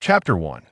Chapter 1.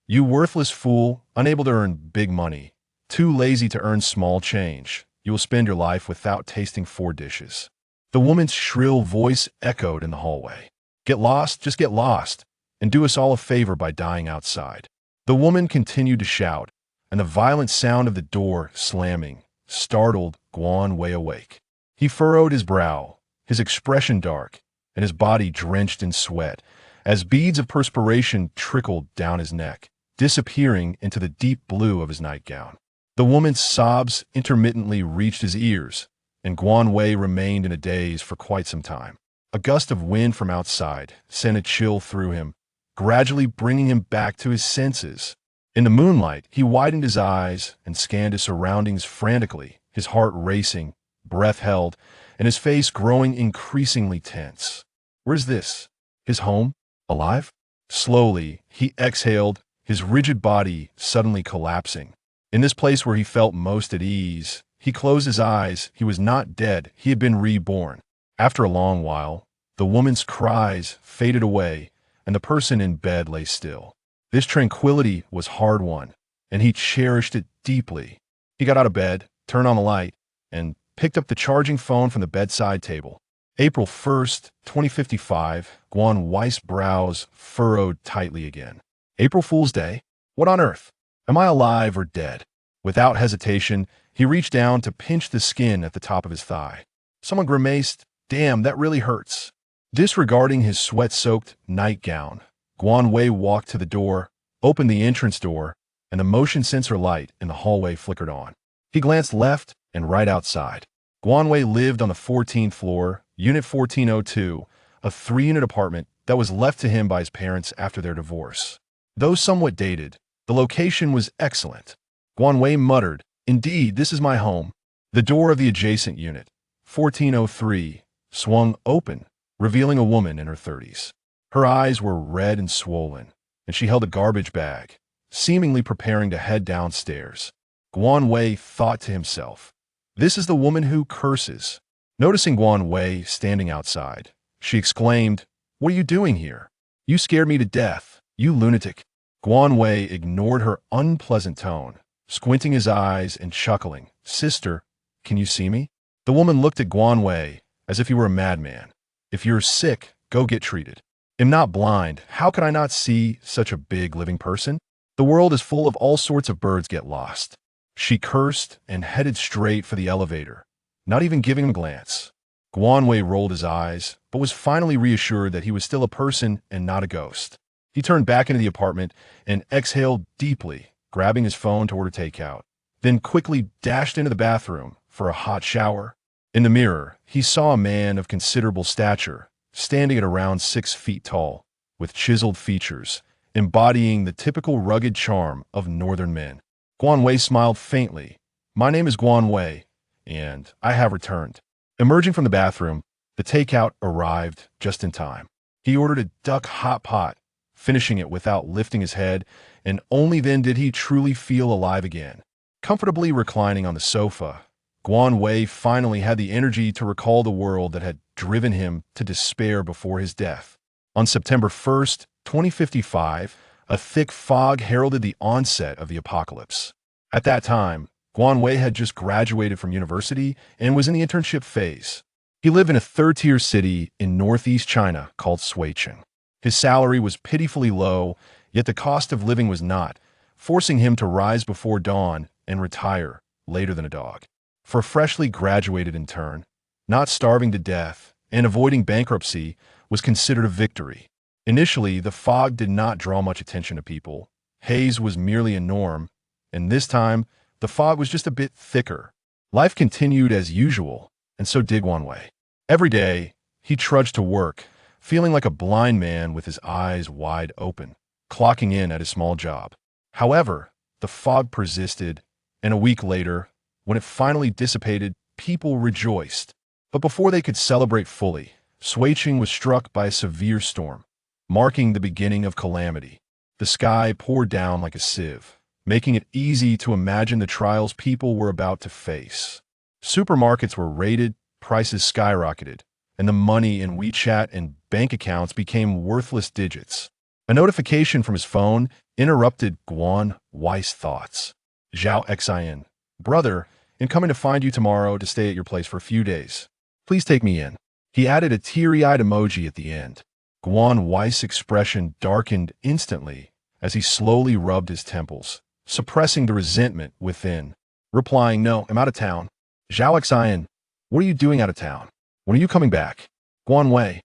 You worthless fool, unable to earn big money, too lazy to earn small change. You will spend your life without tasting 4 dishes. The woman's shrill voice echoed in the hallway. Get lost, just get lost, and do us all a favor by dying outside. The woman continued to shout, and the violent sound of the door slamming startled Guan Wei awake. He furrowed his brow, his expression dark, and his body drenched in sweat, as beads of perspiration trickled down his neck, disappearing into the deep blue of his nightgown. The woman's sobs intermittently reached his ears, and Guan Wei remained in a daze for quite some time. A gust of wind from outside sent a chill through him, gradually bringing him back to his senses. In the moonlight, he widened his eyes and scanned his surroundings frantically, his heart racing, breath held, and his face growing increasingly tense. Where's this? His home? Alive? Slowly, he exhaled, his rigid body suddenly collapsing. In this place where he felt most at ease, he closed his eyes. He was not dead. He had been reborn. After a long while, the woman's cries faded away, and the person in bed lay still. This tranquility was hard-won, and he cherished it deeply. He got out of bed, turned on the light, and picked up the charging phone from the bedside table. April 1st, 2055, Guan Wei's brows furrowed tightly again. April Fool's Day? What on earth? Am I alive or dead? Without hesitation, he reached down to pinch the skin at the top of his thigh. Someone grimaced, "Damn, that really hurts." Disregarding his sweat-soaked nightgown, Guan Wei walked to the door, opened the entrance door, and the motion sensor light in the hallway flickered on. He glanced left and right outside. Guan Wei lived on the 14th floor, Unit 1402, a 3-unit apartment that was left to him by his parents after their divorce. Though somewhat dated, the location was excellent. Guan Wei muttered, "Indeed, this is my home." The door of the adjacent unit, 1403, swung open, revealing a woman in her 30s. Her eyes were red and swollen, and she held a garbage bag, seemingly preparing to head downstairs. Guan Wei thought to himself, "This is the woman who curses." Noticing Guan Wei standing outside, she exclaimed, "What are you doing here? You scared me to death, you lunatic." Guan Wei ignored her unpleasant tone, squinting his eyes and chuckling, "Sister, can you see me?" The woman looked at Guan Wei as if he were a madman. "If you're sick, go get treated." "I'm not blind. How could I not see such a big living person? The world is full of all sorts of birds get lost." She cursed and headed straight for the elevator, not even giving him a glance. Guan Wei rolled his eyes, but was finally reassured that he was still a person and not a ghost. He turned back into the apartment and exhaled deeply, grabbing his phone to order takeout, then quickly dashed into the bathroom for a hot shower. In the mirror, he saw a man of considerable stature, standing at around 6 feet tall, with chiseled features, embodying the typical rugged charm of northern men. Guan Wei smiled faintly. "My name is Guan Wei, and I have returned." Emerging from the bathroom, the takeout arrived just in time. He ordered a duck hot pot, finishing it without lifting his head, and only then did he truly feel alive again. Comfortably reclining on the sofa, Guan Wei finally had the energy to recall the world that had driven him to despair before his death. On September 1st, 2055, a thick fog heralded the onset of the apocalypse. At that time, Guan Wei had just graduated from university and was in the internship phase. He lived in a third-tier city in northeast China called Suicheng. His salary was pitifully low, yet the cost of living was not, forcing him to rise before dawn and retire later than a dog. For a freshly graduated intern, not starving to death and avoiding bankruptcy was considered a victory. Initially, the fog did not draw much attention to people. Haze was merely a norm, and this time, the fog was just a bit thicker. Life continued as usual, and so did Guan Wei. Every day, he trudged to work, feeling like a blind man with his eyes wide open, clocking in at his small job. However, the fog persisted, and a week later, when it finally dissipated, people rejoiced. But before they could celebrate fully, Suicheng was struck by a severe storm, marking the beginning of calamity. The sky poured down like a sieve, making it easy to imagine the trials people were about to face. Supermarkets were raided, prices skyrocketed, and the money in WeChat and bank accounts became worthless digits. A notification from his phone interrupted Guan Wei's thoughts. Zhao Xin, brother, in coming to find you tomorrow to stay at your place for a few days. Please take me in. He added a teary-eyed emoji at the end. Guan Wei's expression darkened instantly as he slowly rubbed his temples, suppressing the resentment within. Replying, "No, I'm out of town." Zhao Xin, what are you doing out of town? When are you coming back? Guan Wei,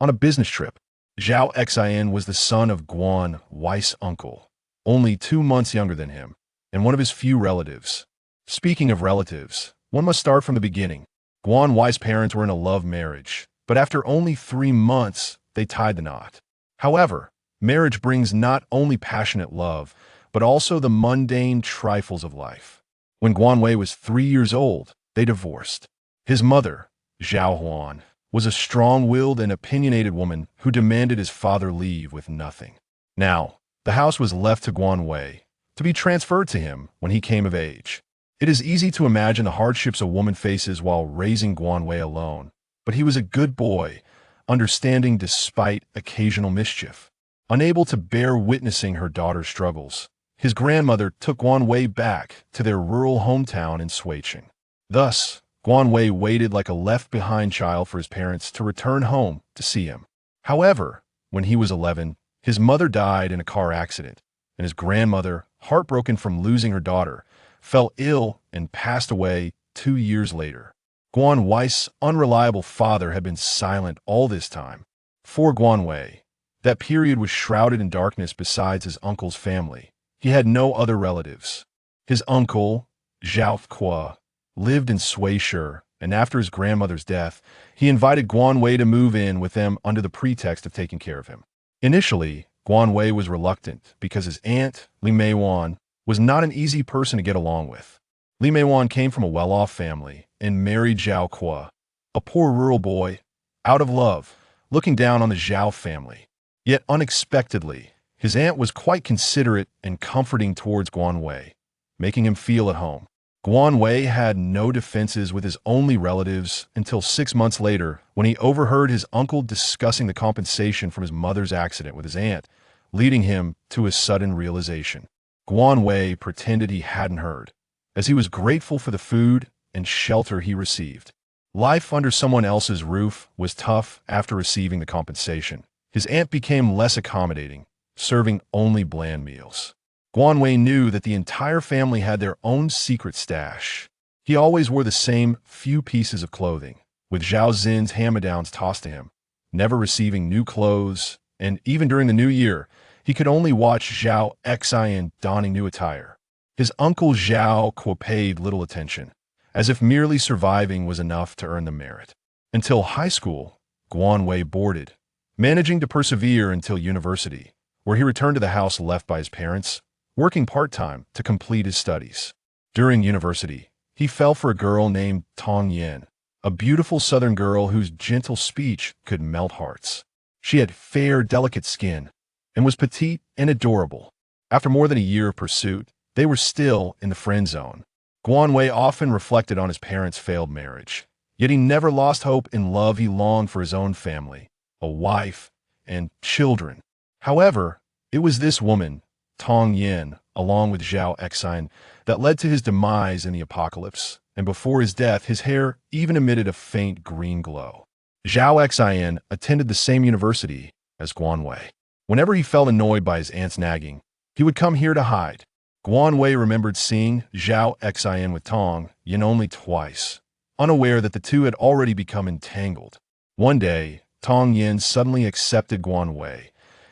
on a business trip. Zhao Xin was the son of Guan Wei's uncle, only 2 months younger than him, and one of his few relatives. Speaking of relatives, one must start from the beginning. Guan Wei's parents were in a love marriage, but after only 3 months, they tied the knot. However, marriage brings not only passionate love, but also the mundane trifles of life. When Guan Wei was 3 years old, they divorced. His mother, Zhao Huan, was a strong-willed and opinionated woman who demanded his father leave with nothing. Now, the house was left to Guan Wei, to be transferred to him when he came of age. It is easy to imagine the hardships a woman faces while raising Guan Wei alone, but he was a good boy, understanding despite occasional mischief. Unable to bear witnessing her daughter's struggles, his grandmother took Guan Wei back to their rural hometown in Suiqing. Thus, Guan Wei waited like a left-behind child for his parents to return home to see him. However, when he was 11, his mother died in a car accident, and his grandmother, heartbroken from losing her daughter, fell ill and passed away 2 years later. Guan Wei's unreliable father had been silent all this time. For Guan Wei, that period was shrouded in darkness besides his uncle's family. He had no other relatives. His uncle, Zhao Kwa, lived in Suishi, and after his grandmother's death, he invited Guan Wei to move in with them under the pretext of taking care of him. Initially, Guan Wei was reluctant because his aunt, Li Meiwan, was not an easy person to get along with. Li Meiwan came from a well-off family and married Zhao Kwa, a poor rural boy, out of love, looking down on the Zhao family. Yet unexpectedly, his aunt was quite considerate and comforting towards Guan Wei, making him feel at home. Guan Wei had no defenses with his only relatives until 6 months later when he overheard his uncle discussing the compensation from his mother's accident with his aunt, leading him to a sudden realization. Guan Wei pretended he hadn't heard, as he was grateful for the food and shelter he received. Life under someone else's roof was tough after receiving the compensation. His aunt became less accommodating, serving only bland meals. Guan Wei knew that the entire family had their own secret stash. He always wore the same few pieces of clothing, with Zhao Xin's hand-me-downs tossed to him, never receiving new clothes, and even during the new year, he could only watch Zhao Xin donning new attire. His uncle Zhao Kuo paid little attention, as if merely surviving was enough to earn the merit. Until high school, Guan Wei boarded, managing to persevere until university, where he returned to the house left by his parents, working part-time to complete his studies. During university, he fell for a girl named Tong Yin, a beautiful southern girl whose gentle speech could melt hearts. She had fair, delicate skin and was petite and adorable. After more than a year of pursuit, they were still in the friend zone. Guan Wei often reflected on his parents' failed marriage, yet he never lost hope in love. He longed for his own family, a wife, and children. However, it was this woman, Tong Yin, along with Zhao Xin, that led to his demise in the apocalypse, and before his death, his hair even emitted a faint green glow. Zhao Xin attended the same university as Guan Wei. Whenever he felt annoyed by his aunt's nagging, he would come here to hide. Guan Wei remembered seeing Zhao Xin with Tong Yin only twice, unaware that the two had already become entangled. One day, Tong Yin suddenly accepted Guan Wei,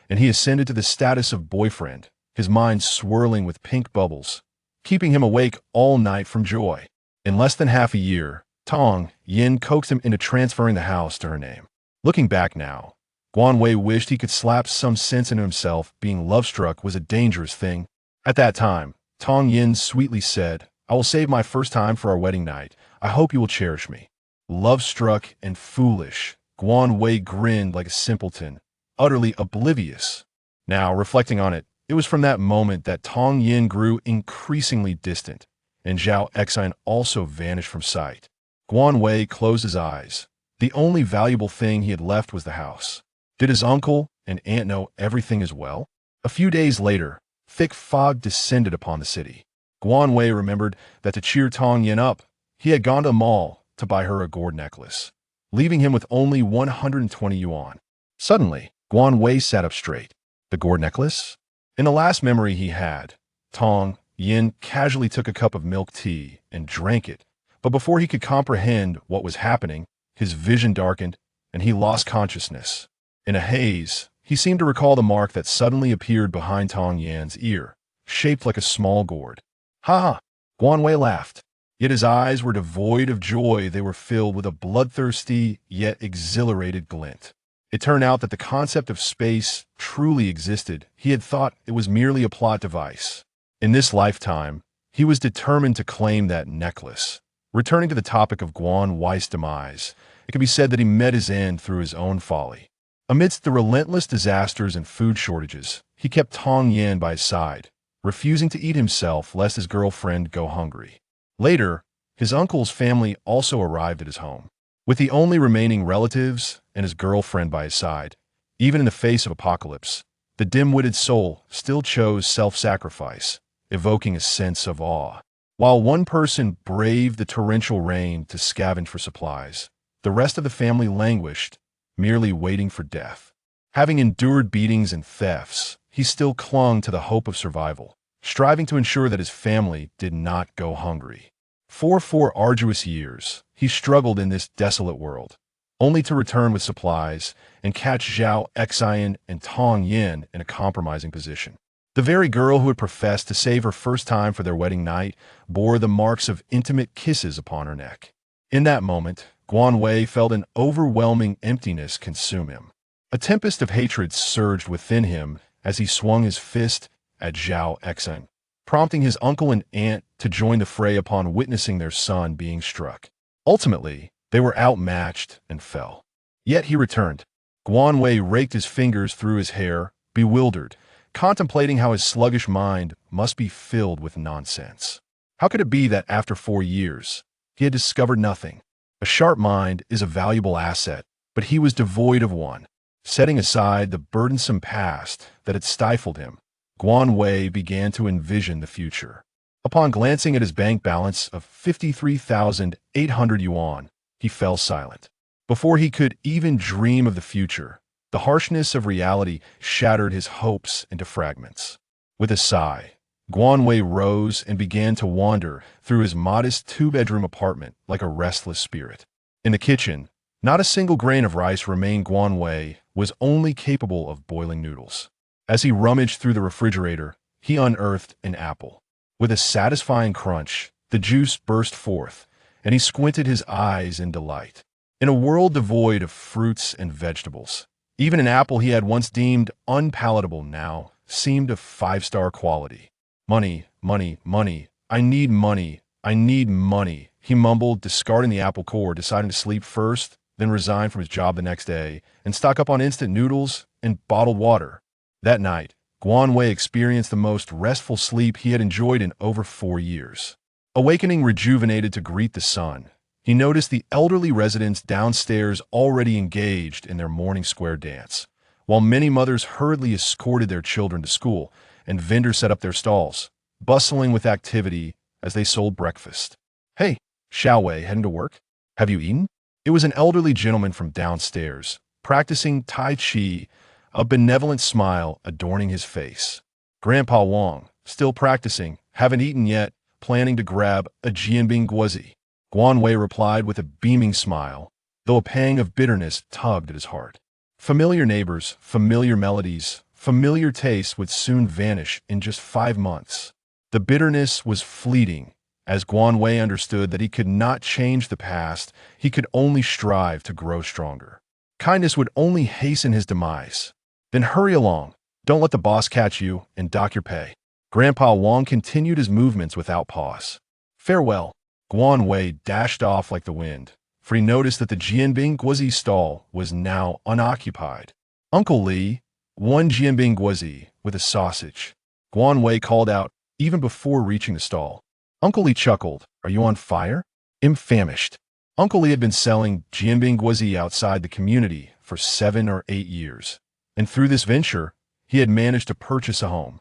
and he ascended to the status of boyfriend, his mind swirling with pink bubbles, keeping him awake all night from joy. In less than half a year, Tong Yin coaxed him into transferring the house to her name. Looking back now, Guan Wei wished he could slap some sense into himself. Being love-struck was a dangerous thing. At that time, Tong Yin sweetly said, "I will save my first time for our wedding night. I hope you will cherish me." Love-struck and foolish, Guan Wei grinned like a simpleton, utterly oblivious. Now, reflecting on it, it was from that moment that Tong Yin grew increasingly distant, and Zhao Xin also vanished from sight. Guan Wei closed his eyes. The only valuable thing he had left was the house. Did his uncle and aunt know everything is well? A few days later, thick fog descended upon the city. Guan Wei remembered that to cheer Tong Yin up, he had gone to the mall to buy her a gourd necklace, leaving him with only 120 yuan. Suddenly, Guan Wei sat up straight. The gourd necklace? In the last memory he had, Tong Yin casually took a cup of milk tea and drank it, but before he could comprehend what was happening, his vision darkened and he lost consciousness. In a haze, he seemed to recall the mark that suddenly appeared behind Tong Yan's ear, shaped like a small gourd. Ha ha! Guan Wei laughed. Yet his eyes were devoid of joy. They were filled with a bloodthirsty yet exhilarated glint. It turned out that the concept of space truly existed. He had thought it was merely a plot device. In this lifetime, he was determined to claim that necklace. Returning to the topic of Guan Wei's demise, it can be said that he met his end through his own folly. Amidst the relentless disasters and food shortages, he kept Tong Yan by his side, refusing to eat himself lest his girlfriend go hungry. Later, his uncle's family also arrived at his home. With the only remaining relatives and his girlfriend by his side, even in the face of apocalypse, the dim-witted soul still chose self-sacrifice, evoking a sense of awe. While one person braved the torrential rain to scavenge for supplies, the rest of the family languished, merely waiting for death. Having endured beatings and thefts, he still clung to the hope of survival, striving to ensure that his family did not go hungry. For 4 arduous years, he struggled in this desolate world, only to return with supplies and catch Zhao Xian and Tong Yin in a compromising position. The very girl who had professed to save her first time for their wedding night bore the marks of intimate kisses upon her neck. In that moment, Guan Wei felt an overwhelming emptiness consume him. A tempest of hatred surged within him as he swung his fist at Zhao Xian, prompting his uncle and aunt to join the fray upon witnessing their son being struck. Ultimately, they were outmatched and fell. Yet he returned. Guan Wei raked his fingers through his hair, bewildered, contemplating how his sluggish mind must be filled with nonsense. How could it be that after 4 years, he had discovered nothing? A sharp mind is a valuable asset, but he was devoid of one. Setting aside the burdensome past that had stifled him, Guan Wei began to envision the future. Upon glancing at his bank balance of 53,800 yuan, he fell silent. Before he could even dream of the future, the harshness of reality shattered his hopes into fragments. With a sigh, Guan Wei rose and began to wander through his modest 2-bedroom apartment like a restless spirit. In the kitchen, not a single grain of rice remained. Guan Wei was only capable of boiling noodles. As he rummaged through the refrigerator, he unearthed an apple. With a satisfying crunch, the juice burst forth, and he squinted his eyes in delight. In a world devoid of fruits and vegetables, even an apple he had once deemed unpalatable now seemed of 5-star quality. Money, money, money. I need money. I need money, he mumbled, discarding the apple core, deciding to sleep first, then resign from his job the next day, and stock up on instant noodles and bottled water. That night, Guan Wei experienced the most restful sleep he had enjoyed in over 4 years. Awakening rejuvenated to greet the sun, he noticed the elderly residents downstairs already engaged in their morning square dance, while many mothers hurriedly escorted their children to school and vendors set up their stalls, bustling with activity as they sold breakfast. "Hey, Xiao Wei, heading to work? Have you eaten?" It was an elderly gentleman from downstairs, practicing Tai Chi, a benevolent smile adorning his face. "Grandpa Wang, still practicing, haven't eaten yet, planning to grab a jianbing guozi." Guan Wei replied with a beaming smile, though a pang of bitterness tugged at his heart. Familiar neighbors, familiar melodies, familiar tastes would soon vanish in just 5 months. The bitterness was fleeting, as Guan Wei understood that he could not change the past, he could only strive to grow stronger. Kindness would only hasten his demise. "Then hurry along, don't let the boss catch you, and dock your pay." Grandpa Wang continued his movements without pause. "Farewell." Guan Wei dashed off like the wind, for he noticed that the jianbing guozi stall was now unoccupied. "Uncle Li, 1 jianbing guozi with a sausage," Guan Wei called out even before reaching the stall. Uncle Li chuckled. "Are you on fire?" "I'm famished." Uncle Li had been selling jianbing guozi outside the community for 7 or 8 years. and through this venture, he had managed to purchase a home.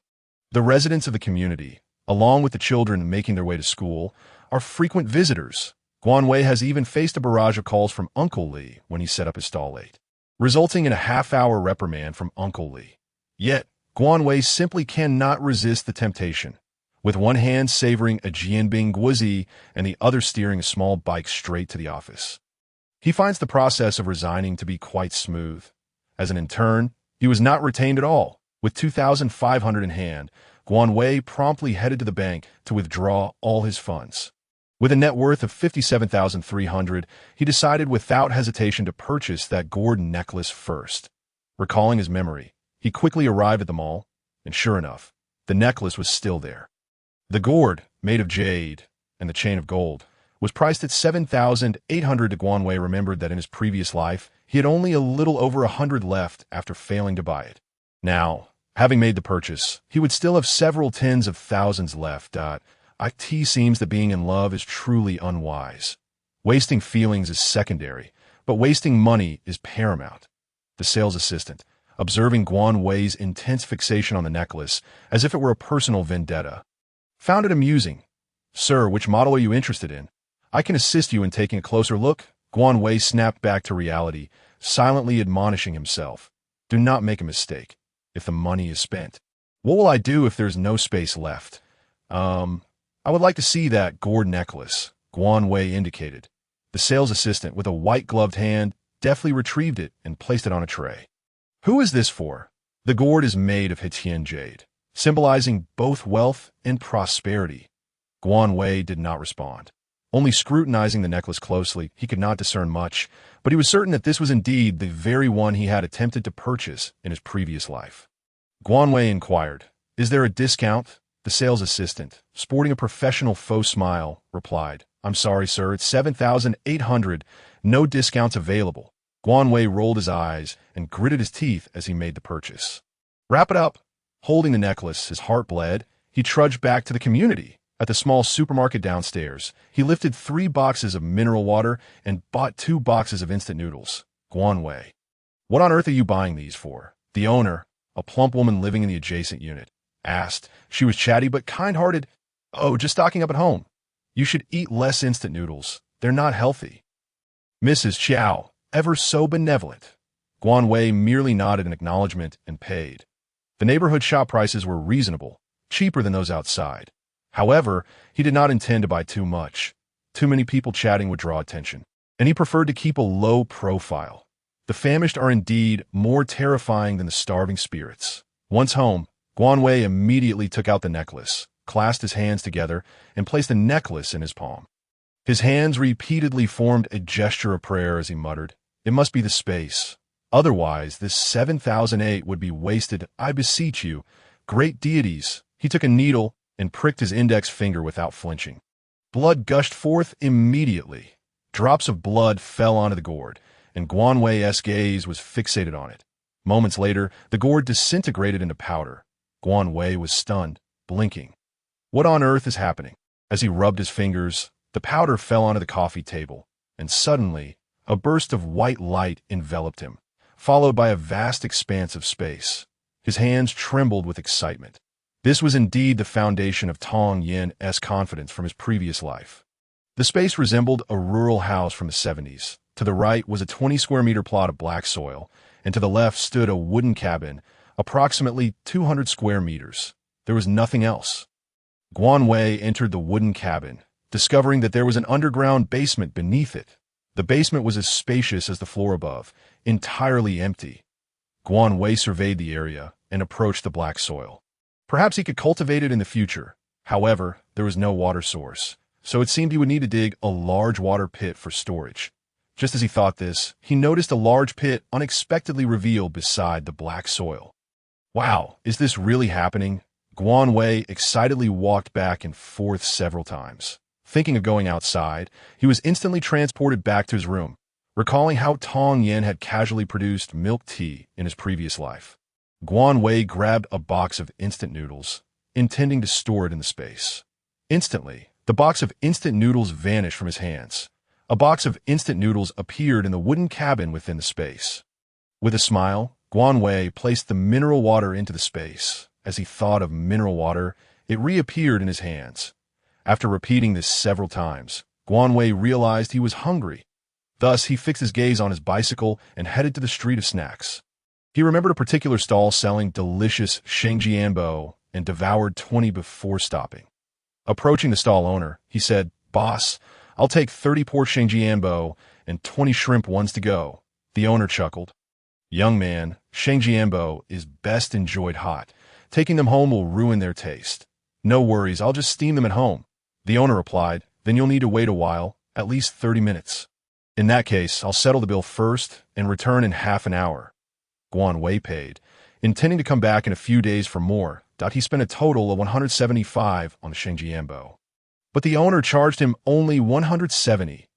The residents of the community, along with the children making their way to school, are frequent visitors. Guanwei has even faced a barrage of calls from Uncle Lee when he set up his stall late, resulting in a half-hour reprimand from Uncle Lee. Yet, Guanwei simply cannot resist the temptation, with one hand savoring a jianbing guozi and the other steering a small bike straight to the office. He finds the process of resigning to be quite smooth. As an intern, he was not retained at all. With 2,500 in hand, Guanwei promptly headed to the bank to withdraw all his funds. With a net worth of 57,300, he decided without hesitation to purchase that gourd necklace first. Recalling his memory, he quickly arrived at the mall, and sure enough, the necklace was still there. The gourd, made of jade, and the chain of gold, was priced at 7,800. Guanwei remembered that in his previous life, he had only a little over 100 left after failing to buy it. Now, having made the purchase, he would still have several tens of thousands left. It seems that being in love is truly unwise. Wasting feelings is secondary, but wasting money is paramount. The sales assistant, observing Guanwei's intense fixation on the necklace as if it were a personal vendetta, found it amusing. "Sir, which model are you interested in? I can assist you in taking a closer look." Guanwei snapped back to reality, silently admonishing himself. Do not make a mistake. If the money is spent, what will I do if there's no space left? I would like to see that gourd necklace, Guanwei indicated. The sales assistant, with a white-gloved hand, deftly retrieved it and placed it on a tray. "Who is this for?" "The gourd is made of Hitian jade, symbolizing both wealth and prosperity." Guanwei did not respond. Only scrutinizing the necklace closely, he could not discern much, but he was certain that this was indeed the very one he had attempted to purchase in his previous life. Guanwei inquired, "Is there a discount?" The sales assistant, sporting a professional faux smile, replied, "I'm sorry, sir, it's 7,800. No discounts available." Guanwei rolled his eyes and gritted his teeth as he made the purchase. "Wrap it up." Holding the necklace, his heart bled. He trudged back to the community. At the small supermarket downstairs, he lifted 3 boxes of mineral water and bought 2 boxes of instant noodles. Guanwei, "What on earth are you buying these for?" The owner, a plump woman living in the adjacent unit, asked. She was chatty but kind-hearted. "Oh, just stocking up at home. You should eat less instant noodles. They're not healthy." Mrs. Chow, ever so benevolent. Guanwei merely nodded in acknowledgement and paid. The neighborhood shop prices were reasonable, cheaper than those outside. However, he did not intend to buy too much. Too many people chatting would draw attention, and he preferred to keep a low profile. The famished are indeed more terrifying than the starving spirits. Once home, Guanwei immediately took out the necklace, clasped his hands together, and placed the necklace in his palm. His hands repeatedly formed a gesture of prayer as he muttered, "It must be the space. Otherwise, this 7,008 would be wasted. I beseech you, great deities." He took a needle and pricked his index finger without flinching. Blood gushed forth immediately. Drops of blood fell onto the gourd, and Guanwei's gaze was fixated on it. Moments later, the gourd disintegrated into powder. Guanwei was stunned, blinking. What on earth is happening? As he rubbed his fingers, the powder fell onto the coffee table, and suddenly, a burst of white light enveloped him, followed by a vast expanse of space. His hands trembled with excitement. This was indeed the foundation of Tong Yin's confidence from his previous life. The space resembled a rural house from the 70s. To the right was a 20-square-meter plot of black soil, and to the left stood a wooden cabin, approximately 200 square meters. There was nothing else. Guanwei entered the wooden cabin, discovering that there was an underground basement beneath it. The basement was as spacious as the floor above, entirely empty. Guanwei surveyed the area and approached the black soil. Perhaps he could cultivate it in the future. However, there was no water source, so it seemed he would need to dig a large water pit for storage. Just as he thought this, he noticed a large pit unexpectedly revealed beside the black soil. "Wow, is this really happening?" Guanwei excitedly walked back and forth several times. Thinking of going outside, he was instantly transported back to his room, recalling how Tong Yin had casually produced milk tea in his previous life. Guanwei grabbed a box of instant noodles, intending to store it in the space. Instantly, the box of instant noodles vanished from his hands. A box of instant noodles appeared in the wooden cabin within the space. With a smile, Guan Wei placed the mineral water into the space. As he thought of mineral water, it reappeared in his hands. After repeating this several times, Guan Wei realized he was hungry. Thus, he fixed his gaze on his bicycle and headed to the street of snacks. He remembered a particular stall selling delicious shengjianbo and devoured 20 before stopping. Approaching the stall owner, he said, "Boss, I'll take 30 pork shengjianbo and 20 shrimp ones to go." The owner chuckled. "Young man, shengjianbo is best enjoyed hot. Taking them home will ruin their taste." "No worries, I'll just steam them at home." The owner replied, "Then you'll need to wait a while, at least 30 minutes. In that case, I'll settle the bill first and return in half an hour." Guan Wei paid, intending to come back in a few days for more. He spent a total of 175 on the shengjianbo. But the owner charged him only 170.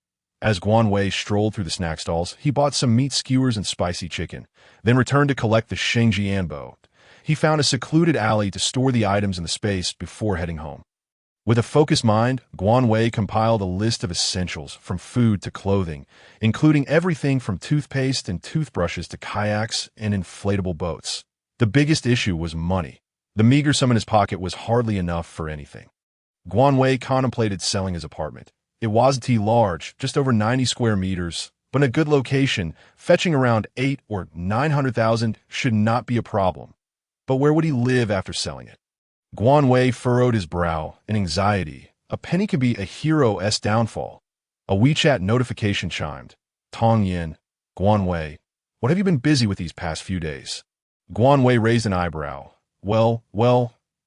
As Guan Wei strolled through the snack stalls, he bought some meat skewers and spicy chicken, then returned to collect the shengjianbo. He found a secluded alley to store the items in the space before heading home. With a focused mind, Guan Wei compiled a list of essentials from food to clothing, including everything from toothpaste and toothbrushes to kayaks and inflatable boats. The biggest issue was money. The meager sum in his pocket was hardly enough for anything. Guan Wei contemplated selling his apartment. It wasn't large, just over 90 square meters, but in a good location, fetching around 8 or 900,000 should not be a problem. But where would he live after selling it? Guan Wei furrowed his brow in anxiety. A penny could be a hero's downfall. A WeChat notification chimed. "Tong Yin, Guan Wei, what have you been busy with these past few days?" Guan Wei raised an eyebrow. Well,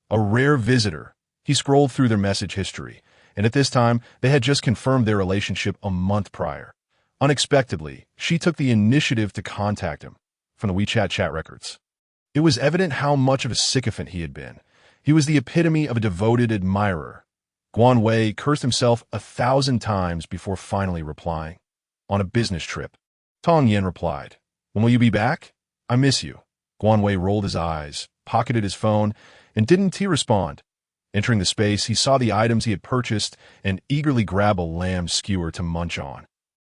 a rare visitor. He scrolled through their message history, and at this time, they had just confirmed their relationship a month prior. Unexpectedly, she took the initiative to contact him from the WeChat chat records. It was evident how much of a sycophant he had been. He was the epitome of a devoted admirer. Guan Wei cursed himself 1,000 times before finally replying. "On a business trip." Tong Yin replied, "When will you be back? I miss you." Guan Wei rolled his eyes, pocketed his phone, and didn't respond. Entering the space, he saw the items he had purchased and eagerly grabbed a lamb skewer to munch on.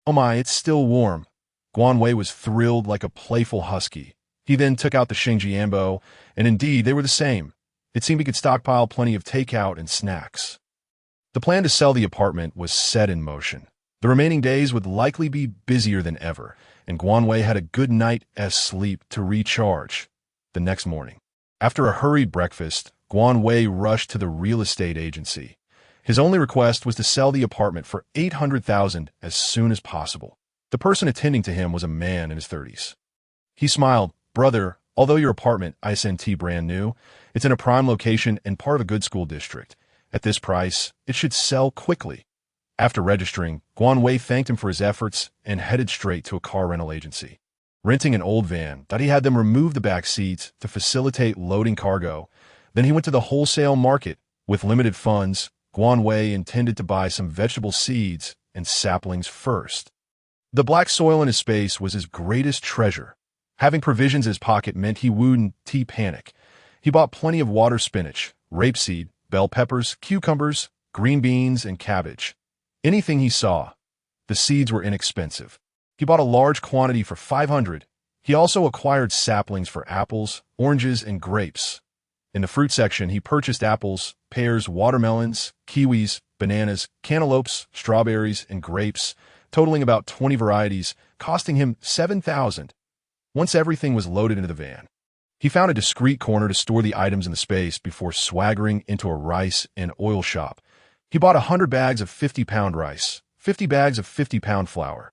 "Oh my, it's still warm." Guan Wei was thrilled like a playful husky. He then took out the shengjianbo, and indeed, they were the same. It seemed he could stockpile plenty of takeout and snacks. The plan to sell the apartment was set in motion. The remaining days would likely be busier than ever, and Guan Wei had a good night's sleep to recharge. The next morning, after a hurried breakfast, Guan Wei rushed to the real estate agency. His only request was to sell the apartment for 800,000 as soon as possible. The person attending to him was a man in his 30s. He smiled. "Brother, although your apartment isn't brand new, it's in a prime location and part of a good school district. At this price, it should sell quickly." After registering, Guan Wei thanked him for his efforts and headed straight to a car rental agency. Renting an old van, he had them remove the back seats to facilitate loading cargo. Then he went to the wholesale market. With limited funds, Guan Wei intended to buy some vegetable seeds and saplings first. The black soil in his space was his greatest treasure. Having provisions in his pocket meant he wouldn't panic. He bought plenty of water spinach, rapeseed, bell peppers, cucumbers, green beans, and cabbage. Anything he saw. The seeds were inexpensive. He bought a large quantity for 500. He also acquired saplings for apples, oranges, and grapes. In the fruit section, he purchased apples, pears, watermelons, kiwis, bananas, cantaloupes, strawberries, and grapes, totaling about 20 varieties, costing him 7,000. Once everything was loaded into the van, he found a discreet corner to store the items in the space before swaggering into a rice and oil shop. He bought 100 bags of 50-pound rice, 50 bags of 50-pound flour,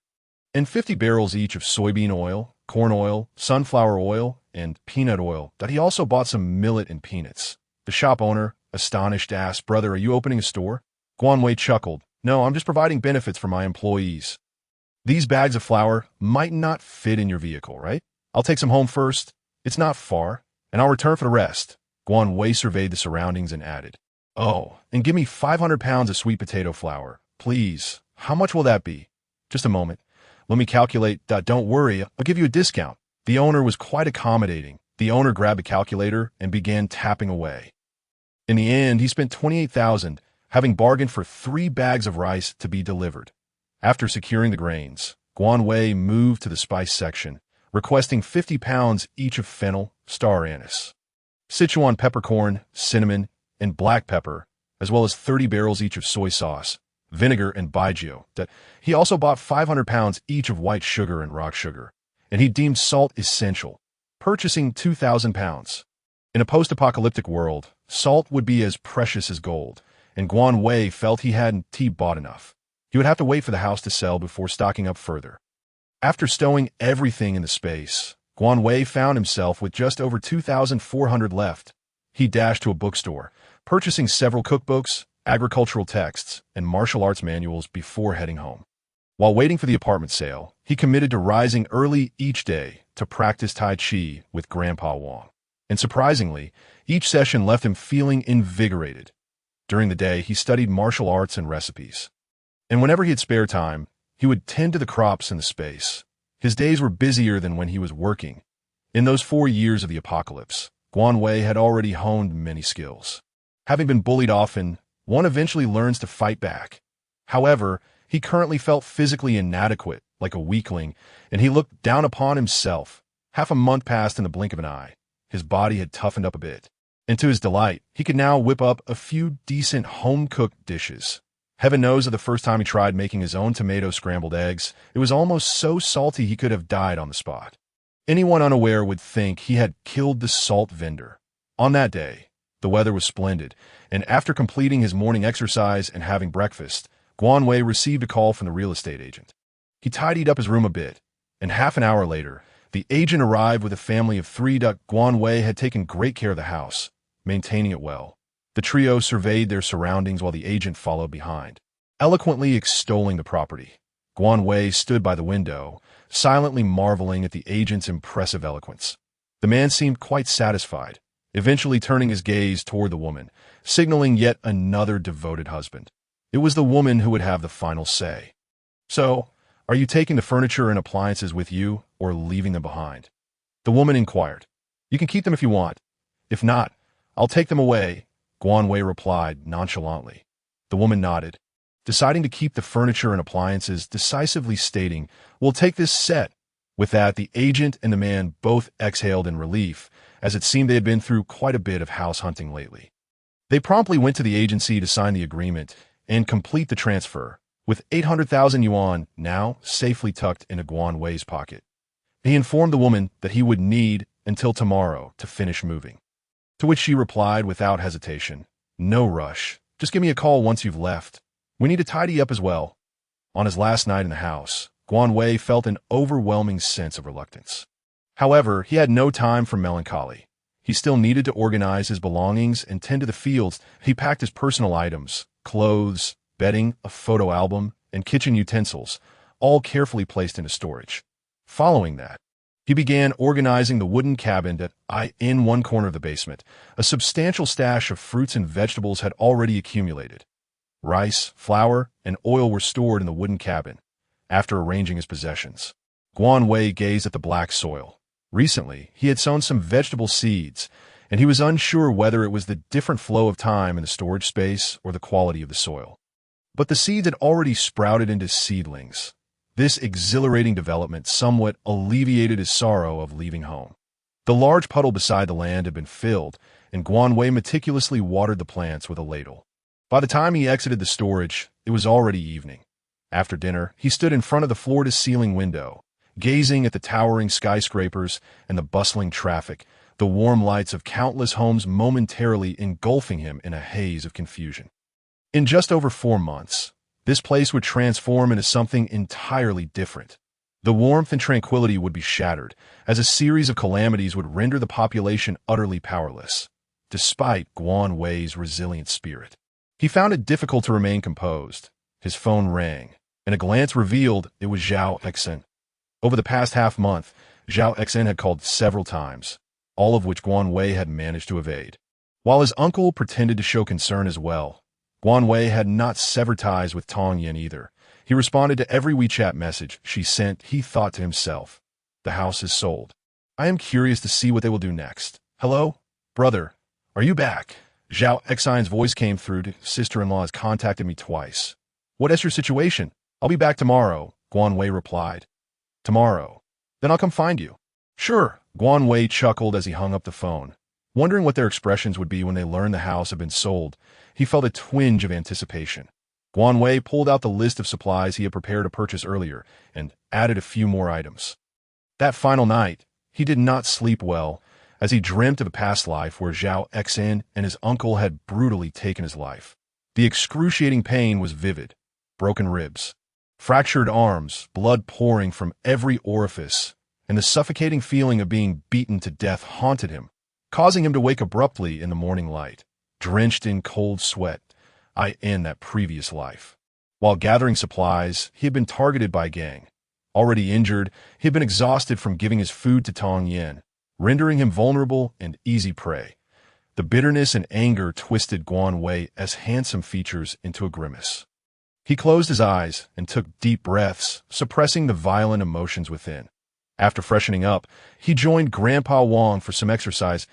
and 50 barrels each of soybean oil, corn oil, sunflower oil, and peanut oil. He also bought some millet and peanuts. The shop owner, astonished, asked, "Brother, are you opening a store?" Guan Wei chuckled. "No, I'm just providing benefits for my employees. These bags of flour might not fit in your vehicle, right? I'll take some home first. It's not far, and I'll return for the rest." Guan Wei surveyed the surroundings and added, "Oh, and give me 500 pounds of sweet potato flour, please. How much will that be?" "Just a moment. Let me calculate." "Don't worry, I'll give you a discount." The owner was quite accommodating. The owner grabbed a calculator and began tapping away. In the end, he spent 28,000, having bargained for 3 bags of rice to be delivered. After securing the grains, Guan Wei moved to the spice section, requesting 50 pounds each of fennel, star anise, Sichuan peppercorn, cinnamon, and black pepper, as well as 30 barrels each of soy sauce, vinegar, and baijiu. He also bought 500 pounds each of white sugar and rock sugar, and he deemed salt essential, purchasing 2,000 pounds. In a post-apocalyptic world, salt would be as precious as gold, and Guan Wei felt he hadn't bought enough. He would have to wait for the house to sell before stocking up further. After stowing everything in the space, Guan Wei found himself with just over 2,400 left. He dashed to a bookstore, purchasing several cookbooks, agricultural texts, and martial arts manuals before heading home. While waiting for the apartment sale, he committed to rising early each day to practice Tai Chi with Grandpa Wong. And surprisingly, each session left him feeling invigorated. During the day, he studied martial arts and recipes. And whenever he had spare time, he would tend to the crops in the space. His days were busier than when he was working. In those 4 years of the apocalypse, Guan Wei had already honed many skills. Having been bullied often, one eventually learns to fight back. However, he currently felt physically inadequate, like a weakling, and he looked down upon himself. Half a month passed in the blink of an eye. His body had toughened up a bit. And to his delight, he could now whip up a few decent home-cooked dishes. Heaven knows that the first time he tried making his own tomato scrambled eggs, it was almost so salty he could have died on the spot. Anyone unaware would think he had killed the salt vendor. On that day, the weather was splendid, and after completing his morning exercise and having breakfast, Guan Wei received a call from the real estate agent. He tidied up his room a bit, and half an hour later, the agent arrived with a family of 3. Guan Wei had taken great care of the house, maintaining it well. The trio surveyed their surroundings while the agent followed behind, eloquently extolling the property. Guan Wei stood by the window, silently marveling at the agent's impressive eloquence. The man seemed quite satisfied, eventually turning his gaze toward the woman, signaling yet another devoted husband. It was the woman who would have the final say. "So, are you taking the furniture and appliances with you, or leaving them behind?" The woman inquired. "You can keep them if you want. If not, I'll take them away," Guan Wei replied nonchalantly. The woman nodded, deciding to keep the furniture and appliances, decisively stating, "We'll take this set." With that, the agent and the man both exhaled in relief, as it seemed they had been through quite a bit of house hunting lately. They promptly went to the agency to sign the agreement and complete the transfer, with 800,000 yuan now safely tucked into Guan Wei's pocket. He informed the woman that he would need until tomorrow to finish moving. To which she replied without hesitation, "No rush. Just give me a call once you've left. We need to tidy up as well." On his last night in the house, Guan Wei felt an overwhelming sense of reluctance. However, he had no time for melancholy. He still needed to organize his belongings and tend to the fields. He packed his personal items, clothes, bedding, a photo album, and kitchen utensils, all carefully placed into storage. Following that, he began organizing the wooden cabin in one corner of the basement. A substantial stash of fruits and vegetables had already accumulated. Rice, flour, and oil were stored in the wooden cabin. After arranging his possessions, Guan Wei gazed at the black soil. Recently, he had sown some vegetable seeds, and he was unsure whether it was the different flow of time in the storage space or the quality of the soil. But the seeds had already sprouted into seedlings. This exhilarating development somewhat alleviated his sorrow of leaving home. The large puddle beside the land had been filled, and Guan Wei meticulously watered the plants with a ladle. By the time he exited the storage, it was already evening. After dinner, he stood in front of the floor-to-ceiling window, gazing at the towering skyscrapers and the bustling traffic, the warm lights of countless homes momentarily engulfing him in a haze of confusion. In just over 4 months, this place would transform into something entirely different. The warmth and tranquility would be shattered, as a series of calamities would render the population utterly powerless. Despite Guan Wei's resilient spirit, he found it difficult to remain composed. His phone rang, and a glance revealed it was Zhao Exen. Over the past half-month, Zhao Exen had called several times, all of which Guan Wei had managed to evade. While his uncle pretended to show concern as well, Guan Wei had not severed ties with Tong Yin either. He responded to every WeChat message she sent. He thought to himself, "The house is sold. I am curious to see what they will do next." "Hello? Brother, are you back?" Zhao Exin's voice came through. "Sister-in-law has contacted me twice." "What is your situation?" "I'll be back tomorrow," Guan Wei replied. "Tomorrow? Then I'll come find you. Sure, Guan Wei chuckled as he hung up the phone. Wondering what their expressions would be when they learned the house had been sold, he felt a twinge of anticipation. Guan Wei pulled out the list of supplies he had prepared to purchase earlier and added a few more items. That final night, he did not sleep well, as he dreamt of a past life where Zhao Xin and his uncle had brutally taken his life. The excruciating pain was vivid. Broken ribs, fractured arms, blood pouring from every orifice, and the suffocating feeling of being beaten to death haunted him, causing him to wake abruptly in the morning light, drenched in cold sweat, in that previous life. While gathering supplies, he had been targeted by a gang. Already injured, he had been exhausted from giving his food to Tong Yin, rendering him vulnerable and easy prey. The bitterness and anger twisted Guan Wei's handsome features into a grimace. He closed his eyes and took deep breaths, suppressing the violent emotions within. After freshening up, he joined Grandpa Wang for some exercise.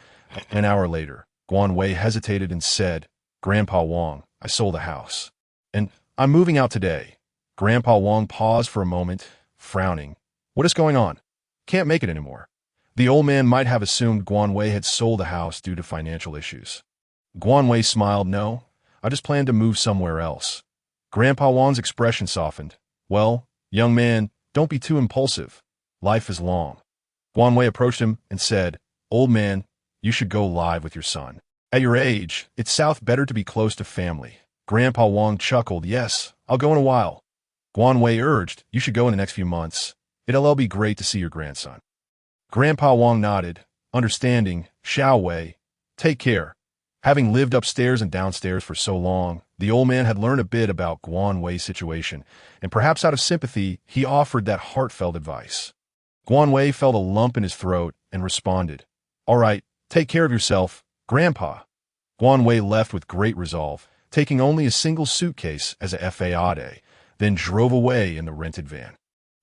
An hour later, Guan Wei hesitated and said, "Grandpa Wang, I sold the house. And I'm moving out today." Grandpa Wang paused for a moment, frowning. "What is going on? Can't make it anymore." The old man might have assumed Guan Wei had sold the house due to financial issues. Guan Wei smiled. "No, I just plan to move somewhere else." Grandpa Wang's expression softened. "Well, young man, don't be too impulsive. Life is long." Guan Wei approached him and said, "Old man, you should go live with your son. At your age, it's south better to be close to family." Grandpa Wang chuckled. "Yes, I'll go in a while." Guan Wei urged, "You should go in the next few months. It'll be great to see your grandson." Grandpa Wang nodded, understanding. "Xiao Wei, take care." Having lived upstairs and downstairs for so long, the old man had learned a bit about Guan Wei's situation, and perhaps out of sympathy, he offered that heartfelt advice. Guan Wei felt a lump in his throat and responded, "All right, take care of yourself, Grandpa." Guan Wei left with great resolve, taking only a single suitcase as a fade, then drove away in the rented van.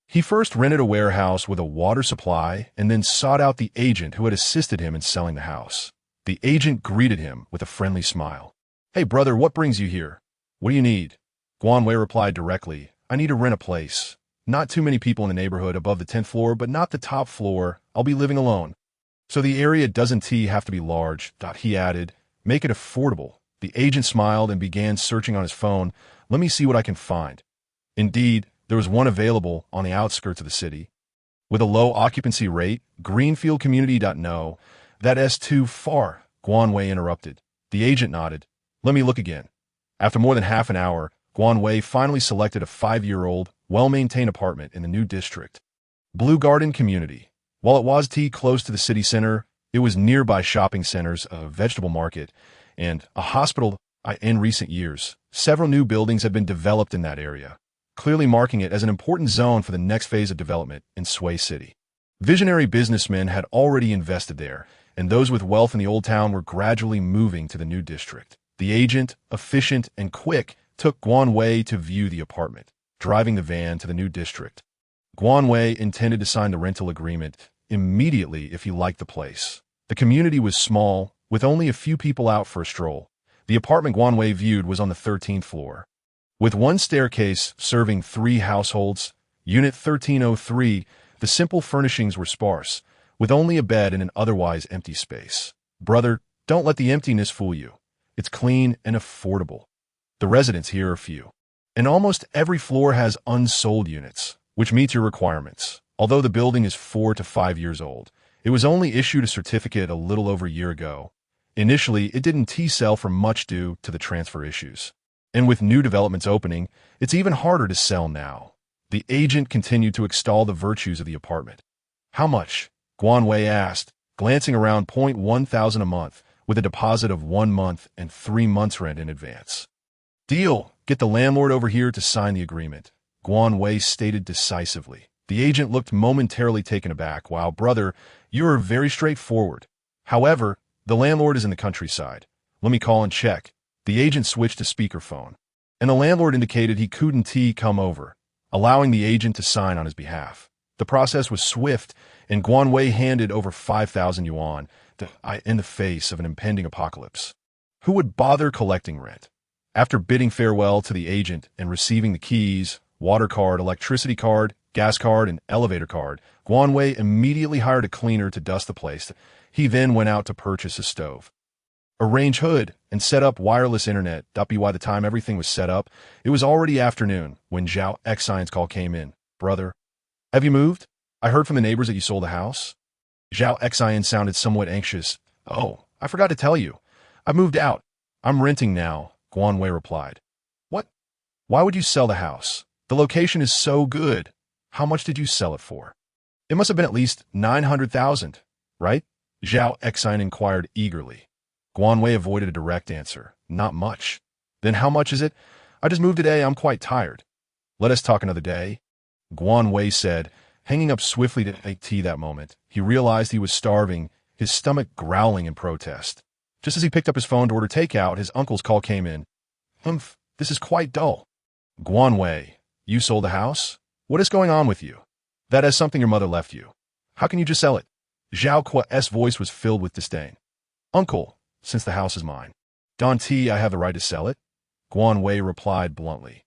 He first rented a warehouse with a water supply and then sought out the agent who had assisted him in selling the house. The agent greeted him with a friendly smile. "Hey brother, what brings you here? What do you need?" Guan Wei replied directly, "I need to rent a place. Not too many people in the neighborhood above the 10th floor, but not the top floor. I'll be living alone. So the area doesn't have to be large." He added, "Make it affordable." The agent smiled and began searching on his phone. "Let me see what I can find." Indeed, there was one available on the outskirts of the city. With a low occupancy rate, Greenfield Community.no, that's too far, Guan Wei interrupted. The agent nodded. "Let me look again." After more than half an hour, Guan Wei finally selected a 5-year-old, well-maintained apartment in the new district. Blue Garden Community. While it was close to the city center, it was nearby shopping centers, a vegetable market, and a hospital. In recent years, several new buildings have been developed in that area, clearly marking it as an important zone for the next phase of development in Sui City. Visionary businessmen had already invested there, and those with wealth in the old town were gradually moving to the new district. The agent, efficient and quick, took Guan Wei to view the apartment, driving the van to the new district. Guan Wei intended to sign the rental agreement immediately if he liked the place. The community was small, with only a few people out for a stroll. The apartment Guan Wei viewed was on the 13th floor. With one staircase serving 3 households, Unit 1303, the simple furnishings were sparse, with only a bed in an otherwise empty space. Brother, don't let the emptiness fool you. It's clean and affordable. The residents here are few. And almost every floor has unsold units, which meets your requirements. Although the building is 4 to 5 years old, it was only issued a certificate a little over a year ago. Initially, it didn't sell for much due to the transfer issues. And with new developments opening, it's even harder to sell now. The agent continued to extol the virtues of the apartment. "How much?" Guan Wei asked, glancing around. $1,000 a month, with a deposit of 1 month and 3 months' rent in advance. "Deal. Get the landlord over here to sign the agreement," Guan Wei stated decisively. The agent looked momentarily taken aback. "Wow, brother, you're very straightforward. However, the landlord is in the countryside. Let me call and check." The agent switched to speakerphone, and the landlord indicated he couldn't come over, allowing the agent to sign on his behalf. The process was swift, and Guan Wei handed over 5,000 yuan in the face of an impending apocalypse. Who would bother collecting rent? After bidding farewell to the agent and receiving the keys, water card, electricity card, gas card, and elevator card. Guan Wei immediately hired a cleaner to dust the place. He then went out to purchase a stove, arrange hood, and set up wireless internet. By the time everything was set up, it was already afternoon when Zhao Xian's call came in. Brother, have you moved? I heard from the neighbors that you sold the house. Zhao Xian sounded somewhat anxious. Oh, I forgot to tell you. I moved out. I'm renting now, Guan Wei replied. What? Why would you sell the house? The location is so good. How much did you sell it for? It must have been at least 900,000, right? Zhao Xian inquired eagerly. Guan Wei avoided a direct answer. Not much. Then how much is it? I just moved today. I'm quite tired. Let us talk another day, Guan Wei said, hanging up swiftly to take tea that moment. He realized he was starving, his stomach growling in protest. Just as he picked up his phone to order takeout, his uncle's call came in. This is quite dull. Guan Wei, you sold the house? What is going on with you? That is something your mother left you. How can you just sell it? Zhao Kuo's voice was filled with disdain. Uncle, since the house is mine, don't I have the right to sell it? Guan Wei replied bluntly.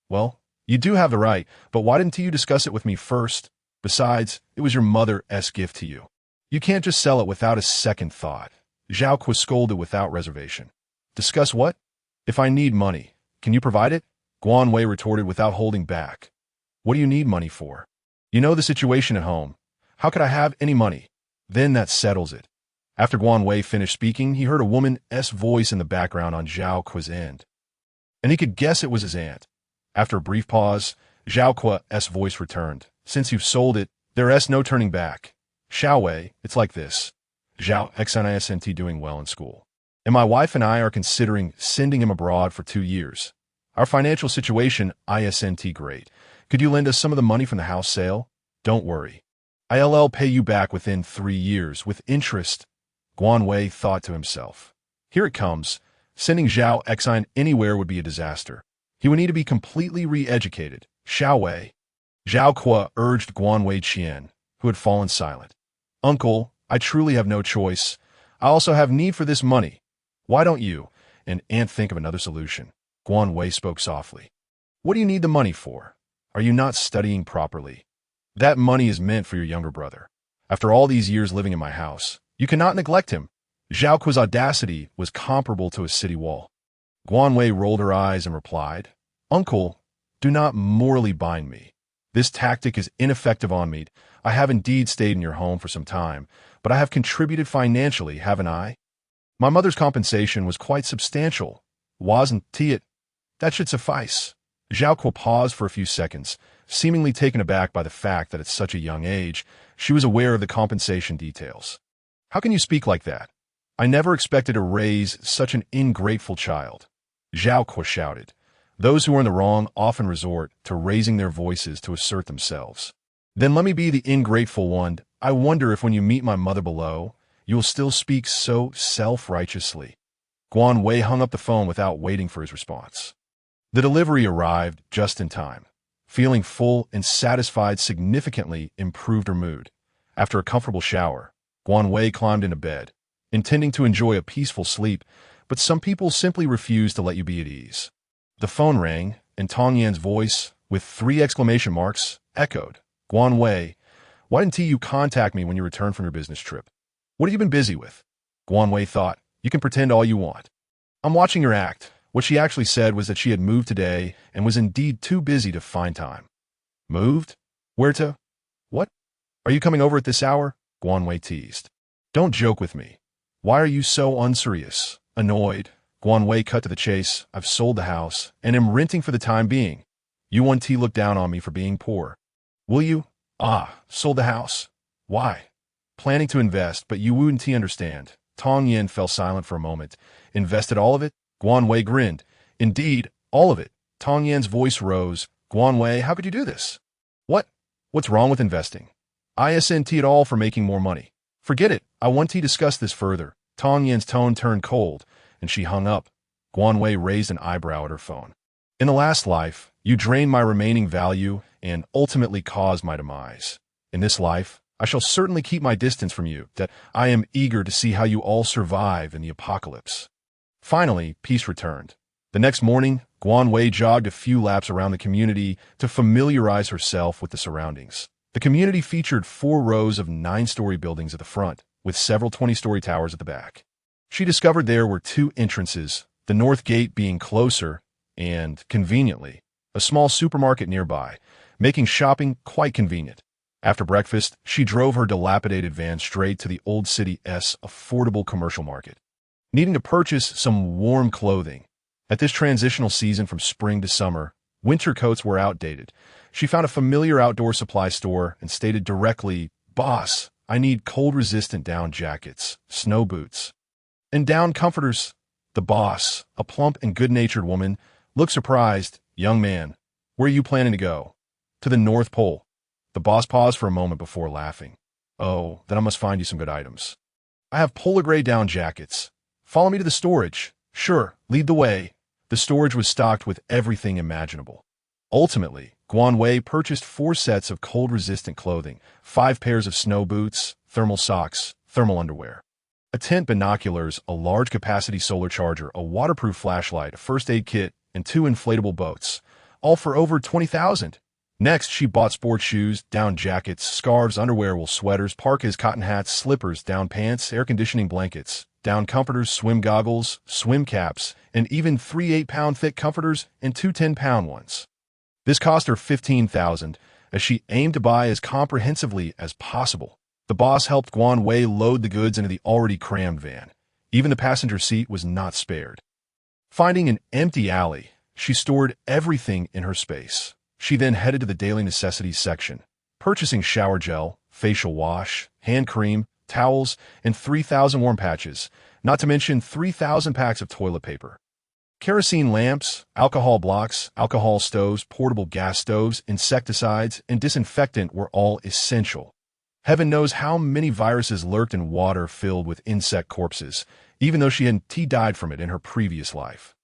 Well, you do have the right, but why didn't you discuss it with me first? Besides, it was your mother's gift to you. You can't just sell it without a second thought. Zhao Kuo scolded without reservation. Discuss what? If I need money, can you provide it? Guan Wei retorted without holding back. What do you need money for? You know the situation at home. How could I have any money? Then that settles it. After Guan Wei finished speaking, he heard a woman's voice in the background on Zhao Kuo's end. And he could guess it was his aunt. After a brief pause, Zhao Kuo's voice returned. Since you've sold it, there's no turning back. Xiao Wei, it's like this. Zhao Xian isn't doing well in school, and my wife and I are considering sending him abroad for 2 years. Our financial situation isn't great. Could you lend us some of the money from the house sale? Don't worry. I'll pay you back within 3 years with interest. Guan Wei thought to himself. Here it comes. Sending Zhao Xian anywhere would be a disaster. He would need to be completely re-educated. Xiao Wei. Zhao Kuo urged Guan Wei Qian, who had fallen silent. Uncle, I truly have no choice. I also have need for this money. Why don't you and aunt think of another solution? Guan Wei spoke softly. What do you need the money for? Are you not studying properly? That money is meant for your younger brother. After all these years living in my house, you cannot neglect him. Zhao Kuo's audacity was comparable to a city wall. Guan Wei rolled her eyes and replied, Uncle, do not morally bind me. This tactic is ineffective on me. I have indeed stayed in your home for some time, but I have contributed financially, haven't I? My mother's compensation was quite substantial, wasn't it? That should suffice. Zhao Kuo paused for a few seconds, seemingly taken aback by the fact that at such a young age, she was aware of the compensation details. How can you speak like that? I never expected to raise such an ingrateful child. Zhao Kuo shouted. Those who are in the wrong often resort to raising their voices to assert themselves. Then let me be the ingrateful one. I wonder if when you meet my mother below, you will still speak so self-righteously. Guan Wei hung up the phone without waiting for his response. The delivery arrived just in time. Feeling full and satisfied significantly improved her mood. After a comfortable shower, Guan Wei climbed into bed, intending to enjoy a peaceful sleep, but some people simply refuse to let you be at ease. The phone rang, and Tong Yan's voice, with 3 exclamation marks, echoed. Guan Wei, why didn't you contact me when you returned from your business trip? What have you been busy with? Guan Wei thought, you can pretend all you want. I'm watching your act. What she actually said was that she had moved today and was indeed too busy to find time. Moved? Where to? What? Are you coming over at this hour? Guan Wei teased. Don't joke with me. Why are you so unserious? Annoyed, Guan Wei cut to the chase. I've sold the house and am renting for the time being. You won't look down on me for being poor. Will you? Sold the house. Why? Planning to invest, but you wouldn't understand. Tong Yin fell silent for a moment. Invested all of it? Guan Wei grinned. Indeed, all of it. Tong Yan's voice rose. Guan Wei, how could you do this? What? What's wrong with investing? Isn't at all for making more money. Forget it. I want to discuss this further. Tong Yan's tone turned cold, and she hung up. Guan Wei raised an eyebrow at her phone. In the last life, you drained my remaining value and ultimately caused my demise. In this life, I shall certainly keep my distance from you, that I am eager to see how you all survive in the apocalypse. Finally, peace returned. The next morning, Guan Wei jogged a few laps around the community to familiarize herself with the surroundings. The community featured 4 rows of 9-story buildings at the front, with several 20-story towers at the back. She discovered there were 2 entrances, the north gate being closer and, conveniently, a small supermarket nearby, making shopping quite convenient. After breakfast, she drove her dilapidated van straight to the Old City's affordable commercial market, needing to purchase some warm clothing. At this transitional season from spring to summer, winter coats were outdated. She found a familiar outdoor supply store and stated directly, "Boss, I need cold-resistant down jackets, snow boots, and down comforters." The boss, a plump and good-natured woman, looked surprised. "Young man, where are you planning to go?" "To the North Pole." The boss paused for a moment before laughing. "Oh, then I must find you some good items. I have polar gray down jackets. Follow me to the storage." "Sure, lead the way." The storage was stocked with everything imaginable. Ultimately, Guan Wei purchased 4 sets of cold-resistant clothing, 5 pairs of snow boots, thermal socks, thermal underwear, a tent, binoculars, a large-capacity solar charger, a waterproof flashlight, a first aid kit, and 2 inflatable boats, all for over 20,000. Next, she bought sports shoes, down jackets, scarves, underwear, wool sweaters, parkas, cotton hats, slippers, down pants, air conditioning blankets, down comforters, swim goggles, swim caps, and even 3 8-pound thick comforters and 2 10-pound ones. This cost her 15,000, as she aimed to buy as comprehensively as possible. The boss helped Guan Wei load the goods into the already crammed van. Even the passenger seat was not spared. Finding an empty alley, she stored everything in her space. She then headed to the daily necessities section, purchasing shower gel, facial wash, hand cream, towels, and 3,000 warm patches, not to mention 3,000 packs of toilet paper. Kerosene lamps, alcohol blocks, alcohol stoves, portable gas stoves, insecticides, and disinfectant were all essential. Heaven knows how many viruses lurked in water filled with insect corpses, even though she hadn't died from it in her previous life.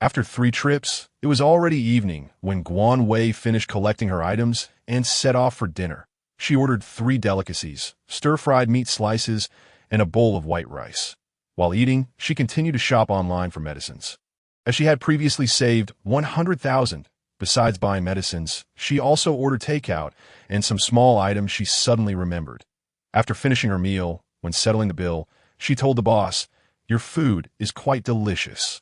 After 3 trips, it was already evening when Guan Wei finished collecting her items and set off for dinner. She ordered 3 delicacies, stir-fried meat slices, and a bowl of white rice. While eating, she continued to shop online for medicines. As she had previously saved 100,000, besides buying medicines, she also ordered takeout and some small items she suddenly remembered. After finishing her meal, when settling the bill, she told the boss, "Your food is quite delicious.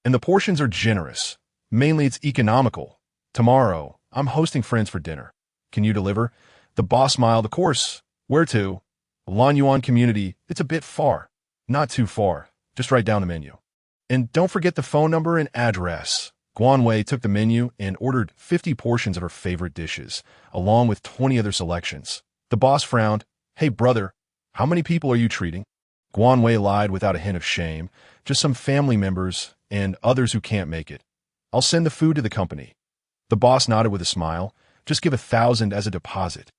And the portions are generous. Mainly it's economical. Tomorrow, I'm hosting friends for dinner. Can you deliver?" The boss smiled. "Of course. Where to?" "Lanyuan community. It's a bit far." "Not too far. Just write down the menu. And don't forget the phone number and address." Guan Wei took the menu and ordered 50 portions of her favorite dishes, along with 20 other selections. The boss frowned. "Hey, brother, how many people are you treating?" Guan Wei lied without a hint of shame. "Just some family members and others who can't make it. I'll send the food to the company." The boss nodded with a smile. "Just give 1,000 as a deposit.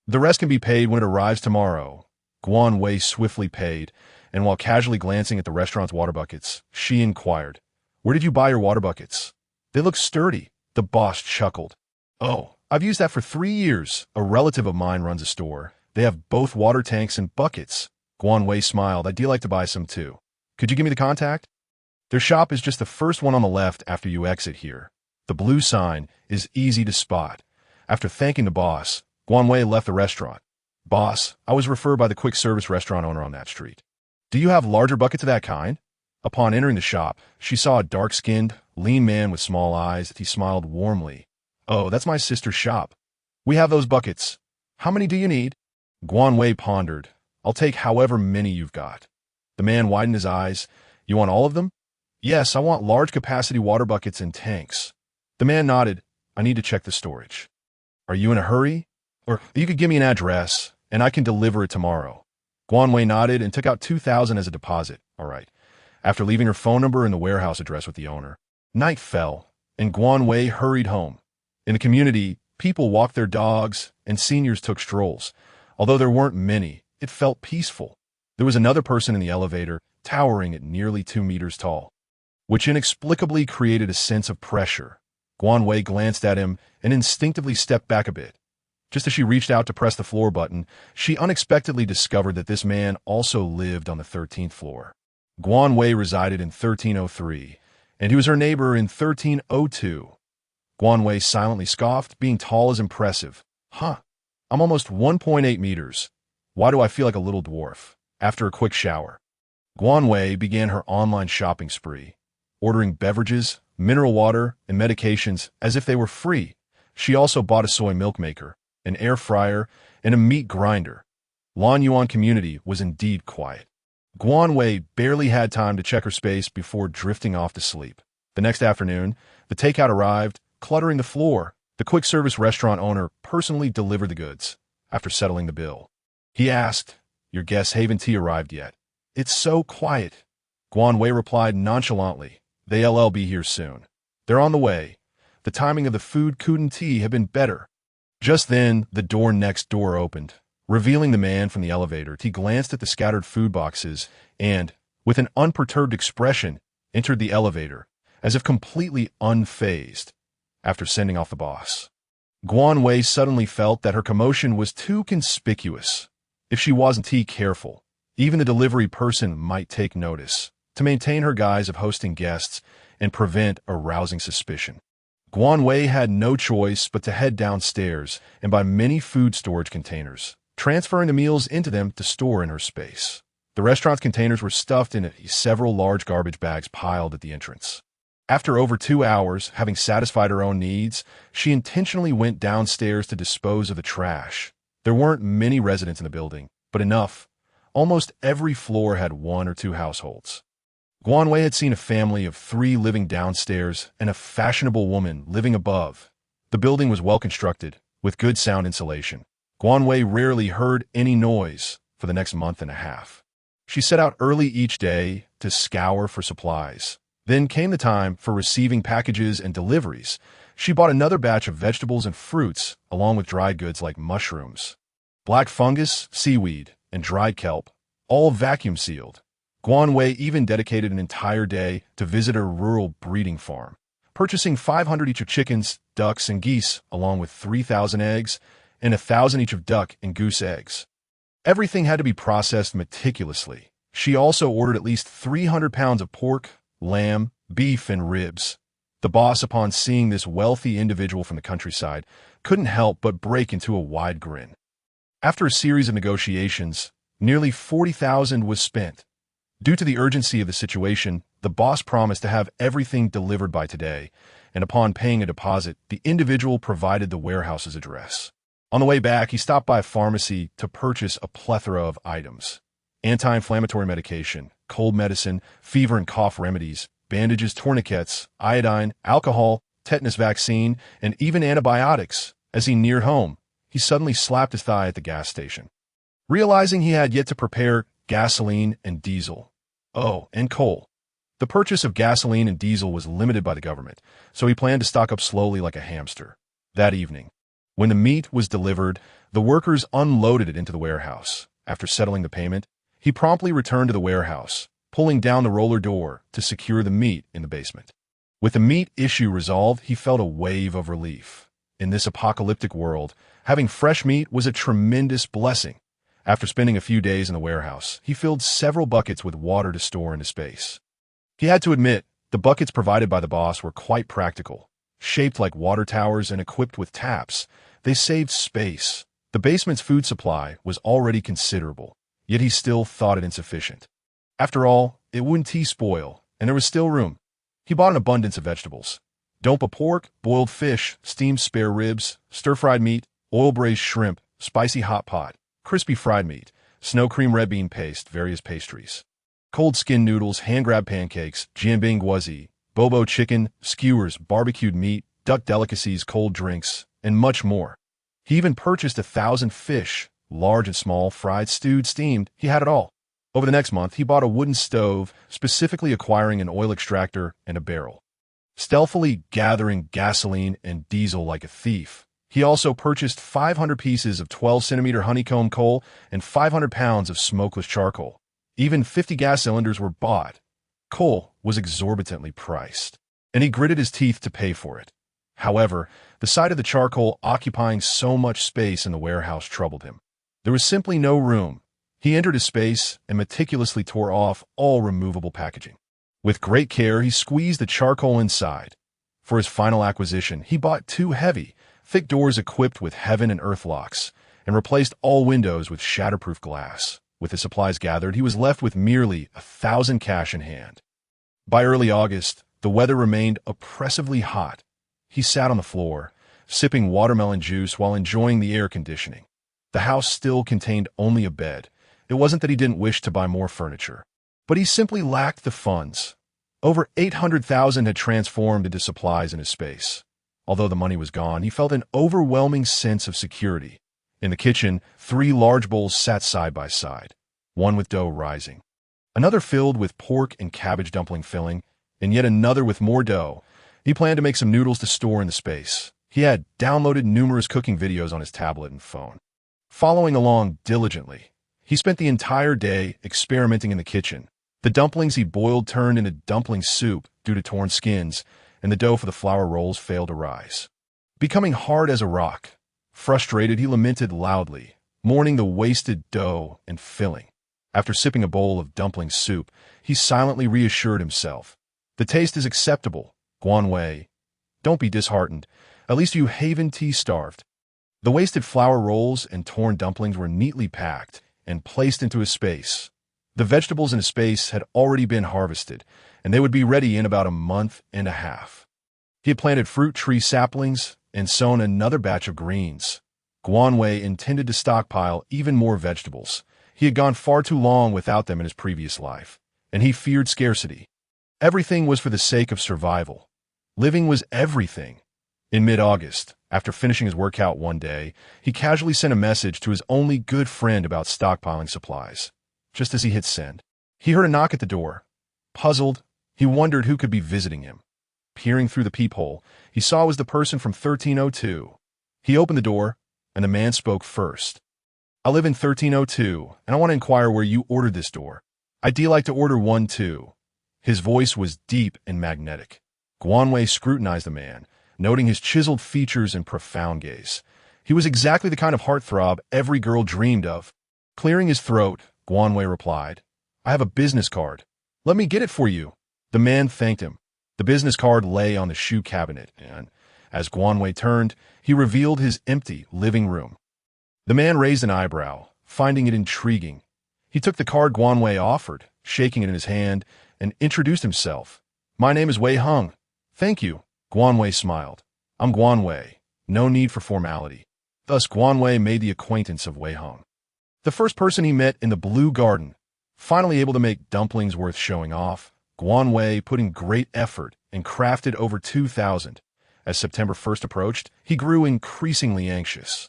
The rest can be paid when it arrives tomorrow." Guan Wei swiftly paid, and while casually glancing at the restaurant's water buckets, she inquired, "Where did you buy your water buckets?" "They look sturdy." The boss chuckled. "Oh, I've used that for 3 years. A relative of mine runs a store. They have both water tanks and buckets." Guan Wei smiled. "I'd like to buy some too. Could you give me the contact?" "Their shop is just the first one on the left after you exit here. The blue sign is easy to spot." After thanking the boss, Guan Wei left the restaurant. "Boss, I was referred by the quick service restaurant owner on that street. Do you have larger buckets of that kind?" Upon entering the shop, she saw a dark-skinned, lean man with small eyes. He smiled warmly. "Oh, that's my sister's shop. We have those buckets. How many do you need?" Guan Wei pondered. "I'll take however many you've got." The man widened his eyes. "You want all of them?" "Yes, I want large-capacity water buckets and tanks." The man nodded. "I need to check the storage." "Are you in a hurry? Or you could give me an address, and I can deliver it tomorrow." Guan Wei nodded and took out 2,000 as a deposit. "All right." After leaving her phone number and the warehouse address with the owner, night fell, and Guan Wei hurried home. In the community, people walked their dogs, and seniors took strolls. Although there weren't many, it felt peaceful. There was another person in the elevator, towering at nearly 2 meters tall, which inexplicably created a sense of pressure. Guan Wei glanced at him and instinctively stepped back a bit. Just as she reached out to press the floor button, she unexpectedly discovered that this man also lived on the 13th floor. Guan Wei resided in 1303, and he was her neighbor in 1302. Guanwei silently scoffed, being tall is impressive. Huh, I'm almost 1.8 meters. Why do I feel like a little dwarf? After a quick shower, Guanwei began her online shopping spree, ordering beverages, mineral water, and medications as if they were free. She also bought a soy milk maker, an air fryer, and a meat grinder. Lan Yuan community was indeed quiet. Guanwei barely had time to check her space before drifting off to sleep. The next afternoon, the takeout arrived, cluttering the floor. The quick-service restaurant owner personally delivered the goods. After settling the bill, he asked, "Your guest Haven tea arrived yet?" "It's so quiet." Guanwei replied nonchalantly, "They'll be here soon. They're on the way." The timing of the food couldn't have been better. Just then, the door next door opened, revealing the man from the elevator. He glanced at the scattered food boxes and, with an unperturbed expression, entered the elevator, as if completely unfazed. After sending off the boss, Guanwei suddenly felt that her commotion was too conspicuous. If she wasn't careful, even the delivery person might take notice. To maintain her guise of hosting guests and prevent arousing suspicion, Guanwei had no choice but to head downstairs and buy many food storage containers, transferring the meals into them to store in her space. The restaurant's containers were stuffed in several large garbage bags piled at the entrance. After over 2 hours, having satisfied her own needs, she intentionally went downstairs to dispose of the trash. There weren't many residents in the building, but enough. Almost every floor had 1 or 2 households. Guanwei had seen a family of 3 living downstairs and a fashionable woman living above. The building was well constructed, with good sound insulation. Guanwei rarely heard any noise for the next month and a half. She set out early each day to scour for supplies. Then came the time for receiving packages and deliveries. She bought another batch of vegetables and fruits, along with dried goods like mushrooms, black fungus, seaweed, and dried kelp, all vacuum-sealed. Guanwei even dedicated an entire day to visit her rural breeding farm, purchasing 500 each of chickens, ducks, and geese, along with 3,000 eggs and 1,000 each of duck and goose eggs. Everything had to be processed meticulously. She also ordered at least 300 pounds of pork, lamb, beef, and ribs. The boss, upon seeing this wealthy individual from the countryside, couldn't help but break into a wide grin. After a series of negotiations, nearly 40,000 was spent. Due to the urgency of the situation, the boss promised to have everything delivered by today, and upon paying a deposit, the individual provided the warehouse's address. On the way back, he stopped by a pharmacy to purchase a plethora of items: anti-inflammatory medication, cold medicine, fever and cough remedies, bandages, tourniquets, iodine, alcohol, tetanus vaccine, and even antibiotics. As he neared home, he suddenly slapped his thigh at the gas station, realizing he had yet to prepare gasoline and diesel. Oh, and coal. The purchase of gasoline and diesel was limited by the government, so he planned to stock up slowly like a hamster. That evening, when the meat was delivered, the workers unloaded it into the warehouse. After settling the payment, he promptly returned to the warehouse, pulling down the roller door to secure the meat in the basement. With the meat issue resolved, he felt a wave of relief. In this apocalyptic world, having fresh meat was a tremendous blessing. After spending a few days in the warehouse, he filled several buckets with water to store into space. He had to admit, the buckets provided by the boss were quite practical. Shaped like water towers and equipped with taps, they saved space. The basement's food supply was already considerable, yet he still thought it insufficient. After all, it wouldn't spoil, and there was still room. He bought an abundance of vegetables: dompa pork, boiled fish, steamed spare ribs, stir-fried meat, oil-braised shrimp, spicy hot pot, crispy fried meat, snow cream red bean paste, various pastries, cold skin noodles, hand-grabbed pancakes, jianbing guozi, bobo chicken, skewers, barbecued meat, duck delicacies, cold drinks, and much more. He even purchased 1,000 fish, large and small, fried, stewed, steamed. He had it all. Over the next month, he bought a wooden stove, specifically acquiring an oil extractor and a barrel. Stealthily gathering gasoline and diesel like a thief, he also purchased 500 pieces of 12-centimeter honeycomb coal and 500 pounds of smokeless charcoal. Even 50 gas cylinders were bought. Coal was exorbitantly priced, and he gritted his teeth to pay for it. However, the sight of the charcoal occupying so much space in the warehouse troubled him. There was simply no room. He entered his space and meticulously tore off all removable packaging. With great care, he squeezed the charcoal inside. For his final acquisition, he bought 2 heavy, thick doors equipped with heaven and earth locks, and replaced all windows with shatterproof glass. With his supplies gathered, he was left with merely 1,000 cash in hand. By early August, the weather remained oppressively hot. He sat on the floor, sipping watermelon juice while enjoying the air conditioning. The house still contained only a bed. It wasn't that he didn't wish to buy more furniture, but he simply lacked the funds. Over 800,000 had transformed into supplies in his space. Although the money was gone, he felt an overwhelming sense of security. In the kitchen, 3 large bowls sat side by side, one with dough rising, another filled with pork and cabbage dumpling filling, and yet another with more dough. He planned to make some noodles to store in the space. He had downloaded numerous cooking videos on his tablet and phone. Following along diligently, he spent the entire day experimenting in the kitchen. The dumplings he boiled turned into dumpling soup due to torn skins, and the dough for the flour rolls failed to rise, becoming hard as a rock. Frustrated, he lamented loudly, mourning the wasted dough and filling. After sipping a bowl of dumpling soup, he silently reassured himself. The taste is acceptable, Guanwei. Don't be disheartened. At least you haven't tea-starved. The wasted flour rolls and torn dumplings were neatly packed and placed into his space. The vegetables in his space had already been harvested, and they would be ready in about a month and a half. He had planted fruit tree saplings and sown another batch of greens. Guanwei intended to stockpile even more vegetables. He had gone far too long without them in his previous life, and he feared scarcity. Everything was for the sake of survival. Living was everything. In mid-August, after finishing his workout one day, he casually sent a message to his only good friend about stockpiling supplies. Just as he hit send, he heard a knock at the door. Puzzled, he wondered who could be visiting him. Peering through the peephole, he saw it was the person from 1302. He opened the door, and the man spoke first. I live in 1302, and I want to inquire where you ordered this door. I'd like to order one too. His voice was deep and magnetic. Guanwei scrutinized the man, noting his chiseled features and profound gaze. He was exactly the kind of heartthrob every girl dreamed of. Clearing his throat, Guanwei replied, I have a business card. Let me get it for you. The man thanked him. The business card lay on the shoe cabinet, and as Guanwei turned, he revealed his empty living room. The man raised an eyebrow, finding it intriguing. He took the card Guanwei offered, shaking it in his hand, and introduced himself. My name is Wei Hung. Thank you. Guanwei smiled. I'm Guanwei. No need for formality. Thus, Guanwei made the acquaintance of Wei Hung, the first person he met in the Blue Garden. Finally able to make dumplings worth showing off, Guanwei put in great effort and crafted over 2,000. As September 1st approached, he grew increasingly anxious.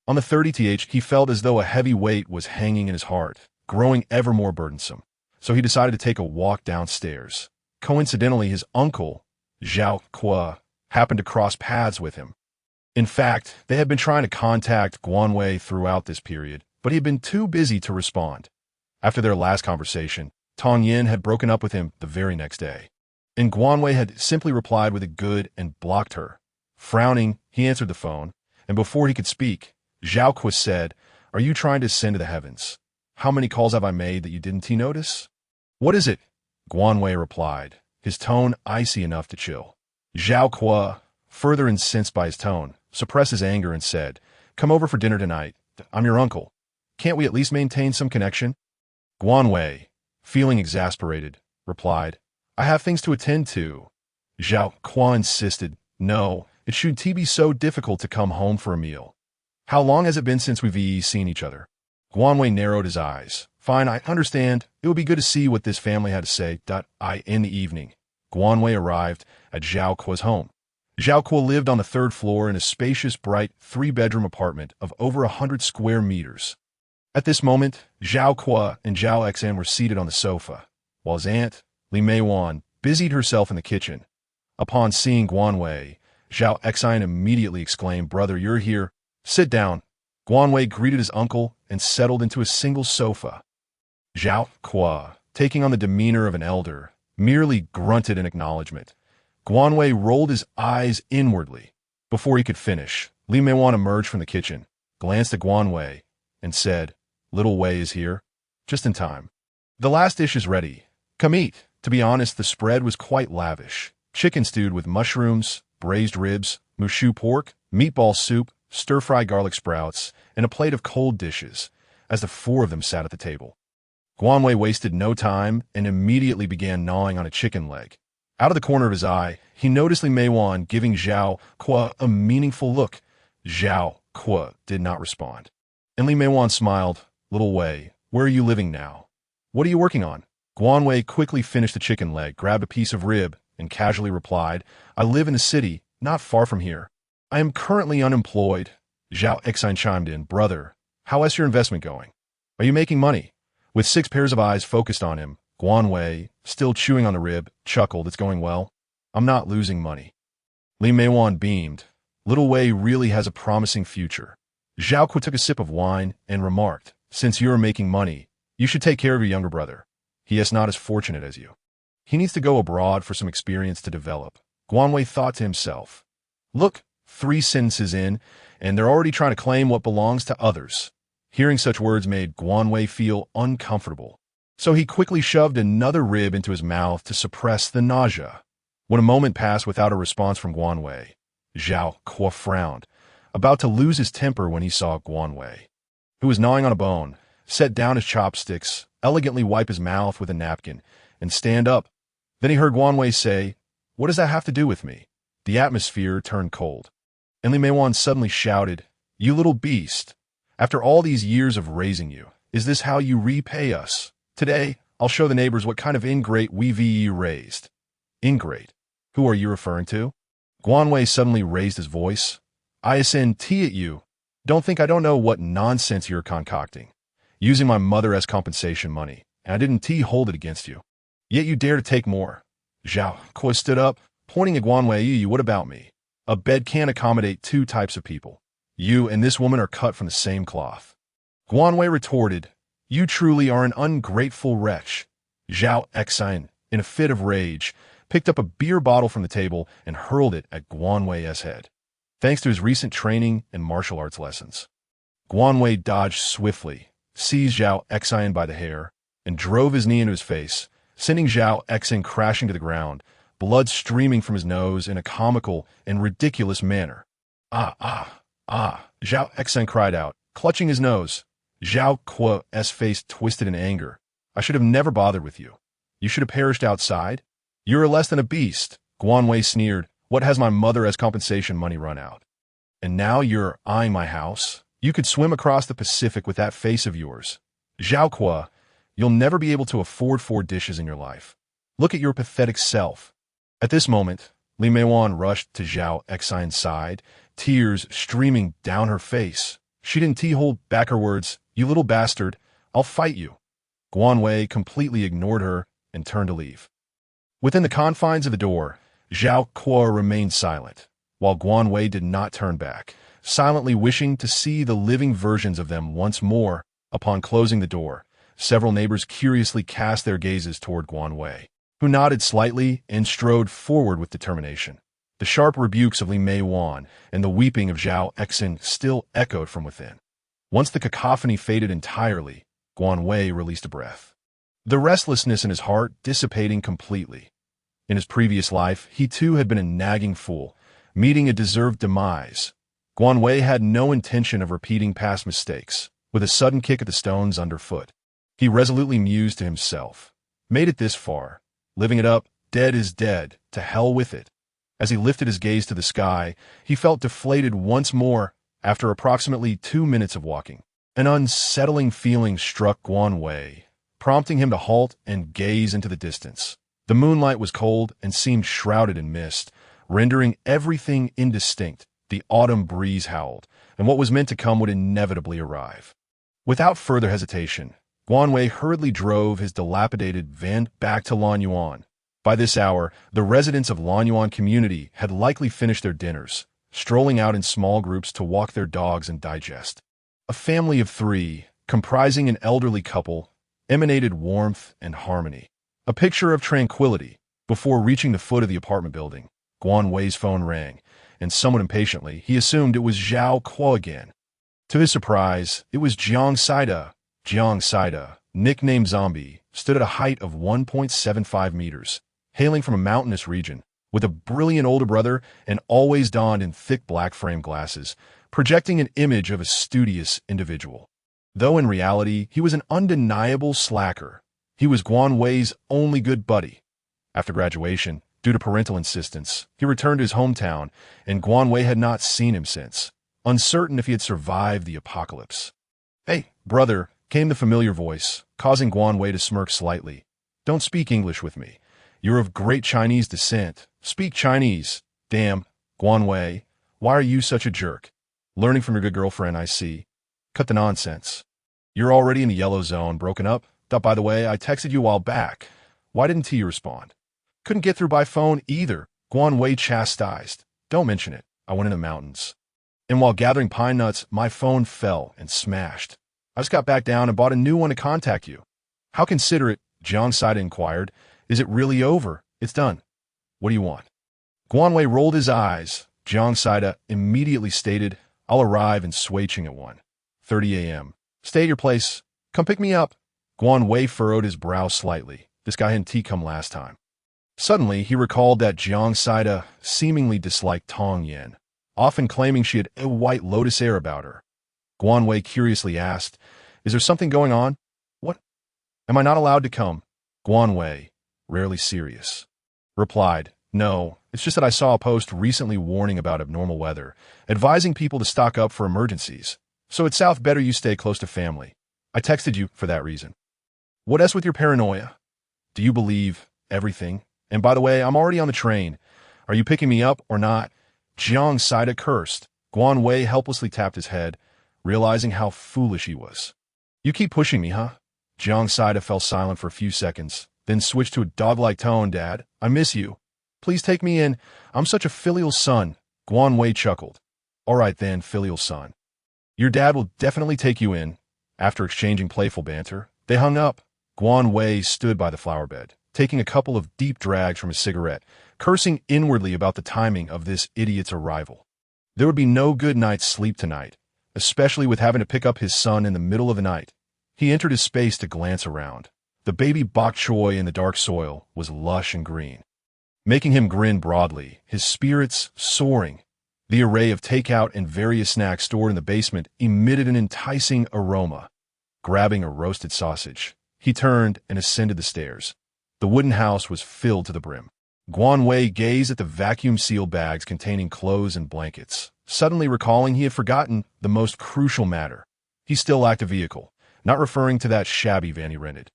On the 30th, he felt as though a heavy weight was hanging in his heart, growing ever more burdensome. So he decided to take a walk downstairs. Coincidentally, his uncle, Zhao Kua, happened to cross paths with him. In fact, they had been trying to contact Guanwei throughout this period, but he had been too busy to respond. After their last conversation, Tong Yin had broken up with him the very next day, and Guanwei had simply replied with a good and blocked her. Frowning, he answered the phone, and before he could speak, Zhao Kua said, Are you trying to ascend to the heavens? How many calls have I made that you didn't notice? What is it? Guanwei replied, his tone icy enough to chill. Zhao Kua, further incensed by his tone, suppressed his anger and said, Come over for dinner tonight. I'm your uncle. Can't we at least maintain some connection? Guanwei, feeling exasperated, replied, I have things to attend to. Zhao Kua insisted, No, it shouldn't be so difficult to come home for a meal. How long has it been since we've seen each other? Guanwei narrowed his eyes. Fine, I understand. It would be good to see what this family had to say. In the evening, Guanwei arrived at Zhao Kua's home. Zhao Kua lived on the 3rd floor in a spacious, bright, 3-bedroom apartment of over 100 square meters. At this moment, Zhao Kua and Zhao Xan were seated on the sofa, while his aunt, Li Meiwan, busied herself in the kitchen. Upon seeing Guanwei, Zhao Xan immediately exclaimed, Brother, you're here. Sit down. Guanwei greeted his uncle and settled into a single sofa. Zhao Kua, taking on the demeanor of an elder, merely grunted in acknowledgement. Guanwei rolled his eyes inwardly. Before he could finish, Li Meiwan emerged from the kitchen, glanced at Guanwei, and said, Little Wei is here. Just in time. The last dish is ready. Come eat. To be honest, the spread was quite lavish. Chicken stewed with mushrooms, braised ribs, mushu pork, meatball soup, stir-fry garlic sprouts, and a plate of cold dishes, as the four of them sat at the table. Guanwei wasted no time and immediately began gnawing on a chicken leg. Out of the corner of his eye, he noticed Li Meiwan giving Zhao Kuo a meaningful look. Zhao Kuo did not respond. And Li Meiwan smiled. "Little Wei, where are you living now? What are you working on?" Guanwei quickly finished the chicken leg, grabbed a piece of rib, and casually replied, "I live in a city not far from here. I am currently unemployed." Zhao Exine chimed in, "Brother, how is your investment going? Are you making money?" With 6 pairs of eyes focused on him, Guanwei, still chewing on the rib, chuckled, "It's going well. I'm not losing money." Li Meiwan beamed. "Little Wei really has a promising future." Zhao Kuo took a sip of wine and remarked, "Since you are making money, you should take care of your younger brother. He is not as fortunate as you. He needs to go abroad for some experience to develop." Guanwei thought to himself, "Look, 3 sentences in, and they're already trying to claim what belongs to others." Hearing such words made Guanwei feel uncomfortable, so he quickly shoved another rib into his mouth to suppress the nausea. When a moment passed without a response from Guanwei, Zhao Kuo frowned, about to lose his temper when he saw Guanwei, who was gnawing on a bone, set down his chopsticks, elegantly wipe his mouth with a napkin, and stand up. Then he heard Guanwei say, "What does that have to do with me?" The atmosphere turned cold, and Li Meiwan suddenly shouted, "You little beast! After all these years of raising you, is this how you repay us? Today, I'll show the neighbors what kind of ingrate we've raised." "Ingrate? Who are you referring to?" Guanwei suddenly raised his voice. "I send tea at you. Don't think I don't know what nonsense you're concocting. Using my mother as compensation money, and I didn't hold it against you. Yet you dare to take more." Zhao Kuo stood up, pointing at Guanwei. "What about me? A bed can't accommodate 2 types of people. You and this woman are cut from the same cloth." Guanwei retorted, "You truly are an ungrateful wretch." Zhao Exine, in a fit of rage, picked up a beer bottle from the table and hurled it at Guanwei's head. Thanks to his recent training and martial arts lessons, Guanwei dodged swiftly, seized Zhao Exine by the hair, and drove his knee into his face, sending Zhao Exine crashing to the ground, blood streaming from his nose in a comical and ridiculous manner. "Ah, ah, ah," Zhao Exine cried out, clutching his nose. Zhao Kuo's face twisted in anger. "I should have never bothered with you. You should have perished outside. You're less than a beast." Guanwei sneered, "What has my mother as compensation money run out? And now you're eyeing my house? You could swim across the Pacific with that face of yours. Zhao Kuo, you'll never be able to afford 4 dishes in your life. Look at your pathetic self." At this moment, Li Meiwan rushed to Zhao Exine's side, tears streaming down her face. She didn't hold back her words, "You little bastard, I'll fight you." Guanwei completely ignored her and turned to leave. Within the confines of the door, Zhao Kuo remained silent, while Guanwei did not turn back, silently wishing to see the living versions of them once more. Upon closing the door, several neighbors curiously cast their gazes toward Guanwei, who nodded slightly and strode forward with determination. The sharp rebukes of Li Meiwan and the weeping of Zhao Exine still echoed from within. Once the cacophony faded entirely, Guanwei released a breath, the restlessness in his heart dissipating completely. In his previous life, he too had been a nagging fool, meeting a deserved demise. Guanwei had no intention of repeating past mistakes. With a sudden kick at the stones underfoot, he resolutely mused to himself, "Made it this far. Living it up, dead is dead, to hell with it." As he lifted his gaze to the sky, he felt deflated once more. After approximately 2 minutes of walking, an unsettling feeling struck Guanwei, prompting him to halt and gaze into the distance. The moonlight was cold and seemed shrouded in mist, rendering everything indistinct. The autumn breeze howled, and what was meant to come would inevitably arrive. Without further hesitation, Guanwei hurriedly drove his dilapidated van back to Lanyuan. By this hour, the residents of Lanyuan community had likely finished their dinners, strolling out in small groups to walk their dogs and digest. A family of 3, comprising an elderly couple, emanated warmth and harmony, a picture of tranquility. Before reaching the foot of the apartment building, Guanwei's phone rang, and somewhat impatiently, he assumed it was Zhao Kuo again. To his surprise, it was Jiang Saida. "Jiang Saida, nicknamed Zombie, stood at a height of 1.75 meters, hailing from a mountainous region, with a brilliant older brother and always donned in thick black frame glasses, projecting an image of a studious individual. Though in reality, he was an undeniable slacker. He was Guan Wei's only good buddy. After graduation, due to parental insistence, he returned to his hometown, and Guan Wei had not seen him since, uncertain if he had survived the apocalypse. "Hey, brother," came the familiar voice, causing Guan Wei to smirk slightly. "Don't speak English with me. You're of great Chinese descent. Speak Chinese." "Damn, Guan Wei, why are you such a jerk? Learning from your good girlfriend, I see. Cut the nonsense. You're already in the yellow zone, broken up. By the way, I texted you a while back. Why didn't you respond?" "Couldn't get through by phone either," Guan Wei chastised. "Don't mention it. I went in the mountains. And while gathering pine nuts, my phone fell and smashed. I just got back down and bought a new one to contact you." "How considerate," Jiang Saida inquired. "Is it really over? It's done. What do you want?" Guan Wei rolled his eyes. Jiang Saida immediately stated, "I'll arrive in Suiqing at 1:30 a.m. Stay at your place. Come pick me up." Guan Wei furrowed his brow slightly. This guy hadn't come last time. Suddenly, he recalled that Jiang Saida seemingly disliked Tong Yen, often claiming she had a white lotus air about her. Guan Wei curiously asked, "Is there something going on?" "What? Am I not allowed to come?" Guan Wei, rarely serious, replied, "No, it's just that I saw a post recently warning about abnormal weather, advising people to stock up for emergencies. So it's south better you stay close to family. I texted you for that reason." "What else with your paranoia? Do you believe everything? And by the way, I'm already on the train. Are you picking me up or not?" Jiang Saida cursed. Guan Wei helplessly tapped his head, realizing how foolish he was. "You keep pushing me, huh?" Jiang Saida fell silent for a few seconds, then switched to a dog-like tone. "Dad, I miss you. Please take me in. I'm such a filial son." Guan Wei chuckled. "All right then, filial son. Your dad will definitely take you in." After exchanging playful banter, they hung up. Guan Wei stood by the flower bed, taking a couple of deep drags from his cigarette, cursing inwardly about the timing of this idiot's arrival. There would be no good night's sleep tonight, especially with having to pick up his son in the middle of the night. He entered his space to glance around. The baby bok choy in the dark soil was lush and green, making him grin broadly, his spirits soaring. The array of takeout and various snacks stored in the basement emitted an enticing aroma. Grabbing a roasted sausage, he turned and ascended the stairs. The wooden house was filled to the brim. Guan Wei gazed at the vacuum-sealed bags containing clothes and blankets, suddenly recalling he had forgotten the most crucial matter. He still lacked a vehicle, not referring to that shabby van he rented,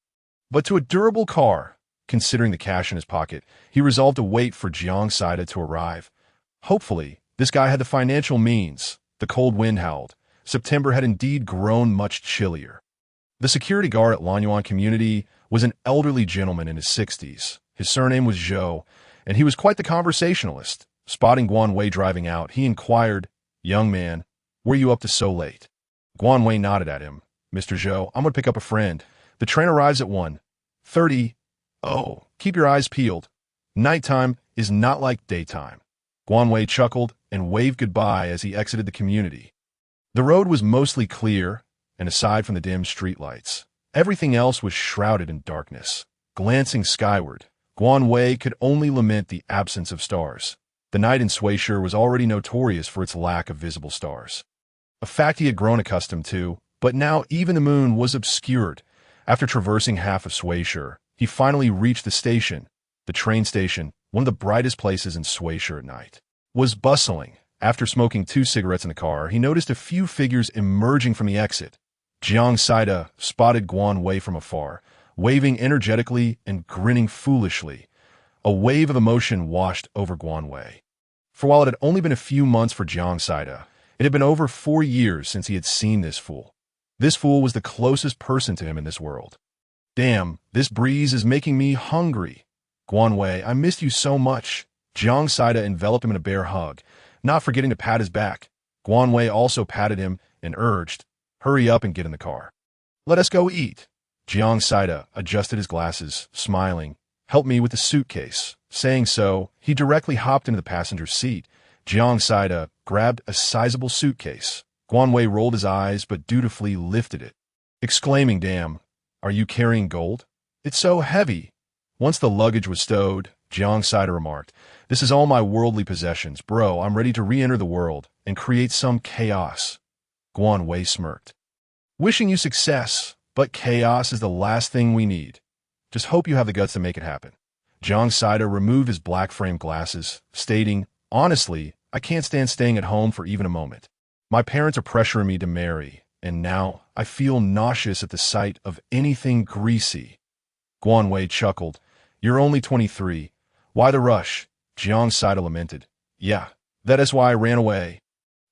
but to a durable car. Considering the cash in his pocket, he resolved to wait for Jiang Saida to arrive. Hopefully, this guy had the financial means. The cold wind howled. September had indeed grown much chillier. The security guard at Lanyuan Community was an elderly gentleman in his 60s. His surname was Zhou, and he was quite the conversationalist. Spotting Guan Wei driving out, he inquired, "Young man, were you up to so late?" Guan Wei nodded at him. "Mr. Zhou, I'm going to pick up a friend. The train arrives at 1:30. Oh, keep your eyes peeled. Nighttime is not like daytime." Guan Wei chuckled and waved goodbye as he exited the community. The road was mostly clear, and aside from the dim streetlights, everything else was shrouded in darkness. Glancing skyward, Guan Wei could only lament the absence of stars. The night in Suiqing was already notorious for its lack of visible stars, a fact he had grown accustomed to, but now even the moon was obscured. After traversing half of Suiqing, he finally reached the station. The train station, one of the brightest places in Suiqing at night, was bustling. After smoking 2 cigarettes in the car, he noticed a few figures emerging from the exit. Jiang Saida spotted Guan Wei from afar, waving energetically and grinning foolishly. A wave of emotion washed over Guan Wei. For while it had only been a few months for Jiang Saida, it had been over 4 years since he had seen this fool. This fool was the closest person to him in this world. "Damn, this breeze is making me hungry. Guan Wei, I missed you so much." Jiang Saida enveloped him in a bear hug, not forgetting to pat his back. Guan Wei also patted him and urged, "Hurry up and get in the car. Let us go eat." Jiang Saida adjusted his glasses, smiling. "Help me with the suitcase." Saying so, he directly hopped into the passenger seat. Jiang Saida grabbed a sizable suitcase. Guan Wei rolled his eyes but dutifully lifted it, exclaiming, "Damn, Are you carrying gold? It's so heavy. Once the luggage was stowed, Jiang Saida remarked, this is all my worldly possessions. Bro, I'm ready to re-enter the world and create some chaos. Guan Wei smirked. Wishing you success, but chaos is the last thing we need. Just hope you have the guts to make it happen. Jiang Saida removed his black-framed glasses, stating, honestly, I can't stand staying at home for even a moment. My parents are pressuring me to marry, and now I feel nauseous at the sight of anything greasy. Guan Wei chuckled. You're only 23. Why the rush? Jiang Saida lamented. Yeah, that is why I ran away.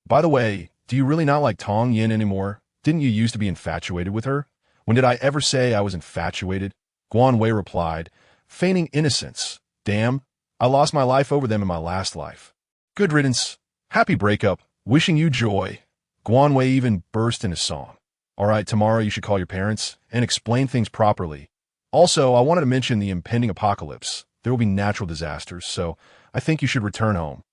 By the way, do you really not like Tong Yin anymore? Didn't you used to be infatuated with her? When did I ever say I was infatuated? Guan Wei replied, feigning innocence. Damn, I lost my life over them in my last life. Good riddance. Happy breakup. Wishing you joy. Guan Wei even burst into song. All right, tomorrow you should call your parents and explain things properly. Also, I wanted to mention the impending apocalypse. There will be natural disasters, so I think you should return home.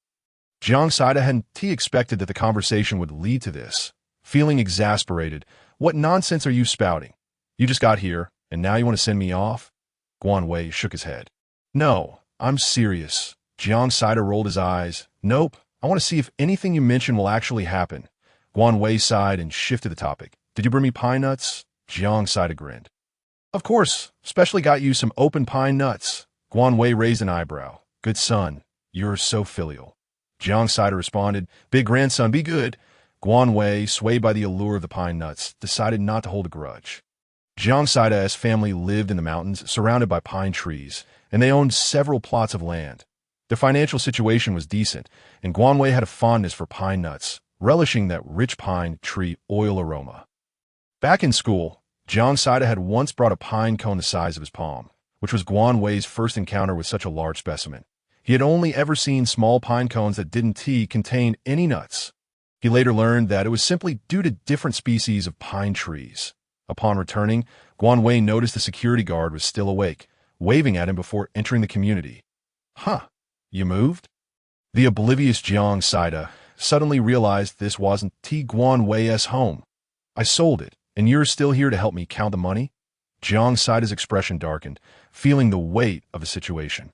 Jiang Saida hadn't expected that the conversation would lead to this. Feeling exasperated, what nonsense are you spouting? You just got here, and now you want to send me off? Guan Wei shook his head. No, I'm serious. Jiang Saida rolled his eyes. Nope, I want to see if anything you mention will actually happen. Guan Wei sighed and shifted the topic. Did you bring me pine nuts? Jiang Saida grinned. Of course, especially got you some open pine nuts. Guan Wei raised an eyebrow. Good son, you're so filial. Jiang Saida responded, big grandson, be good. Guan Wei, swayed by the allure of the pine nuts, decided not to hold a grudge. Jiang Saida's family lived in the mountains, surrounded by pine trees, and they owned several plots of land. Their financial situation was decent, and Guan Wei had a fondness for pine nuts, relishing that rich pine tree oil aroma. Back in school, Jiang Saida had once brought a pine cone the size of his palm, which was Guan Wei's first encounter with such a large specimen. He had only ever seen small pine cones that didn't contain any nuts. He later learned that it was simply due to different species of pine trees. Upon returning, Guan Wei noticed the security guard was still awake, waving at him before entering the community. Huh, you moved? The oblivious Jiang Saida suddenly realized this wasn't Guan Wei's home. I sold it, and you're still here to help me count the money? Jiang Saida's expression darkened, feeling the weight of the situation.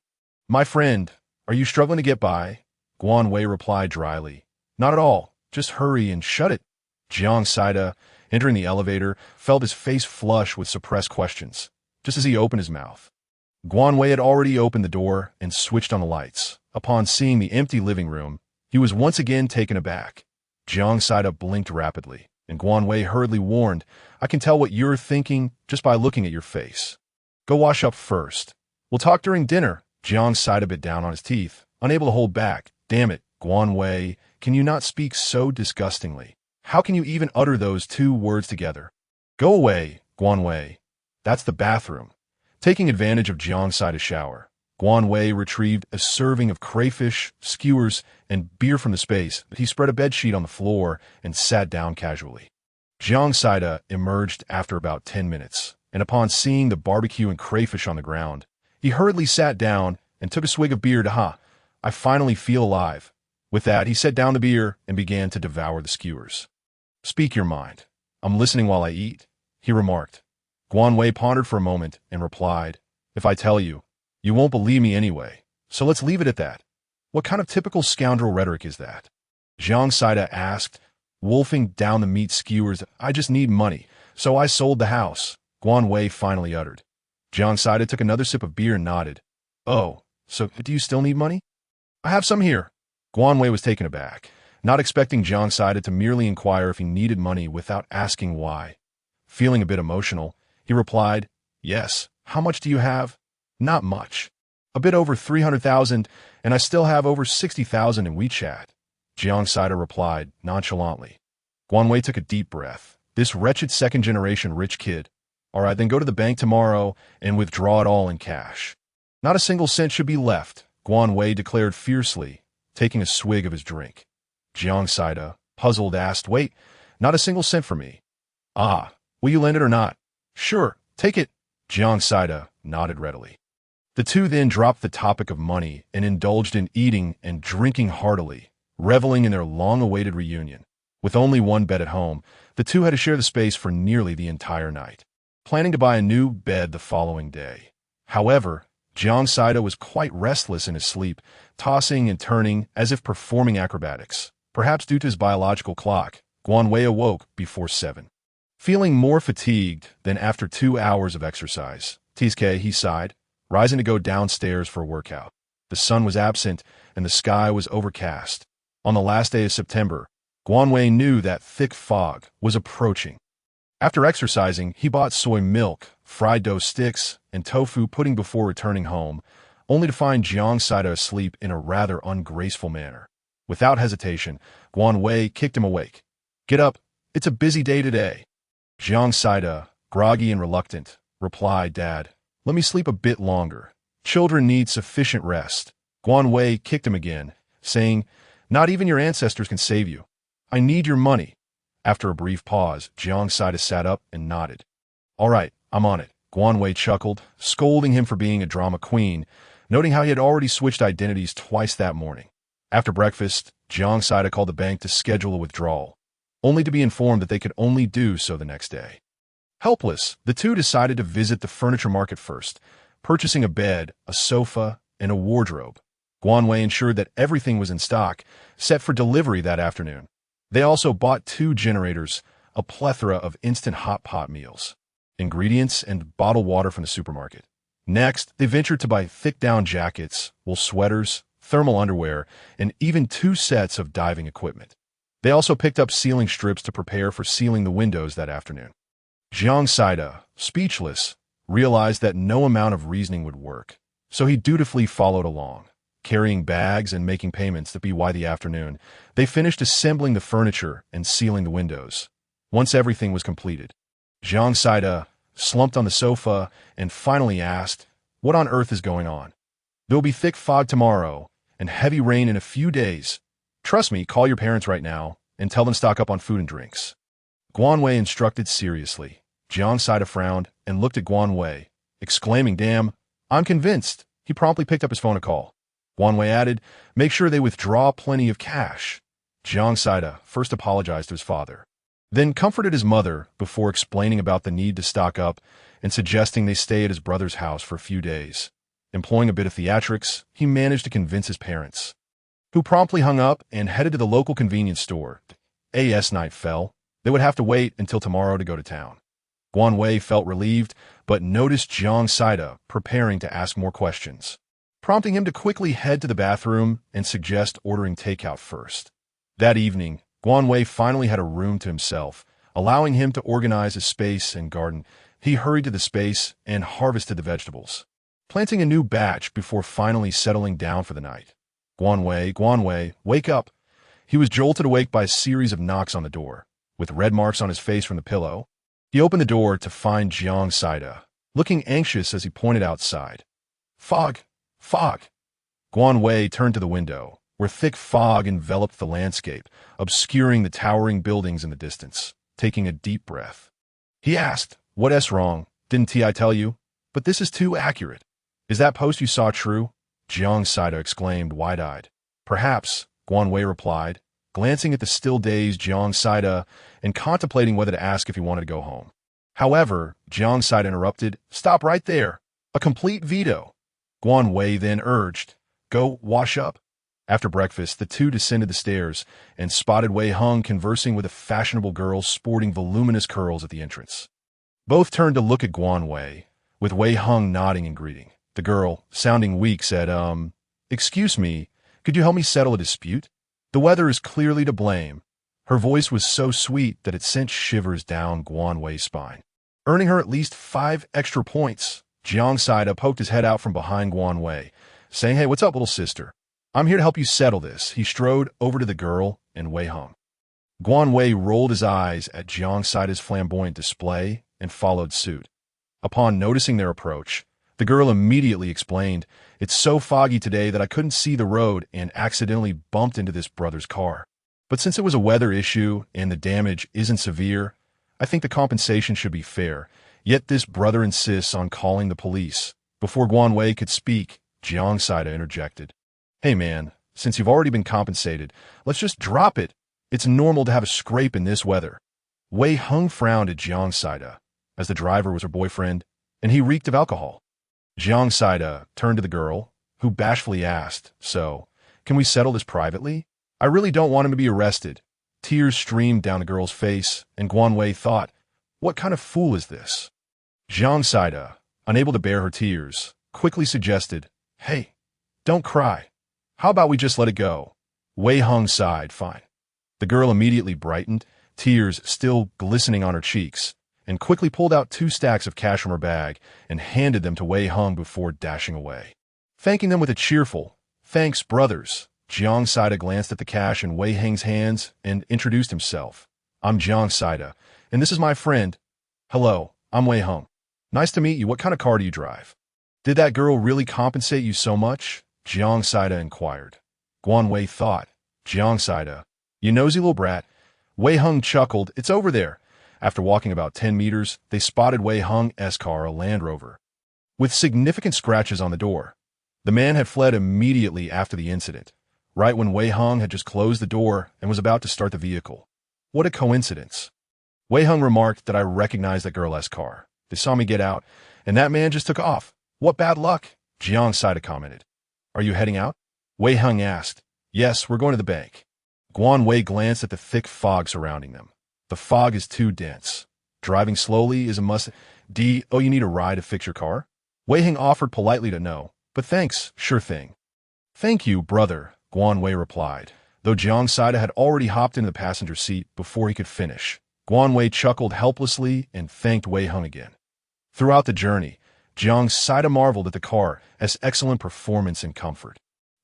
My friend, are you struggling to get by? Guan Wei replied dryly. Not at all. Just hurry and shut it. Jiang Saida, entering the elevator, felt his face flush with suppressed questions, just as he opened his mouth. Guan Wei had already opened the door and switched on the lights. Upon seeing the empty living room, he was once again taken aback. Jiang Saida blinked rapidly, and Guan Wei hurriedly warned, I can tell what you're thinking just by looking at your face. Go wash up first. We'll talk during dinner. Jiang Saida bit down on his teeth, unable to hold back. Damn it, Guan Wei, can you not speak so disgustingly? How can you even utter those two words together? Go away, Guan Wei. That's the bathroom. Taking advantage of Jiang Saida's shower, Guan Wei retrieved a serving of crayfish, skewers, and beer from the space. He spread a bedsheet on the floor and sat down casually. Jiang Saida emerged after about 10 minutes, and upon seeing the barbecue and crayfish on the ground, he hurriedly sat down and took a swig of beer to I finally feel alive. With that, he set down the beer and began to devour the skewers. Speak your mind. I'm listening while I eat, he remarked. Guan Wei pondered for a moment and replied, if I tell you, you won't believe me anyway, so let's leave it at that. What kind of typical scoundrel rhetoric is that? Jiang Saida asked, wolfing down the meat skewers. I just need money, so I sold the house, Guan Wei finally uttered. Jiang Saida took another sip of beer and nodded. Oh, so do you still need money? I have some here. Guan Wei was taken aback, not expecting Jiang Saida to merely inquire if he needed money without asking why. Feeling a bit emotional, he replied, yes, how much do you have? Not much. A bit over 300,000, and I still have over 60,000 in WeChat. Jiang Saida replied nonchalantly. Guan Wei took a deep breath. This wretched second-generation rich kid. All right, then go to the bank tomorrow and withdraw it all in cash. Not a single cent should be left, Guan Wei declared fiercely, taking a swig of his drink. Jiang Saida, puzzled, asked, wait, not a single cent for me. Ah, will you lend it or not? Sure, take it. Jiang Saida nodded readily. The two then dropped the topic of money and indulged in eating and drinking heartily, reveling in their long-awaited reunion. With only one bed at home, the two had to share the space for nearly the entire night. planning to buy a new bed the following day. However, Jiang Saida was quite restless in his sleep, tossing and turning as if performing acrobatics. Perhaps due to his biological clock, Guan Wei awoke before 7. Feeling more fatigued than after 2 hours of exercise, he sighed, rising to go downstairs for a workout. The sun was absent and the sky was overcast. On the last day of September, Guan Wei knew that thick fog was approaching. After exercising, he bought soy milk, fried dough sticks, and tofu pudding before returning home, only to find Jiang Saida asleep in a rather ungraceful manner. Without hesitation, Guan Wei kicked him awake. "Get up, it's a busy day today." Jiang Saida, groggy and reluctant, replied, "Dad, let me sleep a bit longer. Children need sufficient rest." Guan Wei kicked him again, saying, "Not even your ancestors can save you. I need your money." After a brief pause, Jiang Saida sat up and nodded. "All right, I'm on it." Guan Wei chuckled, scolding him for being a drama queen, noting how he had already switched identities twice that morning. After breakfast, Jiang Saida called the bank to schedule a withdrawal, only to be informed that they could only do so the next day. Helpless, the two decided to visit the furniture market first, purchasing a bed, a sofa, and a wardrobe. Guan Wei ensured that everything was in stock, set for delivery that afternoon. They also bought 2 generators, a plethora of instant hot pot meals, ingredients, and bottled water from the supermarket. Next, they ventured to buy thick down jackets, wool sweaters, thermal underwear, and even 2 sets of diving equipment. They also picked up ceiling strips to prepare for sealing the windows that afternoon. Jiang Saida, speechless, realized that no amount of reasoning would work, so he dutifully followed along. Carrying bags and making payments that by the afternoon, they finished assembling the furniture and sealing the windows. Once everything was completed, Jiang Saida slumped on the sofa and finally asked, "What on earth is going on?" "There'll be thick fog tomorrow and heavy rain in a few days. Trust me, call your parents right now and tell them to stock up on food and drinks." Guan Wei instructed seriously. Jiang Saida frowned and looked at Guan Wei, exclaiming, "Damn, I'm convinced." He promptly picked up his phone to call. Guan Wei added, "Make sure they withdraw plenty of cash." Jiang Saida first apologized to his father, then comforted his mother before explaining about the need to stock up and suggesting they stay at his brother's house for a few days. Employing a bit of theatrics, he managed to convince his parents, who promptly hung up and headed to the local convenience store. As night fell, they would have to wait until tomorrow to go to town. Guan Wei felt relieved, but noticed Jiang Saida preparing to ask more questions, prompting him to quickly head to the bathroom and suggest ordering takeout first. That evening, Guan Wei finally had a room to himself, allowing him to organize his space and garden. He hurried to the space and harvested the vegetables, planting a new batch before finally settling down for the night. Guan Wei, wake up." He was jolted awake by a series of knocks on the door. With red marks on his face from the pillow, he opened the door to find Jiang Saida, looking anxious as he pointed outside. "Fog! Fog!" Guan Wei turned to the window, where thick fog enveloped the landscape, obscuring the towering buildings in the distance. Taking a deep breath, he asked, "What's wrong? Didn't I tell you? But this is too accurate." "Is that post you saw true?" Jiang Saida exclaimed, wide-eyed. "Perhaps," Guan Wei replied, glancing at the still-dazed Jiang Saida and contemplating whether to ask if he wanted to go home. However, Jiang Saida interrupted, "Stop right there. A complete veto." Guan Wei then urged, "Go wash up." After breakfast, the two descended the stairs and spotted Wei Hung conversing with a fashionable girl sporting voluminous curls at the entrance. Both turned to look at Guan Wei, with Wei Hung nodding in greeting. The girl, sounding weak, said, "Excuse me, could you help me settle a dispute? The weather is clearly to blame." Her voice was so sweet that it sent shivers down Guan Wei's spine, earning her at least 5 extra points. Jiang Saida poked his head out from behind Guan Wei, saying, "Hey, what's up, little sister? I'm here to help you settle this." He strode over to the girl and Wei Hung. Guan Wei rolled his eyes at Jiang Saida's flamboyant display and followed suit. Upon noticing their approach, the girl immediately explained, "It's so foggy today that I couldn't see the road and accidentally bumped into this brother's car. But since it was a weather issue and the damage isn't severe, I think the compensation should be fair. Yet this brother insists on calling the police." Before Guan Wei could speak, Jiang Saida interjected, "Hey man, since you've already been compensated, let's just drop it. It's normal to have a scrape in this weather." Wei Hung frowned at Jiang Saida, as the driver was her boyfriend, and he reeked of alcohol. Jiang Saida turned to the girl, who bashfully asked, "So, can we settle this privately? I really don't want him to be arrested." Tears streamed down the girl's face, and Guanwei thought, "What kind of fool is this?" Jiang Saida, unable to bear her tears, quickly suggested, "Hey, don't cry. How about we just let it go?" Wei Hong sighed, "Fine." The girl immediately brightened, tears still glistening on her cheeks, and quickly pulled out 2 stacks of cash from her bag and handed them to Wei Hong before dashing away. Thanking them with a cheerful, "Thanks, brothers," Jiang Saida glanced at the cash in Wei Hong's hands and introduced himself. "I'm Jiang Saida, and this is my friend." "Hello, I'm Wei Hong. Nice to meet you. What kind of car do you drive?" "Did that girl really compensate you so much?" Jiang Saida inquired. Guanwei thought, "Jiang Saida, you nosy little brat." Wei Hong chuckled, "It's over there." After walking about 10 meters, they spotted Wei Hong's car, a Land Rover, with significant scratches on the door. The man had fled immediately after the incident, right when Wei Hong had just closed the door and was about to start the vehicle. "What a coincidence." Wei Hong remarked that I recognized that girl's car. "They saw me get out, and that man just took off. What bad luck," Jiang Saida commented. "Are you heading out?" Wei Hong asked. "Yes, we're going to the bank." Guanwei glanced at the thick fog surrounding them. "The fog is too dense. Driving slowly is a must." "Oh, you need a ride to fix your car?" Wei Hong offered politely to no, "But thanks, sure thing." "Thank you, brother," Guanwei replied, though Jiang Saida had already hopped into the passenger seat before he could finish. Guanwei chuckled helplessly and thanked Wei Hong again. Throughout the journey, Jiang Saida marveled at the car's excellent performance and comfort.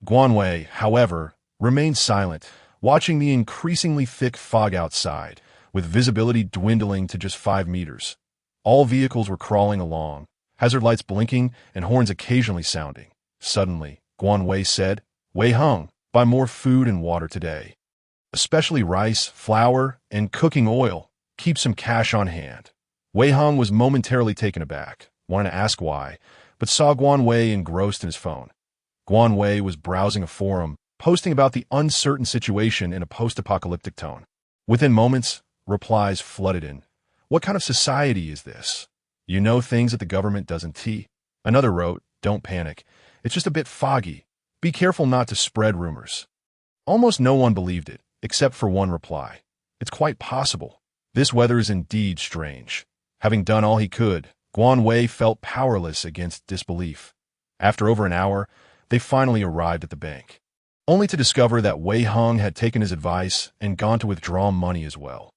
Guanwei, however, remained silent, watching the increasingly thick fog outside, with visibility dwindling to just 5 meters. All vehicles were crawling along, hazard lights blinking and horns occasionally sounding. Suddenly, Guanwei said, "Wei Hong, buy more food and water today. Especially rice, flour, and cooking oil. Keep some cash on hand." Wei Hong was momentarily taken aback, wanted to ask why, but saw Guanwei engrossed in his phone. Guanwei was browsing a forum, posting about the uncertain situation in a post-apocalyptic tone. Within moments, replies flooded in. "What kind of society is this? You know things that the government doesn't tell." Another wrote, "Don't panic. It's just a bit foggy. Be careful not to spread rumors." Almost no one believed it, except for one reply. "It's quite possible. This weather is indeed strange." Having done all he could, Guanwei felt powerless against disbelief. After over an hour, they finally arrived at the bank, only to discover that Wei Hong had taken his advice and gone to withdraw money as well.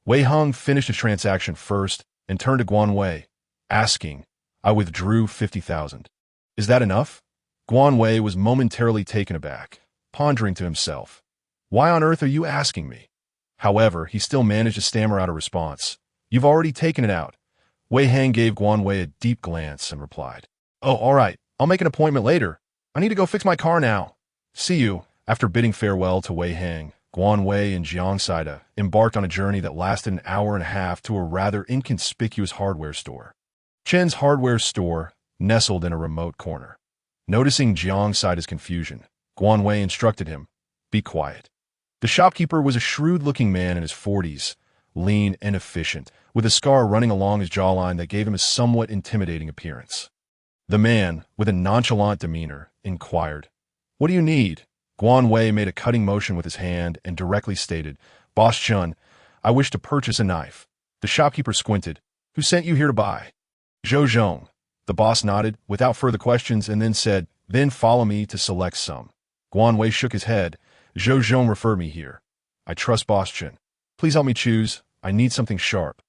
Wei Hong finished his transaction first and turned to Guanwei, asking, "I withdrew 50,000. Is that enough?" Guanwei was momentarily taken aback, pondering to himself, "Why on earth are you asking me?" However, he still managed to stammer out a response. "You've already taken it out." Wei Hong gave Guanwei a deep glance and replied, "Oh, all right. I'll make an appointment later. I need to go fix my car now. See you." After bidding farewell to Wei Hong, Guanwei and Jiang Saida embarked on a journey that lasted an hour and a half to a rather inconspicuous hardware store. Chen's hardware store nestled in a remote corner. Noticing Jiang Saida's confusion, Guanwei instructed him, "Be quiet." The shopkeeper was a shrewd-looking man in his 40s, lean and efficient, with a scar running along his jawline that gave him a somewhat intimidating appearance. The man, with a nonchalant demeanor, inquired, "What do you need?" Guanwei made a cutting motion with his hand and directly stated, "Boss Chun, I wish to purchase a knife." The shopkeeper squinted. "Who sent you here to buy?" "Zhou Zhong." The boss nodded, without further questions, and then said, "Then follow me to select some." Guanwei shook his head. "Zhou Zhong referred me here. I trust Boss Chun. Please help me choose. I need something sharp."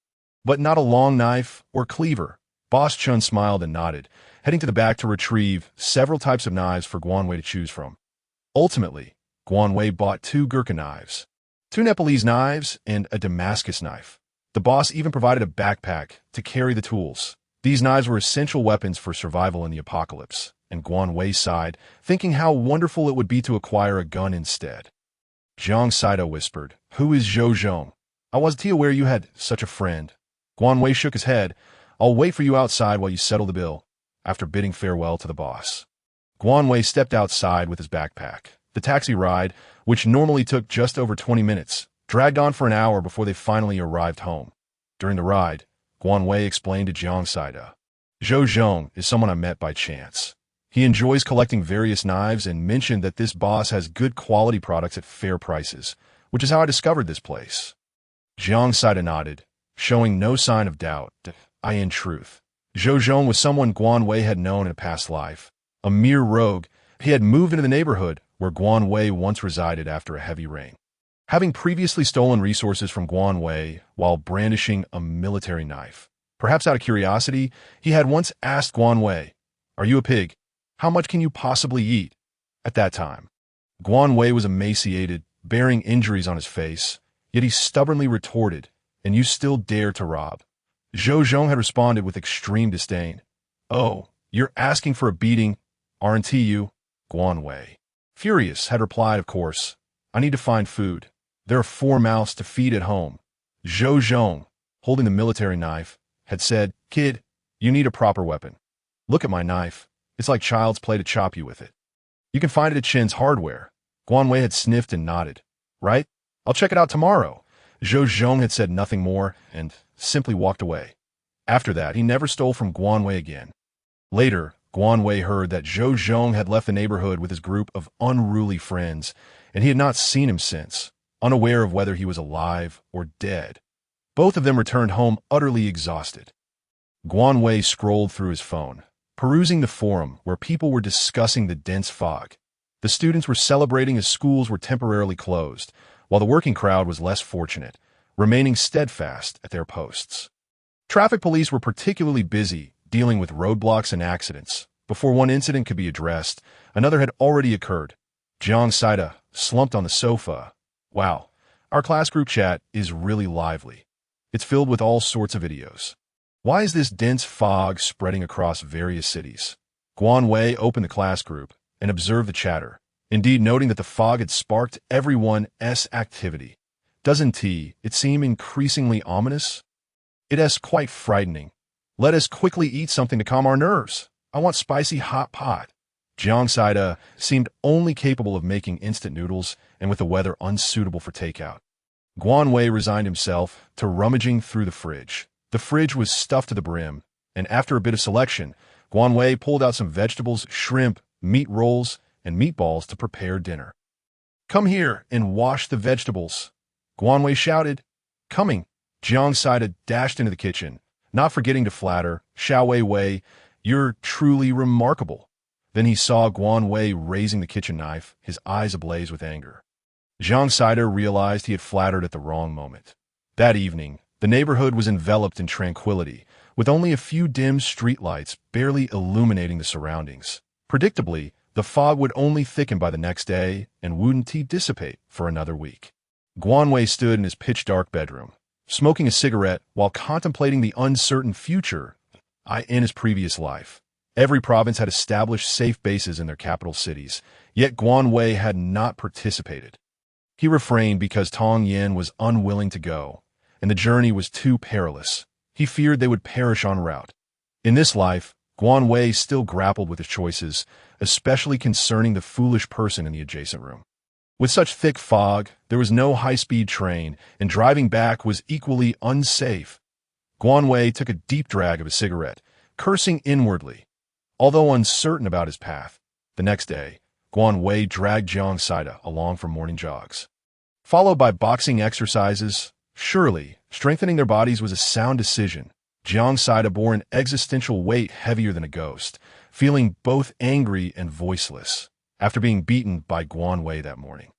"But not a long knife or cleaver." Boss Chun smiled and nodded, heading to the back to retrieve several types of knives for Guanwei to choose from. Ultimately, Guanwei bought 2 Gurkha knives, 2 Nepalese knives, and a Damascus knife. The boss even provided a backpack to carry the tools. These knives were essential weapons for survival in the apocalypse, and Guanwei sighed, thinking how wonderful it would be to acquire a gun instead. Jiang Saida whispered, "Who is Zhou Zhong? I wasn't aware you had such a friend." Guanwei shook his head. "I'll wait for you outside while you settle the bill." After bidding farewell to the boss, Guanwei stepped outside with his backpack. The taxi ride, which normally took just over 20 minutes, dragged on for an hour before they finally arrived home. During the ride, Guan Wei explained to Jiang Saida. Zhou Zhong is someone I met by chance. He enjoys collecting various knives and mentioned that this boss has good quality products at fair prices, which is how I discovered this place. Jiang Saida nodded, showing no sign of doubt. In truth, Zhou Zhong was someone Guan Wei had known in a past life. A mere rogue, he had moved into the neighborhood where Guan Wei once resided after a heavy rain. Having previously stolen resources from Guan Wei while brandishing a military knife. Perhaps out of curiosity, he had once asked Guan Wei, "Are you a pig? How much can you possibly eat?" At that time, Guan Wei was emaciated, bearing injuries on his face, yet he stubbornly retorted, "And you still dare to rob?" Zhou Zhong had responded with extreme disdain. "Oh, you're asking for a beating, aren't you?" Guan Wei, furious, had replied, "Of course. I need to find food. There are 4 mouths to feed at home." Zhou Zhong, holding the military knife, had said, "Kid, you need a proper weapon. Look at my knife. It's like child's play to chop you with it. You can find it at Chin's Hardware." Guan Wei had sniffed and nodded. "Right? I'll check it out tomorrow." Zhou Zhong had said nothing more and simply walked away. After that, he never stole from Guan Wei again. Later, Guan Wei heard that Zhou Zhong had left the neighborhood with his group of unruly friends, and he had not seen him since, unaware of whether he was alive or dead. Both of them returned home utterly exhausted. Guan Wei scrolled through his phone, perusing the forum where people were discussing the dense fog. The students were celebrating as schools were temporarily closed, while the working crowd was less fortunate, remaining steadfast at their posts. Traffic police were particularly busy dealing with roadblocks and accidents. Before one incident could be addressed, another had already occurred. Jiang Saida slumped on the sofa. "Wow, our class group chat is really lively. It's filled with all sorts of videos. Why is this dense fog spreading across various cities?" Guan Wei opened the class group and observed the chatter, indeed noting that the fog had sparked everyone's activity. "Doesn't it seem increasingly ominous? It is quite frightening. Let us quickly eat something to calm our nerves. I want spicy hot pot." Jiang Saida seemed only capable of making instant noodles and with the weather unsuitable for takeout. Guan Wei resigned himself to rummaging through the fridge. The fridge was stuffed to the brim, and after a bit of selection, Guan Wei pulled out some vegetables, shrimp, meat rolls, and meatballs to prepare dinner. "Come here and wash the vegetables," Guan Wei shouted. "Coming." Jiang Saida dashed into the kitchen, not forgetting to flatter Xiao Wei, "You're truly remarkable." Then he saw Guan Wei raising the kitchen knife, his eyes ablaze with anger. Jiang Saida realized he had flattered at the wrong moment. That evening, the neighborhood was enveloped in tranquility, with only a few dim streetlights barely illuminating the surroundings. Predictably, the fog would only thicken by the next day and wouldn't dissipate for another week. Guan Wei stood in his pitch-dark bedroom, smoking a cigarette while contemplating the uncertain future in his previous life. Every province had established safe bases in their capital cities, yet Guan Wei had not participated. He refrained because Tong Yin was unwilling to go, and the journey was too perilous. He feared they would perish en route. In this life, Guan Wei still grappled with his choices, especially concerning the foolish person in the adjacent room. With such thick fog, there was no high-speed train, and driving back was equally unsafe. Guan Wei took a deep drag of a cigarette, cursing inwardly. Although uncertain about his path, the next day, Guan Wei dragged Jiang Saida along for morning jogs. Followed by boxing exercises, surely, strengthening their bodies was a sound decision. Jiang Saida bore an existential weight heavier than a ghost, feeling both angry and voiceless. After being beaten by Guan Wei that morning,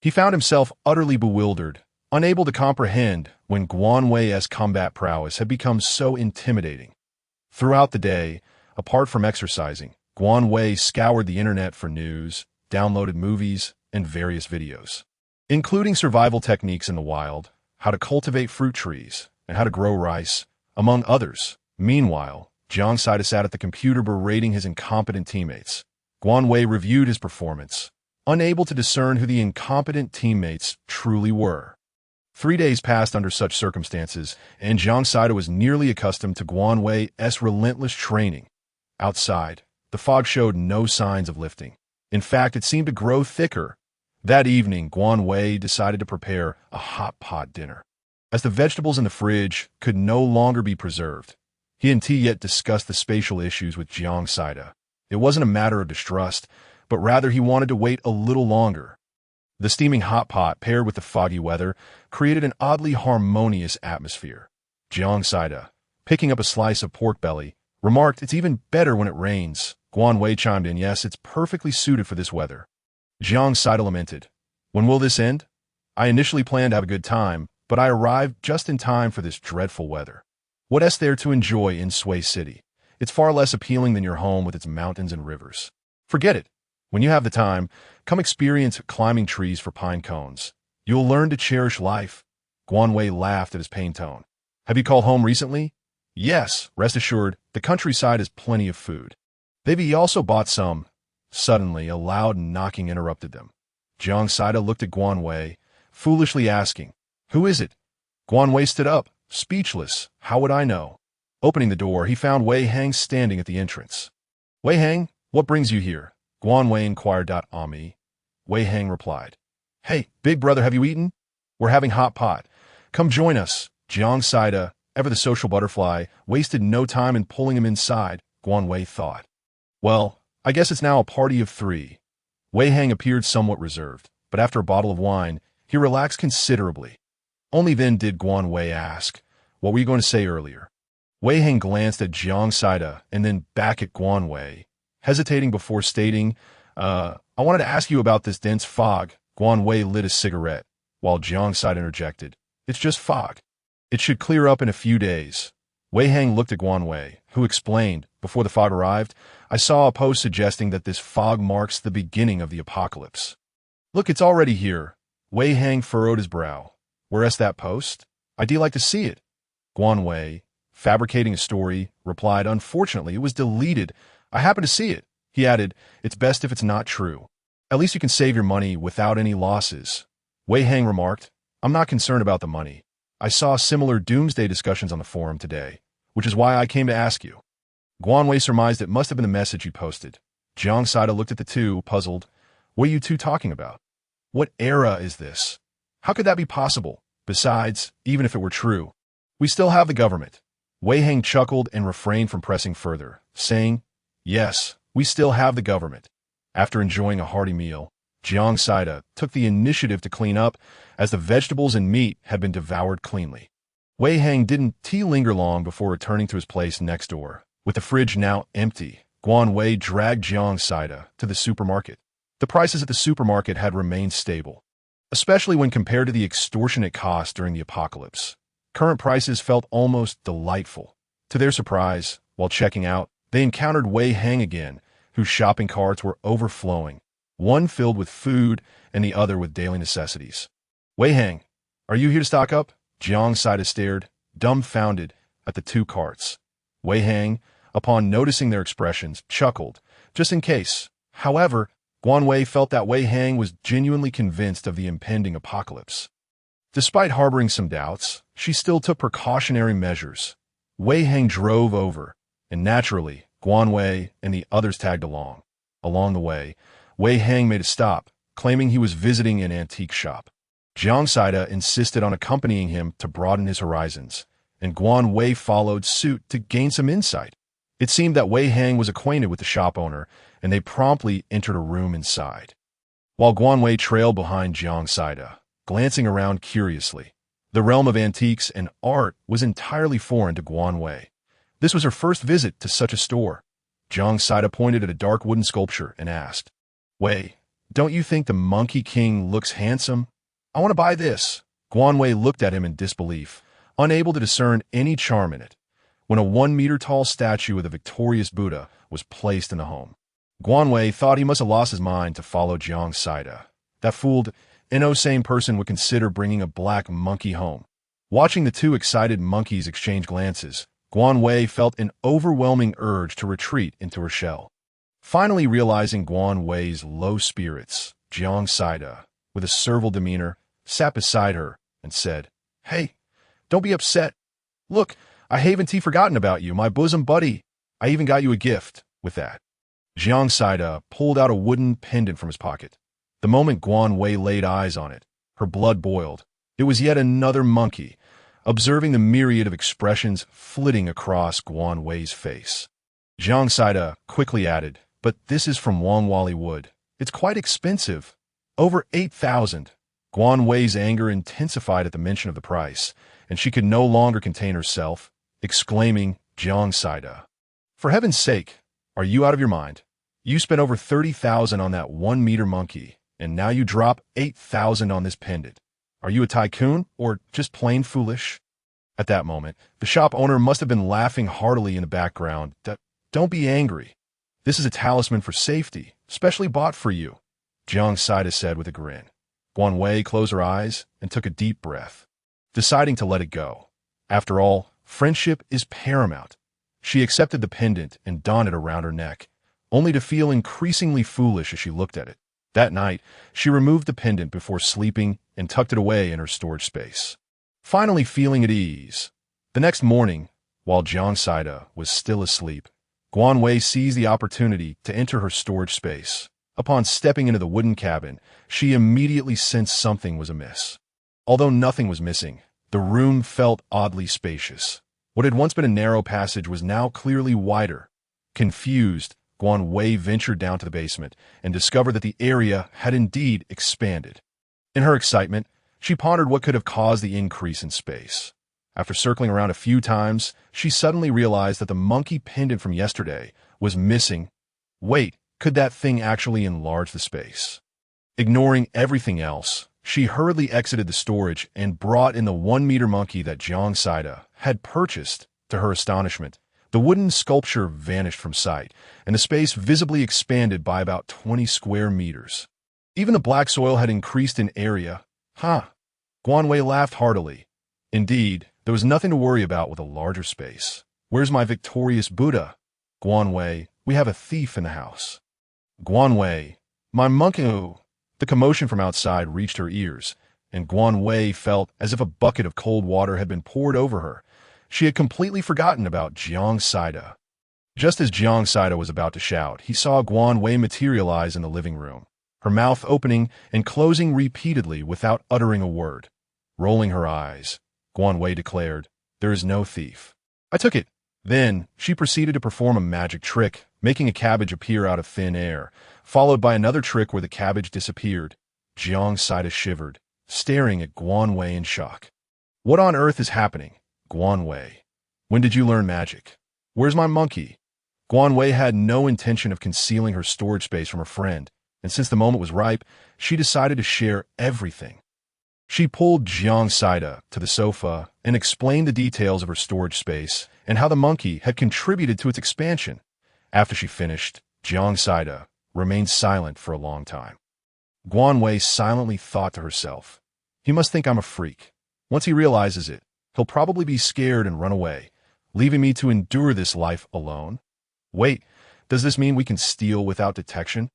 he found himself utterly bewildered, unable to comprehend when Guan Wei's combat prowess had become so intimidating. Throughout the day, apart from exercising, Guan Wei scoured the internet for news, downloaded movies, and various videos, including survival techniques in the wild, how to cultivate fruit trees, and how to grow rice, among others. Meanwhile, Jiang Saida sat at the computer berating his incompetent teammates. Guan Wei reviewed his performance, unable to discern who the incompetent teammates truly were. 3 days passed under such circumstances, and Jiang Saida was nearly accustomed to Guan Wei's relentless training. Outside, the fog showed no signs of lifting. In fact, it seemed to grow thicker. That evening, Guan Wei decided to prepare a hot pot dinner. As the vegetables in the fridge could no longer be preserved, he and T yet discussed the spatial issues with Jiang Saida. It wasn't a matter of distrust, but rather he wanted to wait a little longer. The steaming hot pot paired with the foggy weather created an oddly harmonious atmosphere. Jiang Saida, picking up a slice of pork belly, remarked, "It's even better when it rains." Guan Wei chimed in, "Yes, it's perfectly suited for this weather." Jiang Saida lamented, "When will this end? I initially planned to have a good time, but I arrived just in time for this dreadful weather. What is there to enjoy in Sui City? It's far less appealing than your home with its mountains and rivers. Forget it. When you have the time, come experience climbing trees for pine cones. You'll learn to cherish life." Guan Wei laughed at his pained tone. "Have you called home recently?" "Yes, rest assured, the countryside has plenty of food." "Maybe you also bought some." Suddenly, a loud knocking interrupted them. Jiang Saida looked at Guan Wei, foolishly asking, "Who is it?" Guan Wei stood up, speechless. "How would I know?" Opening the door, he found Wei Hang standing at the entrance. "Wei Hang, what brings you here?" Guan Wei inquired. "Ami." Wei Hang replied, "Hey, big brother, have you eaten? We're having hot pot. Come join us." Jiang Saida, ever the social butterfly, wasted no time in pulling him inside. Guan Wei thought, "Well, I guess it's now a party of three." Wei Hang appeared somewhat reserved, but after a bottle of wine, he relaxed considerably. Only then did Guan Wei ask, "What were you going to say earlier?" Wei Hang glanced at Jiang Saida and then back at Guan Wei, hesitating before stating, I wanted to ask you about this dense fog." Guan Wei lit a cigarette, while Jiang Saida interjected, "It's just fog. It should clear up in a few days." Wei Hang looked at Guan Wei, who explained, "Before the fog arrived, I saw a post suggesting that this fog marks the beginning of the apocalypse." "Look, it's already here." Wei Hang furrowed his brow. "Where's that post? I'd like to see it." Guan Wei, fabricating a story, replied, "Unfortunately, it was deleted. I happened to see it." He added, "It's best if it's not true. At least you can save your money without any losses." Wei Hang remarked, "I'm not concerned about the money. I saw similar doomsday discussions on the forum today, which is why I came to ask you." Guan Wei surmised it must have been the message he posted. Jiang Saida looked at the two, puzzled. "What are you two talking about? What era is this? How could that be possible? Besides, even if it were true, we still have the government." Wei Hang chuckled and refrained from pressing further, saying, "Yes, we still have the government." After enjoying a hearty meal, Jiang Saida took the initiative to clean up, as the vegetables and meat had been devoured cleanly. Wei Hang didn't linger long before returning to his place next door. With the fridge now empty, Guan Wei dragged Jiang Saida to the supermarket. The prices at the supermarket had remained stable, especially when compared to the extortionate costs during the apocalypse. Current prices felt almost delightful. To their surprise, while checking out, they encountered Wei Hang again, whose shopping carts were overflowing, one filled with food and the other with daily necessities. "Wei Hang, are you here to stock up?" Jiang Saida stared, dumbfounded, at the two carts. Wei Hang, upon noticing their expressions, chuckled, just in case. However, Guan Wei felt that Wei Hang was genuinely convinced of the impending apocalypse. Despite harboring some doubts, she still took precautionary measures. Wei Hang drove over, and naturally, Guan Wei and the others tagged along. Along the way, Wei Hang made a stop, claiming he was visiting an antique shop. Jiang Saida insisted on accompanying him to broaden his horizons, and Guan Wei followed suit to gain some insight. It seemed that Wei Hang was acquainted with the shop owner, and they promptly entered a room inside. While Guan Wei trailed behind Jiang Saida, glancing around curiously. The realm of antiques and art was entirely foreign to Guan Wei. This was her first visit to such a store. Jiang Saida pointed at a dark wooden sculpture and asked, "Wei, don't you think the Monkey King looks handsome? I want to buy this." Guan Wei looked at him in disbelief, unable to discern any charm in it, when a 1-meter-tall statue of the victorious Buddha was placed in the home. Guan Wei thought he must have lost his mind to follow Jiang Saida. That fooled, sane person would consider bringing a black monkey home. Watching the two excited monkeys exchange glances, Guan Wei felt an overwhelming urge to retreat into her shell. Finally realizing Guan Wei's low spirits, Jiang Saida, with a servile demeanor, sat beside her and said, "Hey, don't be upset. Look, I haven't forgotten about you, my bosom buddy. I even got you a gift." With that, Jiang Saida pulled out a wooden pendant from his pocket. The moment Guan Wei laid eyes on it, her blood boiled. It was yet another monkey, observing the myriad of expressions flitting across Guan Wei's face. Jiang Saida quickly added, "But this is from Wangwali wood. It's quite expensive. Over 8,000. Guan Wei's anger intensified at the mention of the price, and she could no longer contain herself, exclaiming, "Jiang Saida, for heaven's sake, are you out of your mind? You spent over 30,000 on that 1-meter monkey, and now you drop 8,000 on this pendant. Are you a tycoon, or just plain foolish?" At that moment, the shop owner must have been laughing heartily in the background. "Don't be angry. This is a talisman for safety, specially bought for you," Jiang Saida said with a grin. Guan Wei closed her eyes and took a deep breath, deciding to let it go. After all, friendship is paramount. She accepted the pendant and donned it around her neck, only to feel increasingly foolish as she looked at it. That night, she removed the pendant before sleeping and tucked it away in her storage space, finally feeling at ease. The next morning, while Jiang Saida was still asleep, Guan Wei seized the opportunity to enter her storage space. Upon stepping into the wooden cabin, she immediately sensed something was amiss. Although nothing was missing, the room felt oddly spacious. What had once been a narrow passage was now clearly wider. Confused, Guan Wei ventured down to the basement and discovered that the area had indeed expanded. In her excitement, she pondered what could have caused the increase in space. After circling around a few times, she suddenly realized that the monkey pendant from yesterday was missing. Wait, could that thing actually enlarge the space? Ignoring everything else, she hurriedly exited the storage and brought in the 1-meter monkey that Jiang Saida had purchased. To her astonishment, the wooden sculpture vanished from sight, and the space visibly expanded by about 20 square meters. Even the black soil had increased in area. Guan Wei laughed heartily. Indeed, there was nothing to worry about with a larger space. "Where's my victorious Buddha? Guan Wei, we have a thief in the house." "Guan Wei, my monkey!" The commotion from outside reached her ears, and Guan Wei felt as if a bucket of cold water had been poured over her. She had completely forgotten about Jiang Saida. Just as Jiang Saida was about to shout, he saw Guan Wei materialize in the living room, her mouth opening and closing repeatedly without uttering a word. Rolling her eyes, Guan Wei declared, "There is no thief. I took it." Then, she proceeded to perform a magic trick, making a cabbage appear out of thin air, followed by another trick where the cabbage disappeared. Jiang Saida shivered, staring at Guan Wei in shock. "What on earth is happening, Guan Wei? When did you learn magic? Where's my monkey?" Guan Wei had no intention of concealing her storage space from her friend, and since the moment was ripe, she decided to share everything. She pulled Jiang Saida to the sofa and explained the details of her storage space and how the monkey had contributed to its expansion. After she finished, Jiang Saida remained silent for a long time. Guan Wei silently thought to herself, "He must think I'm a freak. Once he realizes it, he'll probably be scared and run away, leaving me to endure this life alone. Wait, does this mean we can steal without detection?"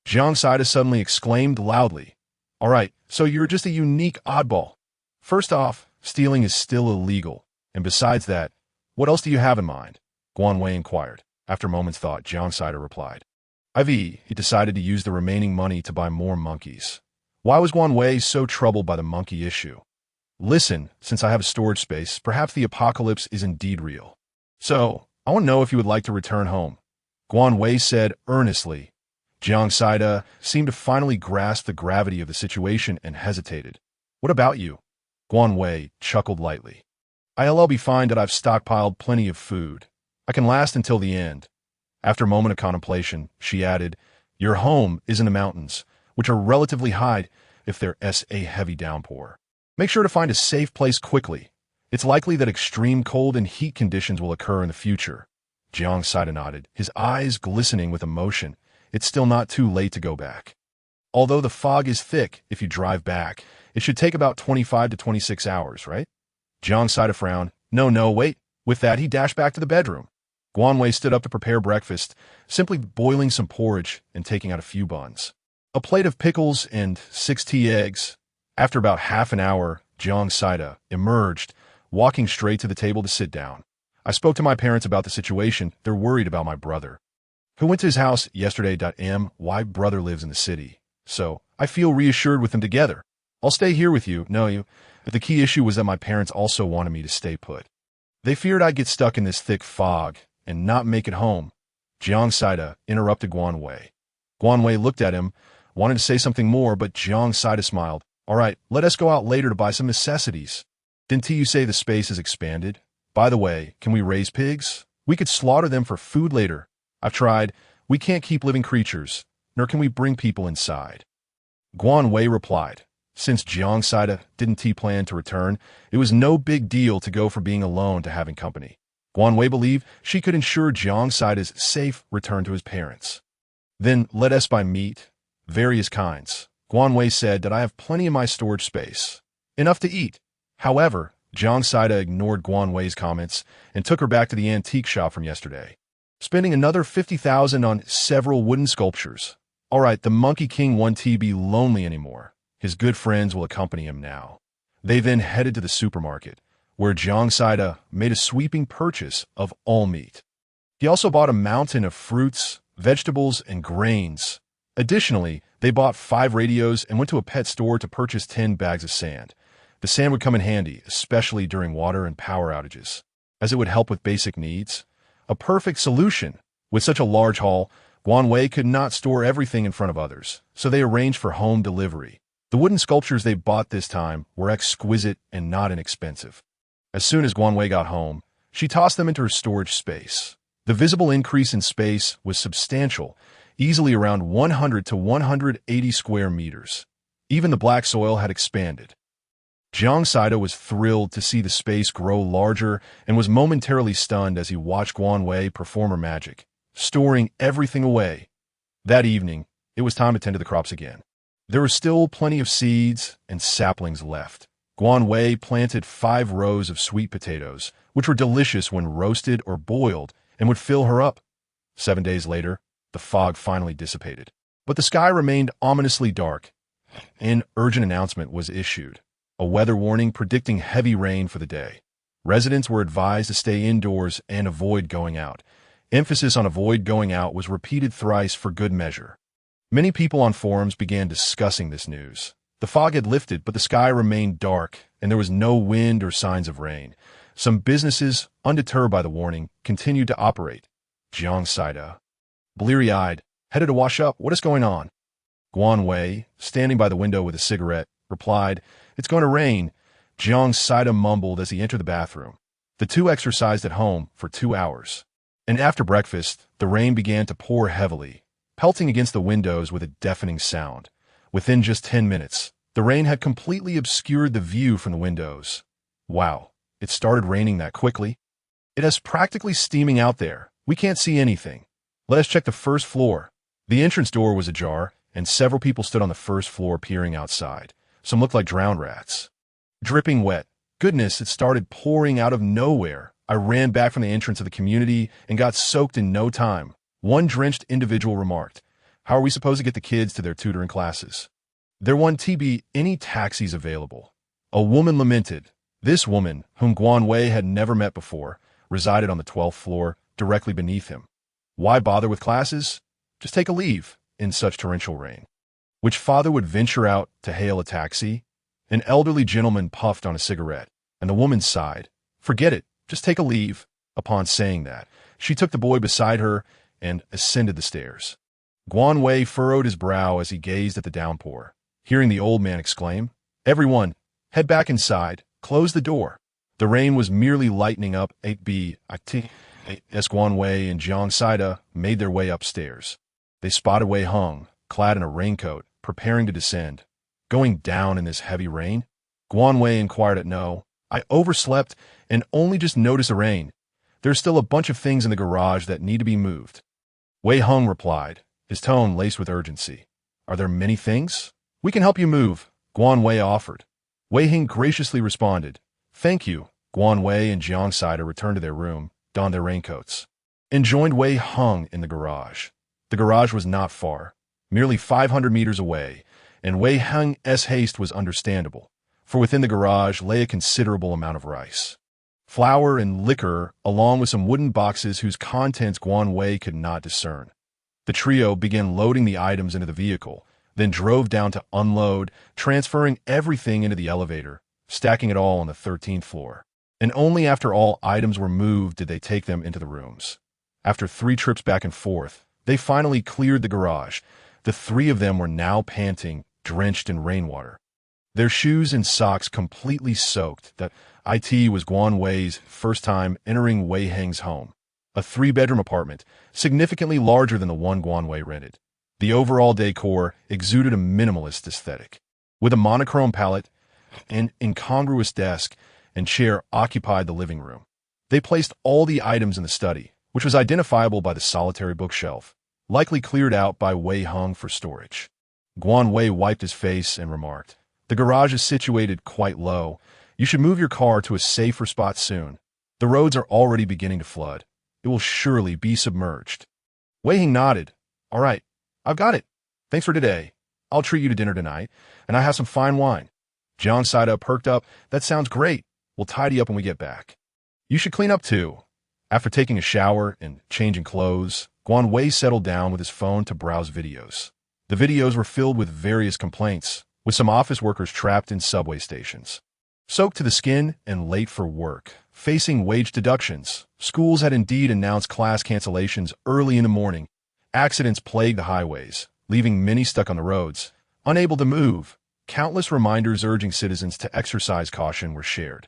Jiang Saida suddenly exclaimed loudly, "All right, so you're just a unique oddball. First off, stealing is still illegal, and besides that, what else do you have in mind?" Guan Wei inquired. After a moment's thought, Jiang Saida replied, He decided to use the remaining money to buy more monkeys. Why was Guan Wei so troubled by the monkey issue? "Listen, since I have a storage space, perhaps the apocalypse is indeed real. So, I want to know if you would like to return home," Guan Wei said earnestly. Jiang Saida seemed to finally grasp the gravity of the situation and hesitated. "What about you?" Guan Wei chuckled lightly. "I'll be fine that I've stockpiled plenty of food. I can last until the end." After a moment of contemplation, she added, "Your home is in the mountains, which are relatively high if there's a heavy downpour. Make sure to find a safe place quickly. It's likely that extreme cold and heat conditions will occur in the future." Jiang Saida nodded, his eyes glistening with emotion. "It's still not too late to go back. Although the fog is thick, if you drive back, it should take about 25 to 26 hours, right?" Jiang Saida frowned. No, wait." With that, he dashed back to the bedroom. Guan Wei stood up to prepare breakfast, simply boiling some porridge and taking out a few buns, a plate of pickles, and 6 tea eggs. After about half an hour, Jiang Saida emerged, walking straight to the table to sit down. "I spoke to my parents about the situation. They're worried about my brother, who went to his house yesterday. My brother lives in the city, so I feel reassured with them together." I'll stay here with you, no you. But the key issue was that my parents also wanted me to stay put. They feared I'd get stuck in this thick fog and not make it home. Jiang Saida interrupted Guan Wei. Guan Wei looked at him, wanted to say something more, but Jiang Saida smiled. All right, let us go out later to buy some necessities. Didn't you say the space is expanded? By the way, can we raise pigs? We could slaughter them for food later. I've tried. We can't keep living creatures, nor can we bring people inside. Guan Wei replied. Since Jiang Saida didn't plan to return, it was no big deal to go from being alone to having company. Guan Wei believed she could ensure Jiang Saida's safe return to his parents. Then let us buy meat, various kinds. Guan Wei said that I have plenty in my storage space. Enough to eat. However, Jiang Saida ignored Guan Wei's comments and took her back to the antique shop from yesterday, spending another 50,000 on several wooden sculptures. All right, the Monkey King won't be lonely anymore. His good friends will accompany him now. They then headed to the supermarket, where Jiang Saida made a sweeping purchase of all meat. He also bought a mountain of fruits, vegetables, and grains. Additionally, they bought 5 radios and went to a pet store to purchase 10 bags of sand. The sand would come in handy, especially during water and power outages, as it would help with basic needs. A perfect solution. With such a large haul, Guan Wei could not store everything in front of others, so they arranged for home delivery. The wooden sculptures they bought this time were exquisite and not inexpensive. As soon as Guan Wei got home, she tossed them into her storage space. The visible increase in space was substantial, easily around 100 to 180 square meters. Even the black soil had expanded. Jiang Saida was thrilled to see the space grow larger and was momentarily stunned as he watched Guan Wei perform her magic, storing everything away. That evening, it was time to tend to the crops again. There were still plenty of seeds and saplings left. Guan Wei planted 5 rows of sweet potatoes, which were delicious when roasted or boiled and would fill her up. 7 days later, the fog finally dissipated, but the sky remained ominously dark. An urgent announcement was issued, a weather warning predicting heavy rain for the day. Residents were advised to stay indoors and avoid going out. Emphasis on avoid going out was repeated thrice for good measure. Many people on forums began discussing this news. The fog had lifted, but the sky remained dark, and there was no wind or signs of rain. Some businesses, undeterred by the warning, continued to operate. Jiang Saida, bleary-eyed, headed to wash up. What is going on? Guan Wei, standing by the window with a cigarette, replied, It's going to rain. Jiang Saida mumbled as he entered the bathroom. The two exercised at home for 2 hours. And after breakfast, the rain began to pour heavily, pelting against the windows with a deafening sound. Within just 10 minutes, the rain had completely obscured the view from the windows. Wow, it started raining that quickly? It is practically steaming out there. We can't see anything. Let us check the first floor. The entrance door was ajar, and several people stood on the first floor peering outside. Some looked like drowned rats. Dripping wet. Goodness, it started pouring out of nowhere. I ran back from the entrance of the community and got soaked in no time. One drenched individual remarked, How are we supposed to get the kids to their tutoring classes? There won't be any taxis available. A woman lamented. This woman, whom Guan Wei had never met before, resided on the 12th floor, directly beneath him. Why bother with classes? Just take a leave in such torrential rain. Which father would venture out to hail a taxi? An elderly gentleman puffed on a cigarette, and the woman sighed. Forget it, just take a leave. Upon saying that, she took the boy beside her and ascended the stairs. Guan Wei furrowed his brow as he gazed at the downpour, hearing the old man exclaim, Everyone, head back inside, close the door. The rain was merely lightening up. 8B, as Guan Wei and Jiang Saida made their way upstairs. They spotted Wei Hung, clad in a raincoat, preparing to descend. Going down in this heavy rain? Guan Wei inquired at no. I overslept and only just noticed the rain. There's still a bunch of things in the garage that need to be moved. Wei Hung replied, his tone laced with urgency. Are there many things? We can help you move, Guan Wei offered. Wei Hung graciously responded, Thank you. Guan Wei and Jiang Saida returned to their room, donned their raincoats, and joined Wei Hung in the garage. The garage was not far, merely 500 meters away, and Wei Hung's haste was understandable, for within the garage lay a considerable amount of rice, flour, and liquor, along with some wooden boxes whose contents Guan Wei could not discern. The trio began loading the items into the vehicle, then drove down to unload, transferring everything into the elevator, stacking it all on the 13th floor. And only after all items were moved did they take them into the rooms. After 3 trips back and forth, they finally cleared the garage. The 3 of them were now panting, drenched in rainwater. Their shoes and socks completely soaked. That it was Guan Wei's first time entering Wei Heng's home, a 3-bedroom apartment, significantly larger than the one Guan Wei rented. The overall decor exuded a minimalist aesthetic, with a monochrome palette, an incongruous desk, and chair occupied the living room. They placed all the items in the study, which was identifiable by the solitary bookshelf, likely cleared out by Wei Heng for storage. Guan Wei wiped his face and remarked, "The garage is situated quite low. You should move your car to a safer spot soon. The roads are already beginning to flood. It will surely be submerged." Wei Heng nodded. "All right, I've got it. Thanks for today. I'll treat you to dinner tonight, and I have some fine wine." Jiang Saida perked up. "That sounds great. We'll tidy up when we get back. You should clean up too." After taking a shower and changing clothes, Guan Wei settled down with his phone to browse videos. The videos were filled with various complaints, with some office workers trapped in subway stations, soaked to the skin and late for work, facing wage deductions. Schools had indeed announced class cancellations early in the morning. Accidents plagued the highways, leaving many stuck on the roads, unable to move. Countless reminders urging citizens to exercise caution were shared.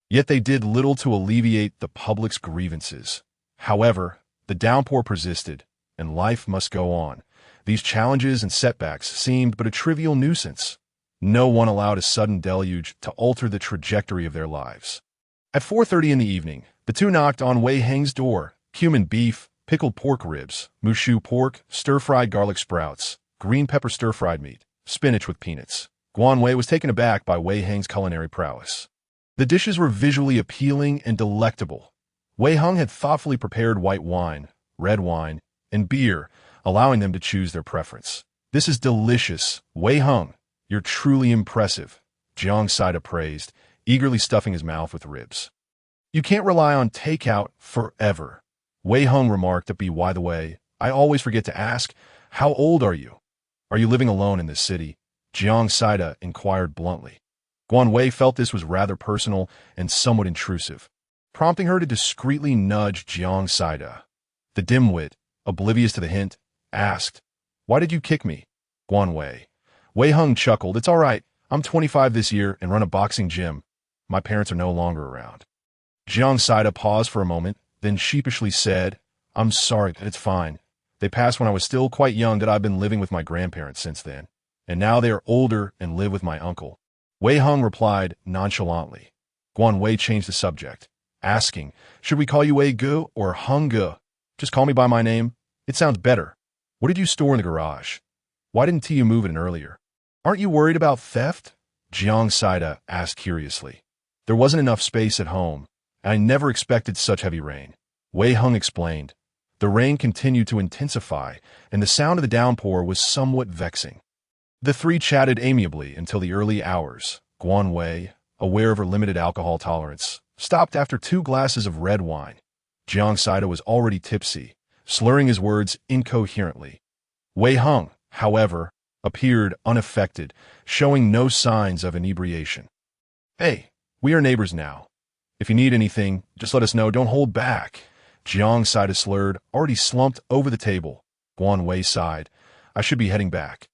Yet they did little to alleviate the public's grievances. However, the downpour persisted, and life must go on. These challenges and setbacks seemed but a trivial nuisance. No one allowed a sudden deluge to alter the trajectory of their lives. At 4:30 in the evening, the two knocked on Wei Heng's door. Cumin beef, pickled pork ribs, mushu pork, stir-fried garlic sprouts, green pepper stir-fried meat, spinach with peanuts. Guan Wei was taken aback by Wei Heng's culinary prowess. The dishes were visually appealing and delectable. Wei Heng had thoughtfully prepared white wine, red wine, and beer, allowing them to choose their preference. "This is delicious. Wei Heng, you're truly impressive," Jiang Saida praised, eagerly stuffing his mouth with ribs. "You can't rely on takeout forever." Wei Heng remarked that, "By the way, I always forget to ask, how old are you? Are you living alone in this city?" Jiang Saida inquired bluntly. Guan Wei felt this was rather personal and somewhat intrusive, prompting her to discreetly nudge Jiang Saida. The dimwit, oblivious to the hint, asked, "Why did you kick me?" Guan Wei. Wei Heng chuckled. "It's all right. I'm 25 this year and run a boxing gym. My parents are no longer around." Jiang Saida paused for a moment, then sheepishly said, "I'm sorry, it's fine. They passed when I was still quite young. That I've been living with my grandparents since then, and now they are older and live with my uncle." Wei Heng replied nonchalantly. Guan Wei changed the subject, asking, "Should we call you Wei Gu or Heng Gu? Just call me by my name. It sounds better. What did you store in the garage? Why didn't you move it in earlier? Aren't you worried about theft?" Jiang Saida asked curiously. "There wasn't enough space at home, and I never expected such heavy rain." Wei Heng explained. The rain continued to intensify, and the sound of the downpour was somewhat vexing. The 3 chatted amiably until the early hours. Guan Wei, aware of her limited alcohol tolerance, stopped after 2 glasses of red wine. Jiang Saida was already tipsy, slurring his words incoherently. Wei Heng, however, appeared unaffected, showing no signs of inebriation. "Hey, we are neighbors now. If you need anything, just let us know. Don't hold back." Jiang Saida slurred, already slumped over the table. Guan Wei sighed. "I should be heading back."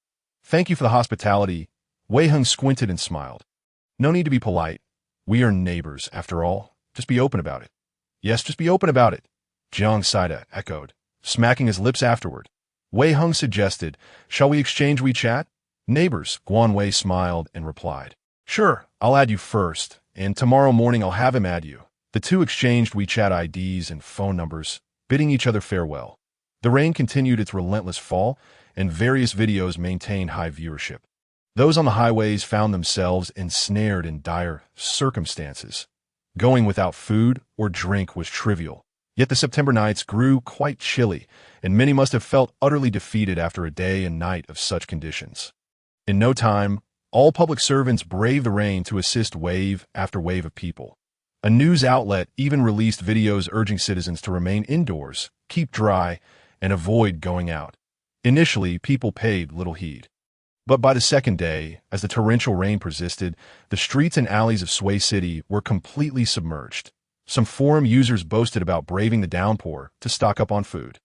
"Thank you for the hospitality." Wei Heng squinted and smiled. "No need to be polite. We are neighbors, after all. Just be open about it." "Yes, just be open about it," Jiang Saida echoed, smacking his lips afterward. Wei Heng suggested, "Shall we exchange WeChat?" "Neighbors," Guan Wei smiled and replied. "Sure, I'll add you first, and tomorrow morning I'll have him add you." The two exchanged WeChat IDs and phone numbers, bidding each other farewell. The rain continued its relentless fall, and various videos maintained high viewership. Those on the highways found themselves ensnared in dire circumstances. Going without food or drink was trivial. Yet the September nights grew quite chilly, and many must have felt utterly defeated after a day and night of such conditions. In no time, all public servants braved the rain to assist wave after wave of people. A news outlet even released videos urging citizens to remain indoors, keep dry, and avoid going out. Initially, people paid little heed. But by the second day, as the torrential rain persisted, the streets and alleys of Sway City were completely submerged. Some forum users boasted about braving the downpour to stock up on food.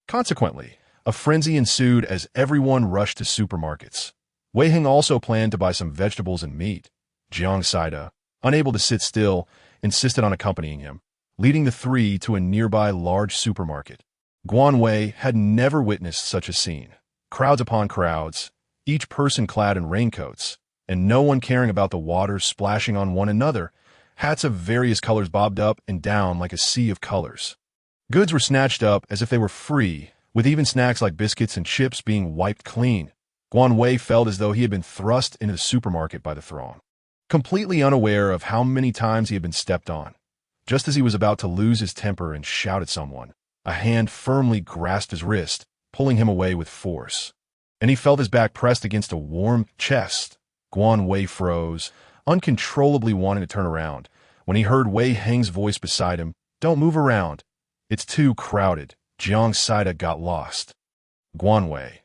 Consequently, a frenzy ensued as everyone rushed to supermarkets. Wei Hing also planned to buy some vegetables and meat. Jiang Saida, unable to sit still, insisted on accompanying him, leading the three to a nearby large supermarket. Guan Wei had never witnessed such a scene. Crowds upon crowds, each person clad in raincoats, and no one caring about the water splashing on one another. Hats of various colors bobbed up and down like a sea of colors. Goods were snatched up as if they were free, with even snacks like biscuits and chips being wiped clean. Guan Wei felt as though he had been thrust into the supermarket by the throng, completely unaware of how many times he had been stepped on. Just as he was about to lose his temper and shout at someone, a hand firmly grasped his wrist, pulling him away with force. And he felt his back pressed against a warm chest. Guan Wei froze, uncontrollably wanting to turn around, when he heard Wei Heng's voice beside him. "Don't move around. It's too crowded." Jiang Saida got lost. Guan Wei,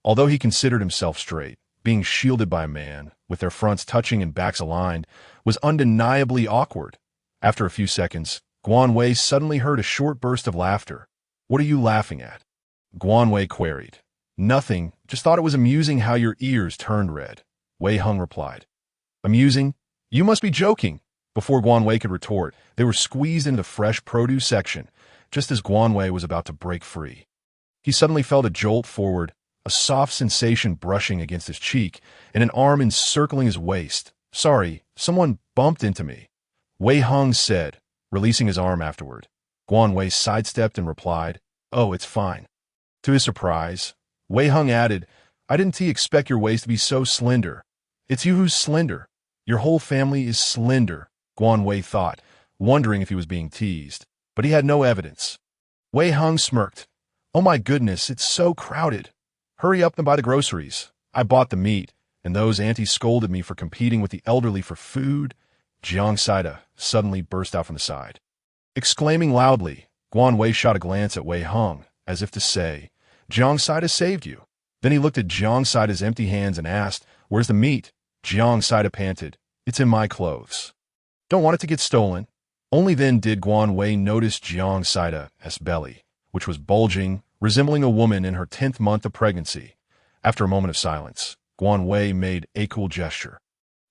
although he considered himself straight, being shielded by a man, with their fronts touching and backs aligned, was undeniably awkward. After a few seconds, Guan Wei suddenly heard a short burst of laughter. "What are you laughing at?" Guan Wei queried. "Nothing, just thought it was amusing how your ears turned red," Wei Heng replied. "Amusing? You must be joking." Before Guan Wei could retort, they were squeezed into the fresh produce section, just as Guan Wei was about to break free. He suddenly felt a jolt forward, a soft sensation brushing against his cheek, and an arm encircling his waist. "Sorry, someone bumped into me," Wei Heng said, releasing his arm afterward. Guan Wei sidestepped and replied, "Oh, it's fine." To his surprise, Wei Heng added, "I didn't expect your waist to be so slender." "It's you who's slender. Your whole family is slender," Guan Wei thought, wondering if he was being teased, but he had no evidence. Wei Heng smirked. "Oh my goodness, it's so crowded. Hurry up and buy the groceries. I bought the meat, and those aunties scolded me for competing with the elderly for food." Jiang Saida suddenly burst out from the side. Exclaiming loudly, Guan Wei shot a glance at Wei Heng, as if to say, "Jiang Saida saved you." Then he looked at Jiang Saida's empty hands and asked, "Where's the meat?" Jiang Saida panted, "It's in my clothes. Don't want it to get stolen." Only then did Guan Wei notice Jiang Saida's belly, which was bulging, resembling a woman in her 10th month of pregnancy. After a moment of silence, Guan Wei made a cool gesture.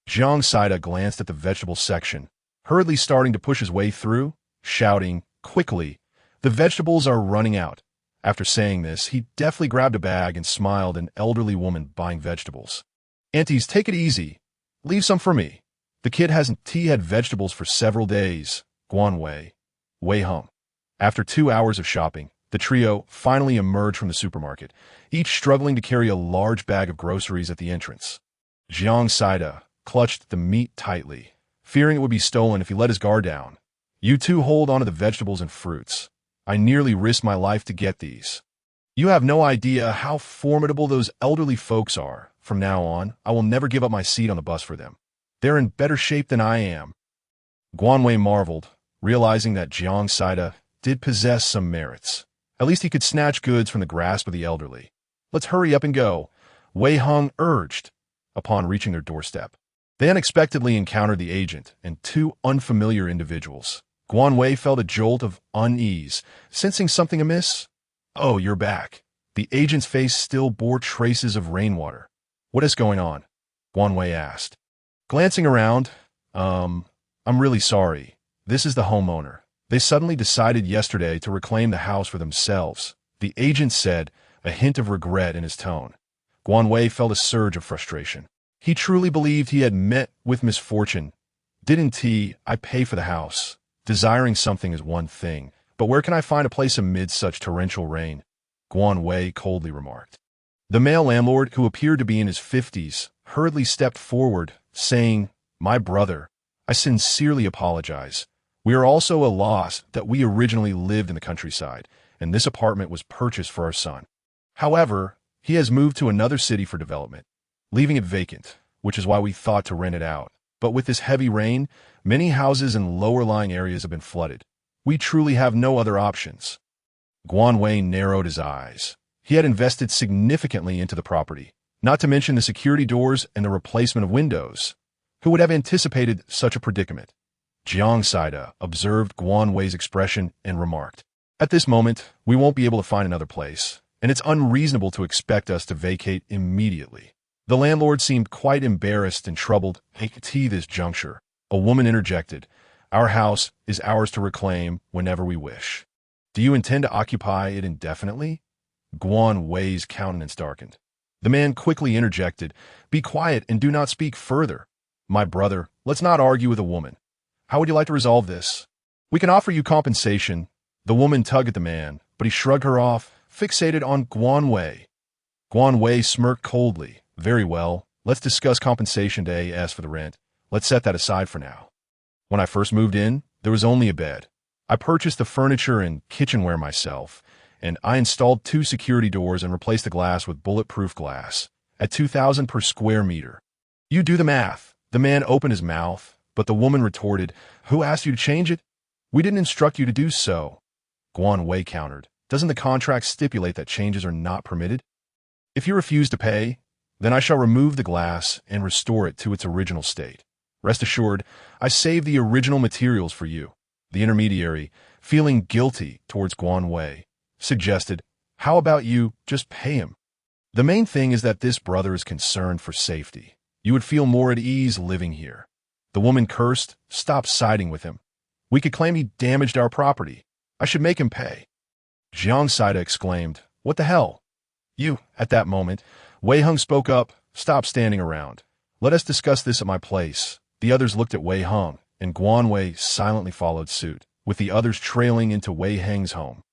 Jiang Saida glanced at the vegetable section, hurriedly starting to push his way through, shouting, "Quickly, the vegetables are running out." After saying this, he deftly grabbed a bag and smiled at an elderly woman buying vegetables. "Aunties, take it easy. Leave some for me. The kid hasn't had vegetables for several days." Guan Wei, Wei Heng. After 2 hours of shopping, the trio finally emerged from the supermarket, each struggling to carry a large bag of groceries at the entrance. Jiang Saida clutched the meat tightly, fearing it would be stolen if he let his guard down. "You two hold on to the vegetables and fruits. I nearly risked my life to get these. You have no idea how formidable those elderly folks are. From now on, I will never give up my seat on the bus for them. They're in better shape than I am." Guan Wei marveled, realizing that Jiang Saida did possess some merits. At least he could snatch goods from the grasp of the elderly. "Let's hurry up and go," Wei Heng urged. Upon reaching their doorstep, they unexpectedly encountered the agent and two unfamiliar individuals. Guan Wei felt a jolt of unease, sensing something amiss. "Oh, you're back." The agent's face still bore traces of rainwater. "What is going on?" Guan Wei asked. Glancing around, I'm really sorry. This is the homeowner. They suddenly decided yesterday to reclaim the house for themselves," the agent said, a hint of regret in his tone. Guan Wei felt a surge of frustration. He truly believed he had met with misfortune. "Didn't I pay for the house? Desiring something is one thing, but where can I find a place amid such torrential rain?" Guan Wei coldly remarked. The male landlord, who appeared to be in his 50s, hurriedly stepped forward, saying, "My brother, I sincerely apologize. We are also a loss that we originally lived in the countryside, and this apartment was purchased for our son. However, he has moved to another city for development, leaving it vacant, which is why we thought to rent it out. But with this heavy rain, many houses in lower-lying areas have been flooded. We truly have no other options." Guan Wei narrowed his eyes. He had invested significantly into the property, not to mention the security doors and the replacement of windows. Who would have anticipated such a predicament? Jiang Saida observed Guan Wei's expression and remarked, "At this moment, we won't be able to find another place, and it's unreasonable to expect us to vacate immediately." The landlord seemed quite embarrassed and troubled at this juncture. A woman interjected, "Our house is ours to reclaim whenever we wish. Do you intend to occupy it indefinitely?" Guan Wei's countenance darkened. The man quickly interjected, "Be quiet and do not speak further. My brother, let's not argue with a woman. How would you like to resolve this? We can offer you compensation." The woman tugged at the man, but he shrugged her off, fixated on Guan Wei. Guan Wei smirked coldly. "Very well, let's discuss compensation today. As for the rent, let's set that aside for now. When I first moved in, there was only a bed. I purchased the furniture and kitchenware myself, and I installed 2 security doors and replaced the glass with bulletproof glass at 2,000 per square meter. You do the math." The man opened his mouth, but the woman retorted, "Who asked you to change it? We didn't instruct you to do so." Guan Wei countered, "Doesn't the contract stipulate that changes are not permitted? If you refuse to pay, then I shall remove the glass and restore it to its original state. Rest assured, I saved the original materials for you." The intermediary, feeling guilty towards Guan Wei, suggested, "How about you just pay him? The main thing is that this brother is concerned for safety. You would feel more at ease living here." The woman cursed, "Stop siding with him. We could claim he damaged our property. I should make him pay." Jiang Saida exclaimed, "What the hell? You." At that moment, Wei Heng spoke up, "Stop standing around. Let us discuss this at my place." The others looked at Wei Heng, and Guan Wei silently followed suit, with the others trailing into Wei Heng's home.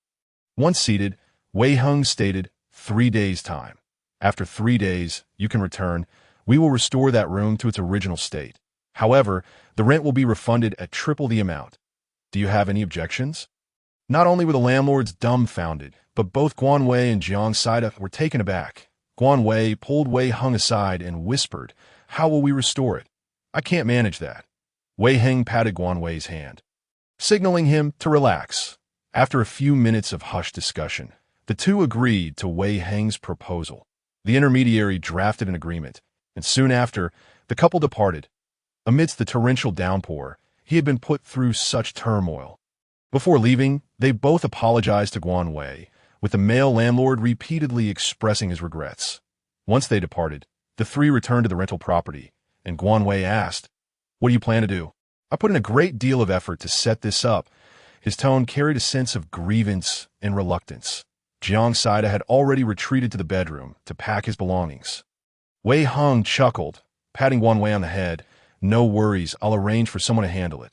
Once seated, Wei Heng stated, 3 days' time. After 3 days, you can return. We will restore that room to its original state. However, the rent will be refunded at triple the amount. Do you have any objections?" Not only were the landlords dumbfounded, but both Guan Wei and Jiang Saida were taken aback. Guan Wei pulled Wei Heng aside and whispered, "How will we restore it? I can't manage that." Wei Heng patted Guan Wei's hand, signaling him to relax. After a few minutes of hushed discussion, the two agreed to Wei Heng's proposal. The intermediary drafted an agreement, and soon after, the couple departed. Amidst the torrential downpour, he had been put through such turmoil. Before leaving, they both apologized to Guan Wei, with the male landlord repeatedly expressing his regrets. Once they departed, the 3 returned to the rental property, and Guan Wei asked, "What do you plan to do?" "I put in a great deal of effort to set this up." His tone carried a sense of grievance and reluctance. Jiang Saida had already retreated to the bedroom to pack his belongings. Wei Heng chuckled, patting Guan Wei on the head. "No worries, I'll arrange for someone to handle it.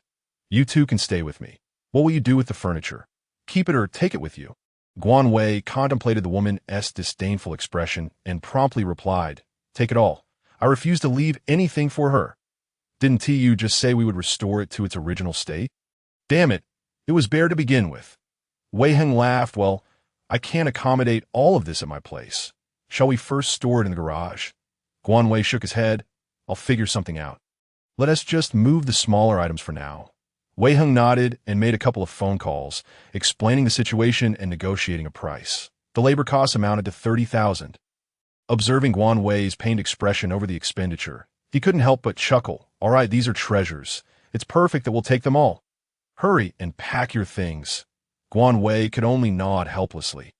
You 2 can stay with me. What will you do with the furniture? Keep it or take it with you?" Guan Wei contemplated the woman's disdainful expression and promptly replied, "Take it all. I refuse to leave anything for her. Didn't you just say we would restore it to its original state? Damn it, it was bare to begin with." Wei Heng laughed. "Well, I can't accommodate all of this at my place. Shall we first store it in the garage?" Guan Wei shook his head. "I'll figure something out. Let us just move the smaller items for now." Wei Heng nodded and made a couple of phone calls, explaining the situation and negotiating a price. The labor costs amounted to 30,000. Observing Guan Wei's pained expression over the expenditure, he couldn't help but chuckle. "All right, these are treasures. It's perfect that we'll take them all. Hurry and pack your things." Guan Wei could only nod helplessly.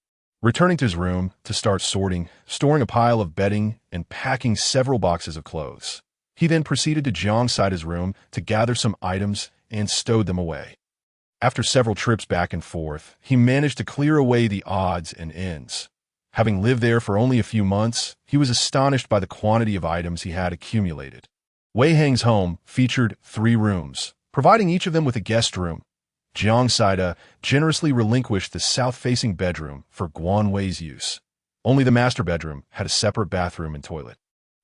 Returning to his room to start sorting, storing a pile of bedding, and packing several boxes of clothes. He then proceeded to Jiang Saida's room to gather some items and stowed them away. After several trips back and forth, he managed to clear away the odds and ends. Having lived there for only a few months, he was astonished by the quantity of items he had accumulated. Wei Heng's home featured 3 rooms, providing each of them with a guest room. Jiang Saida generously relinquished the south-facing bedroom for Guan Wei's use. Only the master bedroom had a separate bathroom and toilet,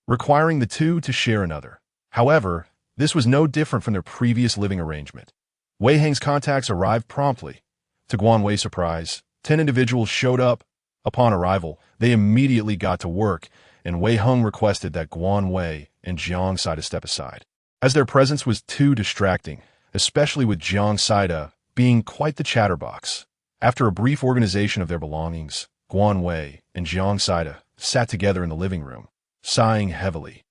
requiring the 2 to share another. However, this was no different from their previous living arrangement. Wei Heng's contacts arrived promptly. To Guan Wei's surprise, 10 individuals showed up. Upon arrival, they immediately got to work, and Wei Heng requested that Guan Wei and Jiang Saida step aside, as their presence was too distracting, especially with Jiang Saida being quite the chatterbox. After a brief organization of their belongings, Guan Wei and Jiang Saida sat together in the living room. sighing heavily.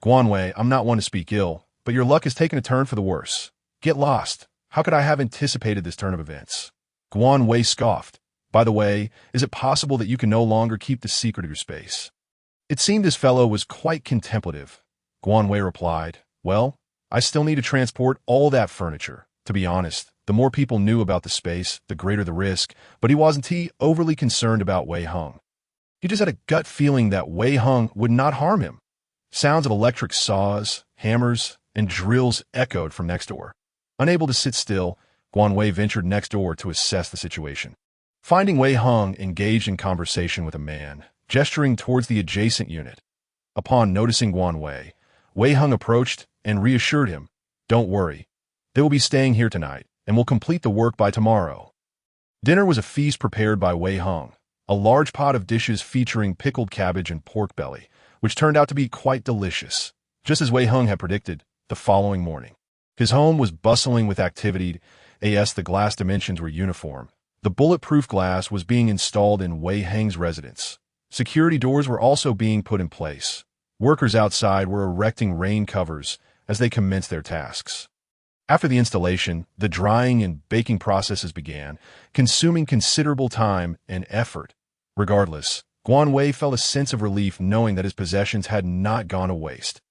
Guan Wei, I'm not one to speak ill, but your luck has taken a turn for the worse. Get lost. How could I have anticipated this turn of events? Guan Wei scoffed. By the way, is it possible that you can no longer keep the secret of your space? It seemed this fellow was quite contemplative. Guan Wei replied, well, I still need to transport all that furniture. To be honest, the more people knew about the space, the greater the risk, but he wasn't overly concerned about Wei Hung. He just had a gut feeling that Wei Hung would not harm him. Sounds of electric saws, hammers, and drills echoed from next door. Unable to sit still, Guan Wei ventured next door to assess the situation. Finding Wei Hung engaged in conversation with a man, gesturing towards the adjacent unit. Upon noticing Guan Wei, Wei Hung approached and reassured him, don't worry, they will be staying here tonight, and will complete the work by tomorrow. Dinner was a feast prepared by Wei Hung, a large pot of dishes featuring pickled cabbage and pork belly, which turned out to be quite delicious, just as Wei Hung had predicted the following morning. His home was bustling with activity, as the glass dimensions were uniform. The bulletproof glass was being installed in Wei Hang's residence. Security doors were also being put in place. Workers outside were erecting rain covers as they commenced their tasks. After the installation, the drying and baking processes began, consuming considerable time and effort. Regardless, Guan Wei felt a sense of relief knowing that his possessions had not gone to waste.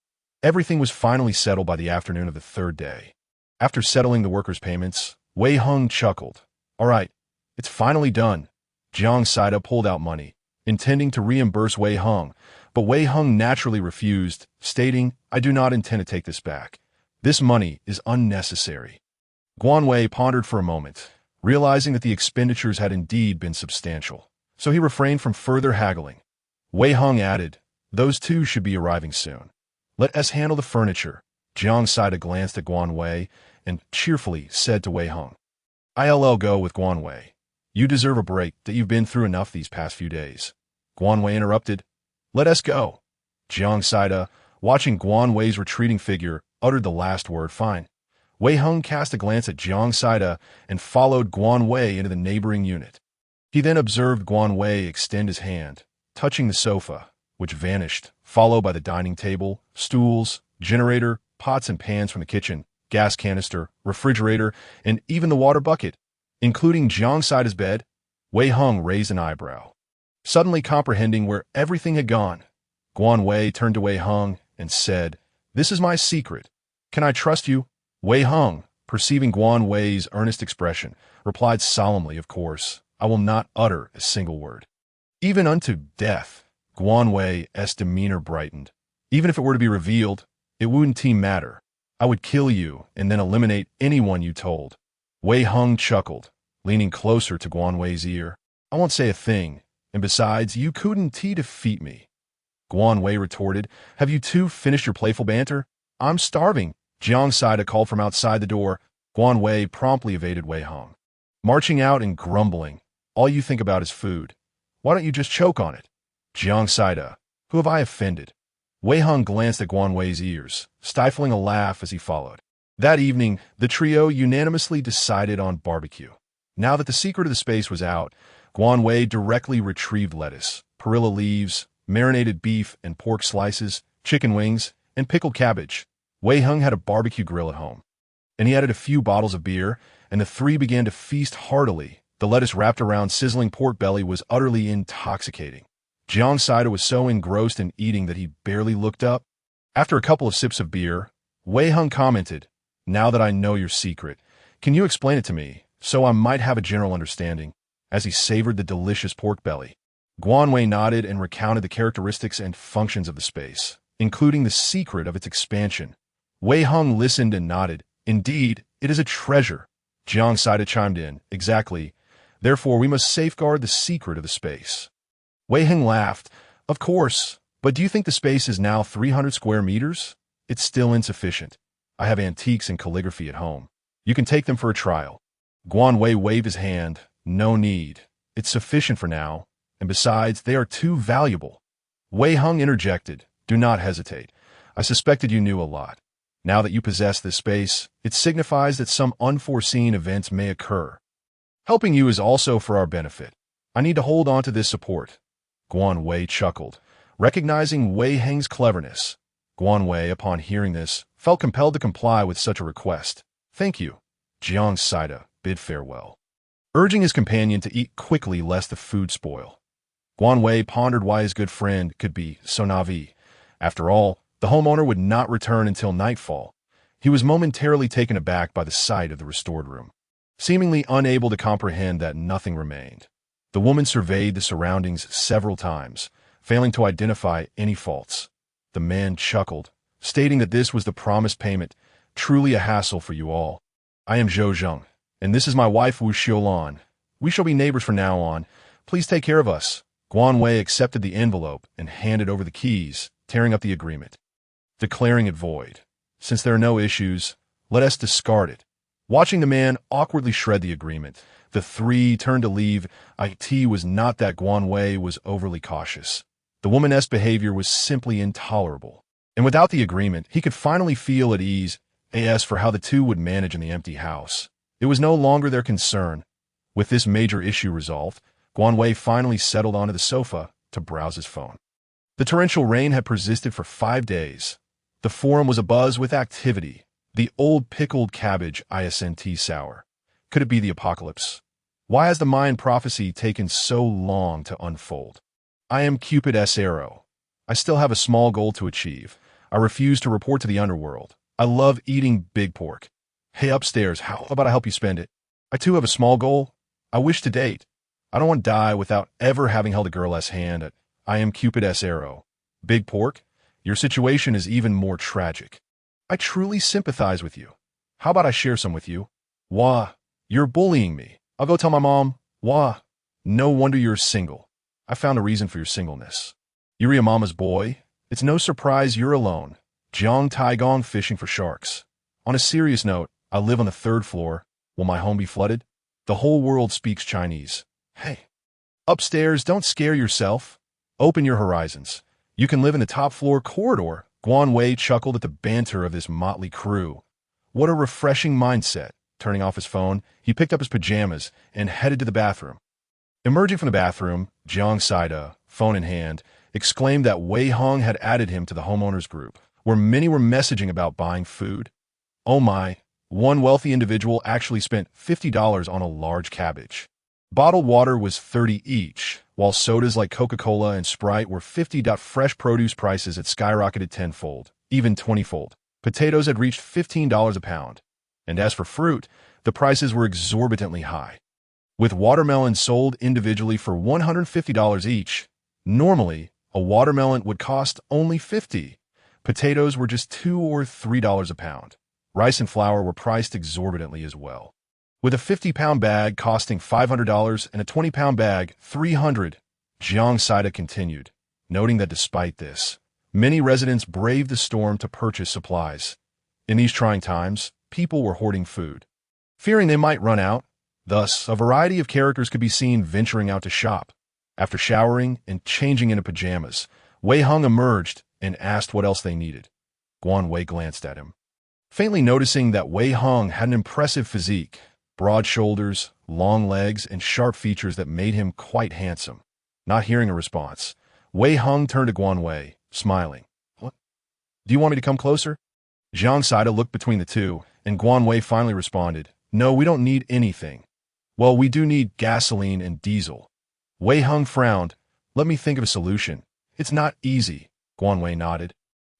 Everything was finally settled by the afternoon of the third day. After settling the workers' payments, Wei Hung chuckled. All right, it's finally done. Jiang Saida pulled out money, intending to reimburse Wei Hung, but Wei Hung naturally refused, stating, I do not intend to take this back. This money is unnecessary. Guan Wei pondered for a moment, realizing that the expenditures had indeed been substantial, so he refrained from further haggling. Wei Hung added, those two should be arriving soon. Let us handle the furniture. Jiang Saida glanced at Guan Wei and cheerfully said to Wei Hung, I'll go with Guan Wei. You deserve a break that you've been through enough these past few days. Guan Wei interrupted, let us go. Jiang Saida, watching Guan Wei's retreating figure, uttered the last word, fine. Wei Hung cast a glance at Jiang Saida and followed Guan Wei into the neighboring unit. He then observed Guan Wei extend his hand, touching the sofa, which vanished, followed by the dining table, stools, generator, pots and pans from the kitchen, gas canister, refrigerator, and even the water bucket, including Jiang Saida's bed. Wei Hung raised an eyebrow. Suddenly comprehending where everything had gone, Guan Wei turned to Wei Hung and said, this is my secret. Can I trust you? Wei Hung, perceiving Guan Wei's earnest expression, replied solemnly, of course, I will not utter a single word. Even unto death. Guan Wei's demeanor brightened. Even if it were to be revealed, it wouldn't matter. I would kill you and then eliminate anyone you told. Wei Hung chuckled, leaning closer to Guan Wei's ear. I won't say a thing, and besides, you couldn't defeat me. Guan Wei retorted, have you two finished your playful banter? I'm starving. Jiang Saida called from outside the door. Guan Wei promptly evaded Wei Hung, marching out and grumbling, all you think about is food. Why don't you just choke on it? Jiang Saida, who have I offended? Wei Hung glanced at Guan Wei's ears, stifling a laugh as he followed. That evening, the trio unanimously decided on barbecue. Now that the secret of the space was out, Guan Wei directly retrieved lettuce, perilla leaves, marinated beef and pork slices, chicken wings, and pickled cabbage. Wei Hung had a barbecue grill at home, and he added a few bottles of beer, and the three began to feast heartily. The lettuce wrapped around sizzling pork belly was utterly intoxicating. Jiang Saida was so engrossed in eating that he barely looked up. After a couple of sips of beer, Wei Hung commented, now that I know your secret, can you explain it to me, so I might have a general understanding, as he savored the delicious pork belly. Guan Wei nodded and recounted the characteristics and functions of the space, including the secret of its expansion. Wei Hung listened and nodded. Indeed, it is a treasure. Jiang Saida chimed in, exactly. Therefore, we must safeguard the secret of the space. Wei Hung laughed. Of course, but do you think the space is now 300 square meters? It's still insufficient. I have antiques and calligraphy at home. You can take them for a trial. Guan Wei waved his hand. No need. It's sufficient for now. And besides, they are too valuable. Wei Hung interjected. Do not hesitate. I suspected you knew a lot. Now that you possess this space, it signifies that some unforeseen events may occur. Helping you is also for our benefit. I need to hold on to this support. Guan Wei chuckled. Recognizing Wei Heng's cleverness, Guan Wei, upon hearing this, felt compelled to comply with such a request. "Thank you." Jiang Saida bid farewell, urging his companion to eat quickly lest the food spoil. Guan Wei pondered why his good friend could be so naive. After all, the homeowner would not return until nightfall. He was momentarily taken aback by the sight of the restored room, seemingly unable to comprehend that nothing remained. The woman surveyed the surroundings several times, failing to identify any faults. The man chuckled, stating that this was the promised payment. "Truly a hassle for you all. I am Zhou Zheng, and this is my wife Wu Xiulan. We shall be neighbors from now on. Please take care of us." Guan Wei accepted the envelope and handed over the keys, tearing up the agreement, declaring it void. "Since there are no issues, let us discard it." Watching the man awkwardly shred the agreement, the three turned to leave. It was not that Guan Wei was overly cautious. The woman's behavior was simply intolerable. And without the agreement, he could finally feel at ease as for how the two would manage in the empty house. It was no longer their concern. With this major issue resolved, Guan Wei finally settled onto the sofa to browse his phone. The torrential rain had persisted for 5 days. The forum was abuzz with activity. The old pickled cabbage isn't sour. Could it be the apocalypse? Why has the Mayan prophecy taken so long to unfold? I am Cupid's arrow. I still have a small goal to achieve. I refuse to report to the underworld. I love eating big pork. Hey, upstairs, how about I help you spend it? I too have a small goal. I wish to date. I don't want to die without ever having held a girl's hand. I am Cupid's arrow. Big pork, your situation is even more tragic. I truly sympathize with you. How about I share some with you? Wah, you're bullying me. I'll go tell my mom. Wah, no wonder you're single. I found a reason for your singleness. You're your mama's boy. It's no surprise you're alone. Jiang Taigong fishing for sharks. On a serious note, I live on the 3rd floor. Will my home be flooded? The whole world speaks Chinese. Hey, upstairs, don't scare yourself. Open your horizons. You can live in the top floor corridor. Guan Wei chuckled at the banter of this motley crew. What a refreshing mindset. Turning off his phone, he picked up his pajamas and headed to the bathroom. Emerging from the bathroom, Jiang Saida, phone in hand, exclaimed that Wei Hong had added him to the homeowners group, where many were messaging about buying food. Oh my, one wealthy individual actually spent $50 on a large cabbage. Bottled water was $30 each, while sodas like Coca-Cola and Sprite were $50. Fresh produce prices had skyrocketed tenfold, even 20-fold. Potatoes had reached $15 a pound. And as for fruit, the prices were exorbitantly high. With watermelons sold individually for $150 each, normally, a watermelon would cost only $50. Potatoes were just $2 or $3 a pound. Rice and flour were priced exorbitantly as well, with a 50-pound bag costing $500 and a 20-pound bag $300. Jiang Saida continued, noting that despite this, many residents braved the storm to purchase supplies. In these trying times, people were hoarding food, fearing they might run out. Thus, a variety of characters could be seen venturing out to shop. After showering and changing into pajamas, Wei Hong emerged and asked what else they needed. Guan Wei glanced at him, faintly noticing that Wei Hong had an impressive physique, broad shoulders, long legs, and sharp features that made him quite handsome. Not hearing a response, Wei Hong turned to Guan Wei, smiling. "What? Do you want me to come closer?" Jiang Saida looked between the two, and Guan Wei finally responded, "No, we don't need anything. Well, we do need gasoline and diesel." Wei Hong frowned. "Let me think of a solution. It's not easy." Guan Wei nodded.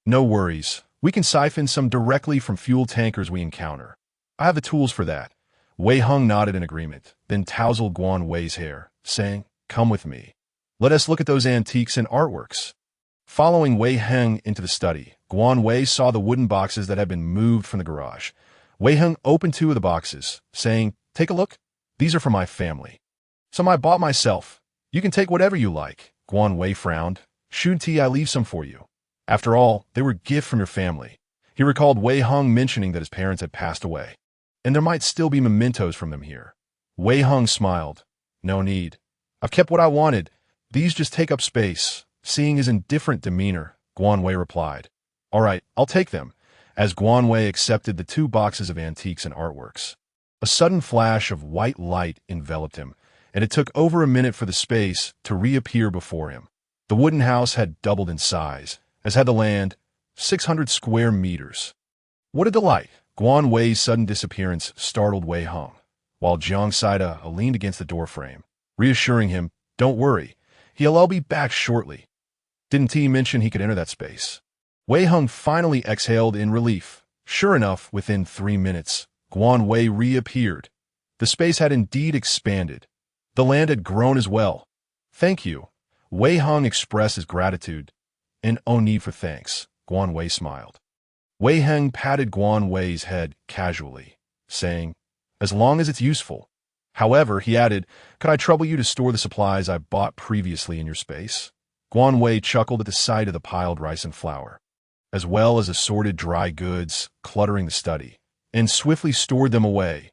"No worries. We can siphon some directly from fuel tankers we encounter. I have the tools for that." Wei Hong nodded in agreement, then tousled Guan Wei's hair, saying, "Come with me. Let us look at those antiques and artworks." Following Wei Hong into the study, Guan Wei saw the wooden boxes that had been moved from the garage. Wei Hong opened 2 of the boxes, saying, "Take a look. These are for my family. Some I bought myself. You can take whatever you like." Guan Wei frowned. "Shunti, I leave some for you. After all, they were a gift from your family." He recalled Wei Hong mentioning that his parents had passed away, and there might still be mementos from them here. Wei Hong smiled. "No need. I've kept what I wanted. These just take up space." Seeing his indifferent demeanor, Guan Wei replied, "All right, I'll take them," as Guan Wei accepted the 2 boxes of antiques and artworks. A sudden flash of white light enveloped him, and it took over a minute for the space to reappear before him. The wooden house had doubled in size, as had the land, 600 square meters. What a delight! Guan Wei's sudden disappearance startled Wei Hung, while Jiang Saida leaned against the doorframe, reassuring him, "Don't worry, he'll be back shortly." Didn't he mention he could enter that space? Wei Hung finally exhaled in relief. Sure enough, within 3 minutes, Guan Wei reappeared. The space had indeed expanded. The land had grown as well. "Thank you." Wei Hung expressed his gratitude. "And no need for thanks," Guan Wei smiled. Wei Hung patted Guan Wei's head casually, saying, "As long as it's useful." However, he added, "Could I trouble you to store the supplies I bought previously in your space?" Guan Wei chuckled at the sight of the piled rice and flour, as well as assorted dry goods cluttering the study, and swiftly stored them away.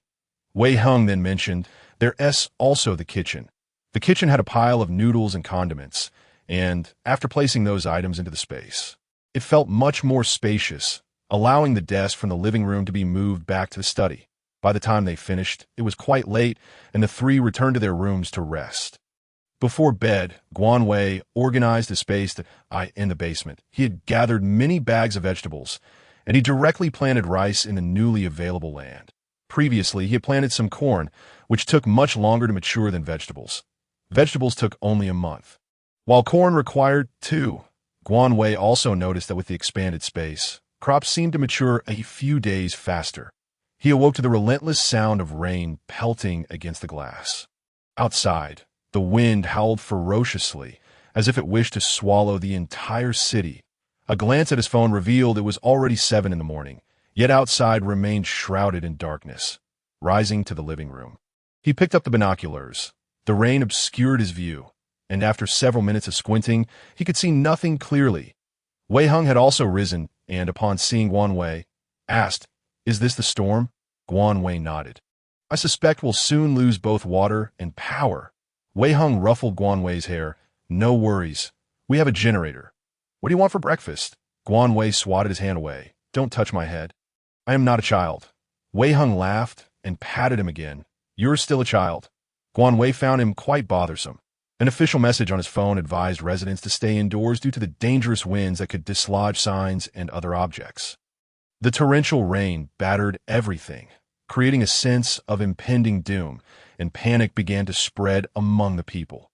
Wei Hung then mentioned, "There's also the kitchen." The kitchen had a pile of noodles and condiments, and after placing those items into the space, it felt much more spacious, allowing the desk from the living room to be moved back to the study. By the time they finished, it was quite late, and the three returned to their rooms to rest. Before bed, Guan Wei organized the space in the basement. He had gathered many bags of vegetables, and he directly planted rice in the newly available land. Previously, he had planted some corn, which took much longer to mature than vegetables. Vegetables took only a month, while corn required 2. Guan Wei also noticed that with the expanded space, crops seemed to mature a few days faster. He awoke to the relentless sound of rain pelting against the glass. Outside, the wind howled ferociously, as if it wished to swallow the entire city. A glance at his phone revealed it was already 7 in the morning, yet outside remained shrouded in darkness. Rising to the living room, he picked up the binoculars. The rain obscured his view, and after several minutes of squinting, he could see nothing clearly. Wei Hung had also risen, and upon seeing Guan Wei, asked, "Is this the storm?" Guan Wei nodded. "I suspect we'll soon lose both water and power." Wei Hung ruffled Guan Wei's hair. "No worries. We have a generator." "What do you want for breakfast?" Guan Wei swatted his hand away. "Don't touch my head. I am not a child." Wei Hung laughed and patted him again. "You're still a child." Guan Wei found him quite bothersome. An official message on his phone advised residents to stay indoors due to the dangerous winds that could dislodge signs and other objects. The torrential rain battered everything, creating a sense of impending doom, and panic began to spread among the people.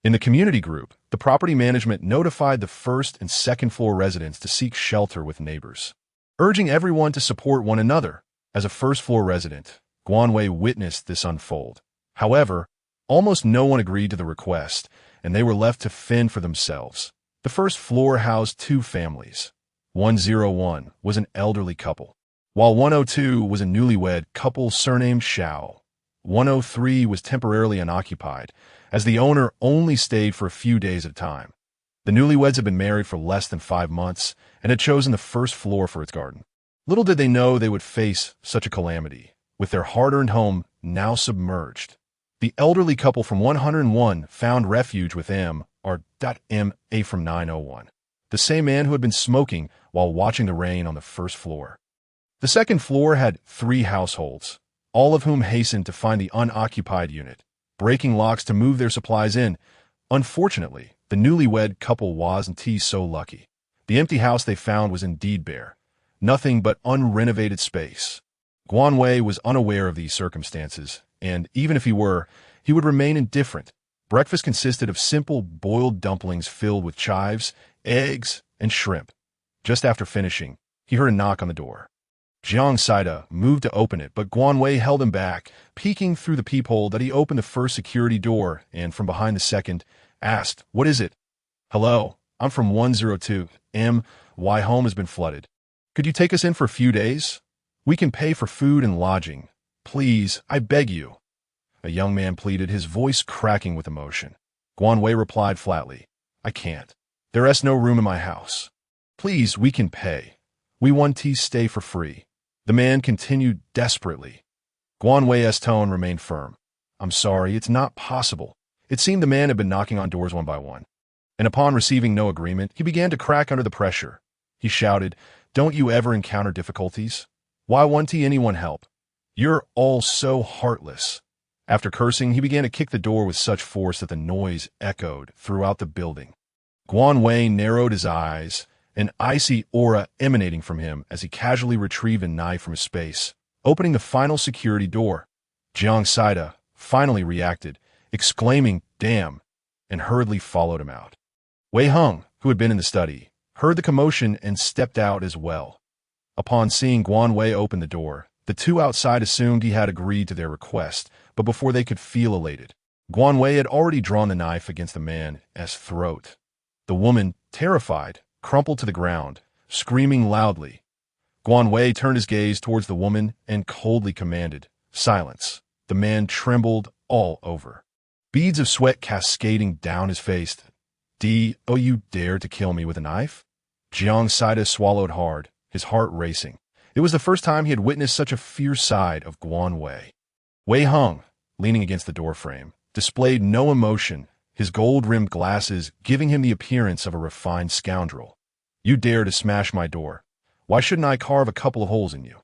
In the community group, the property management notified the first and second floor residents to seek shelter with neighbors, urging everyone to support one another. As a first floor resident, Guan Wei witnessed this unfold. However, almost no one agreed to the request, and they were left to fend for themselves. The first floor housed 2 families. 101 was an elderly couple, while 102 was a newlywed couple surnamed Shao. 103 was temporarily unoccupied, as the owner only stayed for a few days at a time. The newlyweds had been married for less than 5 months and had chosen the first floor for its garden. Little did they know they would face such a calamity, with their hard-earned home now submerged. The elderly couple from 101 found refuge with M.A from 901, the same man who had been smoking while watching the rain on the first floor. The second floor had 3 households, all of whom hastened to find the unoccupied unit, breaking locks to move their supplies in. Unfortunately, the newlywed couple wasn't so lucky. The empty house they found was indeed bare, nothing but unrenovated space. Guan Wei was unaware of these circumstances, and even if he were, he would remain indifferent. Breakfast consisted of simple boiled dumplings filled with chives, eggs, and shrimp. Just after finishing, he heard a knock on the door. Jiang Saida moved to open it, but Guan Wei held him back, peeking through the peephole that he opened the first security door and from behind the second, asked, "What is it?" "Hello, I'm from 102. My home has been flooded. Could you take us in for a few days? We can pay for food and lodging. Please, I beg you." A young man pleaded, his voice cracking with emotion. Guan Wei replied flatly, "I can't. There is no room in my house. Please, we can pay. We want to stay for free." The man continued desperately. Guan Wei's tone remained firm. "I'm sorry, it's not possible." It seemed the man had been knocking on doors one by one, and upon receiving no agreement, he began to crack under the pressure. He shouted, "Don't you ever encounter difficulties? Why won't anyone help? You're all so heartless." After cursing, he began to kick the door with such force that the noise echoed throughout the building. Guan Wei narrowed his eyes, an icy aura emanating from him as he casually retrieved a knife from his space, opening the final security door. Jiang Saida finally reacted, exclaiming, "Damn," and hurriedly followed him out. Wei Hung, who had been in the study, heard the commotion and stepped out as well. Upon seeing Guan Wei open the door, the two outside assumed he had agreed to their request, but before they could feel elated, Guan Wei had already drawn the knife against the man's throat. The woman, terrified, crumpled to the ground, screaming loudly. Guan Wei turned his gaze towards the woman and coldly commanded, "Silence." The man trembled all over, beads of sweat cascading down his face. "Oh, you dare to kill me with a knife?" Jiang Saida swallowed hard, his heart racing. It was the first time he had witnessed such a fierce side of Guan Wei. Wei Hung, leaning against the doorframe, displayed no emotion, his gold-rimmed glasses giving him the appearance of a refined scoundrel. "You dare to smash my door. Why shouldn't I carve a couple of holes in you?"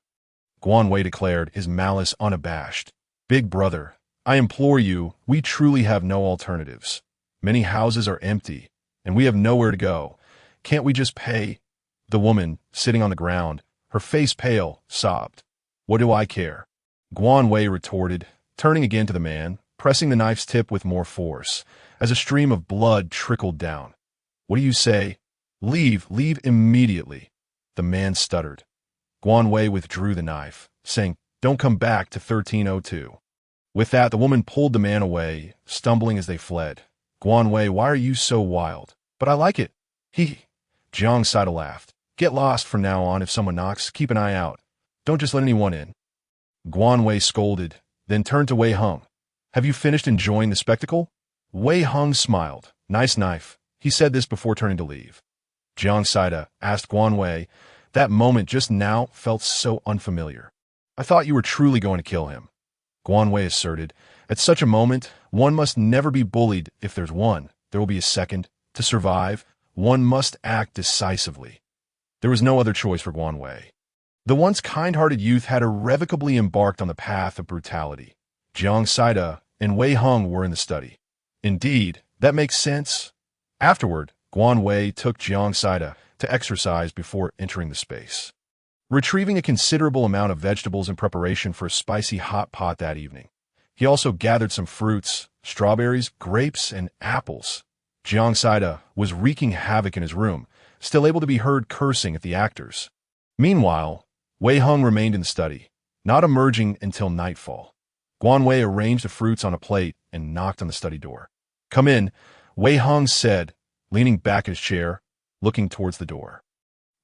Guan Wei declared, his malice unabashed. "Big brother, I implore you, we truly have no alternatives. Many houses are empty, and we have nowhere to go. Can't we just pay?" The woman, sitting on the ground, her face pale, sobbed. "What do I care?" Guan Wei retorted, turning again to the man, pressing the knife's tip with more force, as a stream of blood trickled down. "What do you say?" Leave immediately." The man stuttered. Guan Wei withdrew the knife, saying, "Don't come back to 1302. With that, the woman pulled the man away, stumbling as they fled. "Guan Wei, why are you so wild?" "But I like it." Jiang Saida laughed. "Get lost from now on. If someone knocks, keep an eye out. Don't just let anyone in." Guan Wei scolded, then turned to Wei Hung. "Have you finished enjoying the spectacle?" Wei Hung smiled. "Nice knife." He said this before turning to leave. Jiang Saida asked Guan Wei, "That moment just now felt so unfamiliar. I thought you were truly going to kill him." Guan Wei asserted, "At such a moment, one must never be bullied. If there's one, there will be a second. To survive, one must act decisively." There was no other choice for Guan Wei. The once kind-hearted youth had irrevocably embarked on the path of brutality. Jiang Saida and Wei Hung were in the study. Indeed, that makes sense. Afterward, Guan Wei took Jiang Saida to exercise before entering the space, retrieving a considerable amount of vegetables in preparation for a spicy hot pot that evening. He also gathered some fruits, strawberries, grapes, and apples. Jiang Saida was wreaking havoc in his room, still able to be heard cursing at the actors. Meanwhile, Wei Hung remained in the study, not emerging until nightfall. Guan Wei arranged the fruits on a plate and knocked on the study door. "Come in," Wei Hung said, leaning back in his chair, looking towards the door.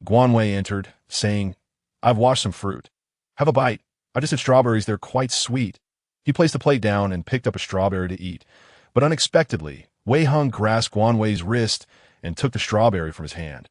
Guan Wei entered, saying, "I've washed some fruit. Have a bite. I just had strawberries, they're quite sweet." He placed the plate down and picked up a strawberry to eat, but unexpectedly, Wei Hung grasped Guan Wei's wrist and took the strawberry from his hand,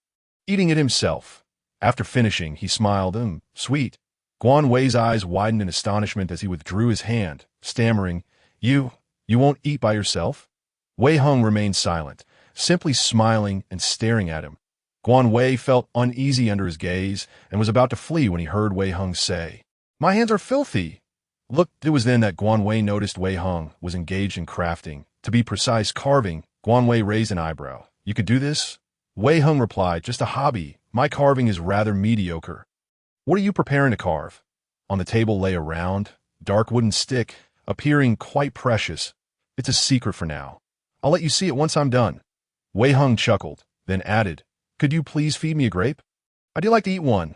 eating it himself. After finishing, he smiled, "Sweet." Guan Wei's eyes widened in astonishment as he withdrew his hand, stammering, You won't eat by yourself?" Wei Hung remained silent, simply smiling and staring at him. Guan Wei felt uneasy under his gaze and was about to flee when he heard Wei Hung say, "My hands are filthy." Look, it was then that Guan Wei noticed Wei Hung was engaged in crafting. To be precise, carving. Guan Wei raised an eyebrow. "You could do this?" Wei Hung replied, "Just a hobby. My carving is rather mediocre." "What are you preparing to carve?" On the table lay a round, dark wooden stick, appearing quite precious. "It's a secret for now. I'll let you see it once I'm done." Wei Hung chuckled, then added, "Could you please feed me a grape? I'd like to eat one."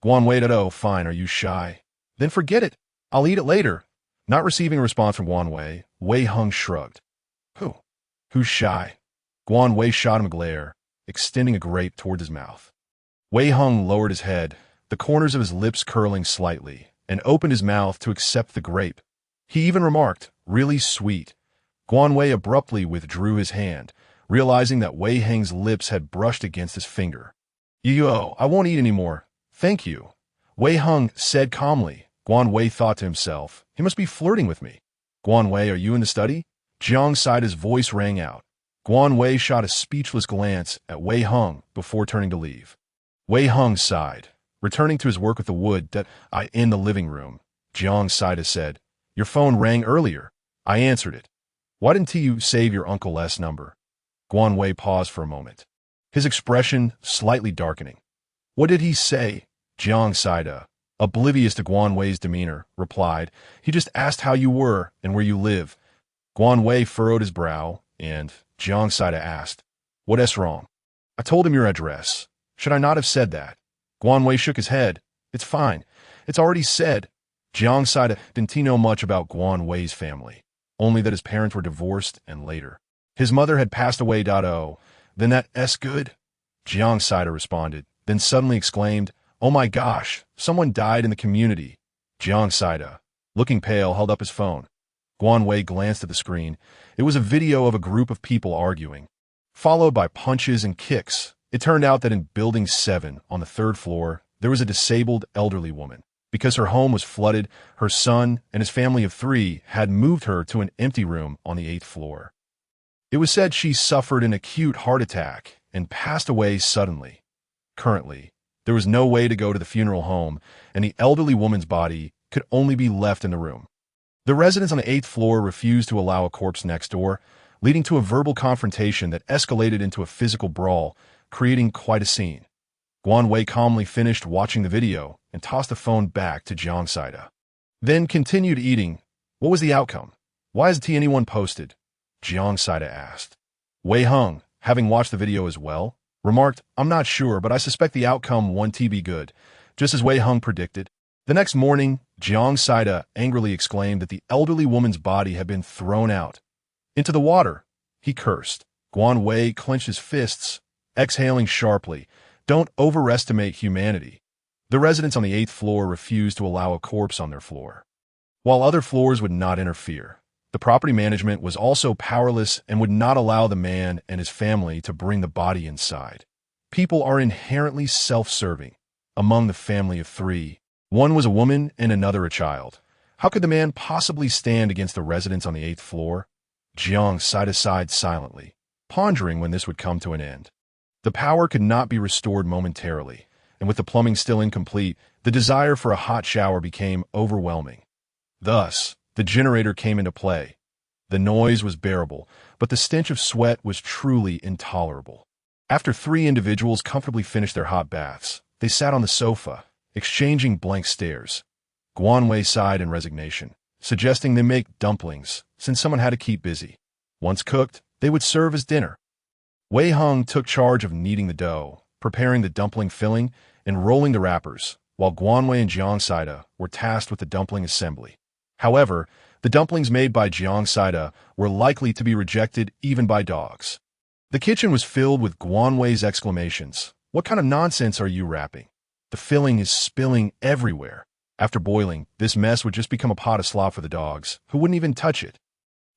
Guan Wei said, "Oh, fine, are you shy? Then forget it. I'll eat it later." Not receiving a response from Guan Wei, Wei Hung shrugged. Who's shy?" Guan Wei shot him a glare, extending a grape towards his mouth. Wei Hung lowered his head, the corners of his lips curling slightly, and opened his mouth to accept the grape. He even remarked, "Really sweet." Guan Wei abruptly withdrew his hand, realizing that Wei Hung's lips had brushed against his finger. I won't eat anymore. Thank you," Wei Hung said calmly. Guan Wei thought to himself, "He must be flirting with me." "Guan Wei, are you in the study?" Jiang Saida's voice rang out. Guan Wei shot a speechless glance at Wei Hung before turning to leave. Wei Hung sighed, returning to his work with the wood in the living room. Jiang Saida said, "Your phone rang earlier." "I answered it." "Why didn't you save your Uncle S number?" Guan Wei paused for a moment. his expression slightly darkening. "What did he say?" Jiang Saida, oblivious to Guan Wei's demeanor, replied. "He just asked how you were and where you live." Guan Wei furrowed his brow, and Jiang Saida asked, "What's wrong?" "I told him your address. Should I not have said that?" Guan Wei shook his head. "It's fine. It's already said." Jiang Saida didn't know much about Guan Wei's family, only that his parents were divorced and later his mother had passed away. Then that's good, Jiang Saida responded, then suddenly exclaimed, "Oh my gosh, someone died in the community." Jiang Saida, looking pale, held up his phone. Guan Wei glanced at the screen. It was a video of a group of people arguing, followed by punches and kicks. It turned out that in Building 7, on the 3rd floor, there was a disabled elderly woman. Because her home was flooded, her son and his family of 3 had moved her to an empty room on the 8th floor. It was said she suffered an acute heart attack and passed away suddenly. Currently, there was no way to go to the funeral home, and the elderly woman's body could only be left in the room. The residents on the 8th floor refused to allow a corpse next door, leading to a verbal confrontation that escalated into a physical brawl, creating quite a scene. Guan Wei calmly finished watching the video and tossed the phone back to Jiang Saida. Then continued eating. "What was the outcome? Why hasn't anyone posted?" Jiang Saida asked. Wei Hung, having watched the video as well, remarked, "I'm not sure, but I suspect the outcome won't be good," just as Wei Hung predicted. The next morning, Jiang Saida angrily exclaimed that the elderly woman's body had been thrown out into the water. He cursed. Guan Wei clenched his fists, exhaling sharply. "Don't overestimate humanity." The residents on the 8th floor refused to allow a corpse on their floor, while other floors would not interfere. The property management was also powerless and would not allow the man and his family to bring the body inside. People are inherently self-serving. Among the family of 3, one was a woman and another a child. How could the man possibly stand against the residents on the 8th floor? Jiang Saida sighed silently, pondering when this would come to an end. The power could not be restored momentarily, and with the plumbing still incomplete, the desire for a hot shower became overwhelming. Thus, the generator came into play. The noise was bearable, but the stench of sweat was truly intolerable. After 3 individuals comfortably finished their hot baths, they sat on the sofa, exchanging blank stares. Guan Wei sighed in resignation, suggesting they make dumplings, since someone had to keep busy. Once cooked, they would serve as dinner. Wei Hung took charge of kneading the dough, preparing the dumpling filling, and rolling the wrappers, while Guan Wei and Jiang Saida were tasked with the dumpling assembly. However, the dumplings made by Jiang Saida were likely to be rejected even by dogs. The kitchen was filled with Guan Wei's exclamations. "What kind of nonsense are you wrapping? The filling is spilling everywhere." After boiling, this mess would just become a pot of slop for the dogs, who wouldn't even touch it.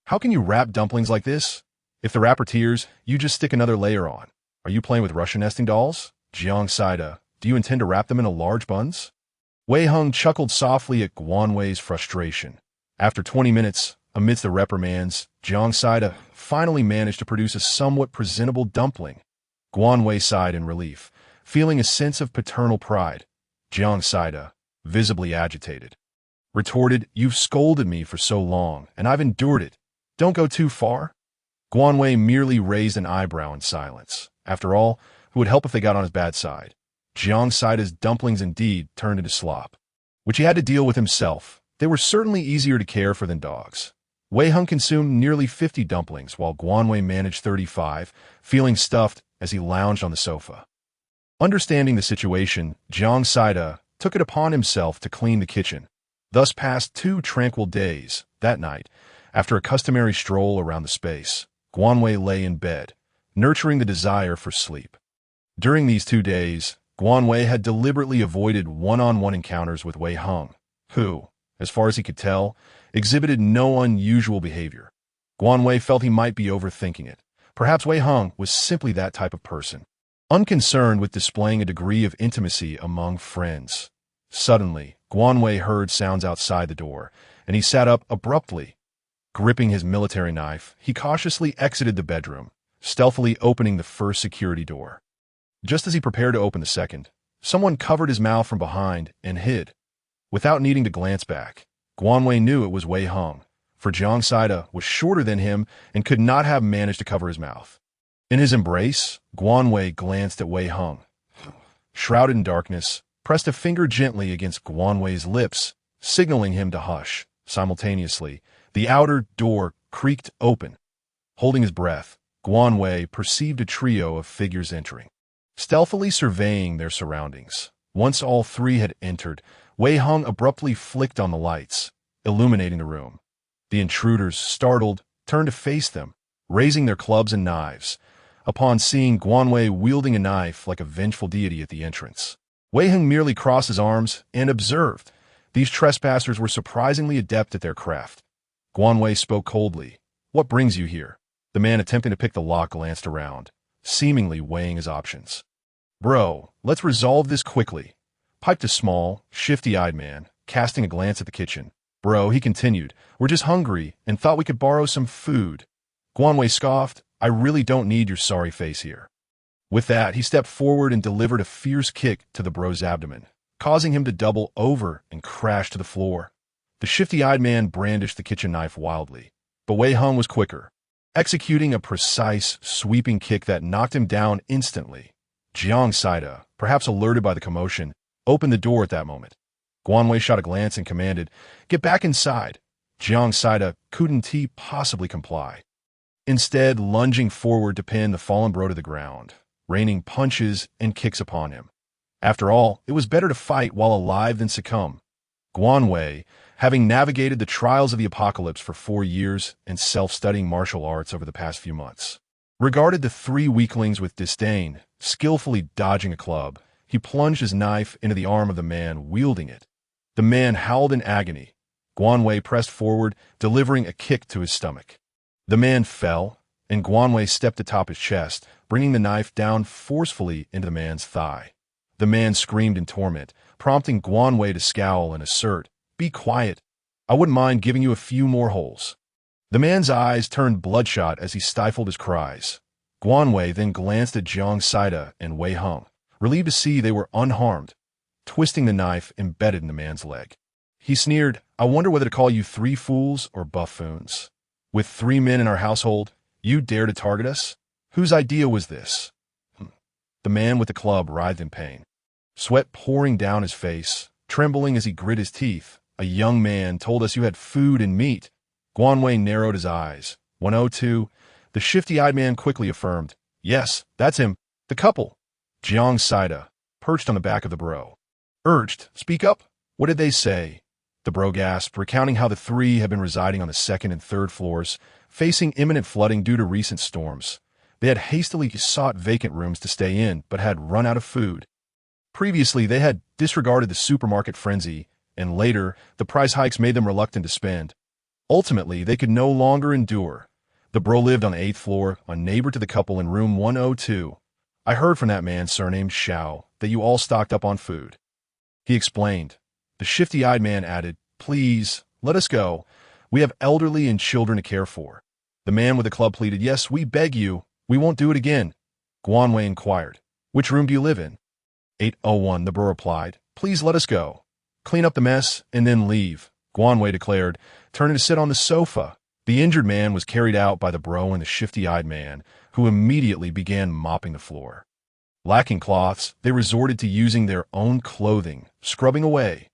"How can you wrap dumplings like this? If the wrapper tears, you just stick another layer on. Are you playing with Russian nesting dolls?" Jiang Saida, "Do you intend to wrap them in a large buns?" Wei Hung chuckled softly at Guan Wei's frustration. After 20 minutes, amidst the reprimands, Jiang Saida finally managed to produce a somewhat presentable dumpling. Guan Wei sighed in relief, feeling a sense of paternal pride. Jiang Saida, visibly agitated, retorted, "You've scolded me for so long, and I've endured it. Don't go too far." Guan Wei merely raised an eyebrow in silence. After all, who would help if they got on his bad side? Jiang Saida's dumplings indeed turned into slop, which he had to deal with himself. They were certainly easier to care for than dogs. Wei Hung consumed nearly 50 dumplings, while Guan Wei managed 35, feeling stuffed as he lounged on the sofa. Understanding the situation, Jiang Saida took it upon himself to clean the kitchen. Thus passed 2 tranquil days. That night, after a customary stroll around the space, Guan Wei lay in bed, nurturing the desire for sleep. During these 2 days, Guan Wei had deliberately avoided one-on-one encounters with Wei Hung, who, as far as he could tell, exhibited no unusual behavior. Guan Wei felt he might be overthinking it. Perhaps Wei Hung was simply that type of person, unconcerned with displaying a degree of intimacy among friends. Suddenly, Guan Wei heard sounds outside the door, and he sat up abruptly. Gripping his military knife, he cautiously exited the bedroom, stealthily opening the first security door. Just as he prepared to open the second, someone covered his mouth from behind and hid. Without needing to glance back, Guan Wei knew it was Wei Hung, for Jiang Saida was shorter than him and could not have managed to cover his mouth. In his embrace, Guanwei glanced at Wei Hung. Shrouded in darkness, pressed a finger gently against Guanwei's lips, signaling him to hush. Simultaneously, the outer door creaked open. Holding his breath, Guanwei perceived a trio of figures entering, stealthily surveying their surroundings. Once all three had entered, Wei Hung abruptly flicked on the lights, illuminating the room. The intruders, startled, turned to face them, raising their clubs and knives. Upon seeing Guanwei wielding a knife like a vengeful deity at the entrance, Wei Hung merely crossed his arms and observed. These trespassers were surprisingly adept at their craft. Guanwei spoke coldly. "What brings you here?" The man attempting to pick the lock glanced around, seemingly weighing his options. "Bro, let's resolve this quickly," piped a small, shifty-eyed man, casting a glance at the kitchen. "Bro," he continued, "we're just hungry and thought we could borrow some food." Guanwei scoffed. "I really don't need your sorry face here." With that, he stepped forward and delivered a fierce kick to the bro's abdomen, causing him to double over and crash to the floor. The shifty-eyed man brandished the kitchen knife wildly, but Wei Hung was quicker, executing a precise, sweeping kick that knocked him down instantly. Jiang Saida, perhaps alerted by the commotion, opened the door at that moment. Guanwei shot a glance and commanded, "Get back inside." Jiang Saida couldn't he possibly comply, instead lunging forward to pin the fallen bro to the ground, raining punches and kicks upon him. After all, it was better to fight while alive than succumb. Guanwei, having navigated the trials of the apocalypse for 4 years and self-studying martial arts over the past few months, regarded the three weaklings with disdain. Skillfully dodging a club, he plunged his knife into the arm of the man wielding it. The man howled in agony. Guanwei pressed forward, delivering a kick to his stomach. The man fell, and Guanwei stepped atop his chest, bringing the knife down forcefully into the man's thigh. The man screamed in torment, prompting Guanwei to scowl and assert, "Be quiet. I wouldn't mind giving you a few more holes." The man's eyes turned bloodshot as he stifled his cries. Guanwei then glanced at Jiang Saida and Wei Hung, relieved to see they were unharmed, twisting the knife embedded in the man's leg. He sneered, "I wonder whether to call you three fools or buffoons. With 3 men in our household, you dare to target us? Whose idea was this?" The man with the club writhed in pain, sweat pouring down his face, trembling as he grit his teeth. "A young man told us you had food and meat." Guanwei narrowed his eyes. 102. The shifty-eyed man quickly affirmed, "Yes, that's him. The couple." Jiang Saida, perched on the back of the bro, urged, "Speak up. What did they say?" The bro gasped, recounting how the three had been residing on the 2nd and 3rd floors, facing imminent flooding due to recent storms. They had hastily sought vacant rooms to stay in, but had run out of food. Previously, they had disregarded the supermarket frenzy, and later, the price hikes made them reluctant to spend. Ultimately, they could no longer endure. The bro lived on the 8th floor, a neighbor to the couple in room 102. "I heard from that man surnamed Xiao that you all stocked up on food," he explained. The shifty-eyed man added, "Please, let us go. We have elderly and children to care for." The man with the club pleaded, "Yes, we beg you. We won't do it again." Guanwei inquired, "Which room do you live in?" 801, the bro replied, "Please let us go. Clean up the mess and then leave," Guanwei declared, turning to sit on the sofa. The injured man was carried out by the bro and the shifty-eyed man, who immediately began mopping the floor. Lacking cloths, they resorted to using their own clothing, scrubbing away.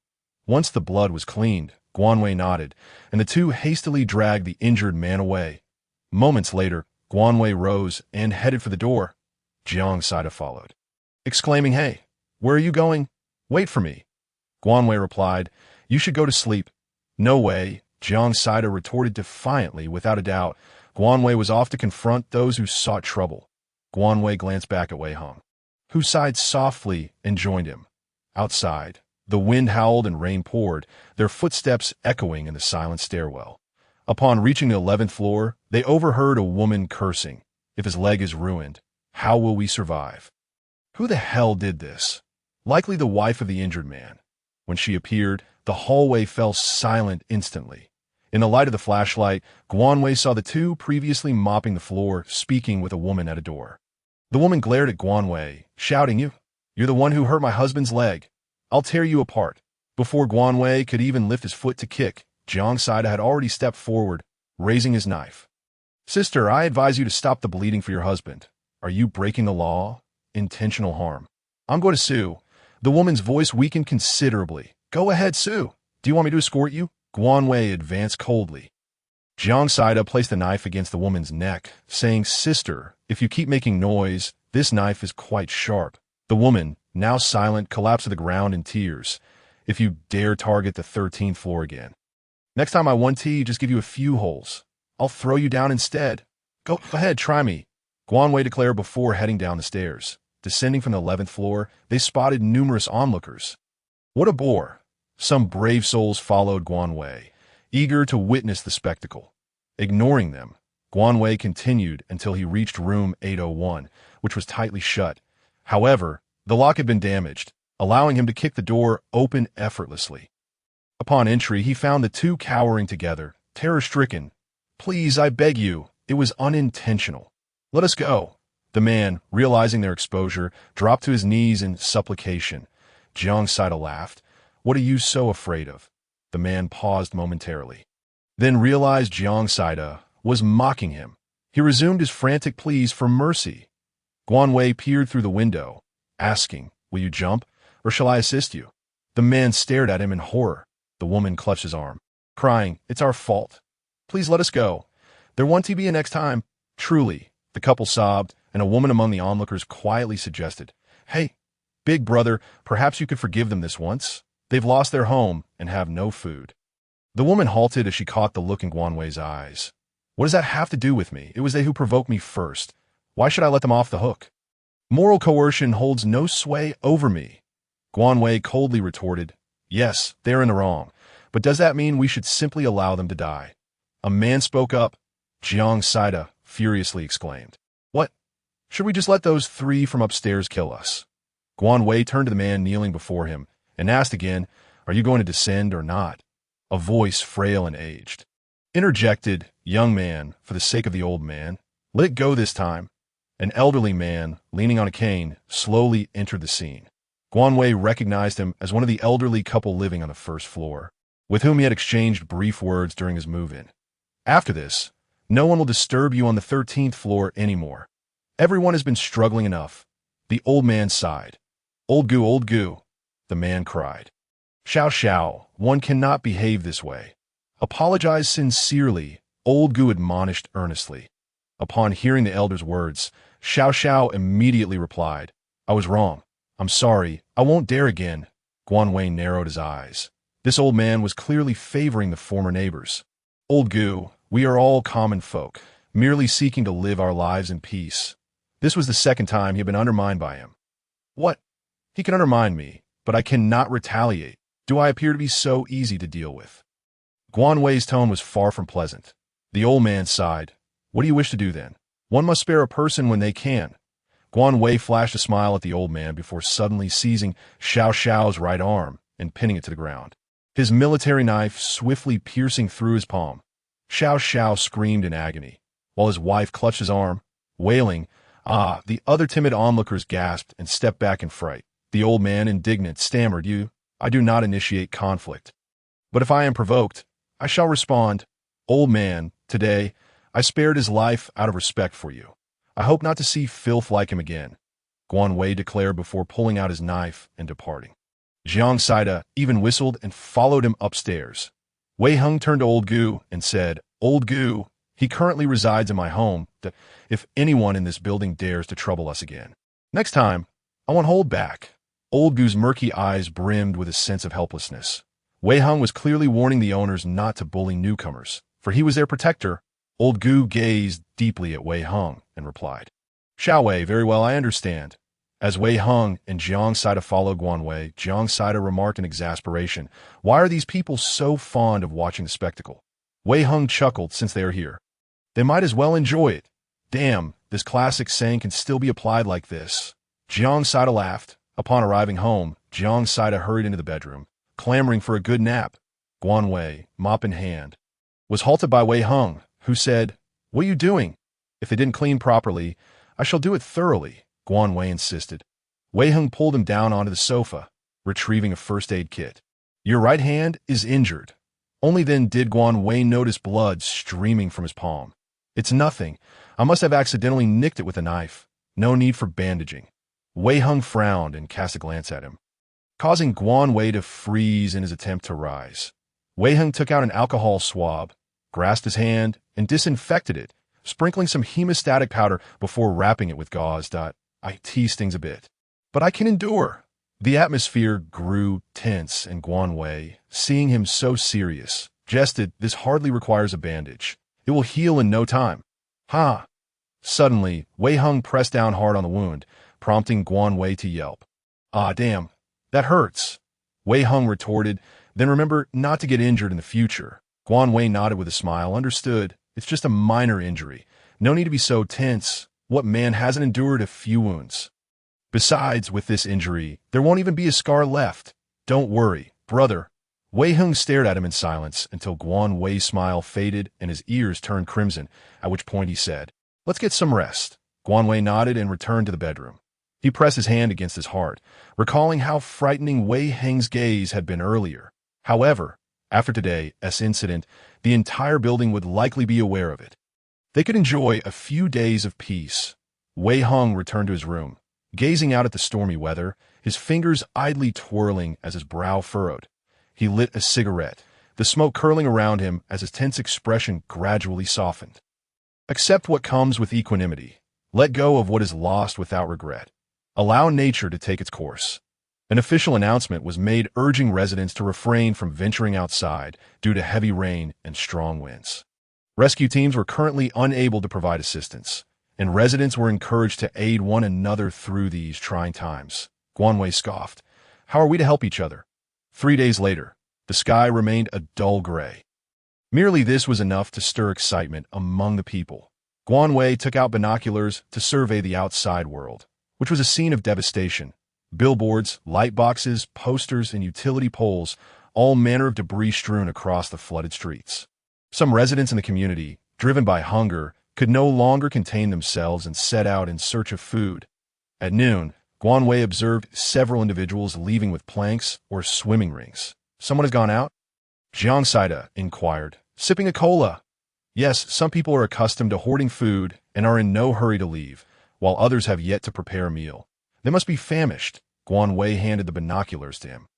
Once the blood was cleaned, Guanwei nodded, and the two hastily dragged the injured man away. Moments later, Guanwei rose and headed for the door. Jiang Saida followed, exclaiming, "Hey, where are you going? Wait for me." Guanwei replied, "You should go to sleep." "No way," Jiang Saida retorted defiantly. Without a doubt, Guanwei was off to confront those who sought trouble. Guanwei glanced back at Wei Hung, who sighed softly and joined him. Outside, the wind howled and rain poured, their footsteps echoing in the silent stairwell. Upon reaching the 11th floor, they overheard a woman cursing, "If his leg is ruined, how will we survive?" Who the hell did this? Likely the wife of the injured man. When she appeared, the hallway fell silent instantly. In the light of the flashlight, Guanwei saw the two previously mopping the floor, speaking with a woman at a door. The woman glared at Guanwei, shouting, You're the one who hurt my husband's leg. I'll tear you apart." Before Guanwei could even lift his foot to kick, Jiang Saida had already stepped forward, raising his knife. "Sister, I advise you to stop the bleeding for your husband. Are you breaking the law? Intentional harm. I'm going to sue. The woman's voice weakened considerably. Go ahead, sue. Do you want me to escort you? Guan Wei advanced coldly. Jiang Saida placed the knife against the woman's neck, saying, Sister, if you keep making noise, this knife is quite sharp. The woman, now silent, collapsed to the ground in tears. If you dare target the 13th floor again. Next time I want tea, just give you a few holes. I'll throw you down instead. Go ahead, try me. Guan Wei declared before heading down the stairs. Descending from the 11th floor, they spotted numerous onlookers. What a bore. Some brave souls followed Guan Wei, eager to witness the spectacle. Ignoring them, Guan Wei continued until he reached room 801, which was tightly shut. However, the lock had been damaged, allowing him to kick the door open effortlessly. Upon entry, he found the two cowering together, terror-stricken. Please, I beg you, it was unintentional. Let us go. The man, realizing their exposure, dropped to his knees in supplication. Jiang Saida laughed. What are you so afraid of? The man paused momentarily, then realized Jiang Saida was mocking him. He resumed his frantic pleas for mercy. Guan Wei peered through the window, asking, Will you jump, or shall I assist you? The man stared at him in horror. The woman clutched his arm, crying, It's our fault. Please let us go. There won't be a next time. Truly, the couple sobbed, and a woman among the onlookers quietly suggested, Hey, big brother, perhaps you could forgive them this once. They've lost their home and have no food. The woman halted as she caught the look in Guan Wei's eyes. What does that have to do with me? It was they who provoked me first. Why should I let them off the hook? Moral coercion holds no sway over me. Guan Wei coldly retorted, Yes, they're in the wrong, but does that mean we should simply allow them to die? A man spoke up. Jiang Saida furiously exclaimed, What? Should we just let those three from upstairs kill us? Guan Wei turned to the man kneeling before him and asked again, Are you going to descend or not? A voice frail and aged interjected, Young man, for the sake of the old man, let it go this time. An elderly man, leaning on a cane, slowly entered the scene. Guan Wei recognized him as one of the elderly couple living on the first floor, with whom he had exchanged brief words during his move-in. After this, no one will disturb you on the 13th floor anymore. Everyone has been struggling enough. The old man sighed. Old goo, the man cried. Xiao, one cannot behave this way. Apologize sincerely, old goo admonished earnestly. Upon hearing the elder's words, Xiao immediately replied, I was wrong. I'm sorry, I won't dare again. Guan Wei narrowed his eyes. This old man was clearly favoring the former neighbors. Old goo, we are all common folk, merely seeking to live our lives in peace. This was the second time he had been undermined by him. What? He can undermine me, but I cannot retaliate. Do I appear to be so easy to deal with? Guan Wei's tone was far from pleasant. The old man sighed. What do you wish to do then? One must spare a person when they can. Guan Wei flashed a smile at the old man before suddenly seizing Xiao's right arm and pinning it to the ground, his military knife swiftly piercing through his palm. Xiao screamed in agony, while his wife clutched his arm, wailing. The other timid onlookers gasped and stepped back in fright. The old man, indignant, stammered, I do not initiate conflict. But if I am provoked, I shall respond. Old man, today, I spared his life out of respect for you. I hope not to see filth like him again, Guan Wei declared before pulling out his knife and departing. Jiang Saida even whistled and followed him upstairs. Wei Heng turned to Old Goo and said, Old Goo, he currently resides in my home. If anyone in this building dares to trouble us again, next time, I won't hold back. Old Goo's murky eyes brimmed with a sense of helplessness. Wei Heng was clearly warning the owners not to bully newcomers, for he was their protector. Old Goo gazed deeply at Wei Heng and replied, Xiao Wei, very well, I understand. As Wei Heng and Jiang Saida followed Guan Wei, Jiang Saida remarked in exasperation, Why are these people so fond of watching the spectacle? Wei Heng chuckled, Since they are here, they might as well enjoy it. Damn, this classic saying can still be applied like this. Jiang Saida laughed. Upon arriving home, Jiang Saida hurried into the bedroom, clamoring for a good nap. Guan Wei, mop in hand, was halted by Wei Heng, who said, What are you doing? If they didn't clean properly, I shall do it thoroughly, Guan Wei insisted. Wei Heng pulled him down onto the sofa, retrieving a first aid kit. Your right hand is injured. Only then did Guan Wei notice blood streaming from his palm. It's nothing. I must have accidentally nicked it with a knife. No need for bandaging. Wei Hung frowned and cast a glance at him, causing Guan Wei to freeze in his attempt to rise. Wei Hung took out an alcohol swab, grasped his hand, and disinfected it, sprinkling some hemostatic powder before wrapping it with gauze. It stings a bit, but I can endure. The atmosphere grew tense, and Guan Wei, seeing him so serious, jested, "This hardly requires a bandage. It will heal in no time." Ha! Suddenly, Wei Hung pressed down hard on the wound, prompting Guan Wei to yelp. "Ah, damn, that hurts," Wei Hung retorted, "then remember not to get injured in the future." Guan Wei nodded with a smile. "Understood. It's just a minor injury. No need to be so tense. What man hasn't endured a few wounds? Besides, with this injury, there won't even be a scar left. Don't worry, brother." Wei Hung stared at him in silence until Guan Wei's smile faded and his ears turned crimson, at which point he said, "Let's get some rest." Guan Wei nodded and returned to the bedroom. He pressed his hand against his heart, recalling how frightening Wei Heng's gaze had been earlier. However, after today's incident, the entire building would likely be aware of it. They could enjoy a few days of peace. Wei Hung returned to his room, gazing out at the stormy weather, his fingers idly twirling as his brow furrowed. He lit a cigarette, the smoke curling around him as his tense expression gradually softened. Accept what comes with equanimity. Let go of what is lost without regret. Allow nature to take its course. An official announcement was made urging residents to refrain from venturing outside due to heavy rain and strong winds. Rescue teams were currently unable to provide assistance, and residents were encouraged to aid one another through these trying times. Guan Wei scoffed. "How are we to help each other?" 3 days later, the sky remained a dull gray. Merely this was enough to stir excitement among the people. Guan Wei took out binoculars to survey the outside world, which was a scene of devastation. Billboards, light boxes, posters, and utility poles, all manner of debris strewn across the flooded streets. Some residents in the community, driven by hunger, could no longer contain themselves and set out in search of food. At noon, Guan Wei observed several individuals leaving with planks or swimming rings. "Someone has gone out?" Jiang Saida inquired, sipping a cola. "Yes, some people are accustomed to hoarding food and are in no hurry to leave, while others have yet to prepare a meal. They must be famished." Guan Wei handed the binoculars to him.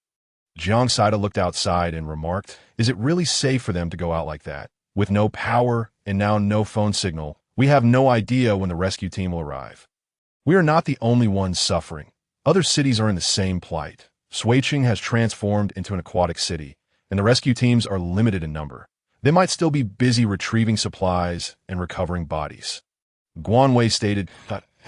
Jiang Saida looked outside and remarked, "Is it really safe for them to go out like that? With no power and now no phone signal, we have no idea when the rescue team will arrive. We are not the only ones suffering. Other cities are in the same plight. Shuiqing has transformed into an aquatic city, and the rescue teams are limited in number. They might still be busy retrieving supplies and recovering bodies." Guan Wei stated,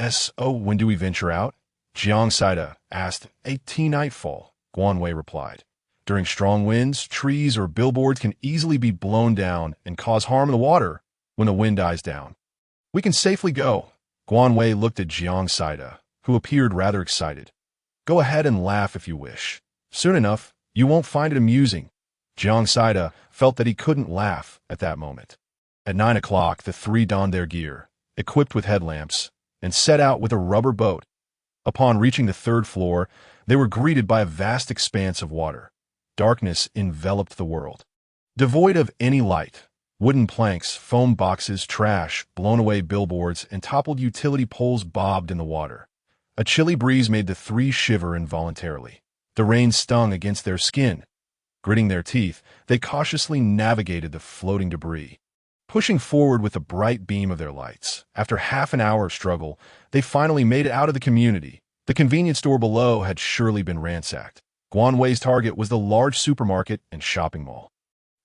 "So when do we venture out?" Jiang Saida asked. "Nightfall," Guan Wei replied. "During strong winds, trees or billboards can easily be blown down and cause harm in the water when the wind dies down. We can safely go." Guan Wei looked at Jiang Saida, who appeared rather excited. "Go ahead and laugh if you wish. Soon enough, you won't find it amusing." Jiang Saida felt that he couldn't laugh at that moment. At 9 o'clock, the three donned their gear, equipped with headlamps, and set out with a rubber boat. Upon reaching the 3rd floor, they were greeted by a vast expanse of water. Darkness enveloped the world. Devoid of any light, wooden planks, foam boxes, trash, blown-away billboards, and toppled utility poles bobbed in the water. A chilly breeze made the three shiver involuntarily. The rain stung against their skin. Gritting their teeth, they cautiously navigated the floating debris, pushing forward with the bright beam of their lights. After half an hour of struggle, they finally made it out of the community. The convenience store below had surely been ransacked. Guan Wei's target was the large supermarket and shopping mall.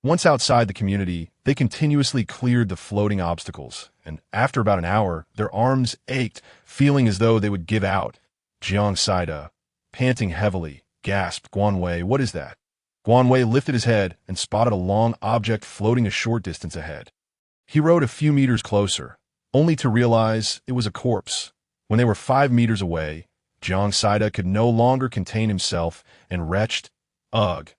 Once outside the community, they continuously cleared the floating obstacles, and after about an hour, their arms ached, feeling as though they would give out. Jiang Saida, panting heavily, gasped, "Guan Wei, what is that?" Guan Wei lifted his head and spotted a long object floating a short distance ahead. He rode a few meters closer, only to realize it was a corpse. When they were 5 meters away, Jiang Saida could no longer contain himself and retched, "Ugh."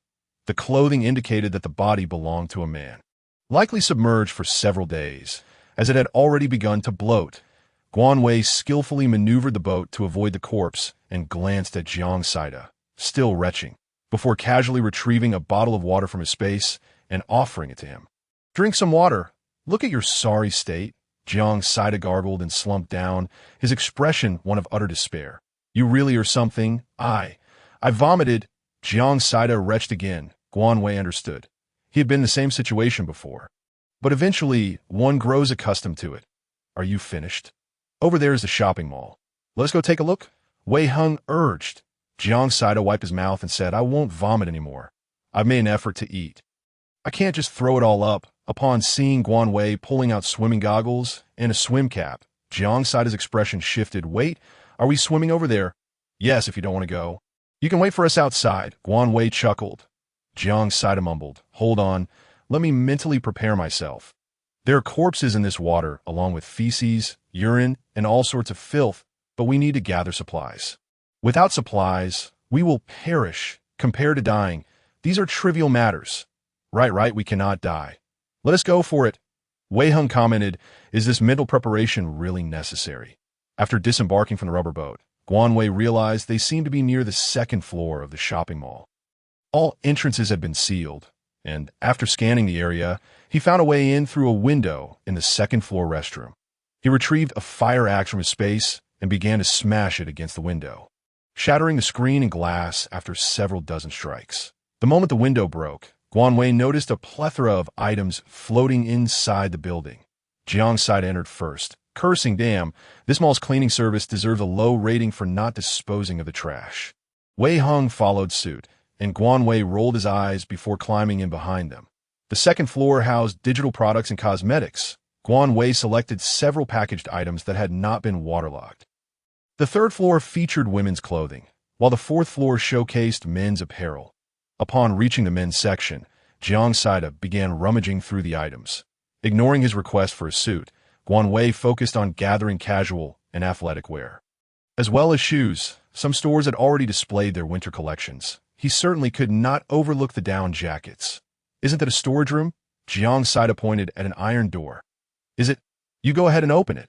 The clothing indicated that the body belonged to a man, likely submerged for several days, as it had already begun to bloat. Guan Wei skillfully maneuvered the boat to avoid the corpse and glanced at Jiang Saida, still retching, before casually retrieving a bottle of water from his space and offering it to him. "Drink some water. Look at your sorry state." Jiang Saida gargled and slumped down, his expression one of utter despair. You really are something. I vomited. Jiang Saida retched again. Guan Wei understood. He had been in the same situation before. But eventually, one grows accustomed to it. Are you finished? Over there is the shopping mall. Let's go take a look. Wei Hung urged. Jiang Saida wiped his mouth and said, I won't vomit anymore. I've made an effort to eat. I can't just throw it all up. Upon seeing Guan Wei pulling out swimming goggles and a swim cap, Jiang Saida's expression shifted. Wait, are we swimming over there? Yes, if you don't want to go. You can wait for us outside. Guan Wei chuckled. Jiang Saida mumbled. Hold on. Let me mentally prepare myself. There are corpses in this water, along with feces, urine, and all sorts of filth, but we need to gather supplies. Without supplies, we will perish. Compared to dying, these are trivial matters. Right, we cannot die. Let us go for it. Wei Hung commented, is this mental preparation really necessary? After disembarking from the rubber boat, Guan Wei realized they seemed to be near the second floor of the shopping mall. All entrances had been sealed, and after scanning the area, he found a way in through a window in the second-floor restroom. He retrieved a fire axe from his space and began to smash it against the window, shattering the screen and glass after several dozen strikes. The moment the window broke, Guan Wei noticed a plethora of items floating inside the building. Jiang Saida entered first, cursing, damn, this mall's cleaning service deserves a low rating for not disposing of the trash. Wei Hung followed suit, and Guan Wei rolled his eyes before climbing in behind them. The second floor housed digital products and cosmetics. Guan Wei selected several packaged items that had not been waterlogged. The third floor featured women's clothing, while the fourth floor showcased men's apparel. Upon reaching the men's section, Jiang Saida began rummaging through the items. Ignoring his request for a suit, Guan Wei focused on gathering casual and athletic wear. As well as shoes, some stores had already displayed their winter collections. He certainly could not overlook the down jackets. Isn't that a storage room? Jiang Saida pointed at an iron door. Is it? You go ahead and open it.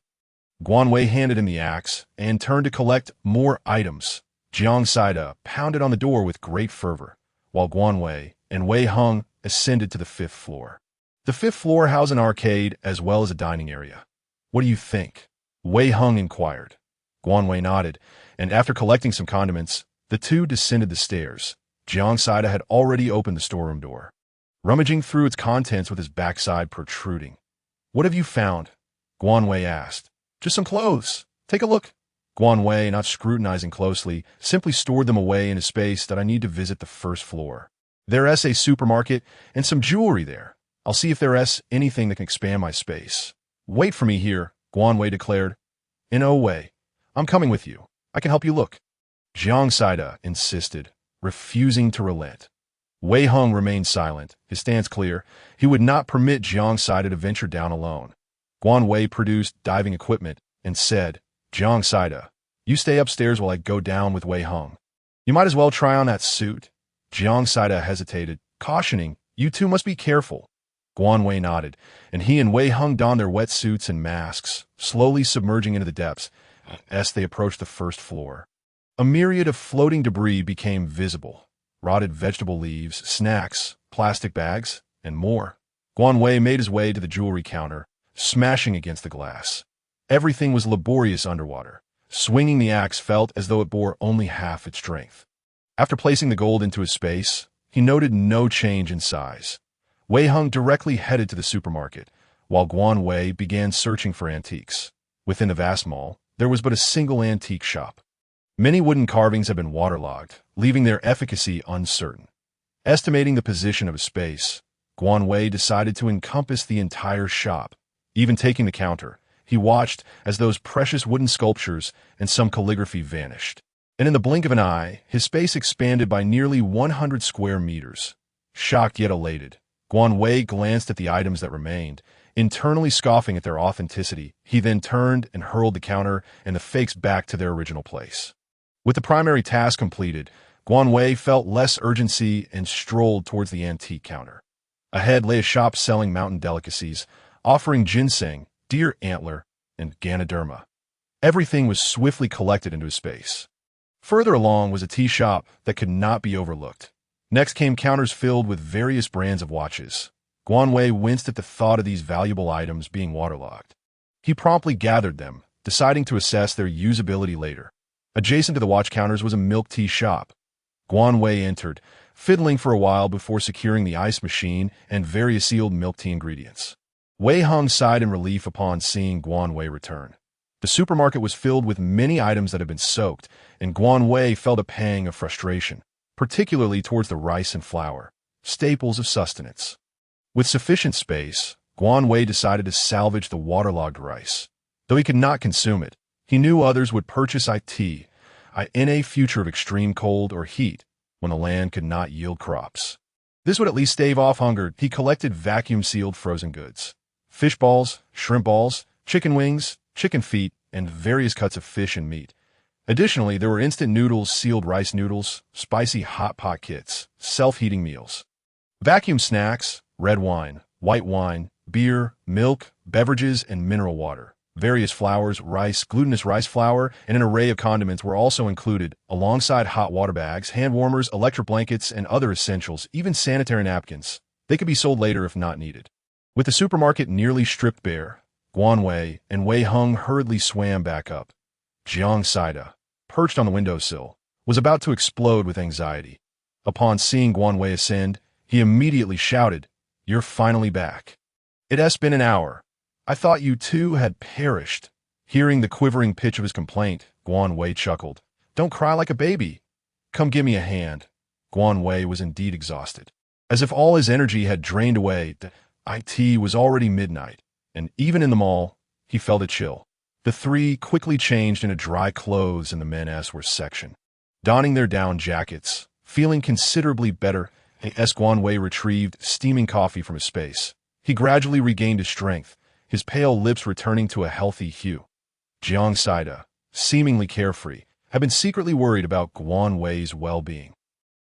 Guan Wei handed him the axe and turned to collect more items. Jiang Saida pounded on the door with great fervor, while Guan Wei and Wei Hung ascended to the fifth floor. The fifth floor housed an arcade as well as a dining area. What do you think? Wei Hung inquired. Guan Wei nodded, and after collecting some condiments, the two descended the stairs. Jiang Saida had already opened the storeroom door, rummaging through its contents with his backside protruding. What have you found? Guan Wei asked. Just some clothes. Take a look. Guan Wei, not scrutinizing closely, simply stored them away in a space that I need to visit the first floor. There's a supermarket and some jewelry there. I'll see if there's anything that can expand my space. Wait for me here, Guan Wei declared. In no way. I'm coming with you. I can help you look. Jiang Saida insisted, refusing to relent. Wei Hung remained silent, his stance clear. He would not permit Jiang Saida to venture down alone. Guan Wei produced diving equipment and said, Jiang Saida, you stay upstairs while I go down with Wei Hung. You might as well try on that suit. Jiang Saida hesitated, cautioning, you two must be careful. Guan Wei nodded, and he and Wei Hung donned their wetsuits and masks, slowly submerging into the depths as they approached the first floor. A myriad of floating debris became visible, rotted vegetable leaves, snacks, plastic bags, and more. Guan Wei made his way to the jewelry counter, smashing against the glass. Everything was laborious underwater. Swinging the axe felt as though it bore only half its strength. After placing the gold into his space, he noted no change in size. Wei Hung directly headed to the supermarket, while Guan Wei began searching for antiques. Within the vast mall, there was but a single antique shop. Many wooden carvings had been waterlogged, leaving their efficacy uncertain. Estimating the position of a space, Guan Wei decided to encompass the entire shop. Even taking the counter, he watched as those precious wooden sculptures and some calligraphy vanished. And in the blink of an eye, his space expanded by nearly 100 square meters. Shocked yet elated, Guan Wei glanced at the items that remained, internally scoffing at their authenticity. He then turned and hurled the counter and the fakes back to their original place. With the primary task completed, Guan Wei felt less urgency and strolled towards the antique counter. Ahead lay a shop selling mountain delicacies, offering ginseng, deer antler, and Ganoderma. Everything was swiftly collected into his space. Further along was a tea shop that could not be overlooked. Next came counters filled with various brands of watches. Guan Wei winced at the thought of these valuable items being waterlogged. He promptly gathered them, deciding to assess their usability later. Adjacent to the watch counters was a milk tea shop. Guan Wei entered, fiddling for a while before securing the ice machine and various sealed milk tea ingredients. Wei Hung sighed in relief upon seeing Guan Wei return. The supermarket was filled with many items that had been soaked, and Guan Wei felt a pang of frustration, particularly towards the rice and flour, staples of sustenance. With sufficient space, Guan Wei decided to salvage the waterlogged rice. Though he could not consume it, he knew others would purchase it in a future of extreme cold or heat when the land could not yield crops. This would at least stave off hunger. He collected vacuum-sealed frozen goods. Fish balls, shrimp balls, chicken wings, chicken feet, and various cuts of fish and meat. Additionally, there were instant noodles, sealed rice noodles, spicy hot pot kits, self-heating meals, vacuum snacks, red wine, white wine, beer, milk, beverages, and mineral water. Various flours, rice, glutinous rice flour, and an array of condiments were also included, alongside hot water bags, hand warmers, electric blankets, and other essentials, even sanitary napkins. They could be sold later if not needed. With the supermarket nearly stripped bare, Guan Wei and Wei Hung hurriedly swam back up. Jiang Saida, perched on the windowsill, was about to explode with anxiety. Upon seeing Guan Wei ascend, he immediately shouted, "You're finally back. It has been an hour. I thought you two had perished." Hearing the quivering pitch of his complaint, Guan Wei chuckled. "Don't cry like a baby. Come give me a hand." Guan Wei was indeed exhausted. As if all his energy had drained away, it was already midnight, and even in the mall, he felt a chill. The three quickly changed into dry clothes in the men's wear section. Donning their down jackets, feeling considerably better, Guan Wei retrieved steaming coffee from his space. He gradually regained his strength, his pale lips returning to a healthy hue. Jiang Saida, seemingly carefree, had been secretly worried about Guan Wei's well-being.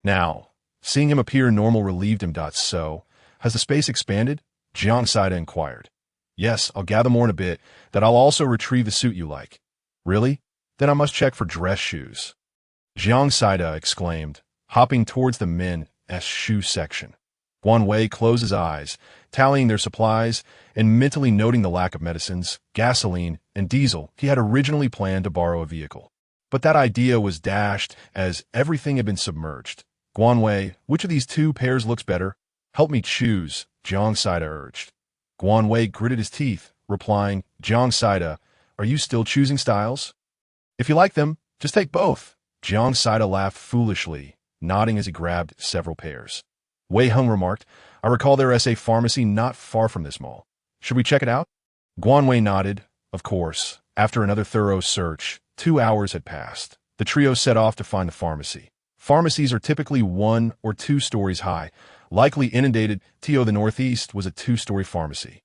Now, seeing him appear normal relieved him. "So, has the space expanded?" Jiang Saida inquired. "Yes, I'll gather more in a bit. That I'll also retrieve the suit you like." "Really? Then I must check for dress shoes." Jiang Saida exclaimed, hopping towards the men's shoe section. Guan Wei closed his eyes, tallying their supplies and mentally noting the lack of medicines, gasoline, and diesel. He had originally planned to borrow a vehicle, but that idea was dashed as everything had been submerged. "Guan Wei, which of these two pairs looks better? Help me choose," Jiang Saida urged. Guan Wei gritted his teeth, replying, "Jiang Saida, are you still choosing styles? If you like them, just take both." Jiang Saida laughed foolishly, nodding as he grabbed several pairs. Wei Hung remarked, "I recall there is a pharmacy not far from this mall. Should we check it out?" Guan Wei nodded. Of course. After another thorough search, 2 hours had passed. The trio set off to find the pharmacy. Pharmacies are typically 1 or 2 stories high. Likely inundated, the Northeast was a 2-story pharmacy,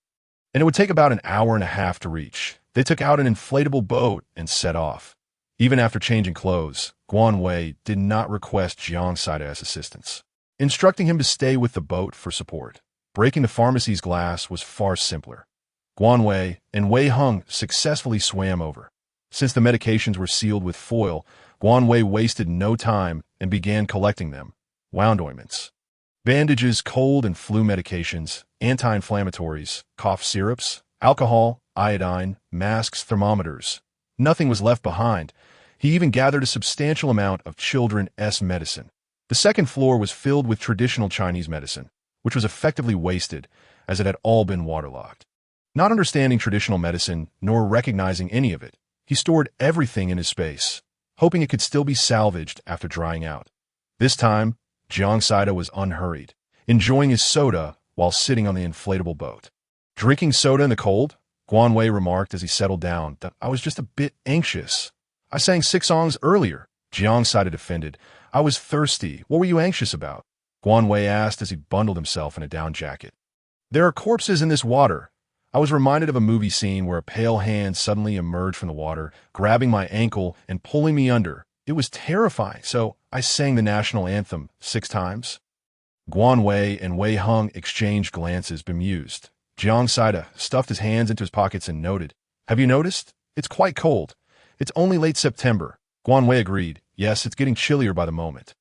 and it would take about an hour and a half to reach. They took out an inflatable boat and set off. Even after changing clothes, Guan Wei did not request Jiang Saida's assistance, instructing him to stay with the boat for support. Breaking the pharmacy's glass was far simpler. Guan Wei and Wei Hung successfully swam over. Since the medications were sealed with foil, Guan Wei wasted no time and began collecting them. Wound ointments, bandages, cold and flu medications, anti-inflammatories, cough syrups, alcohol, iodine, masks, thermometers. Nothing was left behind. He even gathered a substantial amount of children's medicine. The second floor was filled with traditional Chinese medicine, which was effectively wasted, as it had all been waterlogged. Not understanding traditional medicine, nor recognizing any of it, he stored everything in his space, hoping it could still be salvaged after drying out. This time, Jiang Saida was unhurried, enjoying his soda while sitting on the inflatable boat. "Drinking soda in the cold?" Guan Wei remarked as he settled down. "I was just a bit anxious. I sang 6 songs earlier." Jiang Saida defended. "I was thirsty. What were you anxious about?" Guan Wei asked as he bundled himself in a down jacket. "There are corpses in this water." I was reminded of a movie scene where a pale hand suddenly emerged from the water, grabbing my ankle and pulling me under. It was terrifying, so I sang the national anthem 6 times. Guan Wei and Wei Hung exchanged glances, bemused. Jiang Saida stuffed his hands into his pockets and noted, "Have you noticed? It's quite cold. It's only late September." Guan Wei agreed. "Yes, it's getting chillier by the moment.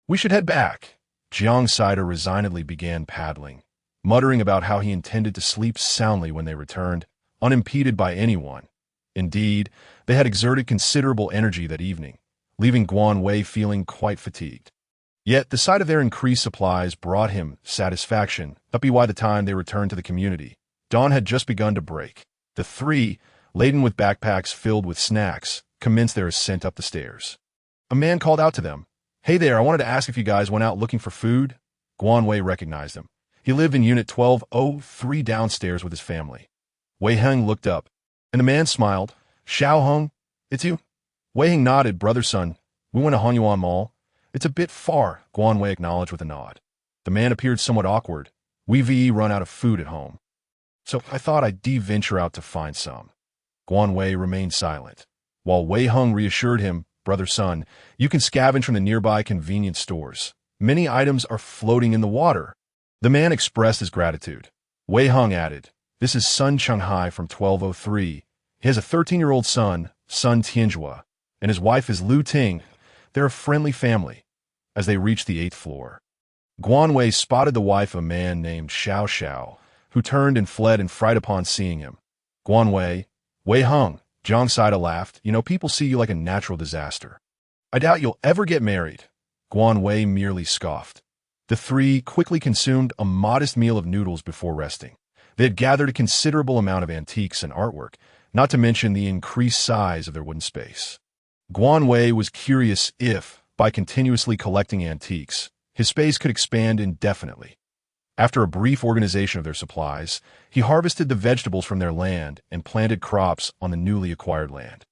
We should head back." Jiang Saida resignedly began paddling, muttering about how he intended to sleep soundly when they returned. unimpeded by anyone. Indeed, they had exerted considerable energy that evening, leaving Guan Wei feeling quite fatigued. Yet the sight of their increased supplies brought him satisfaction, but by the time they returned to the community, dawn had just begun to break. The three, laden with backpacks filled with snacks, commenced their ascent up the stairs. A man called out to them, "Hey there, I wanted to ask if you guys went out looking for food?" Guan Wei recognized him. He lived in Unit 1203 downstairs with his family. Wei Heng looked up, and the man smiled. "Xiao Heng, it's you?" Wei Heng nodded. "Brother son, we went to Hanyuan Mall. It's a bit far," Guan Wei acknowledged with a nod. The man appeared somewhat awkward. "We've run out of food at home, so I thought I'd venture out to find some." Guan Wei remained silent, while Wei Heng reassured him, "Brother son, you can scavenge from the nearby convenience stores. Many items are floating in the water." The man expressed his gratitude. Wei Heng added, "This is Sun Changhai from 1203. He has a 13-year-old son, Sun Tianjua, and his wife is Lu Ting. They're a friendly family." As they reached the 8th floor, Guan Wei spotted the wife of a man named Xiao Xiao, who turned and fled in fright upon seeing him. "Guan Wei, Wei Heng," Zhang Saida laughed. "You know, people see you like a natural disaster. I doubt you'll ever get married." Guan Wei merely scoffed. The three quickly consumed a modest meal of noodles before resting. They had gathered a considerable amount of antiques and artwork, not to mention the increased size of their wooden space. Guan Wei was curious if, by continuously collecting antiques, his space could expand indefinitely. After a brief organization of their supplies, he harvested the vegetables from their land and planted crops on the newly acquired land.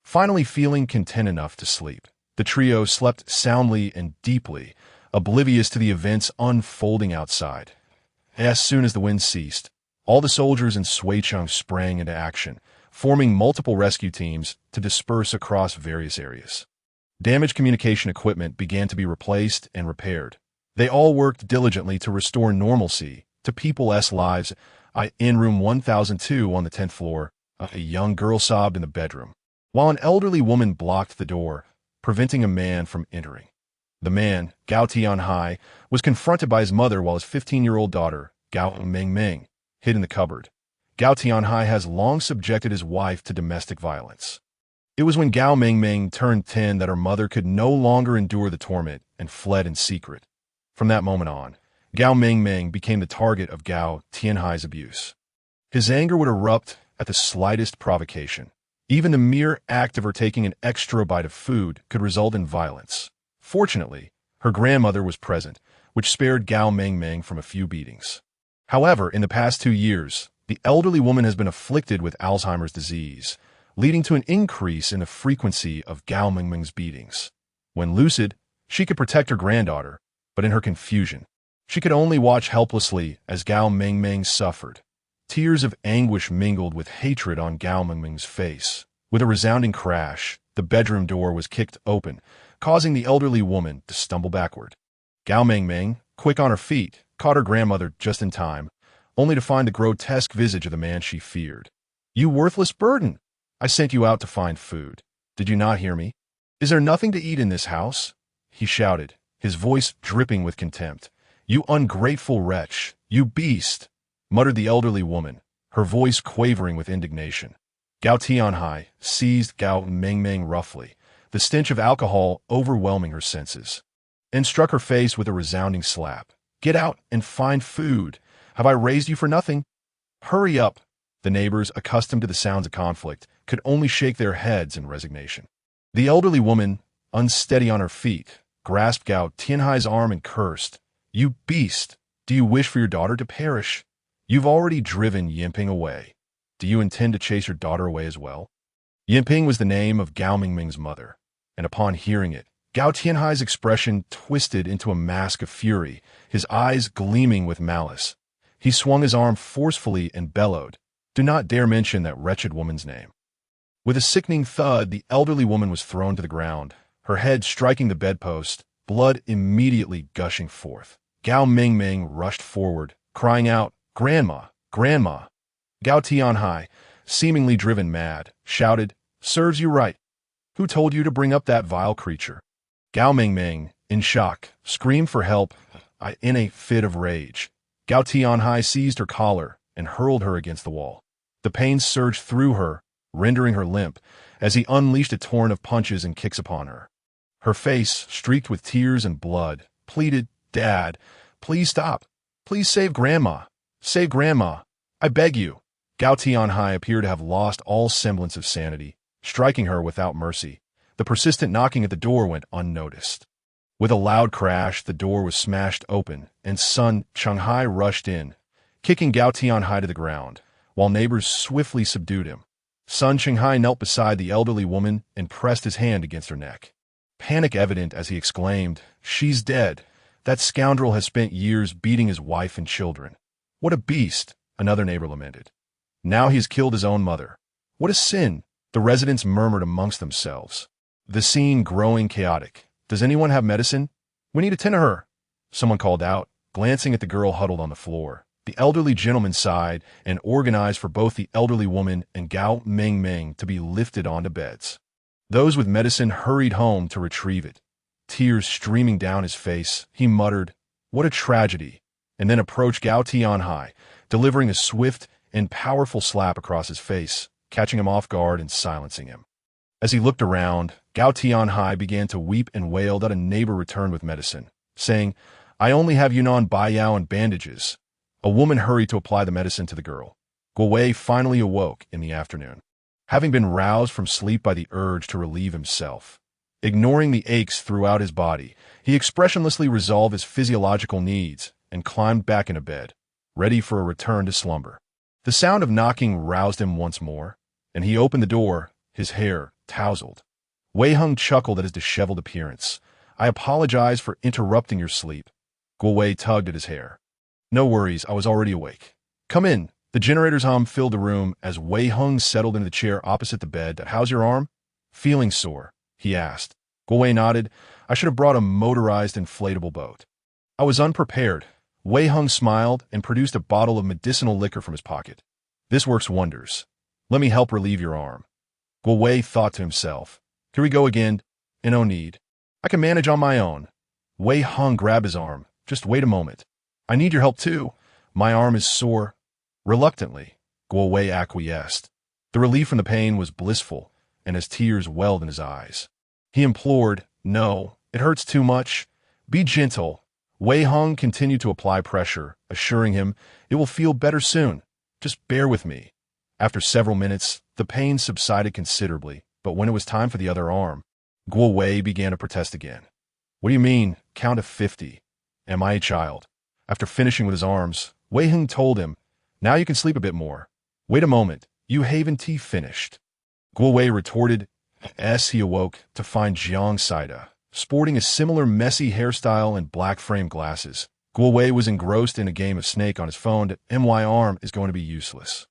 Finally feeling content enough to sleep, the trio slept soundly and deeply, oblivious to the events unfolding outside. As soon as the wind ceased, all the soldiers in Suicheng sprang into action, forming multiple rescue teams to disperse across various areas. Damaged communication equipment began to be replaced and repaired. They all worked diligently to restore normalcy to people's lives. In room 1002 on the 10th floor, a young girl sobbed in the bedroom, while an elderly woman blocked the door, preventing a man from entering. The man, Gao Tianhai, was confronted by his mother while his 15-year-old daughter, Gao Mengmeng, hid in the cupboard. Gao Tianhai has long subjected his wife to domestic violence. It was when Gao Mengmeng turned 10 that her mother could no longer endure the torment and fled in secret. From that moment on, Gao Mengmeng became the target of Gao Tianhai's abuse. His anger would erupt at the slightest provocation. Even the mere act of her taking an extra bite of food could result in violence. Fortunately, her grandmother was present, which spared Gao Mengmeng from a few beatings. However, in the past 2 years, the elderly woman has been afflicted with Alzheimer's disease, leading to an increase in the frequency of Gao Mengmeng's beatings. When lucid, she could protect her granddaughter, but in her confusion, she could only watch helplessly as Gao Mengmeng suffered. Tears of anguish mingled with hatred on Gao Mengmeng's face. With a resounding crash, the bedroom door was kicked open, causing the elderly woman to stumble backward. Gao Mengmeng, quick on her feet, caught her grandmother just in time, only to find the grotesque visage of the man she feared. "You worthless burden! I sent you out to find food. Did you not hear me? Is there nothing to eat in this house?" he shouted, his voice dripping with contempt. "You ungrateful wretch! You beast!" muttered the elderly woman, her voice quavering with indignation. Gao Tianhai seized Gao Mengmeng roughly, the stench of alcohol overwhelming her senses, and struck her face with a resounding slap. "Get out and find food! Have I raised you for nothing? Hurry up!" The neighbors, accustomed to the sounds of conflict, could only shake their heads in resignation. The elderly woman, unsteady on her feet, grasped Gao Tianhai's arm and cursed. "You beast! Do you wish for your daughter to perish? You've already driven Yinping away. Do you intend to chase your daughter away as well?" Yinping was the name of Gao Mengmeng's mother, and upon hearing it, Gao Tianhai's expression twisted into a mask of fury, his eyes gleaming with malice. He swung his arm forcefully and bellowed, "Do not dare mention that wretched woman's name." With a sickening thud, the elderly woman was thrown to the ground, her head striking the bedpost, blood immediately gushing forth. Gao Mengmeng rushed forward, crying out, "Grandma! Grandma!" Gao Tianhai, seemingly driven mad, shouted, "Serves you right. Who told you to bring up that vile creature?" Gao Mengmeng, in shock, screamed for help. In a fit of rage, Gao Tianhai seized her collar and hurled her against the wall. The pain surged through her, rendering her limp, as he unleashed a torrent of punches and kicks upon her. Her face, streaked with tears and blood, pleaded, "Dad, please stop. Please save Grandma. Save Grandma. I beg you." Gao Tianhai appeared to have lost all semblance of sanity, striking her without mercy. The persistent knocking at the door went unnoticed. With a loud crash, the door was smashed open, and Sun Changhai rushed in, kicking Gao Tianhai to the ground, while neighbors swiftly subdued him. Sun Changhai knelt beside the elderly woman and pressed his hand against her neck. Panic evident as he exclaimed, "She's dead. That scoundrel has spent years beating his wife and children. What a beast," another neighbor lamented. "Now he has killed his own mother. What a sin," the residents murmured amongst themselves. The scene growing chaotic. "Does anyone have medicine? We need to tend to her," someone called out, glancing at the girl huddled on the floor. The elderly gentleman sighed and organized for both the elderly woman and Gao Mengmeng to be lifted onto beds. Those with medicine hurried home to retrieve it. Tears streaming down his face, he muttered, "What a tragedy," and then approached Gao Tianhai, delivering a swift and powerful slap across his face, catching him off guard and silencing him. As he looked around, Gao Tianhai began to weep and wail that a neighbor returned with medicine, saying, "I only have Yunnan Baiyao and bandages." A woman hurried to apply the medicine to the girl. Guo Wei finally awoke in the afternoon, having been roused from sleep by the urge to relieve himself. Ignoring the aches throughout his body, he expressionlessly resolved his physiological needs and climbed back into bed, ready for a return to slumber. The sound of knocking roused him once more, and he opened the door, his hair tousled. Wei Hung chuckled at his disheveled appearance. "I apologize for interrupting your sleep." Guo Wei tugged at his hair. "No worries, I was already awake. Come in." The generator's hum filled the room as Wei Hung settled into the chair opposite the bed. "How's your arm?" "Feeling sore?" he asked. Guo Wei nodded. "I should have brought a motorized inflatable boat." "I was unprepared." Wei Hung smiled and produced a bottle of medicinal liquor from his pocket. "This works wonders. Let me help relieve your arm." Guo Wei thought to himself, "Here we go again. No need. I can manage on my own." Wei Hung grabbed his arm. "Just wait a moment. I need your help too. My arm is sore." Reluctantly, Guo Wei acquiesced. The relief from the pain was blissful, and as tears welled in his eyes. He implored, "No, it hurts too much. Be gentle." Wei Hung continued to apply pressure, assuring him, "It will feel better soon. Just bear with me." After several minutes, the pain subsided considerably, but when it was time for the other arm, Guo Wei began to protest again. "What do you mean, count to 50? Am I a child?" After finishing with his arms, Wei Hung told him, "Now you can sleep a bit more. Wait a moment, you haven't tea finished." Guo Wei retorted, as he awoke to find Jiang Saida, sporting a similar messy hairstyle and black-framed glasses. Guo Wei was engrossed in a game of Snake on his phone that my arm is going to be useless.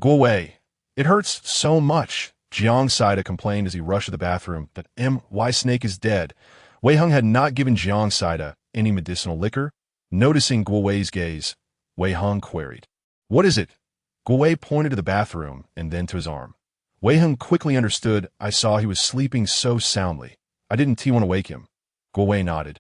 "Guo Wei, it hurts so much," Jiang Saida complained as he rushed to the bathroom. "That my Snake is dead." Wei Hung had not given Jiang Saida any medicinal liquor. Noticing Guo Wei's gaze, Wei Hung queried, "What is it?" Guo Wei pointed to the bathroom and then to his arm. Wei Hung quickly understood. "I saw he was sleeping so soundly. I didn't want to wake him." Guo Wei nodded.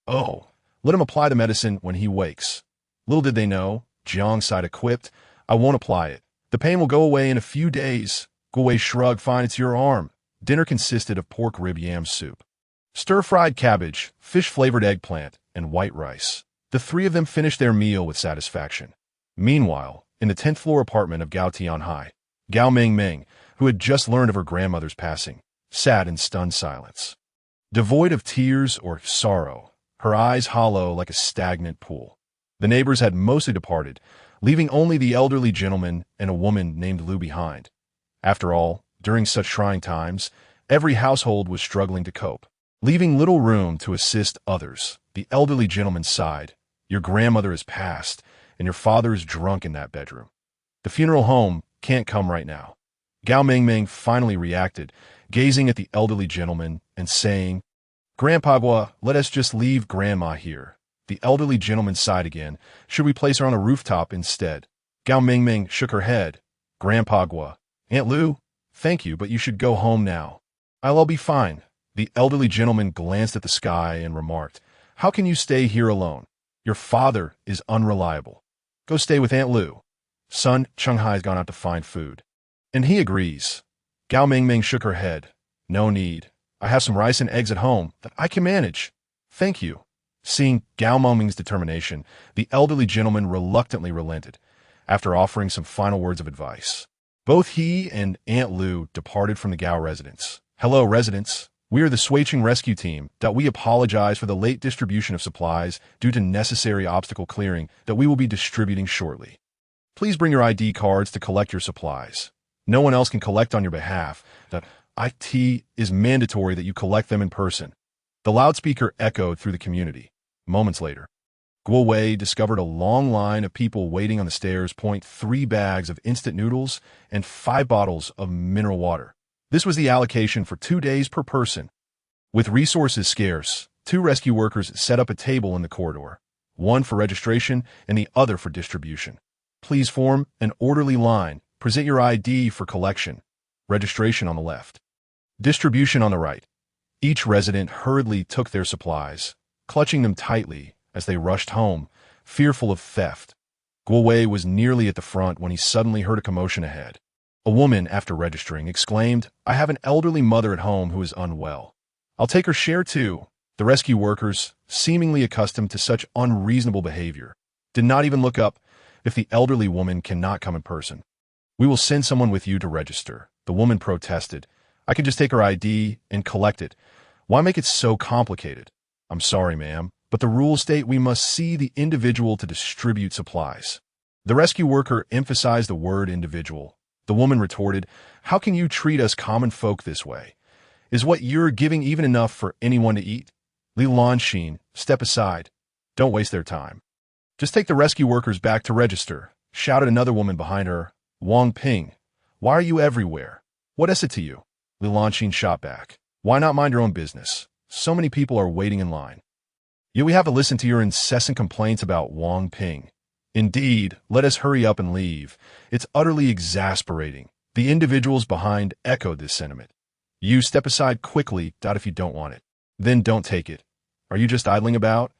"Oh, let him apply the medicine when he wakes." Little did they know, Jiang Saida quipped, "I won't apply it. The pain will go away in a few days." Guo Wei shrugged. "Fine, it's your arm." Dinner consisted of pork rib yam soup, stir-fried cabbage, fish-flavored eggplant, and white rice. The three of them finished their meal with satisfaction. Meanwhile, in the 10th floor apartment of Gao Tianhai, Gao Mengmeng, who had just learned of her grandmother's passing, sat in stunned silence. Devoid of tears or sorrow, her eyes hollow like a stagnant pool. The neighbors had mostly departed, leaving only the elderly gentleman and a woman named Lu behind. After all, during such trying times, every household was struggling to cope, leaving little room to assist others. The elderly gentleman sighed. "Your grandmother has passed, and your father is drunk in that bedroom. The funeral home can't come right now." Gao Mengmeng finally reacted, gazing at the elderly gentleman and saying, "Grandpa, let us just leave Grandma here." The elderly gentleman sighed again. "Should we place her on a rooftop instead?" Gao Mengmeng shook her head. "Grandpa, Aunt Lu, thank you, but you should go home now." "I'll be fine." The elderly gentleman glanced at the sky and remarked, "How can you stay here alone? Your father is unreliable. Go stay with Aunt Lu." Son, Chunghai's gone out to find food. And he agrees. Gao Mingming shook her head. No need. I have some rice and eggs at home that I can manage. Thank you. Seeing Gao Mingming's determination, the elderly gentleman reluctantly relented, after offering some final words of advice. Both he and Aunt Lu departed from the Gao residence. Hello, residents. We are the Shuiqing rescue team. We apologize for the late distribution of supplies due to necessary obstacle clearing that we will be distributing shortly. Please bring your ID cards to collect your supplies. No one else can collect on your behalf. It is mandatory that you collect them in person. The loudspeaker echoed through the community. Moments later, Guo Wei discovered a long line of people waiting on the stairs. 3 bags of instant noodles and 5 bottles of mineral water. This was the allocation for 2 days per person. With resources scarce, 2 rescue workers set up a table in the corridor, one for registration and the other for distribution. Please form an orderly line. Present your ID for collection. Registration on the left. Distribution on the right. Each resident hurriedly took their supplies, clutching them tightly as they rushed home, fearful of theft. Guo Wei was nearly at the front when he suddenly heard a commotion ahead. A woman, after registering, exclaimed, I have an elderly mother at home who is unwell. I'll take her share too. The rescue workers, seemingly accustomed to such unreasonable behavior, did not even look up. If the elderly woman cannot come in person, we will send someone with you to register. The woman protested. I can just take her ID and collect it. Why make it so complicated? I'm sorry, ma'am, but the rules state we must see the individual to distribute supplies. The rescue worker emphasized the word individual. The woman retorted, how can you treat us common folk this way? Is what you're giving even enough for anyone to eat? Li Lanxin, step aside. Don't waste their time. Just take the rescue workers back to register, shouted another woman behind her. Wang Ping, why are you everywhere? What is it to you? Li Lanxin shot back. Why not mind your own business? So many people are waiting in line. Yet we have to listen to your incessant complaints about Wang Ping. Indeed, let us hurry up and leave. It's utterly exasperating. The individuals behind echoed this sentiment. You step aside quickly, if you don't want it. Then don't take it. Are you just idling about?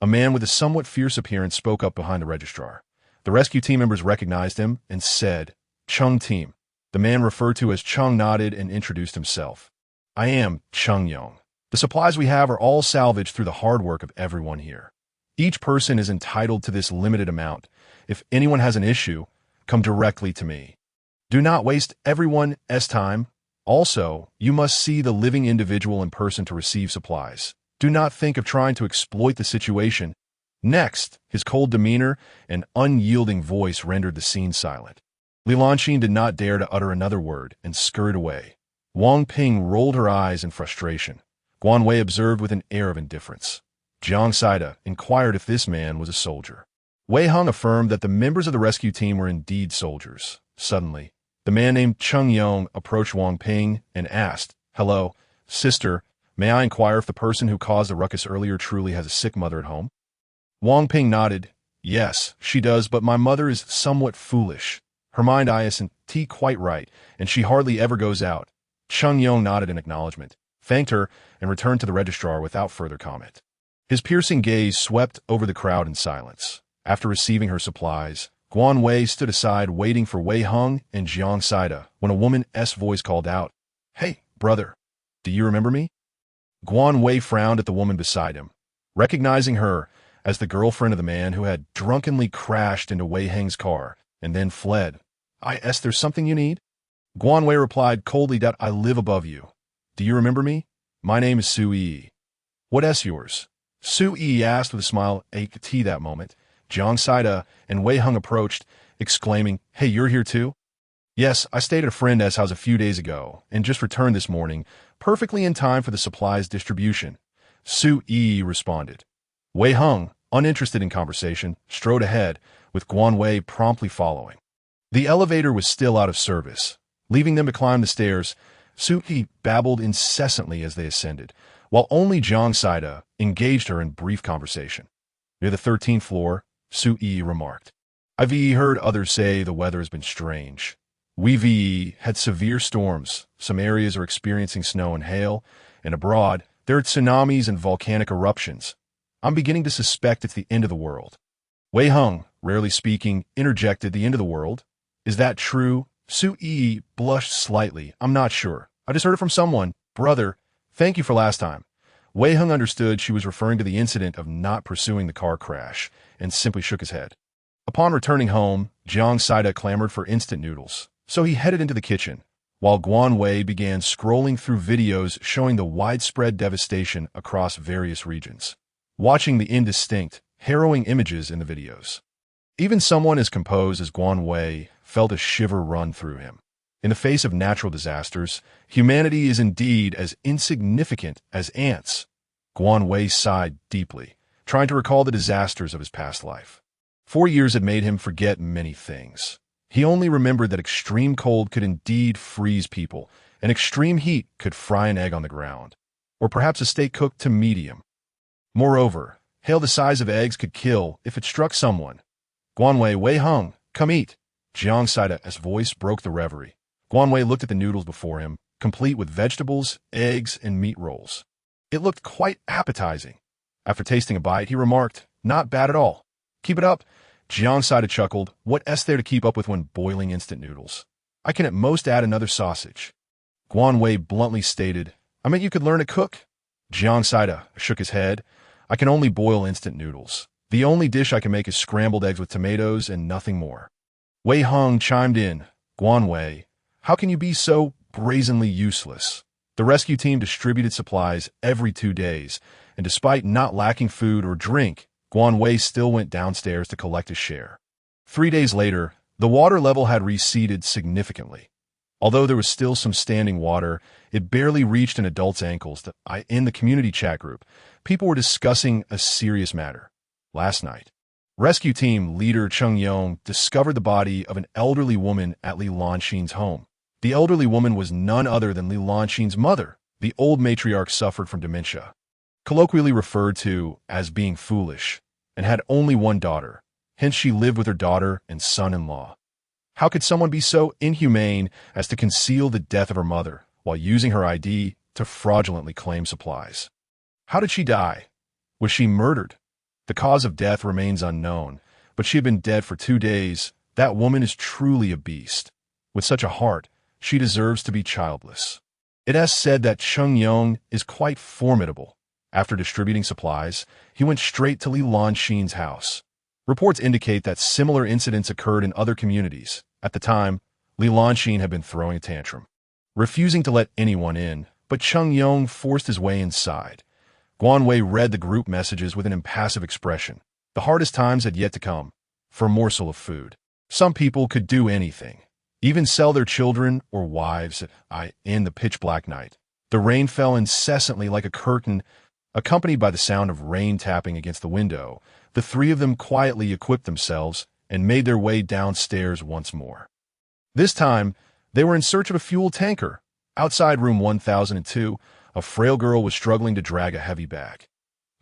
A man with a somewhat fierce appearance spoke up behind the registrar. The rescue team members recognized him and said, Chung team. The man referred to as Chung nodded and introduced himself. I am Chung Yong. The supplies we have are all salvaged through the hard work of everyone here. Each person is entitled to this limited amount. If anyone has an issue, come directly to me. Do not waste everyone's time. Also, you must see the living individual in person to receive supplies. Do not think of trying to exploit the situation. Next, his cold demeanor and unyielding voice rendered the scene silent. Li Lanxin did not dare to utter another word and scurried away. Wang Ping rolled her eyes in frustration. Guan Wei observed with an air of indifference. Jiang Saida inquired if this man was a soldier. Wei Heng affirmed that the members of the rescue team were indeed soldiers. Suddenly, the man named Chung Yong approached Wang Ping and asked, Hello, sister, may I inquire if the person who caused the ruckus earlier truly has a sick mother at home? Wang Ping nodded. Yes, she does, but my mother is somewhat foolish. Her mind isn't quite right, and she hardly ever goes out. Chung Yong nodded in acknowledgement, thanked her, and returned to the registrar without further comment. His piercing gaze swept over the crowd in silence. After receiving her supplies, Guan Wei stood aside waiting for Wei Heng and Jiang Saida when a woman's voice called out, Hey, brother, do you remember me? Guan Wei frowned at the woman beside him, recognizing her as the girlfriend of the man who had drunkenly crashed into Wei Heng's car and then fled. There's something you need? Guan Wei replied coldly, I live above you. Do you remember me? My name is Su Yi. What yours? Su Yi asked with a smile. That moment, Jiang Saida and Wei Heng approached, exclaiming, Hey, you're here too? Yes, I stayed at a friend's house a few days ago and just returned this morning, perfectly in time for the supplies distribution. Su Yi responded. Wei Heng, uninterested in conversation, strode ahead, with Guan Wei promptly following. The elevator was still out of service. Leaving them to climb the stairs, Su Yi babbled incessantly as they ascended, while only Jiang Saida engaged her in brief conversation. Near the 13th floor, Su Yi remarked, I've heard others say the weather has been strange. We've had severe storms, some areas are experiencing snow and hail, and abroad, there are tsunamis and volcanic eruptions. I'm beginning to suspect it's the end of the world. Wei Hung, rarely speaking, interjected, "The end of the world? Is that true?" Su Yi blushed slightly. "I'm not sure. I just heard it from someone. Brother, thank you for last time." Wei Hung understood she was referring to the incident of not pursuing the car crash, and simply shook his head. Upon returning home, Jiang Saida clamored for instant noodles, so he headed into the kitchen, while Guan Wei began scrolling through videos showing the widespread devastation across various regions, watching the indistinct, harrowing images in the videos. Even someone as composed as Guan Wei felt a shiver run through him. In the face of natural disasters, humanity is indeed as insignificant as ants. Guan Wei sighed deeply, trying to recall the disasters of his past life. 4 years had made him forget many things. He only remembered that extreme cold could indeed freeze people, and extreme heat could fry an egg on the ground, or perhaps a steak cooked to medium. Moreover, hail the size of eggs could kill if it struck someone. "Guan Wei, Wei Hung, come eat." Jiang Saida's voice broke the reverie. Guan Wei looked at the noodles before him, complete with vegetables, eggs, and meat rolls. It looked quite appetizing. After tasting a bite, he remarked, "Not bad at all." "Keep it up." Jiang Saida chuckled. "What is there to keep up with when boiling instant noodles? I can at most add another sausage." Guan Wei bluntly stated, "I meant you could learn to cook." Jiang Saida shook his head. "I can only boil instant noodles. The only dish I can make is scrambled eggs with tomatoes and nothing more." Wei Hung chimed in, "Guan Wei, how can you be so brazenly useless?" The rescue team distributed supplies every 2 days, and despite not lacking food or drink, Guan Wei still went downstairs to collect his share. 3 days later, the water level had receded significantly. Although there was still some standing water, it barely reached an adult's ankles. In the community chat group, people were discussing a serious matter. Last night, rescue team leader Cheng Yong discovered the body of an elderly woman at Li Lanxin's home. The elderly woman was none other than Li Lanxin's mother. The old matriarch suffered from dementia, colloquially referred to as being foolish, and had only one daughter. Hence she lived with her daughter and son-in-law. How could someone be so inhumane as to conceal the death of her mother while using her ID to fraudulently claim supplies? How did she die? Was she murdered? The cause of death remains unknown, but she had been dead for 2 days. That woman is truly a beast. With such a heart, she deserves to be childless. It has said that Cheng Yong is quite formidable. After distributing supplies, he went straight to Li Lanxin's house. Reports indicate that similar incidents occurred in other communities. At the time, Li Lanxin had been throwing a tantrum, refusing to let anyone in, but Cheng Yong forced his way inside. Guan Wei read the group messages with an impassive expression. The hardest times had yet to come. For a morsel of food, some people could do anything, even sell their children or wives in the pitch-black night. The rain fell incessantly like a curtain, accompanied by the sound of rain tapping against the window. The three of them quietly equipped themselves and made their way downstairs once more. This time, they were in search of a fuel tanker. Outside room 1002, a frail girl was struggling to drag a heavy bag.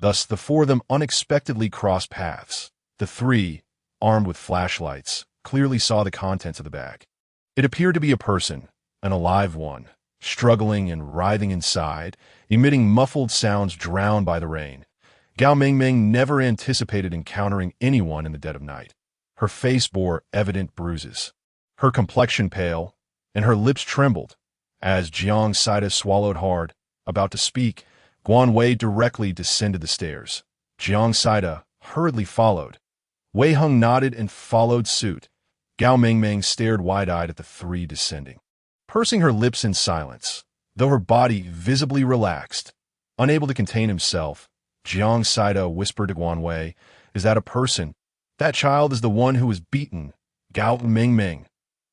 Thus, the four of them unexpectedly crossed paths. The three, armed with flashlights, clearly saw the contents of the bag. It appeared to be a person, an alive one, struggling and writhing inside, emitting muffled sounds drowned by the rain. Gao Mingming never anticipated encountering anyone in the dead of night. Her face bore evident bruises, her complexion pale, and her lips trembled. As Jiang Saida swallowed hard, about to speak, Guan Wei directly descended the stairs. Jiang Saida hurriedly followed. Wei Hung nodded and followed suit. Gao Mingming stared wide-eyed at the three descending, pursing her lips in silence, though her body visibly relaxed. Unable to contain himself, Jiang Saida whispered to Guan Wei, "Is that a person? That child is the one who was beaten." Gao Mingming.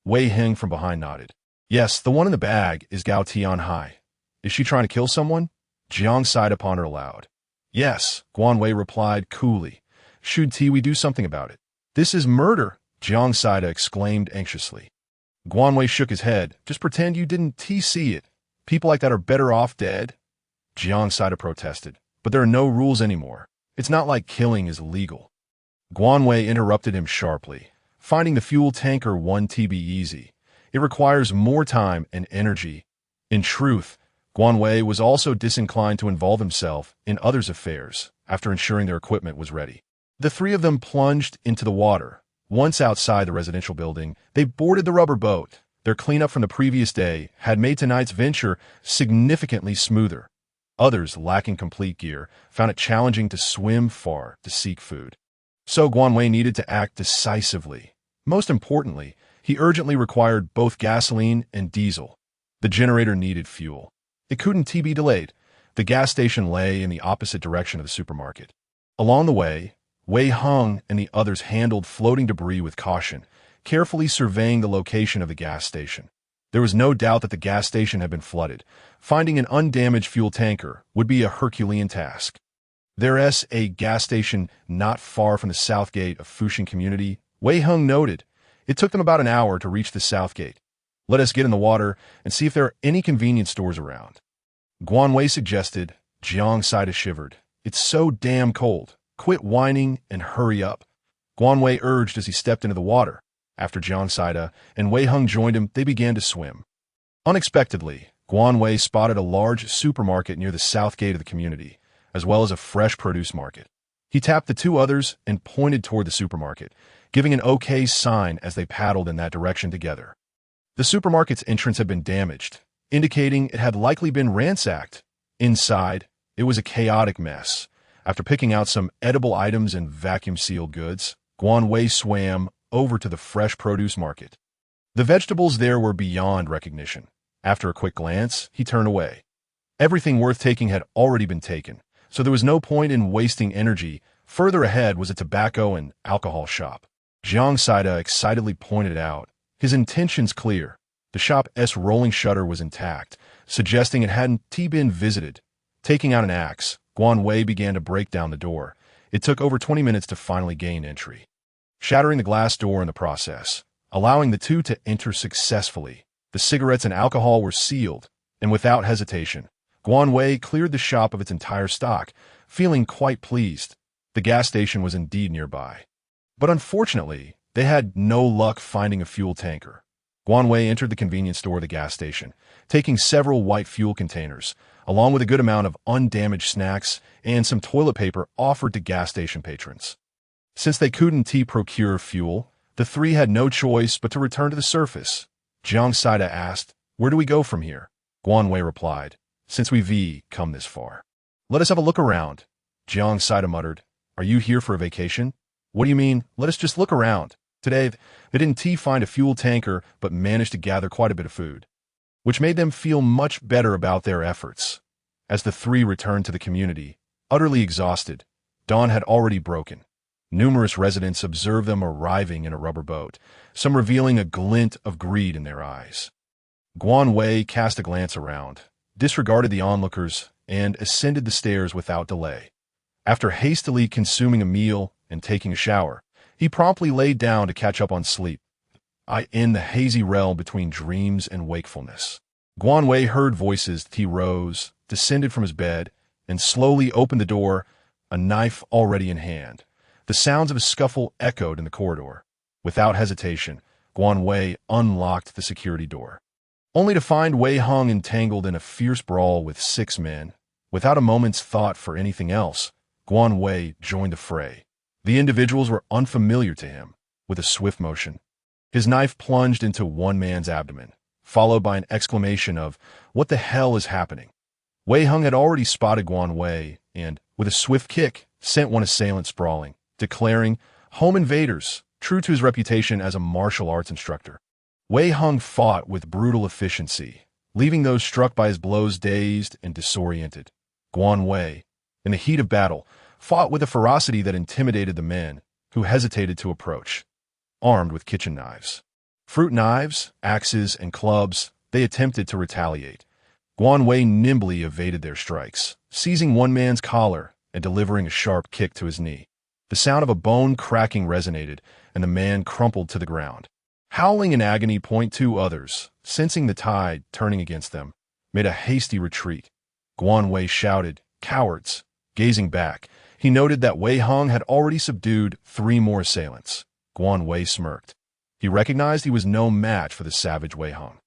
Wei Hung from behind nodded. "Yes, the one in the bag is Gao Tianhai. Is she trying to kill someone?" Jiang Saida pondered aloud. "Yes," Guan Wei replied coolly. "Should we do something about it?" "This is murder," Jiang Saida exclaimed anxiously. Guan Wei shook his head. "Just pretend you didn't see it. People like that are better off dead." Jiang Saida protested. "But there are no rules anymore. It's not like killing is legal." Guan Wei interrupted him sharply. "Finding the fuel tanker won't be easy. It requires more time and energy." In truth, Guan Wei was also disinclined to involve himself in others' affairs after ensuring their equipment was ready. The three of them plunged into the water. Once outside the residential building, they boarded the rubber boat. Their cleanup from the previous day had made tonight's venture significantly smoother. Others, lacking complete gear, found it challenging to swim far to seek food. So Guanwei needed to act decisively. Most importantly, he urgently required both gasoline and diesel. The generator needed fuel. It couldn't be delayed. The gas station lay in the opposite direction of the supermarket. Along the way, Wei Hung and the others handled floating debris with caution, carefully surveying the location of the gas station. There was no doubt that the gas station had been flooded. Finding an undamaged fuel tanker would be a Herculean task. There's a gas station not far from the south gate of Fushing Community, Wei Hung noted. It took them about an hour to reach the south gate. Let us get in the water and see if there are any convenience stores around. Guanwei suggested. Jiang Saida shivered. It's so damn cold. Quit whining and hurry up. Guanwei urged as he stepped into the water. After Jiang Saida and Wei Hung joined him, they began to swim. Unexpectedly, Guanwei spotted a large supermarket near the south gate of the community, as well as a fresh produce market. He tapped the two others and pointed toward the supermarket, giving an okay sign as they paddled in that direction together. The supermarket's entrance had been damaged, indicating it had likely been ransacked. Inside, it was a chaotic mess. After picking out some edible items and vacuum-sealed goods, Guanwei swam over to the fresh produce market. The vegetables there were beyond recognition. After a quick glance, he turned away. Everything worth taking had already been taken, so there was no point in wasting energy. Further ahead was a tobacco and alcohol shop. Jiang Saida excitedly pointed out, his intentions clear. The shop's rolling shutter was intact, suggesting it hadn't been visited. Taking out an axe, Guanwei began to break down the door. It took over 20 minutes to finally gain entry, shattering the glass door in the process, allowing the two to enter successfully. The cigarettes and alcohol were sealed, and without hesitation, Guanwei cleared the shop of its entire stock, feeling quite pleased. The gas station was indeed nearby. But unfortunately, they had no luck finding a fuel tanker. Guanwei entered the convenience store of the gas station, taking several white fuel containers, along with a good amount of undamaged snacks and some toilet paper offered to gas station patrons. Since they couldn't procure fuel, the three had no choice but to return to the surface. Jiang Saida asked, "Where do we go from here?" Guanwei replied, "Since we've come this far, let us have a look around." Jiang Saida muttered, "Are you here for a vacation?" "What do you mean, let us just look around?" Today, they didn't find a fuel tanker but managed to gather quite a bit of food, which made them feel much better about their efforts. As the three returned to the community, utterly exhausted, dawn had already broken. Numerous residents observed them arriving in a rubber boat, some revealing a glint of greed in their eyes. Guanwei cast a glance around, disregarded the onlookers, and ascended the stairs without delay. After hastily consuming a meal and taking a shower, he promptly laid down to catch up on sleep. In the hazy realm between dreams and wakefulness, Guanwei heard voices. He rose, descended from his bed, and slowly opened the door, a knife already in hand. The sounds of a scuffle echoed in the corridor. Without hesitation, Guanwei unlocked the security door, only to find Wei Hung entangled in a fierce brawl with 6 men. Without a moment's thought for anything else, Guanwei joined the fray. The individuals were unfamiliar to him. With a swift motion, his knife plunged into one man's abdomen, followed by an exclamation of, "What the hell is happening?" Wei Hung had already spotted Guanwei and, with a swift kick, sent one assailant sprawling, declaring, "Home invaders," true to his reputation as a martial arts instructor. Wei Hung fought with brutal efficiency, leaving those struck by his blows dazed and disoriented. Guanwei, in the heat of battle, fought with a ferocity that intimidated the men who hesitated to approach. Armed with kitchen knives, fruit knives, axes, and clubs, they attempted to retaliate. Guanwei nimbly evaded their strikes, seizing one man's collar and delivering a sharp kick to his knee. The sound of a bone cracking resonated, and the man crumpled to the ground. Howling in agony, 2 others, sensing the tide turning against them, made a hasty retreat. Guanwei shouted, "Cowards!" Gazing back, he noted that Wei Hung had already subdued 3 more assailants. Guanwei smirked. He recognized he was no match for the savage Wei Hung.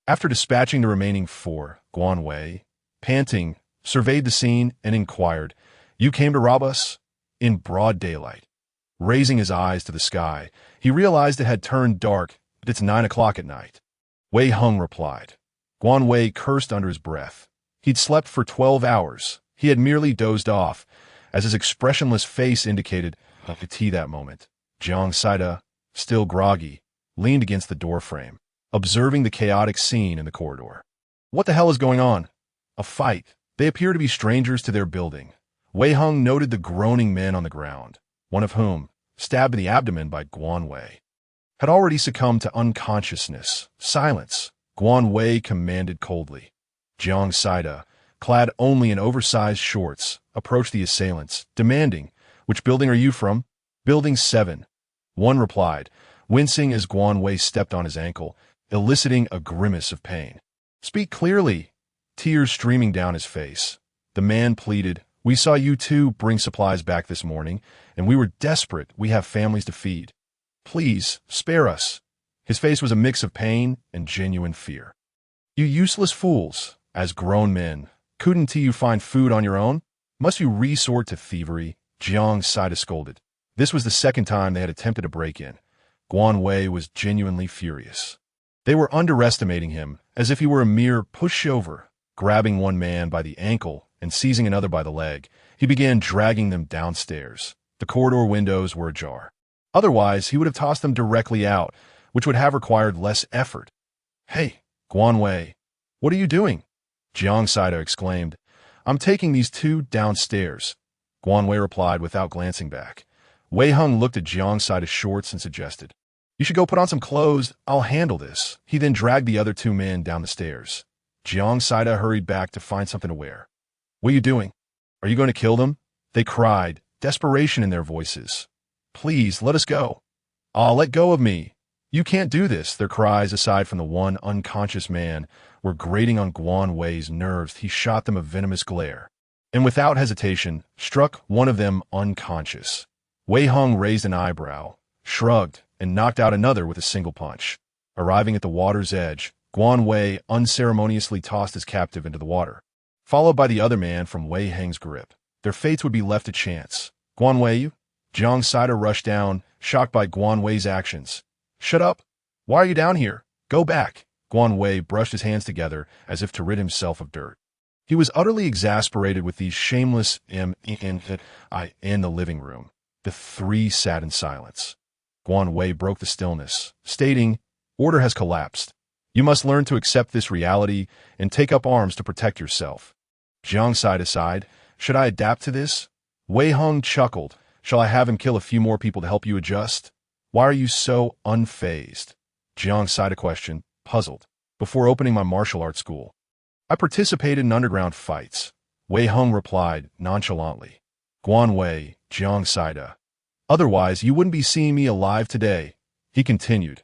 After dispatching the remaining 4, Guanwei, panting, surveyed the scene and inquired, "You came to rob us?" In broad daylight, Raising his eyes to the sky, he realized it had turned dark, but it's 9 o'clock at night. Wei Hung replied. Guan Wei cursed under his breath. He'd slept for 12 hours. He had merely dozed off, as his expressionless face indicated he could see that moment. Jiang Saida, still groggy, leaned against the doorframe, observing the chaotic scene in the corridor. What the hell is going on? A fight. They appear to be strangers to their building. Wei Hung noted the groaning men on the ground, one of whom, stabbed in the abdomen by Guan Wei, had already succumbed to unconsciousness. Silence, Guan Wei commanded coldly. Jiang Saida, clad only in oversized shorts, approached the assailants, demanding, "Which building are you from?" "Building 7. One replied, wincing as Guan Wei stepped on his ankle, eliciting a grimace of pain. "Speak clearly." Tears streaming down his face. The man pleaded, "We saw you two bring supplies back this morning, and we were desperate. We have families to feed. Please, spare us." His face was a mix of pain and genuine fear. "You useless fools, as grown men, couldn't you find food on your own? Must you resort to thievery?" Jiang Saida scolded. This was the second time they had attempted a break-in. Guan Wei was genuinely furious. They were underestimating him, as if he were a mere pushover. Grabbing one man by the ankle and seizing another by the leg, he began dragging them downstairs. The corridor windows were ajar. Otherwise, he would have tossed them directly out, which would have required less effort. "Hey, Guan Wei, what are you doing?" Jiang Saida exclaimed. "I'm taking these two downstairs." Guan Wei replied without glancing back. Wei Hung looked at Jiang Saida's shorts and suggested, "You should go put on some clothes. I'll handle this." He then dragged the other two men down the stairs. Jiang Saida hurried back to find something to wear. "What are you doing? Are you going to kill them?" They cried, desperation in their voices. "Please, let us go." "Ah, let go of me. You can't do this." Their cries, aside from the one unconscious man, were grating on Guan Wei's nerves. He shot them a venomous glare, and without hesitation, struck one of them unconscious. Wei Hung raised an eyebrow, shrugged, and knocked out another with a single punch. Arriving at the water's edge, Guan Wei unceremoniously tossed his captive into the water, followed by the other man from Wei Heng's grip. Their fates would be left to chance. "Guan Wei, you?" Jiang Saida rushed down, shocked by Guan Wei's actions. "Shut up! Why are you down here? Go back!" Guan Wei brushed his hands together as if to rid himself of dirt. He was utterly exasperated with these shameless in the living room. The three sat in silence. Guan Wei broke the stillness, stating, "Order has collapsed. You must learn to accept this reality and take up arms to protect yourself." Jiang Saida sighed, "Should I adapt to this?" Wei Hung chuckled, "Shall I have him kill a few more people to help you adjust?" "Why are you so unfazed?" Jiang Saida questioned, puzzled. "Before opening my martial arts school, I participated in underground fights." Wei Hung replied nonchalantly. "Guan Wei, Jiang Saida. Otherwise, you wouldn't be seeing me alive today." He continued.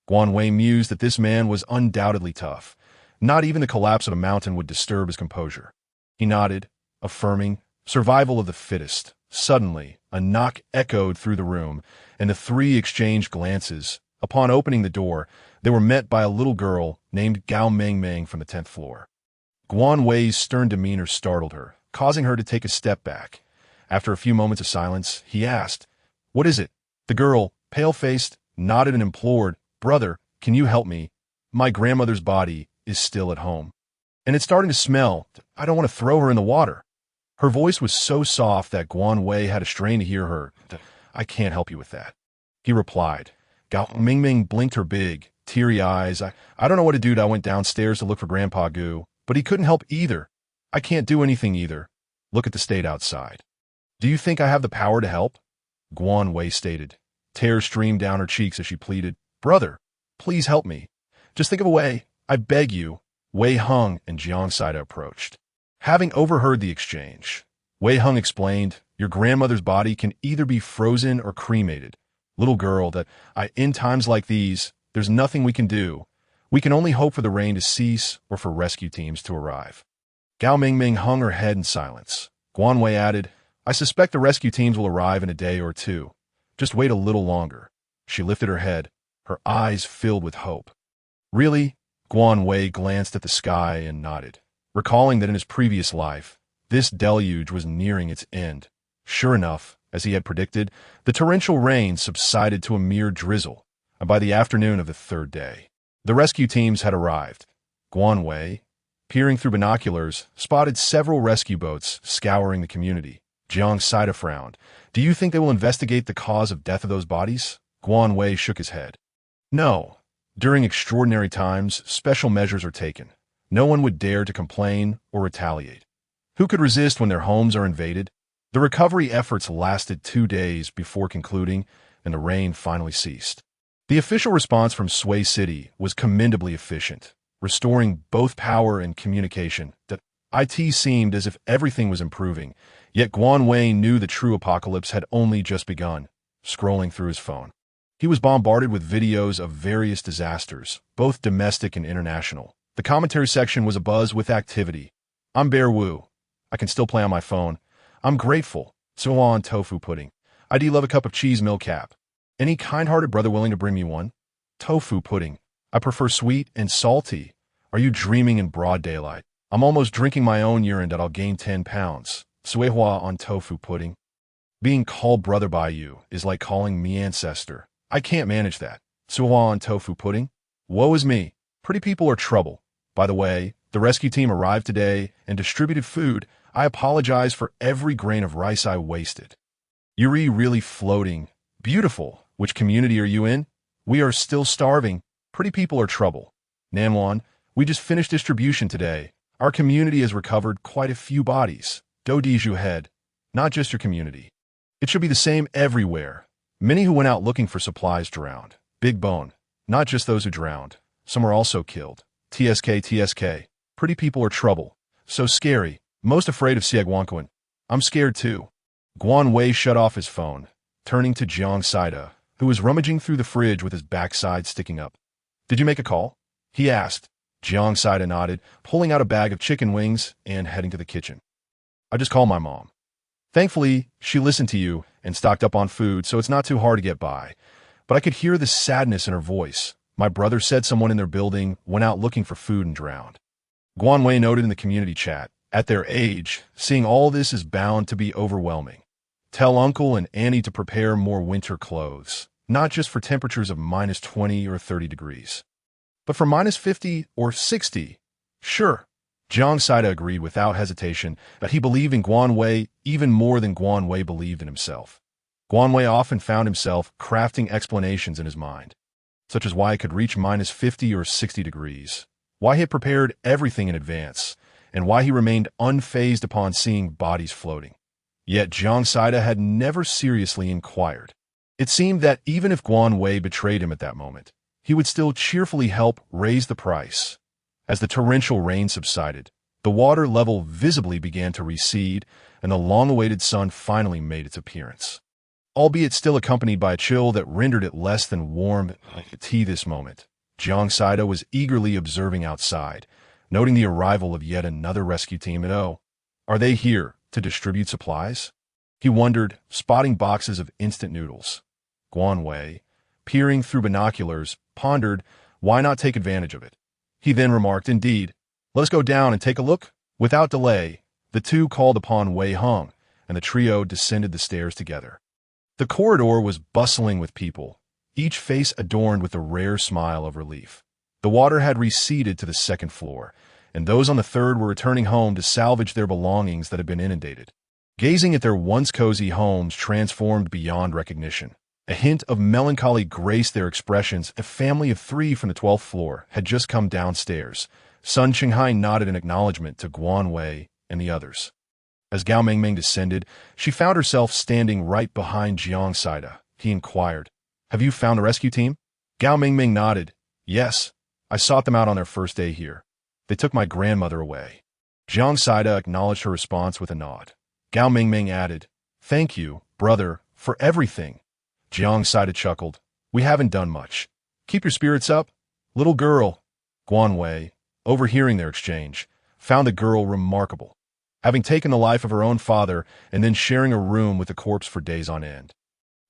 Guan Wei mused that this man was undoubtedly tough. Not even the collapse of a mountain would disturb his composure. He nodded, affirming, "Survival of the fittest." Suddenly, a knock echoed through the room, and the three exchanged glances. Upon opening the door, they were met by a little girl named Gao Mengmeng from the 10th floor. Guan Wei's stern demeanor startled her, causing her to take a step back. After a few moments of silence, he asked, "What is it?" The girl, pale-faced, nodded and implored, "Brother, can you help me? My grandmother's body is still at home, and it's starting to smell. I don't want to throw her in the water." Her voice was so soft that Guan Wei had a strain to hear her. "I can't help you with that," he replied. Gao Mingming blinked her big, teary eyes. I don't know what to do. I went downstairs to look for Grandpa Gu, but he couldn't help either. I can't do anything either. Look at the state outside. Do you think I have the power to help?" Guan Wei stated. Tears streamed down her cheeks as she pleaded, "Brother, please help me. Just think of a way. I beg you." Wei Hung and Jiang Saida approached. Having overheard the exchange, Wei Hung explained, "Your grandmother's body can either be frozen or cremated. Little girl, in times like these, there's nothing we can do. We can only hope for the rain to cease or for rescue teams to arrive." Gao Mingming hung her head in silence. Guan Wei added, "I suspect the rescue teams will arrive in a day or two. Just wait a little longer." She lifted her head, her eyes filled with hope. "Really?" Guan Wei glanced at the sky and nodded, recalling that in his previous life, this deluge was nearing its end. Sure enough, As he had predicted, the torrential rain subsided to a mere drizzle, and by the afternoon of the third day, the rescue teams had arrived. Guan Wei, peering through binoculars, spotted several rescue boats scouring the community. Jiang Saida frowned. Do you think they will investigate the cause of death of those bodies? Guan Wei shook his head. No. During extraordinary times, special measures are taken. No one would dare to complain or retaliate. Who could resist when their homes are invaded? The recovery efforts lasted 2 days before concluding, and the rain finally ceased. The official response from Sui City was commendably efficient, restoring both power and communication. It seemed as if everything was improving, yet Guan Wei knew the true apocalypse had only just begun. Scrolling through his phone, he was bombarded with videos of various disasters, both domestic and international. The commentary section was abuzz with activity. I'm Bear Wu. I can still play on my phone. I'm grateful. Suan tofu pudding. I do love a cup of cheese milk cap. Any kind-hearted brother willing to bring me one? Tofu pudding. I prefer sweet and salty. Are you dreaming in broad daylight? I'm almost drinking my own urine that I'll gain 10 pounds. Suehua on tofu pudding. Being called brother by you is like calling me ancestor. I can't manage that. Suehua on tofu pudding. Woe is me. Pretty people are trouble. By the way, the rescue team arrived today and distributed food. I apologize for every grain of rice I wasted. Yuri really floating. Beautiful. Which community are you in? We are still starving. Pretty people are trouble. Nanwan, we just finished distribution today. Our community has recovered quite a few bodies. Dodiju head. Not just your community. It should be the same everywhere. Many who went out looking for supplies drowned. Big bone. Not just those who drowned. Some were also killed. TSK. Pretty people are trouble. So scary. Most afraid of Siegwankuan. I'm scared too. Guan Wei shut off his phone, turning to Jiang Saida, who was rummaging through the fridge with his backside sticking up. Did you make a call? He asked. Jiang Saida nodded, pulling out a bag of chicken wings and heading to the kitchen. I just called my mom. Thankfully, she listened to you and stocked up on food, so it's not too hard to get by. But I could hear the sadness in her voice. My brother said someone in their building went out looking for food and drowned. Guan Wei noted in the community chat, at their age, seeing all this is bound to be overwhelming. Tell Uncle and Annie to prepare more winter clothes, not just for temperatures of minus 20 or 30 degrees, but for minus 50 or 60. Sure. Jiang Saida agreed without hesitation that he believed in Guan Wei even more than Guan Wei believed in himself. Guan Wei often found himself crafting explanations in his mind, such as why it could reach minus 50 or 60 degrees, why he had prepared everything in advance, and why he remained unfazed upon seeing bodies floating. Yet Jiang Saida had never seriously inquired. It seemed that even if Guan Wei betrayed him at that moment, he would still cheerfully help raise the price. As the torrential rain subsided, the water level visibly began to recede, and the long-awaited sun finally made its appearance, albeit still accompanied by a chill that rendered it less than warm tea this moment. Jiang Saida was eagerly observing outside, noting the arrival of yet another rescue team at O. Are they here to distribute supplies? He wondered, spotting boxes of instant noodles. Guan Wei, peering through binoculars, pondered, why not take advantage of it? He then remarked, indeed, let us go down and take a look. Without delay, the two called upon Wei Hong, and the trio descended the stairs together. The corridor was bustling with people, each face adorned with a rare smile of relief. The water had receded to the second floor, and those on the third were returning home to salvage their belongings that had been inundated. Gazing at their once cozy homes transformed beyond recognition, a hint of melancholy graced their expressions. A family of 3 from the 12th floor had just come downstairs. Sun Qinghai nodded in acknowledgement to Guan Wei and the others. As Gao Mingming descended, she found herself standing right behind Jiang Saida. He inquired, have you found a rescue team? Gao Mingming nodded. Yes, I sought them out on their first day here. They took my grandmother away. Jiang Saida acknowledged her response with a nod. Gao Mingming added, thank you, brother, for everything. Jiang Saida chuckled. We haven't done much. Keep your spirits up. Little girl. Guan Wei, overhearing their exchange, found the girl remarkable, having taken the life of her own father and then sharing a room with the corpse for days on end.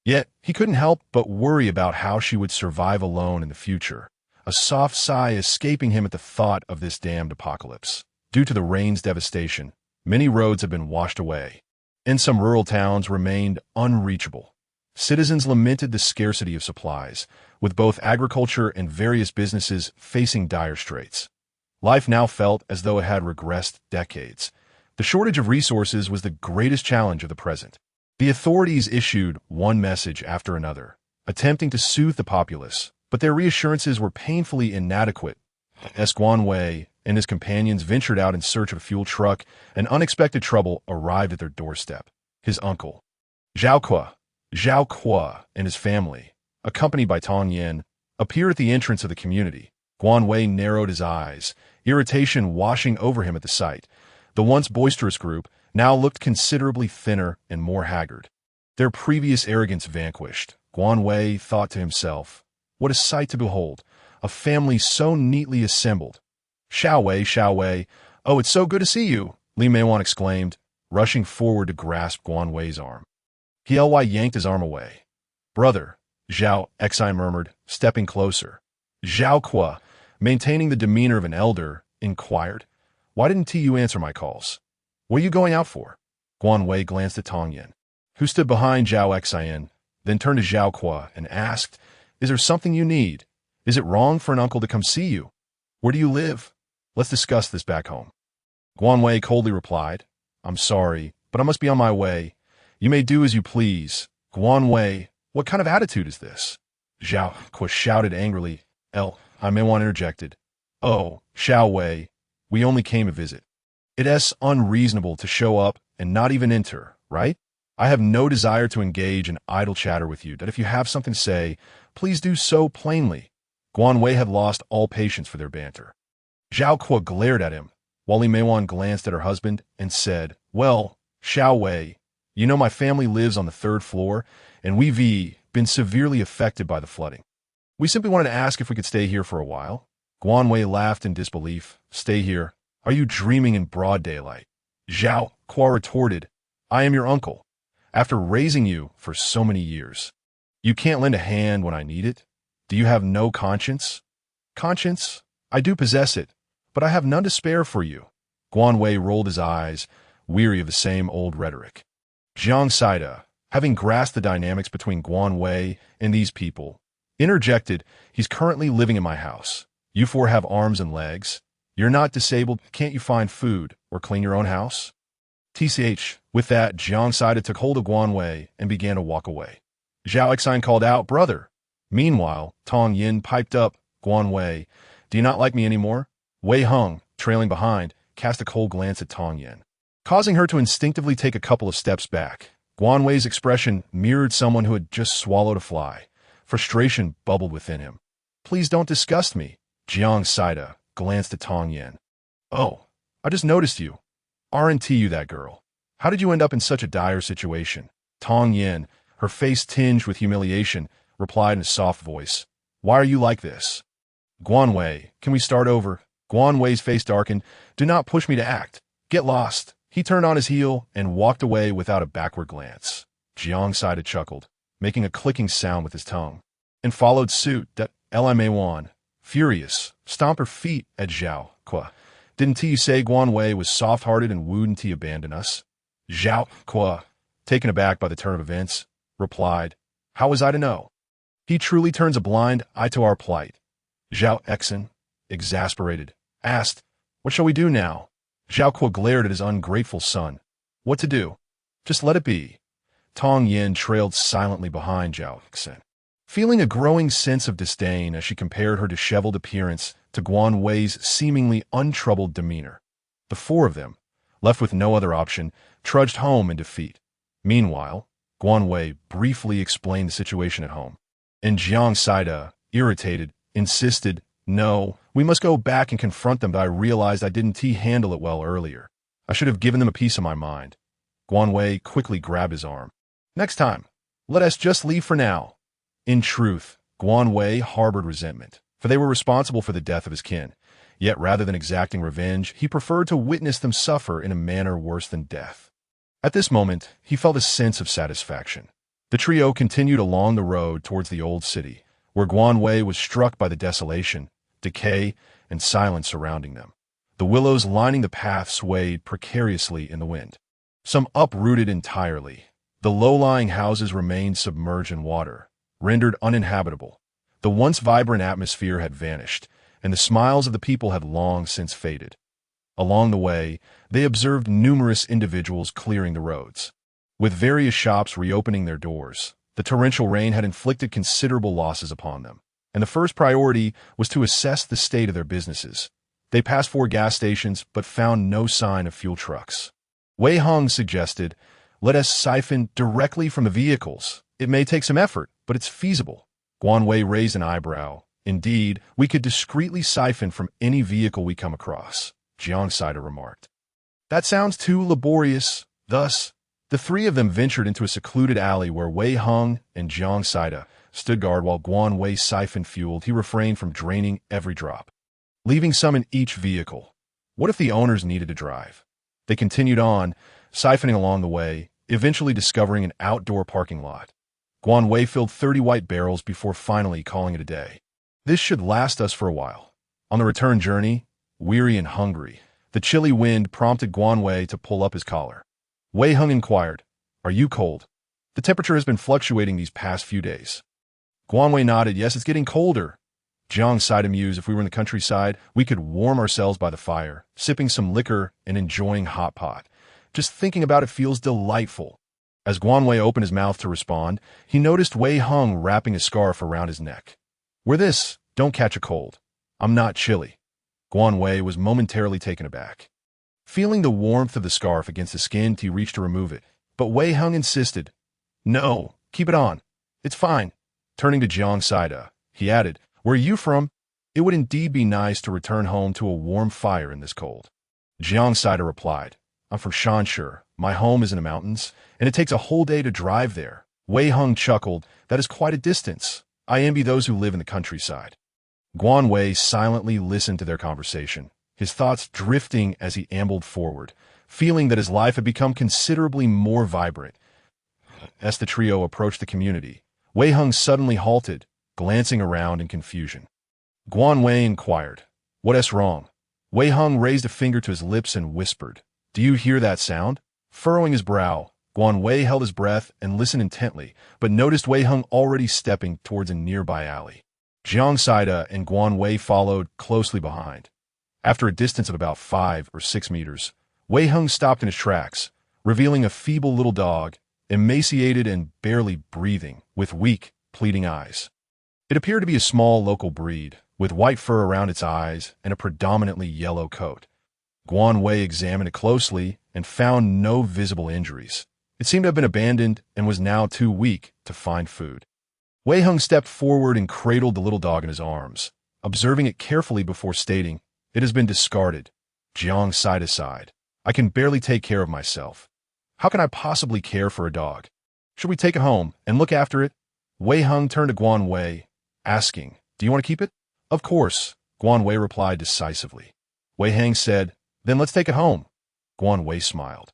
Yet, he couldn't help but worry about how she would survive alone in the future, a soft sigh escaping him at the thought of this damned apocalypse. Due to the rain's devastation, many roads have been washed away. In some rural towns remained unreachable. Citizens lamented the scarcity of supplies, with both agriculture and various businesses facing dire straits. Life now felt as though it had regressed decades. The shortage of resources was the greatest challenge of the present. The authorities issued one message after another, attempting to soothe the populace, but their reassurances were painfully inadequate. As Guan Wei and his companions ventured out in search of a fuel truck, an unexpected trouble arrived at their doorstep. His uncle, Zhao Kuo and his family, accompanied by Tong Yin, appeared at the entrance of the community. Guan Wei narrowed his eyes, irritation washing over him at the sight. The once boisterous group now looked considerably thinner and more haggard. Their previous arrogance vanquished, Guan Wei thought to himself. What a sight to behold, a family so neatly assembled. Xiao Wei, oh, it's so good to see you, Li Meiwan exclaimed, rushing forward to grasp Guan Wei's arm. He yanked his arm away. Brother, Zhao Xi murmured, stepping closer. Zhao Kuo, maintaining the demeanor of an elder, inquired, why didn't you answer my calls? What are you going out for? Guan Wei glanced at Tong Yin, who stood behind Zhao Xian, then turned to Zhao Kuo and asked, is there something you need? Is it wrong for an uncle to come see you? Where do you live? Let's discuss this back home. Guan Wei coldly replied, I'm sorry, but I must be on my way. You may do as you please. Guan Wei, what kind of attitude is this? Zhao Kuo shouted angrily. I may want interjected. Oh, Xiao Wei, we only came to visit. It's unreasonable to show up and not even enter, right? I have no desire to engage in idle chatter with you, that if you have something to say, please do so plainly. Guan Wei had lost all patience for their banter. Zhao Kuo glared at him, while Li Meiwan glanced at her husband and said, well, Xiao Wei, you know my family lives on the 3rd floor, and we've been severely affected by the flooding. We simply wanted to ask if we could stay here for a while. Guan Wei laughed in disbelief. Stay here? Are you dreaming in broad daylight? Zhao Kuo retorted, I am your uncle. After raising you for so many years, you can't lend a hand when I need it? Do you have no conscience? Conscience? I do possess it, but I have none to spare for you. Guan Wei rolled his eyes, weary of the same old rhetoric. Jiang Saida, having grasped the dynamics between Guan Wei and these people, interjected, he's currently living in my house. You four have arms and legs. You're not disabled. Can't you find food or clean your own house? With that, Jiang Saida took hold of Guan Wei and began to walk away. Zhao Xian called out, brother. Meanwhile, Tong Yin piped up, Guan Wei, do you not like me anymore? Wei Hung, trailing behind, cast a cold glance at Tong Yin, causing her to instinctively take a couple of steps back. Guan Wei's expression mirrored someone who had just swallowed a fly. Frustration bubbled within him. Please don't disgust me. Jiang Saida glanced at Tong Yin. Oh, I just noticed you. Aren't you that girl? How did you end up in such a dire situation? Tong Yin, her face tinged with humiliation, replied in a soft voice. Why are you like this? Guan Wei, can we start over? Guan Wei's face darkened. Do not push me to act. Get lost. He turned on his heel and walked away without a backward glance. Jiang Saida chuckled, making a clicking sound with his tongue, and followed suit. That Li Meiwan, furious, stomped her feet at Zhao Kuo. Didn't you say Guan Wei was soft-hearted and wouldn't he abandon us? Zhao Kuo, taken aback by the turn of events, replied, how was I to know? He truly turns a blind eye to our plight. Zhao Xian, exasperated, asked, what shall we do now? Zhao Kuo glared at his ungrateful son. What to do? Just let it be. Tong Yin trailed silently behind Zhao Xian, feeling a growing sense of disdain as she compared her disheveled appearance to Guan Wei's seemingly untroubled demeanor. The four of them, left with no other option, trudged home in defeat. Meanwhile, Guan Wei briefly explained the situation at home, and Jiang Saida, irritated, insisted, no, we must go back and confront them, but I realized I didn't handle it well earlier. I should have given them a piece of my mind. Guan Wei quickly grabbed his arm. Next time, let us just leave for now. In truth, Guan Wei harbored resentment, for they were responsible for the death of his kin. Yet rather than exacting revenge, he preferred to witness them suffer in a manner worse than death. At this moment, he felt a sense of satisfaction. The trio continued along the road towards the old city, where Guan Wei was struck by the desolation, decay, and silence surrounding them. The willows lining the path swayed precariously in the wind. some uprooted entirely. The low-lying houses remained submerged in water, rendered uninhabitable. The once vibrant atmosphere had vanished, and the smiles of the people had long since faded. Along the way, they observed numerous individuals clearing the roads. With various shops reopening their doors, the torrential rain had inflicted considerable losses upon them, and the first priority was to assess the state of their businesses. They passed 4 gas stations but found no sign of fuel trucks. Wei Hong suggested, "Let us siphon directly from the vehicles. It may take some effort, but it's feasible." Guan Wei raised an eyebrow. "Indeed, we could discreetly siphon from any vehicle we come across," Jiang Saida remarked. "That sounds too laborious." Thus, the 3 of them ventured into a secluded alley where Wei Hong and Jiang Saida stood guard while Guan Wei siphoned fuel. He refrained from draining every drop, leaving some in each vehicle. What if the owners needed to drive? They continued on, siphoning along the way, eventually discovering an outdoor parking lot. Guan Wei filled 30 white barrels before finally calling it a day. This should last us for a while. On the return journey, weary and hungry, the chilly wind prompted Guan Wei to pull up his collar. Wei Hong inquired, "Are you cold? The temperature has been fluctuating these past few days." Guan Wei nodded. "Yes, it's getting colder." Jiang Saida mused, "If we were in the countryside, we could warm ourselves by the fire, sipping some liquor and enjoying hot pot. Just thinking about it feels delightful." As Guan Wei opened his mouth to respond, he noticed Wei Hong wrapping a scarf around his neck. "Wear this. Don't catch a cold. I'm not chilly." Guan Wei was momentarily taken aback. Feeling the warmth of the scarf against his skin, he reached to remove it, but Wei Hong insisted. "No, keep it on. It's fine." Turning to Jiang Saida, he added, "Where are you from? It would indeed be nice to return home to a warm fire in this cold." Jiang Saida replied, "I'm from Shanshi. My home is in the mountains, and it takes a whole day to drive there." Wei Hong chuckled. "That is quite a distance. I envy those who live in the countryside." Guan Wei silently listened to their conversation, his thoughts drifting as he ambled forward, feeling that his life had become considerably more vibrant. As the trio approached the community, Wei Hong suddenly halted, glancing around in confusion. Guan Wei inquired, "What's wrong?" Wei Hong raised a finger to his lips and whispered, "Do you hear that sound?" Furrowing his brow, Guan Wei held his breath and listened intently, but noticed Wei Hong already stepping towards a nearby alley. Jiang Saida and Guan Wei followed closely behind. After a distance of about 5 or 6 meters, Wei Hong stopped in his tracks, revealing a feeble little dog, emaciated and barely breathing, with weak, pleading eyes. It appeared to be a small local breed, with white fur around its eyes and a predominantly yellow coat. Guan Wei examined it closely and found no visible injuries. It seemed to have been abandoned and was now too weak to find food. Wei Hong stepped forward and cradled the little dog in his arms, observing it carefully before stating, "It has been discarded." Jiang Saida sighed. "I can barely take care of myself. How can I possibly care for a dog? Should we take it home and look after it?" Wei Hong turned to Guan Wei, asking, "Do you want to keep it?" "Of course," Guan Wei replied decisively. Wei Hong said, "Then let's take it home." Guan Wei smiled.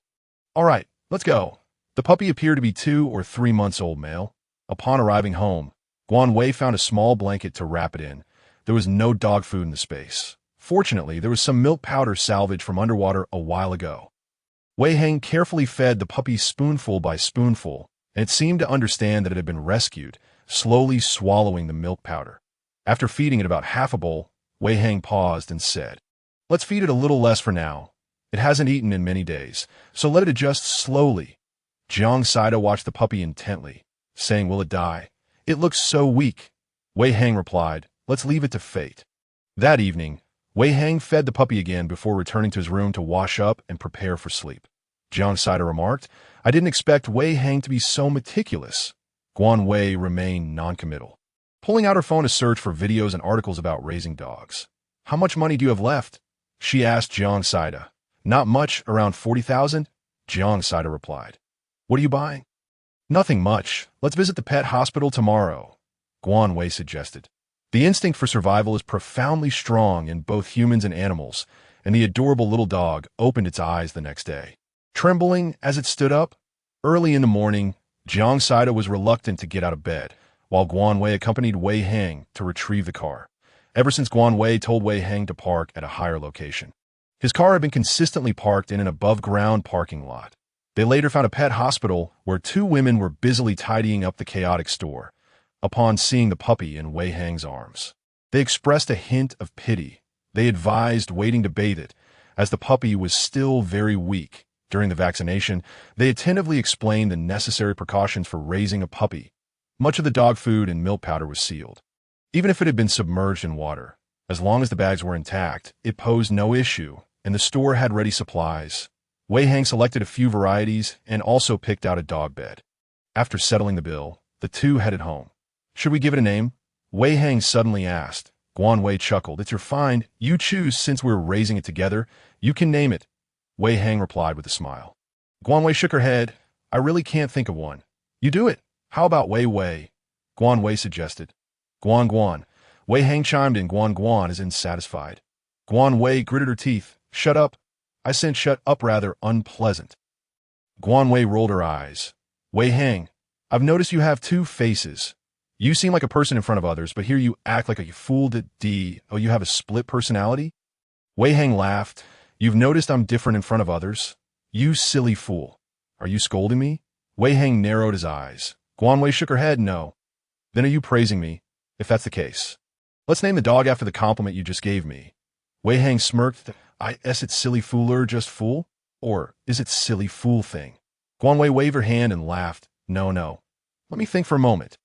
"All right, let's go." The puppy appeared to be 2 or 3 months old male. Upon arriving home, Guan Wei found a small blanket to wrap it in. There was no dog food in the space. Fortunately, there was some milk powder salvaged from underwater a while ago. Wei Hong carefully fed the puppy spoonful by spoonful, and it seemed to understand that it had been rescued, slowly swallowing the milk powder. After feeding it about half a bowl, Wei Hong paused and said, "Let's feed it a little less for now. It hasn't eaten in many days, so let it adjust slowly." Jiang Saida watched the puppy intently, saying, "Will it die? It looks so weak." Wei Hong replied, "Let's leave it to fate." That evening, Wei Hong fed the puppy again before returning to his room to wash up and prepare for sleep. Jiang Saida remarked, "I didn't expect Wei Hong to be so meticulous." Guan Wei remained noncommittal, pulling out her phone to search for videos and articles about raising dogs. "How much money do you have left?" she asked Jiang Saida. "Not much, around 40,000, Jiang Saida replied. "What are you buying?" "Nothing much. Let's visit the pet hospital tomorrow," Guan Wei suggested. The instinct for survival is profoundly strong in both humans and animals, and the adorable little dog opened its eyes the next day. Trembling as it stood up, early in the morning, Jiang Saida was reluctant to get out of bed, while Guan Wei accompanied Wei Hong to retrieve the car. Ever since Guan Wei told Wei Hong to park at a higher location, his car had been consistently parked in an above-ground parking lot. They later found a pet hospital where two women were busily tidying up the chaotic store upon seeing the puppy in Wei Hang's arms. They expressed a hint of pity. They advised waiting to bathe it, as the puppy was still very weak. During the vaccination, they attentively explained the necessary precautions for raising a puppy. Much of the dog food and milk powder was sealed. Even if it had been submerged in water, as long as the bags were intact, it posed no issue, and the store had ready supplies. Wei Hang selected a few varieties and also picked out a dog bed. After settling the bill, the two headed home. Should we give it a name? Wei Hang suddenly asked. Guan Wei chuckled. It's your find. You choose since we're raising it together. You can name it. Wei Hang replied with a smile. Guan Wei shook her head. I really can't think of one. You do it. How about Wei Wei? Guan Wei suggested. Guan Guan. Wei Hang chimed in. Guan Guan is unsatisfied. Guan Wei gritted her teeth. Shut up. I sent shut up rather unpleasant. Guan Wei rolled her eyes. Wei Hang, I've noticed you have two faces. You seem like a person in front of others, but here you act like a fool to D. Oh, you have a split personality? Wei Hang laughed. You've noticed I'm different in front of others? You silly fool. Are you scolding me? Wei Hang narrowed his eyes. Guan Wei shook her head. No. Then are you praising me, if that's the case? Let's name the dog after the compliment you just gave me. Wei Hang smirked. Is it silly fooler just fool? Or is it silly fool thing? Guan Wei waved her hand and laughed. No. Let me think for a moment.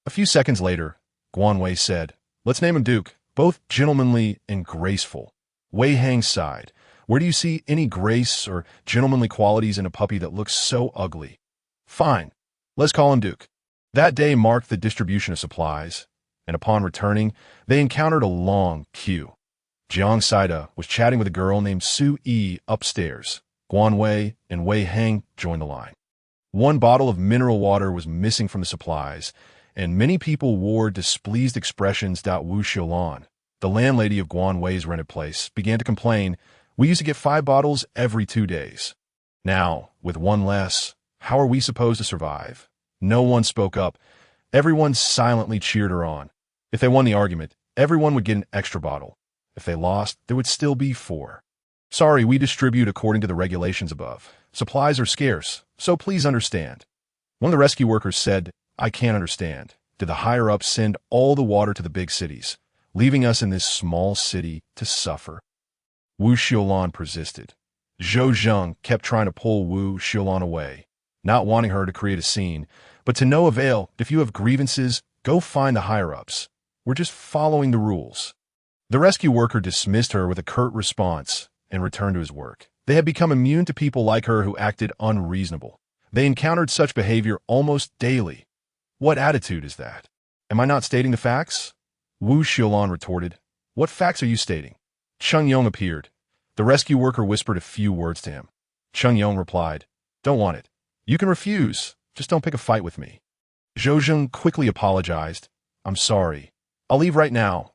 A few seconds later, Guan Wei said, let's name him Duke, both gentlemanly and graceful. Wei Hang sighed. Where do you see any grace or gentlemanly qualities in a puppy that looks so ugly? Fine. Let's call him Duke. That day marked the distribution of supplies, and upon returning, they encountered a long queue. Jiang Saida was chatting with a girl named Su Yi upstairs. Guan Wei and Wei Hang joined the line. One bottle of mineral water was missing from the supplies, and many people wore displeased expressions. Wu Xiulan, the landlady of Guan Wei's rented place, began to complain, we used to get 5 bottles every 2 days. Now, with one less, how are we supposed to survive? No one spoke up. Everyone silently cheered her on. If they won the argument, everyone would get an extra bottle. If they lost, there would still be 4. Sorry, we distribute according to the regulations above. Supplies are scarce, so please understand. One of the rescue workers said, I can't understand. Did the higher-ups send all the water to the big cities, leaving us in this small city to suffer? Wu Xiulan persisted. Zhou Zheng kept trying to pull Wu Xiulan away, not wanting her to create a scene, but to no avail. If you have grievances, go find the higher-ups. We're just following the rules. The rescue worker dismissed her with a curt response and returned to his work. They had become immune to people like her who acted unreasonable. They encountered such behavior almost daily. What attitude is that? Am I not stating the facts? Wu Xiulan retorted. What facts are you stating? Cheng Yong appeared. The rescue worker whispered a few words to him. Cheng Yong replied, Don't want it. You can refuse. Just don't pick a fight with me. Zhou Zheng quickly apologized. I'm sorry. I'll leave right now.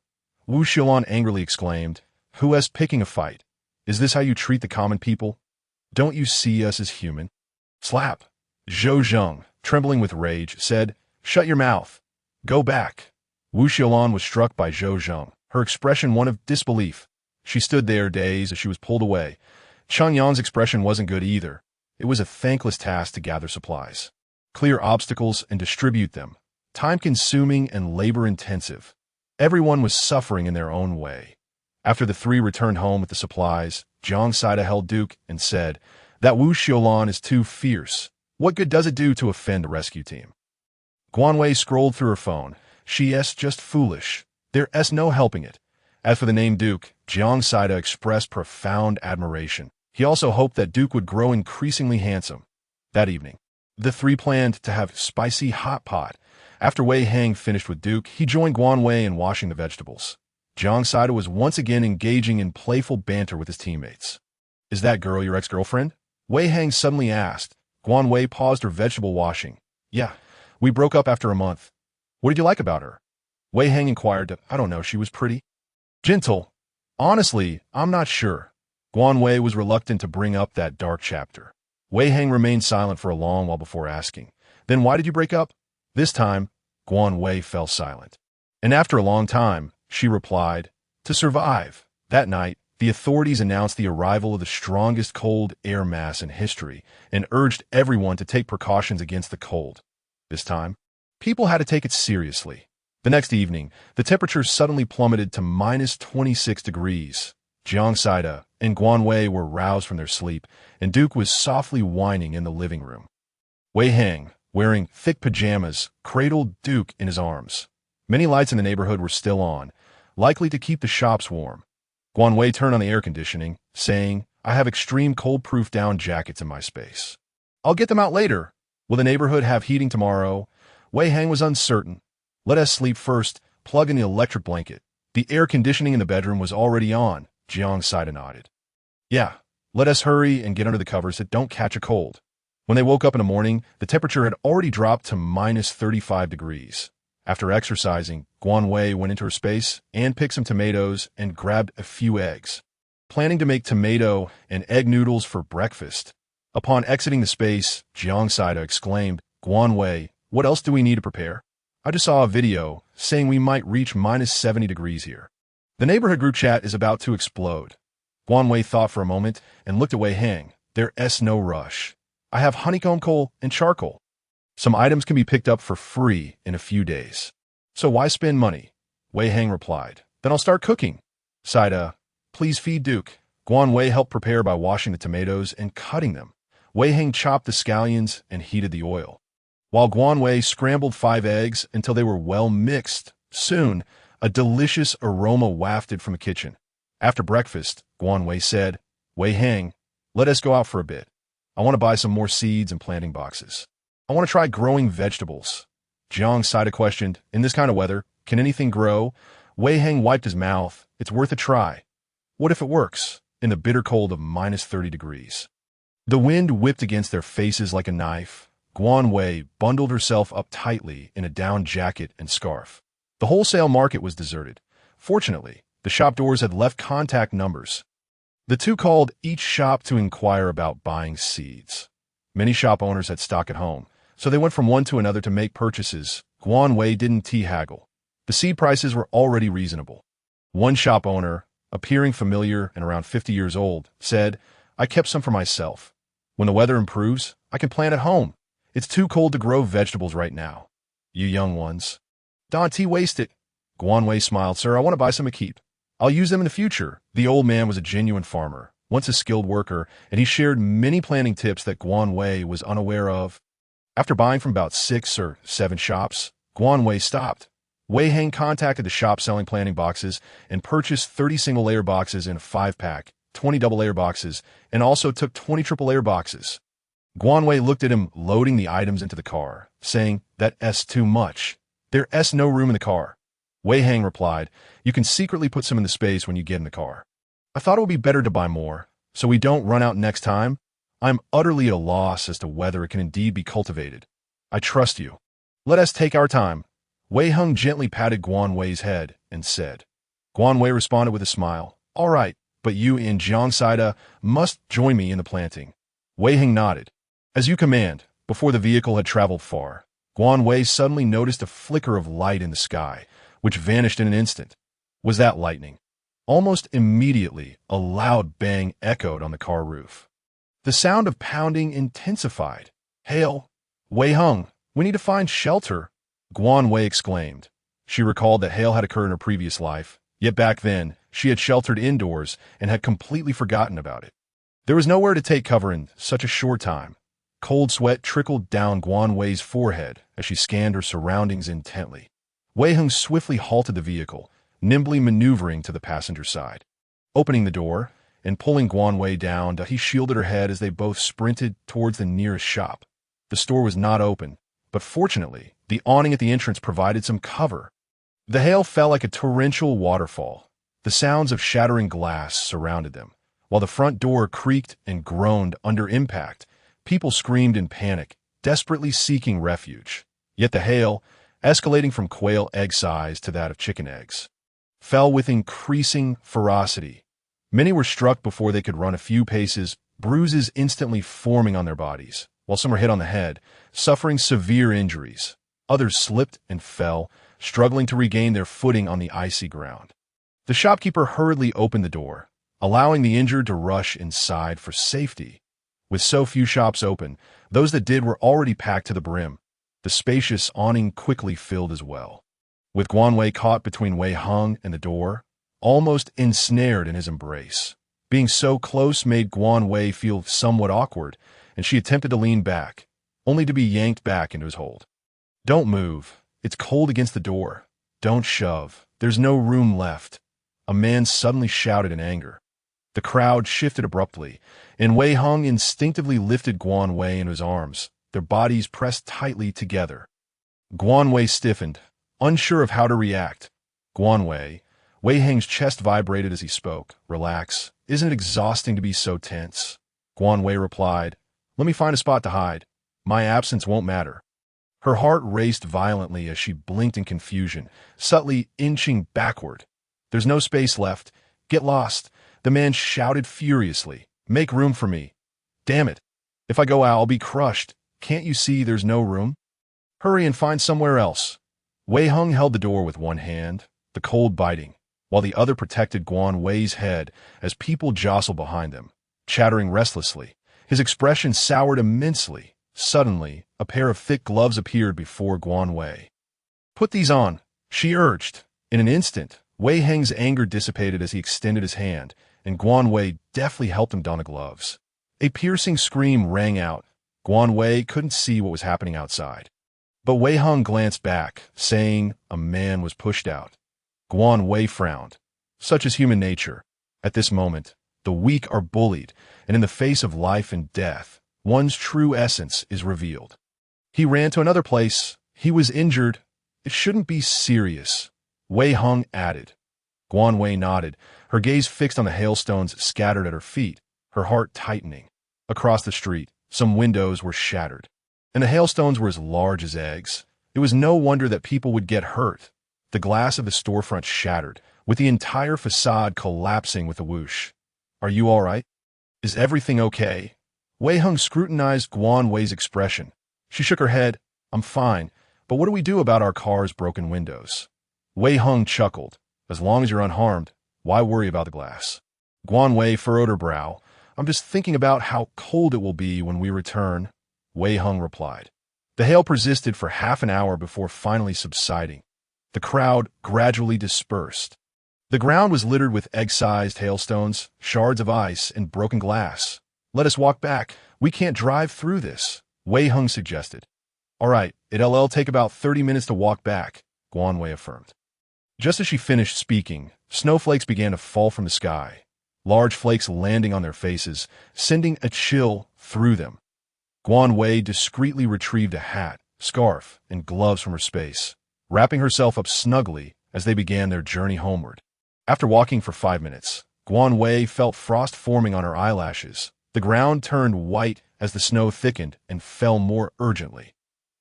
Wu Xiulan angrily exclaimed, Who is picking a fight? Is this how you treat the common people? Don't you see us as human? Slap. Zhou Zheng, trembling with rage, said, Shut your mouth. Go back. Wu Xiulan was struck by Zhou Zheng, her expression one of disbelief. She stood there dazed as she was pulled away. Cheng Yong's expression wasn't good either. It was a thankless task to gather supplies, clear obstacles, and distribute them. Time-consuming and labor-intensive. Everyone was suffering in their own way. After the 3 returned home with the supplies, Jiang Saida held Duke and said, That Wu Xiulan is too fierce. What good does it do to offend a rescue team? Guan Wei scrolled through her phone. She's just foolish. There's no helping it. As for the name Duke, Jiang Saida expressed profound admiration. He also hoped that Duke would grow increasingly handsome. That evening, the 3 planned to have spicy hot pot. After Wei Hang finished with Duke, he joined Guan Wei in washing the vegetables. Jiang Saida was once again engaging in playful banter with his teammates. Is that girl your ex-girlfriend? Wei Hang suddenly asked. Guan Wei paused her vegetable washing. Yeah, we broke up after a month. What did you like about her? Wei Hang inquired. I don't know, she was pretty. Gentle. Honestly, I'm not sure. Guan Wei was reluctant to bring up that dark chapter. Wei Hang remained silent for a long while before asking. Then why did you break up? This time, Guan Wei fell silent. And after a long time, she replied, To survive. That night, the authorities announced the arrival of the strongest cold air mass in history and urged everyone to take precautions against the cold. This time, people had to take it seriously. The next evening, the temperature suddenly plummeted to minus 26 degrees. Jiang Saida and Guan Wei were roused from their sleep, and Duke was softly whining in the living room. Wei Hang, wearing thick pajamas, cradled Duke in his arms. Many lights in the neighborhood were still on, likely to keep the shops warm. Guan Wei turned on the air conditioning, saying, "I have extreme cold-proof down jackets in my space. I'll get them out later. Will the neighborhood have heating tomorrow?" Wei Hang was uncertain. "Let us sleep first. Plug in the electric blanket." The air conditioning in the bedroom was already on. Jiang Saida nodded. "Yeah, let us hurry and get under the covers that don't catch a cold." When they woke up in the morning, the temperature had already dropped to minus 35 degrees. After exercising, Guan Wei went into her space and picked some tomatoes and grabbed a few eggs, planning to make tomato and egg noodles for breakfast. Upon exiting the space, Jiang Saida exclaimed, "Guan Wei, what else do we need to prepare? I just saw a video saying we might reach minus 70 degrees here. The neighborhood group chat is about to explode." Guan Wei thought for a moment and looked at Wei Hang. "There's no rush. I have honeycomb coal and charcoal. Some items can be picked up for free in a few days. So why spend money?" Wei Hang replied. "Then I'll start cooking." Saida, "Please feed Duke." Guan Wei helped prepare by washing the tomatoes and cutting them. Wei Hang chopped the scallions and heated the oil, while Guan Wei scrambled 5 eggs until they were well mixed. Soon, a delicious aroma wafted from the kitchen. After breakfast, Guan Wei said, "Wei Hang, let us go out for a bit. I want to buy some more seeds and planting boxes. I want to try growing vegetables." Jiang Saida questioned, "In this kind of weather, can anything grow?" Wei Hang wiped his mouth. "It's worth a try." "What if it works?" In the bitter cold of minus 30 degrees. The wind whipped against their faces like a knife. Guan Wei bundled herself up tightly in a down jacket and scarf. The wholesale market was deserted. Fortunately, the shop doors had left contact numbers. The two called each shop to inquire about buying seeds. Many shop owners had stock at home, so they went from one to another to make purchases. Guan Wei didn't haggle. The seed prices were already reasonable. One shop owner, appearing familiar and around 50 years old, said, "I kept some for myself. When the weather improves, I can plant at home. It's too cold to grow vegetables right now. You young ones don't waste it." Guan Wei smiled. "Sir, I want to buy some to keep. I'll use them in the future." The old man was a genuine farmer, once a skilled worker, and he shared many planting tips that Guan Wei was unaware of. After buying from about 6 or 7 shops, Guan Wei stopped. Wei Hang contacted the shop selling planting boxes and purchased 30 single-layer boxes in a 5-pack, 20 double-layer boxes, and also took 20 triple-layer boxes. Guan Wei looked at him loading the items into the car, saying, "That's too much. There's no room in the car." Wei Hang replied, "You can secretly put some in the space when you get in the car. I thought it would be better to buy more, so we don't run out next time. I'm utterly at a loss as to whether it can indeed be cultivated. I trust you. Let us take our time." Wei Hang gently patted Guan Wei's head and said. Guan Wei responded with a smile, "All right, but you and Jiang Saida must join me in the planting." Wei Hang nodded. "As you command." Before the vehicle had traveled far, Guan Wei suddenly noticed a flicker of light in the sky, which vanished in an instant. Was that lightning? Almost immediately, a loud bang echoed on the car roof. The sound of pounding intensified. "Hail! Wei Hang, we need to find shelter," Guan Wei exclaimed. She recalled that hail had occurred in her previous life, yet back then, she had sheltered indoors and had completely forgotten about it. There was nowhere to take cover in such a short time. Cold sweat trickled down Guan Wei's forehead as she scanned her surroundings intently. Wei Hang swiftly halted the vehicle, nimbly maneuvering to the passenger side. Opening the door and pulling Guan Wei down, he shielded her head as they both sprinted towards the nearest shop. The store was not open, but fortunately, the awning at the entrance provided some cover. The hail fell like a torrential waterfall. The sounds of shattering glass surrounded them. While the front door creaked and groaned under impact, people screamed in panic, desperately seeking refuge. Yet the hail, escalating from quail egg size to that of chicken eggs, fell with increasing ferocity. Many were struck before they could run a few paces, bruises instantly forming on their bodies, while some were hit on the head, suffering severe injuries. Others slipped and fell, struggling to regain their footing on the icy ground. The shopkeeper hurriedly opened the door. allowing the injured to rush inside for safety. With so few shops open, those that did were already packed to the brim. The spacious awning quickly filled as well. With Guanwei caught between Wei Hung and the door, almost ensnared in his embrace. Being so close made Guanwei feel somewhat awkward, and she attempted to lean back, only to be yanked back into his hold. "Don't move. It's cold against the door. Don't shove. There's no room left," a man suddenly shouted in anger. The crowd shifted abruptly, and Wei Hung instinctively lifted Guanwei into his arms, their bodies pressed tightly together. Guanwei stiffened, unsure of how to react. "Guanwei," Wei Hung's chest vibrated as he spoke. "Relax. Isn't it exhausting to be so tense?" Guanwei replied, "Let me find a spot to hide. My absence won't matter." Her heart raced violently as she blinked in confusion, subtly inching backward. "There's no space left. Get lost," the man shouted furiously. "Make room for me. Damn it. If I go out, I'll be crushed. Can't you see there's no room? Hurry and find somewhere else." Wei Hung held the door with one hand, the cold biting, while the other protected Guanwei's head as people jostled behind them, chattering restlessly. His expression soured immensely. Suddenly, a pair of thick gloves appeared before Guanwei. "Put these on," she urged. In an instant, Wei Heng's anger dissipated as he extended his hand, and Guanwei deftly helped him don the gloves. A piercing scream rang out. Guanwei couldn't see what was happening outside. But Wei Hung glanced back, saying a man was pushed out. Guanwei frowned. Such is human nature. At this moment, the weak are bullied, and in the face of life and death, one's true essence is revealed. He ran to another place. He was injured. It shouldn't be serious, Wei Hung added. Guanwei nodded, her gaze fixed on the hailstones scattered at her feet, her heart tightening. Across the street, some windows were shattered, and the hailstones were as large as eggs. It was no wonder that people would get hurt. The glass of the storefront shattered, with the entire facade collapsing with a whoosh. "Are you all right? Is everything okay?" Wei Hung scrutinized Guanwei's expression. She shook her head. "I'm fine, but what do we do about our car's broken windows?" Wei Hung chuckled. "As long as you're unharmed, why worry about the glass?" Guanwei furrowed her brow. "I'm just thinking about how cold it will be when we return," Wei Hung replied. The hail persisted for half an hour before finally subsiding. The crowd gradually dispersed. The ground was littered with egg-sized hailstones, shards of ice, and broken glass. "Let us walk back. We can't drive through this," Wei Hung suggested. "All right, it'll take about 30 minutes to walk back," Guanwei affirmed. Just as she finished speaking, snowflakes began to fall from the sky, large flakes landing on their faces, sending a chill through them. Guanwei discreetly retrieved a hat, scarf, and gloves from her space, wrapping herself up snugly as they began their journey homeward. After walking for 5 minutes, Guanwei felt frost forming on her eyelashes. The ground turned white as the snow thickened and fell more urgently.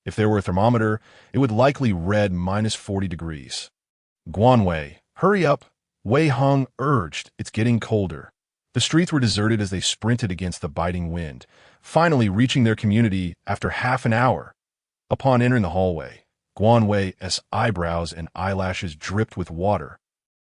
If there were a thermometer, it would likely read -40 degrees. "Guanwei, hurry up," Wei Hung urged. "It's getting colder." The streets were deserted as they sprinted against the biting wind, finally reaching their community after half an hour. Upon entering the hallway, Guanwei's eyebrows and eyelashes dripped with water.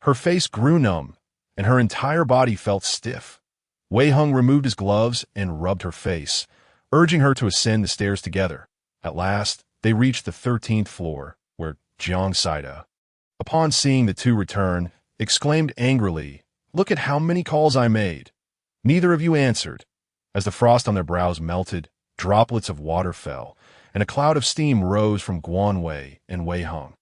Her face grew numb, and her entire body felt stiff. Wei Hung removed his gloves and rubbed her face, urging her to ascend the stairs together. At last, they reached the 13th floor, where Jiang Saida, upon seeing the two return, exclaimed angrily, "Look at how many calls I made. Neither of you answered." As the frost on their brows melted, droplets of water fell, and a cloud of steam rose from Guanwei and Wei Hung.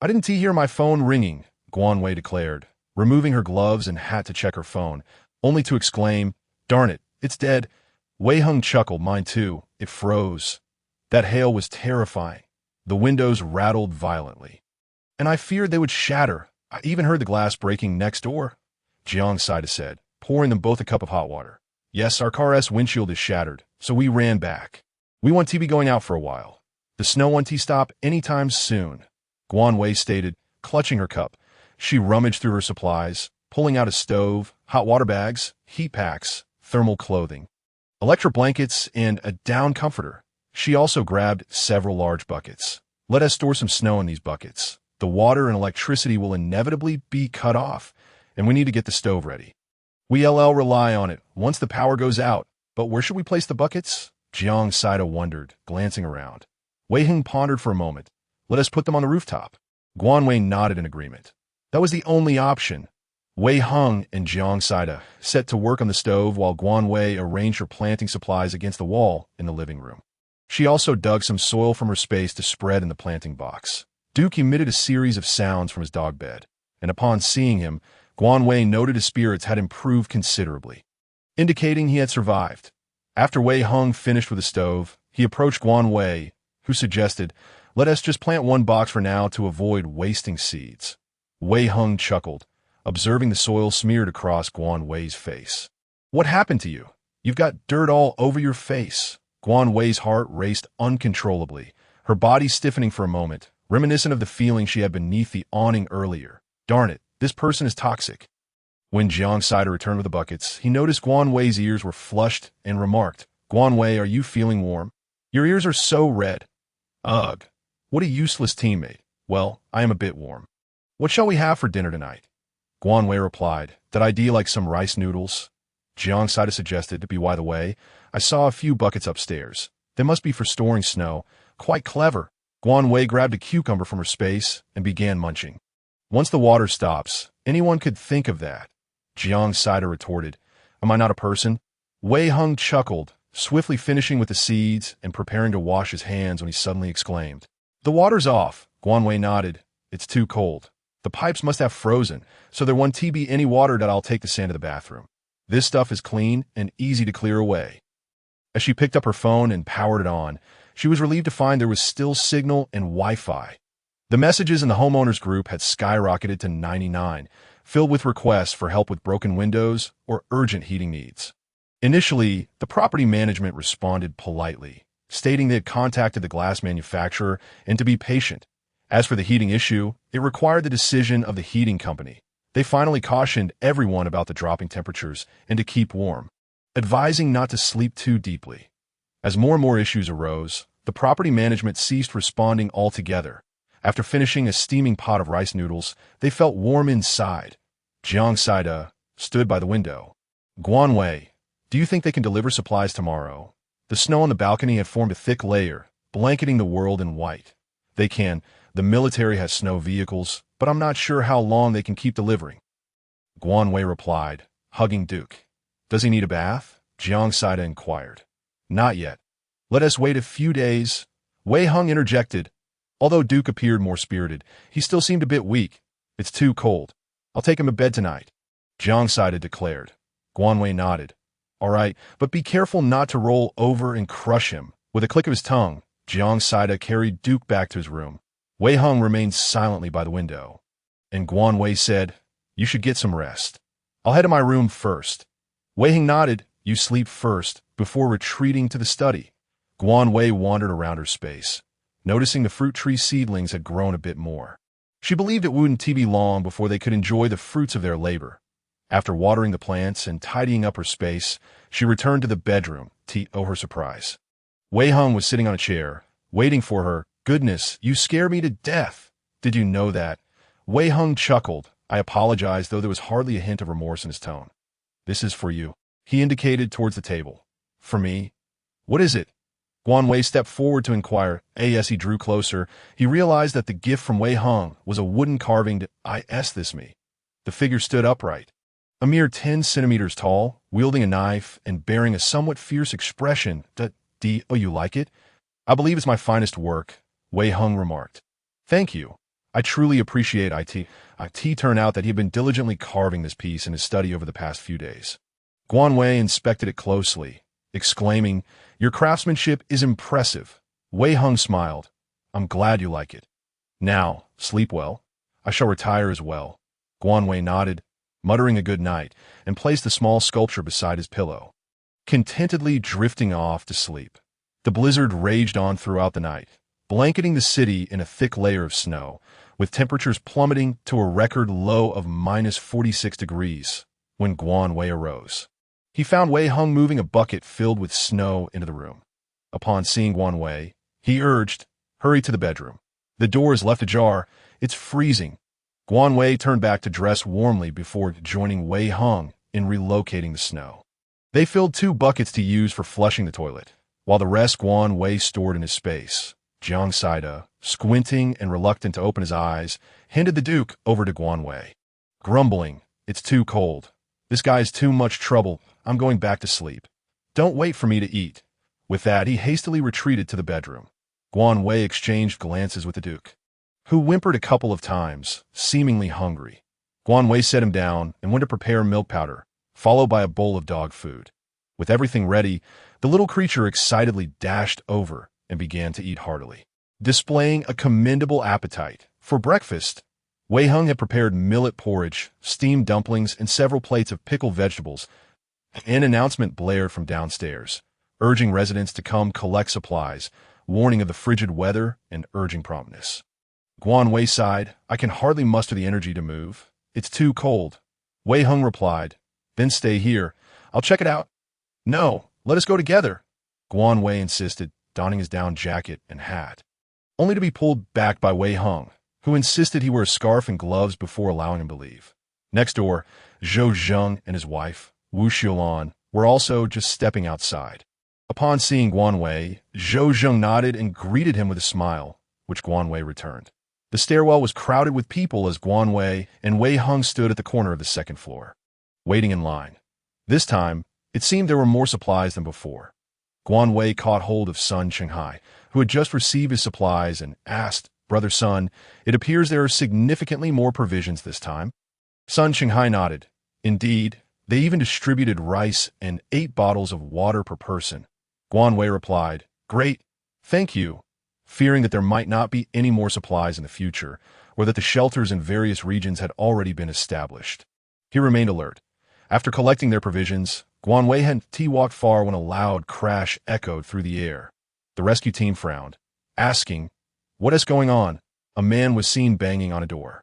"I didn't hear my phone ringing," Guanwei declared, removing her gloves and hat to check her phone, only to exclaim, "Darn it, it's dead." Wei Hung chuckled. "Mine too. It froze." That hail was terrifying. The windows rattled violently, and I feared they would shatter. I even heard the glass breaking next door, Jiang Saida said, pouring them both a cup of hot water. "Yes, our car's windshield is shattered, so we ran back. We won't be going out for a while. The snow won't stop anytime soon," Guanwei stated, clutching her cup. She rummaged through her supplies, pulling out a stove, hot water bags, heat packs, thermal clothing, electric blankets, and a down comforter. She also grabbed several large buckets. "Let us store some snow in these buckets. The water and electricity will inevitably be cut off, and we need to get the stove ready." We'll rely on it once the power goes out. But where should we place the buckets? Jiang Saida wondered, glancing around. Wei Hing pondered for a moment. Let us put them on the rooftop. Guan Wei nodded in agreement. That was the only option. Wei Hung and Jiang Saida set to work on the stove while Guan Wei arranged her planting supplies against the wall in the living room. She also dug some soil from her space to spread in the planting box. Duke emitted a series of sounds from his dog bed, and upon seeing him, Guan Wei noted his spirits had improved considerably, indicating he had survived. After Wei Hung finished with the stove, he approached Guan Wei, who suggested, let us just plant one box for now to avoid wasting seeds. Wei Hung chuckled, observing the soil smeared across Guan Wei's face. What happened to you? You've got dirt all over your face. Guan Wei's heart raced uncontrollably, her body stiffening for a moment, reminiscent of the feeling she had beneath the awning earlier. Darn it, this person is toxic. When Jiang Saida returned with the buckets, he noticed Guan Wei's ears were flushed and remarked, Guan Wei, are you feeling warm? Your ears are so red. Ugh, what a useless teammate. Well, I am a bit warm. What shall we have for dinner tonight? Guan Wei replied, that idea like some rice noodles. Jiang Saida suggested, by the way, I saw a few buckets upstairs. They must be for storing snow. Quite clever. Guan Wei grabbed a cucumber from her space and began munching. Once the water stops, anyone could think of that. Jiang Saida retorted, am I not a person? Wei Hung chuckled, swiftly finishing with the seeds and preparing to wash his hands when he suddenly exclaimed, the water's off. Guan Wei nodded. It's too cold. The pipes must have frozen, so there won't be any water that I'll take to sand to the bathroom. This stuff is clean and easy to clear away. As she picked up her phone and powered it on, she was relieved to find there was still signal and Wi-Fi. The messages in the homeowners group had skyrocketed to 99, filled with requests for help with broken windows or urgent heating needs. Initially, the property management responded politely, stating they had contacted the glass manufacturer and to be patient. As for the heating issue, it required the decision of the heating company. They finally cautioned everyone about the dropping temperatures and to keep warm, advising not to sleep too deeply. As more and more issues arose, the property management ceased responding altogether. After finishing a steaming pot of rice noodles, they felt warm inside. Jiang Saida stood by the window. Guan Wei, do you think they can deliver supplies tomorrow? The snow on the balcony had formed a thick layer, blanketing the world in white. They can. The military has snow vehicles, but I'm not sure how long they can keep delivering. Guan Wei replied, hugging Duke. Does he need a bath? Jiang Saida inquired. Not yet. Let us wait a few days. Wei Hung interjected. Although Duke appeared more spirited, he still seemed a bit weak. It's too cold. I'll take him to bed tonight. Jiang Saida declared. Guan Wei nodded. All right, but be careful not to roll over and crush him. With a click of his tongue, Jiang Saida carried Duke back to his room. Wei Hung remained silently by the window, and Guan Wei said, you should get some rest. I'll head to my room first. Wei Hing nodded, you sleep first, before retreating to the study. Guan Wei wandered around her space, noticing the fruit tree seedlings had grown a bit more. She believed it wouldn't be long before they could enjoy the fruits of their labor. After watering the plants and tidying up her space, she returned to the bedroom, to her surprise. Wei Hung was sitting on a chair, waiting for her. Goodness, you scare me to death. Did you know that? Wei Hung chuckled. I apologized, though there was hardly a hint of remorse in his tone. This is for you. He indicated towards the table. For me? What is it? Guan Wei stepped forward to inquire. As he drew closer, he realized that the gift from Wei Hung was a wooden carving to this me. The figure stood upright, a mere 10 centimeters tall, wielding a knife and bearing a somewhat fierce expression. You like it? I believe it's my finest work, Wei Hung remarked. Thank you. I truly appreciate it. It turned out that he had been diligently carving this piece in his study over the past few days. Guan Wei inspected it closely, exclaiming, your craftsmanship is impressive. Wei Hung smiled. I'm glad you like it. Now, sleep well. I shall retire as well. Guan Wei nodded, muttering a good night, and placed the small sculpture beside his pillow, contentedly drifting off to sleep. The blizzard raged on throughout the night, blanketing the city in a thick layer of snow, with temperatures plummeting to a record low of -46 degrees when Guan Wei arose. He found Wei Hung moving a bucket filled with snow into the room. Upon seeing Guan Wei, he urged, hurry to the bedroom. The door is left ajar. It's freezing. Guan Wei turned back to dress warmly before joining Wei Hung in relocating the snow. They filled 2 buckets to use for flushing the toilet, while the rest Guan Wei stored in his space. Jiang Saida, squinting and reluctant to open his eyes, handed the Duke over to Guan Wei. Grumbling, "It's too cold. This guy's too much trouble. I'm going back to sleep. Don't wait for me to eat." With that, he hastily retreated to the bedroom. Guan Wei exchanged glances with the Duke, who whimpered a couple of times, seemingly hungry. Guan Wei set him down and went to prepare milk powder, followed by a bowl of dog food. With everything ready, the little creature excitedly dashed over and began to eat heartily, displaying a commendable appetite. For breakfast, Wei Hung had prepared millet porridge, steamed dumplings, and several plates of pickled vegetables. An announcement blared from downstairs, urging residents to come collect supplies, warning of the frigid weather and urging promptness. Guan Wei sighed, "I can hardly muster the energy to move. It's too cold." Wei Hung replied, "Then stay here. I'll check it out." "No, let us go together," Guan Wei insisted, donning his down jacket and hat, only to be pulled back by Wei Hung, who insisted he wear a scarf and gloves before allowing him to leave. Next door, Zhou Zheng and his wife, Wu Xiulan, were also just stepping outside. Upon seeing Guan Wei, Zhou Zheng nodded and greeted him with a smile, which Guan Wei returned. The stairwell was crowded with people as Guan Wei and Wei Hung stood at the corner of the second floor, waiting in line. This time, it seemed there were more supplies than before. Guan Wei caught hold of Sun Qinghai, who had just received his supplies, and asked, "Brother Sun, it appears there are significantly more provisions this time." Sun Qinghai nodded. Indeed, they even distributed rice and 8 bottles of water per person. Guan Wei replied, "Great, thank you," fearing that there might not be any more supplies in the future, or that the shelters in various regions had already been established. He remained alert. After collecting their provisions, Guan Wei hadn't walked far when a loud crash echoed through the air. The rescue team frowned, asking, "What is going on?" A man was seen banging on a door.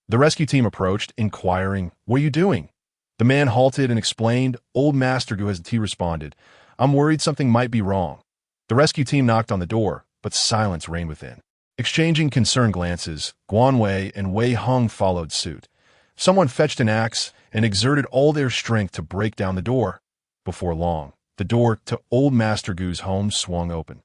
The rescue team approached, inquiring, "What are you doing?" The man halted and explained. Old Master Gu has responded, "I'm worried something might be wrong." The rescue team knocked on the door, but silence reigned within. Exchanging concerned glances, Guan Wei and Wei Hung followed suit. Someone fetched an axe and exerted all their strength to break down the door. Before long, the door to Old Master Gu's home swung open,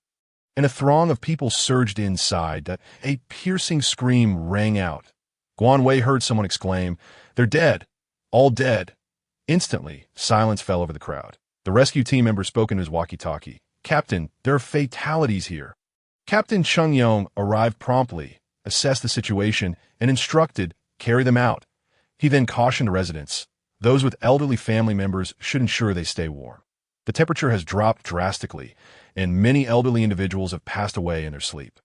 and a throng of people surged inside. A piercing scream rang out. Guan Wei heard someone exclaim, "They're dead! All dead!" Instantly, silence fell over the crowd. The rescue team member spoke in his walkie-talkie. "Captain, there are fatalities here." Captain Chung Yong arrived promptly, assessed the situation, and instructed, "Carry them out." He then cautioned residents. Those with elderly family members should ensure they stay warm. The temperature has dropped drastically, and many elderly individuals have passed away in their sleep.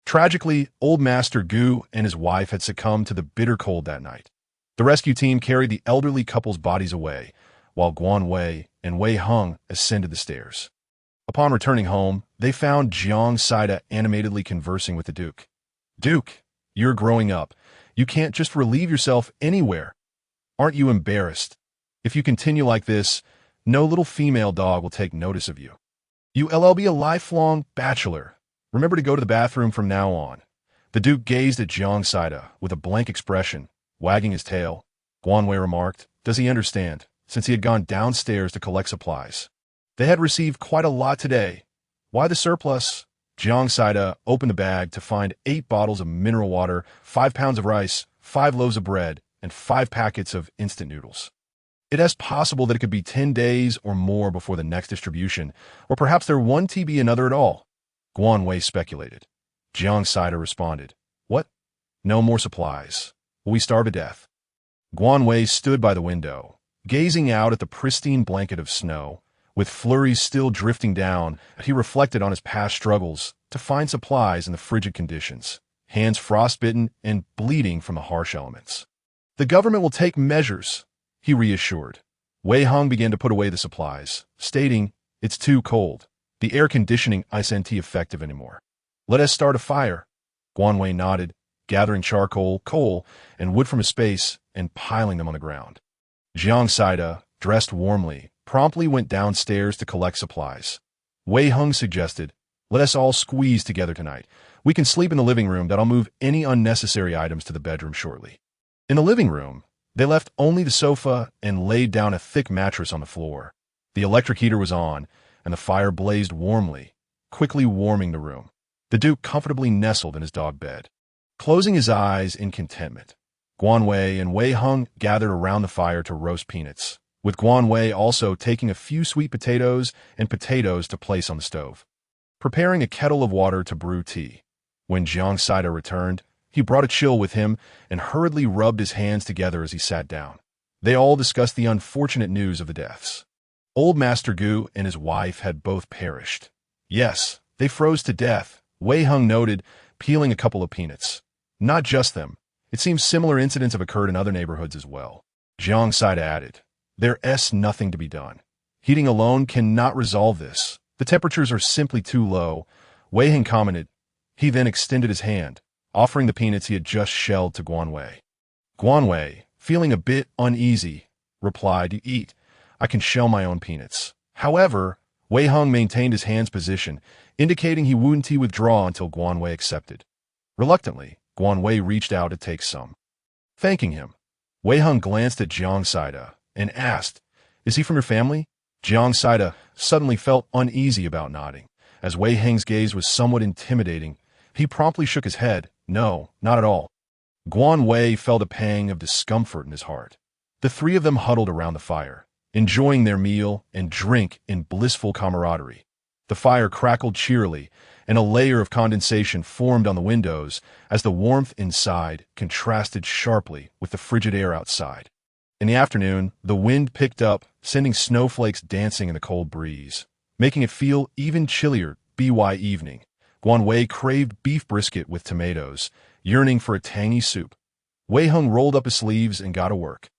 Tragically, Old Master Gu and his wife had succumbed to the bitter cold that night. The rescue team carried the elderly couple's bodies away, while Guan Wei and Wei Hung ascended the stairs. Upon returning home, they found Jiang Saida animatedly conversing with the Duke. "Duke, you're growing up. You can't just relieve yourself anywhere. Aren't you embarrassed? If you continue like this, no little female dog will take notice of you. You'll be a lifelong bachelor. Remember to go to the bathroom from now on." The Duke gazed at Jiang Saida with a blank expression, wagging his tail. Guan Wei remarked, "Does he understand?" Since he had gone downstairs to collect supplies. They had received quite a lot today. Why the surplus? Jiang Saida opened the bag to find 8 bottles of mineral water, 5 pounds of rice, 5 loaves of bread, and 5 packets of instant noodles. It is possible that it could be 10 days or more before the next distribution, or perhaps there won't be another at all. Guan Wei speculated. Jiang Saida responded, "What? No more supplies. Will we starve to death?" Guan Wei stood by the window, gazing out at the pristine blanket of snow. With flurries still drifting down, he reflected on his past struggles to find supplies in the frigid conditions, hands frostbitten and bleeding from the harsh elements. "The government will take measures," he reassured. Wei Hung began to put away the supplies, stating, "It's too cold. The air conditioning isn't effective anymore. Let us start a fire." Guan Wei nodded, gathering charcoal, coal, and wood from his space and piling them on the ground. Jiang Saida, dressed warmly, promptly went downstairs to collect supplies. Wei Hung suggested, "Let us all squeeze together tonight. We can sleep in the living room. That'll move any unnecessary items to the bedroom shortly." In the living room, They left only the sofa and laid down a thick mattress on the floor. The electric heater was on, and the fire blazed warmly, quickly warming the room. The Duke comfortably nestled in his dog bed. Closing his eyes in contentment, Guan Wei and Wei Hung gathered around the fire to roast peanuts, with Guan Wei also taking a few sweet potatoes and potatoes to place on the stove. Preparing a kettle of water to brew tea. When Jiang Saida returned, he brought a chill with him and hurriedly rubbed his hands together as he sat down. They all discussed the unfortunate news of the deaths. Old Master Gu and his wife had both perished. Yes, they froze to death, Wei Hung noted, peeling a couple of peanuts. Not just them. It seems similar incidents have occurred in other neighborhoods as well. Jiang Saida added, "There's nothing to be done. Heating alone cannot resolve this. The temperatures are simply too low." Wei Hung commented. He then extended his hand, offering the peanuts he had just shelled to Guan Wei. Guan Wei, feeling a bit uneasy, replied, "You eat. I can shell my own peanuts." However, Wei Hung maintained his hand's position, indicating he wouldn't withdraw until Guan Wei accepted. Reluctantly, Guan Wei reached out to take some. Thanking him, Wei Hung glanced at Jiang Saida and asked, "Is he from your family?" Jiang Saida suddenly felt uneasy about nodding. As Wei Hung's gaze was somewhat intimidating, he promptly shook his head. "No, not at all." Guan Wei felt a pang of discomfort in his heart. The three of them huddled around the fire, enjoying their meal and drink in blissful camaraderie. The fire crackled cheerily, and a layer of condensation formed on the windows as the warmth inside contrasted sharply with the frigid air outside. In the afternoon, the wind picked up, sending snowflakes dancing in the cold breeze, making it feel even chillier. By evening, Guan Wei craved beef brisket with tomatoes, yearning for a tangy soup. Wei Hung rolled up his sleeves and got to work.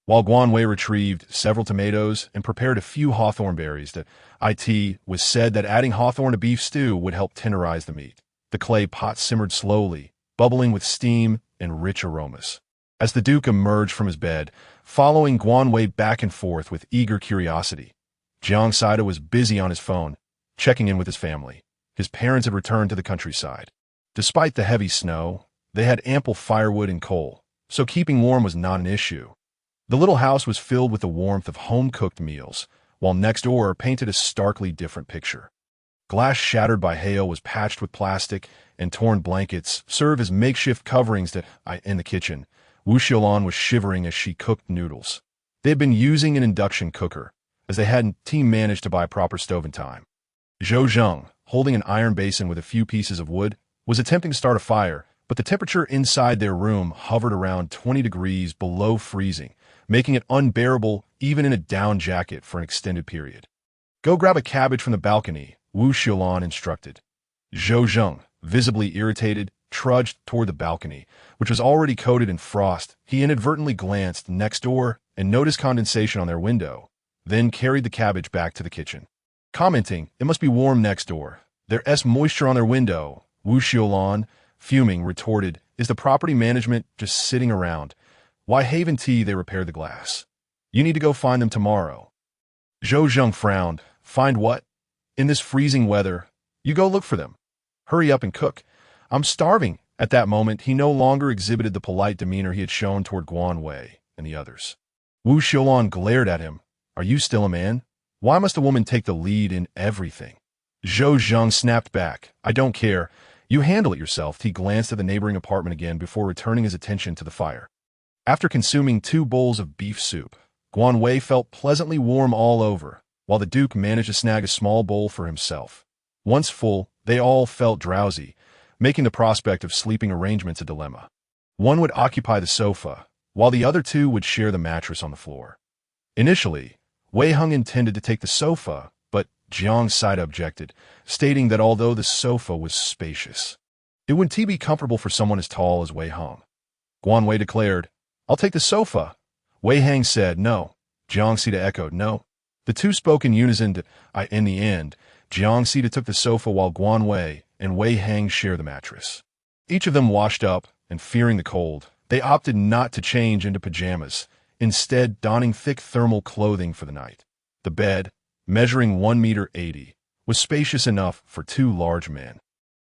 While Guan Wei retrieved several tomatoes and prepared a few hawthorn berries, it was said that adding hawthorn to beef stew would help tenderize the meat. The clay pot simmered slowly, bubbling with steam and rich aromas. As the Duke emerged from his bed, following Guan Wei back and forth with eager curiosity, Jiang Saida was busy on his phone, checking in with his family. His parents had returned to the countryside. Despite the heavy snow, they had ample firewood and coal, so keeping warm was not an issue. The little house was filled with the warmth of home-cooked meals, while next door painted a starkly different picture. Glass shattered by hail was patched with plastic, and torn blankets served as makeshift coverings in the kitchen. Wu Xiaolan was shivering as she cooked noodles. They had been using an induction cooker, as they hadn't managed to buy a proper stove in time. Zhou Zheng, holding an iron basin with a few pieces of wood, was attempting to start a fire, but the temperature inside their room hovered around 20 degrees below freezing, making it unbearable even in a down jacket for an extended period. "Go grab a cabbage from the balcony," Wu Xiaolan instructed. Zhou Zheng, visibly irritated, trudged toward the balcony, which was already coated in frost. He inadvertently glanced next door and noticed condensation on their window, then carried the cabbage back to the kitchen. Commenting, "It must be warm next door. There's moisture on their window," Wu Xiaolan, fuming, retorted, "Is the property management just sitting around? Why haven't they repaired the glass? You need to go find them tomorrow." Zhou Zheng frowned. "Find what? In this freezing weather? You go look for them. Hurry up and cook. I'm starving." At that moment, he no longer exhibited the polite demeanor he had shown toward Guan Wei and the others. Wu Xiaolan glared at him. "Are you still a man? Why must a woman take the lead in everything?" Zhou Zheng snapped back. "I don't care. You handle it yourself." He glanced at the neighboring apartment again before returning his attention to the fire. After consuming 2 bowls of beef soup, Guan Wei felt pleasantly warm all over, while the Duke managed to snag a small bowl for himself. Once full, they all felt drowsy, making the prospect of sleeping arrangements a dilemma. One would occupy the sofa, while the other two would share the mattress on the floor. Initially, Wei Hung intended to take the sofa, but Jiang Saida objected, stating that although the sofa was spacious, it wouldn't be comfortable for someone as tall as Wei Hung. Guan Wei declared, "I'll take the sofa." Wei Hang said no. Jiang Saida echoed no. The two spoke in unison. In the end, Jiang Saida took the sofa while Guan Wei and Wei Hang shared the mattress. Each of them washed up, and fearing the cold, they opted not to change into pajamas, instead donning thick thermal clothing for the night. The bed, measuring 1.80 meters, was spacious enough for 2 large men.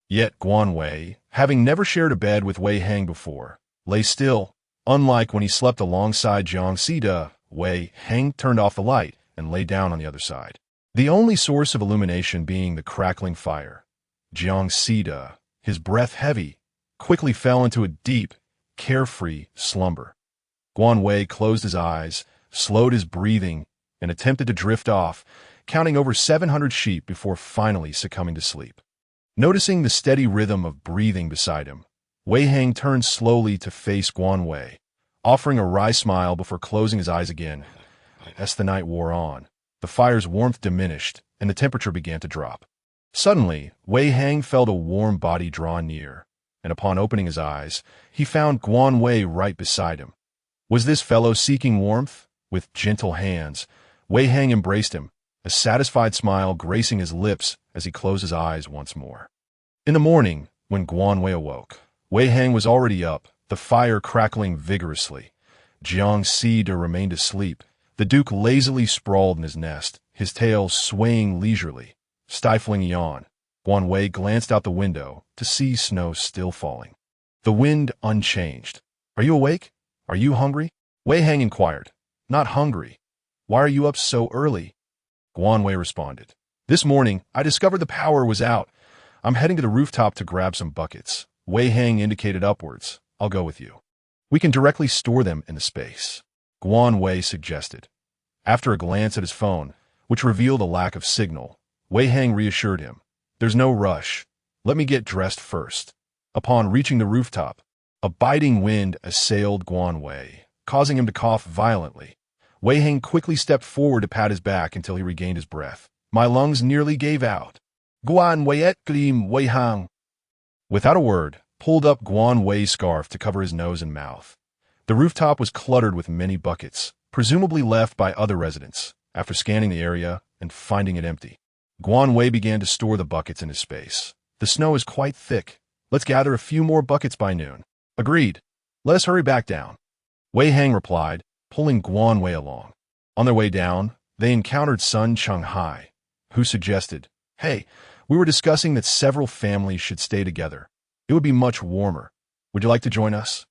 Yet Guan Wei, having never shared a bed with Wei Hang before, lay still, Unlike when he slept alongside Jiang Sida, Wei Hang turned off the light and lay down on the other side, the only source of illumination being the crackling fire. Jiang Sida, his breath heavy, quickly fell into a deep, carefree slumber. Guan Wei closed his eyes, slowed his breathing, and attempted to drift off, counting over 700 sheep before finally succumbing to sleep. Noticing the steady rhythm of breathing beside him, Wei Hang turned slowly to face Guan Wei, offering a wry smile before closing his eyes again. As the night wore on, the fire's warmth diminished and the temperature began to drop. Suddenly, Wei Hang felt a warm body draw near, and upon opening his eyes, he found Guan Wei right beside him. Was this fellow seeking warmth? With gentle hands, Wei Hang embraced him, a satisfied smile gracing his lips as he closed his eyes once more. In the morning, when Guan Wei awoke, Wei Hang was already up, the fire crackling vigorously. Jiang Sida remained asleep. The Duke lazily sprawled in his nest, his tail swaying leisurely. Stifling a yawn, Guan Wei glanced out the window to see snow still falling. The wind unchanged. "Are you awake? Are you hungry?" Wei Hang inquired. "Not hungry. Why are you up so early?" Guan Wei responded. "This morning, I discovered the power was out. I'm heading to the rooftop to grab some buckets." Wei Hang indicated upwards. "I'll go with you. We can directly store them in the space," Guan Wei suggested. After a glance at his phone, which revealed a lack of signal, Wei Hang reassured him. "There's no rush. Let me get dressed first." Upon reaching the rooftop, a biting wind assailed Guan Wei, causing him to cough violently. Wei Hang quickly stepped forward to pat his back until he regained his breath. "My lungs nearly gave out." Guan Wei et gleam Wei Hang, without a word, pulled up Guan Wei's scarf to cover his nose and mouth. The rooftop was cluttered with many buckets, presumably left by other residents. After scanning the area and finding it empty, Guan Wei began to store the buckets in his space. "The snow is quite thick. Let's gather a few more buckets by noon." "Agreed. Let us hurry back down," Wei Hang replied, pulling Guan Wei along. On their way down, they encountered Sun Chunghai, who suggested, "Hey, we were discussing that several families should stay together. It would be much warmer. Would you like to join us?"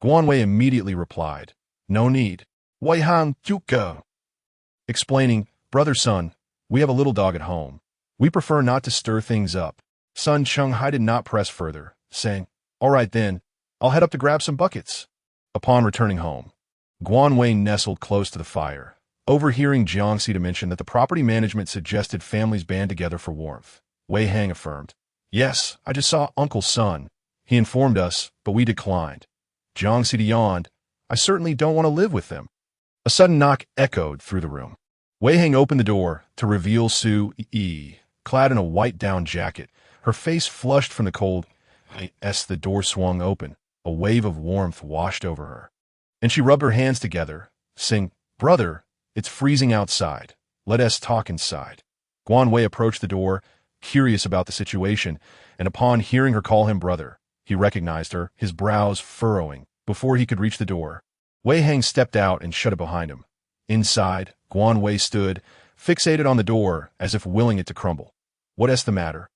Guan Wei immediately replied, "No need." Wei Hang Juke, explaining, "Brother Sun, we have a little dog at home. We prefer not to stir things up." Sun Chunghai did not press further, saying, "All right then, I'll head up to grab some buckets." Upon returning home, Guan Wei nestled close to the fire, overhearing Jiang Sida mention that the property management suggested families band together for warmth. Wei Hang affirmed, "Yes, I just saw Uncle Sun. He informed us, but we declined." Jiang Sida yawned, "I certainly don't want to live with them." A sudden knock echoed through the room. Wei Hang opened the door to reveal Su Yi, clad in a white down jacket, her face flushed from the cold. As the door swung open, a wave of warmth washed over her, and she rubbed her hands together, saying, "Brother, it's freezing outside. Let us talk inside." Guan Wei approached the door, curious about the situation, and upon hearing her call him brother, he recognized her, his brows furrowing. Before he could reach the door, Wei Hang stepped out and shut it behind him. Inside, Guan Wei stood, fixated on the door as if willing it to crumble. "What is the matter?"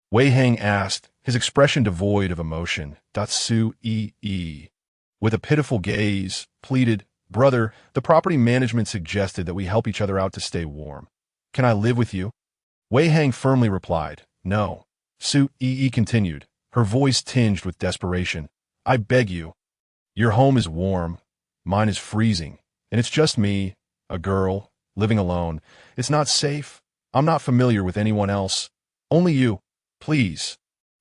Wei Hang asked, his expression devoid of emotion. Su Yi, with a pitiful gaze, pleaded, "Brother, the property management suggested that we help each other out to stay warm. Can I live with you?" Wei Hang firmly replied, "No." Su Yi continued, her voice tinged with desperation. "I beg you. Your home is warm. Mine is freezing. And it's just me, a girl, living alone. It's not safe. I'm not familiar with anyone else. Only you. Please."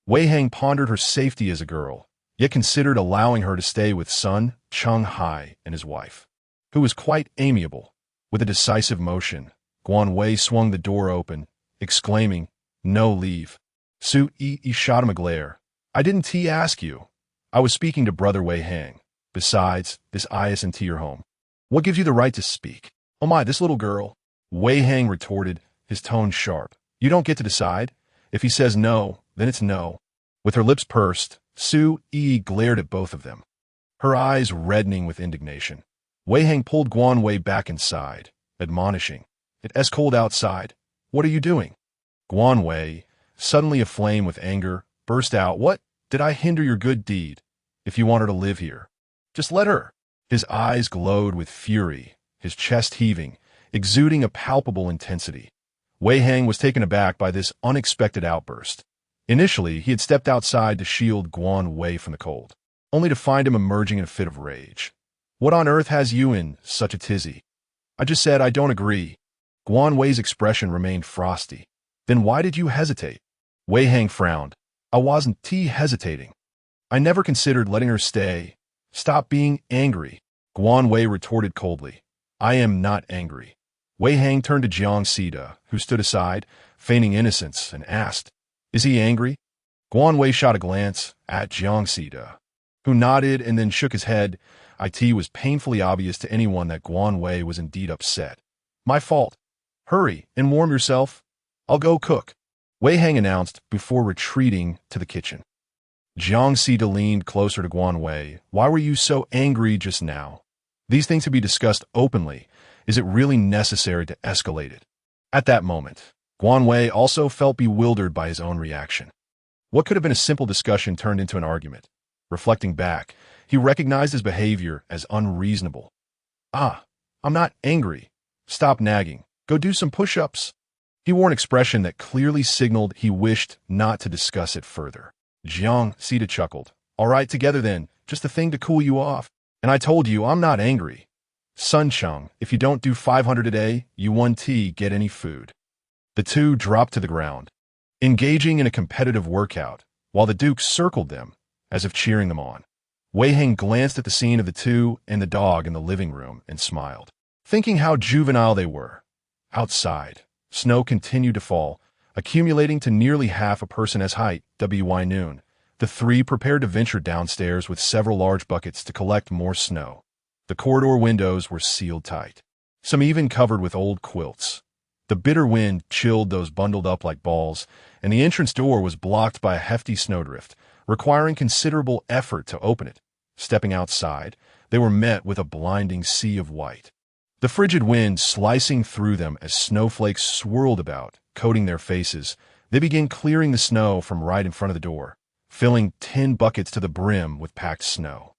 Wei Hang pondered her safety as a girl, yet considered allowing her to stay with Sun Chunghai and his wife, who was quite amiable. With a decisive motion, Guan Wei swung the door open, exclaiming, "No, leave." Su Yi shot him a glare. "I didn't ask you. I was speaking to Brother Wei Hang. Besides, this isn't your home. What gives you the right to speak?" "Oh my, this little girl," Wei Hang retorted, his tone sharp. "You don't get to decide. If he says no, then it's no." With her lips pursed, Su Yi glared at both of them, her eyes reddening with indignation. Wei Hang pulled Guan Wei back inside, admonishing, "It's cold outside. What are you doing?" Guan Wei, suddenly aflame with anger, burst out, "What? Did I hinder your good deed? If you want her to live here, just let her." His eyes glowed with fury, his chest heaving, exuding a palpable intensity. Wei Hang was taken aback by this unexpected outburst. Initially, he had stepped outside to shield Guan Wei from the cold, only to find him emerging in a fit of rage. "What on earth has you in such a tizzy?" "I just said I don't agree." Guan Wei's expression remained frosty. "Then why did you hesitate?" Wei Hang frowned. "I wasn't hesitating. I never considered letting her stay. Stop being angry." Guan Wei retorted coldly. "I am not angry." Wei Hang turned to Jiang Sida, who stood aside, feigning innocence, and asked, "Is he angry?" Guan Wei shot a glance at Jiang Sida, who nodded and then shook his head. It was painfully obvious to anyone that Guan Wei was indeed upset. "My fault. Hurry and warm yourself. I'll go cook," Wei Hang announced before retreating to the kitchen. Jiang Sida leaned closer to Guan Wei. "Why were you so angry just now? These things can be discussed openly. Is it really necessary to escalate it?" At that moment, Guan Wei also felt bewildered by his own reaction. What could have been a simple discussion turned into an argument. Reflecting back, he recognized his behavior as unreasonable. "I'm not angry. Stop nagging. Go do some push-ups." He wore an expression that clearly signaled he wished not to discuss it further. Jiang Sida chuckled. "All right, together then. Just a thing to cool you off. And I told you I'm not angry. Sun Chung, if you don't do 500 a day, you won't get any food." The two dropped to the ground, engaging in a competitive workout, while the Duke circled them, as if cheering them on. Wei Hang glanced at the scene of the two and the dog in the living room and smiled, thinking how juvenile they were. Outside, snow continued to fall, accumulating to nearly half a person's height. By noon, the three prepared to venture downstairs with several large buckets to collect more snow. The corridor windows were sealed tight, some even covered with old quilts. The bitter wind chilled those bundled up like balls, and the entrance door was blocked by a hefty snowdrift, requiring considerable effort to open it. Stepping outside, they were met with a blinding sea of white, the frigid wind slicing through them as snowflakes swirled about, coating their faces. They began clearing the snow from right in front of the door, filling 10 buckets to the brim with packed snow.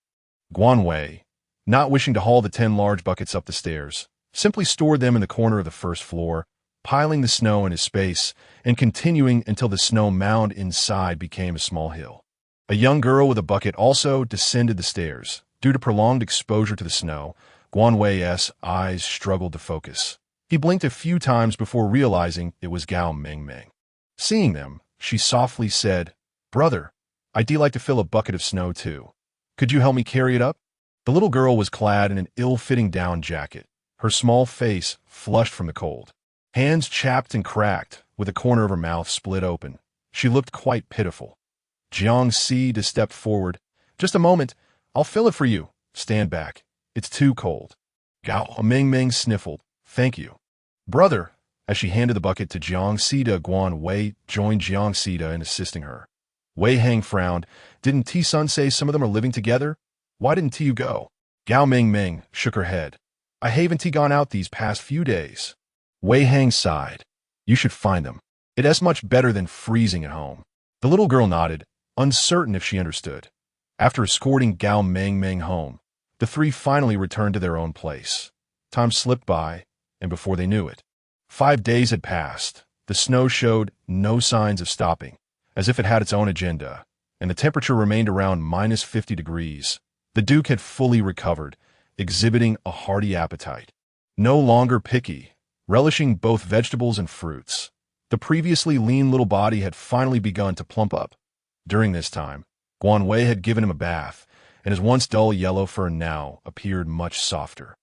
Guan Wei, not wishing to haul the 10 large buckets up the stairs, simply stored them in the corner of the first floor, piling the snow in his space and continuing until the snow mound inside became a small hill. A young girl with a bucket also descended the stairs. Due to prolonged exposure to the snow, Guan Wei's eyes struggled to focus. He blinked a few times before realizing it was Gao Mingming. Seeing them, she softly said, "Brother, I'd like to fill a bucket of snow too. Could you help me carry it up?" The little girl was clad in an ill-fitting down jacket, her small face flushed from the cold. Hands chapped and cracked, with a corner of her mouth split open. She looked quite pitiful. Jiang Sida stepped forward. "Just a moment. I'll fill it for you. Stand back. It's too cold." Gao Mingming sniffled. "Thank you, brother." As she handed the bucket to Jiang Sida, Guan Wei joined Jiang Sida in assisting her. Wei Hang frowned. "Didn't T-Sun say some of them are living together? Why didn't you go?" Gao Mingming shook her head. "I haven't gone out these past few days." Wei Hang sighed. "You should find them. It's much better than freezing at home." The little girl nodded, uncertain if she understood. After escorting Gao Mingming home, the three finally returned to their own place. Time slipped by, and before they knew it, 5 days had passed. The snow showed no signs of stopping, as if it had its own agenda, and the temperature remained around -50 degrees. The Duke had fully recovered, exhibiting a hearty appetite. No longer picky, relishing both vegetables and fruits. The previously lean little body had finally begun to plump up. During this time, Guan Wei had given him a bath, and his once dull yellow fur now appeared much softer.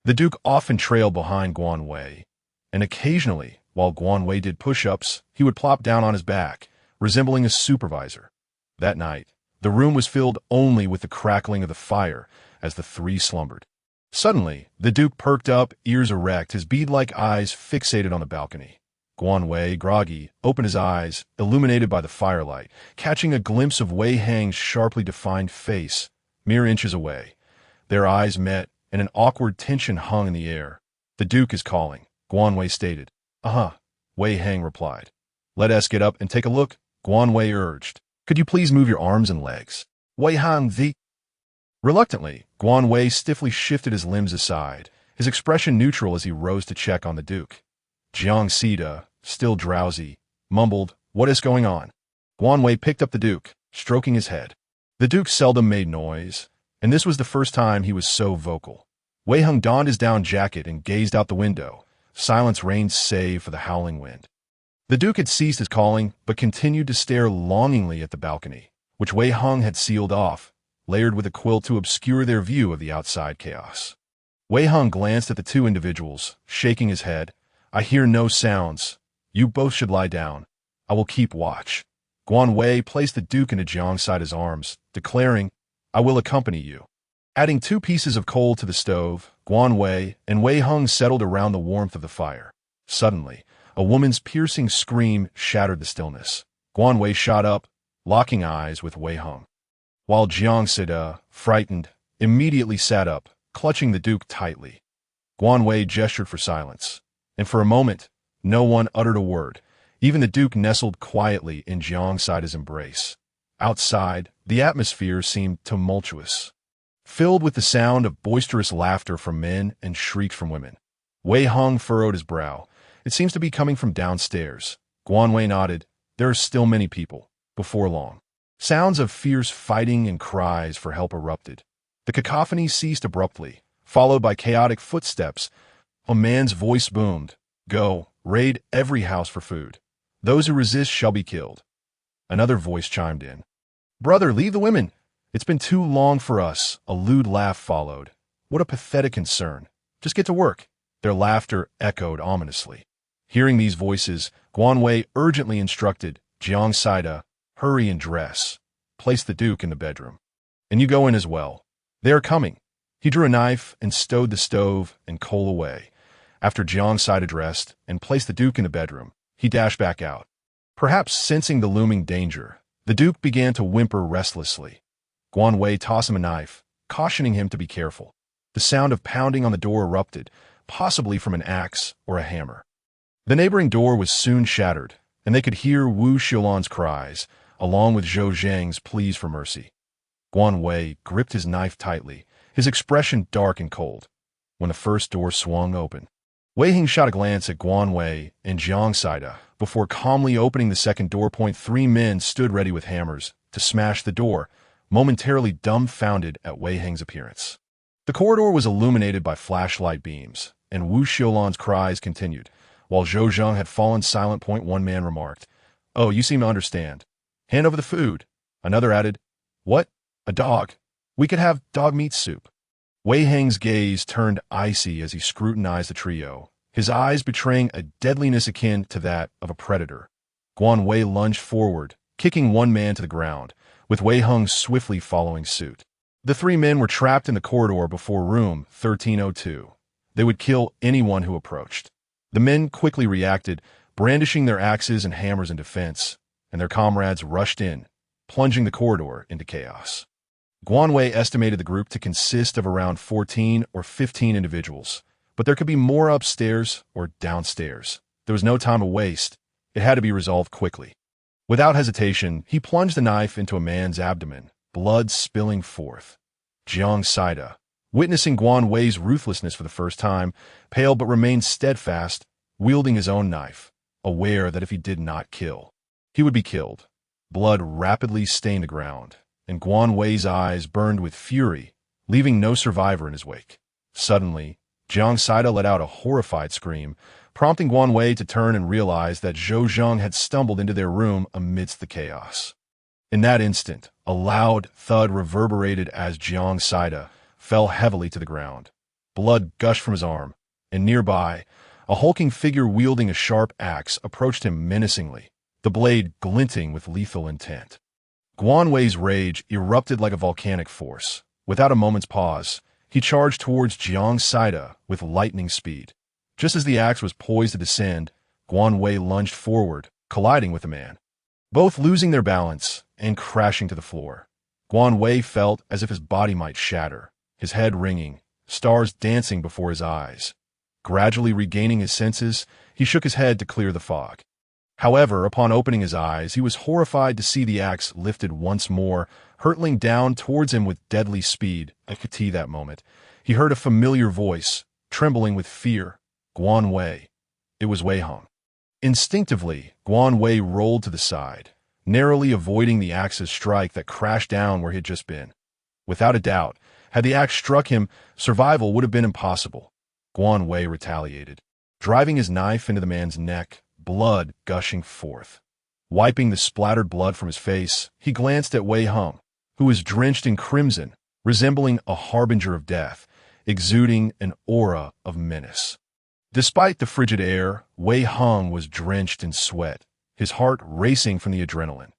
The Duke often trailed behind Guan Wei, and occasionally, while Guan Wei did push-ups, he would plop down on his back, resembling a supervisor. That night, the room was filled only with the crackling of the fire as the three slumbered. Suddenly, the Duke perked up, ears erect, his bead-like eyes fixated on the balcony. Guan Wei, groggy, opened his eyes, illuminated by the firelight, catching a glimpse of Wei Hang's sharply defined face, mere inches away. Their eyes met, and an awkward tension hung in the air. "The Duke is calling," Guan Wei stated. "Uh-huh," Wei Hang replied. "Let us get up and take a look," Guan Wei urged. "Could you please move your arms and legs?" Wei Hang Reluctantly, Guan Wei stiffly shifted his limbs aside, his expression neutral as he rose to check on the Duke. Jiang Sida, still drowsy, mumbled, "What is going on?" Guan Wei picked up the Duke, stroking his head. The Duke seldom made noise, and this was the first time he was so vocal. Wei Hung donned his down jacket and gazed out the window. Silence reigned save for the howling wind. The Duke had ceased his calling, but continued to stare longingly at the balcony, which Wei Hung had sealed off, layered with a quilt to obscure their view of the outside chaos. Wei Hung glanced at the two individuals, shaking his head. "I hear no sounds. You both should lie down. I will keep watch." Guan Wei placed the Duke into Jiang Sida's arms, declaring, "I will accompany you." Adding 2 pieces of coal to the stove, Guan Wei and Wei Hung settled around the warmth of the fire. Suddenly, a woman's piercing scream shattered the stillness. Guan Wei shot up, locking eyes with Wei Hung, while Jiang Sida, frightened, immediately sat up, clutching the Duke tightly. Guan Wei gestured for silence, and for a moment, no one uttered a word. Even the Duke nestled quietly in Jiang Sida's embrace. Outside, the atmosphere seemed tumultuous, filled with the sound of boisterous laughter from men and shrieks from women. Wei Hung furrowed his brow. "It seems to be coming from downstairs." Guan Wei nodded. "There are still many people." Before long, sounds of fierce fighting and cries for help erupted. The cacophony ceased abruptly, followed by chaotic footsteps. A man's voice boomed, "Go, raid every house for food. Those who resist shall be killed." Another voice chimed in, "Brother, leave the women. It's been too long for us." A lewd laugh followed. "What a pathetic concern. Just get to work." Their laughter echoed ominously. Hearing these voices, Guan Wei urgently instructed Jiang Sida, "Hurry and dress. Place the Duke in the bedroom. And you go in as well. They are coming." He drew a knife and stowed the stove and coal away. After Jiang Sida dressed and placed the Duke in the bedroom, he dashed back out. Perhaps sensing the looming danger, the Duke began to whimper restlessly. Guan Wei tossed him a knife, cautioning him to be careful. The sound of pounding on the door erupted, possibly from an axe or a hammer. The neighboring door was soon shattered, and they could hear Wu Xiulan's cries, along with Zhou Zhang's pleas for mercy. Guan Wei gripped his knife tightly, his expression dark and cold. When the first door swung open, Wei Hing shot a glance at Guan Wei and Jiang Sida before calmly opening the second door. 3 men stood ready with hammers to smash the door, momentarily dumbfounded at Wei Hing's appearance. The corridor was illuminated by flashlight beams, and Wu Xiulan's cries continued. While Zhou Zhang had fallen silent. 1 man remarked, "Oh, you seem to understand. Hand over the food." Another added, "What? A dog? We could have dog meat soup." Wei Hing's gaze turned icy as he scrutinized the trio, his eyes betraying a deadliness akin to that of a predator. Guan Wei lunged forward, kicking 1 man to the ground, with Wei Hung swiftly following suit. The 3 men were trapped in the corridor before room 1302. They would kill anyone who approached. The men quickly reacted, brandishing their axes and hammers in defense, and their comrades rushed in, plunging the corridor into chaos. Guan Wei estimated the group to consist of around 14 or 15 individuals, but there could be more upstairs or downstairs. There was no time to waste. It had to be resolved quickly. Without hesitation, he plunged the knife into a man's abdomen, blood spilling forth. Jiang Sida, witnessing Guan Wei's ruthlessness for the first time, paled but remained steadfast, wielding his own knife, aware that if he did not kill, he would be killed. Blood rapidly stained the ground, and Guan Wei's eyes burned with fury, leaving no survivor in his wake. Suddenly, Jiang Sida let out a horrified scream, prompting Guan Wei to turn and realize that Zhou Zhang had stumbled into their room amidst the chaos. In that instant, a loud thud reverberated as Jiang Sida fell heavily to the ground. Blood gushed from his arm, and nearby, a hulking figure wielding a sharp axe approached him menacingly, the blade glinting with lethal intent. Guan Wei's rage erupted like a volcanic force. Without a moment's pause, he charged towards Jiang Sida with lightning speed. Just as the axe was poised to descend, Guan Wei lunged forward, colliding with the man, both losing their balance and crashing to the floor. Guan Wei felt as if his body might shatter, his head ringing, stars dancing before his eyes. Gradually regaining his senses, he shook his head to clear the fog. However, upon opening his eyes, he was horrified to see the axe lifted once more, hurtling down towards him with deadly speed. At that moment, he heard a familiar voice, trembling with fear. Guan Wei. It was Wei Hong. Instinctively, Guan Wei rolled to the side, narrowly avoiding the axe's strike that crashed down where he had just been. Without a doubt, had the axe struck him, survival would have been impossible. Guan Wei retaliated, driving his knife into the man's neck, blood gushing forth. Wiping the splattered blood from his face, he glanced at Wei Hong, who was drenched in crimson, resembling a harbinger of death, exuding an aura of menace. Despite the frigid air, Wei Hong was drenched in sweat, his heart racing from the adrenaline.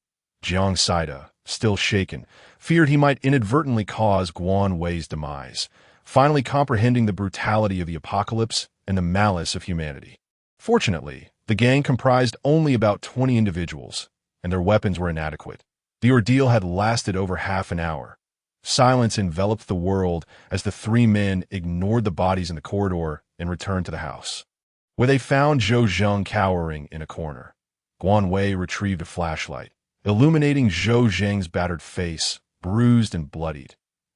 Jiang Saida, still shaken, feared he might inadvertently cause Guan Wei's demise, finally comprehending the brutality of the apocalypse and the malice of humanity. Fortunately, the gang comprised only about 20 individuals, and their weapons were inadequate. The ordeal had lasted over half an hour. Silence enveloped the world as the three men ignored the bodies in the corridor and returned to the house, where they found Zhou Zheng cowering in a corner. Guan Wei retrieved a flashlight, illuminating Zhou Zheng's battered face, bruised and bloodied.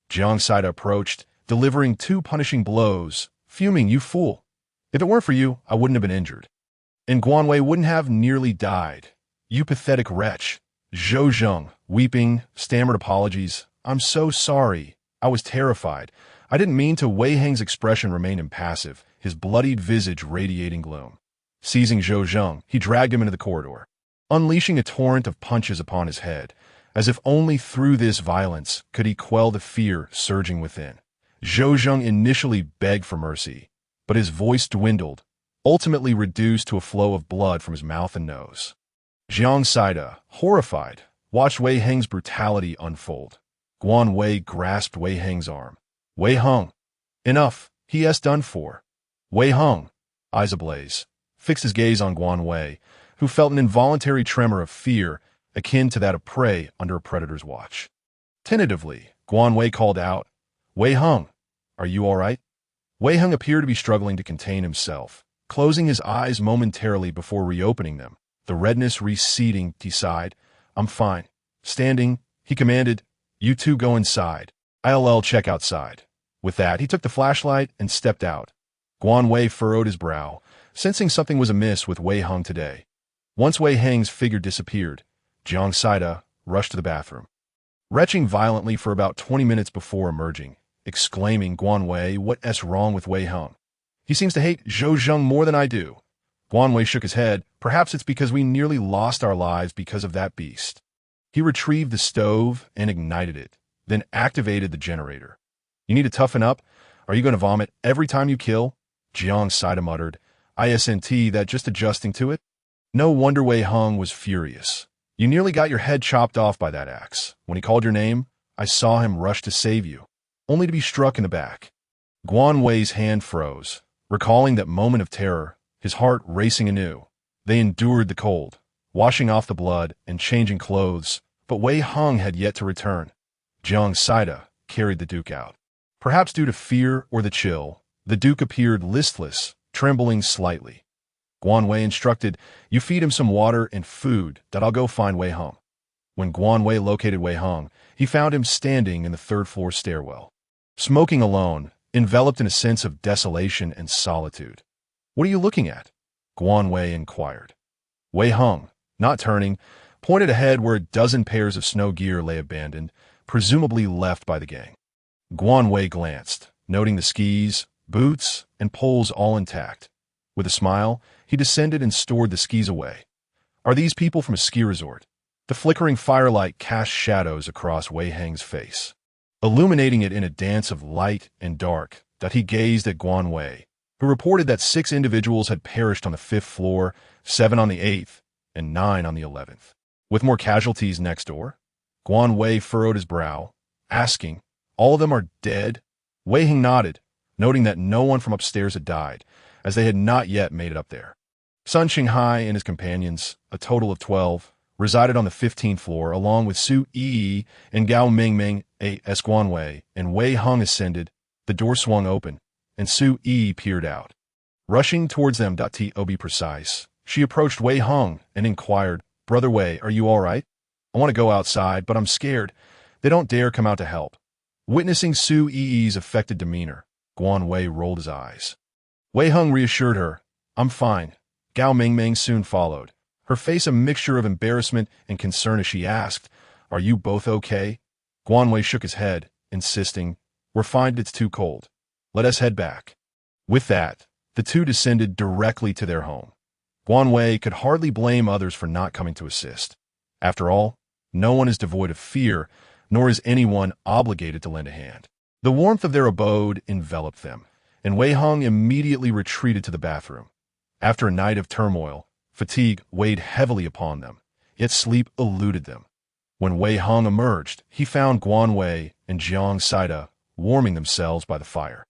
Jiang Saida approached, delivering 2 punishing blows, fuming, "You fool! If it weren't for you, I wouldn't have been injured. And Guan Wei wouldn't have nearly died. You pathetic wretch." Zhou Zheng, weeping, stammered apologies. "I'm so sorry. I was terrified. I didn't mean to." Wei Heng's expression remained impassive, his bloodied visage radiating gloom. Seizing Zhou Zheng, he dragged him into the corridor, unleashing a torrent of punches upon his head, as if only through this violence could he quell the fear surging within. Zhou Zheng initially begged for mercy, but his voice dwindled, ultimately reduced to a flow of blood from his mouth and nose. Jiang Saida, horrified, watched Wei Heng's brutality unfold. Guan Wei grasped Wei Heng's arm. "Wei Hong, enough, he has done for." Wei Hong, eyes ablaze, fixed his gaze on Guan Wei, who felt an involuntary tremor of fear akin to that of prey under a predator's watch. Tentatively, Guan Wei called out, "Wei Hong, are you all right?" Wei Hong appeared to be struggling to contain himself, closing his eyes momentarily before reopening them, the redness receding. He sighed. "I'm fine." Standing, he commanded, "You two go inside. I'll check outside." With that, he took the flashlight and stepped out. Guan Wei furrowed his brow, sensing something was amiss with Wei Hong today. Once Wei Heng's figure disappeared, Jiang Saida rushed to the bathroom, retching violently for about 20 minutes before emerging, exclaiming, "Guan Wei, what's wrong with Wei Hong? He seems to hate Zhou Zheng more than I do." Guan Wei shook his head. "Perhaps it's because we nearly lost our lives because of that beast." He retrieved the stove and ignited it, then activated the generator. "You need to toughen up. Are you going to vomit every time you kill?" Jiang Saida muttered. "Isn't that just adjusting to it?" No wonder Wei Hong was furious. "You nearly got your head chopped off by that axe. When he called your name, I saw him rush to save you, only to be struck in the back." Guan Wei's hand froze, recalling that moment of terror, his heart racing anew. They endured the cold, washing off the blood and changing clothes, but Wei Hong had yet to return. Jiang Saida carried the Duke out. Perhaps due to fear or the chill, the Duke appeared listless, trembling slightly. Guan Wei instructed, "You feed him some water and food, that I'll go find Wei Hong." When Guan Wei located Wei Hong, he found him standing in the third-floor stairwell, smoking alone, enveloped in a sense of desolation and solitude. "What are you looking at?" Guan Wei inquired. Wei Hong, not turning, pointed ahead where a dozen pairs of snow gear lay abandoned, presumably left by the gang. Guan Wei glanced, noting the skis, boots, and poles all intact. With a smile, he descended and stored the skis away. "Are these people from a ski resort?" The flickering firelight cast shadows across Wei Heng's face, illuminating it in a dance of light and dark that he gazed at Guan Wei, who reported that 6 individuals had perished on the 5th floor, 7 on the 8th, and 9 on the 11th. With more casualties next door? Guan Wei furrowed his brow, asking, "All of them are dead?" Wei Heng nodded, noting that no one from upstairs had died, as they had not yet made it up there. Sun Qinghai and his companions, a total of 12, resided on the 15th floor, along with Su Yi and Gao Mingming, A.S. Guan Wei, and Wei Hong ascended. The door swung open, and Su Yi peered out. Rushing towards them, to be precise, She approached Wei Hung and inquired, "Brother Wei, are you all right? I want to go outside, but I'm scared. They don't dare come out to help." Witnessing Su Yi's affected demeanor, Guan Wei rolled his eyes. Wei Hung reassured her, "I'm fine." Gao Mingming soon followed, her face a mixture of embarrassment and concern as she asked, "Are you both okay?" Guan Wei shook his head, insisting, "We're fine, it's too cold. Let us head back." With that, the two descended directly to their home. Guan Wei could hardly blame others for not coming to assist. After all, no one is devoid of fear, nor is anyone obligated to lend a hand. The warmth of their abode enveloped them, and Wei Hung immediately retreated to the bathroom. After a night of turmoil, fatigue weighed heavily upon them, yet sleep eluded them. When Wei Hung emerged, he found Guan Wei and Jiang Saida warming themselves by the fire.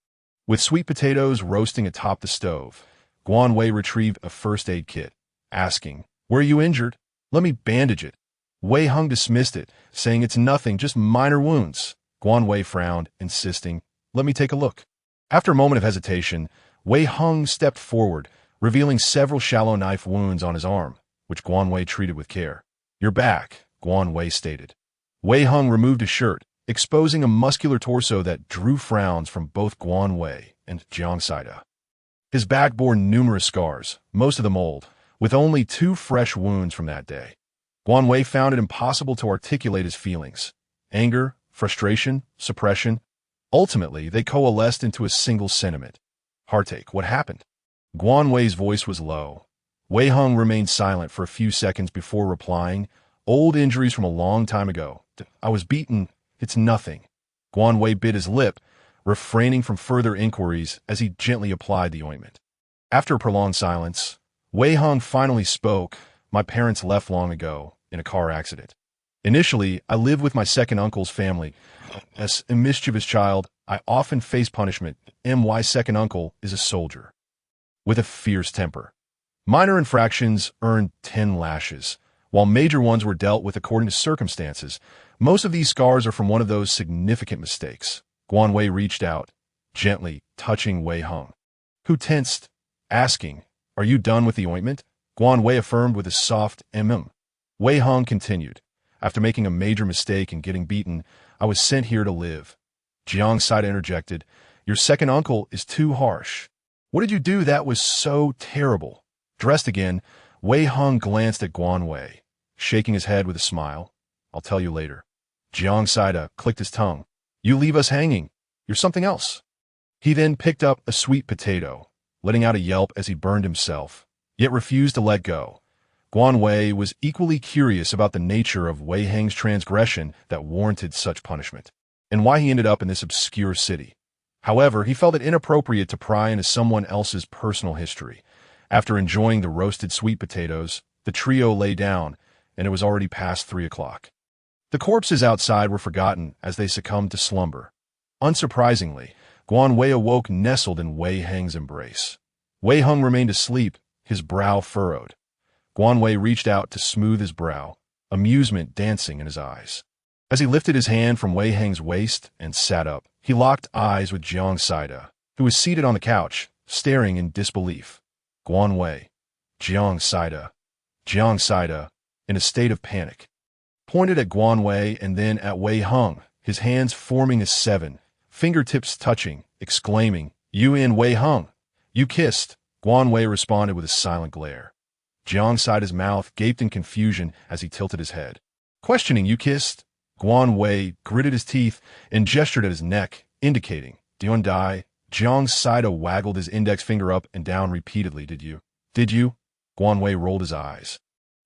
With sweet potatoes roasting atop the stove, Guan Wei retrieved a first aid kit, asking, "Were you injured? Let me bandage it." Wei Hung dismissed it, saying it's nothing, just minor wounds. Guan Wei frowned, insisting, "Let me take a look." After a moment of hesitation, Wei Hung stepped forward, revealing several shallow knife wounds on his arm, which Guan Wei treated with care. "You're back," Guan Wei stated. Wei Hung removed his shirt, exposing a muscular torso that drew frowns from both Guan Wei and Jiang Saida. His back bore numerous scars, most of them old, with only 2 fresh wounds from that day. Guan Wei found it impossible to articulate his feelings. Anger, frustration, suppression. Ultimately, they coalesced into a single sentiment. Heartache. What happened? Guan Wei's voice was low. Wei Hung remained silent for a few seconds before replying, "Old injuries from a long time ago. I was beaten. It's nothing." Guan Wei bit his lip, refraining from further inquiries as he gently applied the ointment. After a prolonged silence, Wei Hung finally spoke. "My parents left long ago, in a car accident. Initially, I lived with my second uncle's family. As a mischievous child, I often faced punishment. My second uncle is a soldier with a fierce temper. Minor infractions earned 10 lashes, while major ones were dealt with according to circumstances. Most of these scars are from one of those significant mistakes." Guan Wei reached out, gently touching Wei Hung, who tensed, asking, "Are you done with the ointment?" Guan Wei affirmed with a soft Wei Hung continued, "After making a major mistake and getting beaten, I was sent here to live." Jiang Saida interjected, "Your second uncle is too harsh. What did you do that was so terrible?" Dressed again, Wei Hung glanced at Guan Wei, shaking his head with a smile. "I'll tell you later." Jiang Saida clicked his tongue. "You leave us hanging. You're something else." He then picked up a sweet potato, letting out a yelp as he burned himself, yet refused to let go. Guan Wei was equally curious about the nature of Wei Hang's transgression that warranted such punishment, and why he ended up in this obscure city. However, he felt it inappropriate to pry into someone else's personal history. After enjoying the roasted sweet potatoes, the trio lay down, and it was already past 3 o'clock. The corpses outside were forgotten as they succumbed to slumber. Unsurprisingly, Guan Wei awoke nestled in Wei Hang's embrace. Wei Hung remained asleep, his brow furrowed. Guan Wei reached out to smooth his brow, amusement dancing in his eyes. As he lifted his hand from Wei Hang's waist and sat up, he locked eyes with Jiang Saida, who was seated on the couch, staring in disbelief. Guan Wei, Jiang Saida, in a state of panic, pointed at Guan Wei and then at Wei Hung, his hands forming a 7, fingertips touching, exclaiming, "You and Wei Hung, you kissed." Guan Wei responded with a silent glare. Jiang Saida's mouth gaped in confusion as he tilted his head. Questioning, "You kissed?" Guan Wei gritted his teeth and gestured at his neck, indicating, "Don't die." Jiang Saida waggled his index finger up and down repeatedly. Did you? Guan Wei rolled his eyes,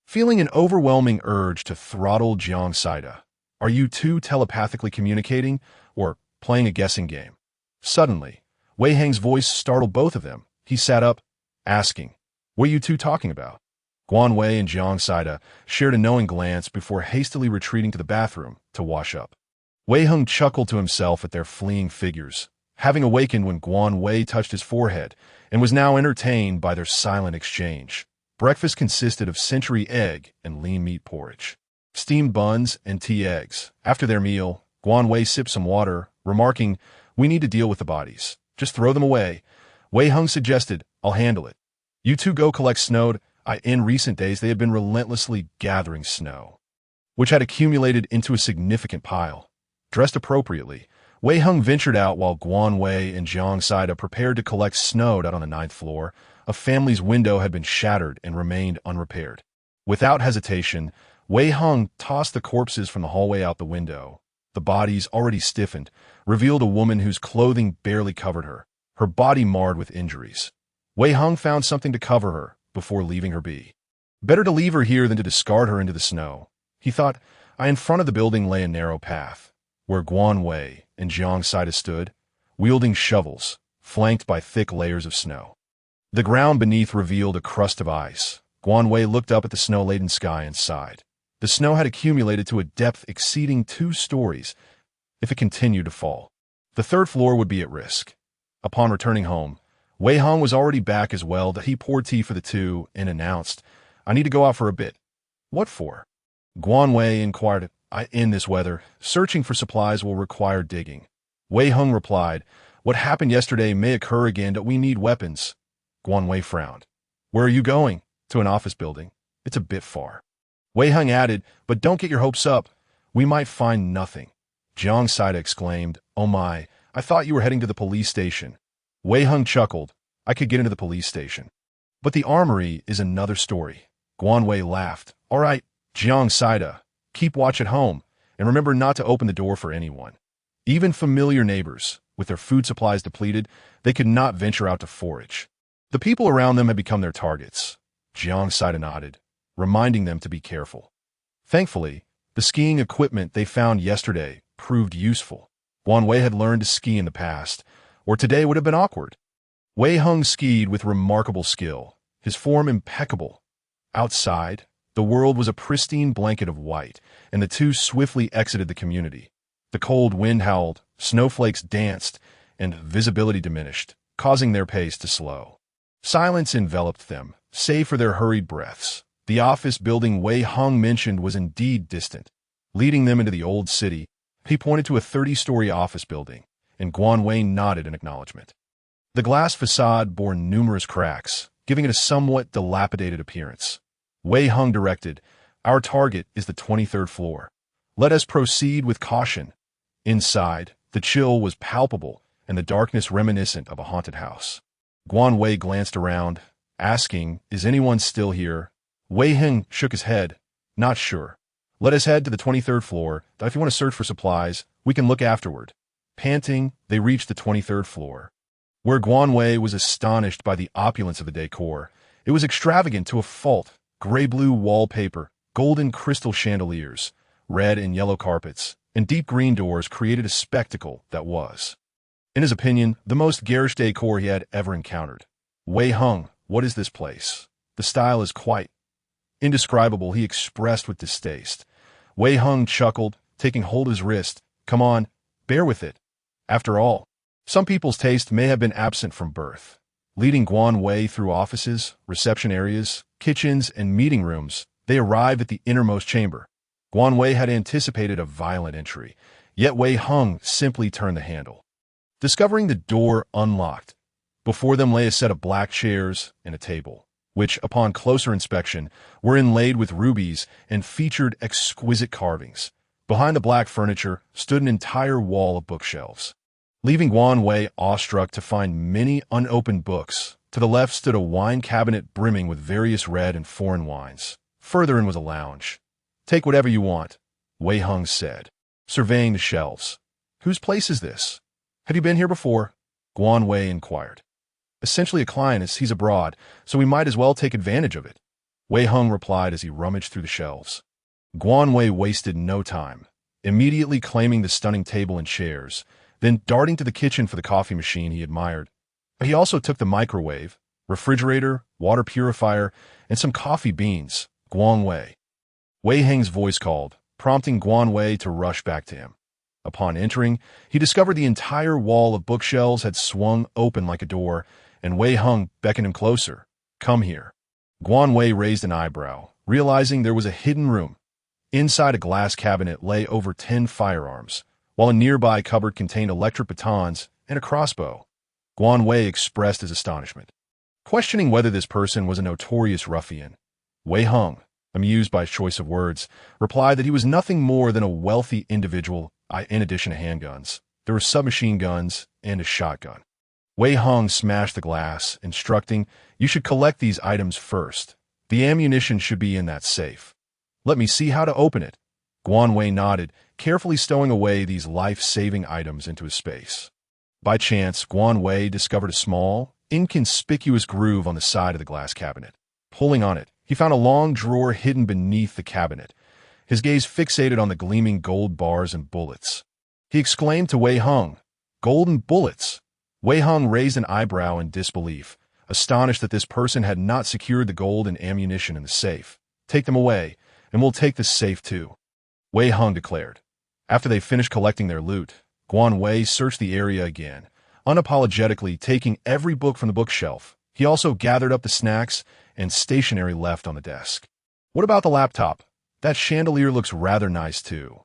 feeling an overwhelming urge to throttle Jiang Saida. "Are you two telepathically communicating, or playing a guessing game?" Suddenly, Wei Hang's voice startled both of them. He sat up, asking, "What are you two talking about?" Guan Wei and Jiang Saida shared a knowing glance before hastily retreating to the bathroom to wash up. Wei Hung chuckled to himself at their fleeing figures, having awakened when Guan Wei touched his forehead, and was now entertained by their silent exchange. Breakfast consisted of century egg and lean meat porridge, steamed buns, and tea eggs. After their meal, Guan Wei sipped some water, remarking, "We need to deal with the bodies. Just throw them away." Wei Hung suggested, "I'll handle it. You two go collect Snowed. In recent days, they had been relentlessly gathering snow, which had accumulated into a significant pile. Dressed appropriately, Wei Hung ventured out while Guan Wei and Jiang Saida prepared to collect snow out on the ninth floor. A family's window had been shattered and remained unrepaired. Without hesitation, Wei Hung tossed the corpses from the hallway out the window. The bodies, already stiffened, revealed a woman whose clothing barely covered her, her body marred with injuries. Wei Hung found something to cover her before leaving her be. Better to leave her here than to discard her into the snow, he thought. In front of the building lay a narrow path, where Guan Wei and Jiang Saida stood, wielding shovels, flanked by thick layers of snow. The ground beneath revealed a crust of ice. Guan Wei looked up at the snow-laden sky and sighed. The snow had accumulated to a depth exceeding 2 stories. If it continued to fall, the third floor would be at risk. Upon returning home, Wei Hung was already back as well. That he poured tea for the two and announced, "I need to go out for a bit." "What for?" Guan Wei inquired. In this weather, searching for supplies will require digging." Wei Hung replied, "What happened yesterday may occur again, but we need weapons." Guan Wei frowned. "Where are you going?" "To an office building. It's a bit far." Wei Hung added, "But don't get your hopes up. We might find nothing." Jiang Saida exclaimed, "Oh my, I thought you were heading to the police station." Wei Hung chuckled. "I could get into the police station. But the armory is another story." Guan Wei laughed. "All right, Jiang Saida, keep watch at home, and remember not to open the door for anyone. Even familiar neighbors, with their food supplies depleted, they could not venture out to forage. The people around them had become their targets." Jiang Saida nodded, reminding them to be careful. Thankfully, the skiing equipment they found yesterday proved useful. Guan Wei had learned to ski in the past, or today would have been awkward. Wei Hung skied with remarkable skill, his form impeccable. Outside, the world was a pristine blanket of white, and the two swiftly exited the community. The cold wind howled, snowflakes danced, and visibility diminished, causing their pace to slow. Silence enveloped them, save for their hurried breaths. The office building Wei Hung mentioned was indeed distant. Leading them into the old city, he pointed to a 30-story office building, and Guan Wei nodded in acknowledgement. The glass facade bore numerous cracks, giving it a somewhat dilapidated appearance. Wei Hung directed, "Our target is the 23rd floor. Let us proceed with caution." Inside, the chill was palpable, and the darkness reminiscent of a haunted house. Guan Wei glanced around, asking, "Is anyone still here?" Wei Hung shook his head. "Not sure. Let us head to the 23rd floor. If you want to search for supplies, we can look afterward." Panting, they reached the 23rd floor, where Guan Wei was astonished by the opulence of the decor. It was extravagant to a fault. Gray-blue wallpaper, golden crystal chandeliers, red and yellow carpets, and deep green doors created a spectacle that was, in his opinion, the most garish decor he had ever encountered. "Wei Hung, what is this place? The style is quite indescribable," he expressed with distaste. Wei Hung chuckled, taking hold of his wrist. "Come on, bear with it. After all, some people's taste may have been absent from birth." Leading Guan Wei through offices, reception areas, kitchens, and meeting rooms, they arrived at the innermost chamber. Guan Wei had anticipated a violent entry, yet Wei Hung simply turned the handle. Discovering the door unlocked, before them lay a set of black chairs and a table, which, upon closer inspection, were inlaid with rubies and featured exquisite carvings. Behind the black furniture stood an entire wall of bookshelves, leaving Guan Wei awestruck to find many unopened books. To the left stood a wine cabinet brimming with various red and foreign wines. Further in was a lounge. "Take whatever you want," Wei Hung said, surveying the shelves. "Whose place is this? Have you been here before?" Guan Wei inquired. "Essentially a client, as he's abroad, so we might as well take advantage of it," Wei Hung replied as he rummaged through the shelves. Guan Wei wasted no time, immediately claiming the stunning table and chairs, then darting to the kitchen for the coffee machine he admired. He also took the microwave, refrigerator, water purifier, and some coffee beans. "Guan Wei." Wei Hung's voice called, prompting Guan Wei to rush back to him. Upon entering, he discovered the entire wall of bookshelves had swung open like a door, and Wei Hung beckoned him closer. "Come here." Guan Wei raised an eyebrow, realizing there was a hidden room. Inside a glass cabinet lay over 10 firearms, while a nearby cupboard contained electric batons and a crossbow. Guan Wei expressed his astonishment. Questioning whether this person was a notorious ruffian, Wei Hung, amused by his choice of words, replied that he was nothing more than a wealthy individual. In addition to handguns, there were submachine guns and a shotgun. Wei Hung smashed the glass, instructing, "You should collect these items first. The ammunition should be in that safe." "Let me see how to open it." Guan Wei nodded, carefully stowing away these life-saving items into his space. By chance, Guan Wei discovered a small, inconspicuous groove on the side of the glass cabinet. Pulling on it, he found a long drawer hidden beneath the cabinet, his gaze fixated on the gleaming gold bars and bullets. He exclaimed to Wei Hung, "Golden bullets!" Wei Hung raised an eyebrow in disbelief, astonished that this person had not secured the gold and ammunition in the safe. "Take them away, and we'll take the safe too," Wei Hung declared. After they finished collecting their loot, Guan Wei searched the area again, unapologetically taking every book from the bookshelf. He also gathered up the snacks and stationery left on the desk. "What about the laptop? That chandelier looks rather nice too,"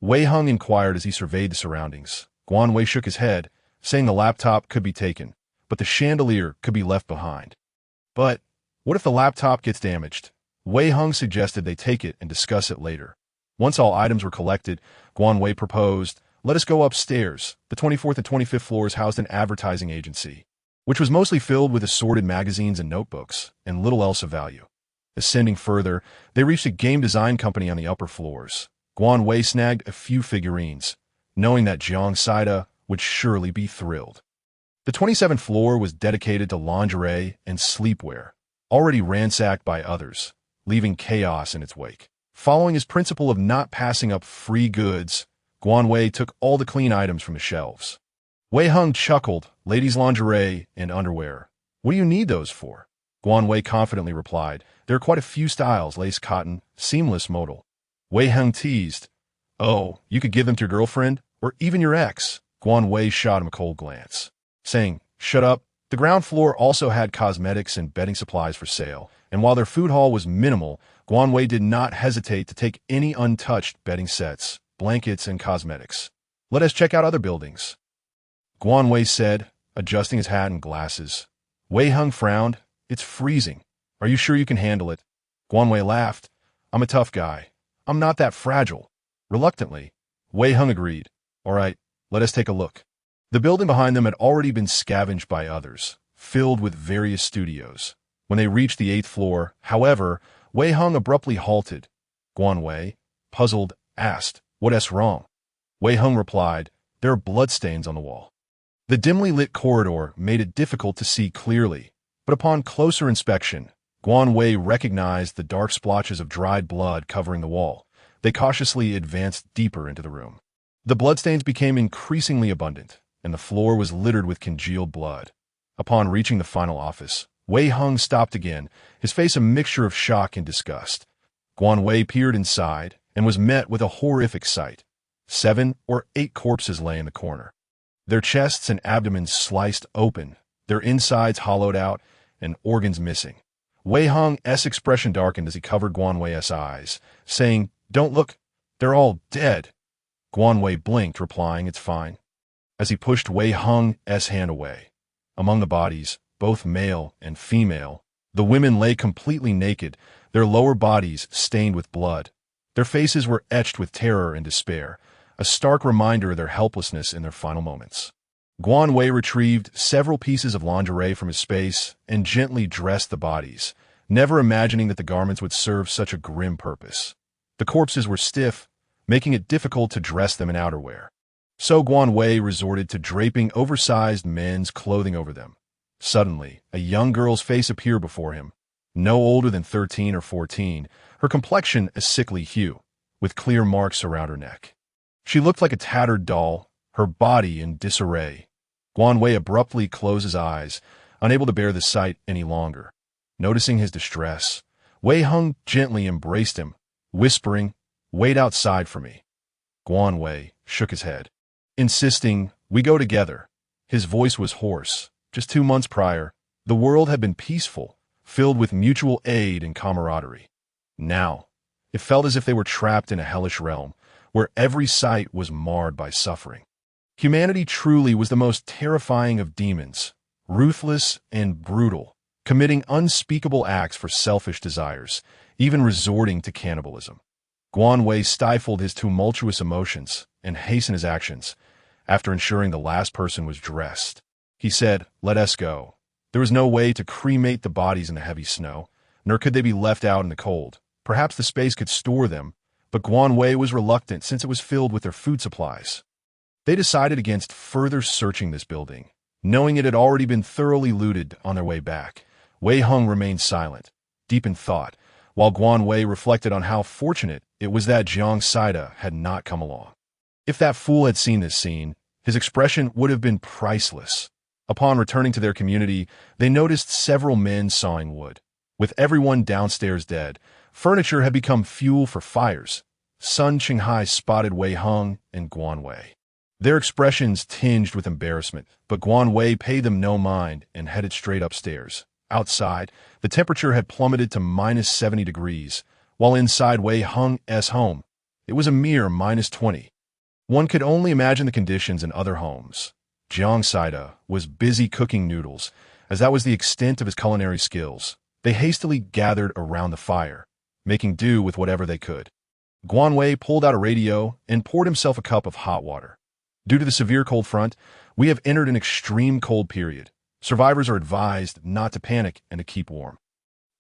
Wei Hung inquired as he surveyed the surroundings. Guan Wei shook his head, saying the laptop could be taken, but the chandelier could be left behind. "But what if the laptop gets damaged?" Wei Hung suggested they take it and discuss it later. Once all items were collected, Guan Wei proposed, "Let us go upstairs." The 24th and 25th floors housed an advertising agency, which was mostly filled with assorted magazines and notebooks, and little else of value. Ascending further, they reached a game design company on the upper floors. Guan Wei snagged a few figurines, knowing that Jiang Saida would surely be thrilled. The 27th floor was dedicated to lingerie and sleepwear, already ransacked by others, leaving chaos in its wake. Following his principle of not passing up free goods, Guan Wei took all the clean items from the shelves. Wei Hung chuckled, "Ladies' lingerie and underwear. What do you need those for?" Guan Wei confidently replied, "There are quite a few styles: lace, cotton, seamless modal." Wei Hung teased, "Oh, you could give them to your girlfriend, or even your ex." Guan Wei shot him a cold glance, saying, "Shut up." The ground floor also had cosmetics and bedding supplies for sale, and while their food haul was minimal, Guan Wei did not hesitate to take any untouched bedding sets, blankets, and cosmetics. "Let us check out other buildings," Guan Wei said, adjusting his hat and glasses. Wei Hung frowned. "It's freezing. Are you sure you can handle it?" Guan Wei laughed. "I'm a tough guy. I'm not that fragile." Reluctantly, Wei Hung agreed. "All right, let us take a look." The building behind them had already been scavenged by others, filled with various studios. When they reached the 8th floor, however, Wei Hung abruptly halted. Guan Wei, puzzled, asked, "What's wrong?" Wei Hung replied, "There are bloodstains on the wall." The dimly lit corridor made it difficult to see clearly, but upon closer inspection, Guan Wei recognized the dark splotches of dried blood covering the wall. They cautiously advanced deeper into the room. The bloodstains became increasingly abundant, and the floor was littered with congealed blood. Upon reaching the final office, Wei Hung stopped again, his face a mixture of shock and disgust. Guan Wei peered inside and was met with a horrific sight. 7 or 8 corpses lay in the corner, their chests and abdomens sliced open, their insides hollowed out, and organs missing. Wei Hung's expression darkened as he covered Guan Wei's eyes, saying, "Don't look, they're all dead." Guan Wei blinked, replying, "It's fine," as he pushed Wei Hung's hand away. Among the bodies, both male and female, the women lay completely naked, their lower bodies stained with blood. Their faces were etched with terror and despair, a stark reminder of their helplessness in their final moments. Guan Wei retrieved several pieces of lingerie from his space and gently dressed the bodies, never imagining that the garments would serve such a grim purpose. The corpses were stiff, making it difficult to dress them in outerwear. So Guan Wei resorted to draping oversized men's clothing over them. Suddenly, a young girl's face appeared before him, no older than 13 or 14, her complexion a sickly hue, with clear marks around her neck. She looked like a tattered doll, her body in disarray. Guan Wei abruptly closed his eyes, unable to bear the sight any longer. Noticing his distress, Wei Hung gently embraced him, whispering, "Wait outside for me." Guan Wei shook his head, insisting, "We go together." His voice was hoarse. Just 2 months prior, the world had been peaceful, filled with mutual aid and camaraderie. Now, it felt as if they were trapped in a hellish realm, where every sight was marred by suffering. Humanity truly was the most terrifying of demons, ruthless and brutal, committing unspeakable acts for selfish desires, even resorting to cannibalism. Guan Wei stifled his tumultuous emotions and hastened his actions. After ensuring the last person was dressed, he said, "Let us go." There was no way to cremate the bodies in the heavy snow, nor could they be left out in the cold. Perhaps the space could store them, but Guan Wei was reluctant since it was filled with their food supplies. They decided against further searching this building, knowing it had already been thoroughly looted on their way back. Wei Hung remained silent, deep in thought, while Guan Wei reflected on how fortunate it was that Jiang Saida had not come along. If that fool had seen this scene, his expression would have been priceless. Upon returning to their community, they noticed several men sawing wood. With everyone downstairs dead, furniture had become fuel for fires. Sun Qinghai spotted Wei Hung and Guan Wei. Their expressions tinged with embarrassment, but Guan Wei paid them no mind and headed straight upstairs. Outside, the temperature had plummeted to -70 degrees, while inside Wei Hung's home, it was a mere -20. One could only imagine the conditions in other homes. Jiang Saida was busy cooking noodles, as that was the extent of his culinary skills. They hastily gathered around the fire, making do with whatever they could. Guan Wei pulled out a radio and poured himself a cup of hot water. Due to the severe cold front, we have entered an extreme cold period. Survivors are advised not to panic and to keep warm.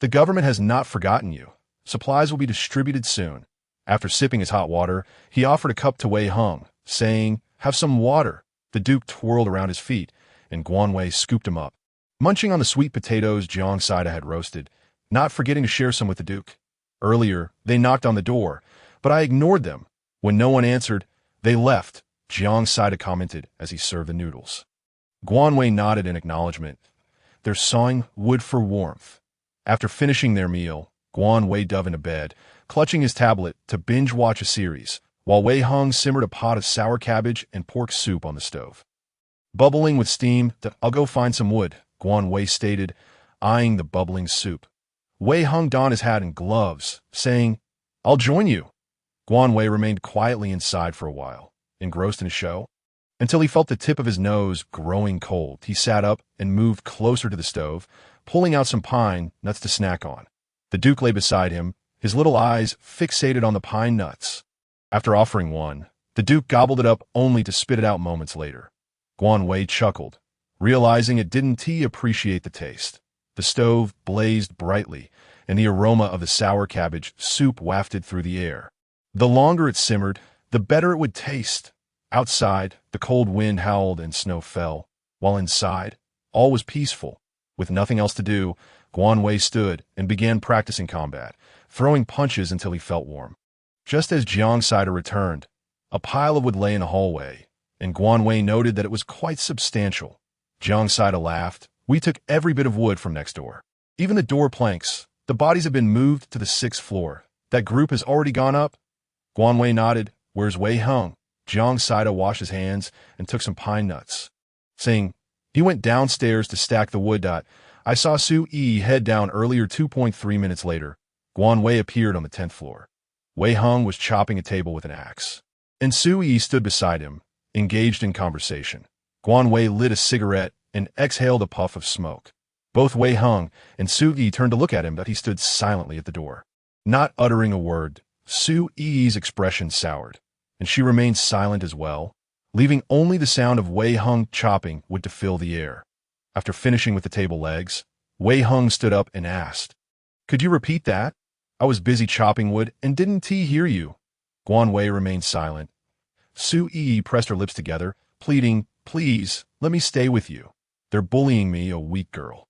The government has not forgotten you. Supplies will be distributed soon. After sipping his hot water, he offered a cup to Wei Hung, saying, "Have some water." The Duke twirled around his feet, and Guan Wei scooped him up. Munching on the sweet potatoes Jiang Saida had roasted, not forgetting to share some with the Duke. Earlier, they knocked on the door, but I ignored them. When no one answered, they left, Jiang Saida commented as he served the noodles. Guan Wei nodded in acknowledgement. They're sawing wood for warmth. After finishing their meal, Guan Wei dove into bed, clutching his tablet to binge-watch a series, while Wei Hung simmered a pot of sour cabbage and pork soup on the stove. Bubbling with steam, "I'll go find some wood," Guan Wei stated, eyeing the bubbling soup. Wei Hung donned his hat and gloves, saying, "I'll join you." Guan Wei remained quietly inside for a while, engrossed in his show, until he felt the tip of his nose growing cold. He sat up and moved closer to the stove, pulling out some pine nuts to snack on. The Duke lay beside him, his little eyes fixated on the pine nuts. After offering one, the Duke gobbled it up only to spit it out moments later. Guan Wei chuckled, realizing it didn't he appreciate the taste. The stove blazed brightly, and the aroma of the sour cabbage soup wafted through the air. The longer it simmered, the better it would taste. Outside, the cold wind howled and snow fell, while inside, all was peaceful. With nothing else to do, Guan Wei stood and began practicing combat, throwing punches until he felt warm. Just as Jiang Saida returned, a pile of wood lay in the hallway, and Guan Wei noted that it was quite substantial. Jiang Saida laughed. "We took every bit of wood from next door. Even the door planks. The bodies have been moved to the 6th floor. That group has already gone up?" Guan Wei nodded. "Where's Wei Hung?" Jiang Saida washed his hands and took some pine nuts, saying, "He went downstairs to stack the wood. I saw Su Yi head down earlier." 2.3 minutes later, Guan Wei appeared on the 10th floor. Wei Hung was chopping a table with an axe, and Su Yi stood beside him, engaged in conversation. Guan Wei lit a cigarette and exhaled a puff of smoke. Both Wei Hung and Su Yi turned to look at him, but he stood silently at the door. Not uttering a word, Su Yi's expression soured, and she remained silent as well, leaving only the sound of Wei Hung chopping wood to fill the air. After finishing with the table legs, Wei Hung stood up and asked, "Could you repeat that? I was busy chopping wood and didn't hear you." Guan Wei remained silent. Su Yi pressed her lips together, pleading, "Please, let me stay with you. They're bullying me, a weak girl.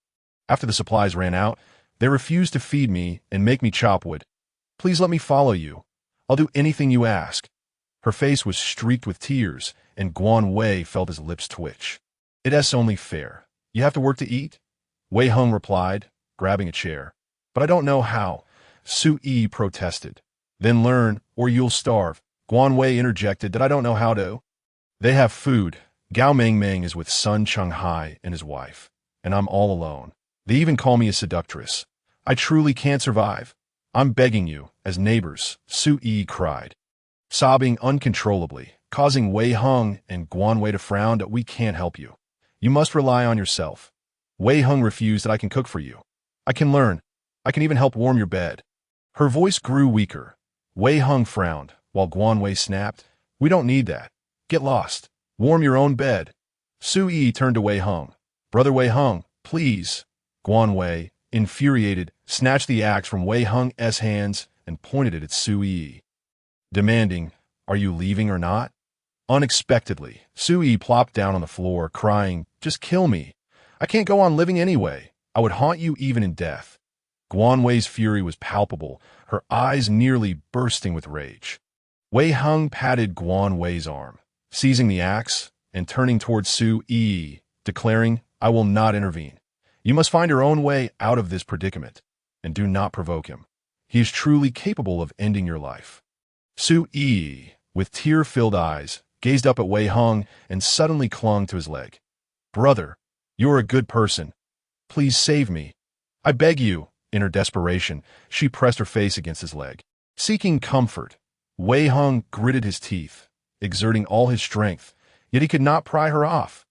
After the supplies ran out, they refused to feed me and make me chop wood. Please let me follow you. I'll do anything you ask." Her face was streaked with tears, and Guan Wei felt his lips twitch. "It's only fair. You have to work to eat?" Wei Hung replied, grabbing a chair. "But I don't know how," Su Yi protested. "Then learn, or you'll starve." Guan Wei interjected that I don't know how to. "They have food. Gao Mengmeng is with Sun Qinghai and his wife, and I'm all alone. They even call me a seductress. I truly can't survive. I'm begging you, as neighbors," Su Yi cried, sobbing uncontrollably, causing Wei Hung and Guan Wei to frown. "That we can't help you. You must rely on yourself." Wei Hung refused that I can cook for you. I can learn. I can even help warm your bed. Her voice grew weaker. Wei Hung frowned, while Guan Wei snapped, We don't need that. Get lost. Warm your own bed. Su Yi turned to Wei Hung. Brother Wei Hung, please. Guan Wei, infuriated, snatched the axe from Wei Hung's hands and pointed it at Su Yi, demanding, Are you leaving or not? Unexpectedly, Su Yi plopped down on the floor, crying, Just kill me. I can't go on living anyway. I would haunt you even in death. Guan Wei's fury was palpable, her eyes nearly bursting with rage. Wei Hung patted Guan Wei's arm, seizing the axe and turning towards Su Yi, declaring, I will not intervene. You must find your own way out of this predicament, and do not provoke him. He is truly capable of ending your life. Su Yi, with tear-filled eyes, gazed up at Wei Hung and suddenly clung to his leg. Brother, you're a good person. Please save me. I beg you. In her desperation, she pressed her face against his leg. Seeking comfort, Wei Hung gritted his teeth, exerting all his strength, yet he could not pry her off.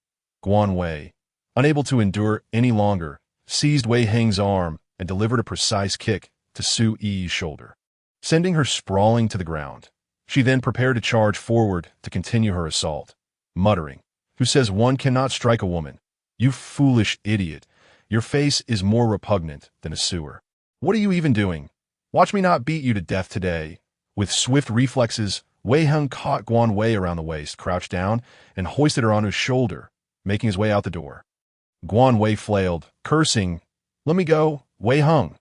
Guan Wei, unable to endure any longer, seized Wei Hung's arm and delivered a precise kick to Su Yi's shoulder, sending her sprawling to the ground. She then prepared to charge forward to continue her assault, muttering, Who says one cannot strike a woman? You foolish idiot. Your face is more repugnant than a sewer. What are you even doing? Watch me not beat you to death today. With swift reflexes, Wei Hung caught Guan Wei around the waist, crouched down, and hoisted her on his shoulder, making his way out the door. Guan Wei flailed, cursing, Let me go, Wei Hung.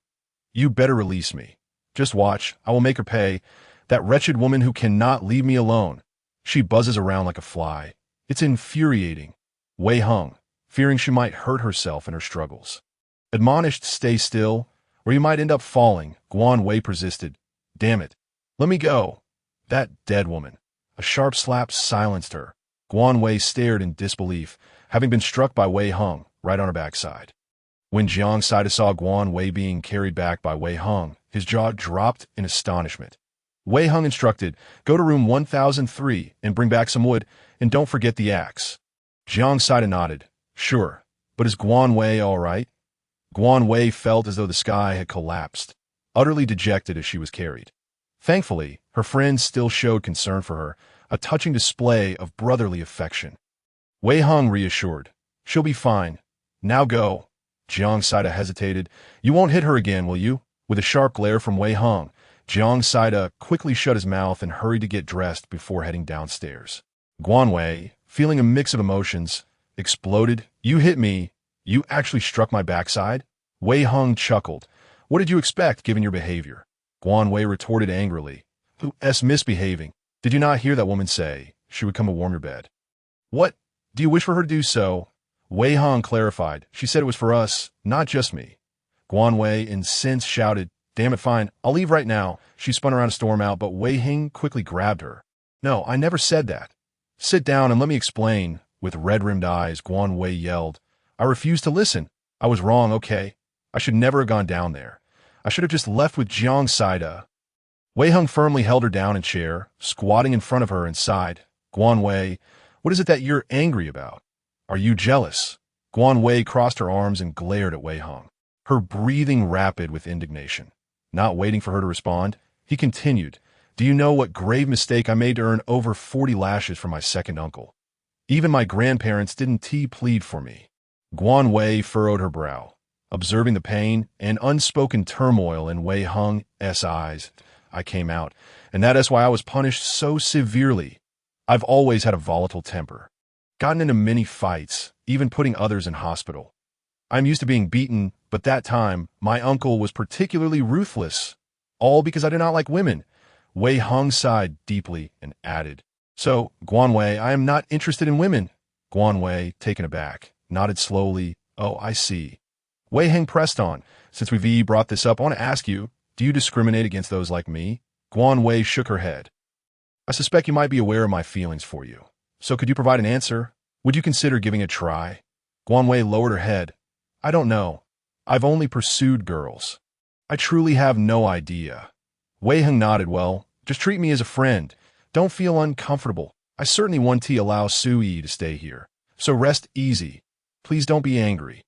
You better release me. Just watch, I will make her pay. That wretched woman who cannot leave me alone. She buzzes around like a fly. It's infuriating. Wei Hung, fearing she might hurt herself in her struggles, admonished to stay still, or you might end up falling. Guan Wei persisted. Damn it. Let me go. That dead woman. A sharp slap silenced her. Guan Wei stared in disbelief, having been struck by Wei Hung right on her backside. When Jiang Saida saw Guan Wei being carried back by Wei Hung, his jaw dropped in astonishment. Wei Hung instructed, Go to room 1003 and bring back some wood, and don't forget the axe. Jiang Saida nodded. Sure, but is Guan Wei all right? Guan Wei felt as though the sky had collapsed, utterly dejected as she was carried. Thankfully, her friends still showed concern for her, a touching display of brotherly affection. Wei Hung reassured, She'll be fine. Now go. Jiang Saida hesitated. You won't hit her again, will you? With a sharp glare from Wei Hung, Jiang Saida quickly shut his mouth and hurried to get dressed before heading downstairs. Guan Wei, feeling a mix of emotions, exploded. You hit me. You actually struck my backside? Wei Hung chuckled. What did you expect, given your behavior? Guan Wei retorted angrily. Who's misbehaving? Did you not hear that woman say she would come and warm your bed? What? Do you wish for her to do so? Wei Hung clarified. She said it was for us, not just me. Guan Wei, incensed, shouted, Damn it, fine. I'll leave right now. She spun around to storm out, but Wei Hung quickly grabbed her. No, I never said that. Sit down and let me explain. With red-rimmed eyes, Guan Wei yelled. I refuse to listen. I was wrong, okay? I should never have gone down there. I should have just left with Jiang Saida. Wei Hung firmly held her down in a chair, squatting in front of her and sighed. Guan Wei, what is it that you're angry about? Are you jealous? Guan Wei crossed her arms and glared at Wei Hung, her breathing rapid with indignation. Not waiting for her to respond, he continued, Do you know what grave mistake I made to earn over 40 lashes from my second uncle? Even my grandparents didn't plead for me. Guan Wei furrowed her brow, observing the pain and unspoken turmoil in Wei Hung's eyes. I came out, and that is why I was punished so severely. I've always had a volatile temper, gotten into many fights, even putting others in hospital. I'm used to being beaten, but that time, my uncle was particularly ruthless, all because I did not like women. Wei Hung sighed deeply and added, So, Guan Wei, I am not interested in women. Guan Wei, taken aback, nodded slowly. Oh, I see. Wei Hung pressed on. Since we've brought this up, I want to ask you, do you discriminate against those like me? Guan Wei shook her head. I suspect you might be aware of my feelings for you. So could you provide an answer? Would you consider giving a try? Guan Wei lowered her head. I don't know. I've only pursued girls. I truly have no idea. Wei Hung nodded. Well, just treat me as a friend. Don't feel uncomfortable. I certainly want to allow Su Yi to stay here. So rest easy. Please don't be angry.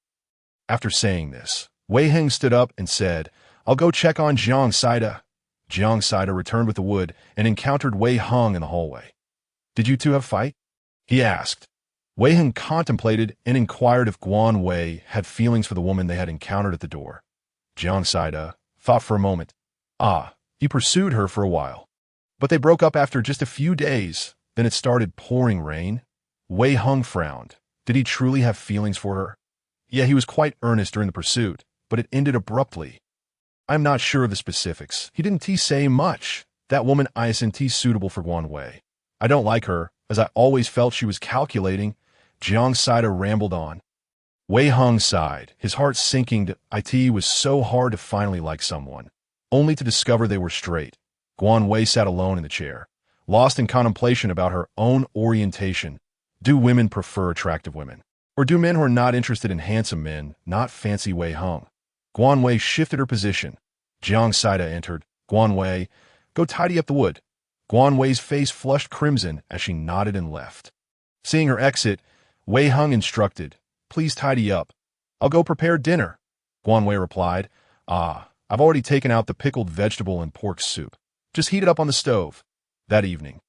After saying this, Wei Heng stood up and said, "I'll go check on Jiang Saida." Jiang Saida returned with the wood and encountered Wei Heng in the hallway. "Did you two have a fight?" he asked. Wei Heng contemplated and inquired if Guan Wei had feelings for the woman they had encountered at the door. Jiang Saida thought for a moment. He pursued her for a while. But they broke up after just a few days. Then it started pouring rain. Wei Heng frowned. Did he truly have feelings for her? Yeah, he was quite earnest during the pursuit, but it ended abruptly. "I'm not sure of the specifics. He didn't say much. That woman isn't suitable for Guan Wei. I don't like her, as I always felt she was calculating." Jiang Saida rambled on. Wei Heng sighed, his heart sinking to it was so hard to finally like someone, only to discover they were straight. Guan Wei sat alone in the chair, lost in contemplation about her own orientation. Do women prefer attractive women? Or do men who are not interested in handsome men not fancy Wei Heng? Guan Wei shifted her position. Jiang Saida entered. "Guan Wei, go tidy up the wood." Guan Wei's face flushed crimson as she nodded and left. Seeing her exit, Wei Heng instructed, "Please tidy up. I'll go prepare dinner." Guan Wei replied, I've already taken out the pickled vegetable and pork soup. Just heat it up on the stove." That evening,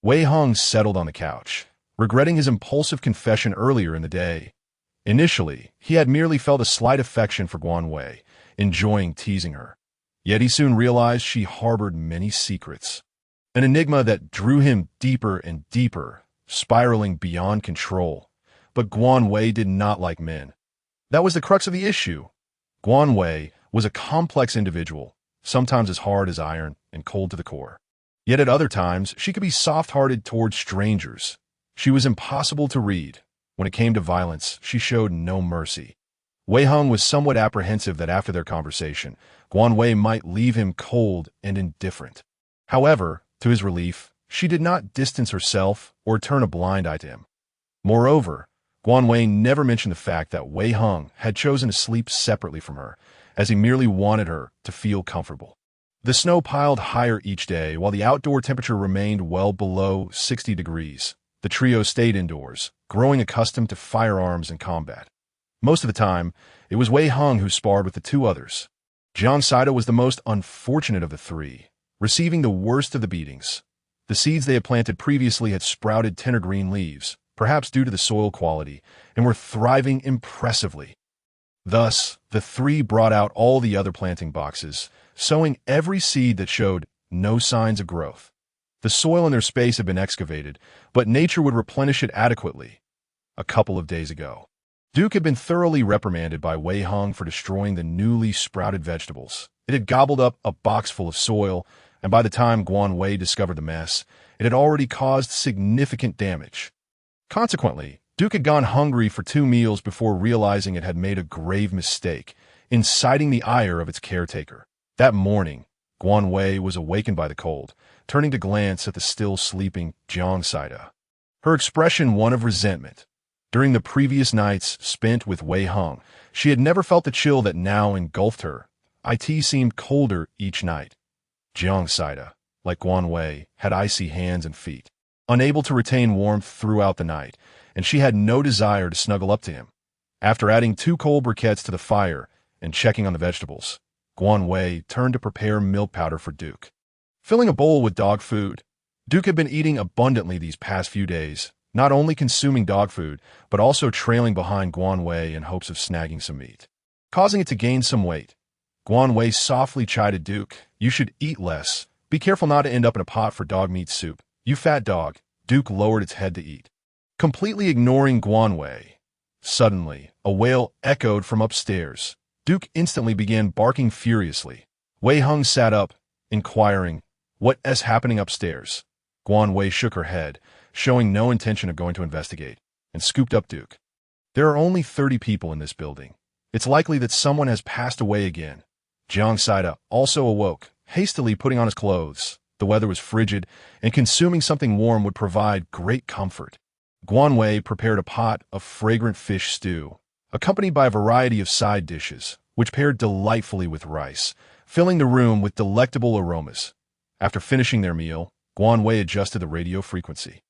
Wei Heng settled on the couch, regretting his impulsive confession earlier in the day. Initially, he had merely felt a slight affection for Guan Wei, enjoying teasing her. Yet he soon realized she harbored many secrets. An enigma that drew him deeper and deeper, spiraling beyond control. But Guan Wei did not like men. That was the crux of the issue. Guan Wei was a complex individual, sometimes as hard as iron and cold to the core. Yet at other times, she could be soft-hearted towards strangers. She was impossible to read. When it came to violence, she showed no mercy. Wei Heng was somewhat apprehensive that after their conversation, Guan Wei might leave him cold and indifferent. However, to his relief, she did not distance herself or turn a blind eye to him. Moreover, Guan Wei never mentioned the fact that Wei Heng had chosen to sleep separately from her, as he merely wanted her to feel comfortable. The snow piled higher each day while the outdoor temperature remained well below 60 degrees. The trio stayed indoors, growing accustomed to firearms and combat. Most of the time, it was Wei Heng who sparred with the two others. Jiang Saida was the most unfortunate of the three, receiving the worst of the beatings. The seeds they had planted previously had sprouted tender green leaves, perhaps due to the soil quality, and were thriving impressively. Thus, the three brought out all the other planting boxes, sowing every seed that showed no signs of growth. The soil in their space had been excavated, but nature would replenish it adequately. A couple of days ago, Duke had been thoroughly reprimanded by Wei Heng for destroying the newly sprouted vegetables. It had gobbled up a box full of soil, and by the time Guan Wei discovered the mess, it had already caused significant damage. Consequently, Duke had gone hungry for 2 meals before realizing it had made a grave mistake, inciting the ire of its caretaker. That morning, Guan Wei was awakened by the cold, turning to glance at the still sleeping Jiang Saida. Her expression one of resentment. During the previous nights spent with Wei Heng, she had never felt the chill that now engulfed her. It seemed colder each night. Jiang Saida, like Guan Wei, had icy hands and feet, unable to retain warmth throughout the night, and she had no desire to snuggle up to him. After adding 2 cold briquettes to the fire and checking on the vegetables, Guan Wei turned to prepare milk powder for Duke. Filling a bowl with dog food, Duke had been eating abundantly these past few days, not only consuming dog food, but also trailing behind Guan Wei in hopes of snagging some meat, causing it to gain some weight. Guan Wei softly chided Duke, "You should eat less. Be careful not to end up in a pot for dog meat soup. You fat dog." Duke lowered its head to eat, completely ignoring Guan Wei. Suddenly, a wail echoed from upstairs. Duke instantly began barking furiously. Wei Heng sat up, inquiring, "What is happening upstairs?" Guan Wei shook her head, showing no intention of going to investigate, and scooped up Duke. "There are only 30 people in this building. It's likely that someone has passed away again." Jiang Saida also awoke, hastily putting on his clothes. The weather was frigid, and consuming something warm would provide great comfort. Guan Wei prepared a pot of fragrant fish stew, accompanied by a variety of side dishes, which paired delightfully with rice, filling the room with delectable aromas. After finishing their meal, Guan Wei adjusted the radio frequency.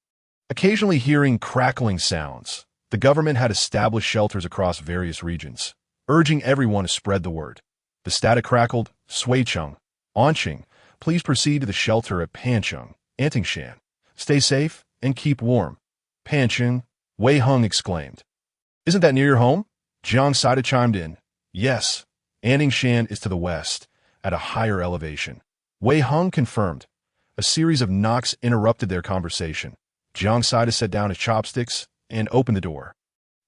Occasionally hearing crackling sounds, the government had established shelters across various regions. urging everyone to spread the word. The static crackled, Sui-chung, Onching, please proceed to the shelter at Panchung, Antingshan. Stay safe and keep warm. Panchung, Wei Hung exclaimed. Isn't that near your home? Jiang Saida chimed in. Yes, Antingshan is to the west, at a higher elevation. Wei Hung confirmed. A series of knocks interrupted their conversation. Jiang Saida set down his chopsticks and opened the door.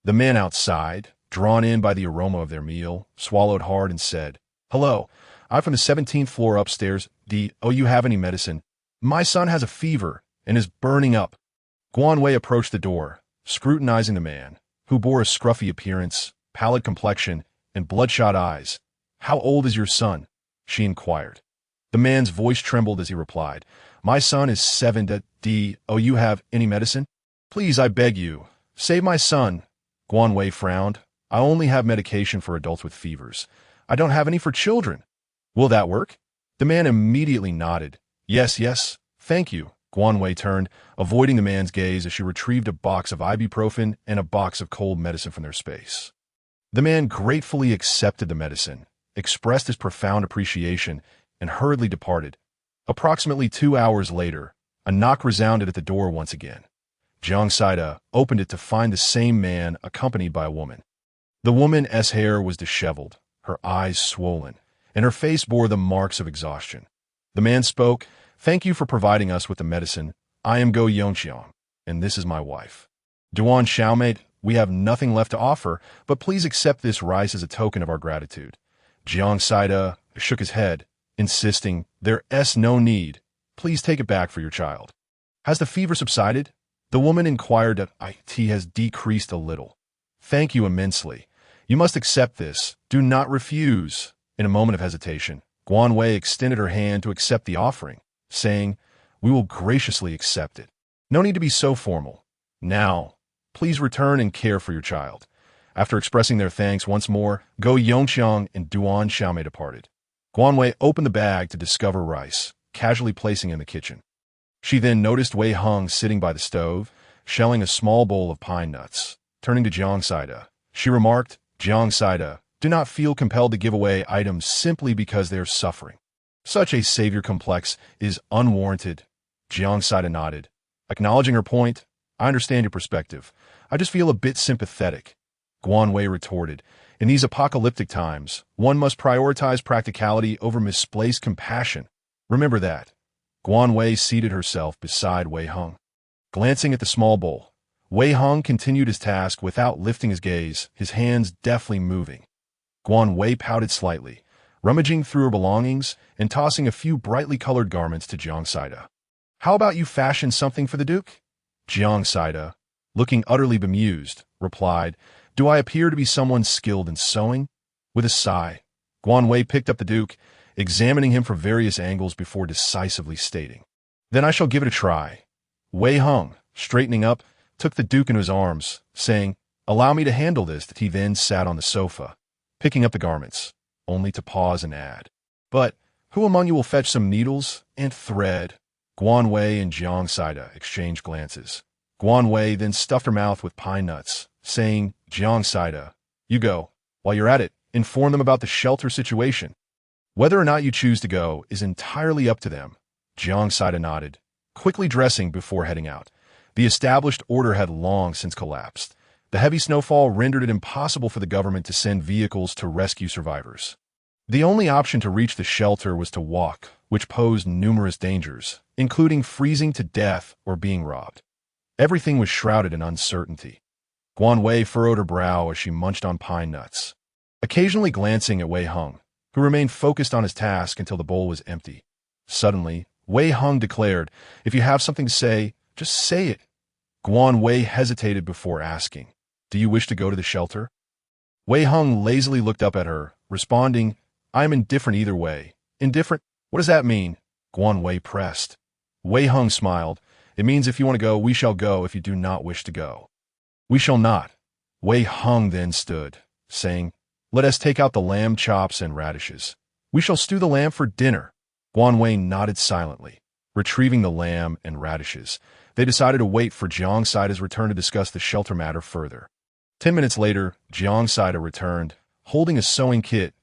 The man outside, drawn in by the aroma of their meal, swallowed hard and said, Hello, I'm from the 17th floor upstairs. Do you have any medicine? My son has a fever and is burning up. Guan Wei approached the door, scrutinizing the man, who bore a scruffy appearance, pallid complexion, and bloodshot eyes. How old is your son? She inquired. The man's voice trembled as he replied, My son is 7. Do you have any medicine? Please, I beg you, save my son. Guan Wei frowned. I only have medication for adults with fevers. I don't have any for children. Will that work? The man immediately nodded. Yes, thank you. Guan Wei turned, avoiding the man's gaze as she retrieved a box of ibuprofen and a box of cold medicine from their space. The man gratefully accepted the medicine, expressed his profound appreciation, and hurriedly departed. Approximately 2 hours later, a knock resounded at the door once again. Jiang Saida opened it to find the same man accompanied by a woman. The woman's hair was disheveled, her eyes swollen, and her face bore the marks of exhaustion. The man spoke, Thank you for providing us with the medicine. I am Go Yongxiang, and this is my wife. Duan Xiaomate, we have nothing left to offer, but please accept this rice as a token of our gratitude. Jiang Saida shook his head, insisting, There's no need. Please take it back for your child. Has the fever subsided? The woman inquired that it has decreased a little. Thank you immensely. You must accept this. Do not refuse. In a moment of hesitation, Guan Wei extended her hand to accept the offering, saying, We will graciously accept it. No need to be so formal. Now, please return and care for your child. After expressing their thanks once more, Go Yongxiang and Duan Xiaomei departed. Guan Wei opened the bag to discover rice, casually placing it in the kitchen. She then noticed Wei Hung sitting by the stove, shelling a small bowl of pine nuts. Turning to Jiang Saida, she remarked, Jiang Saida, do not feel compelled to give away items simply because they are suffering. Such a savior complex is unwarranted. Jiang Saida nodded. Acknowledging her point, I understand your perspective. I just feel a bit sympathetic. Guan Wei retorted, In these apocalyptic times, one must prioritize practicality over misplaced compassion. Remember that. Guan Wei seated herself beside Wei Hung. Glancing at the small bowl, Wei Hung continued his task without lifting his gaze, his hands deftly moving. Guan Wei pouted slightly, rummaging through her belongings and tossing a few brightly colored garments to Jiang Saida. How about you fashion something for the Duke? Jiang Saida, looking utterly bemused, replied, Do I appear to be someone skilled in sewing? With a sigh, Guan Wei picked up the Duke, examining him from various angles before decisively stating, Then I shall give it a try. Wei Hung, straightening up, took the Duke into his arms, saying, Allow me to handle this. He then sat on the sofa, picking up the garments, only to pause and add, But who among you will fetch some needles and thread? Guan Wei and Jiang Saida exchanged glances. Guan Wei then stuffed her mouth with pine nuts, saying, Jiang Saida, you go. While you're at it, inform them about the shelter situation. Whether or not you choose to go is entirely up to them. Jiang Saida nodded, quickly dressing before heading out. The established order had long since collapsed. The heavy snowfall rendered it impossible for the government to send vehicles to rescue survivors. The only option to reach the shelter was to walk, which posed numerous dangers, including freezing to death or being robbed. Everything was shrouded in uncertainty. Guan Wei furrowed her brow as she munched on pine nuts, occasionally glancing at Wei Hung, who remained focused on his task until the bowl was empty. Suddenly, Wei Hung declared, If you have something to say, just say it. Guan Wei hesitated before asking, Do you wish to go to the shelter? Wei Hung lazily looked up at her, responding, I am indifferent either way. Indifferent? What does that mean? Guan Wei pressed. Wei Hung smiled. It means if you want to go, we shall go. If you do not wish to go, we shall not. Wei Hung then stood, saying, Let us take out the lamb chops and radishes. We shall stew the lamb for dinner. Guan Wei nodded silently. Retrieving the lamb and radishes, they decided to wait for Jiang Saida's return to discuss the shelter matter further. 10 minutes later, Jiang Saida returned, holding a sewing kit.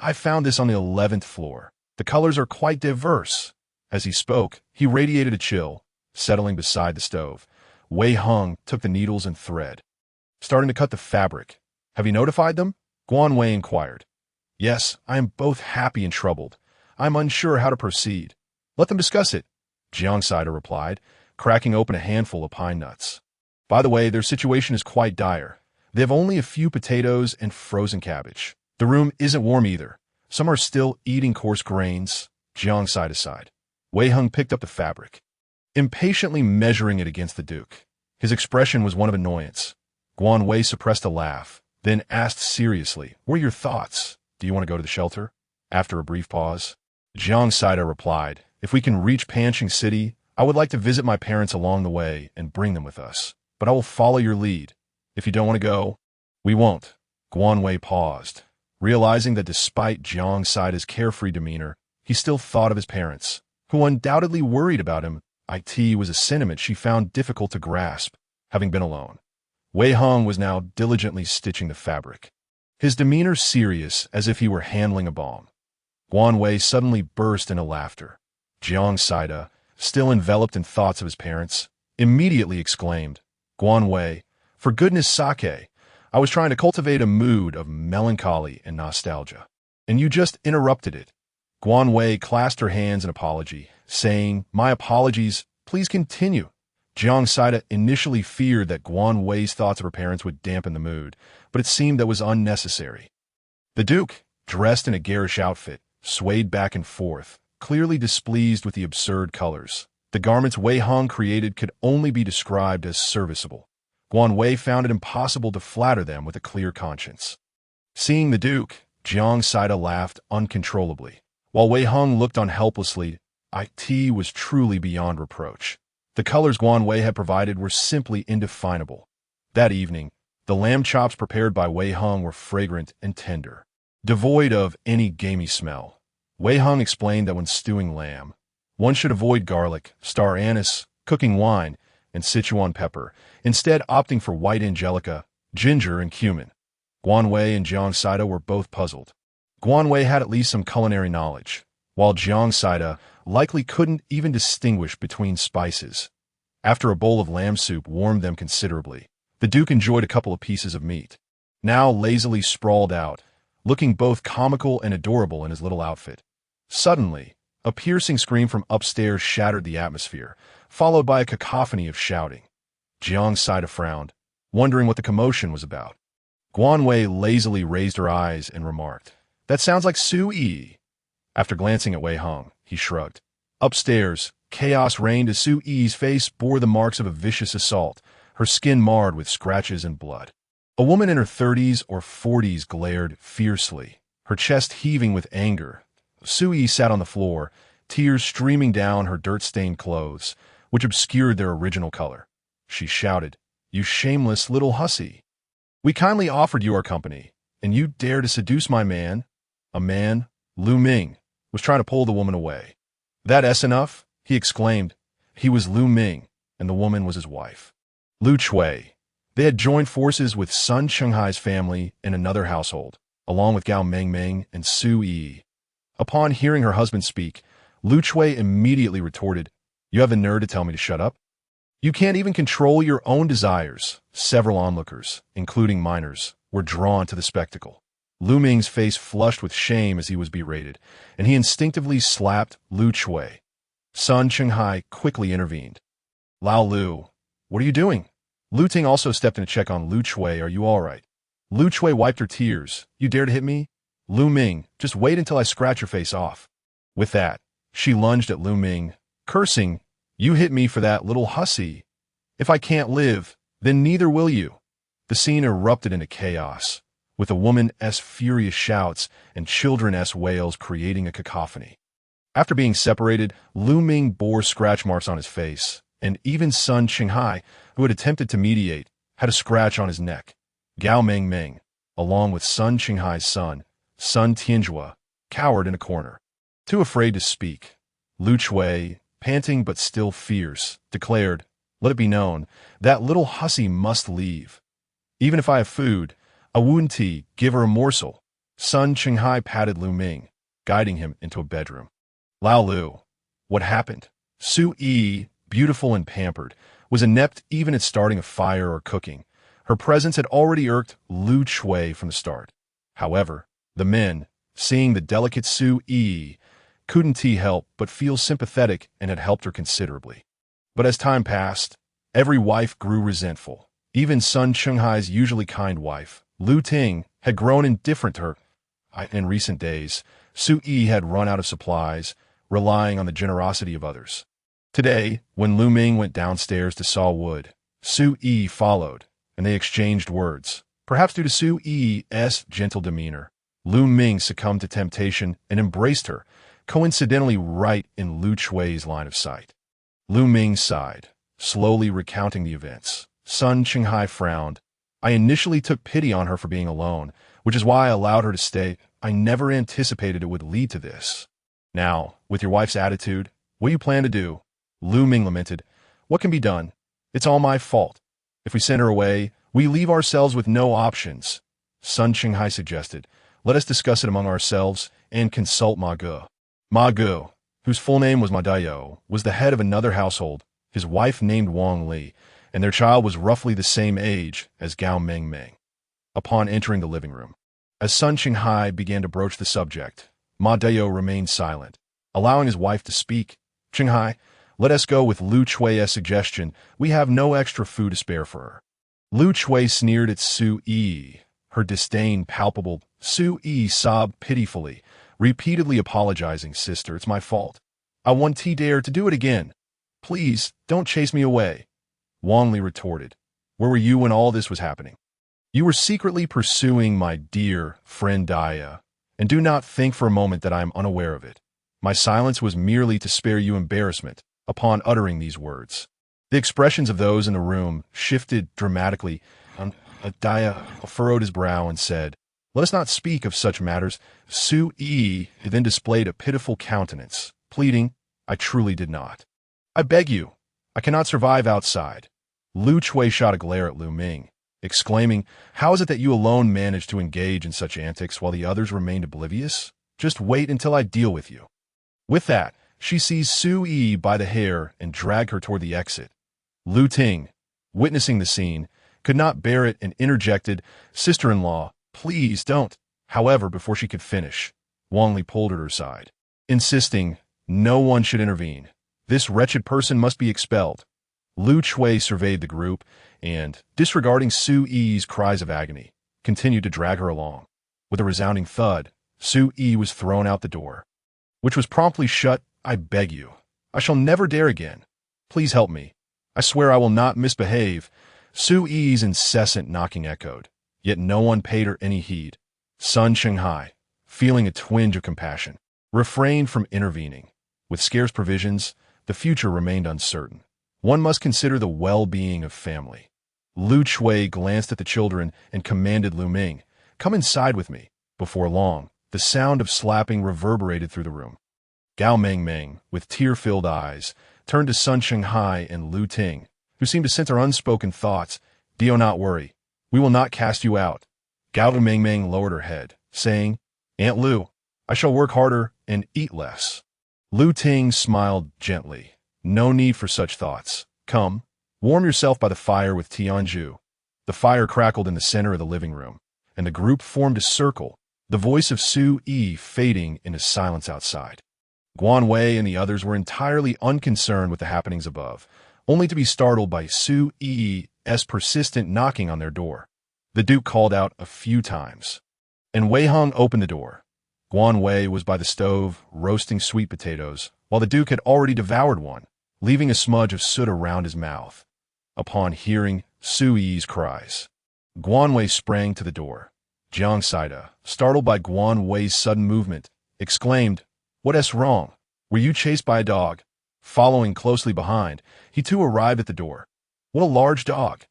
I found this on the 11th floor. The colors are quite diverse. As he spoke, he radiated a chill, settling beside the stove. Wei Hung took the needles and thread, starting to cut the fabric. Have you notified them? Guan Wei inquired. Yes, I am both happy and troubled. I am unsure how to proceed. Let them discuss it, Jiang Saida replied, cracking open a handful of pine nuts. By the way, their situation is quite dire. They have only a few potatoes and frozen cabbage. The room isn't warm either. Some are still eating coarse grains, Jiang Saida sighed. Wei Hung picked up the fabric, impatiently measuring it against the duke. His expression was one of annoyance. Guan Wei suppressed a laugh, then asked seriously, What are your thoughts? Do you want to go to the shelter? After a brief pause, Jiang Saida replied, If we can reach Panqing City, I would like to visit my parents along the way and bring them with us. But I will follow your lead. If you don't want to go, we won't. Guan Wei paused, realizing that despite Jiang Saida's carefree demeanor, he still thought of his parents, who undoubtedly worried about him. It was a sentiment she found difficult to grasp, having been alone. Wei Hung was now diligently stitching the fabric, his demeanor serious as if he were handling a bomb. Guan Wei suddenly burst into laughter. Jiang Saida, still enveloped in thoughts of his parents, immediately exclaimed, Guan Wei, for goodness sake, I was trying to cultivate a mood of melancholy and nostalgia, and you just interrupted it. Guan Wei clasped her hands in apology, saying, My apologies, please continue. Jiang Saida initially feared that Guan Wei's thoughts of her parents would dampen the mood, but it seemed that was unnecessary. The duke, dressed in a garish outfit, swayed back and forth, clearly displeased with the absurd colors. The garments Wei Hung created could only be described as serviceable. Guan Wei found it impossible to flatter them with a clear conscience. Seeing the duke, Jiang Saida laughed uncontrollably. While Wei Hung looked on helplessly, it was truly beyond reproach. The colors Guan Wei had provided were simply indefinable. That evening, the lamb chops prepared by Wei Hung were fragrant and tender, devoid of any gamey smell. Wei Hung explained that when stewing lamb, one should avoid garlic, star anise, cooking wine, and Sichuan pepper, instead opting for white angelica, ginger, and cumin. Guan Wei and Jiang Saida were both puzzled. Guan Wei had at least some culinary knowledge, while Jiang Saida likely couldn't even distinguish between spices. After a bowl of lamb soup warmed them considerably, the duke enjoyed a couple of pieces of meat, now lazily sprawled out, looking both comical and adorable in his little outfit. Suddenly, a piercing scream from upstairs shattered the atmosphere, followed by a cacophony of shouting. Jiang Saida frowned, wondering what the commotion was about. Guan Wei lazily raised her eyes and remarked, That sounds like Su Yi. After glancing at Wei Hung, he shrugged. Upstairs, chaos reigned as Su Yi's face bore the marks of a vicious assault, her skin marred with scratches and blood. A woman in her 30s or 40s glared fiercely, her chest heaving with anger. Su Yi sat on the floor, tears streaming down her dirt-stained clothes, which obscured their original color. She shouted, You shameless little hussy. We kindly offered you our company, and you dare to seduce my man? A man, Lu Ming, was trying to pull the woman away. That's enough, he exclaimed. He was Lu Ming, and the woman was his wife. Lu Chui. They had joined forces with Sun Chenghai's family in another household, along with Gao Mengmeng and Su Yi. Upon hearing her husband speak, Lu Chui immediately retorted, You have the nerve to tell me to shut up? You can't even control your own desires. Several onlookers, including minors, were drawn to the spectacle. Lu Ming's face flushed with shame as he was berated, and he instinctively slapped Lu Chui. Sun Chenghai quickly intervened. Lao Lu, what are you doing? Lu Ting also stepped in to check on Lu Chui. Are you all right? Lu Chui wiped her tears. You dare to hit me? Lu Ming, just wait until I scratch your face off. With that, she lunged at Lu Ming, cursing, You hit me for that little hussy. If I can't live, then neither will you. The scene erupted into chaos, with a woman's furious shouts and children's wails creating a cacophony. After being separated, Lu Ming bore scratch marks on his face, and even Sun Chenghai, who had attempted to mediate, had a scratch on his neck. Gao Mengmeng, along with Sun Chenghai's son, Sun Tianjua, cowered in a corner, too afraid to speak. Lu Chui, panting but still fierce, declared, Let it be known, that little hussy must leave. Even if I have food, I wouldn't give her a morsel. Sun Qinghai patted Lu Ming, guiding him into a bedroom. Lao Lu, what happened? Su Yi, beautiful and pampered, was inept even at starting a fire or cooking. Her presence had already irked Lu Chui from the start. However, the men, seeing the delicate Su Yi, couldn't help but feel sympathetic and had helped her considerably. But as time passed, every wife grew resentful. Even Sun Qinghai's usually kind wife, Lu Ting, had grown indifferent to her. In recent days, Su Yi had run out of supplies, relying on the generosity of others. Today, when Lu Ming went downstairs to saw wood, Su Yi followed, and they exchanged words. Perhaps due to Su Yi's gentle demeanor, Lu Ming succumbed to temptation and embraced her, coincidentally right in Lu Chui's line of sight. Lu Ming sighed, slowly recounting the events. Sun Qinghai frowned. I initially took pity on her for being alone, which is why I allowed her to stay. I never anticipated it would lead to this. Now, with your wife's attitude, what do you plan to do? Lu Ming lamented. What can be done? It's all my fault. If we send her away, we leave ourselves with no options. Sun Qinghai suggested. Let us discuss it among ourselves and consult Ma Ge. Ma Ge, whose full name was Ma Dayo, was the head of another household, his wife named Wang Li, and their child was roughly the same age as Gao Meng Meng. Upon entering the living room, as Sun Qinghai began to broach the subject, Ma Dayo remained silent, allowing his wife to speak. Qinghai, let us go with Lu Chui's suggestion. We have no extra food to spare for her. Lu Chui sneered at Su Yi, her disdain palpable. Su Yi sobbed pitifully, repeatedly apologizing. Sister, it's my fault. I won't dare to do it again. Please, don't chase me away. Wang Li retorted. Where were you when all this was happening? You were secretly pursuing my dear friend Daya, and do not think for a moment that I am unaware of it. My silence was merely to spare you embarrassment. Upon uttering these words, the expressions of those in the room shifted dramatically. Daya furrowed his brow and said, let us not speak of such matters. Su Yi then displayed a pitiful countenance, pleading, I truly did not. I beg you, I cannot survive outside. Lu Chui shot a glare at Lu Ming, exclaiming, how is it that you alone managed to engage in such antics while the others remained oblivious? Just wait until I deal with you. With that, she seized Su Yi by the hair and dragged her toward the exit. Lu Ting, witnessing the scene, could not bear it and interjected, sister-in-law, please don't. However, before she could finish, Wang Li pulled her to her side, insisting no one should intervene. This wretched person must be expelled. Lu Chui surveyed the group and, disregarding Su Yi's cries of agony, continued to drag her along. With a resounding thud, Su Yi was thrown out the door, which was promptly shut. I beg you. I shall never dare again. Please help me. I swear I will not misbehave. Su Yi's incessant knocking echoed, yet no one paid her any heed. Sun Qinghai, feeling a twinge of compassion, refrained from intervening. With scarce provisions, the future remained uncertain. One must consider the well-being of family. Lu Chui glanced at the children and commanded Lu Ming, come inside with me. Before long, the sound of slapping reverberated through the room. Gao Meng Meng, with tear-filled eyes, turned to Sun Qinghai and Lu Ting, who seemed to sense her unspoken thoughts. Do not worry. We will not cast you out. Gao Meng Meng lowered her head, saying, Aunt Lu, I shall work harder and eat less. Lu Ting smiled gently. No need for such thoughts. Come, warm yourself by the fire with Tianju. The fire crackled in the center of the living room, and the group formed a circle, the voice of Su Yi fading into silence outside. Guan Wei and the others were entirely unconcerned with the happenings above, only to be startled by Su Yi's persistent knocking on their door. The Duke called out a few times, and Wei Hong opened the door. Guan Wei was by the stove, roasting sweet potatoes, while the Duke had already devoured one, leaving a smudge of soot around his mouth. Upon hearing Su Yi's cries, Guan Wei sprang to the door. Jiang Saida, startled by Guan Wei's sudden movement, exclaimed, What's wrong? Were you chased by a dog? Following closely behind, he too arrived at the door. What a large dog,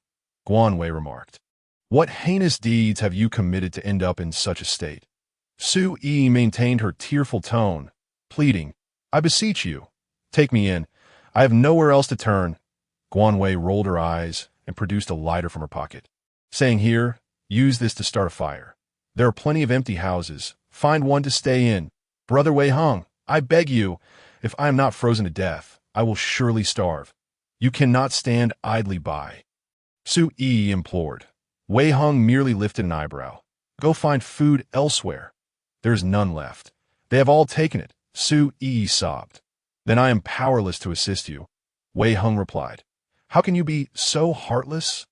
Guan Wei remarked. What heinous deeds have you committed to end up in such a state? Su Yi maintained her tearful tone, pleading, I beseech you, take me in. I have nowhere else to turn. Guan Wei rolled her eyes and produced a lighter from her pocket, saying, Here, use this to start a fire. There are plenty of empty houses. Find one to stay in. Brother Wei Hung, I beg you, if I am not frozen to death, I will surely starve. You cannot stand idly by. Su Yi implored. Wei Hung merely lifted an eyebrow. Go find food elsewhere. There is none left. They have all taken it, Su Yi sobbed. Then I am powerless to assist you, Wei Hung replied. How can you be so heartless?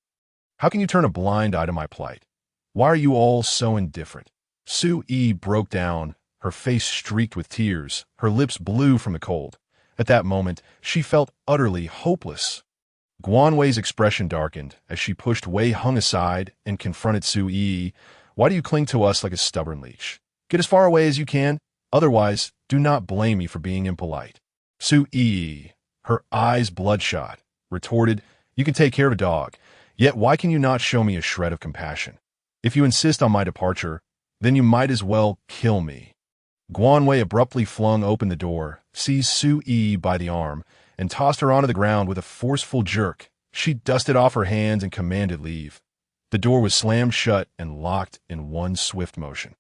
How can you turn a blind eye to my plight? Why are you all so indifferent? Su Yi broke down, her face streaked with tears, her lips blue from the cold. At that moment, she felt utterly hopeless. Guan Wei's expression darkened as she pushed Wei Hung aside and confronted Su Yi. Why do you cling to us like a stubborn leech? Get as far away as you can, otherwise do not blame me for being impolite. Su Yi, her eyes bloodshot, retorted, You can take care of a dog, yet why can you not show me a shred of compassion? If you insist on my departure, then you might as well kill me. Guan Wei abruptly flung open the door, seized Su Yi by the arm, and tossed her onto the ground with a forceful jerk. She dusted off her hands and commanded leave. The door was slammed shut and locked in one swift motion.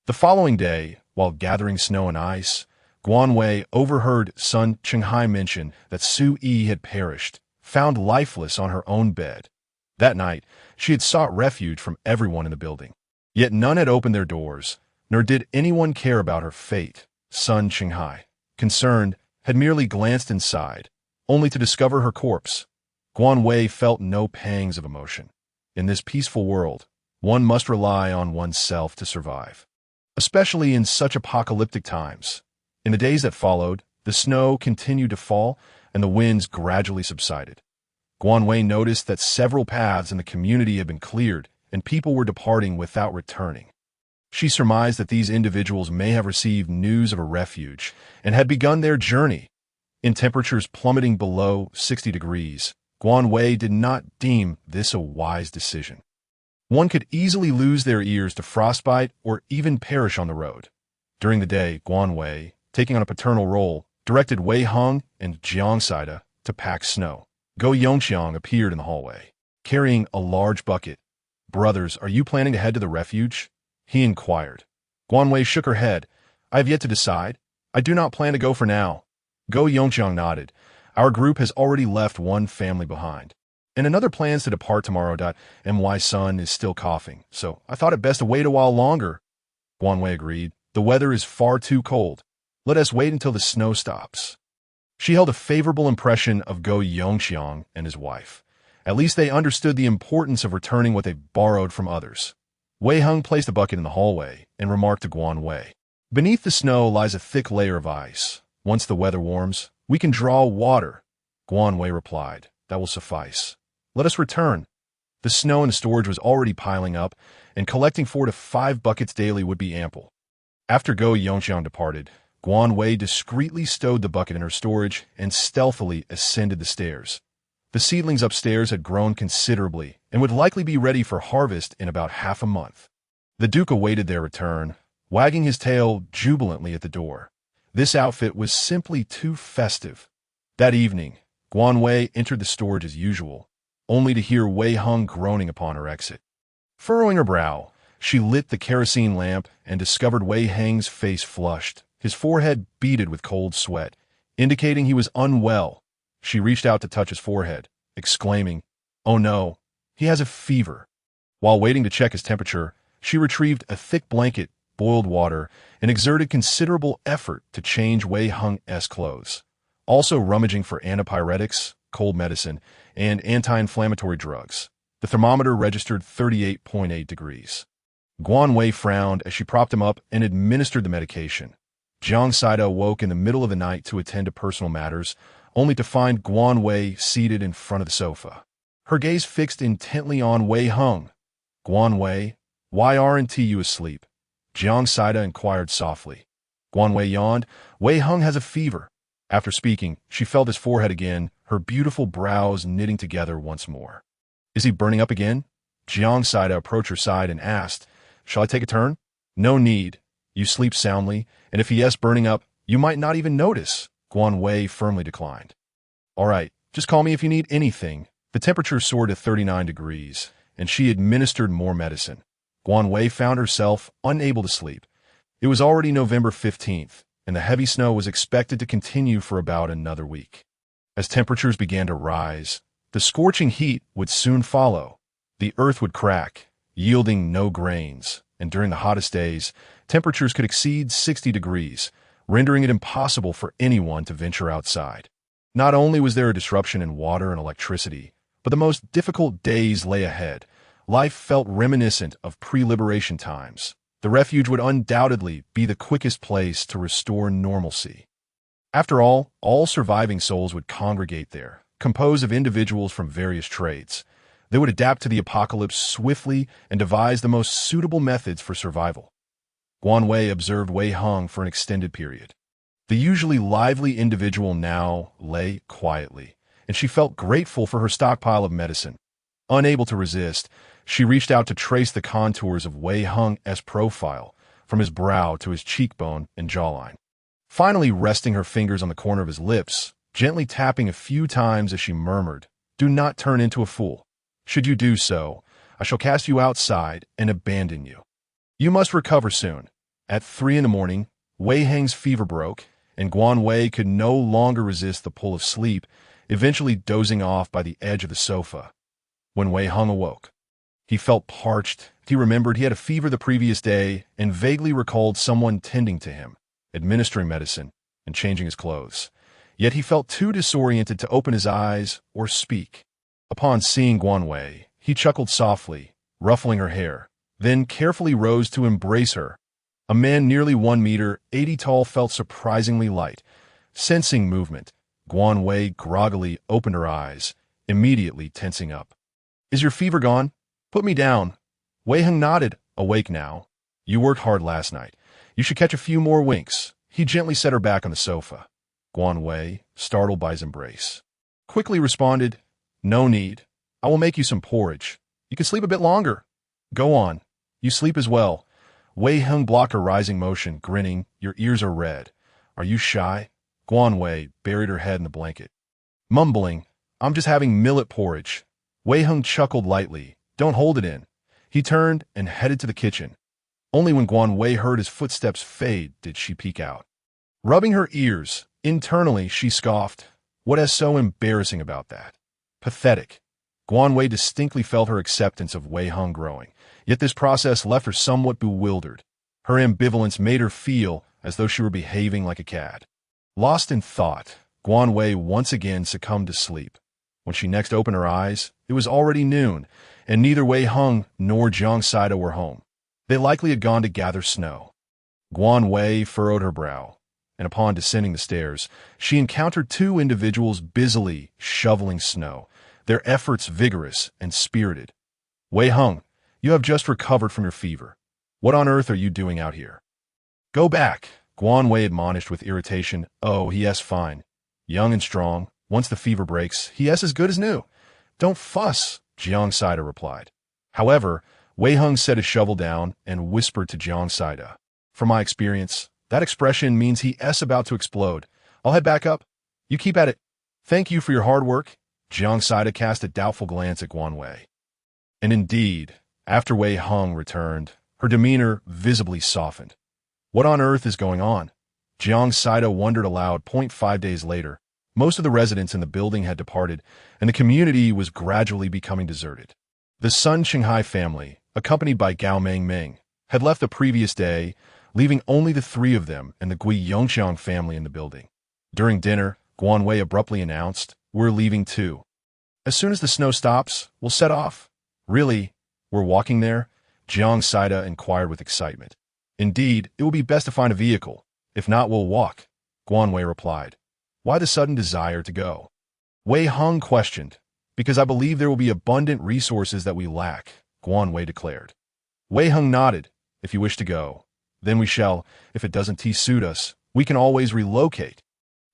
The following day, while gathering snow and ice, Guan Wei overheard Sun Qinghai mention that Su Yi had perished, found lifeless on her own bed. That night, she had sought refuge from everyone in the building. Yet none had opened their doors, nor did anyone care about her fate. Sun Qinghai, concerned, had merely glanced inside, only to discover her corpse. Guan Wei felt no pangs of emotion. In this peaceful world, one must rely on oneself to survive, especially in such apocalyptic times. In the days that followed, the snow continued to fall and the winds gradually subsided. Guan Wei noticed that several paths in the community had been cleared and people were departing without returning. She surmised that these individuals may have received news of a refuge and had begun their journey. In temperatures plummeting below 60 degrees, Guan Wei did not deem this a wise decision. One could easily lose their ears to frostbite or even perish on the road. During the day, Guan Wei, taking on a paternal role, directed Wei Hung and Jiang Saida to pack snow. Go Yongxiang appeared in the hallway, carrying a large bucket. Brothers, are you planning to head to the refuge? He inquired. Guan Wei shook her head. I have yet to decide. I do not plan to go for now. Go Yongxiang nodded. Our group has already left one family behind, and another plans to depart tomorrow. My son is still coughing, so I thought it best to wait a while longer. Guan Wei agreed. The weather is far too cold. Let us wait until the snow stops. She held a favorable impression of Go Yongxiang and his wife. At least they understood the importance of returning what they borrowed from others. Wei Hung placed the bucket in the hallway and remarked to Guan Wei, Beneath the snow lies a thick layer of ice. Once the weather warms, we can draw water. Guan Wei replied, That will suffice. Let us return. The snow in the storage was already piling up, and collecting 4 to 5 buckets daily would be ample. After Go Yongxiang departed, Guan Wei discreetly stowed the bucket in her storage and stealthily ascended the stairs. The seedlings upstairs had grown considerably and would likely be ready for harvest in about half a month. The Duke awaited their return, wagging his tail jubilantly at the door. This outfit was simply too festive. That evening, Guan Wei entered the storage as usual, only to hear Wei Hung groaning upon her exit. Furrowing her brow, she lit the kerosene lamp and discovered Wei Hang's face flushed, his forehead beaded with cold sweat, indicating he was unwell. She reached out to touch his forehead, exclaiming, Oh no, he has a fever. While waiting to check his temperature, she retrieved a thick blanket, boiled water, and exerted considerable effort to change Wei Hung's clothes. Also rummaging for antipyretics, cold medicine, and anti-inflammatory drugs. The thermometer registered 38.8 degrees. Guan Wei frowned as she propped him up and administered the medication. Jiang Saida woke in the middle of the night to attend to personal matters, only to find Guan Wei seated in front of the sofa. Her gaze fixed intently on Wei Hung. Guan Wei, why aren't you asleep? Jiang Saida inquired softly. Guan Wei yawned. Wei Hung has a fever. After speaking, she felt his forehead again, her beautiful brows knitting together once more. Is he burning up again? Jiang Saida approached her side and asked, Shall I take a turn? No need. You sleep soundly, and if he is burning up, you might not even notice. Guan Wei firmly declined. All right, just call me if you need anything. The temperature soared to 39 degrees, and she administered more medicine. Guan Wei found herself unable to sleep. It was already November 15th, and the heavy snow was expected to continue for about another week. As temperatures began to rise, the scorching heat would soon follow. The earth would crack, yielding no grains, and during the hottest days, temperatures could exceed 60 degrees, rendering it impossible for anyone to venture outside. Not only was there a disruption in water and electricity, but the most difficult days lay ahead. Life felt reminiscent of pre-liberation times. The refuge would undoubtedly be the quickest place to restore normalcy. After all surviving souls would congregate there, composed of individuals from various trades. They would adapt to the apocalypse swiftly and devise the most suitable methods for survival. Guan Wei observed Wei Heng for an extended period. The usually lively individual now lay quietly, and she felt grateful for her stockpile of medicine. Unable to resist, she reached out to trace the contours of Wei Heng's profile, from his brow to his cheekbone and jawline. Finally resting her fingers on the corner of his lips, gently tapping a few times as she murmured, "Do not turn into a fool. Should you do so, I shall cast you outside and abandon you. You must recover soon." At 3 a.m, Wei Heng's fever broke, and Guan Wei could no longer resist the pull of sleep, eventually dozing off by the edge of the sofa. When Wei Heng awoke, he felt parched. He remembered he had a fever the previous day and vaguely recalled someone tending to him, administering medicine, and changing his clothes. Yet he felt too disoriented to open his eyes or speak. Upon seeing Guan Wei, he chuckled softly, ruffling her hair, then carefully rose to embrace her. A man nearly 1 meter 80 tall felt surprisingly light. Sensing movement, Guan Wei groggily opened her eyes, immediately tensing up. "Is your fever gone? Put me down." Wei Heng nodded, awake now. "You worked hard last night. You should catch a few more winks." He gently set her back on the sofa. Guan Wei, startled by his embrace, quickly responded, "No need. I will make you some porridge. You can sleep a bit longer." "Go on. You sleep as well." Wei Heng blocked her rising motion, grinning, "Your ears are red. Are you shy?" Guan Wei buried her head in the blanket, mumbling, "I'm just having millet porridge." Wei Heng chuckled lightly, "Don't hold it in." He turned and headed to the kitchen. Only when Guan Wei heard his footsteps fade did she peek out. Rubbing her ears, internally she scoffed, "What is so embarrassing about that? Pathetic." Guan Wei distinctly felt her acceptance of Wei Heng growing, yet this process left her somewhat bewildered. Her ambivalence made her feel as though she were behaving like a cad. Lost in thought, Guan Wei once again succumbed to sleep. When she next opened her eyes, it was already noon, and neither Wei Heng nor Jiang Saida were home. They likely had gone to gather snow. Guan Wei furrowed her brow, and upon descending the stairs, she encountered 2 individuals busily shoveling snow, their efforts vigorous and spirited. "Wei Heng, you have just recovered from your fever. What on earth are you doing out here?" "Go back," Guan Wei admonished with irritation. "Oh, he is fine. Young and strong. Once the fever breaks, he is as good as new." "Don't fuss," Jiang Saida replied. However, Wei Heng set his shovel down and whispered to Jiang Saida, "From my experience, that expression means he is about to explode. I'll head back up. You keep at it." "Thank you for your hard work." Jiang Saida cast a doubtful glance at Guan Wei. And indeed, after Wei Heng returned, her demeanor visibly softened. What on earth is going on? Jiang Saida wondered aloud. 5 days later, most of the residents in the building had departed, and the community was gradually becoming deserted. The Sun Qinghai family, accompanied by Gao Mengming, had left the previous day, leaving only the 3 of them and the Gui Yongxiang family in the building. During dinner, Guan Wei abruptly announced, "We're leaving too. As soon as the snow stops, we'll set off." "Really? We're walking there?" Jiang Saida inquired with excitement. "Indeed, it will be best to find a vehicle. If not, we'll walk," Guan Wei replied. "Why the sudden desire to go?" Wei Heng questioned. "Because I believe there will be abundant resources that we lack," Guan Wei declared. Wei Heng nodded. "If you wish to go, then we shall. If it doesn't suit us, we can always relocate."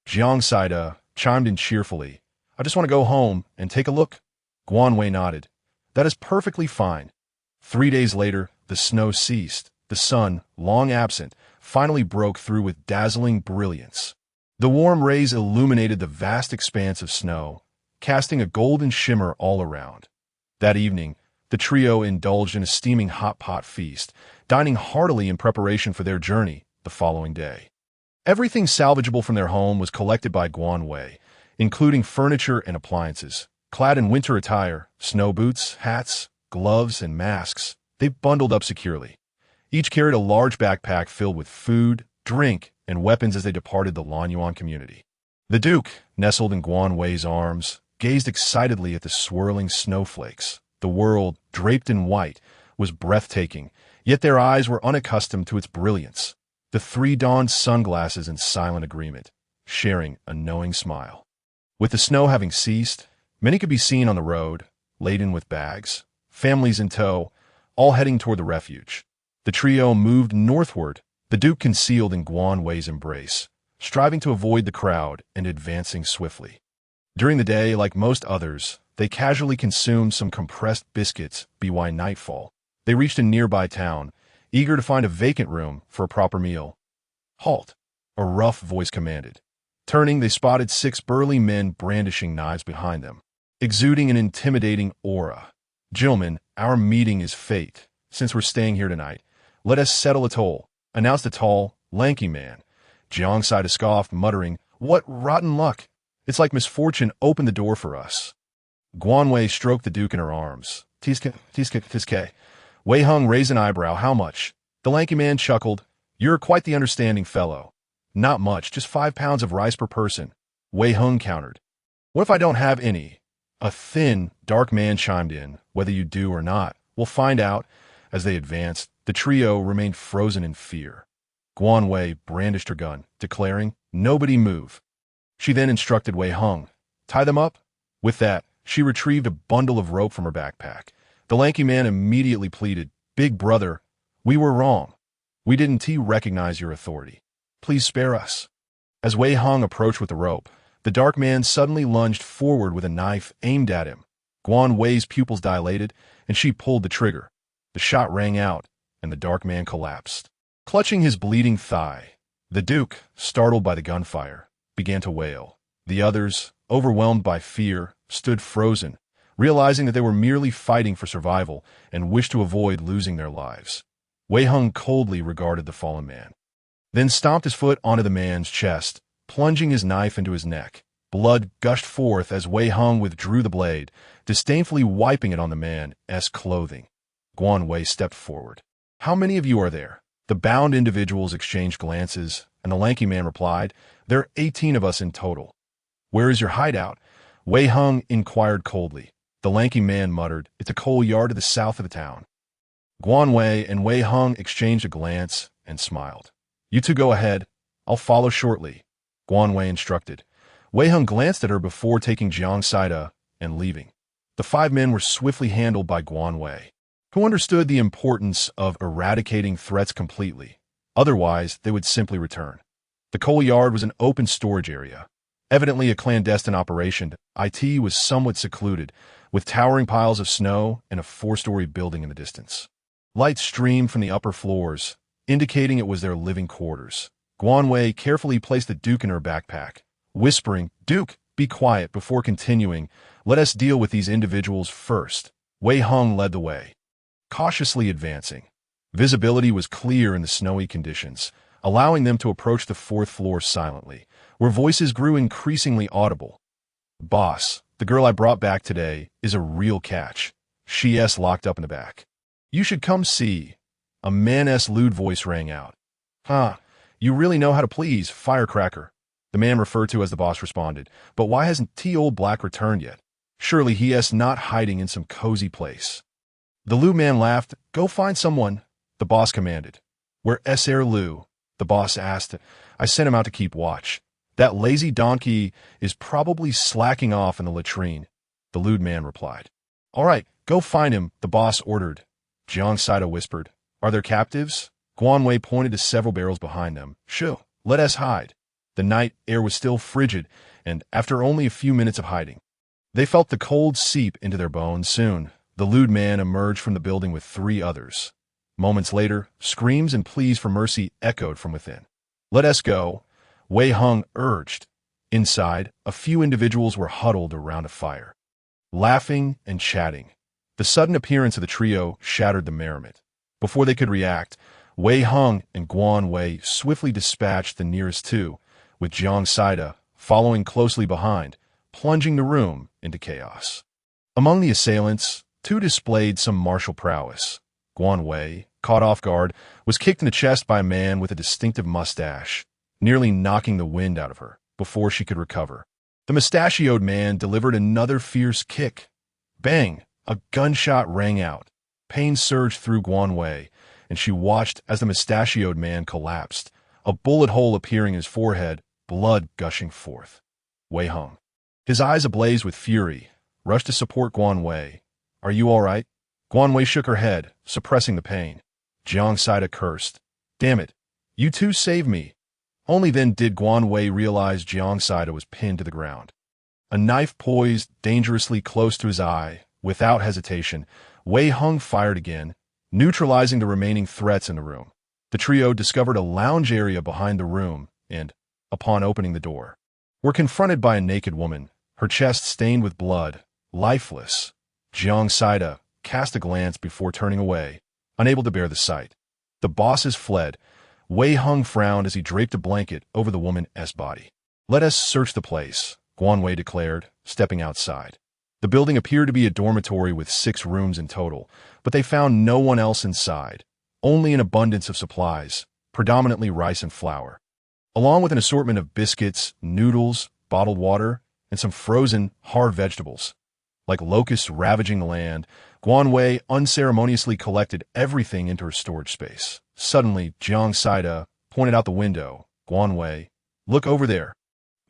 Jiang Saida chimed in cheerfully. "I just want to go home and take a look." Guan Wei nodded. "That is perfectly fine." 3 days later, the snow ceased. The sun, long absent, finally broke through with dazzling brilliance. The warm rays illuminated the vast expanse of snow, casting a golden shimmer all around. That evening, The trio indulged in a steaming hot pot feast, dining heartily in preparation for their journey the following day. Everything salvageable from their home was collected by Guan Wei, including furniture and appliances. Clad in winter attire, snow boots, hats, gloves, and masks, they bundled up securely. Each carried a large backpack filled with food, drink, and weapons as they departed the Lanyuan community. The Duke, nestled in Guan Wei's arms, gazed excitedly at the swirling snowflakes. The world, draped in white, was breathtaking, yet their eyes were unaccustomed to its brilliance. The three donned sunglasses in silent agreement, sharing a knowing smile. With the snow having ceased, many could be seen on the road, laden with bags, families in tow, all heading toward the refuge. The trio moved northward, the Duke concealed in Guan Wei's embrace, striving to avoid the crowd and advancing swiftly. During the day, like most others, they casually consumed some compressed biscuits by nightfall. They reached a nearby town, eager to find a vacant room for a proper meal. "Halt!" a rough voice commanded. Turning, they spotted 6 burly men brandishing knives behind them, exuding an intimidating aura. "Gentlemen, our meeting is fate. Since we're staying here tonight, let us settle a toll," announced a tall, lanky man. Jiang sighed a scoff, muttering, "What rotten luck! It's like misfortune opened the door for us." Guan Wei stroked the Duke in her arms. Tiske. Wei Hung raised an eyebrow. "How much?" The lanky man chuckled. "You're quite the understanding fellow." "Not much, just 5 pounds of rice per person," Wei Hung countered. "What if I don't have any?" A thin, dark man chimed in. "Whether you do or not, we'll find out." As they advanced, the trio remained frozen in fear. Guan Wei brandished her gun, declaring, "Nobody move." She then instructed Wei Hung, "Tie them up." With that, she retrieved a bundle of rope from her backpack. The lanky man immediately pleaded, "Big brother, we were wrong. We didn't recognize your authority. Please spare us." As Wei Hung approached with the rope, the dark man suddenly lunged forward with a knife aimed at him. Guan Wei's pupils dilated, and she pulled the trigger. The shot rang out, and the dark man collapsed. Clutching his bleeding thigh, the Duke, startled by the gunfire, began to wail. The others, overwhelmed by fear, stood frozen, realizing that they were merely fighting for survival and wished to avoid losing their lives. Wei Hung coldly regarded the fallen man, then stomped his foot onto the man's chest, plunging his knife into his neck. Blood gushed forth as Wei Hung withdrew the blade, disdainfully wiping it on the man's clothing. Guan Wei stepped forward. "How many of you are there?" The bound individuals exchanged glances, and the lanky man replied, "There are 18 of us in total." "Where is your hideout?" Wei Hung inquired coldly. The lanky man muttered, "It's a coal yard to the south of the town." Guan Wei and Wei Hung exchanged a glance and smiled. "You two go ahead. I'll follow shortly," Guan Wei instructed. Wei Hung glanced at her before taking Jiang Saida and leaving. The 5 men were swiftly handled by Guan Wei, who understood the importance of eradicating threats completely. Otherwise, they would simply return. The coal yard was an open storage area, evidently a clandestine operation. It was somewhat secluded, with towering piles of snow and a 4-story building in the distance. Light streamed from the upper floors, indicating it was their living quarters. Guan Wei carefully placed the Duke in her backpack, whispering, "Duke, be quiet," before continuing, "Let us deal with these individuals first." Wei Hung led the way, cautiously advancing. Visibility was clear in the snowy conditions, allowing them to approach the 4th floor silently, where voices grew increasingly audible. "Boss, the girl I brought back today is a real catch. She's locked up in the back. You should come see." A man's lewd voice rang out. "Huh, you really know how to please, firecracker," the man referred to as the boss responded. "But why hasn't Old Black returned yet? Surely he is not hiding in some cozy place." The lewd man laughed. "Go find someone," the boss commanded. "Where is Liu?" the boss asked. "I sent him out to keep watch. That lazy donkey is probably slacking off in the latrine," the lewd man replied. "All right, go find him," the boss ordered. Jiang Saida whispered, "Are there captives?" Guan Wei pointed to several barrels behind them. "Shoo, let us hide." The night air was still frigid, and after only a few minutes of hiding, they felt the cold seep into their bones. Soon, the lewd man emerged from the building with 3 others. Moments later, screams and pleas for mercy echoed from within. "Let us go," Wei Hung urged. Inside, a few individuals were huddled around a fire, laughing and chatting. The sudden appearance of the trio shattered the merriment. Before they could react, Wei Hung and Guan Wei swiftly dispatched the nearest two, with Jiang Saida following closely behind, plunging the room into chaos. Among the assailants, two displayed some martial prowess. Guan Wei, caught off guard, was kicked in the chest by a man with a distinctive mustache, nearly knocking the wind out of her before she could recover. The mustachioed man delivered another fierce kick. Bang! A gunshot rang out. Pain surged through Guan Wei, and she watched as the mustachioed man collapsed, a bullet hole appearing in his forehead, blood gushing forth. Wei Hung, his eyes ablaze with fury, rushed to support Guan Wei. "Are you all right?" Guan Wei shook her head, suppressing the pain. Jiang Saida cursed. "Damn it! You two saved me!" Only then did Guan Wei realize Jiang Saida was pinned to the ground. A knife poised dangerously close to his eye. Without hesitation, Wei Hung fired again, neutralizing the remaining threats in the room. The trio discovered a lounge area behind the room and, upon opening the door, were confronted by a naked woman, her chest stained with blood, lifeless. Jiang Saida cast a glance before turning away, unable to bear the sight. The bosses fled. Wei Hung frowned as he draped a blanket over the woman's body. "Let us search the place," Guan Wei declared, stepping outside. The building appeared to be a dormitory with 6 rooms in total, but they found no one else inside, only an abundance of supplies, predominantly rice and flour, along with an assortment of biscuits, noodles, bottled water, and some frozen, hard vegetables. Like locusts ravaging the land, Guan Wei unceremoniously collected everything into her storage space. Suddenly, Jiang Saida pointed out the window. "Guan Wei, look over there."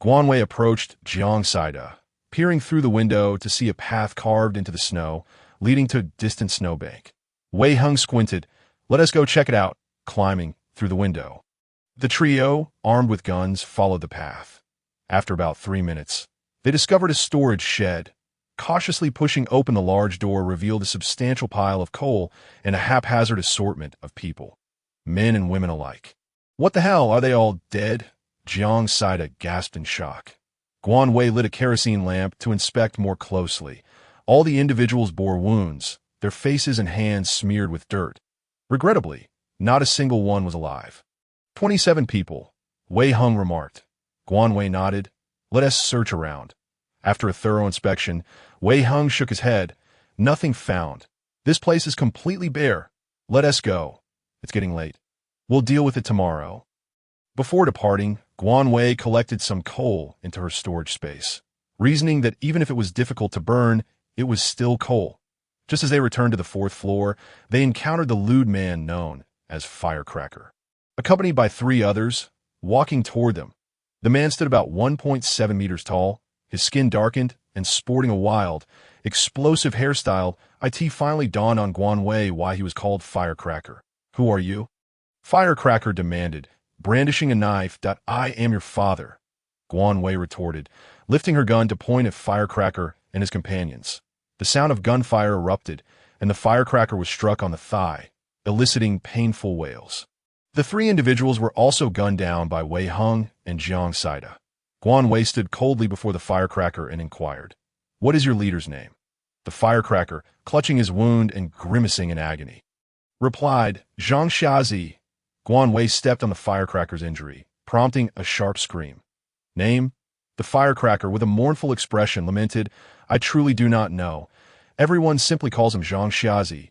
Guan Wei approached Jiang Saida, peering through the window to see a path carved into the snow, leading to a distant snowbank. Wei Hung squinted. "Let us go check it out," climbing through the window. The trio, armed with guns, followed the path. After about 3 minutes, they discovered a storage shed. Cautiously pushing open the large door revealed a substantial pile of coal and a haphazard assortment of people, men and women alike. "What the hell, are they all dead?" Jiang Saida gasped in shock. Guan Wei lit a kerosene lamp to inspect more closely. All the individuals bore wounds, their faces and hands smeared with dirt. Regrettably, not a single one was alive. 27 people, Wei Hung remarked. Guan Wei nodded. "Let us search around." After a thorough inspection, Wei Hung shook his head. "Nothing found. This place is completely bare. Let us go. It's getting late. We'll deal with it tomorrow." Before departing, Guan Wei collected some coal into her storage space, reasoning that even if it was difficult to burn, it was still coal. Just as they returned to the 4th floor, they encountered the lewd man known as Firecracker, accompanied by 3 others, walking toward them. The man stood about 1.7 meters tall, his skin darkened, and sporting a wild, explosive hairstyle. It finally dawned on Guan Wei why he was called Firecracker. "Who are you?" Firecracker demanded, brandishing a knife. "I am your father," Guan Wei retorted, lifting her gun to point at Firecracker and his companions. The sound of gunfire erupted, and the Firecracker was struck on the thigh, eliciting painful wails. The 3 individuals were also gunned down by Wei Hung and Jiang Saida. Guan Wei stood coldly before the Firecracker and inquired, "What is your leader's name?" The Firecracker, clutching his wound and grimacing in agony, replied, "Zhang Xiazi." Guan Wei stepped on the Firecracker's injury, prompting a sharp scream. "Name?" The Firecracker, with a mournful expression, lamented, "I truly do not know. Everyone simply calls him Zhang Xiazi."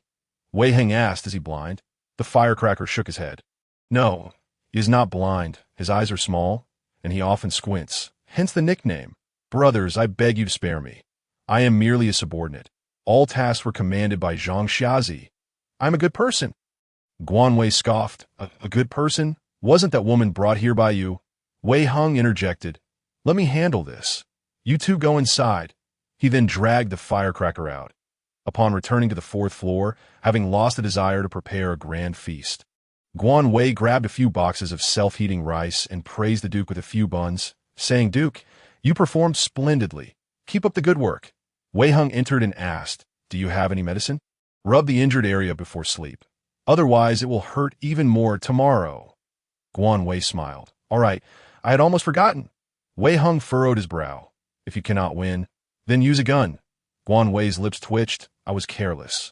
Wei Hung asked, "Is he blind?" The Firecracker shook his head. "No, he is not blind. His eyes are small, and he often squints. Hence the nickname. Brothers, I beg you to spare me. I am merely a subordinate. All tasks were commanded by Zhang Xiazi. I am a good person." Guan Wei scoffed. A good person? Wasn't that woman brought here by you?" Wei Hung interjected. "Let me handle this. You two go inside." He then dragged the Firecracker out. Upon returning to the 4th floor, having lost the desire to prepare a grand feast, Guan Wei grabbed a few boxes of self-heating rice and praised the Duke with a few buns, saying, "Duke, you performed splendidly. Keep up the good work." Wei Hung entered and asked, "Do you have any medicine? Rub the injured area before sleep. Otherwise, it will hurt even more tomorrow." Guan Wei smiled. "All right, I had almost forgotten." Wei Hung furrowed his brow. "If you cannot win, then use a gun." Guan Wei's lips twitched. I was careless.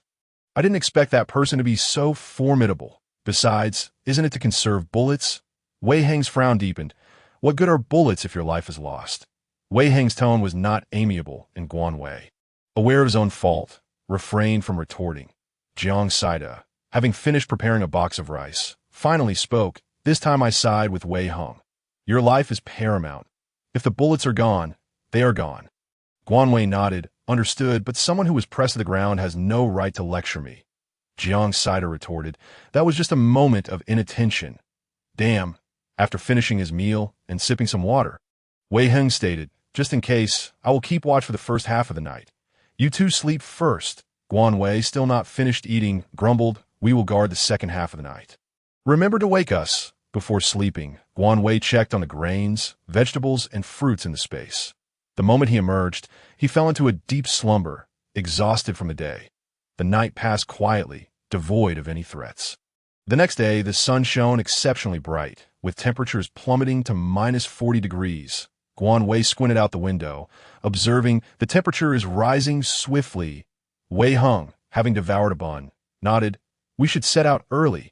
I didn't expect that person to be so formidable. Besides, isn't it to conserve bullets? Wei Heng's frown deepened. What good are bullets if your life is lost? Wei Heng's tone was not amiable in Guan Wei. Aware of his own fault, refrained from retorting. Jiang Saida, having finished preparing a box of rice, finally spoke. This time I side with Wei Heng. Your life is paramount. If the bullets are gone, they are gone. Guan Wei nodded, understood, but someone who was pressed to the ground has no right to lecture me. Jiang Saida retorted, that was just a moment of inattention. Damn, after finishing his meal and sipping some water. Wei Heng stated, just in case, I will keep watch for the first half of the night. You two sleep first. Guan Wei, still not finished eating, grumbled, we will guard the second half of the night. Remember to wake us. Before sleeping, Guan Wei checked on the grains, vegetables, and fruits in the space. The moment he emerged, he fell into a deep slumber, exhausted from the day. The night passed quietly, devoid of any threats. The next day, the sun shone exceptionally bright, with temperatures plummeting to -40 degrees. Guan Wei squinted out the window, observing the temperature is rising swiftly. Wei Heng, having devoured a bun, nodded, we should set out early.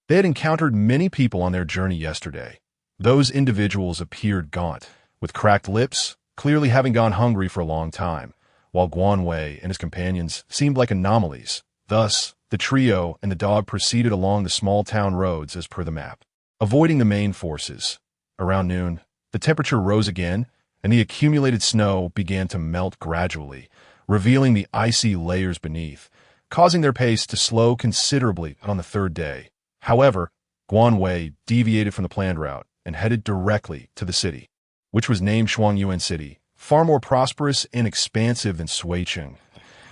They had encountered many people on their journey yesterday. Those individuals appeared gaunt, with cracked lips, clearly having gone hungry for a long time, while Guan Wei and his companions seemed like anomalies. Thus, the trio and the dog proceeded along the small town roads as per the map, avoiding the main forces. Around noon, the temperature rose again, and the accumulated snow began to melt gradually, revealing the icy layers beneath, causing their pace to slow considerably on the third day. However, Guan Wei deviated from the planned route and headed directly to the city, which was named Shuangyuan City, far more prosperous and expansive than Suicheng.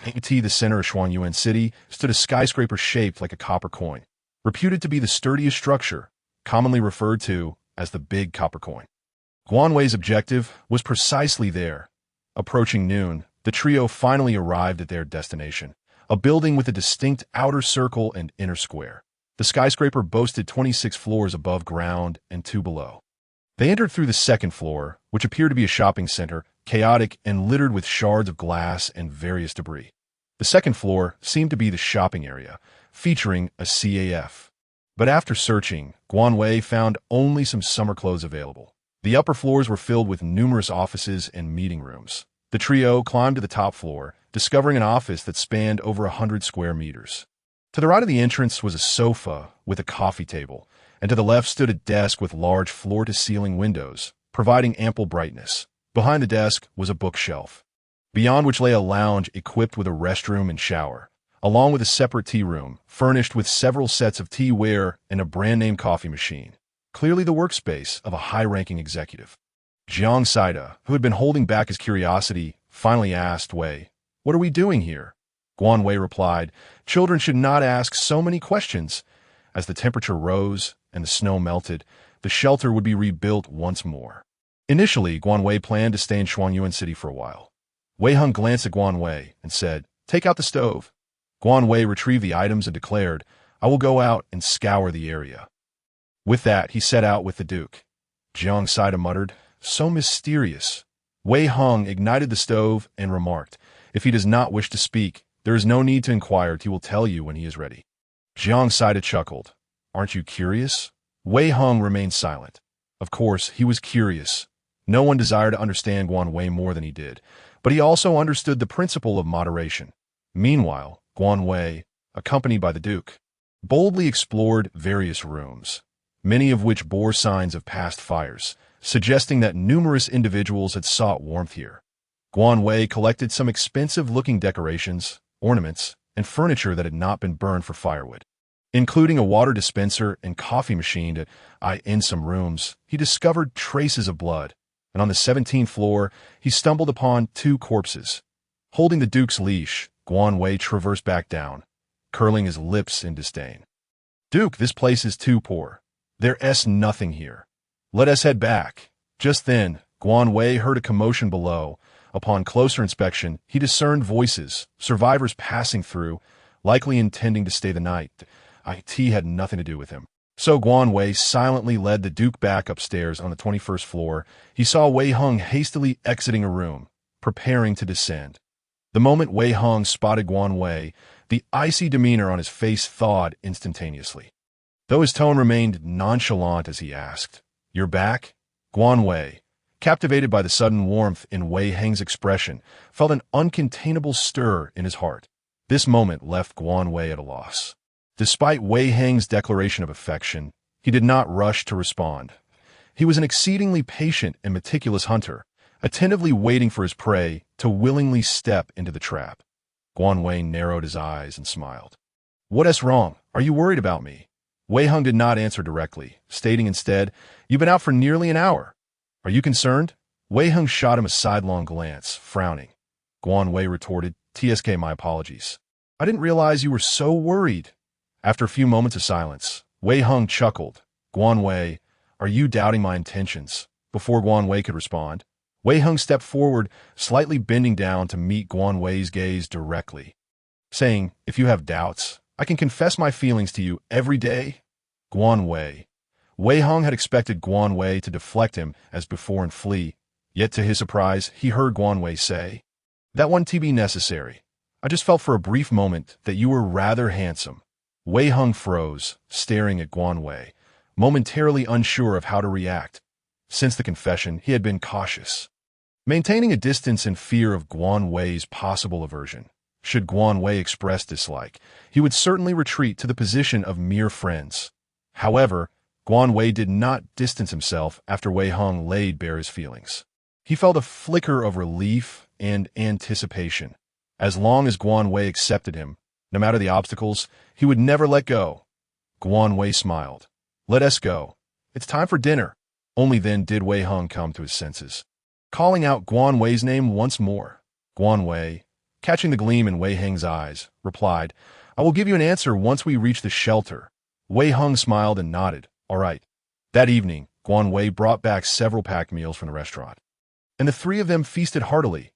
At the center of Shuangyuan City stood a skyscraper shaped like a copper coin, reputed to be the sturdiest structure, commonly referred to as the Big Copper Coin. Guan Wei's objective was precisely there. Approaching noon, the trio finally arrived at their destination, a building with a distinct outer circle and inner square. The skyscraper boasted 26 floors above ground and 2 below. They entered through the second floor, which appeared to be a shopping center, chaotic and littered with shards of glass and various debris. The second floor seemed to be the shopping area, featuring a CAF. But after searching, Guan Wei found only some summer clothes available. The upper floors were filled with numerous offices and meeting rooms. The trio climbed to the top floor, discovering an office that spanned over 100 square meters. To the right of the entrance was a sofa with a coffee table, and to the left stood a desk with large floor-to-ceiling windows, providing ample brightness. Behind the desk was a bookshelf, beyond which lay a lounge equipped with a restroom and shower, along with a separate tea room, furnished with several sets of teaware and a brand-name coffee machine, clearly the workspace of a high-ranking executive. Jiang Saida, who had been holding back his curiosity, finally asked Wei, "What are we doing here?" Guan Wei replied, "Children should not ask so many questions." As the temperature rose and the snow melted, the shelter would be rebuilt once more. Initially, Guan Wei planned to stay in Shuangyuan City for a while. Wei Heng glanced at Guan Wei and said, "Take out the stove." Guan Wei retrieved the items and declared, "I will go out and scour the area." With that, he set out with the Duke. Jiang Saida muttered, "So mysterious." Wei Heng ignited the stove and remarked, "If he does not wish to speak, there is no need to inquire. He will tell you when he is ready." Jiang Saida chuckled. "Aren't you curious?" Wei Heng remained silent. Of course, he was curious. No one desired to understand Guan Wei more than he did, but he also understood the principle of moderation. Meanwhile, Guan Wei, accompanied by the Duke, boldly explored various rooms, many of which bore signs of past fires, suggesting that numerous individuals had sought warmth here. Guan Wei collected some expensive-looking decorations, ornaments, and furniture that had not been burned for firewood. Including a water dispenser and coffee machine in some rooms, he discovered traces of blood, and on the 17th floor, he stumbled upon 2 corpses. Holding the Duke's leash, Guan Wei traversed back down, curling his lips in disdain. "Duke, this place is too poor. There's nothing here. Let us head back." Just then, Guan Wei heard a commotion below. Upon closer inspection, he discerned voices, survivors passing through, likely intending to stay the night. It had nothing to do with him. So Guan Wei silently led the Duke back upstairs on the 21st floor. He saw Wei Heng hastily exiting a room, preparing to descend. The moment Wei Hong spotted Guan Wei, the icy demeanor on his face thawed instantaneously. Though his tone remained nonchalant as he asked, "You're back?" Guan Wei, captivated by the sudden warmth in Wei Heng's expression, felt an uncontainable stir in his heart. This moment left Guan Wei at a loss. Despite Wei Heng's declaration of affection, he did not rush to respond. He was an exceedingly patient and meticulous hunter, attentively waiting for his prey to willingly step into the trap. Guan Wei narrowed his eyes and smiled. "What is wrong? Are you worried about me?" Wei Heng did not answer directly, stating instead, "You've been out for nearly an hour. Are you concerned?" Wei Heng shot him a sidelong glance, frowning. Guan Wei retorted, "TSK, my apologies. I didn't realize you were so worried." After a few moments of silence, Wei Heng chuckled. "Guan Wei, are you doubting my intentions?" Before Guan Wei could respond, Wei Heng stepped forward, slightly bending down to meet Guan Wei's gaze directly, saying, "If you have doubts, I can confess my feelings to you every day." Guan Wei. Wei Heng had expected Guan Wei to deflect him as before and flee, yet to his surprise, he heard Guan Wei say, "That wouldn't be necessary. I just felt for a brief moment that you were rather handsome." Wei Heng froze, staring at Guan Wei, momentarily unsure of how to react. Since the confession, he had been cautious, maintaining a distance in fear of Guan Wei's possible aversion. Should Guan Wei express dislike, he would certainly retreat to the position of mere friends. However, Guan Wei did not distance himself after Wei Heng laid bare his feelings. He felt a flicker of relief and anticipation. As long as Guan Wei accepted him, no matter the obstacles, he would never let go. Guan Wei smiled. "Let us go. It's time for dinner." Only then did Wei Heng come to his senses. Calling out Guan Wei's name once more, Guan Wei, catching the gleam in Wei Heng's eyes, replied, "I will give you an answer once we reach the shelter." Wei Heng smiled and nodded. "All right." That evening, Guan Wei brought back several packed meals from the restaurant, and the three of them feasted heartily.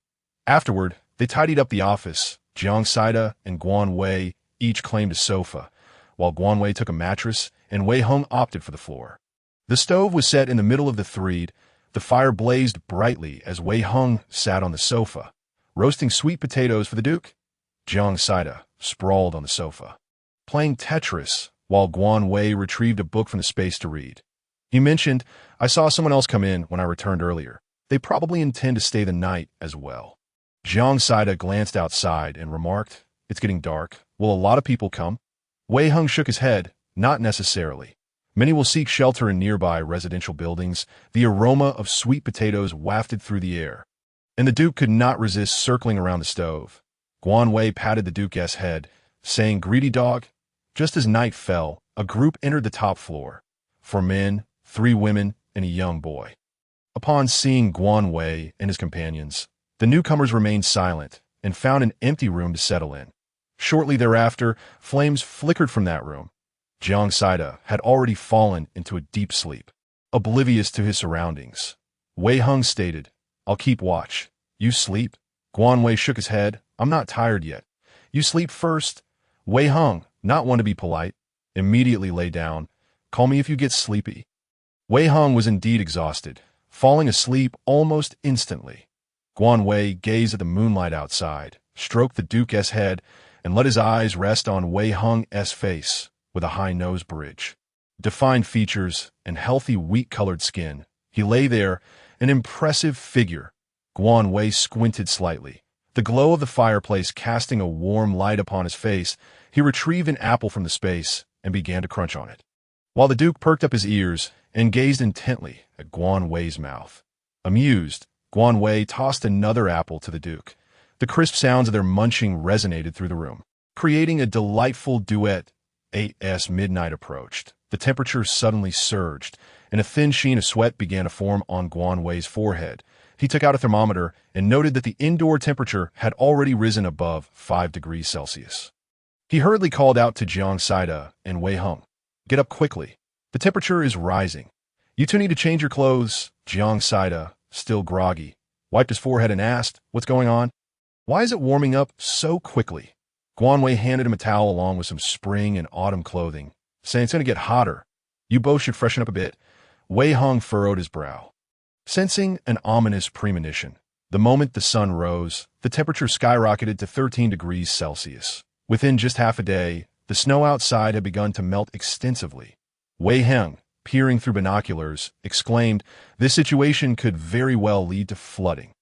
Afterward, they tidied up the office. Jiang Saida and Guan Wei each claimed a sofa, while Guan Wei took a mattress and Wei Heng opted for the floor. The stove was set in the middle of the threed. The fire blazed brightly as Wei Heng sat on the sofa, roasting sweet potatoes for the Duke. Jiang Saida sprawled on the sofa, playing Tetris, while Guan Wei retrieved a book from the space to read. He mentioned, "I saw someone else come in when I returned earlier. They probably intend to stay the night as well." Jiang Saida glanced outside and remarked, "It's getting dark. Will a lot of people come?" Wei Heng shook his head, "Not necessarily. Many will seek shelter in nearby residential buildings." The aroma of sweet potatoes wafted through the air, and the Duke could not resist circling around the stove. Guan Wei patted the Duke's head, saying, "Greedy dog." Just as night fell, a group entered the top floor. 4 men, 3 women, and a young boy. Upon seeing Guan Wei and his companions, the newcomers remained silent and found an empty room to settle in. Shortly thereafter, flames flickered from that room. Jiang Saida had already fallen into a deep sleep, oblivious to his surroundings. Wei Heng stated, "I'll keep watch. You sleep?" Guan Wei shook his head. "I'm not tired yet." "You sleep first." Wei Heng, not one to be polite, immediately lay down. "Call me if you get sleepy." Wei Heng was indeed exhausted, falling asleep almost instantly. Guan Wei gazed at the moonlight outside, stroked the Duke's head, and let his eyes rest on Wei Heng's face with a high nose bridge. Defined features and healthy wheat-colored skin, he lay there, an impressive figure. Guan Wei squinted slightly, the glow of the fireplace casting a warm light upon his face. He retrieved an apple from the space and began to crunch on it, while the Duke perked up his ears and gazed intently at Guan Wei's mouth. Amused, Guan Wei tossed another apple to the Duke. The crisp sounds of their munching resonated through the room, creating a delightful duet. As midnight approached, the temperature suddenly surged, and a thin sheen of sweat began to form on Guan Wei's forehead. He took out a thermometer and noted that the indoor temperature had already risen above 5 degrees Celsius. He hurriedly called out to Jiang Saida and Wei Heng, "Get up quickly. The temperature is rising. You two need to change your clothes." Jiang Saida, still groggy, wiped his forehead and asked, "What's going on? Why is it warming up so quickly?" Guan Wei handed him a towel along with some spring and autumn clothing, saying, "It's going to get hotter. You both should freshen up a bit." Wei Heng furrowed his brow, sensing an ominous premonition. The moment the sun rose, the temperature skyrocketed to 13 degrees Celsius. Within just half a day, the snow outside had begun to melt extensively. Wei Heng, peering through binoculars, exclaimed, "This situation could very well lead to flooding."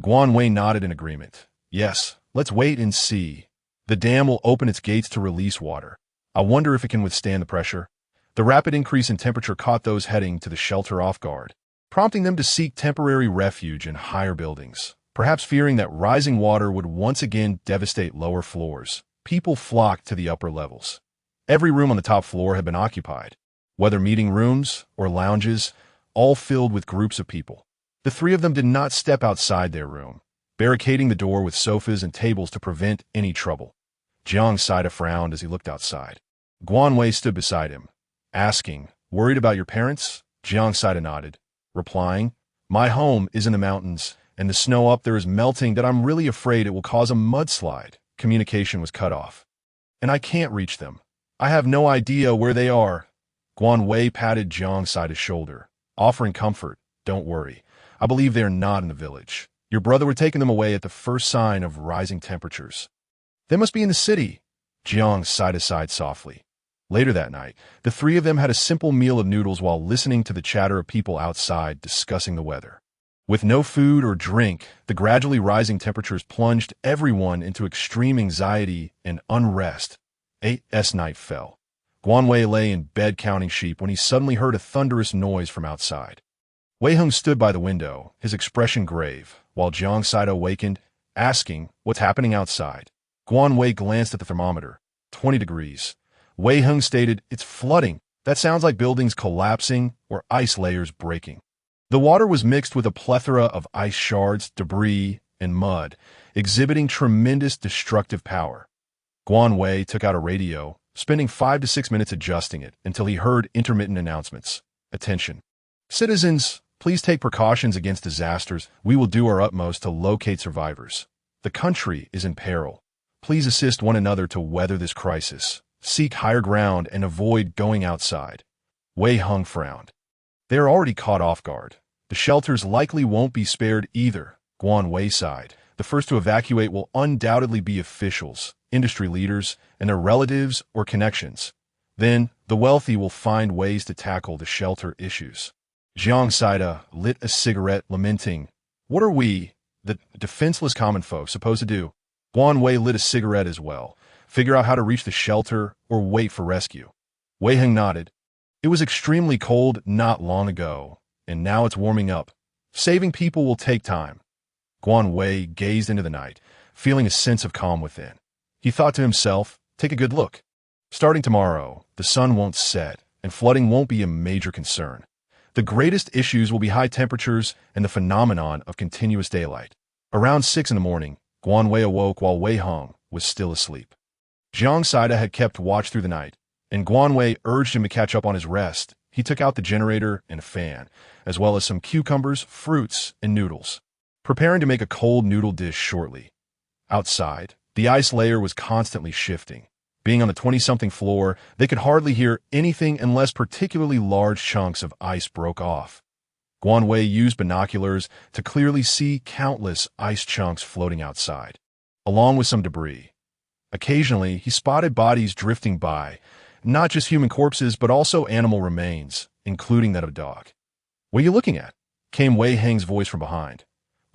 Guan Wei nodded in agreement. "Yes, let's wait and see. The dam will open its gates to release water. I wonder if it can withstand the pressure." The rapid increase in temperature caught those heading to the shelter off guard, prompting them to seek temporary refuge in higher buildings. Perhaps fearing that rising water would once again devastate lower floors, people flocked to the upper levels. Every room on the top floor had been occupied, whether meeting rooms or lounges, all filled with groups of people. The three of them did not step outside their room, barricading the door with sofas and tables to prevent any trouble. Jiang Saida frowned as he looked outside. Guan Wei stood beside him, asking, "Worried about your parents?" Jiang Saida nodded, replying, "My home is in the mountains, and the snow up there is melting that I'm really afraid it will cause a mudslide." Communication was cut off. "And I can't reach them. I have no idea where they are." Guan Wei patted Jiang Saida's shoulder, offering comfort. "Don't worry. I believe they are not in the village. Your brother would have taken them away at the first sign of rising temperatures." "They must be in the city," Jiang Saida sighed softly. Later that night, the three of them had a simple meal of noodles while listening to the chatter of people outside discussing the weather. With no food or drink, the gradually rising temperatures plunged everyone into extreme anxiety and unrest. As night fell, Guan Wei lay in bed counting sheep when he suddenly heard a thunderous noise from outside. Wei Heng stood by the window, his expression grave, while Jiang Saida awakened, asking, "What's happening outside?" Guan Wei glanced at the thermometer. 20 degrees. Wei Heng stated, "It's flooding. That sounds like buildings collapsing or ice layers breaking." The water was mixed with a plethora of ice shards, debris, and mud, exhibiting tremendous destructive power. Guan Wei took out a radio, spending 5 to 6 minutes adjusting it until he heard intermittent announcements. "Attention. Citizens, please take precautions against disasters. We will do our utmost to locate survivors. The country is in peril. Please assist one another to weather this crisis. Seek higher ground and avoid going outside." Wei Heng frowned. "They are already caught off guard. The shelters likely won't be spared either." Guan Wei sighed. "The first to evacuate will undoubtedly be officials, industry leaders, and their relatives or connections. Then, the wealthy will find ways to tackle the shelter issues." Jiang Saida lit a cigarette, lamenting, "What are we, the defenseless common folk, supposed to do?" Guan Wei lit a cigarette as well. "Figure out how to reach the shelter or wait for rescue." Wei Heng nodded. "It was extremely cold not long ago, and now it's warming up. Saving people will take time." Guan Wei gazed into the night, feeling a sense of calm within. He thought to himself, "Take a good look. Starting tomorrow, the sun won't set, and flooding won't be a major concern. The greatest issues will be high temperatures and the phenomenon of continuous daylight." Around 6 in the morning, Guan Wei awoke while Wei Heng was still asleep. Jiang Saida had kept watch through the night, and Guan Wei urged him to catch up on his rest. He took out the generator and a fan, as well as some cucumbers, fruits, and noodles, preparing to make a cold noodle dish shortly. Outside, the ice layer was constantly shifting. Being on the 20-something floor, they could hardly hear anything unless particularly large chunks of ice broke off. Guan Wei used binoculars to clearly see countless ice chunks floating outside, along with some debris. Occasionally, he spotted bodies drifting by, not just human corpses but also animal remains, including that of a dog. "What are you looking at?" came Wei Heng's voice from behind.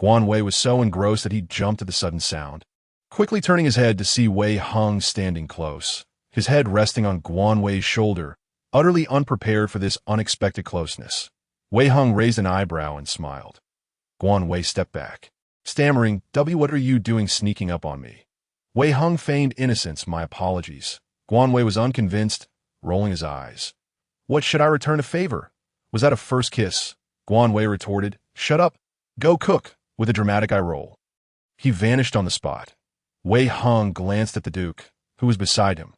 Guan Wei was so engrossed that he jumped at the sudden sound, quickly turning his head to see Wei Heng standing close, his head resting on Guan Wei's shoulder, utterly unprepared for this unexpected closeness. Wei Heng raised an eyebrow and smiled. Guan Wei stepped back, stammering, "What are you doing sneaking up on me?" Wei Heng feigned innocence. "My apologies." Guan Wei was unconvinced, rolling his eyes. "What should I return a favor? Was that a first kiss?" Guan Wei retorted, "Shut up. Go cook," with a dramatic eye roll. He vanished on the spot. Wei Heng glanced at the Duke, who was beside him.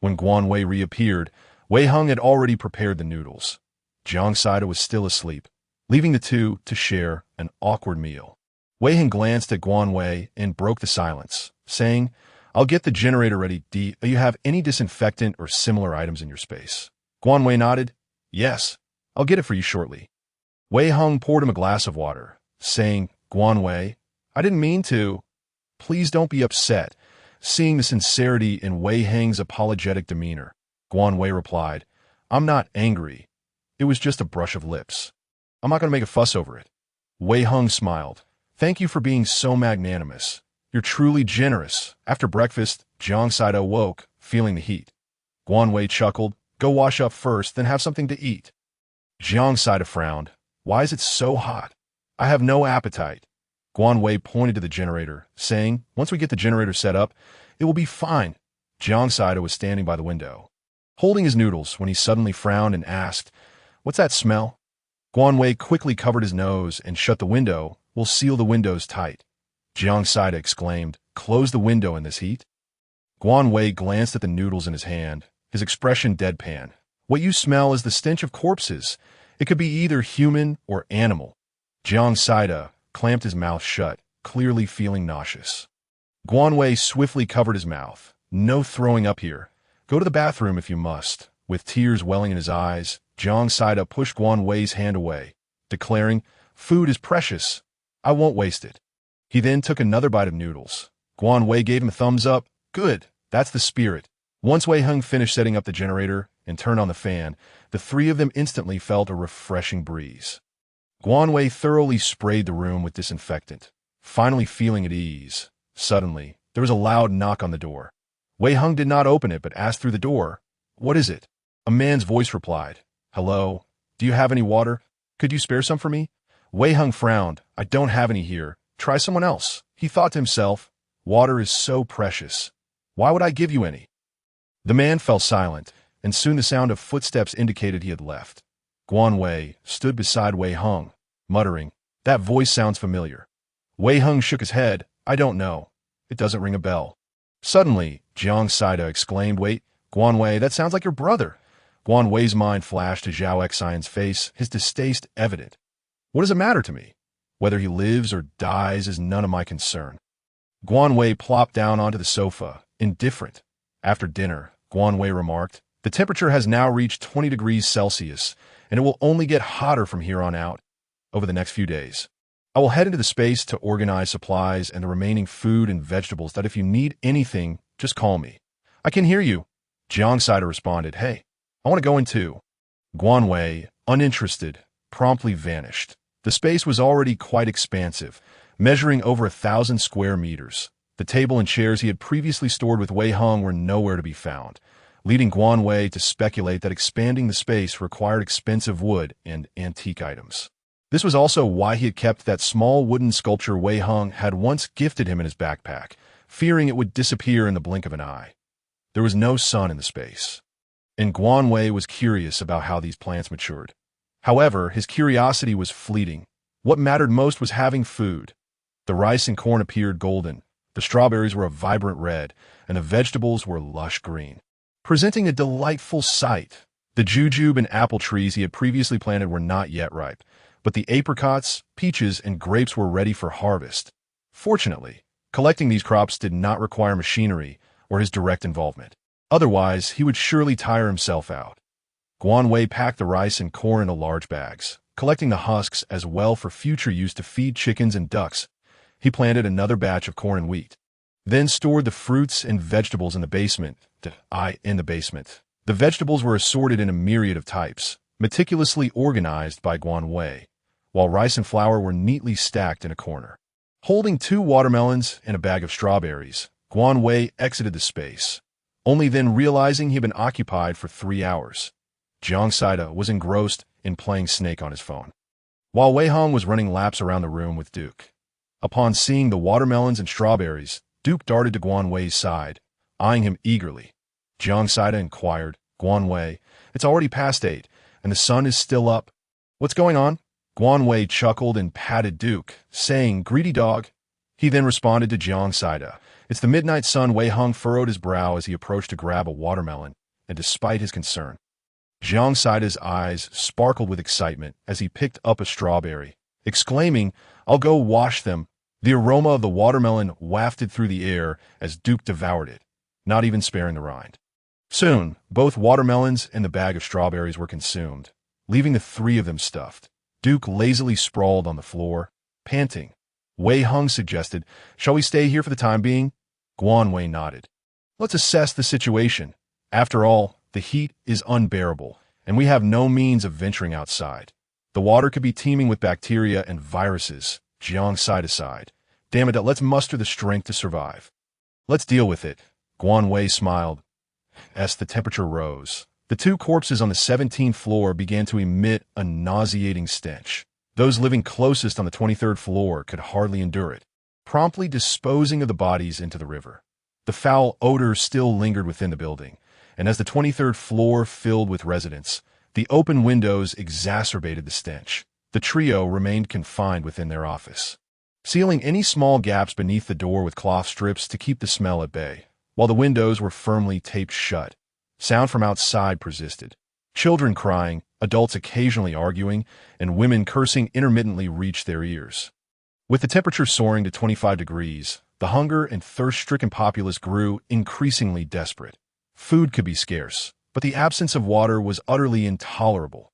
When Guan Wei reappeared, Wei Heng had already prepared the noodles. Jiang Saida was still asleep, leaving the two to share an awkward meal. Wei Heng glanced at Guan Wei and broke the silence, saying, "I'll get the generator ready. Do you have any disinfectant or similar items in your space?" Guan Wei nodded. "Yes, I'll get it for you shortly." Wei Heng poured him a glass of water, saying, Guan I didn't mean to. Please don't be upset. Seeing the sincerity in Wei Heng's apologetic demeanor, Guan replied, I'm not angry. It was just a brush of lips. I'm not going to make a fuss over it. Wei Heng smiled. Thank you for being so magnanimous. You're truly generous. After breakfast, Jiang Saito woke, feeling the heat. Guan chuckled. Go wash up first, then have something to eat. Jiang Saito frowned. Why is it so hot? I have no appetite. Guan pointed to the generator, saying, once we get the generator set up, it will be fine. Jiang Saito was standing by the window, holding his noodles when he suddenly frowned and asked, What's that smell? Guan quickly covered his nose and shut the window. We'll seal the windows tight. Jiang Saito exclaimed, Close the window in this heat? Guan glanced at the noodles in his hand, his expression deadpan. What you smell is the stench of corpses. It could be either human or animal. Jiang Saito clamped his mouth shut, clearly feeling nauseous. Guan swiftly covered his mouth. No throwing up here. Go to the bathroom if you must. With tears welling in his eyes, Jiang Saito pushed Guan hand away, declaring, Food is precious. I won't waste it. He then took another bite of noodles. Guan gave him a thumbs up. Good, that's the spirit. Once Wei Heng finished setting up the generator and turned on the fan, the three of them instantly felt a refreshing breeze. Guan thoroughly sprayed the room with disinfectant, finally feeling at ease. Suddenly, there was a loud knock on the door. Wei Heng did not open it but asked through the door, What is it? A man's voice replied, Hello, do you have any water? Could you spare some for me? Wei Heng frowned. I don't have any here. Try someone else. He thought to himself, Water is so precious. Why would I give you any? The man fell silent, and soon the sound of footsteps indicated he had left. Guan stood beside Wei Heng, muttering, That voice sounds familiar. Wei Heng shook his head. I don't know. It doesn't ring a bell. Suddenly, Jiang Saito exclaimed, Wait, Guan that sounds like your brother. Guan mind flashed to Zhao Xian's face, his distaste evident. What does it matter to me? Whether he lives or dies is none of my concern. Guan plopped down onto the sofa, indifferent. After dinner, Guan remarked, The temperature has now reached 20 degrees Celsius, and it will only get hotter from here on out over the next few days. I will head into the space to organize supplies and the remaining food and vegetables that if you need anything, just call me. I can hear you. Jiang Saito responded, Hey, I want to go in too. Guan uninterested, promptly vanished. The space was already quite expansive, measuring over 1,000 square meters. The table and chairs he had previously stored with Wei Heng were nowhere to be found, leading Guan to speculate that expanding the space required expensive wood and antique items. This was also why he had kept that small wooden sculpture Wei Heng had once gifted him in his backpack, fearing it would disappear in the blink of an eye. There was no sun in the space, and Guan was curious about how these plants matured. However, his curiosity was fleeting. What mattered most was having food. The rice and corn appeared golden, the strawberries were a vibrant red, and the vegetables were lush green, presenting a delightful sight. The jujube and apple trees he had previously planted were not yet ripe, but the apricots, peaches, and grapes were ready for harvest. Fortunately, collecting these crops did not require machinery or his direct involvement. Otherwise, he would surely tire himself out. Guan packed the rice and corn into large bags, collecting the husks as well for future use to feed chickens and ducks. He planted another batch of corn and wheat, then stored the fruits and vegetables in the basement. The vegetables were assorted in a myriad of types, meticulously organized by Guan, while rice and flour were neatly stacked in a corner. Holding 2 watermelons and a bag of strawberries, Guan exited the space, only then realizing he had been occupied for 3 hours. Jiang Saito was engrossed in playing Snake on his phone, while Wei Heng was running laps around the room with Duke. Upon seeing the watermelons and strawberries, Duke darted to Guan side, eyeing him eagerly. Jiang Saito inquired, Guan, it's already past 8, and the sun is still up. What's going on? Guan chuckled and patted Duke, saying, Greedy dog. He then responded to Jiang Saito. It's the midnight sun. Wei Heng furrowed his brow as he approached to grab a watermelon, and despite his concern, Jiang Saito's eyes sparkled with excitement as he picked up a strawberry, exclaiming, I'll go wash them. The aroma of the watermelon wafted through the air as Duke devoured it, not even sparing the rind. Soon, both watermelons and the bag of strawberries were consumed, leaving the 3 of them stuffed. Duke lazily sprawled on the floor, panting. Wei Hung suggested, "Shall we stay here for the time being?" Guan Wei nodded. "Let's assess the situation. After all, the heat is unbearable, and we have no means of venturing outside. The water could be teeming with bacteria and viruses." Jiang sighed. "Damn it, let's muster the strength to survive." "Let's deal with it." Guan Wei smiled. As the temperature rose, the two corpses on the 17th floor began to emit a nauseating stench. Those living closest on the 23rd floor could hardly endure it, promptly disposing of the bodies into the river. The foul odor still lingered within the building, and as the 23rd floor filled with residents, the open windows exacerbated the stench. The trio remained confined within their office, sealing any small gaps beneath the door with cloth strips to keep the smell at bay. While the windows were firmly taped shut, sound from outside persisted. Children crying, adults occasionally arguing, and women cursing intermittently reached their ears. With the temperature soaring to 25 degrees, the hunger and thirst-stricken populace grew increasingly desperate. Food could be scarce, but the absence of water was utterly intolerable.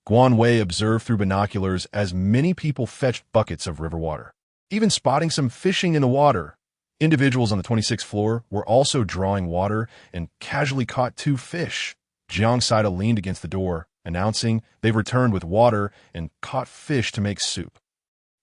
Guan Wei observed through binoculars as many people fetched buckets of river water, even spotting some fishing in the water. Individuals on the 26th floor were also drawing water and casually caught 2 fish. Jiang Saida leaned against the door, announcing they've returned with water and caught fish to make soup.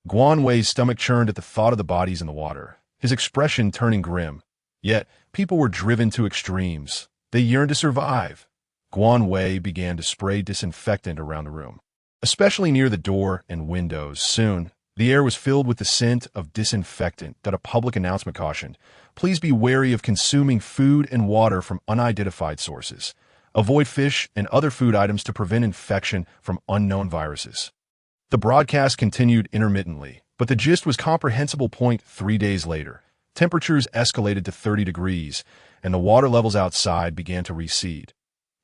Guan Wei's stomach churned at the thought of the bodies in the water, his expression turning grim. Yet, people were driven to extremes. They yearned to survive. Guan Wei began to spray disinfectant around the room, especially near the door and windows. Soon, the air was filled with the scent of disinfectant that a public announcement cautioned, "Please be wary of consuming food and water from unidentified sources. Avoid fish and other food items to prevent infection from unknown viruses." The broadcast continued intermittently, but the gist was comprehensible. 3 days later, temperatures escalated to 30 degrees, and the water levels outside began to recede.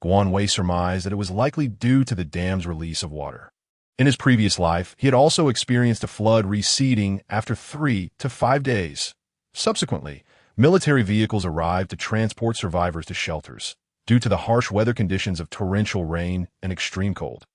Guan Wei surmised that it was likely due to the dam's release of water. In his previous life, he had also experienced a flood receding after 3 to 5 days. Subsequently, military vehicles arrived to transport survivors to shelters, due to the harsh weather conditions of torrential rain and extreme cold.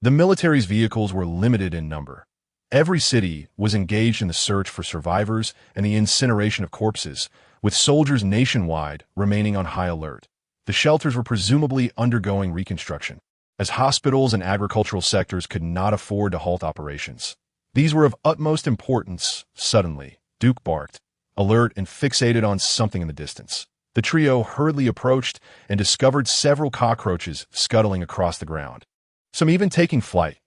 The military's vehicles were limited in number. Every city was engaged in the search for survivors and the incineration of corpses, with soldiers nationwide remaining on high alert. The shelters were presumably undergoing reconstruction, as hospitals and agricultural sectors could not afford to halt operations. These were of utmost importance. Suddenly, Duke barked, alert and fixated on something in the distance. The trio hurriedly approached and discovered several cockroaches scuttling across the ground, some even taking flight.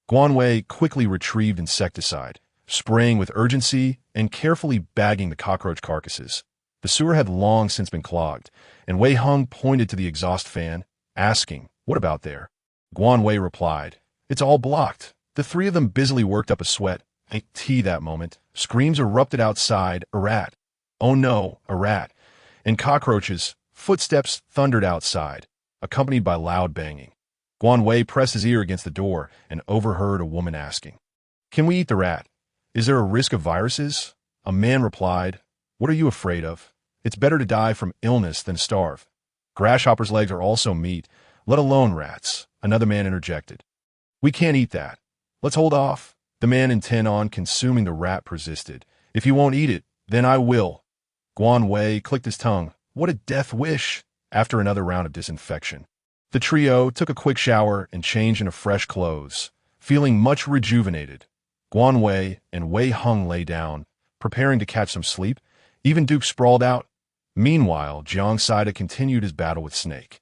Guan Wei quickly retrieved insecticide, spraying with urgency and carefully bagging the cockroach carcasses. The sewer had long since been clogged, and Wei Hung pointed to the exhaust fan, asking, "What about there?" Guan Wei replied, "It's all blocked." The 3 of them busily worked up a sweat. That moment, screams erupted outside. "A rat! Oh no, a rat!" And cockroaches. Footsteps thundered outside, accompanied by loud banging. Guan Wei pressed his ear against the door and overheard a woman asking, "Can we eat the rat? Is there a risk of viruses?" A man replied, "What are you afraid of? It's better to die from illness than starve. Grasshoppers' legs are also meat, let alone rats." Another man interjected, "We can't eat that. Let's hold off." The man intent on consuming the rat persisted, "If you won't eat it, then I will." Guan Wei clicked his tongue. What a death wish! After another round of disinfection, the trio took a quick shower and changed into fresh clothes, feeling much rejuvenated. Guan Wei and Wei Hung lay down, preparing to catch some sleep. Even Duke sprawled out. Meanwhile, Jiang Saida continued his battle with Snake.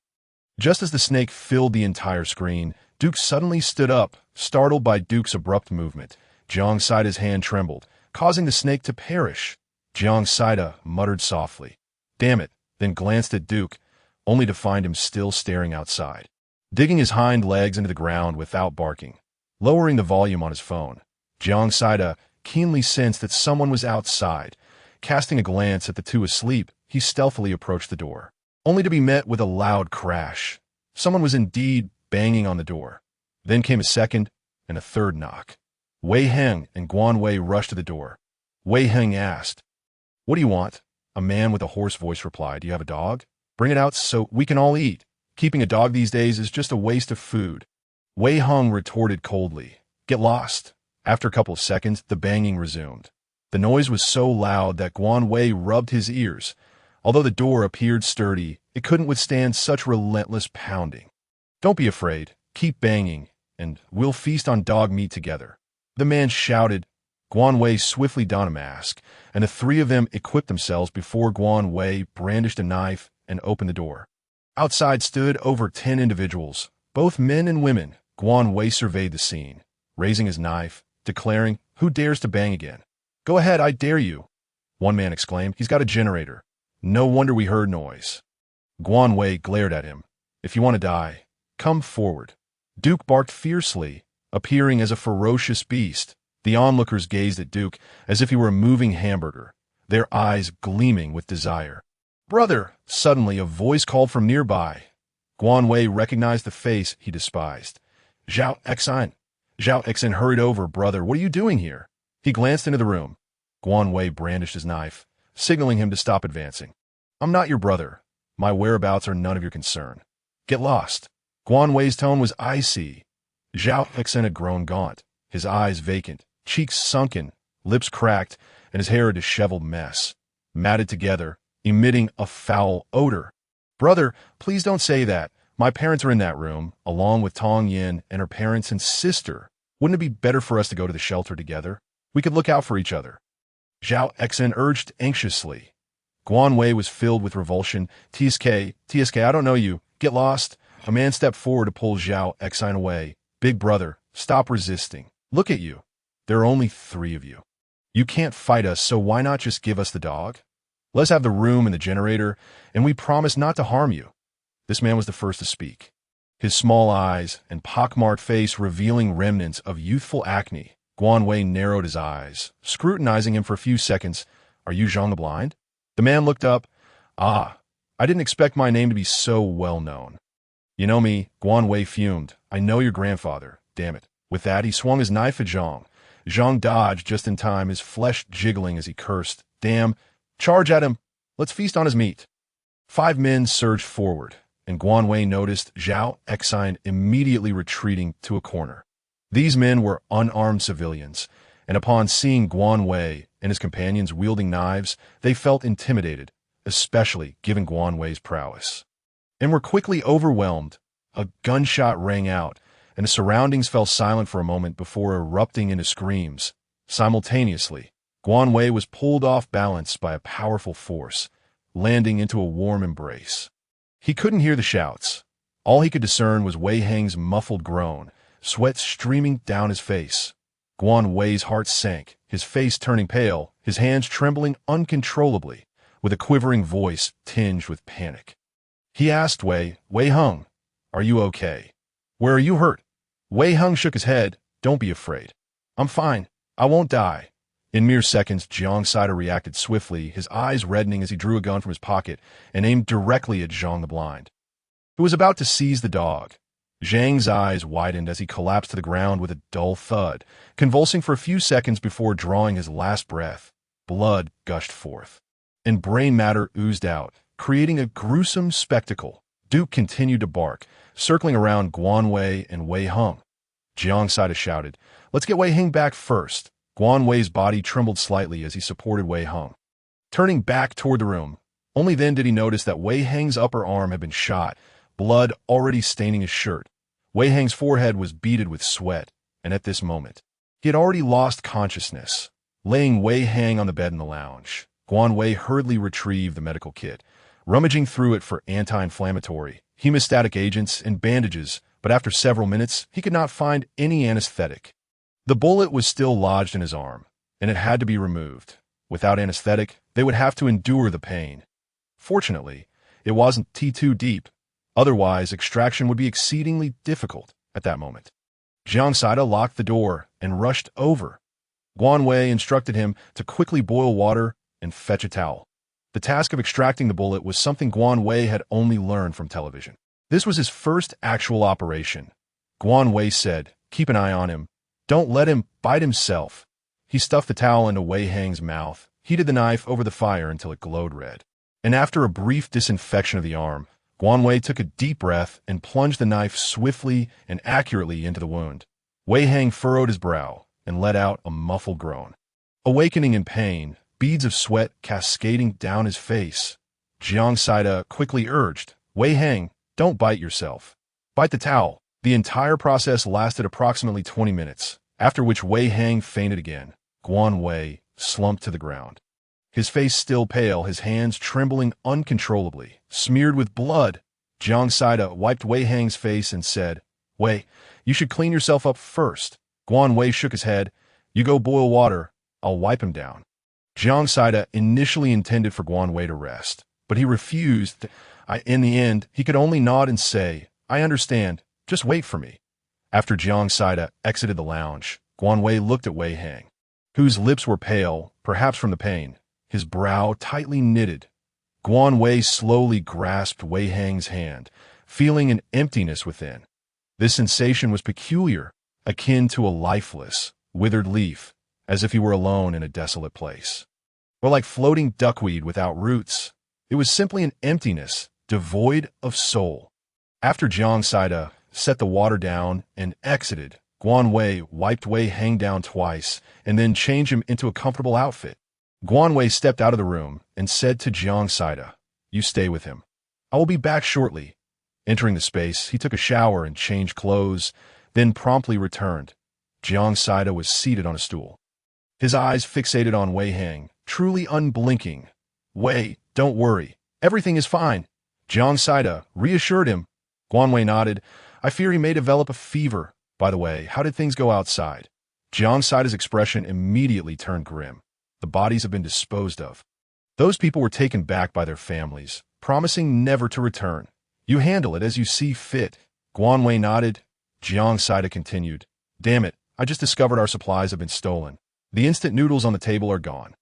Just as the snake filled the entire screen, Duke suddenly stood up, startled by Duke's abrupt movement. Jiang Saida's hand trembled, causing the snake to perish. Jiang Saida muttered softly, "Damn it," then glanced at Duke, only to find him still staring outside, digging his hind legs into the ground without barking. Lowering the volume on his phone, Jiang Saida keenly sensed that someone was outside. Casting a glance at the 2 asleep, he stealthily approached the door, only to be met with a loud crash. Someone was indeed banging on the door. Then came a second and a third knock. Wei Heng and Guan Wei rushed to the door. Wei Heng asked, "What do you want?" A man with a hoarse voice replied, "Do you have a dog? Bring it out so we can all eat. Keeping a dog these days is just a waste of food." Wei Hung retorted coldly, "Get lost." After a couple of seconds, the banging resumed. The noise was so loud that Guan Wei rubbed his ears. Although the door appeared sturdy, it couldn't withstand such relentless pounding. "Don't be afraid. Keep banging, and we'll feast on dog meat together," the man shouted. Guan Wei swiftly donned a mask, and the three of them equipped themselves before Guan Wei brandished a knife and opened the door. Outside stood over 10 individuals, both men and women. Guan Wei surveyed the scene, raising his knife, declaring, "Who dares to bang again?" "Go ahead, I dare you," one man exclaimed. "He's got a generator. No wonder we heard noise." Guan Wei glared at him. "If you want to die, come forward." Duke barked fiercely, appearing as a ferocious beast. The onlookers gazed at Duke as if he were a moving hamburger, their eyes gleaming with desire. "Brother!" Suddenly a voice called from nearby. Guan Wei recognized the face he despised. "Zhao Exine." Zhao Exine hurried over. "Brother, what are you doing here?" He glanced into the room. Guan Wei brandished his knife, signaling him to stop advancing. "I'm not your brother. My whereabouts are none of your concern. Get lost." Guan Wei's tone was icy. Zhao Exine had grown gaunt, his eyes vacant, cheeks sunken, lips cracked, and his hair a disheveled mess, matted together, emitting a foul odor. "Brother, please don't say that. My parents are in that room, along with Tong Yin and her parents and sister. Wouldn't it be better for us to go to the shelter together? We could look out for each other." Zhao Exine urged anxiously. Guan Wei was filled with revulsion. TSK, I don't know you. Get lost." A man stepped forward to pull Zhao Exine away. "Big brother, stop resisting. Look at you. There are only 3 of you. You can't fight us, so why not just give us the dog? Let's have the room and the generator, and we promise not to harm you." This man was the first to speak, his small eyes and pockmarked face revealing remnants of youthful acne. Guan Wei narrowed his eyes, scrutinizing him for a few seconds. "Are you Zhang the Blind?" The man looked up. "Ah, I didn't expect my name to be so well known." "You know me," Guan Wei fumed. "I know your grandfather. Damn it." With that, he swung his knife at Zhang. Zhang dodged just in time, his flesh jiggling as he cursed. "Damn! Charge at him! Let's feast on his meat." 5 men surged forward, and Guan Wei noticed Zhao Exine immediately retreating to a corner. These men were unarmed civilians, and upon seeing Guan Wei and his companions wielding knives, they felt intimidated, especially given Guan Wei's prowess, and were quickly overwhelmed. A gunshot rang out, and the surroundings fell silent for a moment before erupting into screams. Simultaneously, Guan Wei was pulled off balance by a powerful force, landing into a warm embrace. He couldn't hear the shouts. All he could discern was Wei Hang's muffled groan, sweat streaming down his face. Guan Wei's heart sank, his face turning pale, his hands trembling uncontrollably, with a quivering voice tinged with panic. He asked Wei Hung, "Are you okay? Where are you hurt?" Wei Hung shook his head. "Don't be afraid. I'm fine. I won't die." In mere seconds, Jiang Saida reacted swiftly, his eyes reddening as he drew a gun from his pocket and aimed directly at Zhang the Blind, who was about to seize the dog. Zhang's eyes widened as he collapsed to the ground with a dull thud, convulsing for a few seconds before drawing his last breath. Blood gushed forth, and brain matter oozed out, creating a gruesome spectacle. Duke continued to bark, circling around Guan Wei and Wei Hung. Jiang Saida shouted, "Let's get Wei Hang back first." Guan Wei's body trembled slightly as he supported Wei Hung, turning back toward the room. Only then did he notice that Wei Hang's upper arm had been shot, blood already staining his shirt. Wei Hang's forehead was beaded with sweat, and at this moment, he had already lost consciousness. Laying Wei Hang on the bed in the lounge, Guan Wei hurriedly retrieved the medical kit, rummaging through it for anti-inflammatory, hemostatic agents, and bandages, but after several minutes, he could not find any anesthetic. The bullet was still lodged in his arm, and it had to be removed. Without anesthetic, they would have to endure the pain. Fortunately, it wasn't too deep. Otherwise, extraction would be exceedingly difficult at that moment. Jiang Saida locked the door and rushed over. Guan Wei instructed him to quickly boil water and fetch a towel. The task of extracting the bullet was something Guan Wei had only learned from television. This was his first actual operation. Guan Wei said, "Keep an eye on him. Don't let him bite himself." He stuffed the towel into Wei Hang's mouth, heated the knife over the fire until it glowed red, and after a brief disinfection of the arm, Guan Wei took a deep breath and plunged the knife swiftly and accurately into the wound. Wei Hang furrowed his brow and let out a muffled groan. Awakening in pain, beads of sweat cascading down his face, Jiang Saida quickly urged, Wei Hang, don't bite yourself. Bite the towel. The entire process lasted approximately 20 minutes, after which Wei Hang fainted again. Guan Wei slumped to the ground. His face still pale, his hands trembling uncontrollably, smeared with blood. Jiang Saida wiped Wei Hang's face and said, Wei, you should clean yourself up first. Guan Wei shook his head. You go boil water. I'll wipe him down. Jiang Saida initially intended for Guan Wei to rest, but he refused. In the end, he could only nod and say, I understand. Just wait for me. After Jiang Saida exited the lounge, Guan Wei looked at Wei Hang, whose lips were pale, perhaps from the pain, his brow tightly knitted. Guan Wei slowly grasped Wei Hang's hand, feeling an emptiness within. This sensation was peculiar, akin to a lifeless, withered leaf, as if he were alone in a desolate place. Or like floating duckweed without roots. It was simply an emptiness, devoid of soul. After Jiang Saida set the water down and exited, Guan Wei wiped Wei Hang down twice and then changed him into a comfortable outfit. Guan Wei stepped out of the room and said to Jiang Saida, You stay with him. I will be back shortly. Entering the space, he took a shower and changed clothes, then promptly returned. Jiang Saida was seated on a stool, his eyes fixated on Wei Hang, truly unblinking. Wei, don't worry. Everything is fine. Jiang Saida reassured him. Guan Wei nodded. I fear he may develop a fever. By the way, how did things go outside? Jiang Saida's expression immediately turned grim. The bodies have been disposed of. Those people were taken back by their families, promising never to return. You handle it as you see fit. Guan Wei nodded. Jiang Saida continued. Damn it, I just discovered our supplies have been stolen. The instant noodles on the table are gone.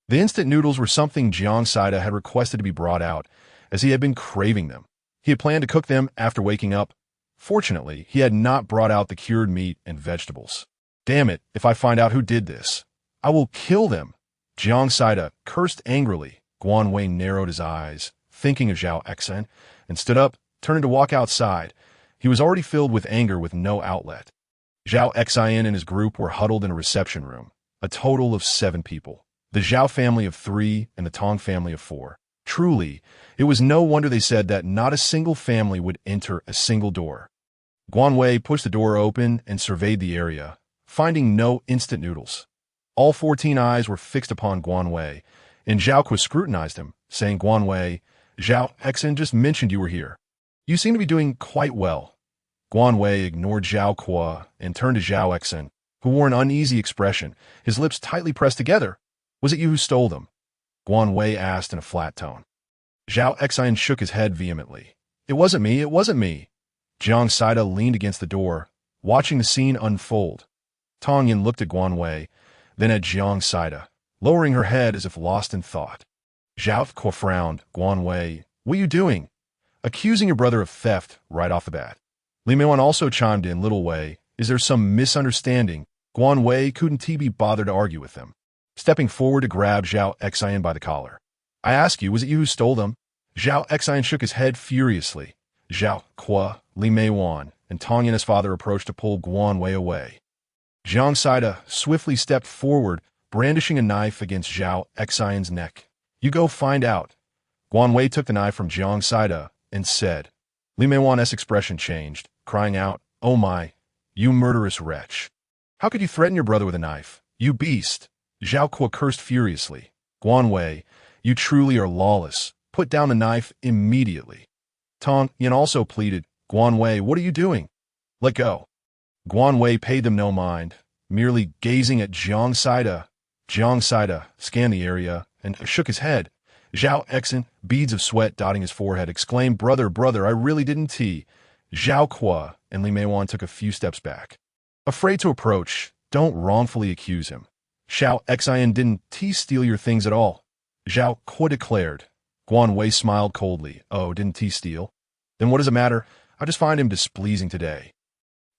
The instant noodles were something Jiang Saida had requested to be brought out, as he had been craving them. He had planned to cook them after waking up. Fortunately, he had not brought out the cured meat and vegetables. Damn it, if I find out who did this, I will kill them. Jiang Saida cursed angrily. Guan Wei narrowed his eyes, thinking of Zhao Exan, and stood up, turning to walk outside. He was already filled with anger with no outlet. Zhao Exan and his group were huddled in a reception room, a total of 7 people. The Zhao family of 3 and the Tong family of 4. Truly, it was no wonder they said that not a single family would enter a single door. Guan Wei pushed the door open and surveyed the area, finding no instant noodles. All 14 eyes were fixed upon Guan Wei, and Zhao Kuo scrutinized him, saying, Guan Wei, Zhao Exan just mentioned you were here. You seem to be doing quite well. Guan Wei ignored Zhao Kuo and turned to Zhao Exan, who wore an uneasy expression, his lips tightly pressed together. Was it you who stole them? Guan Wei asked in a flat tone. Zhao Exan shook his head vehemently. It wasn't me, it wasn't me. Jiang Saida leaned against the door, watching the scene unfold. Tong Yin looked at Guan Wei, then at Jiang Saida, lowering her head as if lost in thought. Zhao Kuo frowned. Guan Wei, what are you doing? Accusing your brother of theft right off the bat. Li Meiwan also chimed in. Little Wei, is there some misunderstanding? Guan Wei couldn't be bothered to argue with them, stepping forward to grab Zhao Exan by the collar. I ask you, was it you who stole them? Zhao Exan shook his head furiously. Zhao Kuo, Li Meiwan, and Tong Yin, his father, approached to pull Guan Wei away. Jiang Saida swiftly stepped forward, brandishing a knife against Zhao Exan's neck. You go find out. Guan Wei took the knife from Jiang Saida and said. Li Meiwan's expression changed, crying out, Oh my, you murderous wretch. How could you threaten your brother with a knife? You beast. Zhao Kuo cursed furiously. Guan Wei, you truly are lawless. Put down the knife immediately. Tong Yin also pleaded. Guan Wei, what are you doing? Let go. Guan Wei paid them no mind, merely gazing at Jiang Saida. Jiang Saida scanned the area and shook his head. Zhao Exan, beads of sweat dotting his forehead, exclaimed, Brother, I really didn't tea. Zhao Kuo and Li Meiwan took a few steps back. Afraid to approach, don't wrongfully accuse him. Zhao Exan didn't steal your things at all. Zhao Kuo declared. Guan Wei smiled coldly. Oh, didn't he steal? Then what does it matter? I just find him displeasing today.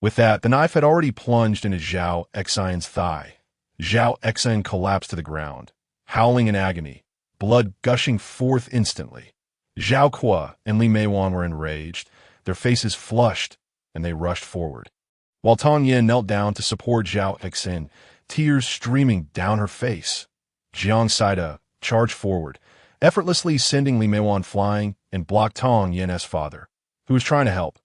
With that, the knife had already plunged into Zhao Exan's thigh. Zhao Exan collapsed to the ground, howling in agony, blood gushing forth instantly. Zhao Kuo and Li Meiwan were enraged, their faces flushed, and they rushed forward. While Tong Yin knelt down to support Zhao Exan, tears streaming down her face. Jiang Saida charged forward, effortlessly sending Li Meiwan flying and blocked Tong Yin's father, who was trying to help.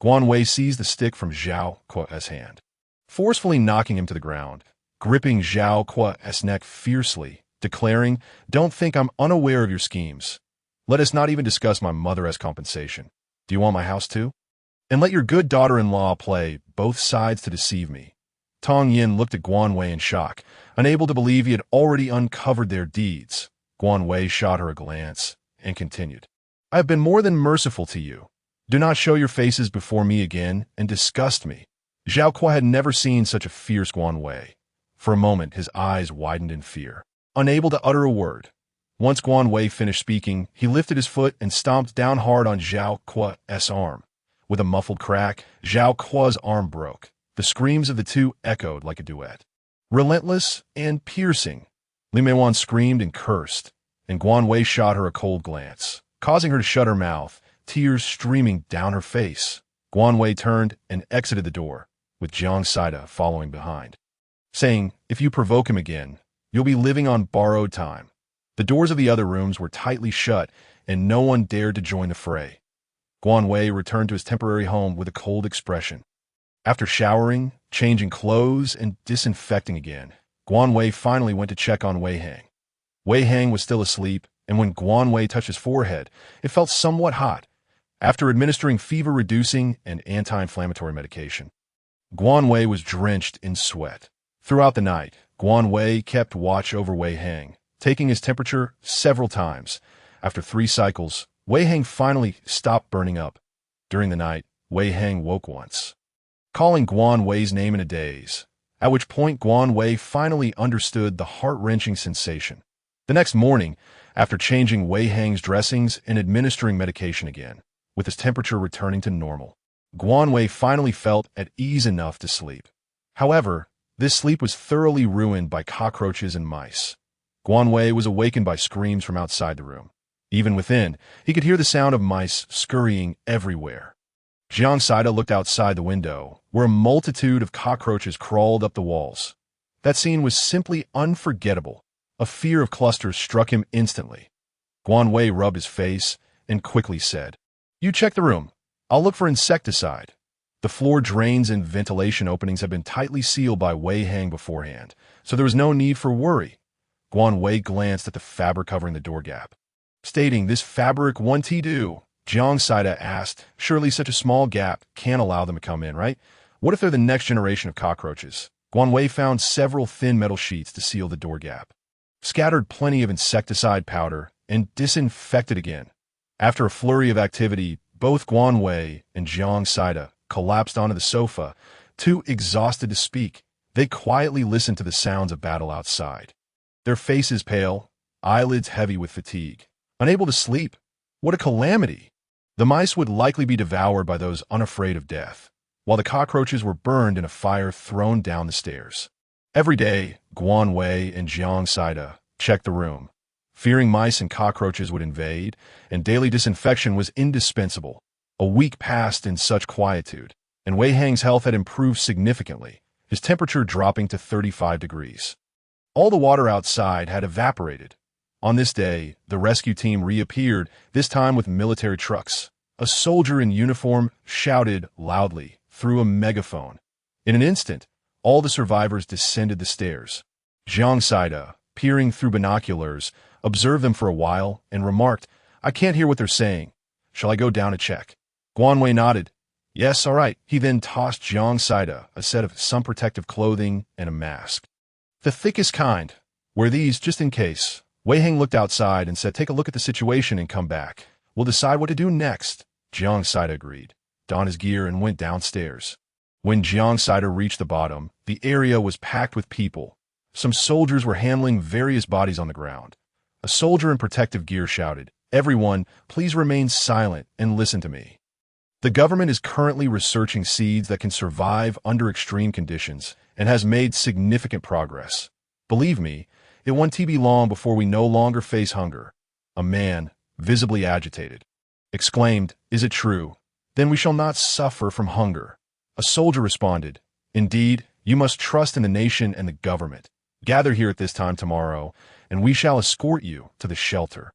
Guan Wei seized the stick from Zhao Kuo's hand, forcefully knocking him to the ground, gripping Zhao Kuo's neck fiercely, declaring, "Don't think I'm unaware of your schemes. Let us not even discuss my mother as compensation. Do you want my house too? And let your good daughter-in-law play both sides to deceive me." Tong Yin looked at Guan Wei in shock, unable to believe he had already uncovered their deeds. Guan Wei shot her a glance and continued, "I have been more than merciful to you. Do not show your faces before me again and disgust me." Zhao Kuo had never seen such a fierce Guan Wei. For a moment, his eyes widened in fear, unable to utter a word. Once Guan Wei finished speaking, he lifted his foot and stomped down hard on Zhao Kuo's arm. With a muffled crack, Zhao Kuo's arm broke. The screams of the two echoed like a duet. Relentless and piercing, Li Meiwan screamed and cursed, and Guan Wei shot her a cold glance, causing her to shut her mouth, tears streaming down her face. Guan Wei turned and exited the door, with Jiang Saida following behind, saying, "If you provoke him again, you'll be living on borrowed time." The doors of the other rooms were tightly shut, and no one dared to join the fray. Guan Wei returned to his temporary home with a cold expression. After showering, changing clothes, and disinfecting again, Guan Wei finally went to check on Wei Hang. Wei Hang was still asleep, and when Guan Wei touched his forehead, it felt somewhat hot. After administering fever-reducing and anti-inflammatory medication, Guan Wei was drenched in sweat. Throughout the night, Guan Wei kept watch over Wei Hang, taking his temperature several times. After 3 cycles, Wei Hang finally stopped burning up. During the night, Wei Hang woke once, calling Guan Wei's name in a daze, at which point Guan Wei finally understood the heart-wrenching sensation. The next morning, after changing Wei Hang's dressings and administering medication again, with his temperature returning to normal, Guan Wei finally felt at ease enough to sleep. However, this sleep was thoroughly ruined by cockroaches and mice. Guan Wei was awakened by screams from outside the room. Even within, he could hear the sound of mice scurrying everywhere. Jiang Saida looked outside the window, where a multitude of cockroaches crawled up the walls. That scene was simply unforgettable. A fear of clusters struck him instantly. Guan Wei rubbed his face and quickly said, "You check the room. I'll look for insecticide." The floor drains and ventilation openings had been tightly sealed by Wei Hang beforehand, so there was no need for worry. Guan Wei glanced at the fabric covering the door gap, stating, "This fabric won't do?" Jiang Saida asked, "Surely such a small gap can't allow them to come in, right? What if they're the next generation of cockroaches?" Guan Wei found several thin metal sheets to seal the door gap, scattered plenty of insecticide powder, and disinfected again. After a flurry of activity, both Guan Wei and Jiang Saida collapsed onto the sofa, too exhausted to speak. They quietly listened to the sounds of battle outside, their faces pale, eyelids heavy with fatigue, unable to sleep. What a calamity! The mice would likely be devoured by those unafraid of death, while the cockroaches were burned in a fire thrown down the stairs. Every day, Guan Wei and Jiang Saida checked the room, fearing mice and cockroaches would invade, and daily disinfection was indispensable. A week passed in such quietude, and Wei Hang's health had improved significantly, his temperature dropping to 35 degrees. All the water outside had evaporated. On this day, the rescue team reappeared, this time with military trucks. A soldier in uniform shouted loudly through a megaphone. In an instant, all the survivors descended the stairs. Jiang Saida, peering through binoculars, observed them for a while and remarked, "I can't hear what they're saying. Shall I go down to check?" Guan Wei nodded. "Yes, all right." He then tossed Jiang Saida a set of sun protective clothing and a mask. "The thickest kind. Wear these just in case." Wei Hang looked outside and said, "Take a look at the situation and come back. We'll decide what to do next." Jiang Saida agreed, donned his gear, and went downstairs. When Jiang Saida reached the bottom, the area was packed with people. Some soldiers were handling various bodies on the ground. A soldier in protective gear shouted, "Everyone, please remain silent and listen to me. The government is currently researching seeds that can survive under extreme conditions and has made significant progress. Believe me, it won't be long before we no longer face hunger." A man, visibly agitated, exclaimed, "Is it true? Then we shall not suffer from hunger." A soldier responded, "Indeed, You must trust in the nation and the government. Gather here at this time tomorrow, and we shall escort you to the shelter.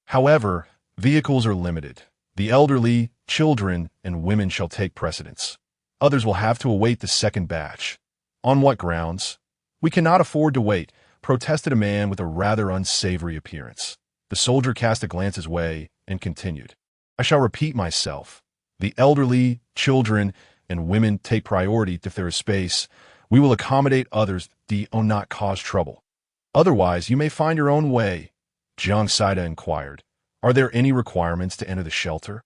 However, vehicles are limited. The elderly, children, and women shall take precedence. Others will have to await the second batch. On what grounds? We cannot afford to wait, protested a man with a rather unsavory appearance. The soldier cast a glance his way and continued. I shall repeat myself. The elderly, children, and women take priority if there is space. We will accommodate others, do not cause trouble. Otherwise, you may find your own way. Jiang Saida inquired. Are there any requirements to enter the shelter?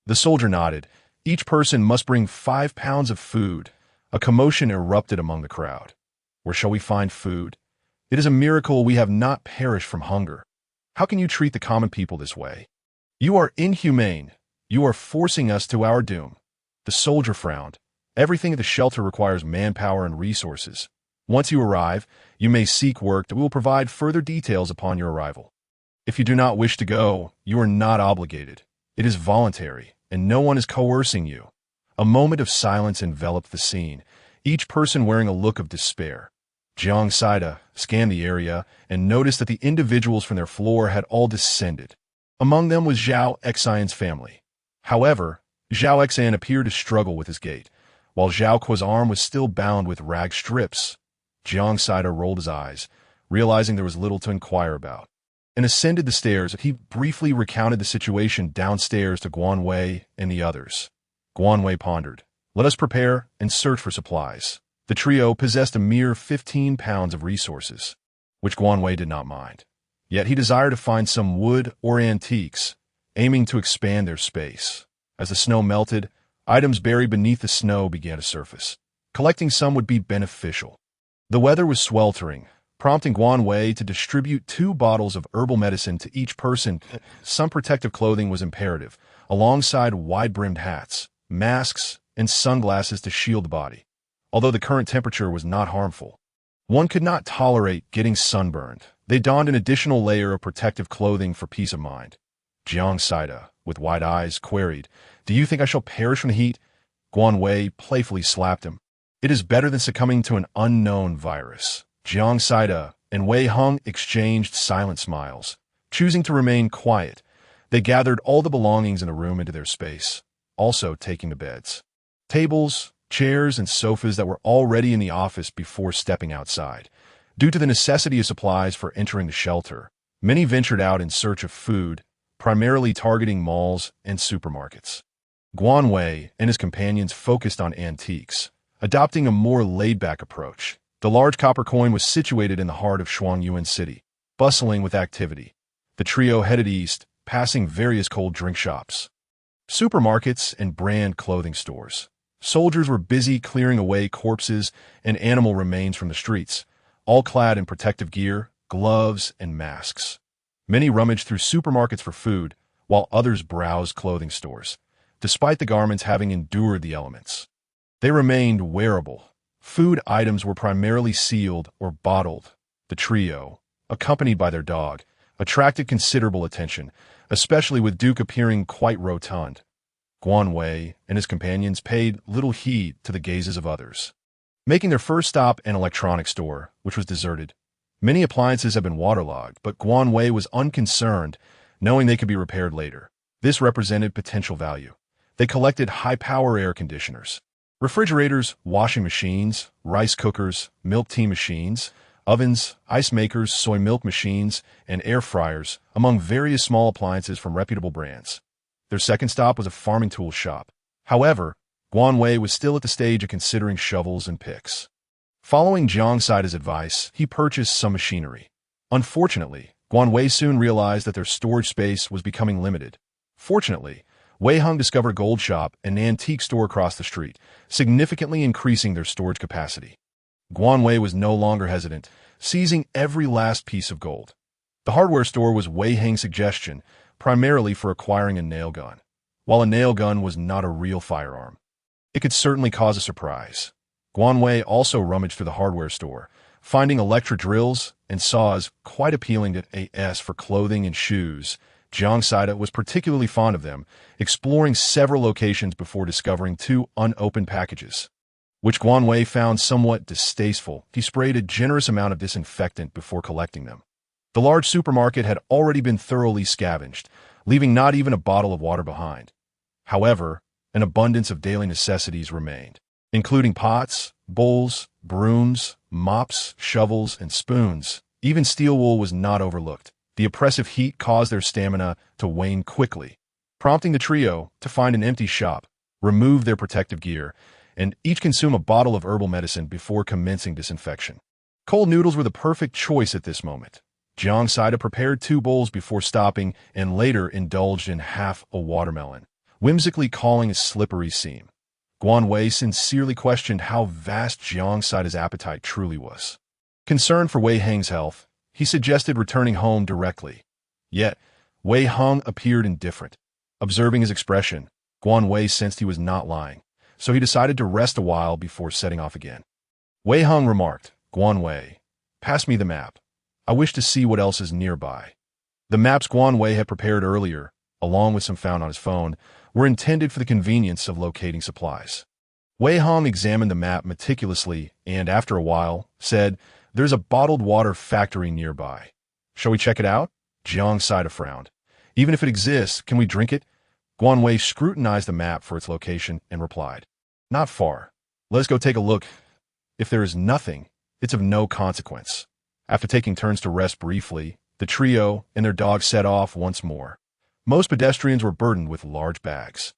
The soldier nodded. Each person must bring 5 pounds of food. A commotion erupted among the crowd. Where shall we find food? It is a miracle we have not perished from hunger. How can you treat the common people this way? You are inhumane. You are forcing us to our doom. The soldier frowned. Everything at the shelter requires manpower and resources. Once you arrive, you may seek work that we will provide further details upon your arrival. If you do not wish to go, you are not obligated. It is voluntary, and no one is coercing you. A moment of silence enveloped the scene, each person wearing a look of despair. Jiang Saida scanned the area and noticed that the individuals from their floor had all descended. Among them was Zhao Xian's family. However, Zhao Xian appeared to struggle with his gait, while Zhao Kuo's arm was still bound with rag strips. Jiang Saida rolled his eyes, realizing there was little to inquire about, and ascended the stairs. He briefly recounted the situation downstairs to Guan Wei and the others. Guan Wei pondered. Let us prepare and search for supplies. The trio possessed a mere 15 pounds of resources, which Guan Wei did not mind. Yet he desired to find some wood or antiques, aiming to expand their space. As the snow melted, items buried beneath the snow began to surface. Collecting some would be beneficial. The weather was sweltering, prompting Guan Wei to distribute 2 bottles of herbal medicine to each person. Some protective clothing was imperative, alongside wide-brimmed hats, masks, and sunglasses to shield the body. Although the current temperature was not harmful, one could not tolerate getting sunburned. They donned an additional layer of protective clothing for peace of mind. Jiang Saida, with wide eyes, queried, Do you think I shall perish from the heat? Guan Wei playfully slapped him. It is better than succumbing to an unknown virus. Jiang Saida and Wei Hung exchanged silent smiles. Choosing to remain quiet, they gathered all the belongings in the room into their space, also taking the beds, tables, chairs, and sofas that were already in the office before stepping outside. Due to the necessity of supplies for entering the shelter, many ventured out in search of food, primarily targeting malls and supermarkets. Guan Wei and his companions focused on antiques, adopting a more laid-back approach. The large copper coin was situated in the heart of Shuangyuan City, bustling with activity. The trio headed east, passing various cold drink shops, supermarkets, and brand clothing stores. Soldiers were busy clearing away corpses and animal remains from the streets, all clad in protective gear, gloves, and masks. Many rummaged through supermarkets for food, while others browsed clothing stores, despite the garments having endured the elements. They remained wearable. Food items were primarily sealed or bottled. The trio, accompanied by their dog, attracted considerable attention, especially with Duke appearing quite rotund. Guan Wei and his companions paid little heed to the gazes of others. Making their first stop an electronics store, which was deserted. Many appliances had been waterlogged, but Guan Wei was unconcerned, knowing they could be repaired later. This represented potential value. They collected high-power air conditioners, refrigerators, washing machines, rice cookers, milk tea machines, ovens, ice makers, soy milk machines, and air fryers, among various small appliances from reputable brands. Their second stop was a farming tool shop. However, Guan Wei was still at the stage of considering shovels and picks. Following Jiang Saida's advice, he purchased some machinery. Unfortunately, Guan Wei soon realized that their storage space was becoming limited. Fortunately, Wei Hung discovered a gold shop and an antique store across the street, significantly increasing their storage capacity. Guan Wei was no longer hesitant, seizing every last piece of gold. The hardware store was Wei Hang's suggestion, primarily for acquiring a nail gun. While a nail gun was not a real firearm, it could certainly cause a surprise. Guan Wei also rummaged through the hardware store, finding electric drills and saws quite appealing to AS for clothing and shoes. Jiang Saida was particularly fond of them, exploring several locations before discovering 2 unopened packages. which Guan Wei found somewhat distasteful. He sprayed a generous amount of disinfectant before collecting them. The large supermarket had already been thoroughly scavenged, leaving not even a bottle of water behind. However, an abundance of daily necessities remained, including pots, bowls, brooms, mops, shovels, and spoons. Even steel wool was not overlooked. The oppressive heat caused their stamina to wane quickly, prompting the trio to find an empty shop, remove their protective gear, and each consume a bottle of herbal medicine before commencing disinfection. Cold noodles were the perfect choice at this moment. Jiang Saida prepared 2 bowls before stopping and later indulged in half a watermelon, whimsically calling a slippery seam. Guan Wei sincerely questioned how vast Jiang Saida's appetite truly was. Concerned for Wei Heng's health, he suggested returning home directly. Yet, Wei Heng appeared indifferent. Observing his expression, Guan Wei sensed he was not lying, so he decided to rest a while before setting off again. Wei Heng remarked, "Guan Wei, pass me the map. I wish to see what else is nearby." The maps Guan Wei had prepared earlier, along with some found on his phone, were intended for the convenience of locating supplies. Wei Heng examined the map meticulously and, after a while, said, "There's a bottled water factory nearby. Shall we check it out?" Jiang Saida frowned. "Even if it exists, can we drink it?" Guan Wei scrutinized the map for its location and replied, "Not far. Let us go take a look. If there is nothing, it's of no consequence." After taking turns to rest briefly, the trio and their dog set off once more. Most pedestrians were burdened with large bags,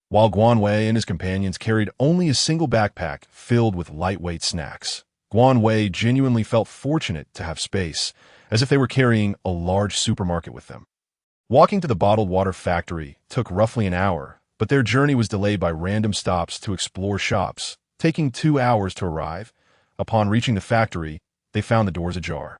while Guan Wei and his companions carried only a single backpack filled with lightweight snacks. Guan Wei genuinely felt fortunate to have space, as if they were carrying a large supermarket with them. Walking to the bottled water factory took roughly an hour, but their journey was delayed by random stops to explore shops, taking 2 hours to arrive. Upon reaching the factory, they found the doors ajar.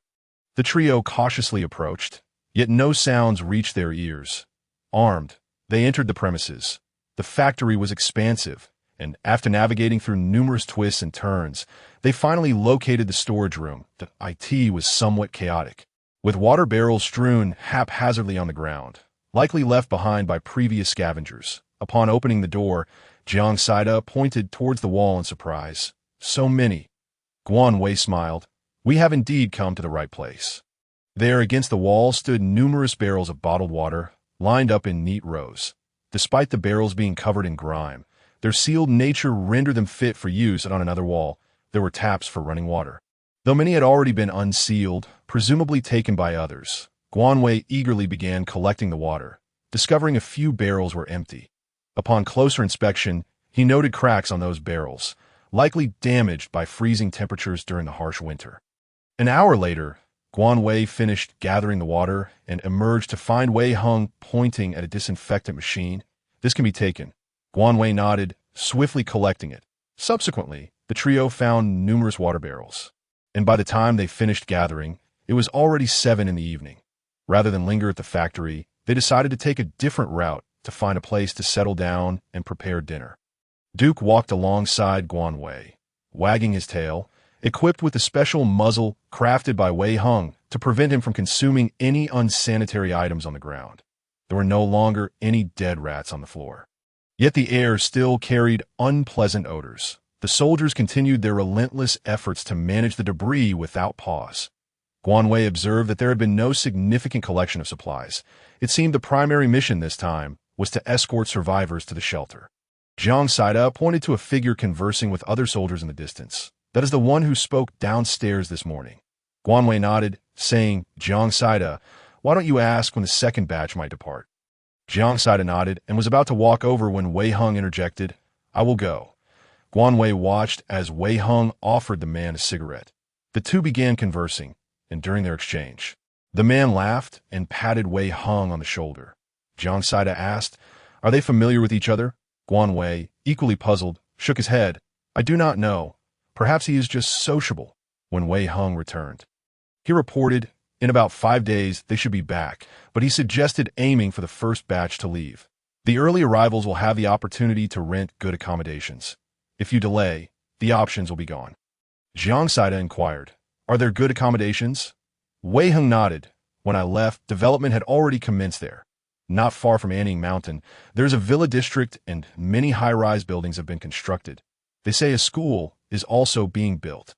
The trio cautiously approached, yet no sounds reached their ears. Armed, they entered the premises. The factory was expansive, and after navigating through numerous twists and turns, they finally located the storage room. The IT was somewhat chaotic, with water barrels strewn haphazardly on the ground, likely left behind by previous scavengers. Upon opening the door, Jiang Saida pointed towards the wall in surprise. "So many." Guan Wei smiled. "We have indeed come to the right place." There against the wall stood numerous barrels of bottled water, lined up in neat rows. Despite the barrels being covered in grime, their sealed nature rendered them fit for use, and on another wall, there were taps for running water. Though many had already been unsealed, presumably taken by others, Guan Wei eagerly began collecting the water, discovering a few barrels were empty. Upon closer inspection, he noted cracks on those barrels, likely damaged by freezing temperatures during the harsh winter. An hour later, Guan Wei finished gathering the water and emerged to find Wei Heng pointing at a disinfectant machine. "This can be taken." Guan Wei nodded, swiftly collecting it. Subsequently, the trio found numerous water barrels, and by the time they finished gathering, it was already 7 in the evening. Rather than linger at the factory, they decided to take a different route to find a place to settle down and prepare dinner. Duke walked alongside Guan Wei, wagging his tail, equipped with a special muzzle crafted by Wei Heng to prevent him from consuming any unsanitary items on the ground. There were no longer any dead rats on the floor. Yet the air still carried unpleasant odors. The soldiers continued their relentless efforts to manage the debris without pause. Guan Wei observed that there had been no significant collection of supplies. It seemed the primary mission this time was to escort survivors to the shelter. Jiang Saida pointed to a figure conversing with other soldiers in the distance. "That is the one who spoke downstairs this morning." Guan Wei nodded, saying, "Jiang Saida, why don't you ask when the second batch might depart?" Jiang Saida nodded and was about to walk over when Wei Heng interjected, "I will go." Guan Wei watched as Wei Heng offered the man a cigarette. The two began conversing, and during their exchange, the man laughed and patted Wei Heng on the shoulder. Jiang Saida asked, "Are they familiar with each other?" Guan Wei, equally puzzled, shook his head. "I do not know. Perhaps he is just sociable." When Wei Heng returned, he reported in about 5 days they should be back, but he suggested aiming for the first batch to leave. The early arrivals will have the opportunity to rent good accommodations. If you delay, the options will be gone. Jiang Saida inquired, "Are there good accommodations?" Wei Heng nodded. "When I left, development had already commenced there. Not far from Anning Mountain, there is a villa district and many high-rise buildings have been constructed. They say a school is also being built.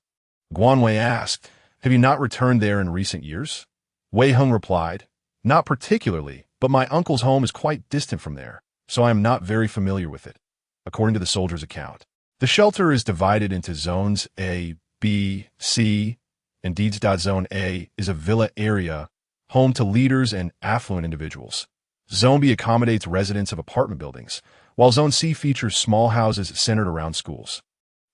Guan Wei asked, "Have you not returned there in recent years?" Wei Hung replied, "Not particularly, but my uncle's home is quite distant from there, so I am not very familiar with it." According to the soldier's account, the shelter is divided into zones A, B, C, and Zone A is a villa area home to leaders and affluent individuals. Zone B accommodates residents of apartment buildings, while Zone C features small houses centered around schools.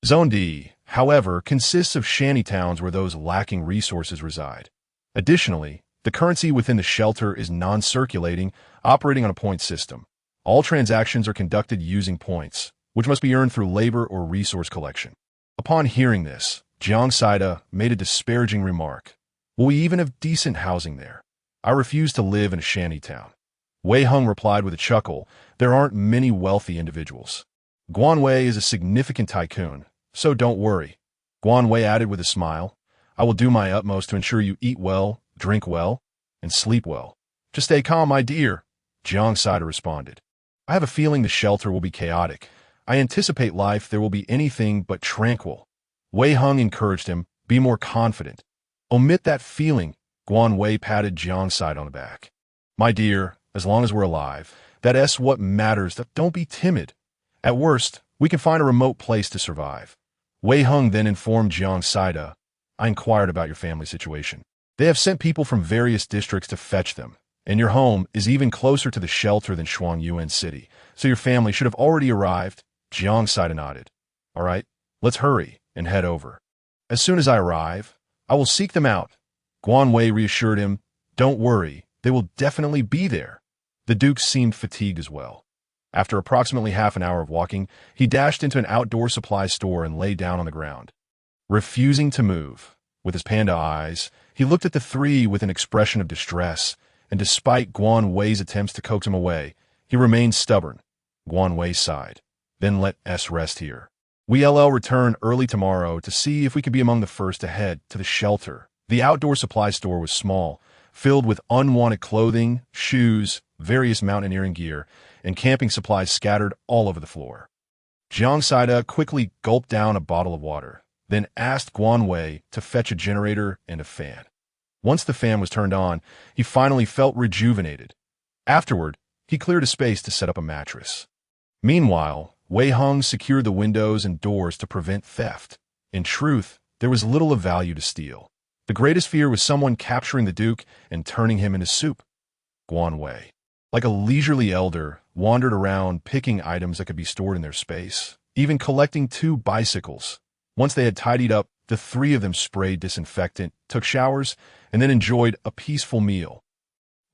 Zone D, however, consists of shanty towns where those lacking resources reside. Additionally, the currency within the shelter is non-circulating, operating on a point system. All transactions are conducted using points, which must be earned through labor or resource collection. Upon hearing this, Jiang Saida made a disparaging remark. "Will we even have decent housing there? I refuse to live in a shanty town." Wei Hung replied with a chuckle, "There aren't many wealthy individuals. Guan Wei is a significant tycoon, so don't worry." Guan Wei added with a smile, "I will do my utmost to ensure you eat well, drink well, and sleep well." "Just stay calm, my dear," Jiang Saida responded. "I have a feeling the shelter will be chaotic. I anticipate life there will be anything but tranquil." Wei Hung encouraged him, "Be more confident." "Omit that feeling," Guan Wei patted Jiang Saida on the back. "My dear, as long as we're alive, that's what matters. Don't be timid. At worst, we can find a remote place to survive." Wei Hung then informed Jiang Saida, "I inquired about your family situation. They have sent people from various districts to fetch them, and your home is even closer to the shelter than Shuangyuan City, so your family should have already arrived." Jiang Saida nodded. "All right, let's hurry and head over. As soon as I arrive, I will seek them out." Guan Wei reassured him, "Don't worry, they will definitely be there." The Duke seemed fatigued as well. After approximately half an hour of walking, he dashed into an outdoor supply store and lay down on the ground. Refusing to move, with his panda eyes, he looked at the three with an expression of distress, and despite Guan Wei's attempts to coax him away, he remained stubborn. Guan Wei sighed. "Then let us rest here. We'll return early tomorrow to see if we can be among the first to head to the shelter." The outdoor supply store was small, filled with unwanted clothing, shoes, various mountaineering gear, and camping supplies scattered all over the floor. Jiang Saida quickly gulped down a bottle of water, then asked Guan Wei to fetch a generator and a fan. Once the fan was turned on, he finally felt rejuvenated. Afterward, he cleared a space to set up a mattress. Meanwhile, Wei Hung secured the windows and doors to prevent theft. In truth, there was little of value to steal. The greatest fear was someone capturing the Duke and turning him into soup. Guan Wei, like a leisurely elder, wandered around picking items that could be stored in their space, even collecting 2 bicycles. Once they had tidied up, the 3 of them sprayed disinfectant, took showers, and then enjoyed a peaceful meal.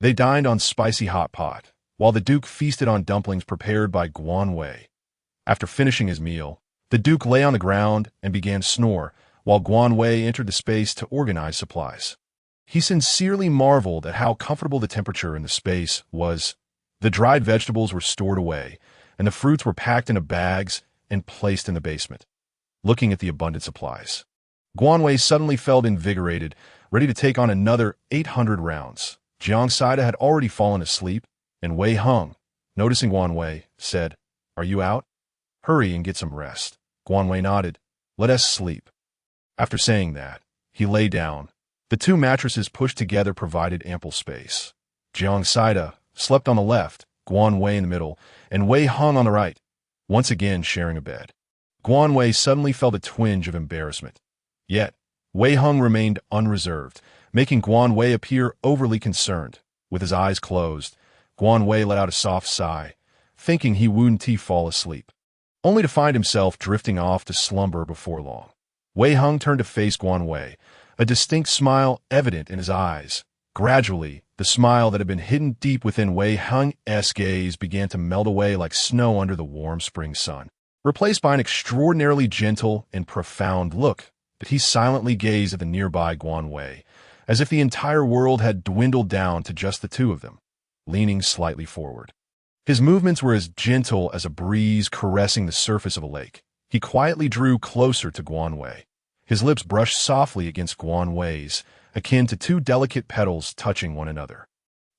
They dined on spicy hot pot, while the Duke feasted on dumplings prepared by Guan Wei. After finishing his meal, the Duke lay on the ground and began to snore, while Guan Wei entered the space to organize supplies. He sincerely marveled at how comfortable the temperature in the space was. The dried vegetables were stored away, and the fruits were packed into bags and placed in the basement. Looking at the abundant supplies, Guan Wei suddenly felt invigorated, ready to take on another 800 rounds. Jiang Saida had already fallen asleep, and Wei Hung, noticing Guan Wei, said, "Are you out? Hurry and get some rest." Guan Wei nodded. "Let us sleep." After saying that, he lay down. The 2 mattresses pushed together provided ample space. Jiang Saida slept on the left, Guan Wei in the middle, and Wei Hung on the right, once again sharing a bed. Guan Wei suddenly felt a twinge of embarrassment. Yet, Wei Hung remained unreserved, making Guan Wei appear overly concerned. With his eyes closed, Guan Wei let out a soft sigh, thinking he wouldn't fall asleep, only to find himself drifting off to slumber before long. Wei Hung turned to face Guan Wei, a distinct smile evident in his eyes. Gradually, the smile that had been hidden deep within Wei Hung's gaze began to melt away like snow under the warm spring sun, replaced by an extraordinarily gentle and profound look that he silently gazed at the nearby Guan Wei, as if the entire world had dwindled down to just the 2 of them, leaning slightly forward. His movements were as gentle as a breeze caressing the surface of a lake. He quietly drew closer to Guan Wei. His lips brushed softly against Guan Wei's, akin to 2 delicate petals touching one another.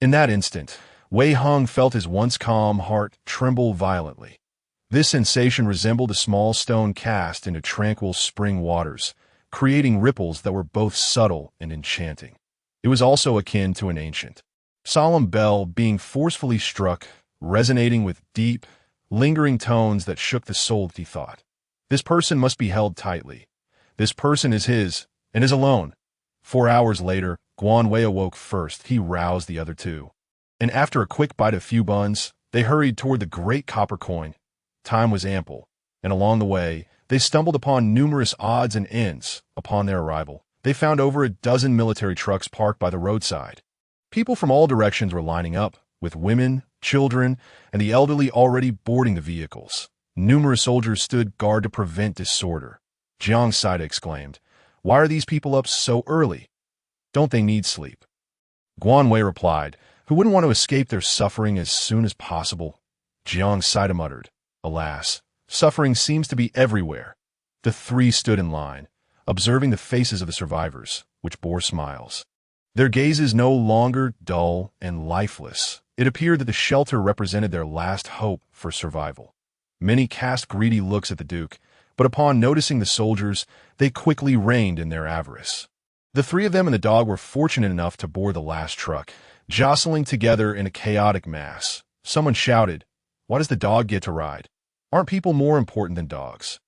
In that instant, Wei Hung felt his once calm heart tremble violently. This sensation resembled a small stone cast into tranquil spring waters, creating ripples that were both subtle and enchanting. It was also akin to an ancient, solemn bell being forcefully struck, resonating with deep, lingering tones that shook the soul, he thought. This person must be held tightly. This person is his, and is alone. 4 hours later, Guan Wei awoke first. He roused the other two. And after a quick bite of few buns, they hurried toward the great copper coin. Time was ample, and along the way, they stumbled upon numerous odds and ends. Upon their arrival, they found over a dozen military trucks parked by the roadside. People from all directions were lining up, with women, children, and the elderly already boarding the vehicles. Numerous soldiers stood guard to prevent disorder. Jiang Saida exclaimed, "Why are these people up so early? Don't they need sleep?" Guan Wei replied, "Who wouldn't want to escape their suffering as soon as possible?" Jiang Saida muttered, "Alas, suffering seems to be everywhere." The three stood in line, observing the faces of the survivors, which bore smiles. Their gazes no longer dull and lifeless. It appeared that the shelter represented their last hope for survival. Many cast greedy looks at the Duke, but upon noticing the soldiers, they quickly reined in their avarice. The three of them and the dog were fortunate enough to board the last truck, jostling together in a chaotic mass. Someone shouted, "Why does the dog get to ride? Aren't people more important than dogs?"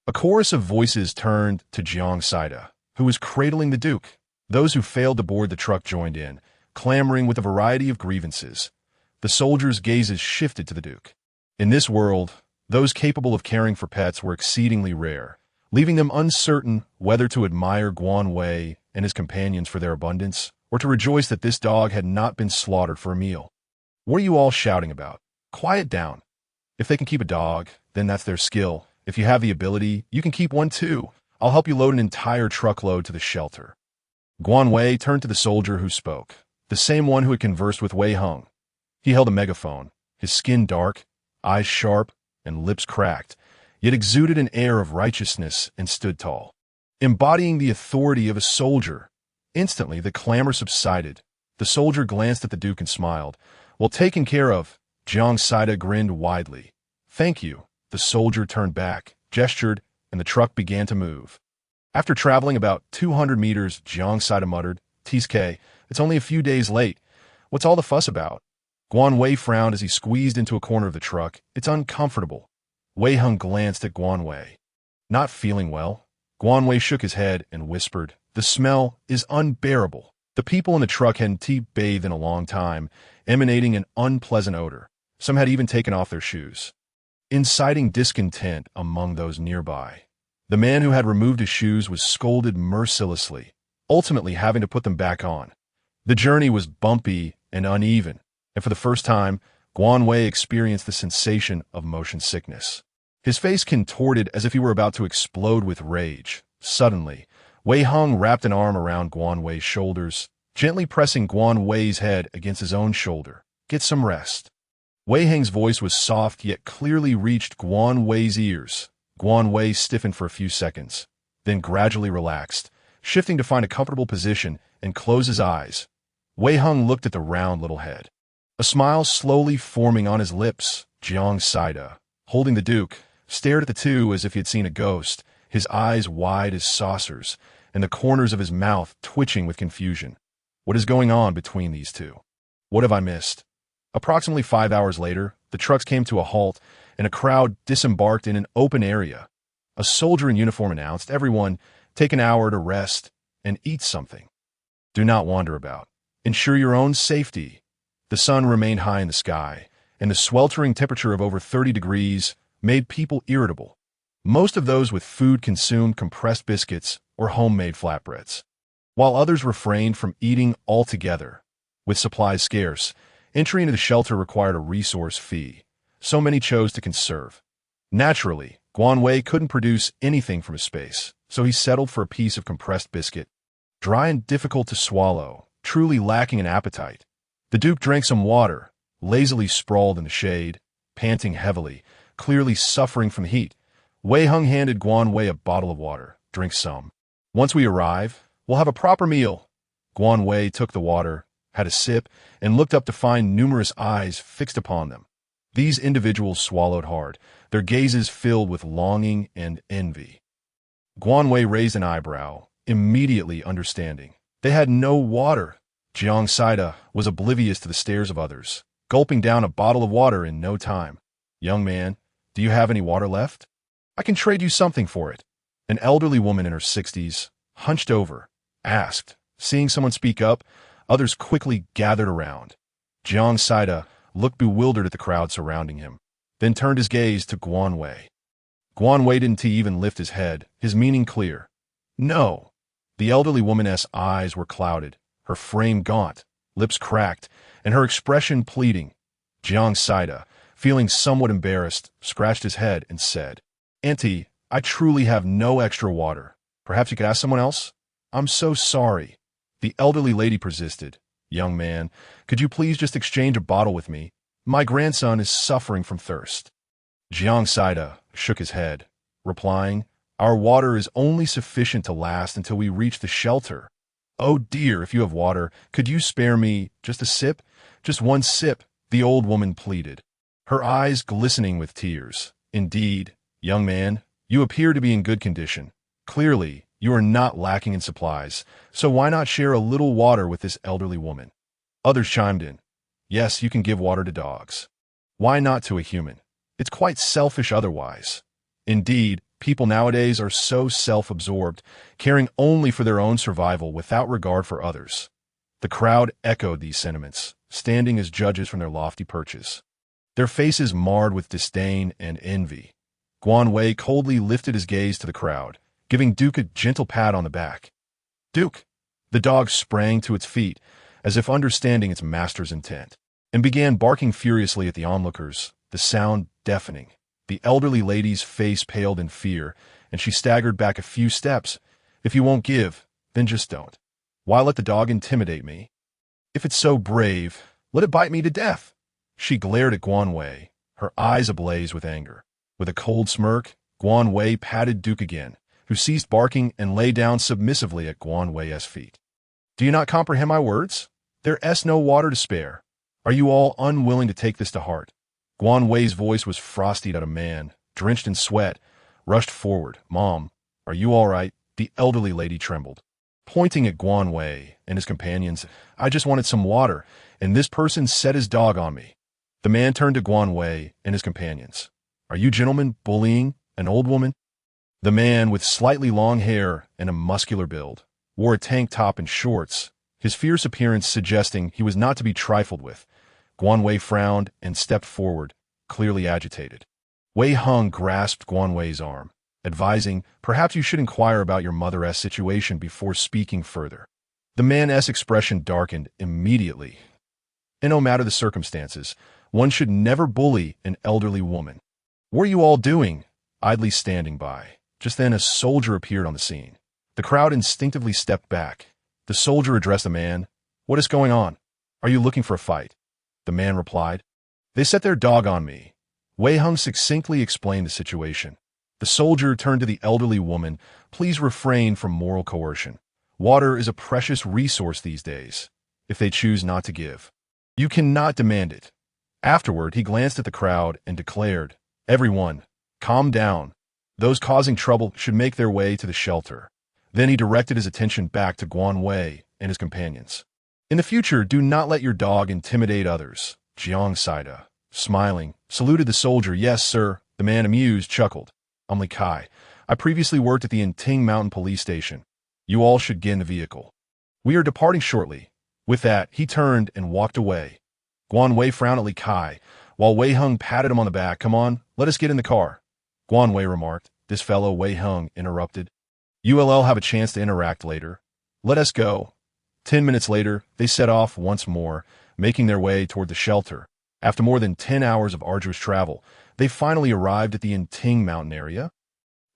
A chorus of voices turned to Jiang Saida, who was cradling the Duke. Those who failed to board the truck joined in, clamoring with a variety of grievances. The soldiers' gazes shifted to the Duke. In this world, those capable of caring for pets were exceedingly rare, leaving them uncertain whether to admire Guan Wei and his companions for their abundance, or to rejoice that this dog had not been slaughtered for a meal. "What are you all shouting about? Quiet down. If they can keep a dog, then that's their skill. If you have the ability, you can keep one too. I'll help you load an entire truckload to the shelter." Guan Wei turned to the soldier who spoke, the same one who had conversed with Wei Hung. He held a megaphone, his skin dark, eyes sharp, and lips cracked, yet exuded an air of righteousness and stood tall, embodying the authority of a soldier. Instantly, the clamor subsided. The soldier glanced at the Duke and smiled. "Well taken care of." Jiang Saida grinned widely. "Thank you." The soldier turned back, gestured, and the truck began to move. After traveling about 200 meters, Jiang Saida muttered, "TSK, it's only a few days late. What's all the fuss about?" Guan Wei frowned as he squeezed into a corner of the truck. "It's uncomfortable." Wei Hung glanced at Guan Wei. "Not feeling well?" Guan Wei shook his head and whispered, "The smell is unbearable." The people in the truck hadn't bathed in a long time, emanating an unpleasant odor. Some had even taken off their shoes, inciting discontent among those nearby. The man who had removed his shoes was scolded mercilessly, ultimately having to put them back on. The journey was bumpy and uneven, and for the first time, Guan Wei experienced the sensation of motion sickness. His face contorted as if he were about to explode with rage. Suddenly, Wei Hung wrapped an arm around Guan Wei's shoulders, gently pressing Guan Wei's head against his own shoulder. "Get some rest." Wei Hung's voice was soft yet clearly reached Guan Wei's ears. Guan Wei stiffened for a few seconds, then gradually relaxed, shifting to find a comfortable position and close his eyes. Wei Hung looked at the round little head, a smile slowly forming on his lips. Jiang Saida, holding the Duke, stared at the two as if he had seen a ghost, his eyes wide as saucers, and the corners of his mouth twitching with confusion. What is going on between these two? What have I missed? Approximately 5 hours later, the trucks came to a halt, and a crowd disembarked in an open area. A soldier in uniform announced, "Everyone, take an hour to rest and eat something. Do not wander about. Ensure your own safety." The sun remained high in the sky, and the sweltering temperature of over 30 degrees made people irritable. Most of those with food consumed compressed biscuits or homemade flatbreads, while others refrained from eating altogether. With supplies scarce, entry into the shelter required a resource fee. So many chose to conserve. Naturally, Guan Wei couldn't produce anything from his space, so he settled for a piece of compressed biscuit, dry and difficult to swallow, truly lacking in appetite. The Duke drank some water, lazily sprawled in the shade, panting heavily, clearly suffering from heat. Wei Hung handed Guan Wei a bottle of water. "Drink some. Once we arrive, we'll have a proper meal." Guan Wei took the water, had a sip, and looked up to find numerous eyes fixed upon them. These individuals swallowed hard, their gazes filled with longing and envy. Guanwei raised an eyebrow, immediately understanding. They had no water. Jiang Saida was oblivious to the stares of others, gulping down a bottle of water in no time. "Young man, do you have any water left? I can trade you something for it." An elderly woman in her 60s, hunched over, asked. Seeing someone speak up, others quickly gathered around. Jiang Saida looked bewildered at the crowd surrounding him, then turned his gaze to Guanwei. Guanwei didn't even lift his head, his meaning clear. "No." The elderly woman's eyes were clouded, her frame gaunt, lips cracked, and her expression pleading. Jiang Saida, feeling somewhat embarrassed, scratched his head and said, "Auntie, I truly have no extra water. Perhaps you could ask someone else? I'm so sorry." The elderly lady persisted. "Young man, could you please just exchange a bottle with me? My grandson is suffering from thirst." Jiang Saida shook his head, replying, "Our water is only sufficient to last until we reach the shelter." "Oh dear, if you have water, could you spare me just a sip? Just one sip," the old woman pleaded, her eyes glistening with tears. "Indeed, young man, you appear to be in good condition. Clearly, you are not lacking in supplies, so why not share a little water with this elderly woman?" Others chimed in. "Yes, you can give water to dogs. Why not to a human? It's quite selfish otherwise." Indeed, people nowadays are so self-absorbed, caring only for their own survival without regard for others. The crowd echoed these sentiments, standing as judges from their lofty perches, their faces marred with disdain and envy. Guanwei coldly lifted his gaze to the crowd, giving Duke a gentle pat on the back. "Duke!" The dog sprang to its feet, as if understanding its master's intent, and began barking furiously at the onlookers, the sound deafening. The elderly lady's face paled in fear, and she staggered back a few steps. "If you won't give, then just don't. Why let the dog intimidate me? If it's so brave, let it bite me to death." She glared at Guanwei, her eyes ablaze with anger. With a cold smirk, Guanwei patted Duke again, who ceased barking and lay down submissively at Guanwei's feet. "Do you not comprehend my words? There's no water to spare. Are you all unwilling to take this to heart?" Guanwei's voice was frosty as a man, drenched in sweat, rushed forward. "Mom, are you all right?" The elderly lady trembled, pointing at Guanwei and his companions. "I just wanted some water, and this person set his dog on me." The man turned to Guanwei and his companions. "Are you gentlemen bullying an old woman?" The man, with slightly long hair and a muscular build, wore a tank top and shorts, his fierce appearance suggesting he was not to be trifled with. Guanwei frowned and stepped forward, clearly agitated. Wei Hung grasped Guanwei's arm, advising, "Perhaps you should inquire about your mother's situation before speaking further." The man's expression darkened immediately. And no matter the circumstances, one should never bully an elderly woman. "What are you all doing?" Idly standing by. Just then a soldier appeared on the scene. The crowd instinctively stepped back. The soldier addressed the man. "What is going on? Are you looking for a fight?" The man replied, "They set their dog on me." Wei Hung succinctly explained the situation. The soldier turned to the elderly woman. "Please refrain from moral coercion. Water is a precious resource these days. If they choose not to give, you cannot demand it." Afterward, he glanced at the crowd and declared, "Everyone, calm down. Those causing trouble should make their way to the shelter." Then he directed his attention back to Guanwei and his companions. "In the future, do not let your dog intimidate others." Jiang Saida, smiling, saluted the soldier. "Yes, sir." The man, amused, chuckled. "Li Kai, I previously worked at the Inting Mountain Police Station. You all should get in the vehicle. We are departing shortly." With that, he turned and walked away. Guanwei frowned at Li Kai, while Wei Hung patted him on the back. "Come on, let us get in the car." Guanwei remarked. This fellow, Wei Hung, interrupted. "You'll have a chance to interact later. Let us go." 10 minutes later, they set off once more, making their way toward the shelter. After more than 10 hours of arduous travel, they finally arrived at the Inting mountain area.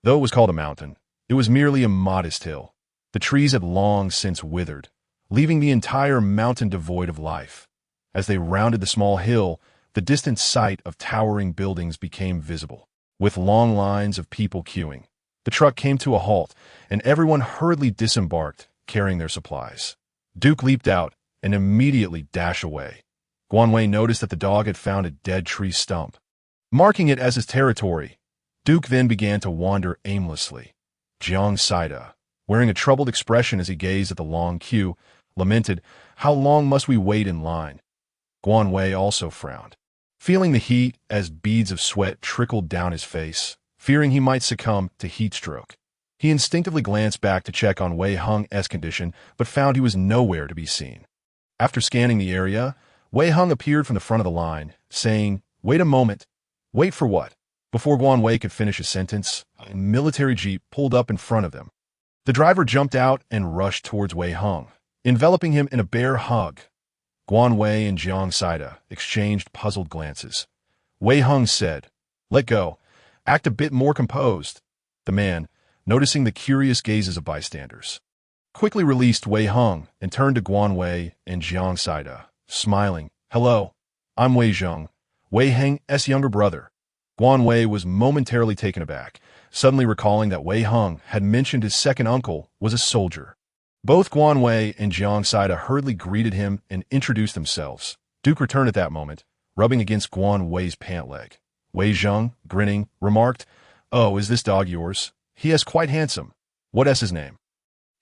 Though it was called a mountain, it was merely a modest hill. The trees had long since withered, leaving the entire mountain devoid of life. As they rounded the small hill, the distant sight of towering buildings became visible, with long lines of people queuing. The truck came to a halt, and everyone hurriedly disembarked, carrying their supplies. Duke leaped out and immediately dashed away. Guanwei noticed that the dog had found a dead tree stump. Marking it as his territory, Duke then began to wander aimlessly. Jiang Saida, wearing a troubled expression as he gazed at the long queue, lamented, "How long must we wait in line?" Guanwei also frowned, feeling the heat as beads of sweat trickled down his face, fearing he might succumb to heat stroke. He instinctively glanced back to check on Wei Hung's condition, but found he was nowhere to be seen. After scanning the area, Wei Hung appeared from the front of the line, saying, "Wait a moment." "Wait for what?" Before Guanwei could finish his sentence, a military jeep pulled up in front of them. The driver jumped out and rushed towards Wei Hung, enveloping him in a bear hug. Guanwei and Jiang Saida exchanged puzzled glances. Wei Hung said, "Let go. Act a bit more composed." The man, noticing the curious gazes of bystanders, quickly released Wei Hung and turned to Guanwei and Jiang Saida, smiling. "Hello, I'm Wei Zheng, Wei Heng's younger brother." Guanwei was momentarily taken aback, suddenly recalling that Wei Hung had mentioned his second uncle was a soldier. Both Guanwei and Jiang Saida hurriedly greeted him and introduced themselves. Duke returned at that moment, rubbing against Guanwei's pant leg. Wei Zheng, grinning, remarked, "Oh, is this dog yours? He is quite handsome. What's his name?"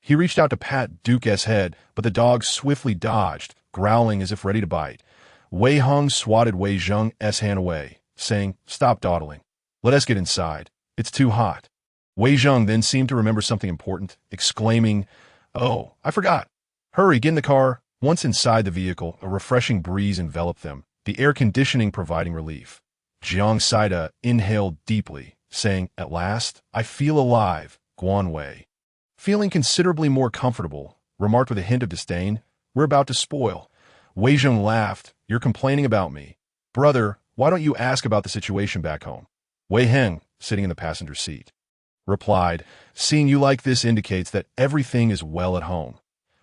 He reached out to pat Duke's head, but the dog swiftly dodged, growling as if ready to bite. Wei Hung swatted Wei Zheng's hand away, saying, "Stop dawdling. Let us get inside. It's too hot." Wei Zheng then seemed to remember something important, exclaiming, "Oh, I forgot. Hurry, get in the car." Once inside the vehicle, a refreshing breeze enveloped them, the air conditioning providing relief. Jiang Saida inhaled deeply, saying, "At last, I feel alive." Guanwei, feeling considerably more comfortable, remarked with a hint of disdain, "We're about to spoil." Wei Zheng laughed, "You're complaining about me. Brother, why don't you ask about the situation back home?" Wei Heng, sitting in the passenger seat, replied, "Seeing you like this indicates that everything is well at home."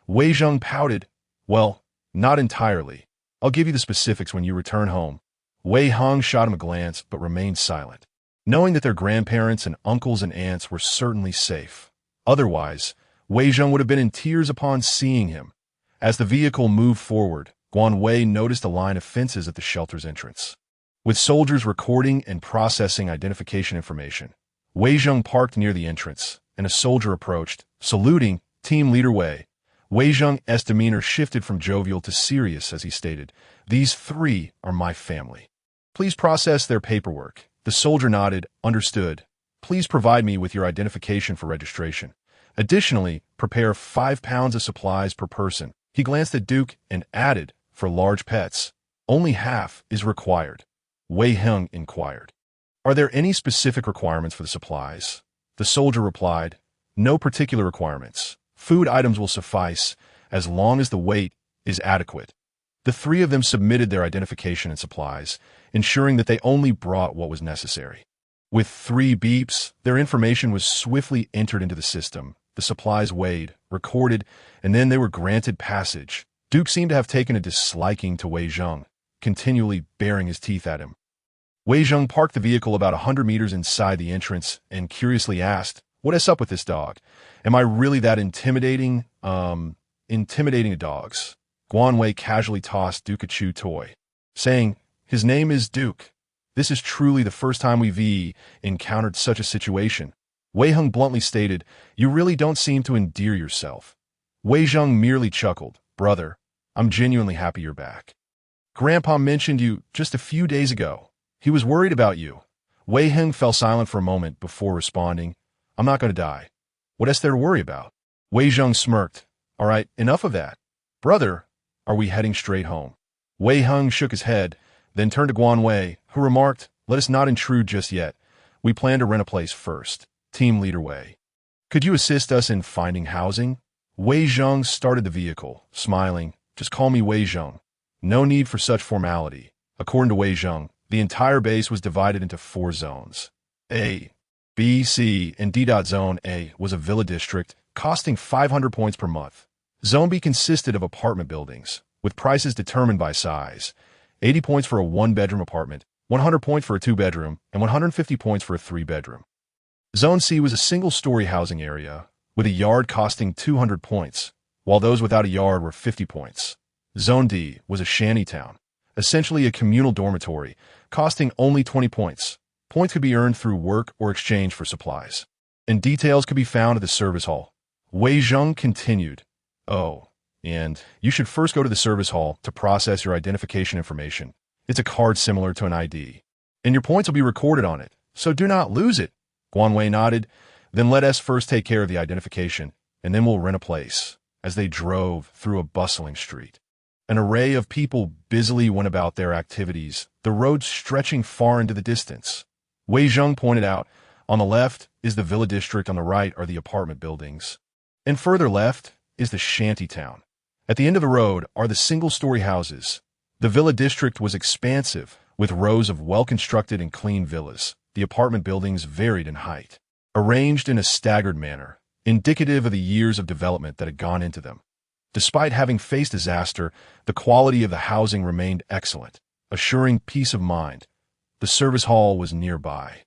Wei Zheng pouted, "Well, not entirely. I'll give you the specifics when you return home." Wei Heng shot him a glance but remained silent, knowing that their grandparents and uncles and aunts were certainly safe. Otherwise, Wei Zheng would have been in tears upon seeing him. As the vehicle moved forward, Guanwei noticed a line of fences at the shelter's entrance, with soldiers recording and processing identification information. Wei Zheng parked near the entrance, and a soldier approached, saluting, "Team Leader Wei." Wei Zheng's demeanor shifted from jovial to serious as he stated, "These three are my family. Please process their paperwork." The soldier nodded, "Understood. Please provide me with your identification for registration. Additionally, prepare 5 pounds of supplies per person." He glanced at Duke and added, "For large pets, only half is required." Wei Heng inquired, "Are there any specific requirements for the supplies?" The soldier replied, "No particular requirements. Food items will suffice as long as the weight is adequate." The three of them submitted their identification and supplies, ensuring that they only brought what was necessary. With 3 beeps, their information was swiftly entered into the system, the supplies weighed, recorded, and then they were granted passage. Duke seemed to have taken a disliking to Wei Zheng, continually baring his teeth at him. Wei Zheng parked the vehicle about 100 meters inside the entrance and curiously asked, "What is up with this dog? Am I really that intimidating to dogs?" Guanwei casually tossed Duke a chew toy, saying, "His name is Duke. This is truly the first time we've encountered such a situation." Wei Heng bluntly stated, "You really don't seem to endear yourself." Wei Zheng merely chuckled, "Brother, I'm genuinely happy you're back. Grandpa mentioned you just a few days ago. He was worried about you." Wei Heng fell silent for a moment before responding, "I'm not going to die. What is there to worry about?" Wei Zheng smirked, "All right, enough of that. Brother, are we heading straight home?" Wei Heng shook his head, then turned to Guanwei, who remarked, "Let us not intrude just yet. We plan to rent a place first. Team Leader Wei, could you assist us in finding housing?" Wei Zheng started the vehicle, smiling, "Just call me Wei Zheng. No need for such formality." According to Wei Zheng, the entire base was divided into 4 zones: A, B, C, and D. Zone A was a villa district, costing 500 points per month. Zone B consisted of apartment buildings, with prices determined by size: 80 points for a 1-bedroom apartment, 100 points for a 2-bedroom, and 150 points for a 3-bedroom. Zone C was a single-story housing area, with a yard costing 200 points, while those without a yard were 50 points. Zone D was a shanty town, essentially a communal dormitory, costing only 20 points. Points could be earned through work or exchange for supplies. And details could be found at the service hall. Wei Zheng continued. Oh, and you should first go to the service hall to process your identification information. It's a card similar to an ID. And your points will be recorded on it, so do not lose it. Guan Wei nodded. Then let us first take care of the identification, and then we'll rent a place. As they drove through a bustling street, an array of people busily went about their activities, the road stretching far into the distance. Wei Zheng pointed out, on the left is the villa district, on the right are the apartment buildings. And further left is the shanty town. At the end of the road are the single-story houses. The villa district was expansive, with rows of well-constructed and clean villas. The apartment buildings varied in height, arranged in a staggered manner, indicative of the years of development that had gone into them. Despite having faced disaster, the quality of the housing remained excellent, assuring peace of mind. The service hall was nearby.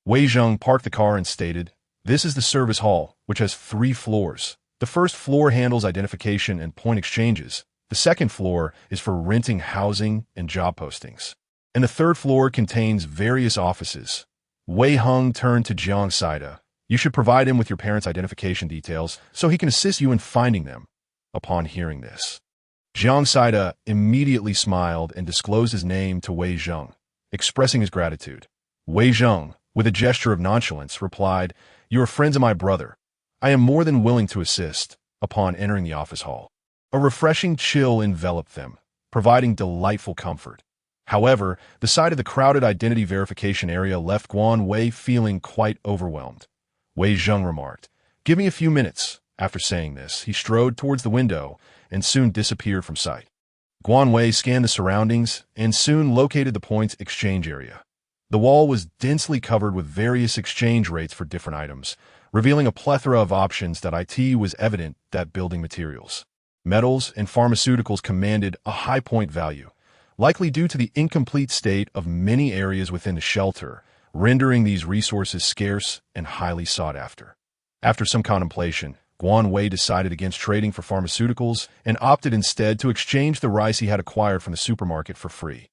Wei Zheng parked the car and stated, "This is the service hall, which has 3 floors. The first floor handles identification and point exchanges. The second floor is for renting housing and job postings. And the third floor contains various offices." Wei Heng turned to Jiang Saida. "You should provide him with your parents' identification details so he can assist you in finding them." Upon hearing this, Jiang Saida immediately smiled and disclosed his name to Wei Zheng, expressing his gratitude. Wei Zheng, with a gesture of nonchalance, replied, "You are friends of my brother. I am more than willing to assist." Upon entering the office hall, a refreshing chill enveloped them, providing delightful comfort. However, the sight of the crowded identity verification area left Guan Wei feeling quite overwhelmed. Wei Zheng remarked, "Give me a few minutes." After saying this, he strode towards the window and soon disappeared from sight. Guan Wei scanned the surroundings and soon located the points exchange area. The wall was densely covered with various exchange rates for different items, revealing a plethora of options. It was evident that building materials, metals, and pharmaceuticals commanded a high point value, likely due to the incomplete state of many areas within the shelter, rendering these resources scarce and highly sought after. After some contemplation, Guan Wei decided against trading for pharmaceuticals and opted instead to exchange the rice he had acquired from the supermarket for free.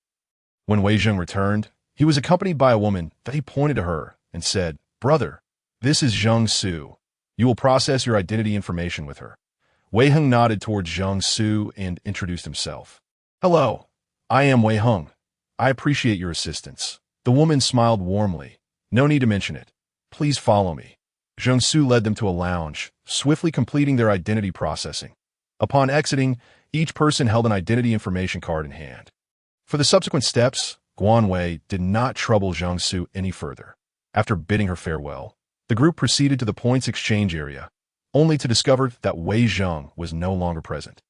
When Wei Zheng returned, he was accompanied by a woman that he pointed to her and said, "Brother, this is Zheng Su. You will process your identity information with her." Wei Heng nodded towards Zheng Su and introduced himself. "Hello, I am Wei Heng. I appreciate your assistance." The woman smiled warmly. "No need to mention it. Please follow me." Zheng Su led them to a lounge, swiftly completing their identity processing. Upon exiting, each person held an identity information card in hand. For the subsequent steps, Guan Wei did not trouble Zheng Su any further. After bidding her farewell, the group proceeded to the points exchange area, only to discover that Wei Zheng was no longer present.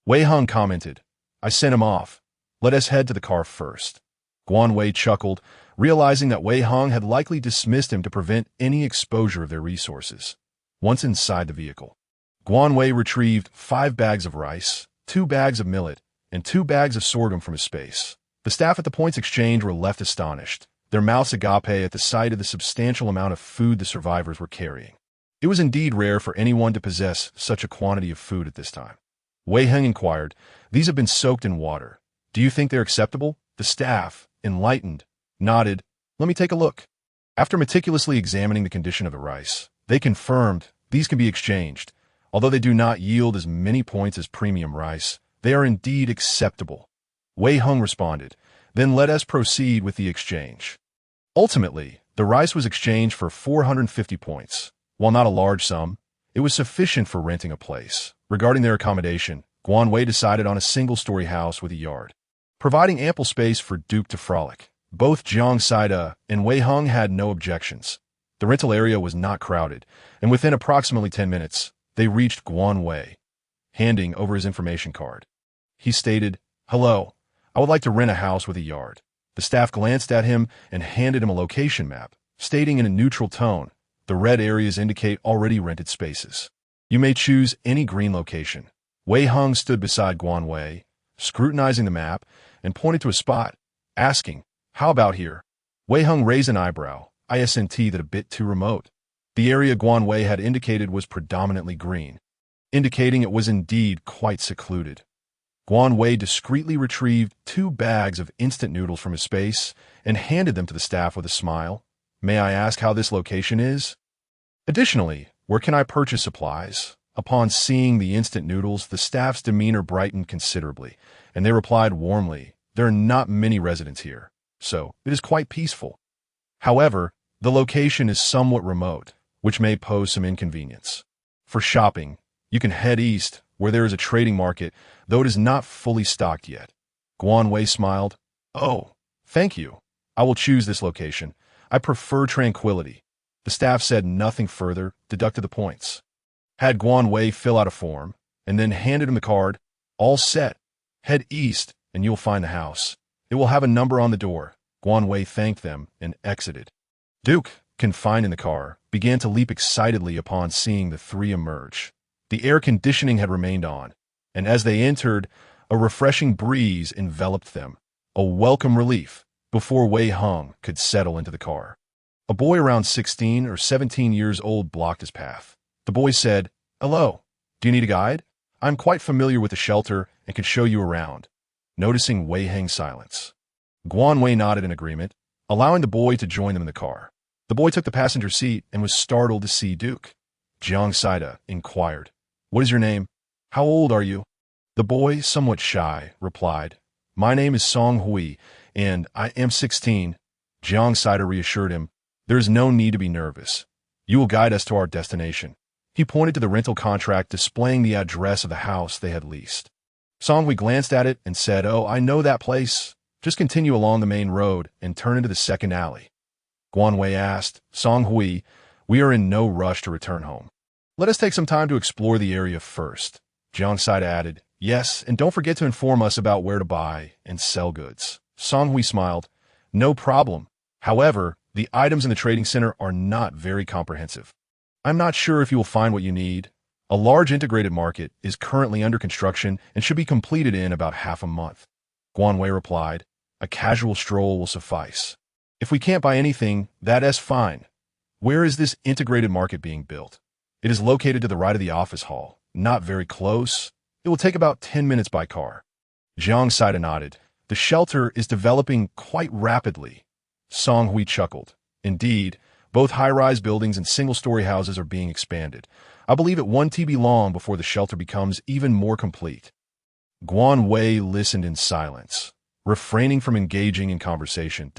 Wei Heng commented, "I sent him off. Let us head to the car first." Guan Wei chuckled, realizing that Wei Heng had likely dismissed him to prevent any exposure of their resources. Once inside the vehicle, Guan Wei retrieved 5 bags of rice, 2 bags of millet, and 2 bags of sorghum from his space. The staff at the points exchange were left astonished, their mouths agape at the sight of the substantial amount of food the survivors were carrying. It was indeed rare for anyone to possess such a quantity of food at this time. Wei Heng inquired, "These have been soaked in water. Do you think they're acceptable?" The staff, enlightened, nodded. "Let me take a look." After meticulously examining the condition of the rice, they confirmed these can be exchanged. Although they do not yield as many points as premium rice, they are indeed acceptable. Wei Heng responded, "Then let us proceed with the exchange." Ultimately, the rice was exchanged for 450 points. While not a large sum, it was sufficient for renting a place. Regarding their accommodation, Guan Wei decided on a single-story house with a yard, providing ample space for Duke to frolic. Both Jiang Saida and Wei Heng had no objections. The rental area was not crowded, and within approximately 10 minutes, they reached Guan Wei, handing over his information card. He stated, "Hello, I would like to rent a house with a yard." The staff glanced at him and handed him a location map, stating in a neutral tone, "The red areas indicate already rented spaces. You may choose any green location." Wei Heng stood beside Guan Wei, scrutinizing the map, and pointed to a spot, asking, "How about here?" Wei Heng raised an eyebrow, ISNT that a bit too remote. The area Guan Wei had indicated was predominantly green, indicating it was indeed quite secluded. Guan Wei discreetly retrieved 2 bags of instant noodles from his space and handed them to the staff with a smile. May I ask how this location is? Additionally, where can I purchase supplies? Upon seeing the instant noodles, the staff's demeanor brightened considerably, and they replied warmly, there are not many residents here, so it is quite peaceful. However, the location is somewhat remote, which may pose some inconvenience. For shopping, you can head east, where there is a trading market, though it is not fully stocked yet. Guan Wei smiled. Oh, thank you. I will choose this location. I prefer tranquility. The staff said nothing further, deducted the points. Had Guan Wei fill out a form, and then handed him the card. All set. Head east, and you'll find the house. It will have a number on the door. Guan Wei thanked them and exited. Duke, confined in the car, began to leap excitedly upon seeing the 3 emerge. The air conditioning had remained on, and as they entered, a refreshing breeze enveloped them, a welcome relief, before Wei Hung could settle into the car. A boy around 16 or 17 years old blocked his path. The boy said, Hello, do you need a guide? I'm quite familiar with the shelter and can show you around. Noticing Wei Hang's silence, Guan Wei nodded in agreement, allowing the boy to join them in the car. The boy took the passenger seat and was startled to see Duke. Jiang Saida inquired, What is your name? How old are you? The boy, somewhat shy, replied, My name is Song Hui, and I am 16. Jiang Saida reassured him, There is no need to be nervous. You will guide us to our destination. He pointed to the rental contract displaying the address of the house they had leased. Song Hui glanced at it and said, Oh, I know that place. Just continue along the main road and turn into the second alley. Guan Wei asked, Song Hui, we are in no rush to return home. Let us take some time to explore the area first. Jiang Saida added, Yes, and don't forget to inform us about where to buy and sell goods. Song Hui smiled, No problem. However, the items in the trading center are not very comprehensive. I'm not sure if you will find what you need. A large integrated market is currently under construction and should be completed in about half a month. Guan Wei replied, A casual stroll will suffice. If we can't buy anything, that is fine. Where is this integrated market being built? It is located to the right of the office hall, not very close. It will take about 10 minutes by car. Jiang Saida nodded. The shelter is developing quite rapidly. Song Hui chuckled. Indeed, both high-rise buildings and single-story houses are being expanded. I believe it won't be long before the shelter becomes even more complete. Guan Wei listened in silence, refraining from engaging in conversation.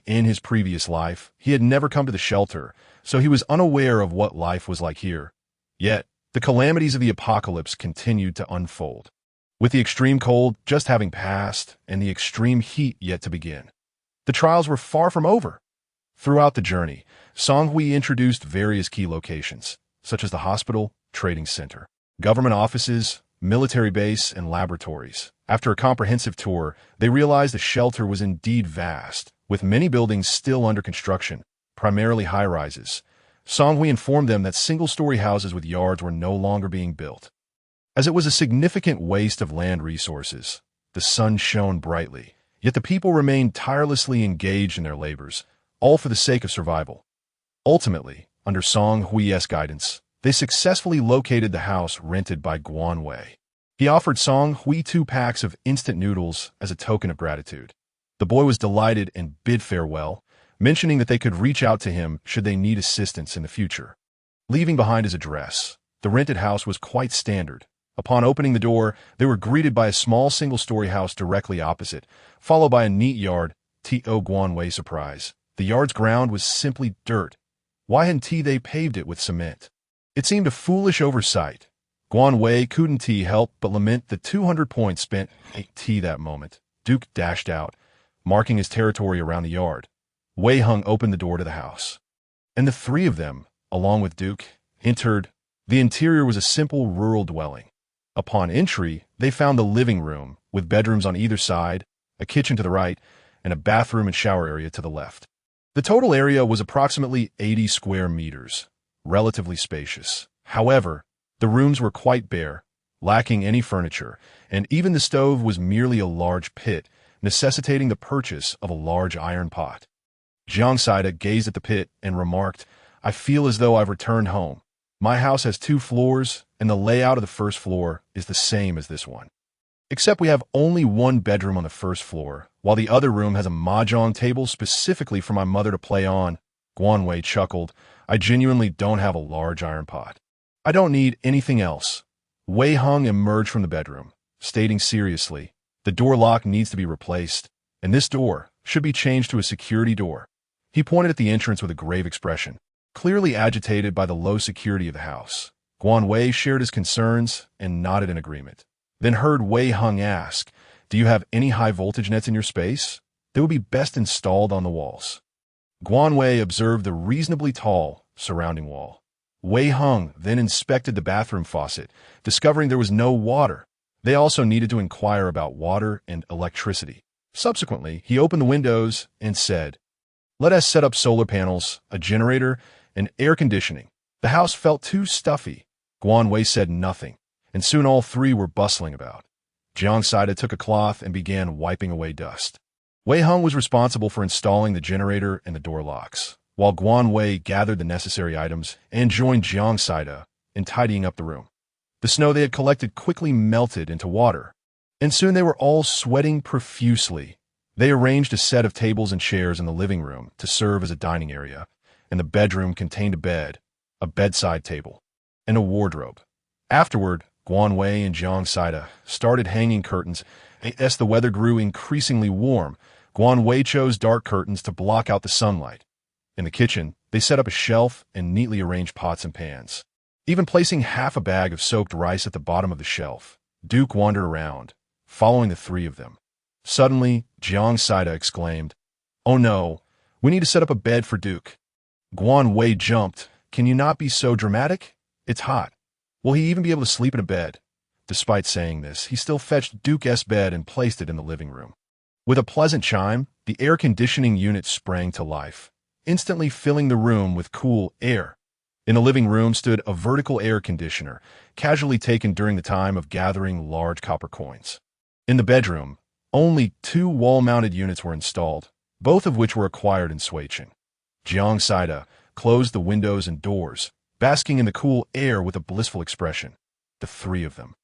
In his previous life, he had never come to the shelter, so he was unaware of what life was like here. Yet, the calamities of the apocalypse continued to unfold, with the extreme cold just having passed and the extreme heat yet to begin. The trials were far from over. Throughout the journey, Song Hui introduced various key locations, such as the hospital, trading center, government offices, military base, and laboratories. After a comprehensive tour, they realized the shelter was indeed vast, with many buildings still under construction, primarily high-rises. Song Hui informed them that single-story houses with yards were no longer being built, as it was a significant waste of land resources. The sun shone brightly, yet the people remained tirelessly engaged in their labors, all for the sake of survival. Ultimately, under Song Hui's guidance, they successfully located the house rented by Guan Wei. He offered Song Hui 2 packs of instant noodles as a token of gratitude. The boy was delighted and bid farewell, mentioning that they could reach out to him should they need assistance in the future. Leaving behind his address, the rented house was quite standard. Upon opening the door, they were greeted by a small single-story house directly opposite, followed by a neat yard. Guan Wei surprise. The yard's ground was simply dirt. Why hadn't they paved it with cement? It seemed a foolish oversight. Guan Wei couldn't help but lament the 200 points spent that moment. Duke dashed out, marking his territory around the yard. Wei Hung opened the door to the house, and the 3 of them, along with Duke, entered. The interior was a simple rural dwelling. Upon entry, they found the living room, with bedrooms on either side, a kitchen to the right, and a bathroom and shower area to the left. The total area was approximately 80 square meters, relatively spacious. However, the rooms were quite bare, lacking any furniture, and even the stove was merely a large pit, necessitating the purchase of a large iron pot. Jiang Saida gazed at the pit and remarked, I feel as though I've returned home. My house has 2 floors, and the layout of the first floor is the same as this one. Except we have only one bedroom on the first floor, while the other room has a mahjong table specifically for my mother to play on. Guanwei chuckled. I genuinely don't have a large iron pot. I don't need anything else. Wei Hung emerged from the bedroom, stating seriously, the door lock needs to be replaced, and this door should be changed to a security door. He pointed at the entrance with a grave expression, clearly agitated by the low security of the house. Guanwei shared his concerns and nodded in agreement, then heard Wei Hung ask, do you have any high-voltage nets in your space? They would be best installed on the walls. Guanwei observed the reasonably tall surrounding wall. Wei Hung then inspected the bathroom faucet, discovering there was no water. They also needed to inquire about water and electricity. Subsequently, he opened the windows and said, let us set up solar panels, a generator, and air conditioning. The house felt too stuffy. Guanwei said nothing, and soon all three were bustling about. Jiang Saida took a cloth and began wiping away dust. Wei Hung was responsible for installing the generator and the door locks, while Guanwei gathered the necessary items and joined Jiang Saida in tidying up the room. The snow they had collected quickly melted into water, and soon they were all sweating profusely. They arranged a set of tables and chairs in the living room to serve as a dining area, and the bedroom contained a bed, a bedside table, and a wardrobe. Afterward, Guanwei and Jiang Saida started hanging curtains. As the weather grew increasingly warm, Guanwei chose dark curtains to block out the sunlight. In the kitchen, they set up a shelf and neatly arranged pots and pans, even placing half a bag of soaked rice at the bottom of the shelf. Duke wandered around, following the three of them. Suddenly, Jiang Saida exclaimed, oh no, we need to set up a bed for Duke. Guanwei jumped. Can you not be so dramatic? It's hot. Will he even be able to sleep in a bed? Despite saying this, he still fetched Duke's bed and placed it in the living room. With a pleasant chime, the air conditioning unit sprang to life, instantly filling the room with cool air. In the living room stood a vertical air conditioner, casually taken during the time of gathering large copper coins. In the bedroom, only 2 wall-mounted units were installed, both of which were acquired in Suichen. Jiang Saida closed the windows and doors, basking in the cool air with a blissful expression. The three of them,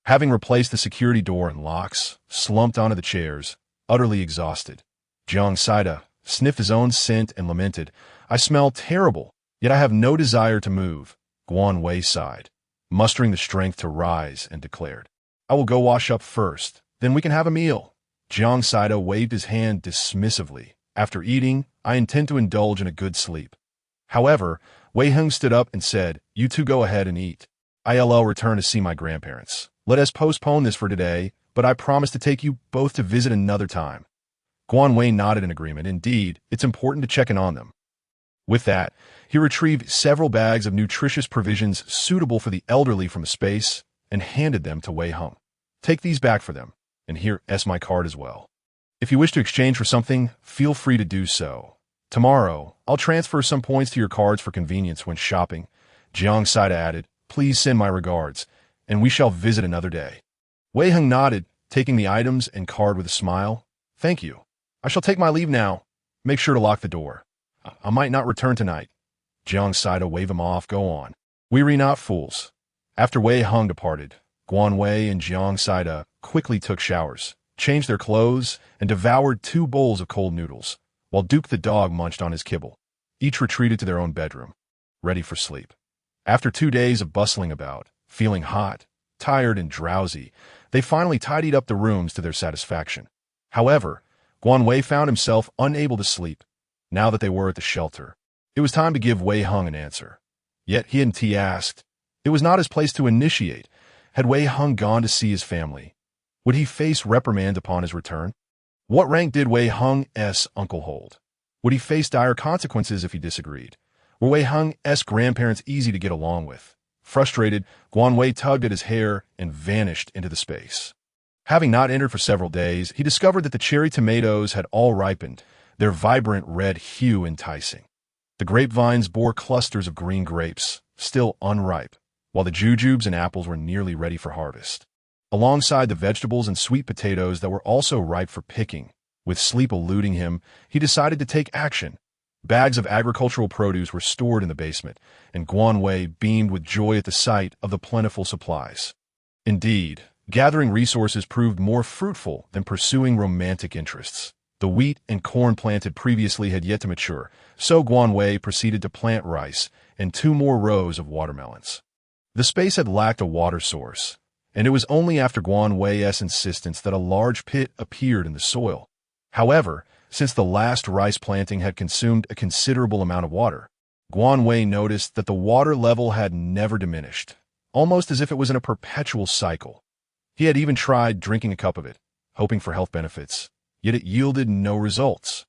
having replaced the security door and locks, slumped onto the chairs, utterly exhausted. Jiang Saida sniffed his own scent and lamented, I smell terrible, yet I have no desire to move. Guanwei sighed, mustering the strength to rise, and declared, I will go wash up first, then we can have a meal. Jiang Saida waved his hand dismissively. After eating, I intend to indulge in a good sleep. However, Wei Hung stood up and said, you two go ahead and eat. I'll return to see my grandparents. Let us postpone this for today, but I promise to take you both to visit another time. Guanwei nodded in agreement. Indeed, it's important to check in on them. With that, he retrieved several bags of nutritious provisions suitable for the elderly from a space and handed them to Wei Hung. Take these back for them, and here's my card as well. If you wish to exchange for something, feel free to do so. Tomorrow, I'll transfer some points to your cards for convenience when shopping. Jiang Saida added, please send my regards, and we shall visit another day. Wei Hung nodded, taking the items and card with a smile. Thank you. I shall take my leave now. Make sure to lock the door. I might not return tonight. Jiang Saida waved him off. Go on. We re not fools. After Wei Hung departed, Guanwei and Jiang Saida quickly took showers, changed their clothes, and devoured 2 bowls of cold noodles, while Duke the dog munched on his kibble. Each retreated to their own bedroom, ready for sleep. After 2 days of bustling about, feeling hot, tired, and drowsy, they finally tidied up the rooms to their satisfaction. However, Guanwei found himself unable to sleep. Now that they were at the shelter, it was time to give Wei Hung an answer. Yet he asked. It was not his place to initiate. Had Wei Hung gone to see his family? Would he face reprimand upon his return? What rank did Wei Hung's uncle hold? Would he face dire consequences if he disagreed? Were Wei Hung's grandparents easy to get along with? Frustrated, Guanwei tugged at his hair and vanished into the space. Having not entered for several days, he discovered that the cherry tomatoes had all ripened, their vibrant red hue enticing. The grapevines bore clusters of green grapes, still unripe, while the jujubes and apples were nearly ready for harvest. Alongside the vegetables and sweet potatoes that were also ripe for picking, with sleep eluding him, he decided to take action. Bags of agricultural produce were stored in the basement, and Guanwei beamed with joy at the sight of the plentiful supplies. Indeed, Gathering resources proved more fruitful than pursuing romantic interests. The wheat and corn planted previously had yet to mature, so Guanwei proceeded to plant rice and 2 more rows of watermelons. The space had lacked a water source, and it was only after Guanwei's insistence that a large pit appeared in the soil. However, since the last rice planting had consumed a considerable amount of water, Guanwei noticed that the water level had never diminished, almost as if it was in a perpetual cycle. He had even tried drinking a cup of it, hoping for health benefits, yet it yielded no results.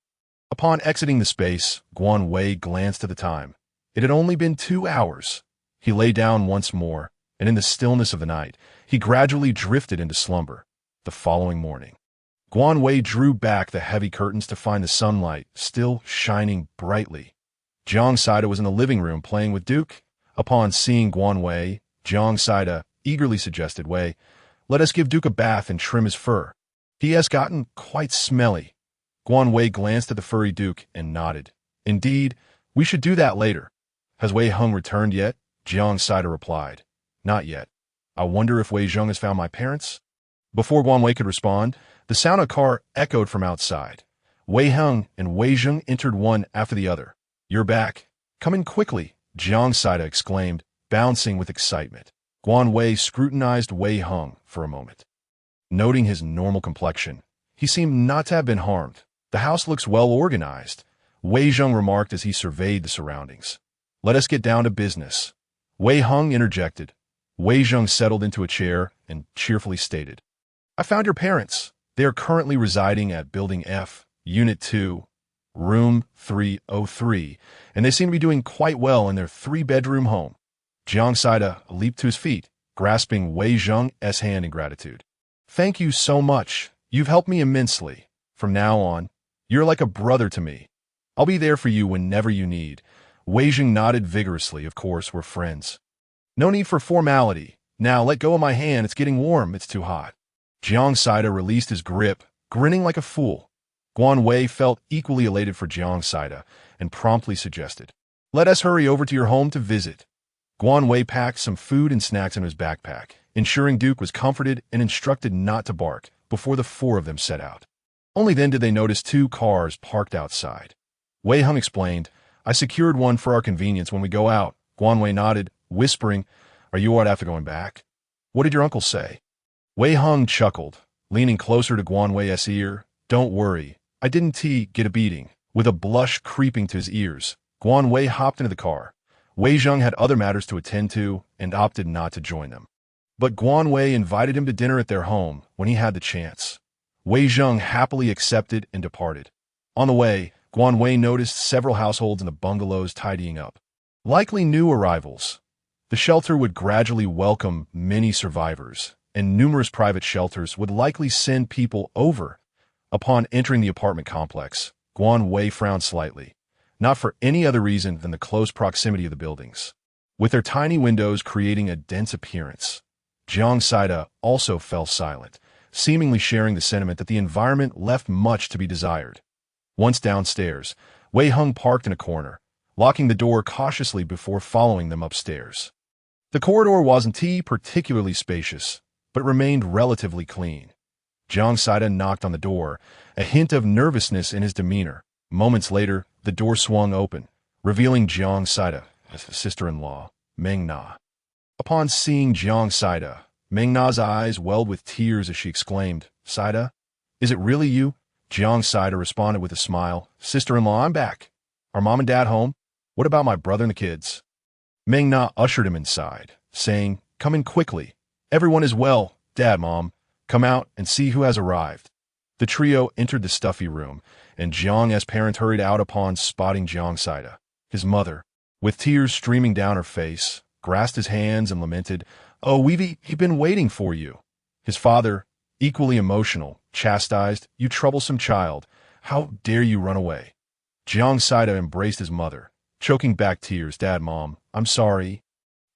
Upon exiting the space, Guanwei glanced at the time. It had only been 2 hours. He lay down once more, and in the stillness of the night, he gradually drifted into slumber. The following morning, Guanwei drew back the heavy curtains to find the sunlight still shining brightly. Jiang Saida was in the living room playing with Duke. Upon seeing Guanwei, Jiang Saida eagerly suggested, "Wei, let us give Duke a bath and trim his fur. He has gotten quite smelly." Guanwei glanced at the furry Duke and nodded. "Indeed, we should do that later." "Has Wei Hung returned yet?" Jiang Saida replied. "Not yet. I wonder if Wei Zheng has found my parents?" Before Guanwei could respond, the sound of a car echoed from outside. Wei Hung and Wei Zheng entered one after the other. "You're back. Come in quickly," Jiang Saida exclaimed, bouncing with excitement. Guanwei scrutinized Wei Hung for a moment. Noting his normal complexion, he seemed not to have been harmed. "The house looks well organized," Wei Zheng remarked as he surveyed the surroundings. "Let us get down to business." Wei Hung interjected. Wei Zheng settled into a chair and cheerfully stated, "I found your parents. They are currently residing at Building F, Unit 2, Room 303, and they seem to be doing quite well in their 3-bedroom home." Jiang Saida leaped to his feet, grasping Wei Zheng's hand in gratitude. "Thank you so much. You've helped me immensely. From now on, you're like a brother to me. I'll be there for you whenever you need." Wei Zheng nodded vigorously. "Of course, we're friends." "No need for formality. Now let go of my hand. It's getting warm. It's too hot." Jiang Saida released his grip, grinning like a fool. Guanwei felt equally elated for Jiang Saida and promptly suggested, "Let us hurry over to your home to visit." Guanwei packed some food and snacks in his backpack, ensuring Duke was comforted and instructed not to bark before the 4 of them set out. Only then did they notice 2 cars parked outside. Wei Hung explained, "I secured one for our convenience when we go out." Guanwei nodded, whispering, "Are you all right after going back? What did your uncle say?" Wei Hung chuckled, leaning closer to Guanwei's ear. "Don't worry, I didn't get a beating." With a blush creeping to his ears, Guanwei hopped into the car. Wei Zheng had other matters to attend to and opted not to join them. But Guanwei invited him to dinner at their home when he had the chance. Wei Zheng happily accepted and departed. On the way, Guanwei noticed several households in the bungalows tidying up. Likely new arrivals. The shelter would gradually welcome many survivors, and numerous private shelters would likely send people over. Upon entering the apartment complex, Guanwei frowned slightly, not for any other reason than the close proximity of the buildings, with their tiny windows creating a dense appearance. Jiang Saida also fell silent, seemingly sharing the sentiment that the environment left much to be desired. Once downstairs, Wei Hung parked in a corner, locking the door cautiously before following them upstairs. The corridor wasn't particularly spacious, but remained relatively clean. Jiang Saida knocked on the door, a hint of nervousness in his demeanor. Moments later, the door swung open, revealing Jiang Saida as his sister-in-law, Meng Na. Upon seeing Jiang Saida, Meng Na's eyes welled with tears as she exclaimed, "Saida, is it really you?" Jiang Saida responded with a smile, "Sister-in-law, I'm back. Are Mom and Dad home? What about my brother and the kids?" Meng Na ushered him inside, saying, "Come in quickly. Everyone is well. Dad, Mom, come out and see who has arrived." The trio entered the stuffy room, and Jiang's parent hurried out upon spotting Jiang Saida. His mother, with tears streaming down her face, grasped his hands and lamented, "Oh, we've been waiting for you." His father, equally emotional, chastised, "You troublesome child, how dare you run away?" Jiang Saida embraced his mother, choking back tears. "Dad, Mom, I'm sorry.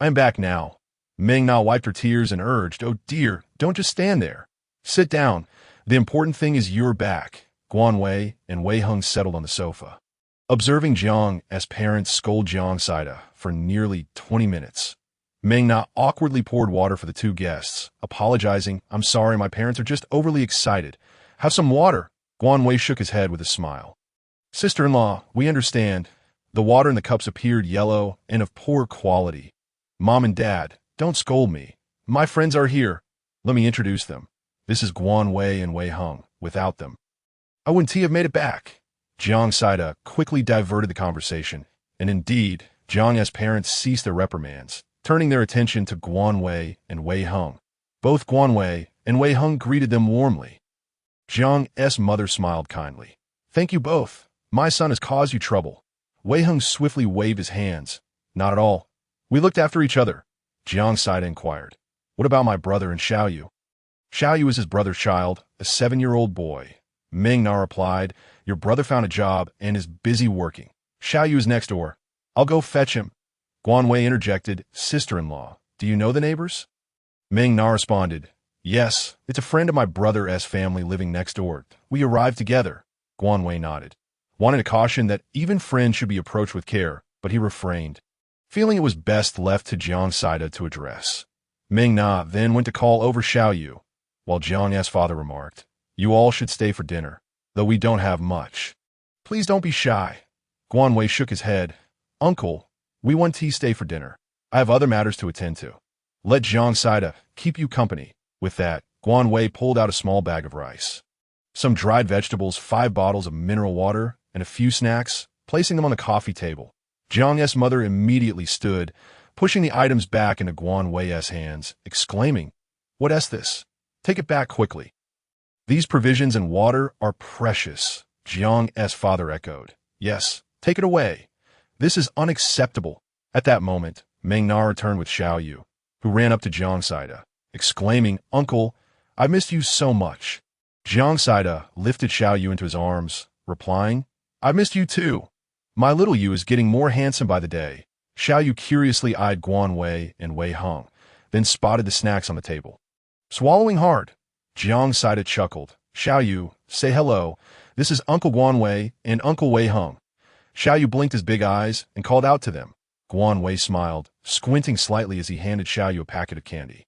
I am back now." Meng Na wiped her tears and urged, "Oh dear, don't just stand there. Sit down. The important thing is you're back." Guanwei and Wei Hung settled on the sofa. Observing Jiang as parents scold Jiang Saida for nearly 20 minutes, Ming Na awkwardly poured water for the two guests, apologizing, "I'm sorry, my parents are just overly excited. Have some water." Guan Wei shook his head with a smile. "Sister-in-law, we understand." The water in the cups appeared yellow and of poor quality. "Mom and Dad, don't scold me. My friends are here. Let me introduce them. This is Guan Wei and Wei Hung. Without them, I wouldn't have made it back." Jiang Saida quickly diverted the conversation, and indeed, Jiang's parents ceased their reprimands, turning their attention to Guan Wei and Wei Hung. Both Guan Wei and Wei Hung greeted them warmly. Jiang's mother smiled kindly. "Thank you both. My son has caused you trouble." Wei Hung swiftly waved his hands. "Not at all. We looked after each other." Jiang Saida inquired, "What about my brother and Xiaoyu?" "Xiaoyu is his brother's child, a 7-year-old boy." Ming Na replied, "Your brother found a job and is busy working. Xiaoyu is next door. I'll go fetch him." Guan Wei interjected, "Sister-in-law, do you know the neighbors?" Ming Na responded, "Yes, it's a friend of my brother's family living next door. We arrived together." Guan Wei nodded, wanting to caution that even friends should be approached with care, but he refrained, feeling it was best left to Jiang Saida to address. Ming Na then went to call over Xiaoyu, while Jiang's father remarked, "You all should stay for dinner, though we don't have much. Please don't be shy." Guan Wei shook his head. "Uncle, we want to stay for dinner. I have other matters to attend to. Let Jiang Saida keep you company." With that, Guan Wei pulled out a small bag of rice, some dried vegetables, 5 bottles of mineral water, and a few snacks, placing them on the coffee table. Jiang's mother immediately stood, pushing the items back into Guan Wei's hands, exclaiming, "What is this? Take it back quickly." "These provisions and water are precious," Jiang's father echoed. "Yes, take it away. This is unacceptable." At that moment, Ming Na returned with Xiaoyu, who ran up to Jiang Saida, exclaiming, "Uncle, I missed you so much." Jiang Saida lifted Xiaoyu into his arms, replying, "I missed you too. My little you is getting more handsome by the day." Xiaoyu curiously eyed Guan Wei and Wei Hung, then spotted the snacks on the table. Swallowing hard, Jiang Saida chuckled. "Xiaoyu, say hello. This is Uncle Guan Wei and Uncle Wei Hung." Xiaoyu blinked his big eyes and called out to them. Guan Wei smiled, squinting slightly as he handed Xiaoyu a packet of candy,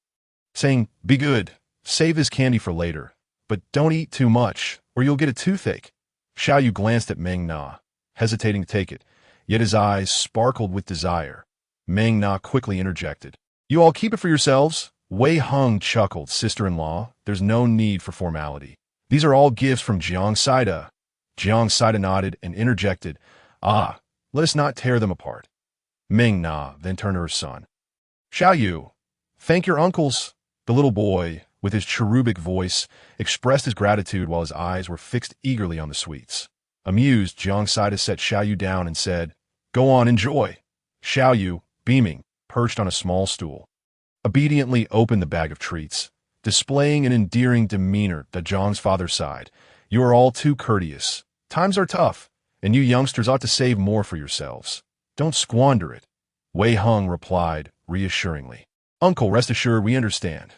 saying, "Be good. Save this candy for later. But don't eat too much, or you'll get a toothache." Xiaoyu glanced at Ming Na, hesitating to take it, yet his eyes sparkled with desire. Ming Na quickly interjected, "You all keep it for yourselves." Wei Hung chuckled, "Sister-in-law, there's no need for formality. These are all gifts from Jiang Saida." Jiang Saida nodded and interjected, "Ah, let us not tear them apart." Ming Na then turned to her son. "Xiaoyu, thank your uncles." The little boy, with his cherubic voice, expressed his gratitude while his eyes were fixed eagerly on the sweets. Amused, Jiang Saida set Xiaoyu down and said, "Go on, enjoy." Xiaoyu, beaming, perched on a small stool, obediently opened the bag of treats, displaying an endearing demeanor that Jiang's father sighed. "You are all too courteous. Times are tough, and you youngsters ought to save more for yourselves. Don't squander it." Wei Hung replied reassuringly, "Uncle, rest assured we understand."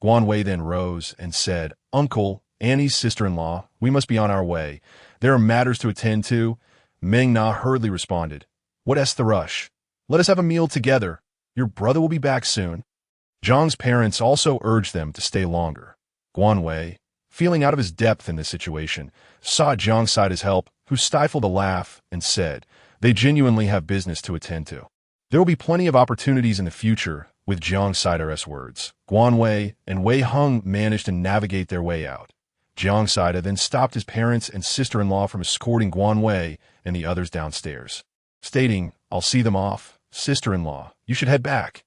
Guan Wei then rose and said, "Uncle, Annie's sister-in-law, we must be on our way. There are matters to attend to." Ming Na hurriedly responded, "What's the rush? Let us have a meal together. Your brother will be back soon." Zhang's parents also urged them to stay longer. Guan Wei, feeling out of his depth in this situation, sought Jiang Saida's help, who stifled a laugh and said, "They genuinely have business to attend to. There will be plenty of opportunities in the future." With Jiang Saida's words, Guan Wei and Wei Hung managed to navigate their way out. Jiang Saida then stopped his parents and sister-in-law from escorting Guan Wei and the others downstairs, stating, "I'll see them off. Sister-in-law, you should head back."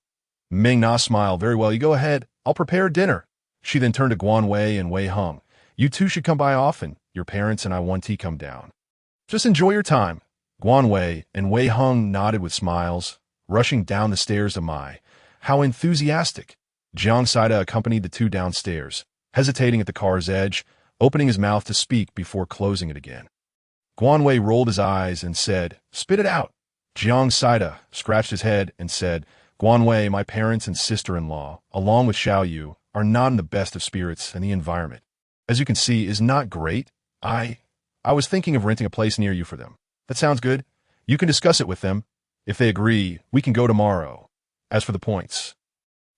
Ming Na smiled. "Very well, you go ahead. I'll prepare dinner." She then turned to Guan Wei and Wei Hung. "You two should come by often. Your parents and I want to come down. Just enjoy your time." Guan Wei and Wei Hung nodded with smiles, rushing down the stairs to Mai. How enthusiastic! Jiang Saida accompanied the two downstairs, hesitating at the car's edge, opening his mouth to speak before closing it again. Guan Wei rolled his eyes and said, "Spit it out." Jiang Saida scratched his head and said, "Guan Wei, my parents and sister-in-law, along with Xiaoyu, are not in the best of spirits, and the environment, as you can see, is not great. I was thinking of renting a place near you for them." "That sounds good. You can discuss it with them. If they agree, we can go tomorrow." As for the points,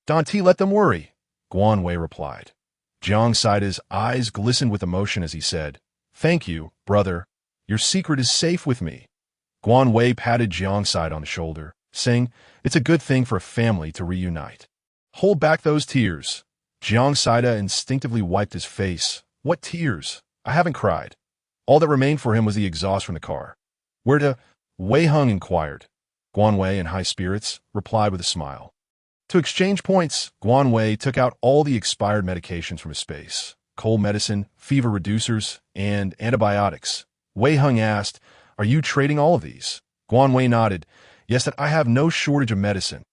Dante let them worry, Guan Wei replied. Jiang Saida's eyes glistened with emotion as he said, "Thank you, brother. Your secret is safe with me." Guan Wei patted Jiang Saida on the shoulder, saying, "It's a good thing for a family to reunite. Hold back those tears." Jiang Saida instinctively wiped his face. "What tears? I haven't cried." All that remained for him was the exhaust from the car. "Where to?" Wei Hung inquired. Guan Wei, in high spirits, replied with a smile. To exchange points, Guan Wei took out all the expired medications from his space: cold medicine, fever reducers, and antibiotics. Wei Hung asked, "Are you trading all of these?" Guan Wei nodded. "Yes, that I have no shortage of medicine.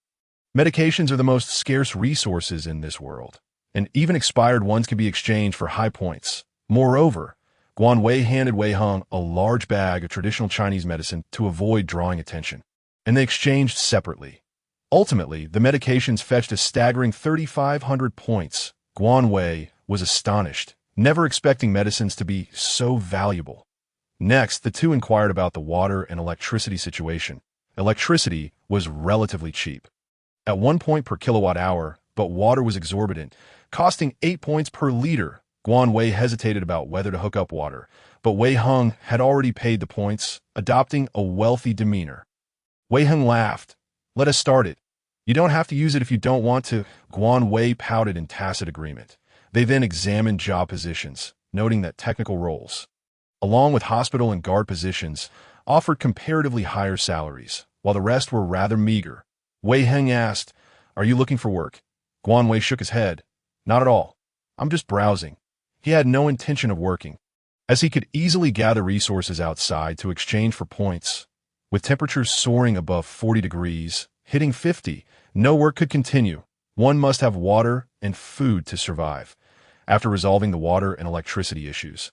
Medications are the most scarce resources in this world, and even expired ones can be exchanged for high points. Moreover," Guan Wei handed Wei Hung a large bag of traditional Chinese medicine to avoid drawing attention, and they exchanged separately. Ultimately, the medications fetched a staggering 3,500 points. Guan Wei was astonished, never expecting medicines to be so valuable. Next, the two inquired about the water and electricity situation. Electricity was relatively cheap, at 1 point per kilowatt hour, but water was exorbitant, costing 8 points per liter. Guan Wei hesitated about whether to hook up water, but Wei Hung had already paid the points, adopting a wealthy demeanor. Wei Hung laughed. "Let us start it. You don't have to use it if you don't want to." Guan Wei pouted in tacit agreement. They then examined job positions, noting that technical roles, along with hospital and guard positions, offered comparatively higher salaries, while the rest were rather meager. Wei Hung asked, "Are you looking for work?" Guan Wei shook his head. "Not at all. I'm just browsing." He had no intention of working, as he could easily gather resources outside to exchange for points. With temperatures soaring above 40 degrees, hitting 50, no work could continue. One must have water and food to survive. After resolving the water and electricity issues,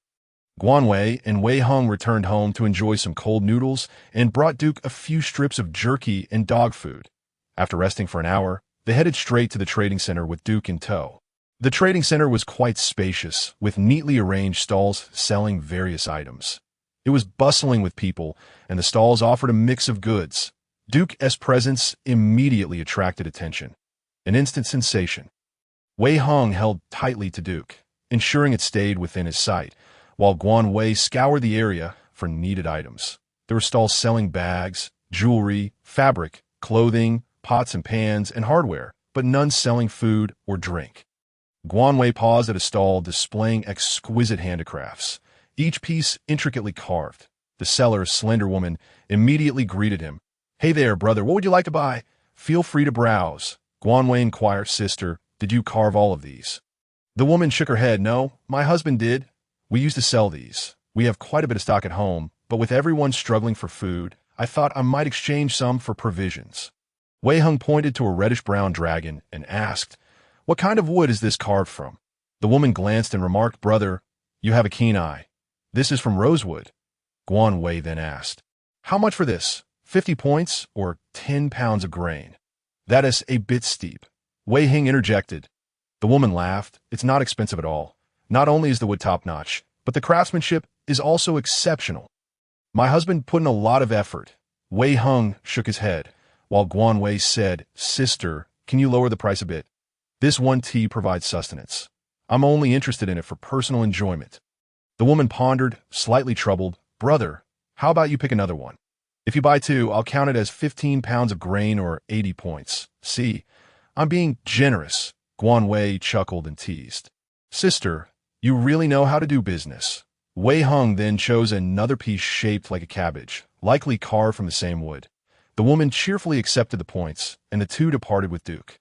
Guan Wei and Wei Hung returned home to enjoy some cold noodles and brought Duke a few strips of jerky and dog food. After resting for an hour, they headed straight to the trading center with Duke in tow. The trading center was quite spacious, with neatly arranged stalls selling various items. It was bustling with people, and the stalls offered a mix of goods. Duke's presence immediately attracted attention. An instant sensation. Wei Hung held tightly to Duke, ensuring it stayed within his sight, while Guan Wei scoured the area for needed items. There were stalls selling bags, jewelry, fabric, clothing, pots and pans, and hardware, but none selling food or drink. Guan Wei paused at a stall displaying exquisite handicrafts, each piece intricately carved. The seller, slender woman, immediately greeted him. "Hey there, brother, what would you like to buy? Feel free to browse." Guan Wei inquired, "Sister, did you carve all of these?" The woman shook her head. "No, my husband did. We used to sell these. We have quite a bit of stock at home, but with everyone struggling for food, I thought I might exchange some for provisions." Wei Hung pointed to a reddish-brown dragon and asked, "What kind of wood is this carved from?" The woman glanced and remarked, "Brother, you have a keen eye. This is from rosewood." Guan Wei then asked, "How much for this? 50 points or 10 pounds of grain?" "That is a bit steep." Wei Hing interjected. The woman laughed. "It's not expensive at all. Not only is the wood top-notch, but the craftsmanship is also exceptional. My husband put in a lot of effort." Wei Hung shook his head, while Guan Wei said, "Sister, can you lower the price a bit? This one tea provides sustenance. I'm only interested in it for personal enjoyment." The woman pondered, slightly troubled. "Brother, how about you pick another one? If you buy two, I'll count it as 15 pounds of grain or 80 points. See, I'm being generous." Guan Wei chuckled and teased. "Sister, you really know how to do business." Wei Hung then chose another piece shaped like a cabbage, likely carved from the same wood. The woman cheerfully accepted the points, and the two departed with Duke.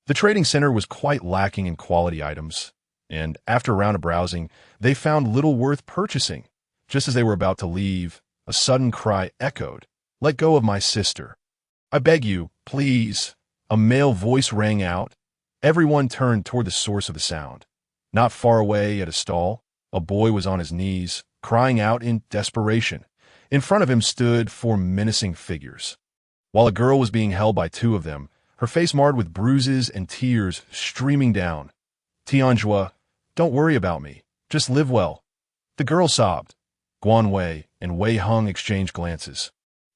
The trading center was quite lacking in quality items, and after a round of browsing, they found little worth purchasing. Just as they were about to leave, a sudden cry echoed, "Let go of my sister. I beg you, please." A male voice rang out. Everyone turned toward the source of the sound. Not far away at a stall, a boy was on his knees, crying out in desperation. In front of him stood four menacing figures, while a girl was being held by two of them, her face marred with bruises and tears streaming down. "Tianjua, don't worry about me. Just live well." The girl sobbed. Guan Wei and Wei Hung exchanged glances,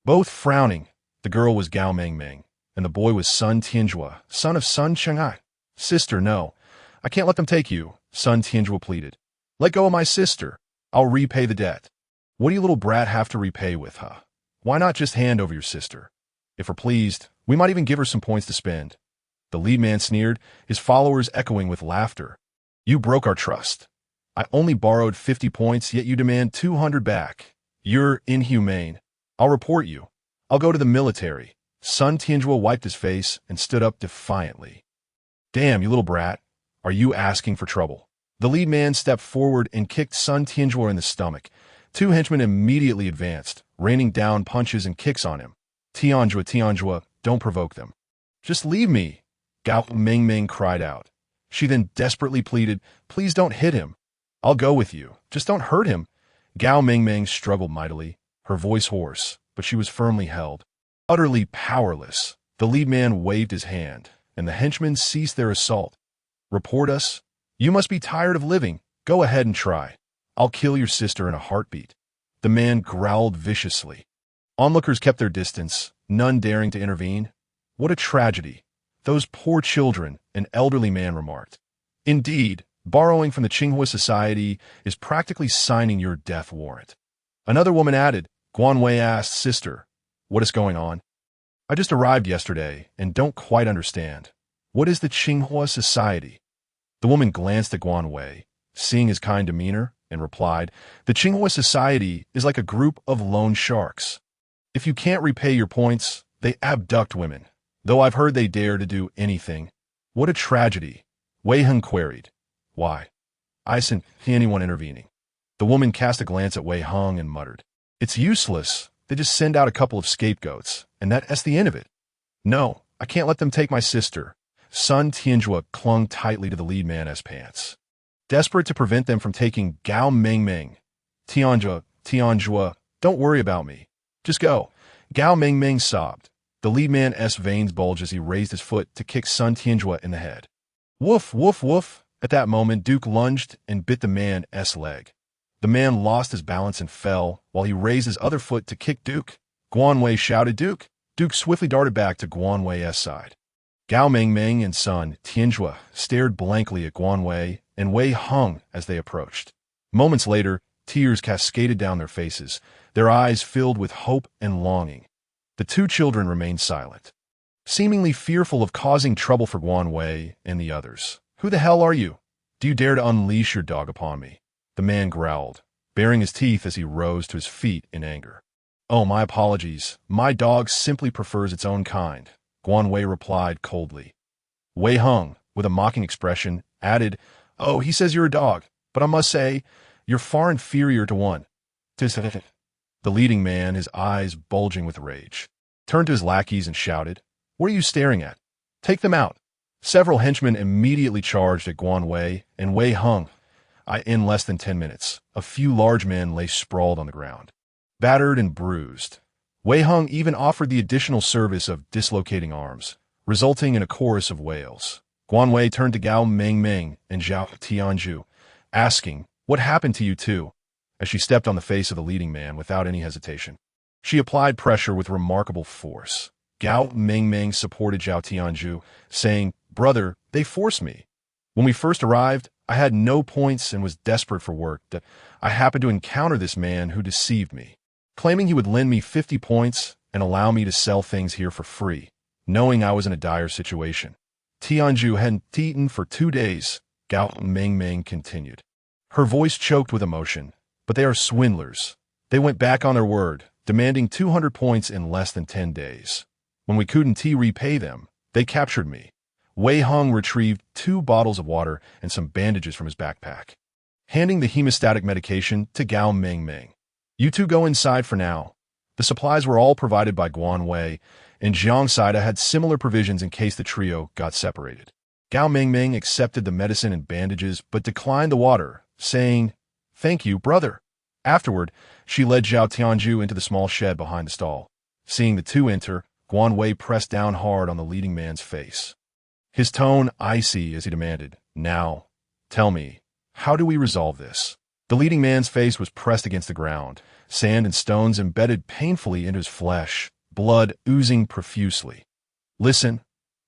both frowning. The girl was Gao Mengmeng, and the boy was Sun Tianjua, son of Sun Chengai. Sister, no. I can't let them take you, Sun Tianjua pleaded. Let go of my sister. I'll repay the debt. What do you little brat have to repay with, huh? Why not just hand over your sister? If we're pleased, we might even give her some points to spend. The lead man sneered, his followers echoing with laughter. You broke our trust. I only borrowed 50 points, yet you demand 200 back. You're inhumane. I'll report you. I'll go to the military. Sun Tianjua wiped his face and stood up defiantly. Damn, you little brat. Are you asking for trouble? The lead man stepped forward and kicked Sun Tianjua in the stomach. Two henchmen immediately advanced, raining down punches and kicks on him. Tianjua, don't provoke them. Just leave me, Gao Mingming cried out. She then desperately pleaded, please don't hit him. I'll go with you. Just don't hurt him. Gao Mingming struggled mightily, her voice hoarse, but she was firmly held. Utterly powerless, the lead man waved his hand, and the henchmen ceased their assault. Report us? You must be tired of living. Go ahead and try. I'll kill your sister in a heartbeat. The man growled viciously. Onlookers kept their distance, none daring to intervene. What a tragedy. Those poor children, an elderly man remarked. Indeed, borrowing from the Tsinghua Society is practically signing your death warrant. Another woman added. Guanwei asked, Sister, what is going on? I just arrived yesterday and don't quite understand. What is the Tsinghua Society? The woman glanced at Guanwei, seeing his kind demeanor, and replied, the Tsinghua Society is like a group of loan sharks. If you can't repay your points, they abduct women, though I've heard they dare to do anything. What a tragedy, Wei Heng queried. Why? I sent anyone intervening. The woman cast a glance at Wei Heng and muttered, it's useless. They just send out a couple of scapegoats, and that's the end of it. No, I can't let them take my sister. Sun Tianjua clung tightly to the lead man's pants. Desperate to prevent them from taking Gao Mingming. Tianjua, don't worry about me. Just go. Gao Mingming sobbed. The lead man's veins bulged as he raised his foot to kick Sun Tianjua in the head. Woof, woof, woof. At that moment, Duke lunged and bit the man's leg. The man lost his balance and fell, while he raised his other foot to kick Duke. Guanwei shouted, Duke. Duke swiftly darted back to Guanwei's side. Gao Mingming and Sun Tianjua stared blankly at Guanwei and Wei Heng as they approached. Moments later, tears cascaded down their faces, their eyes filled with hope and longing. The two children remained silent, seemingly fearful of causing trouble for Guanwei and the others. Who the hell are you? Do you dare to unleash your dog upon me? The man growled, baring his teeth as he rose to his feet in anger. Oh, my apologies. My dog simply prefers its own kind, Guanwei replied coldly. Wei Heng, with a mocking expression, added, Oh, he says you're a dog, but I must say, you're far inferior to one. The leading man, his eyes bulging with rage, turned to his lackeys and shouted, What are you staring at? Take them out. Several henchmen immediately charged at Guanwei and Wei Heng. In less than 10 minutes, a few large men lay sprawled on the ground, battered and bruised. Wei Heng even offered the additional service of dislocating arms, resulting in a chorus of wails. Guanwei turned to Gao Mingming and Zhao Tianju, asking, What happened to you two? As she stepped on the face of the leading man without any hesitation. She applied pressure with remarkable force. Gao Mingming supported Zhao Tianju, saying, Brother, they forced me. When we first arrived, I had no points and was desperate for work. I happened to encounter this man who deceived me, claiming he would lend me 50 points and allow me to sell things here for free, knowing I was in a dire situation. Tianju hadn't eaten for 2 days, Gao Mingming continued. Her voice choked with emotion, but they are swindlers. They went back on their word, demanding 200 points in less than 10 days. When we couldn't repay them, they captured me. Wei Heng retrieved 2 bottles of water and some bandages from his backpack, handing the hemostatic medication to Gao Mingming. You two go inside for now. The supplies were all provided by Guanwei, and Jiang Saida had similar provisions in case the trio got separated. Gao Mingming accepted the medicine and bandages but declined the water, saying, Thank you, brother. Afterward, she led Zhao Tianju into the small shed behind the stall. Seeing the two enter, Guanwei pressed down hard on the leading man's face. His tone icy as he demanded, Now, tell me, how do we resolve this? The leading man's face was pressed against the ground, sand and stones embedded painfully into his flesh, blood oozing profusely. Listen,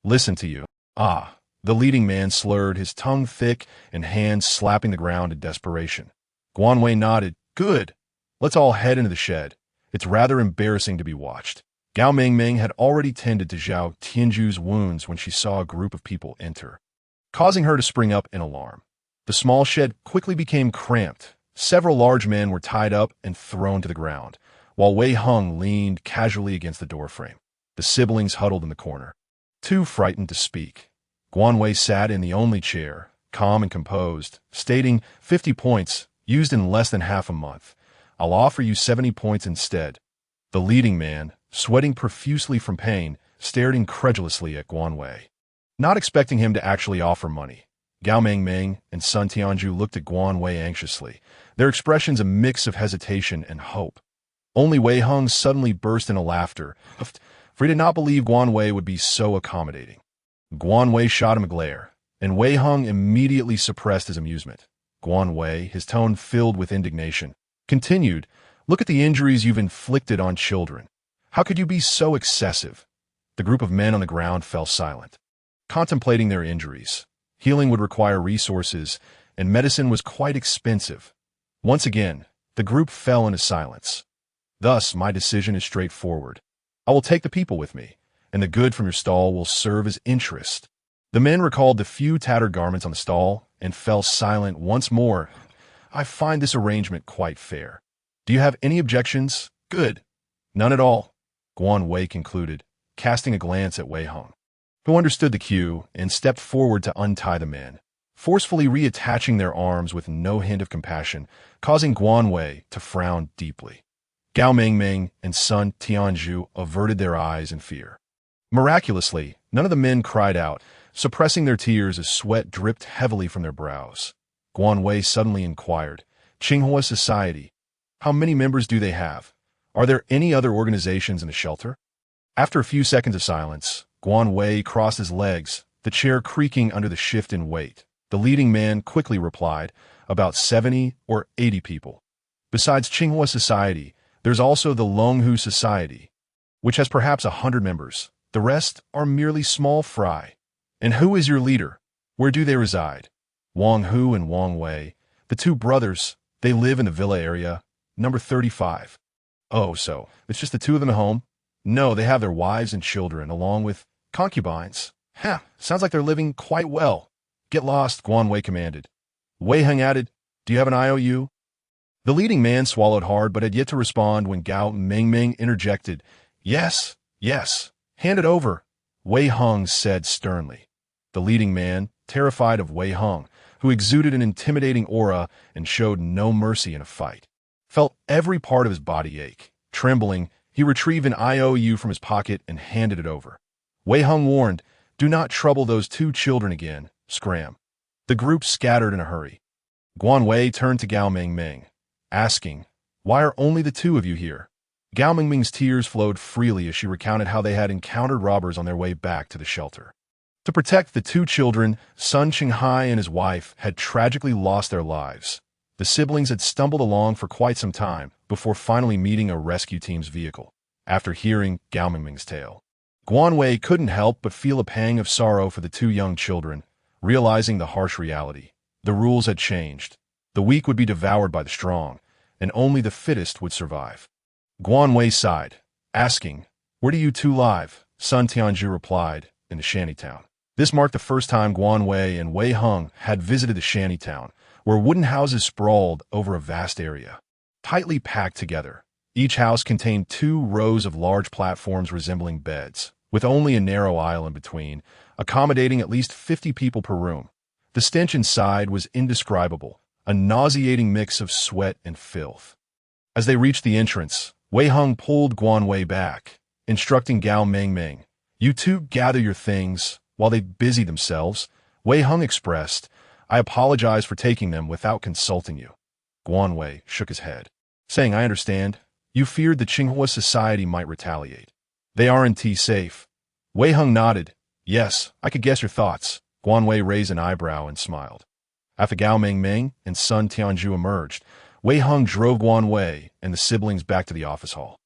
listen to you. Ah, the leading man slurred, his tongue thick and hands slapping the ground in desperation. Guanwei nodded. Good. Let's all head into the shed. It's rather embarrassing to be watched. Gao Mingming had already tended to Zhao Tianju's wounds when she saw a group of people enter, causing her to spring up in alarm. The small shed quickly became cramped. Several large men were tied up and thrown to the ground, while Wei Hung leaned casually against the doorframe. The siblings huddled in the corner, too frightened to speak. Guanwei sat in the only chair, calm and composed, stating, 50 points, used in less than half a month. I'll offer you 70 points instead. The leading man, sweating profusely from pain, stared incredulously at Guanwei, not expecting him to actually offer money. Gao Mingming and Sun Tianju looked at Guanwei anxiously, their expressions a mix of hesitation and hope. Only Wei Hung suddenly burst into laughter, for he did not believe Guanwei would be so accommodating. Guanwei shot him a glare, and Wei Hung immediately suppressed his amusement. Guanwei, his tone filled with indignation, continued, look at the injuries you've inflicted on children. How could you be so excessive? The group of men on the ground fell silent, contemplating their injuries. Healing would require resources, and medicine was quite expensive. Once again, the group fell into silence. Thus, my decision is straightforward. I will take the people with me, and the good from your stall will serve as interest. The men recalled the few tattered garments on the stall and fell silent once more. I find this arrangement quite fair. Do you have any objections? Good. None at all, Guanwei concluded, casting a glance at Wei Hung, who understood the cue and stepped forward to untie the men, forcefully reattaching their arms with no hint of compassion, causing Guanwei to frown deeply. Gao Mingming and Sun Tianju averted their eyes in fear. Miraculously, none of the men cried out, suppressing their tears as sweat dripped heavily from their brows. Guanwei suddenly inquired, Tsinghua Society, how many members do they have? Are there any other organizations in the shelter? After a few seconds of silence, Guanwei crossed his legs, the chair creaking under the shift in weight. The leading man quickly replied, about 70 or 80 people. Besides Tsinghua Society, there's also the Longhu Society, which has perhaps 100 members. The rest are merely small fry. And who is your leader? Where do they reside? Wang Hu and Wang Wei, the two brothers, they live in the villa area, number 35. Oh, so it's just the two of them at home? No, they have their wives and children, along with concubines. Sounds like they're living quite well. Get lost, Guanwei commanded. Wei Hung added, do you have an IOU? The leading man swallowed hard but had yet to respond when Gao Mingming interjected, Yes, hand it over, Wei Hung said sternly. The leading man, terrified of Wei Hung, who exuded an intimidating aura and showed no mercy in a fight, felt every part of his body ache. Trembling, he retrieved an IOU from his pocket and handed it over. Wei Hung warned, do not trouble those two children again, scram. The group scattered in a hurry. Guanwei turned to Gao Mingming, asking, why are only the two of you here? Gao Mingming's tears flowed freely as she recounted how they had encountered robbers on their way back to the shelter. To protect the two children, Sun Qinghai and his wife had tragically lost their lives. The siblings had stumbled along for quite some time before finally meeting a rescue team's vehicle. After hearing Gao Mingming's tale, Guanwei couldn't help but feel a pang of sorrow for the two young children, realizing the harsh reality. The rules had changed. The weak would be devoured by the strong, and only the fittest would survive. Guanwei sighed, asking, where do you two live? Sun Tianju replied, in the shantytown. This marked the first time Guanwei and Wei Hung had visited the shantytown, where wooden houses sprawled over a vast area, tightly packed together. Each house contained 2 rows of large platforms resembling beds, with only a narrow aisle in between, accommodating at least 50 people per room. The stench inside was indescribable, a nauseating mix of sweat and filth. As they reached the entrance, Wei Hung pulled Guanwei back, instructing Gao Mingming, you two gather your things. While they busied themselves, Wei Hung expressed, I apologize for taking them without consulting you. Guanwei shook his head, saying, I understand. You feared the Tsinghua Society might retaliate. They aren't safe. Wei Hung nodded. Yes, I could guess your thoughts. Guanwei raised an eyebrow and smiled. After Gao Mingming and Sun Tianju emerged, Wei Hung drove Guanwei and the siblings back to the office hall.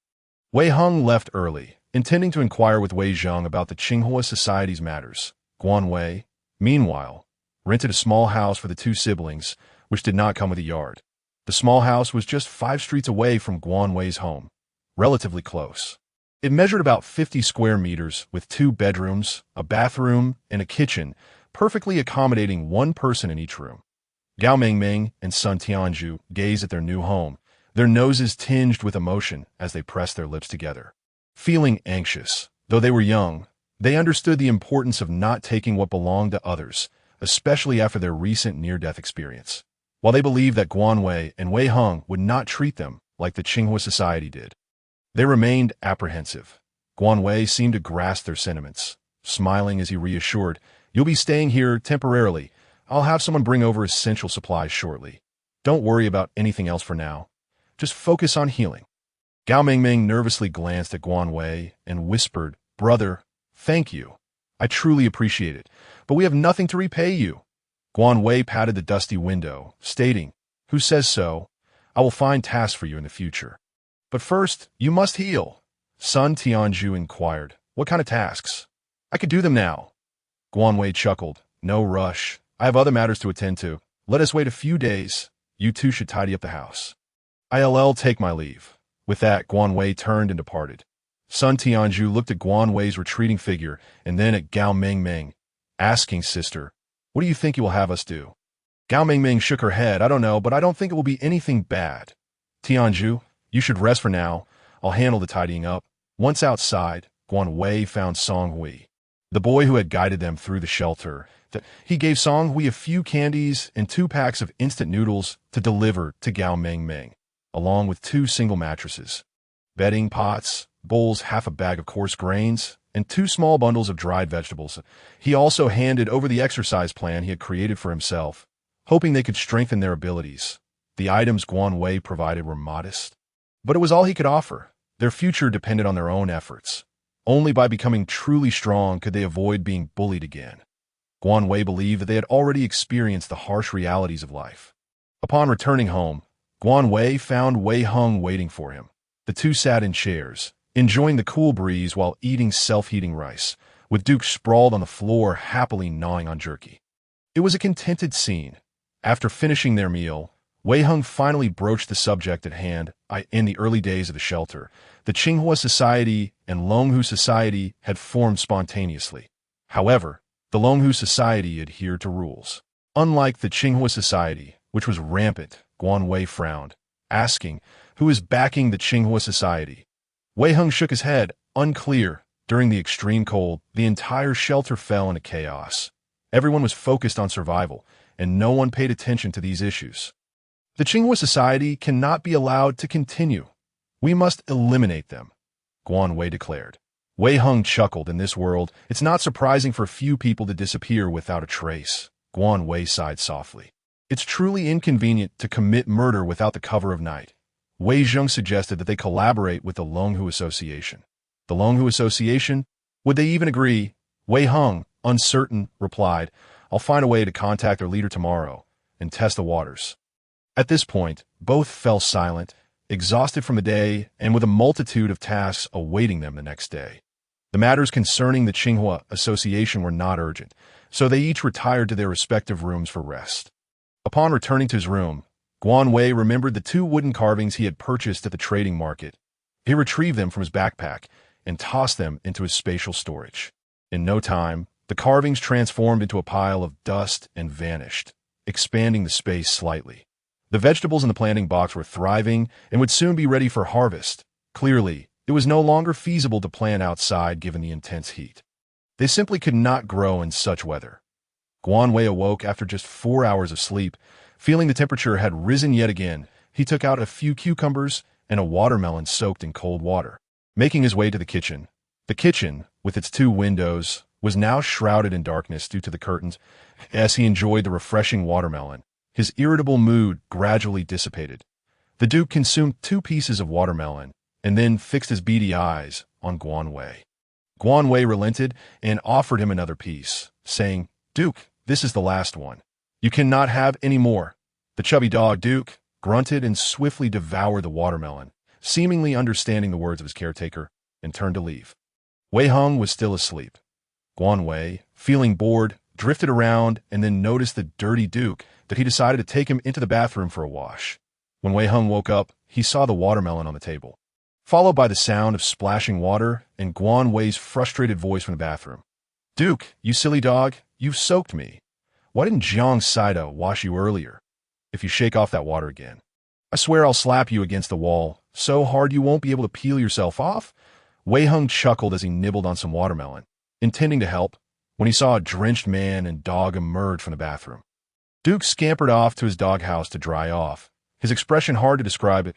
Wei Hung left early, intending to inquire with Wei Zheng about the Tsinghua Society's matters. Guan Wei, meanwhile, rented a small house for the two siblings, which did not come with a yard. The small house was just 5 streets away from Guan Wei's home, relatively close. It measured about 50 square meters with 2 bedrooms, a bathroom, and a kitchen, perfectly accommodating one person in each room. Gao Mingming and Sun Tianzhu gazed at their new home, their noses tinged with emotion as they pressed their lips together. Feeling anxious, though they were young, they understood the importance of not taking what belonged to others, especially after their recent near-death experience. While they believed that Guan Wei and Wei Heng would not treat them like the Tsinghua Society did, they remained apprehensive. Guan Wei seemed to grasp their sentiments, smiling as he reassured, "You'll be staying here temporarily. I'll have someone bring over essential supplies shortly. Don't worry about anything else for now. Just focus on healing." Gao Mingming nervously glanced at Guan Wei and whispered, "Brother, thank you. I truly appreciate it, but we have nothing to repay you." Guan Wei patted the dusty window, stating, "Who says so? I will find tasks for you in the future. But first, you must heal." Sun Tianzhu inquired, "What kind of tasks?" "I could do them now." Guan Wei chuckled, "No rush. I have other matters to attend to. Let us wait a few days. You two should tidy up the house. I'll take my leave." With that, Guan Wei turned and departed. Sun Tianzhu looked at Guan Wei's retreating figure and then at Gao Mingming, asking, "Sister, what do you think you will have us do?" Gao Mingming shook her head. "I don't know, but I don't think it will be anything bad. Tianzhu, you should rest for now. I'll handle the tidying up." Once outside, Guan Wei found Song Hui, the boy who had guided them through the shelter. He gave Song Hui a few candies and 2 packs of instant noodles to deliver to Gao Mingming, along with 2 single mattresses, bedding, pots, bowls, half a bag of coarse grains, and 2 small bundles of dried vegetables. He also handed over the exercise plan he had created for himself, hoping they could strengthen their abilities. The items Guan Wei provided were modest, but it was all he could offer. Their future depended on their own efforts. Only by becoming truly strong could they avoid being bullied again. Guan Wei believed that they had already experienced the harsh realities of life. Upon returning home, Guan Wei found Wei Heng waiting for him. The two sat in chairs, enjoying the cool breeze while eating self-heating rice, with Duke sprawled on the floor happily gnawing on jerky. It was a contented scene. After finishing their meal, Wei Heng finally broached the subject at hand. In the early days of the shelter, the Tsinghua Society and Longhu Society had formed spontaneously. However, the Longhu Society adhered to rules. Unlike the Tsinghua Society, which was rampant, Guan Wei frowned, asking, "Who is backing the Tsinghua Society?" Wei Heng shook his head, unclear. During the extreme cold, the entire shelter fell into chaos. Everyone was focused on survival, and no one paid attention to these issues. "The Tsinghua Society cannot be allowed to continue. We must eliminate them," Guan Wei declared. Wei Heng chuckled. "In this world, it's not surprising for a few people to disappear without a trace." Guan Wei sighed softly. "It's truly inconvenient to commit murder without the cover of night." Wei Zheng suggested that they collaborate with the Longhu Association. The Longhu Association? Would they even agree? Wei Heng, uncertain, replied, "I'll find a way to contact their leader tomorrow and test the waters." At this point, both fell silent, exhausted from the day and with a multitude of tasks awaiting them the next day. The matters concerning the Tsinghua Association were not urgent, so they each retired to their respective rooms for rest. Upon returning to his room, Guan Wei remembered the 2 wooden carvings he had purchased at the trading market. He retrieved them from his backpack and tossed them into his spatial storage. In no time, the carvings transformed into a pile of dust and vanished, expanding the space slightly. The vegetables in the planting box were thriving and would soon be ready for harvest. Clearly, it was no longer feasible to plant outside given the intense heat. They simply could not grow in such weather. Guan Wei awoke after just 4 hours of sleep. Feeling the temperature had risen yet again, he took out a few cucumbers and a watermelon soaked in cold water. Making his way to the kitchen, with its 2 windows, was now shrouded in darkness due to the curtains. As he enjoyed the refreshing watermelon, his irritable mood gradually dissipated. The Duke consumed 2 pieces of watermelon and then fixed his beady eyes on Guan Wei. Guan Wei relented and offered him another piece, saying, "Duke, this is the last one. You cannot have any more." The chubby dog, Duke, grunted and swiftly devoured the watermelon, seemingly understanding the words of his caretaker, and turned to leave. Wei Hung was still asleep. Guan Wei, feeling bored, drifted around and then noticed the dirty Duke that he decided to take him into the bathroom for a wash. When Wei Hung woke up, he saw the watermelon on the table, followed by the sound of splashing water and Guan Wei's frustrated voice from the bathroom. "Duke, you silly dog, you've soaked me. Why didn't Jiang Saida wash you earlier? If you shake off that water again, I swear I'll slap you against the wall so hard you won't be able to peel yourself off." Wei Hung chuckled as he nibbled on some watermelon, intending to help, when he saw a drenched man and dog emerge from the bathroom. Duke scampered off to his doghouse to dry off, his expression hard to describe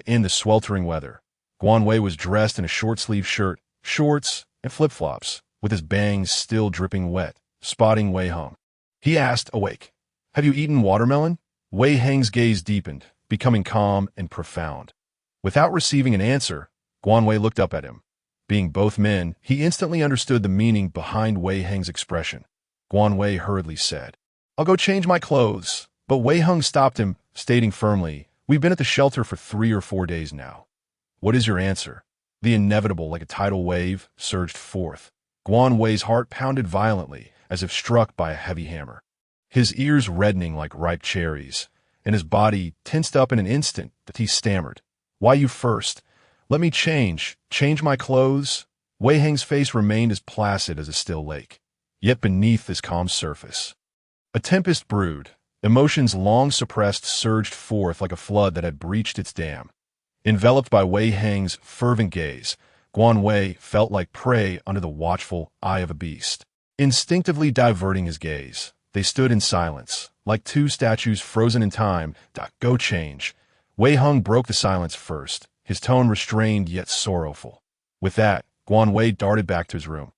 in the sweltering weather. Guan Wei was dressed in a short-sleeved shirt, shorts, and flip-flops, with his bangs still dripping wet, spotting Wei Hung. He asked, awake, "Have you eaten watermelon?" Wei Hang's gaze deepened, becoming calm and profound. Without receiving an answer, Guan Wei looked up at him. Being both men, he instantly understood the meaning behind Wei Hang's expression. Guan Wei hurriedly said, "I'll go change my clothes." But Wei Hung stopped him, stating firmly, "We've been at the shelter for 3 or 4 days now. What is your answer?" The inevitable, like a tidal wave, surged forth. Guan Wei's heart pounded violently, as if struck by a heavy hammer. His ears reddening like ripe cherries, and his body tensed up in an instant that he stammered, "Why you first? Let me change my clothes." Wei Hang's face remained as placid as a still lake. Yet beneath this calm surface, a tempest brewed. Emotions long suppressed surged forth like a flood that had breached its dam. Enveloped by Wei Hang's fervent gaze, Guan Wei felt like prey under the watchful eye of a beast. Instinctively diverting his gaze, they stood in silence, like two statues frozen in time. "Go change." Wei Hung broke the silence first, his tone restrained yet sorrowful. With that, Guan Wei darted back to his room.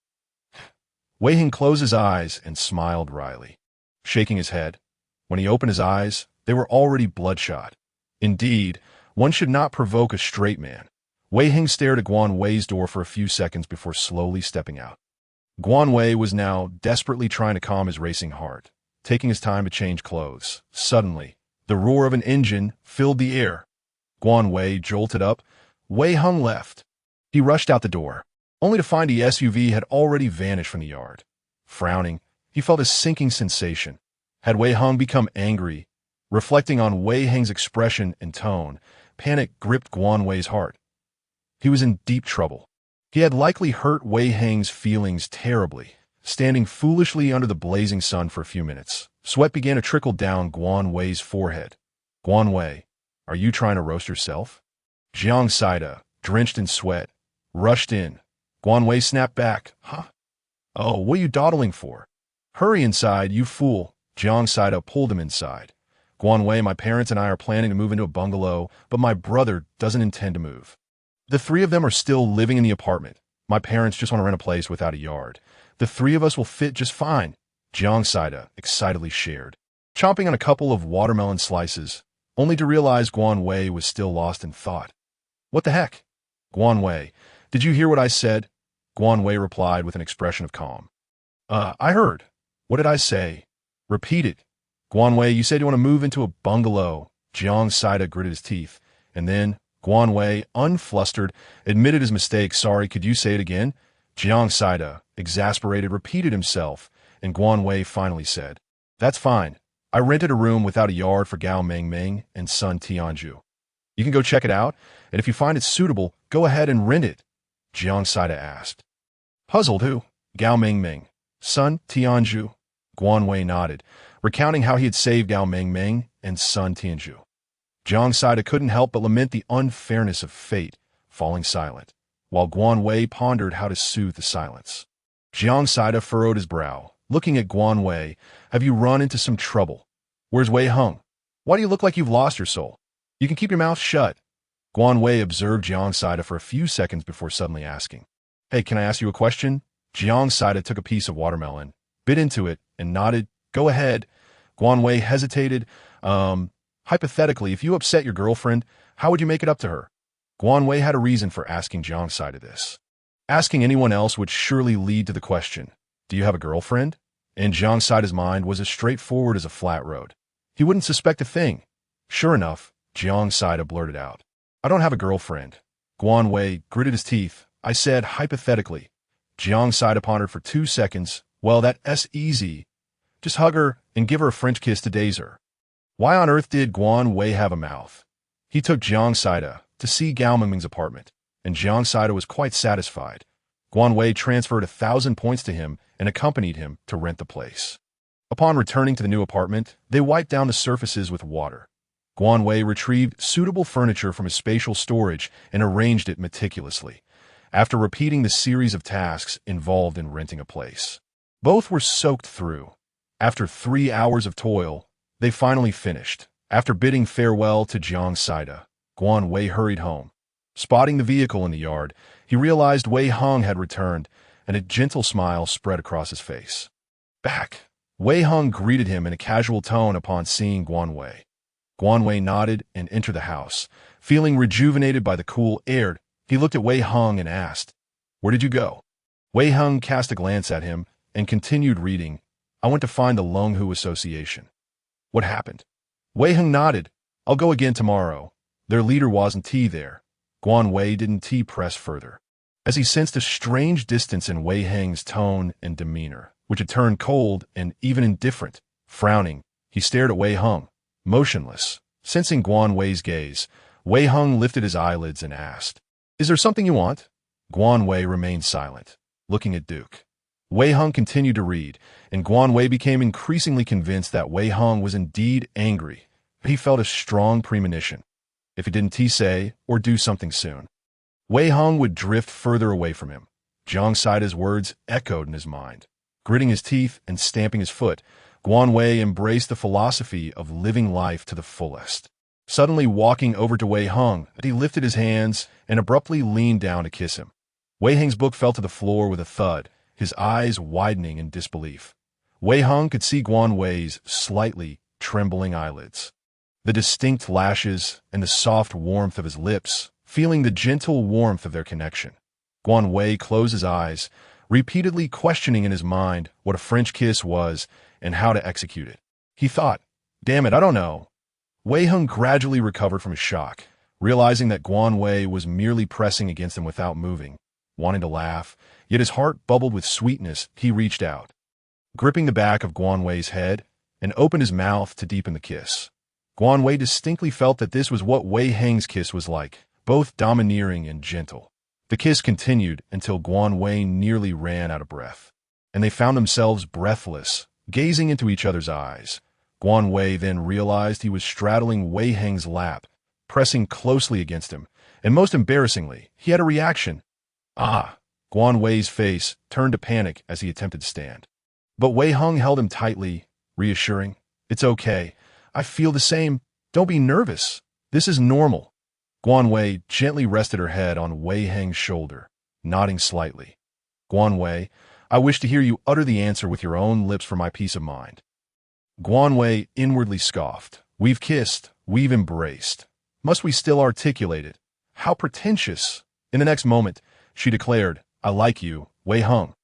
Wei Hung closed his eyes and smiled wryly, shaking his head. When he opened his eyes, they were already bloodshot. Indeed, one should not provoke a straight man. Wei Hung stared at Guan Wei's door for a few seconds before slowly stepping out. Guan Wei was now desperately trying to calm his racing heart, taking his time to change clothes. Suddenly, the roar of an engine filled the air. Guan Wei jolted up. Wei Hung left. He rushed out the door, only to find the SUV had already vanished from the yard. Frowning, he felt a sinking sensation. Had Wei Hung become angry? Reflecting on Wei Hang's expression and tone, panic gripped Guan Wei's heart. He was in deep trouble. He had likely hurt Wei Hang's feelings terribly, standing foolishly under the blazing sun for a few minutes. Sweat began to trickle down Guan Wei's forehead. "Guan Wei, are you trying to roast yourself?" Jiang Saida, drenched in sweat, rushed in. Guan Wei snapped back. "Huh? Oh, what are you dawdling for? Hurry inside, you fool." Jiang Saida pulled him inside. "Guan Wei, my parents and I are planning to move into a bungalow, but my brother doesn't intend to move. The 3 of them are still living in the apartment. My parents just want to rent a place without a yard. The 3 of us will fit just fine," Jiang Saida excitedly shared, chomping on a couple of watermelon slices, only to realize Guan Wei was still lost in thought. "What the heck? Guan Wei, did you hear what I said?" Guan Wei replied with an expression of calm. I heard. What did I say?" "Repeat it." "Guan Wei, you said you want to move into a bungalow." Jiang Saida gritted his teeth, and then Guan Wei, unflustered, admitted his mistake. "Sorry, could you say it again?" Jiang Saida, exasperated, repeated himself, and Guan Wei finally said, "That's fine. I rented a room without a yard for Gao Mengmeng and son Tianju. You can go check it out, and if you find it suitable, go ahead and rent it." Jiang Saida asked. "Puzzled who?" "Gao Mengmeng. Son Tianju." Guan Wei nodded, recounting how he had saved Gao Mengmeng and son Tianju. Jiang Saida couldn't help but lament the unfairness of fate, falling silent, while Guan Wei pondered how to soothe the silence. Jiang Saida furrowed his brow, looking at Guan Wei. "Have you run into some trouble? Where's Wei Hung? Why do you look like you've lost your soul? You can keep your mouth shut." Guan Wei observed Jiang Saida for a few seconds before suddenly asking, "Hey, can I ask you a question?" Jiang Saida took a piece of watermelon, bit into it, and nodded. "Go ahead." Guan Wei hesitated. Hypothetically, if you upset your girlfriend, how would you make it up to her?" Guan Wei had a reason for asking Jiang Saida this. Asking anyone else would surely lead to the question, "Do you have a girlfriend?" And Jiang Saida's mind was as straightforward as a flat road. He wouldn't suspect a thing. Sure enough, Jiang Saida blurted out, "I don't have a girlfriend." Guan Wei gritted his teeth. "I said hypothetically. Jiang sighed upon her for 2 seconds. Well, that's easy. Just hug her and give her a French kiss to daze her. Why on earth did Guan Wei have a mouth? He took Jiang Saida to see Gao Mingming's apartment, and Jiang Saida was quite satisfied. Guan Wei transferred 1,000 points to him and accompanied him to rent the place. Upon returning to the new apartment, they wiped down the surfaces with water. Guan Wei retrieved suitable furniture from his spatial storage and arranged it meticulously, after repeating the series of tasks involved in renting a place. Both were soaked through. After 3 hours of toil, they finally finished. After bidding farewell to Jiang Saida, Guan Wei hurried home. Spotting the vehicle in the yard, he realized Wei Hong had returned, and a gentle smile spread across his face. Back. Wei Hong greeted him in a casual tone upon seeing Guan Wei. Guan Wei nodded and entered the house. Feeling rejuvenated by the cool air, he looked at Wei Hong and asked, "Where did you go?" Wei Hong cast a glance at him and continued reading, "I went to find the Longhu Association." "What happened?" Wei Hong nodded. "I'll go again tomorrow. Their leader wasn't there." Guan Wei didn't press further, as he sensed a strange distance in Wei Hong's tone and demeanor, which had turned cold and even indifferent. Frowning, he stared at Wei Hong, motionless. Sensing Guan Wei's gaze, Wei Hong lifted his eyelids and asked, "Is there something you want?" Guan Wei remained silent, looking at Duke. Wei Hong continued to read, and Guan Wei became increasingly convinced that Wei Hong was indeed angry. He felt a strong premonition. If he didn't say or do something soon, Wei Hong would drift further away from him. Jiang Saida's words echoed in his mind. Gritting his teeth and stamping his foot, Guan Wei embraced the philosophy of living life to the fullest. Suddenly walking over to Wei Hong, he lifted his hands and abruptly leaned down to kiss him. Wei Hong's book fell to the floor with a thud, his eyes widening in disbelief. Wei Hong could see Guan Wei's slightly trembling eyelids, the distinct lashes, and the soft warmth of his lips, feeling the gentle warmth of their connection. Guan Wei closed his eyes, repeatedly questioning in his mind what a French kiss was and how to execute it. He thought, "Damn it, I don't know." Wei Hong gradually recovered from his shock, realizing that Guan Wei was merely pressing against him without moving. Wanting to laugh, yet his heart bubbled with sweetness, he reached out, gripping the back of Guan Wei's head, and opened his mouth to deepen the kiss. Guan Wei distinctly felt that this was what Wei Hong's kiss was like, both domineering and gentle. The kiss continued until Guan Wei nearly ran out of breath, and they found themselves breathless, gazing into each other's eyes. Guan Wei then realized he was straddling Wei Hong's lap, pressing closely against him, and most embarrassingly, he had a reaction. "Ah!" Guan Wei's face turned to panic as he attempted to stand. But Wei Hong held him tightly, reassuring, "It's okay. I feel the same. Don't be nervous. This is normal." Guan Wei gently rested her head on Wei Hong's shoulder, nodding slightly. "Guan Wei, I wish to hear you utter the answer with your own lips for my peace of mind." Guan Wei inwardly scoffed. "We've kissed. We've embraced. Must we still articulate it? How pretentious." In the next moment, she declared, "I like you, Wei Hong.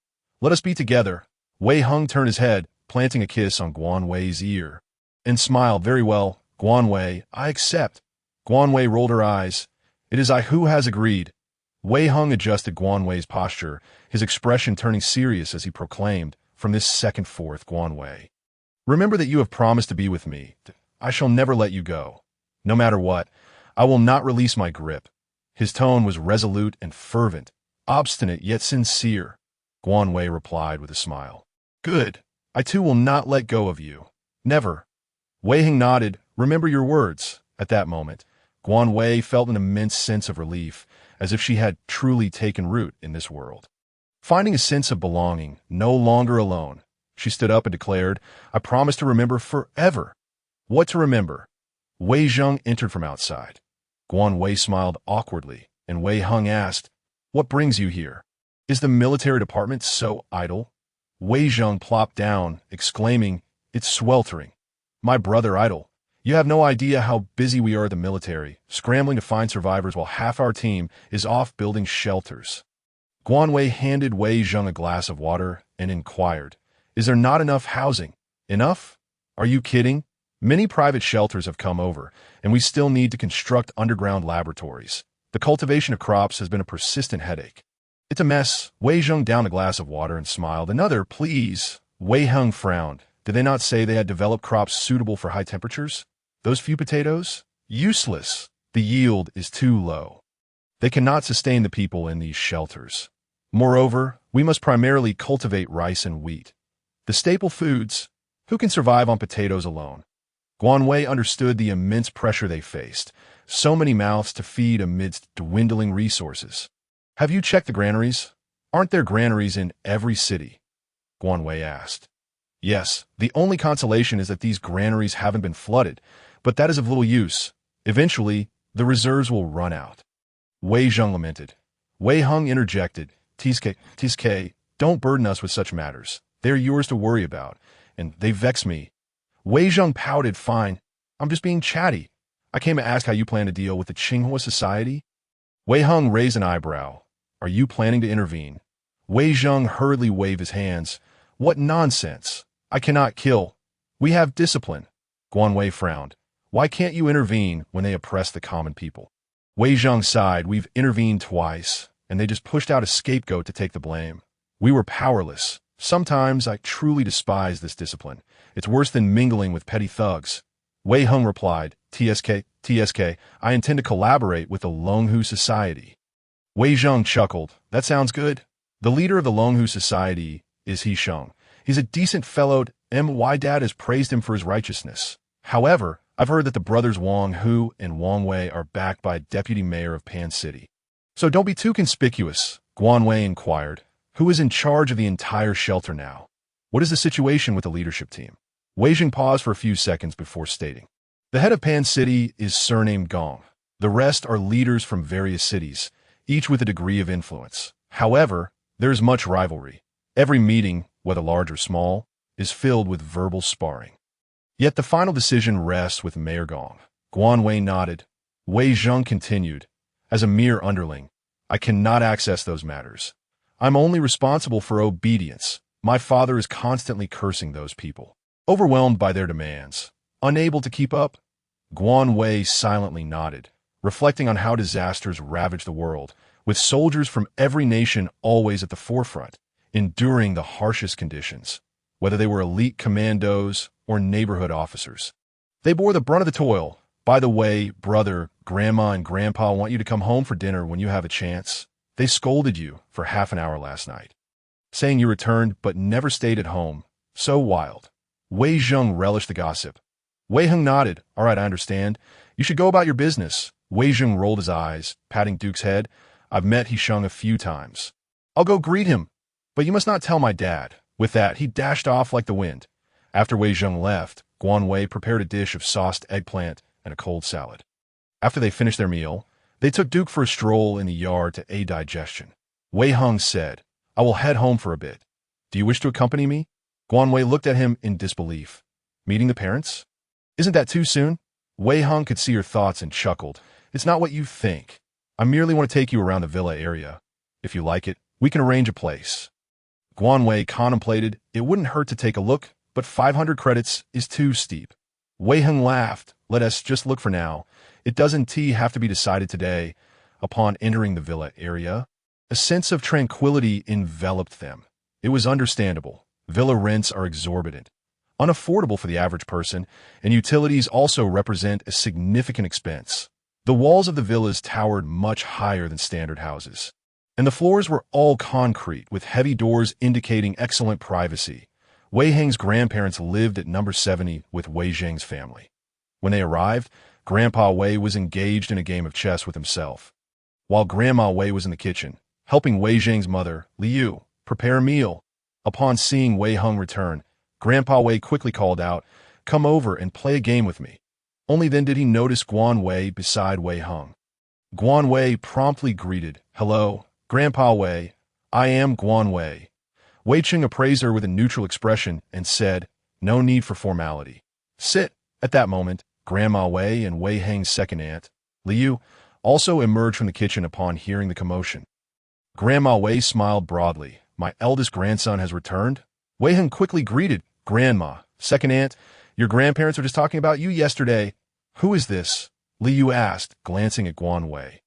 Let us be together." Wei Hong turned his head, planting a kiss on Guan Wei's ear, and smiled. "Very well, Guan Wei, I accept." Guan Wei rolled her eyes. "It is I who has agreed." Wei Hong adjusted Guan Wei's posture, his expression turning serious as he proclaimed, "From this second forth, Guan Wei, remember that you have promised to be with me. I shall never let you go. No matter what, I will not release my grip." His tone was resolute and fervent, obstinate yet sincere. Guan Wei replied with a smile. "Good. I too will not let go of you. Never." Wei Hong nodded. "Remember your words." At that moment, Guan Wei felt an immense sense of relief, as if she had truly taken root in this world. Finding a sense of belonging, no longer alone, she stood up and declared, "I promise to remember forever." "What to remember?" Wei Zheng entered from outside. Guan Wei smiled awkwardly, and Wei Hong asked, "What brings you here? Is the military department so idle?" Wei Zheng plopped down, exclaiming, "It's sweltering. My brother idle. You have no idea how busy we are at the military, scrambling to find survivors while half our team is off building shelters." Guan Wei handed Wei Zheng a glass of water and inquired, "Is there not enough housing?" "Enough? Are you kidding? Many private shelters have come over, and we still need to construct underground laboratories. The cultivation of crops has been a persistent headache." It's a mess. Wei Zheng downed a glass of water and smiled. Another, please. Wei Heng frowned. Did they not say they had developed crops suitable for high temperatures? Those few potatoes? Useless. The yield is too low. They cannot sustain the people in these shelters. Moreover, we must primarily cultivate rice and wheat. The staple foods. Who can survive on potatoes alone? Guan Wei understood the immense pressure they faced. So many mouths to feed amidst dwindling resources. Have you checked the granaries? Aren't there granaries in every city? Guan Wei asked. Yes, the only consolation is that these granaries haven't been flooded, but that is of little use. Eventually, the reserves will run out. Wei Zheng lamented. Wei Heng interjected. Tsk, don't burden us with such matters. They are yours to worry about, and they vex me. Wei Zheng pouted. Fine, I'm just being chatty. I came to ask how you plan to deal with the Tsinghua society. Wei Heng raised an eyebrow. Are you planning to intervene? Wei Zheng hurriedly waved his hands. What nonsense! I cannot kill. We have discipline. Guan Wei frowned. Why can't you intervene when they oppress the common people? Wei Zheng sighed. We've intervened twice, and they just pushed out a scapegoat to take the blame. We were powerless. Sometimes I truly despise this discipline. It's worse than mingling with petty thugs. Wei Heng replied, TSK, I intend to collaborate with the Longhu Society. Wei Zheng chuckled. That sounds good. The leader of the Longhu Society is He Sheng. He's a decent fellow. My dad has praised him for his righteousness. However, I've heard that the brothers Wang Hu and Wang Wei are backed by a deputy mayor of Pan City. So don't be too conspicuous, Guan Wei inquired. Who is in charge of the entire shelter now? What is the situation with the leadership team? Wei Zheng paused for a few seconds before stating. The head of Pan City is surnamed Gong. The rest are leaders from various cities, each with a degree of influence. However, there is much rivalry. Every meeting, whether large or small, is filled with verbal sparring. Yet the final decision rests with Mayor Gong. Guan Wei nodded. Wei Zheng continued. As a mere underling, I cannot access those matters. I'm only responsible for obedience. My father is constantly cursing those people. Overwhelmed by their demands. Unable to keep up? Guan Wei silently nodded, reflecting on how disasters ravage the world, with soldiers from every nation always at the forefront, enduring the harshest conditions, whether they were elite commandos or neighborhood officers. They bore the brunt of the toil. By the way, brother, grandma, and grandpa want you to come home for dinner when you have a chance. They scolded you for half an hour last night, saying you returned but never stayed at home. So wild. Wei Zheng relished the gossip. Wei Heng nodded. All right, I understand. You should go about your business. Wei Zheng rolled his eyes, patting Duke's head. I've met He Sheng a few times. I'll go greet him. But you must not tell my dad. With that, he dashed off like the wind. After Wei Zheng left, Guan Wei prepared a dish of sauced eggplant and a cold salad. After they finished their meal, they took Duke for a stroll in the yard to aid digestion. Wei Heng said, I will head home for a bit. Do you wish to accompany me? Guan Wei looked at him in disbelief. Meeting the parents? Isn't that too soon? Wei Heng could see her thoughts and chuckled. It's not what you think. I merely want to take you around the villa area. If you like it, we can arrange a place. Guan Wei contemplated. It wouldn't hurt to take a look, but 500 credits is too steep. Wei Heng laughed. Let us just look for now. It doesn't have to be decided today. Upon entering the villa area, a sense of tranquility enveloped them. It was understandable. Villa rents are exorbitant, unaffordable for the average person, and utilities also represent a significant expense. The walls of the villas towered much higher than standard houses, and the floors were all concrete with heavy doors indicating excellent privacy. Wei Heng's grandparents lived at number 70 with Wei Zheng's family. When they arrived, Grandpa Wei was engaged in a game of chess with himself, while Grandma Wei was in the kitchen, helping Wei Zheng's mother, Liu, prepare a meal. Upon seeing Wei Heng return, Grandpa Wei quickly called out, Come over and play a game with me. Only then did he notice Guan Wei beside Wei Heng. Guan Wei promptly greeted, Hello, Grandpa Wei. I am Guan Wei. Wei Cheng appraised her with a neutral expression and said, No need for formality. Sit. At that moment, Grandma Wei and Wei Heng's second aunt, Liu, also emerged from the kitchen upon hearing the commotion. Grandma Wei smiled broadly. My eldest grandson has returned. Wei Heng quickly greeted, Grandma, second aunt, your grandparents were just talking about you yesterday. Who is this? Liu asked, glancing at Guan Wei.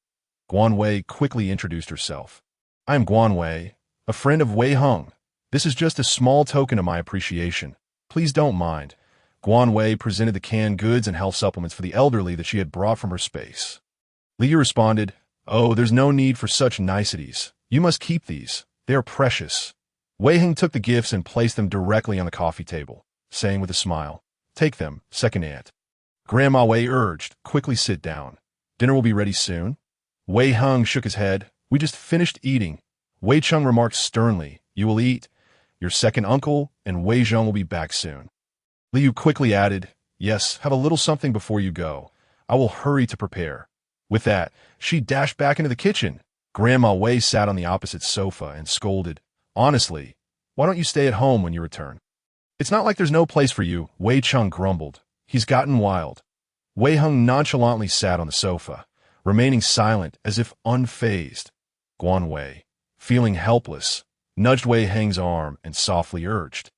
Guan Wei quickly introduced herself. I am Guan Wei, a friend of Wei Hung. This is just a small token of my appreciation. Please don't mind. Guan Wei presented the canned goods and health supplements for the elderly that she had brought from her space. Liu responded, "Oh, there's no need for such niceties. You must keep these. They are precious." Wei Hung took the gifts and placed them directly on the coffee table, saying with a smile, "Take them, second aunt." Grandma Wei urged, "Quickly sit down. Dinner will be ready soon." Wei Hung shook his head. "We just finished eating." Wei Chung remarked sternly, "You will eat. Your second uncle and Wei Zhong will be back soon." Liu quickly added, "Yes, have a little something before you go. I will hurry to prepare." With that, she dashed back into the kitchen. Grandma Wei sat on the opposite sofa and scolded, "Honestly, why don't you stay at home when you return?" "It's not like there's no place for you," Wei Chung grumbled. "He's gotten wild." Wei Hung nonchalantly sat on the sofa, remaining silent as if unfazed. Guan Wei, feeling helpless, nudged Wei Heng's arm and softly urged,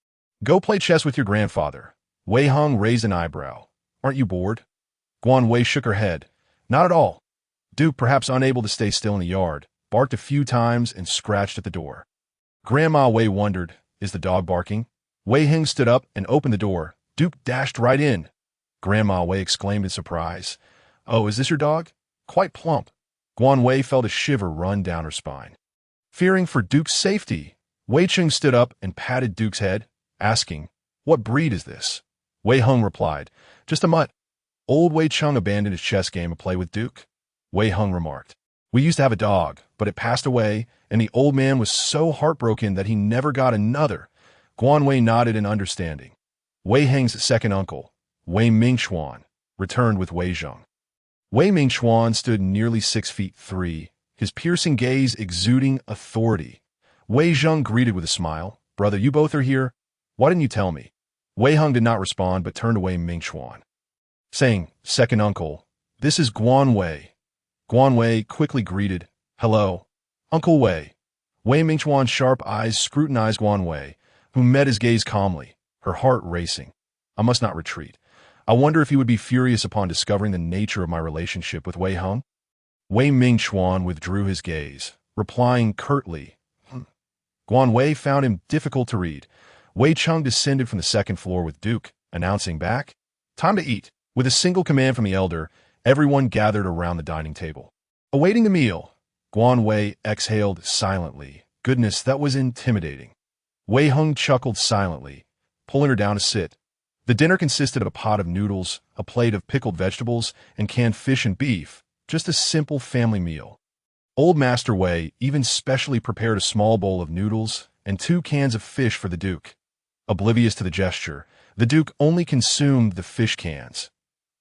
"Go play chess with your grandfather." Wei Hung raised an eyebrow. "Aren't you bored?" Guan Wei shook her head. "Not at all." Duke, perhaps unable to stay still in the yard, barked a few times and scratched at the door. Grandma Wei wondered, "Is the dog barking?" Wei Heng stood up and opened the door. Duke dashed right in. Grandma Wei exclaimed in surprise, "Oh, is this your dog? Quite plump." Guan Wei felt a shiver run down her spine. Fearing for Duke's safety, Wei Chung stood up and patted Duke's head, asking, "What breed is this?" Wei Hung replied, "Just a mutt." Old Wei Chung abandoned his chess game to play with Duke. Wei Hung remarked, "We used to have a dog, but it passed away, and the old man was so heartbroken that he never got another." Guan Wei nodded in understanding. Wei Heng's second uncle, Wei Mingxuan, returned with Wei Zhong. Wei Mingxuan stood nearly 6'3", his piercing gaze exuding authority. Wei Zhong greeted with a smile, "Brother, you both are here? Why didn't you tell me?" Wei Hung did not respond but turned to Wei Mingxuan, saying, "Second uncle, this is Guan Wei." Guan Wei quickly greeted, "Hello, Uncle Wei." Wei Mingxuan's sharp eyes scrutinized Guan Wei, who met his gaze calmly, her heart racing. "I must not retreat. I wonder if he would be furious upon discovering the nature of my relationship with Wei Hung." Wei Mingxuan withdrew his gaze, replying curtly, Guan Wei found him difficult to read. Wei Chung descended from the second floor with Duke, announcing back, "Time to eat." With a single command from the elder, everyone gathered around the dining table. Awaiting the meal, Guan Wei exhaled silently. Goodness, that was intimidating. Wei Hung chuckled silently, pulling her down to sit. The dinner consisted of a pot of noodles, a plate of pickled vegetables, and canned fish and beef, just a simple family meal. Old Master Wei even specially prepared a small bowl of noodles and 2 cans of fish for the Duke. Oblivious to the gesture, the Duke only consumed the fish cans.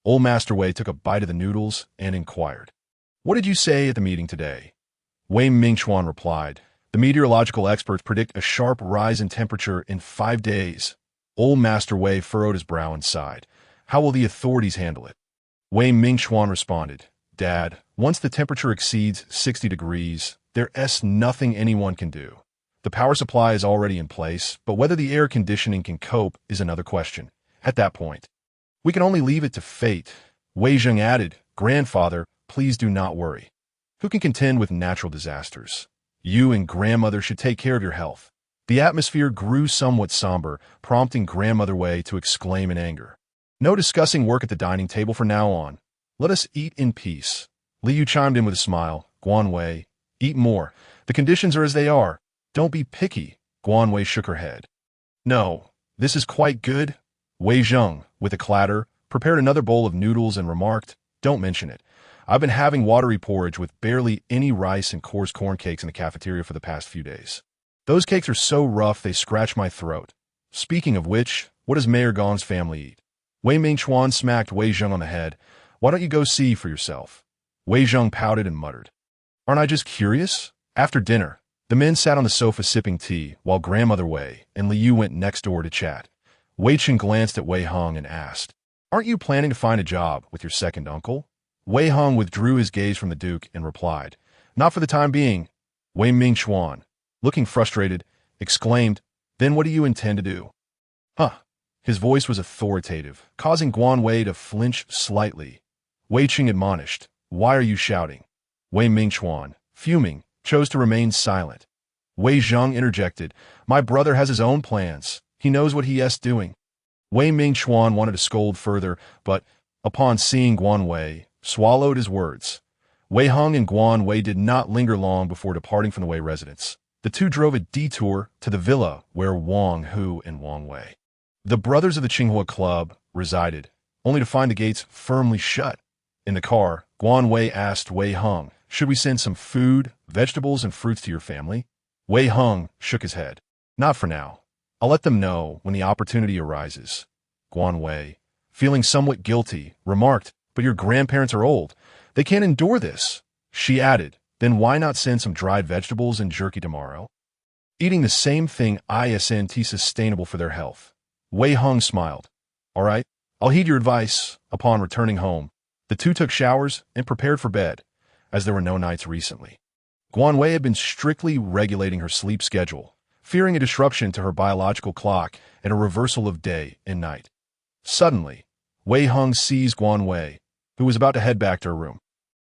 Old Master Wei took a bite of the noodles and inquired, "What did you say at the meeting today?" Wei Mingxuan replied, "The meteorological experts predict a sharp rise in temperature in 5 days. Old Master Wei furrowed his brow and sighed. "How will the authorities handle it?" Wei Mingxuan responded, "Dad, once the temperature exceeds 60 degrees, there's nothing anyone can do. The power supply is already in place, but whether the air conditioning can cope is another question. At that point, we can only leave it to fate." Wei Zheng added, "Grandfather, please do not worry. Who can contend with natural disasters? You and grandmother should take care of your health." The atmosphere grew somewhat somber, prompting Grandmother Wei to exclaim in anger, "No discussing work at the dining table from now on. Let us eat in peace." Liu chimed in with a smile, "Guan Wei, eat more. The conditions are as they are. Don't be picky." Guan Wei shook her head. "No, this is quite good." Wei Zheng, with a clatter, prepared another bowl of noodles and remarked, "Don't mention it. I've been having watery porridge with barely any rice and coarse corn cakes in the cafeteria for the past few days. Those cakes are so rough they scratch my throat. Speaking of which, what does Mayor Gong's family eat?" Wei Mingxuan smacked Wei Zheng on the head. "Why don't you go see for yourself?" Wei Zheng pouted and muttered, "Aren't I just curious?" After dinner, the men sat on the sofa sipping tea, while Grandmother Wei and Liu went next door to chat. Wei Chen glanced at Wei Hung and asked, "Aren't you planning to find a job with your second uncle?" Wei Hung withdrew his gaze from the Duke and replied, "Not for the time being." Wei Mingxuan, looking frustrated, exclaimed, "Then what do you intend to do?" "Huh." His voice was authoritative, causing Guan Wei to flinch slightly. Wei Qing admonished, "Why are you shouting?" Wei Mingxuan, fuming, chose to remain silent. Wei Zheng interjected, "My brother has his own plans. He knows what he is doing." Wei Mingchuan wanted to scold further, but, upon seeing Guan Wei, swallowed his words. Wei Heng and Guan Wei did not linger long before departing from the Wei residence. The two drove a detour to the villa where Wang Hu and Wang Wei, the brothers of the Qinghua Club, resided, only to find the gates firmly shut. In the car, Guan Wei asked Wei Heng, "Should we send some food, vegetables, and fruits to your family?" Wei Heng shook his head. "Not for now. I'll let them know when the opportunity arises." Guan Wei, feeling somewhat guilty, remarked, "But your grandparents are old. They can't endure this." She added, "Then why not send some dried vegetables and jerky tomorrow? Eating the same thing isn't sustainable for their health." Wei Heng smiled. "All right, I'll heed your advice." Upon returning home, the two took showers and prepared for bed, as there were no nights recently. Guan Wei had been strictly regulating her sleep schedule, fearing a disruption to her biological clock and a reversal of day and night. Suddenly, Wei Heng seized Guan Wei, who was about to head back to her room,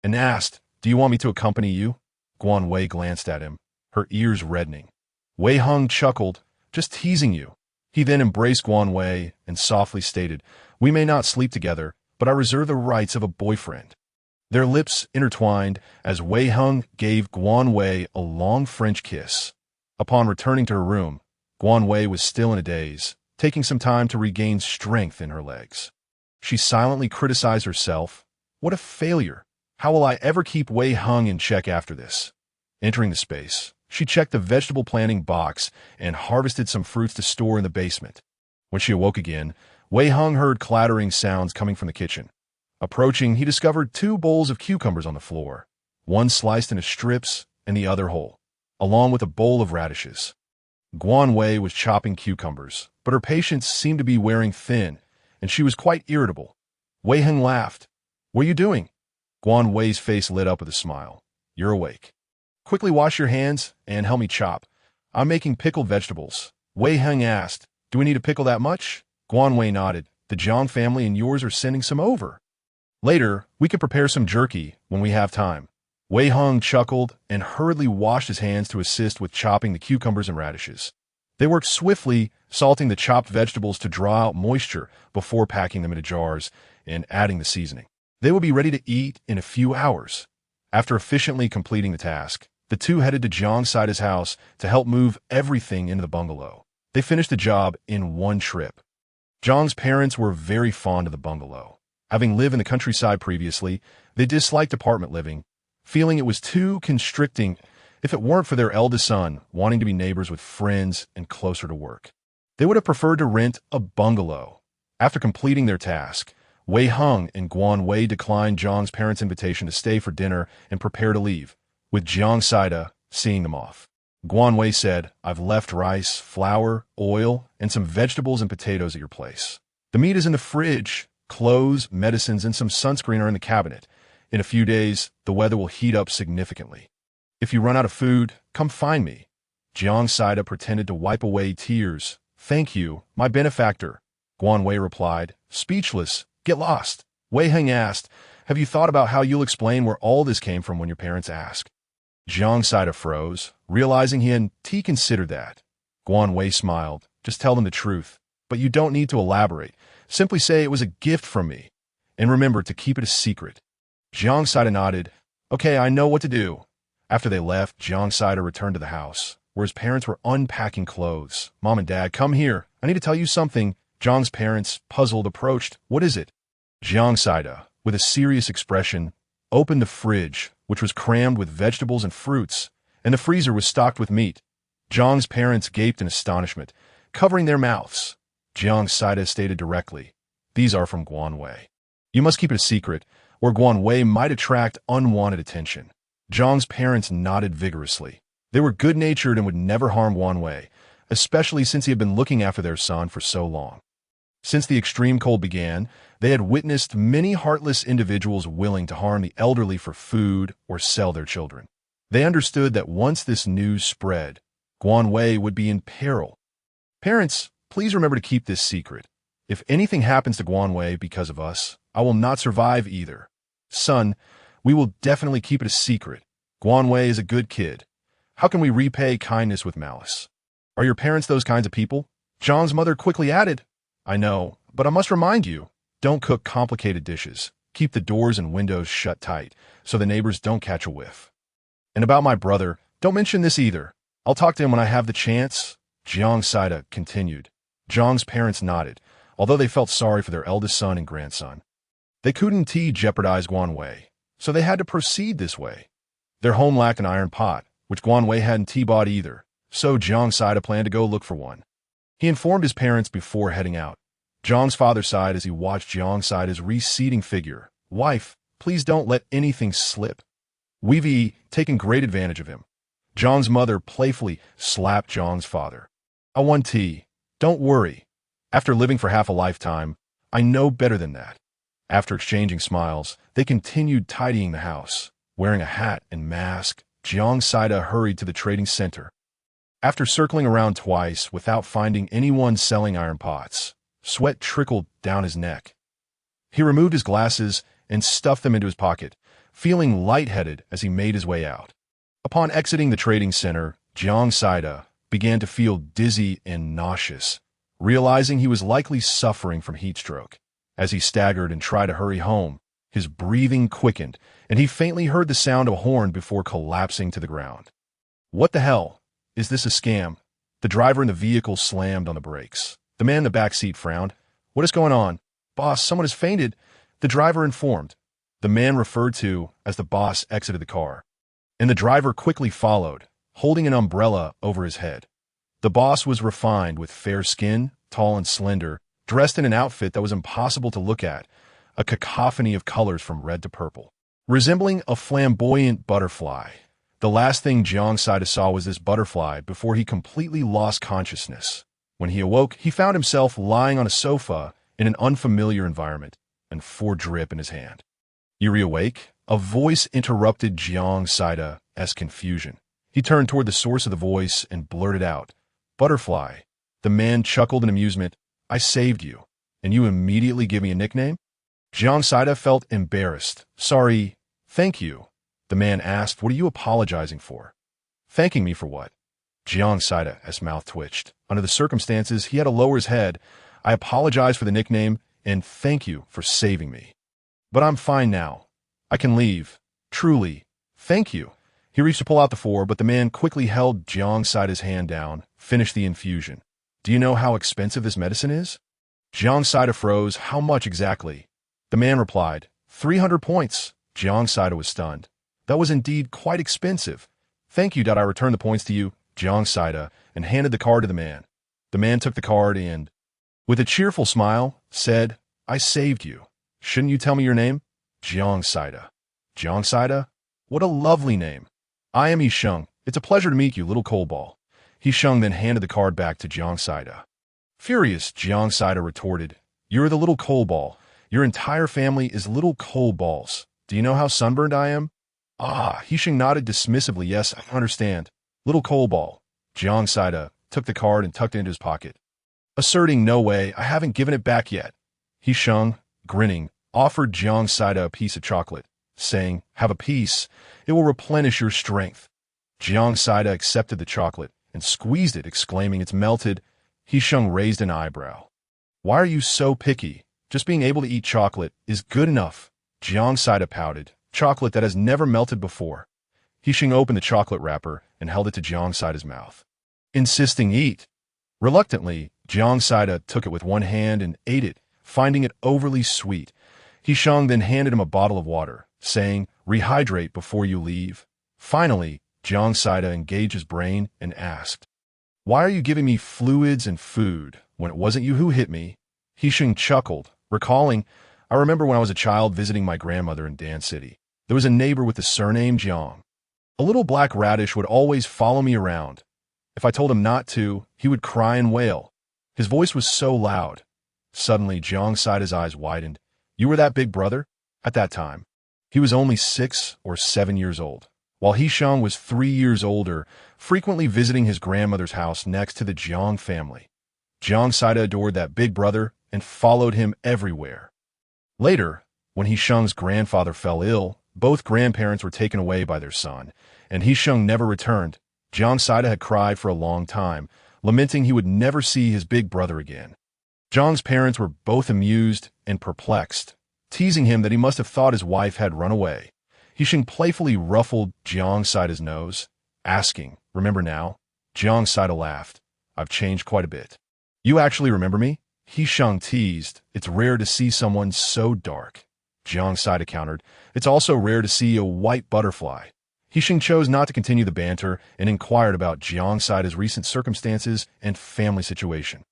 and asked, "Do you want me to accompany you?" Guan Wei glanced at him, her ears reddening. Wei Heng chuckled, "Just teasing you." He then embraced Guan Wei and softly stated, "We may not sleep together, but I reserve the rights of a boyfriend." Their lips intertwined as Wei Heng gave Guan Wei a long French kiss. Upon returning to her room, Guan Wei was still in a daze, taking some time to regain strength in her legs. She silently criticized herself. "What a failure! How will I ever keep Wei Heng in check after this?" Entering the space, she checked the vegetable planting box and harvested some fruits to store in the basement. When she awoke again, Wei Heng heard clattering sounds coming from the kitchen. Approaching, he discovered 2 bowls of cucumbers on the floor, one sliced into strips and the other whole, along with a bowl of radishes. Guan Wei was chopping cucumbers, but her patience seemed to be wearing thin, and she was quite irritable. Wei Heng laughed. "What are you doing?" Guan Wei's face lit up with a smile. "You're awake. Quickly wash your hands and help me chop. I'm making pickled vegetables." Wei Heng asked, "Do we need to pickle that much?" Guan Wei nodded. "The Zhang family and yours are sending some over. Later, we can prepare some jerky when we have time." Wei Heng chuckled and hurriedly washed his hands to assist with chopping the cucumbers and radishes. They worked swiftly, salting the chopped vegetables to draw out moisture before packing them into jars and adding the seasoning. They would be ready to eat in a few hours. After efficiently completing the task, the two headed to Zhang Saida's house to help move everything into the bungalow. They finished the job in one trip. Zhang's parents were very fond of the bungalow. Having lived in the countryside previously, they disliked apartment living, feeling it was too constricting if it weren't for their eldest son wanting to be neighbors with friends and closer to work. They would have preferred to rent a bungalow. After completing their task, Wei Heng and Guan Wei declined Zhang's parents' invitation to stay for dinner and prepare to leave, with Zhang Saida seeing them off. Guan Wei said, "I've left rice, flour, oil, and some vegetables and potatoes at your place. The meat is in the fridge. Clothes, medicines, and some sunscreen are in the cabinet. In a few days, the weather will heat up significantly. If you run out of food, come find me." Jiang Saida pretended to wipe away tears. "Thank you, my benefactor." Guan Wei replied, speechless. "Get lost." Wei Heng asked, "Have you thought about how you'll explain where all this came from when your parents ask?" Jiang Saida froze, realizing he hadn't considered that. Guan Wei smiled. "Just tell them the truth. But you don't need to elaborate. Simply say it was a gift from me. And remember to keep it a secret." Jiang Saida nodded. "Okay, I know what to do." After they left, Jiang Saida returned to the house, where his parents were unpacking clothes. "Mom and Dad, come here. I need to tell you something." Jiang's parents, puzzled, approached. "What is it?" Jiang Saida, with a serious expression, opened the fridge, which was crammed with vegetables and fruits, and the freezer was stocked with meat. Jiang's parents gaped in astonishment, covering their mouths. Jiang Saida stated directly, "These are from Guan Wei. You must keep it a secret, or Guan Wei might attract unwanted attention." Jiang's parents nodded vigorously. They were good-natured and would never harm Guan Wei, especially since he had been looking after their son for so long. Since the extreme cold began, they had witnessed many heartless individuals willing to harm the elderly for food or sell their children. They understood that once this news spread, Guan Wei would be in peril. "Parents, please remember to keep this secret. If anything happens to Guan Wei because of us, I will not survive either. Son, we will definitely keep it a secret." Guanwei is a good kid. How can we repay kindness with malice? Are your parents those kinds of people? Zhang's mother quickly added, I know, but I must remind you, don't cook complicated dishes. Keep the doors and windows shut tight so the neighbors don't catch a whiff. And about my brother, don't mention this either. I'll talk to him when I have the chance, Jiang Saida continued. Zhang's parents nodded, although they felt sorry for their eldest son and grandson. They couldn't jeopardize Guanwei, so they had to proceed this way. Their home lacked an iron pot, which Guanwei hadn't bought either, so Jiang Saida planned to go look for one. He informed his parents before heading out. Zhang's father sighed as he watched Jiang Saida's receding figure. Wife, please don't let anything slip. We've taken great advantage of him. Zhang's mother playfully slapped Zhang's father. I want tea. Don't worry. After living for half a lifetime, I know better than that. After exchanging smiles, they continued tidying the house. Wearing a hat and mask, Jiang Saida hurried to the trading center. After circling around twice without finding anyone selling iron pots, sweat trickled down his neck. He removed his glasses and stuffed them into his pocket, feeling lightheaded as he made his way out. Upon exiting the trading center, Jiang Saida began to feel dizzy and nauseous, realizing he was likely suffering from heat stroke. As he staggered and tried to hurry home, his breathing quickened, and he faintly heard the sound of a horn before collapsing to the ground. What the hell? Is this a scam? The driver in the vehicle slammed on the brakes. The man in the back seat frowned. What is going on? Boss, someone has fainted, the driver informed. The man referred to as the boss exited the car, and the driver quickly followed, holding an umbrella over his head. The boss was refined with fair skin, tall and slender, dressed in an outfit that was impossible to look at, a cacophony of colors from red to purple. Resembling a flamboyant butterfly, the last thing Jiang Saida saw was this butterfly before he completely lost consciousness. When he awoke, he found himself lying on a sofa in an unfamiliar environment, and 4 drip in his hand. You reawake? A voice interrupted Jiang Saida's confusion. He turned toward the source of the voice and blurted out, Butterfly. The man chuckled in amusement. I saved you, and you immediately give me a nickname? Jiang Saida felt embarrassed. Sorry, thank you. The man asked, what are you apologizing for? Thanking me for what? Jiang Saida's mouth twitched. Under the circumstances, he had to lower his head. I apologize for the nickname, and thank you for saving me. But I'm fine now. I can leave. Truly. Thank you. He reached to pull out the 4, but the man quickly held Jiang Saida's hand down, finished the infusion. Do you know how expensive this medicine is? Jiang Saida froze. How much exactly? The man replied, 300 points. Jiang Saida was stunned. That was indeed quite expensive. Thank you. I returned the points to you, Jiang Saida, and handed the card to the man. The man took the card and, with a cheerful smile, said, I saved you. Shouldn't you tell me your name? Jiang Saida. Jiang Saida? What a lovely name. I am Yisheng. It's a pleasure to meet you, little coal ball. Yisheng then handed the card back to Jiang Saida. Furious, Jiang Saida retorted, You're the little coal ball. Your entire family is little coal balls. Do you know how sunburned I am? Ah, Yisheng nodded dismissively. Yes, I understand. Little coal ball. Jiang Saida took the card and tucked it into his pocket. Asserting no way, I haven't given it back yet. Yisheng, grinning, offered Jiang Saida a piece of chocolate, saying, Have a piece. It will replenish your strength. Jiang Saida accepted the chocolate and squeezed it, exclaiming, It's melted. Yisheng raised an eyebrow. Why are you so picky? Just being able to eat chocolate is good enough. Jiang Saida pouted. Chocolate that has never melted before. Yisheng opened the chocolate wrapper and held it to Jiang Saida's mouth, insisting eat. Reluctantly, Jiang Saida took it with one hand and ate it, finding it overly sweet. Yisheng then handed him a bottle of water, saying, Rehydrate before you leave. Finally, Jiang Saida engaged his brain and asked, Why are you giving me fluids and food when it wasn't you who hit me? Yisheng chuckled, recalling, I remember when I was a child visiting my grandmother in Dan City. There was a neighbor with the surname Jiang. A little black radish would always follow me around. If I told him not to, he would cry and wail. His voice was so loud. Suddenly, Jiang Saida's eyes widened. You were that big brother? At that time, he was only 6 or 7 years old, while Yisheng was 3 years older, frequently visiting his grandmother's house next to the Jiang family. Jiang Saida adored that big brother and followed him everywhere. Later, when Yisheng's grandfather fell ill, Both grandparents were taken away by their son, and Hisheng never returned. Jiang Saida had cried for a long time, lamenting he would never see his big brother again. Jiang's parents were both amused and perplexed, teasing him that he must have thought his wife had run away. Hisheng playfully ruffled Jiang Saida's nose, asking, "Remember now?" Jiang Saida laughed. "I've changed quite a bit." "You actually remember me?" Hisheng teased. "It's rare to see someone so dark." Jiang Saida countered. "It's also rare to see a white butterfly." Hisheng chose not to continue the banter and inquired about Jiang Saida's recent circumstances and family situation.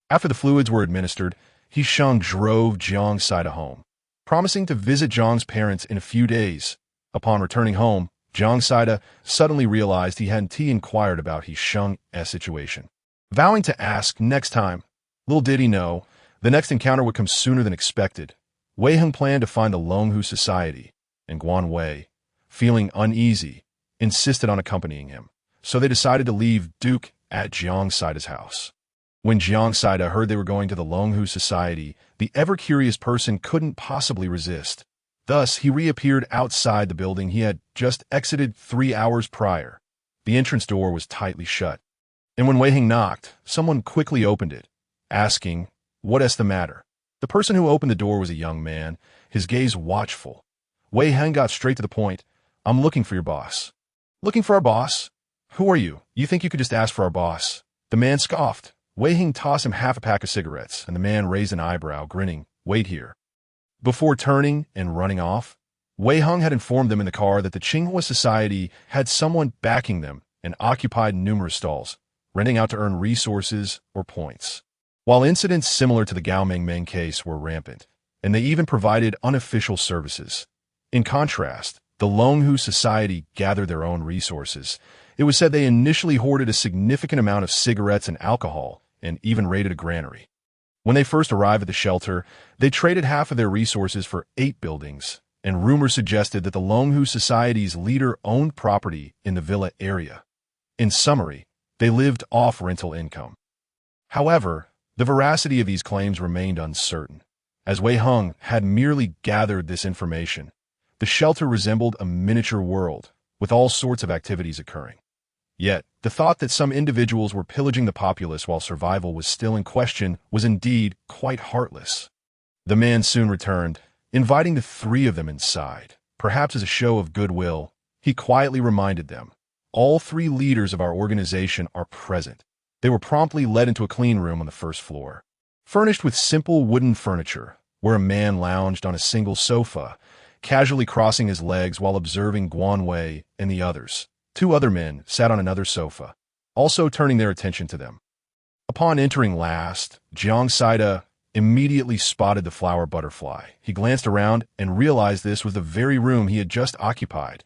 After the fluids were administered, Hisheng drove Jiang Saida home, promising to visit Jiang's parents in a few days. Upon returning home, Jiang Saida suddenly realized he hadn't inquired about Hisheng's situation. Vowing to ask next time, little did he know, the next encounter would come sooner than expected. Wei Heng planned to find the Longhu Society, and Guan Wei, feeling uneasy, insisted on accompanying him, so they decided to leave Duke at Jiang Saida's house. When Jiang Saida heard they were going to the Longhu Society, the ever-curious person couldn't possibly resist. Thus, he reappeared outside the building he had just exited 3 hours prior. The entrance door was tightly shut, and when Wei Heng knocked, someone quickly opened it, asking, "What's the matter?" The person who opened the door was a young man, his gaze watchful. Wei Heng got straight to the point. "I'm looking for your boss." "Looking for our boss? Who are you? You think you could just ask for our boss?" The man scoffed. Wei Heng tossed him half a pack of cigarettes, and the man raised an eyebrow, grinning. "Wait here." Before turning and running off, Wei Heng had informed them in the car that the Tsinghua Society had someone backing them and occupied numerous stalls, renting out to earn resources or points. While incidents similar to the Gao Mengmeng case were rampant, and they even provided unofficial services. In contrast, the Longhu Society gathered their own resources. It was said they initially hoarded a significant amount of cigarettes and alcohol, and even raided a granary. When they first arrived at the shelter, they traded half of their resources for 8 buildings, and rumors suggested that the Longhu Society's leader owned property in the villa area. In summary, they lived off rental income. However, the veracity of these claims remained uncertain. As Wei Heng had merely gathered this information, the shelter resembled a miniature world, with all sorts of activities occurring. Yet, the thought that some individuals were pillaging the populace while survival was still in question was indeed quite heartless. The man soon returned, inviting the 3 of them inside. Perhaps as a show of goodwill, he quietly reminded them, "All 3 leaders of our organization are present." They were promptly led into a clean room on the first floor, furnished with simple wooden furniture, where a man lounged on a single sofa, casually crossing his legs while observing Guan Wei and the others. 2 other men sat on another sofa, also turning their attention to them. Upon entering last, Jiang Saida immediately spotted the flower butterfly. He glanced around and realized this was the very room he had just occupied.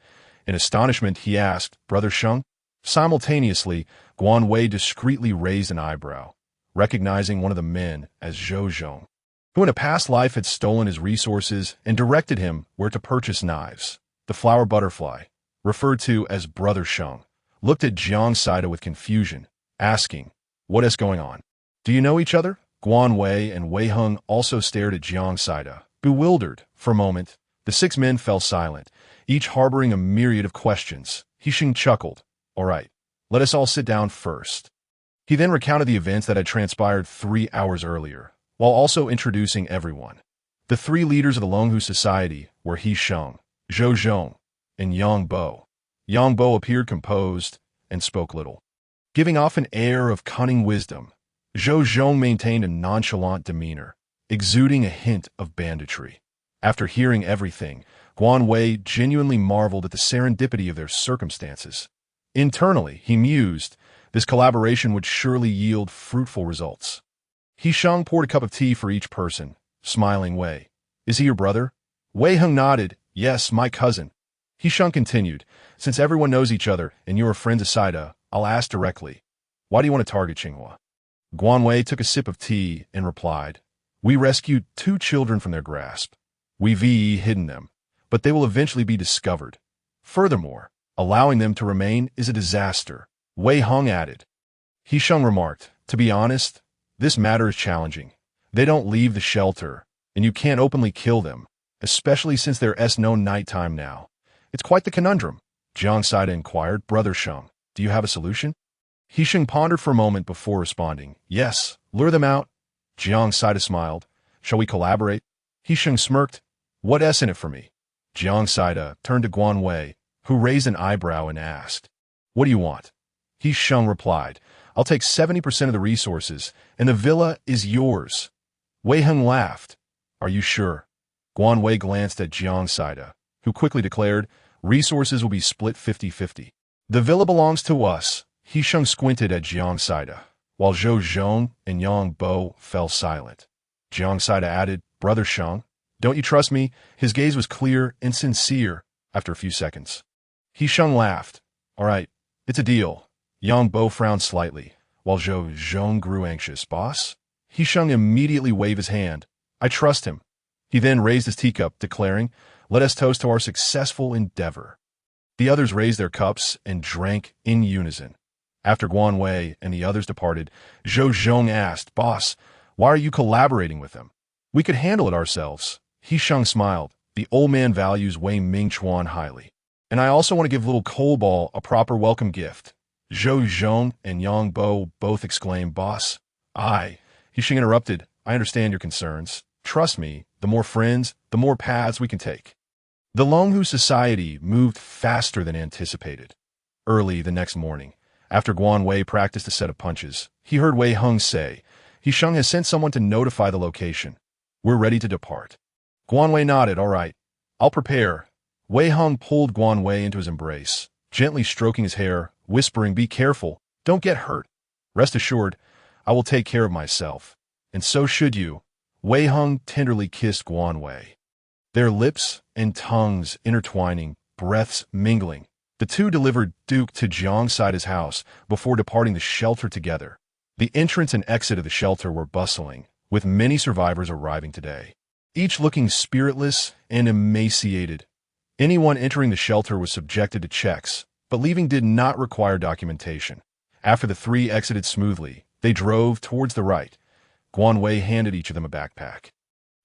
In astonishment, he asked, "Brother Sheng?" Simultaneously, Guan Wei discreetly raised an eyebrow, recognizing one of the men as Zhou Zhong, who in a past life had stolen his resources and directed him where to purchase knives. The flower butterfly, referred to as Brother Sheng, looked at Jiang Saida with confusion, asking, "What is going on? Do you know each other?" Guan Wei and Wei Heng also stared at Jiang Saida, bewildered. For a moment, the 6 men fell silent, each harboring a myriad of questions. Hisheng chuckled. "All right, let us all sit down first." He then recounted the events that had transpired 3 hours earlier, while also introducing everyone. The 3 leaders of the Longhu Society were Hisheng, Zhou Zhong, and Yang Bo. Yang Bo appeared composed and spoke little, giving off an air of cunning wisdom. Zhou Zhong maintained a nonchalant demeanor, exuding a hint of banditry. After hearing everything, Guan Wei genuinely marveled at the serendipity of their circumstances. Internally, he mused, this collaboration would surely yield fruitful results. Hisheng poured a cup of tea for each person, smiling. "Wei, is he your brother?" Wei Heng nodded. "Yes, my cousin." Hisheng continued, "Since everyone knows each other and you are friends of Saida, I'll ask directly. Why do you want to target Tsinghua?" Guan Wei took a sip of tea and replied, "We rescued 2 children from their grasp. We've hidden them, but they will eventually be discovered. Furthermore, allowing them to remain is a disaster." Wei Heng added. Hisheng remarked, "To be honest, this matter is challenging. They don't leave the shelter, and you can't openly kill them. especially since there's no nighttime now. It's quite the conundrum. Jiang Saida inquired. Brother Sheng, do you have a solution? He Sheng pondered for a moment before responding. Yes, lure them out. Jiang Saida smiled. Shall we collaborate? He Sheng smirked. What's in it for me? Jiang Saida turned to Guan Wei, who raised an eyebrow and asked, What do you want? He Sheng replied, I'll take 70% of the resources, and the villa is yours. Wei Heng laughed. Are you sure? Guan Wei glanced at Jiang Saida, who quickly declared, Resources will be split 50-50. The villa belongs to us. He Sheng squinted at Jiang Saida, while Zhou Zhong and Yang Bo fell silent. Jiang Saida added, Brother Sheng, don't you trust me? His gaze was clear and sincere after a few seconds. He Sheng laughed. All right, it's a deal. Yang Bo frowned slightly, while Zhou Zhong grew anxious. Boss? He Sheng immediately waved his hand. I trust him. He then raised his teacup, declaring, Let us toast to our successful endeavor. The others raised their cups and drank in unison. After Guan Wei and the others departed, Zhou Zhong asked, Boss, why are you collaborating with them? We could handle it ourselves. He Sheng smiled. The old man values Wei Mingchuan highly. And I also want to give little Kohlball a proper welcome gift. Zhou Zhong and Yang Bo both exclaimed, Boss. He Sheng interrupted. I understand your concerns. Trust me, the more friends, the more paths we can take. The Longhu society moved faster than anticipated. Early the next morning, after Guan Wei practiced a set of punches, he heard Wei Heng say, He Sheng has sent someone to notify the location. We're ready to depart. Guan Wei nodded. All right, I'll prepare. Wei Heng pulled Guan Wei into his embrace, gently stroking his hair, whispering, Be careful, don't get hurt. Rest assured, I will take care of myself. And so should you. Wei Heng tenderly kissed Guan Wei. Their lips and tongues intertwining, breaths mingling. The two delivered Duke to Jiang Saida's house before departing the shelter together. The entrance and exit of the shelter were bustling, with many survivors arriving today, each looking spiritless and emaciated. Anyone entering the shelter was subjected to checks, but leaving did not require documentation. After the three exited smoothly, they drove towards the right. Guan Wei handed each of them a backpack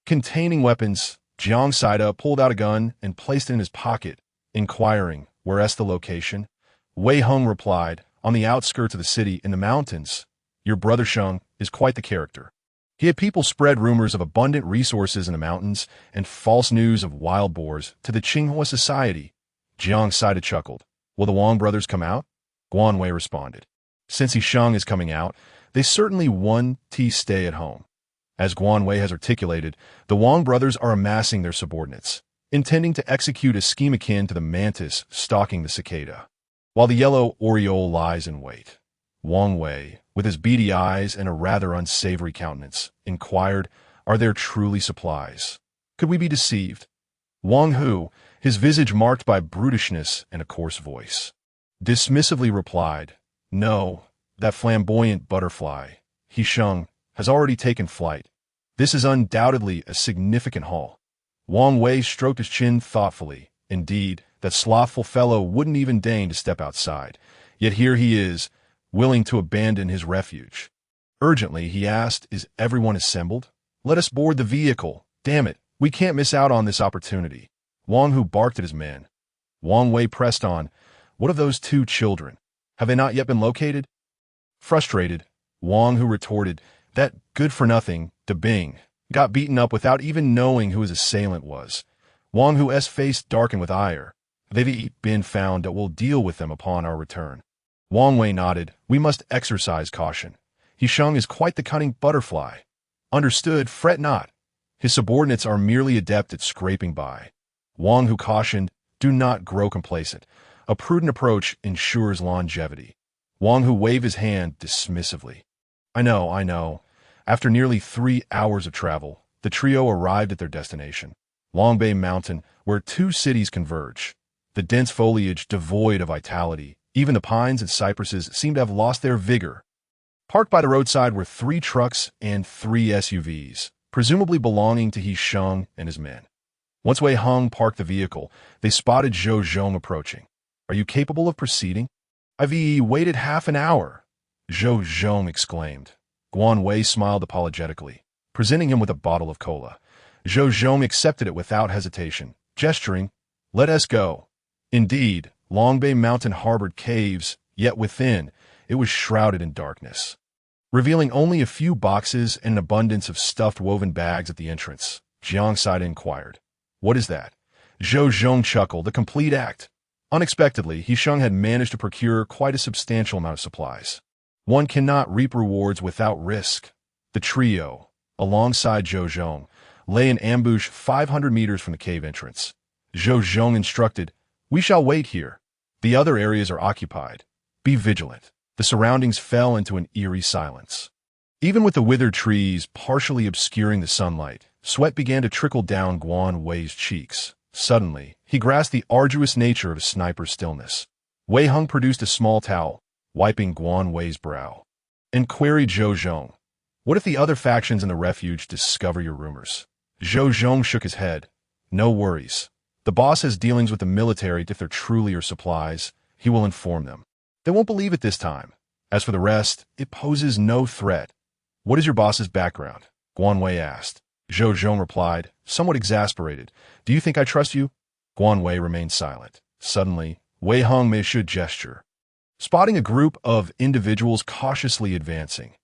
containing weapons. Jiang Saida pulled out a gun and placed it in his pocket, inquiring, Where's the location? Wei Heng replied, On the outskirts of the city in the mountains. Your brother Sheng is quite the character. He had people spread rumors of abundant resources in the mountains and false news of wild boars to the Tsinghua society. Jiang Saida chuckled. Will the Wang brothers come out? Guan Wei responded. Since He Sheng is coming out, they certainly want to stay at home. As Guan Wei has articulated, the Wang brothers are amassing their subordinates, intending to execute a scheme akin to the mantis stalking the cicada, while the yellow oriole lies in wait. Wang Wei, with his beady eyes and a rather unsavory countenance, inquired, Are there truly supplies? Could we be deceived? Wang Hu, his visage marked by brutishness and a coarse voice, dismissively replied, No, that flamboyant butterfly, He Sheng, has already taken flight. This is undoubtedly a significant haul. Wang Wei stroked his chin thoughtfully. Indeed, that slothful fellow wouldn't even deign to step outside. Yet here he is, willing to abandon his refuge. Urgently, he asked, Is everyone assembled? Let us board the vehicle. Damn it, we can't miss out on this opportunity. Wang Hu barked at his men. Wang Wei pressed on, What of those two children? Have they not yet been located? Frustrated, Wang Hu retorted, That good-for-nothing, Da Bing, got beaten up without even knowing who his assailant was. Wang Hu's face darkened with ire. They've been found that we'll deal with them upon our return. Wang Wei nodded. We must exercise caution. He Sheng is quite the cunning butterfly. Understood, fret not. His subordinates are merely adept at scraping by. Wang Hu cautioned, Do not grow complacent. A prudent approach ensures longevity. Wang Hu waved his hand dismissively. I know. After nearly 3 hours of travel, the trio arrived at their destination, Longbei Mountain, where two cities converge. The dense foliage devoid of vitality, even the pines and cypresses seemed to have lost their vigor. Parked by the roadside were 3 trucks and 3 SUVs, presumably belonging to He Sheng and his men. Once Wei Heng parked the vehicle, they spotted Zhou Zhong approaching. Are you capable of proceeding? I've waited half an hour, Zhou Zhong exclaimed. Guan Wei smiled apologetically, presenting him with a bottle of cola. Zhou Zhong accepted it without hesitation, gesturing, "Let us go." Indeed, Longbei Mountain harbored caves, yet within, it was shrouded in darkness, revealing only a few boxes and an abundance of stuffed woven bags at the entrance. Jiang Saida inquired, "What is that?" Zhou Zhong chuckled, "A complete act." Unexpectedly, Hisheng had managed to procure quite a substantial amount of supplies. One cannot reap rewards without risk. The trio, alongside Zhou Zhong, lay in ambush 500 meters from the cave entrance. Zhou Zhong instructed, "We shall wait here. The other areas are occupied. Be vigilant." The surroundings fell into an eerie silence. Even with the withered trees partially obscuring the sunlight, sweat began to trickle down Guan Wei's cheeks. Suddenly, he grasped the arduous nature of a sniper's stillness. Wei Hung produced a small towel, wiping Guan Wei's brow, and queried Zhou Zhong, "What if the other factions in the refuge discover your rumors?" Zhou Zhong shook his head. "No worries. The boss has dealings with the military. If there truly are supplies, he will inform them. They won't believe it this time. As for the rest, it poses no threat." "What is your boss's background?" Guan Wei asked. Zhou Zhong replied, somewhat exasperated, "Do you think I trust you?" Guan Wei remained silent. Suddenly, Wei Hung made a should gesture, spotting a group of individuals cautiously advancing.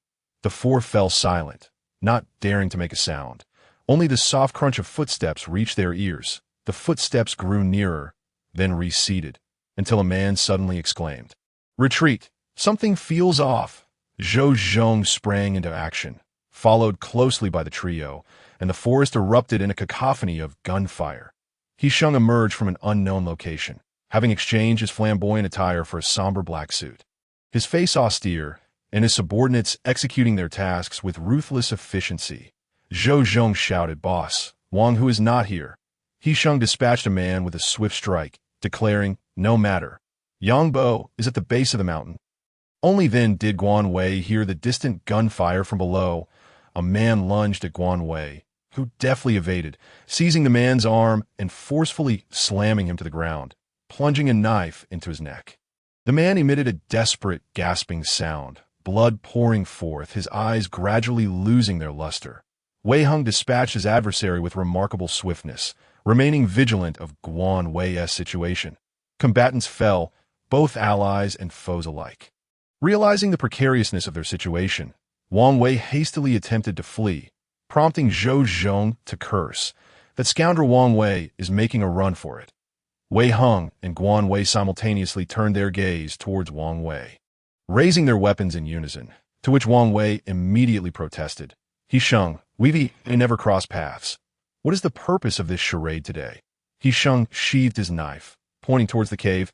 The four fell silent, not daring to make a sound. Only the soft crunch of footsteps reached their ears. The footsteps grew nearer, then receded, until a man suddenly exclaimed, "Retreat! Something feels off." Zhou Zhong sprang into action, followed closely by the trio, and the forest erupted in a cacophony of gunfire. Hisheng emerged from an unknown location, having exchanged his flamboyant attire for a somber black suit. His face austere, and his subordinates executing their tasks with ruthless efficiency. Zhou Zhong shouted, "Boss, Wang Hu is not here." Hisheng dispatched a man with a swift strike, declaring, "No matter. Yang Bo is at the base of the mountain." Only then did Guan Wei hear the distant gunfire from below. A man lunged at Guan Wei, who deftly evaded, seizing the man's arm and forcefully slamming him to the ground, plunging a knife into his neck. The man emitted a desperate, gasping sound, blood pouring forth, his eyes gradually losing their luster. Wei Hung dispatched his adversary with remarkable swiftness, remaining vigilant of Guan Wei's situation. Combatants fell, both allies and foes alike. Realizing the precariousness of their situation, Wang Wei hastily attempted to flee, prompting Zhou Zhong to curse. "That scoundrel Wang Wei is making a run for it." Wei Hung and Guan Wei simultaneously turned their gaze towards Wang Wei, raising their weapons in unison, to which Wang Wei immediately protested. "Hisheng, we never cross paths. What is the purpose of this charade today?" Hisheng sheathed his knife, pointing towards the cave.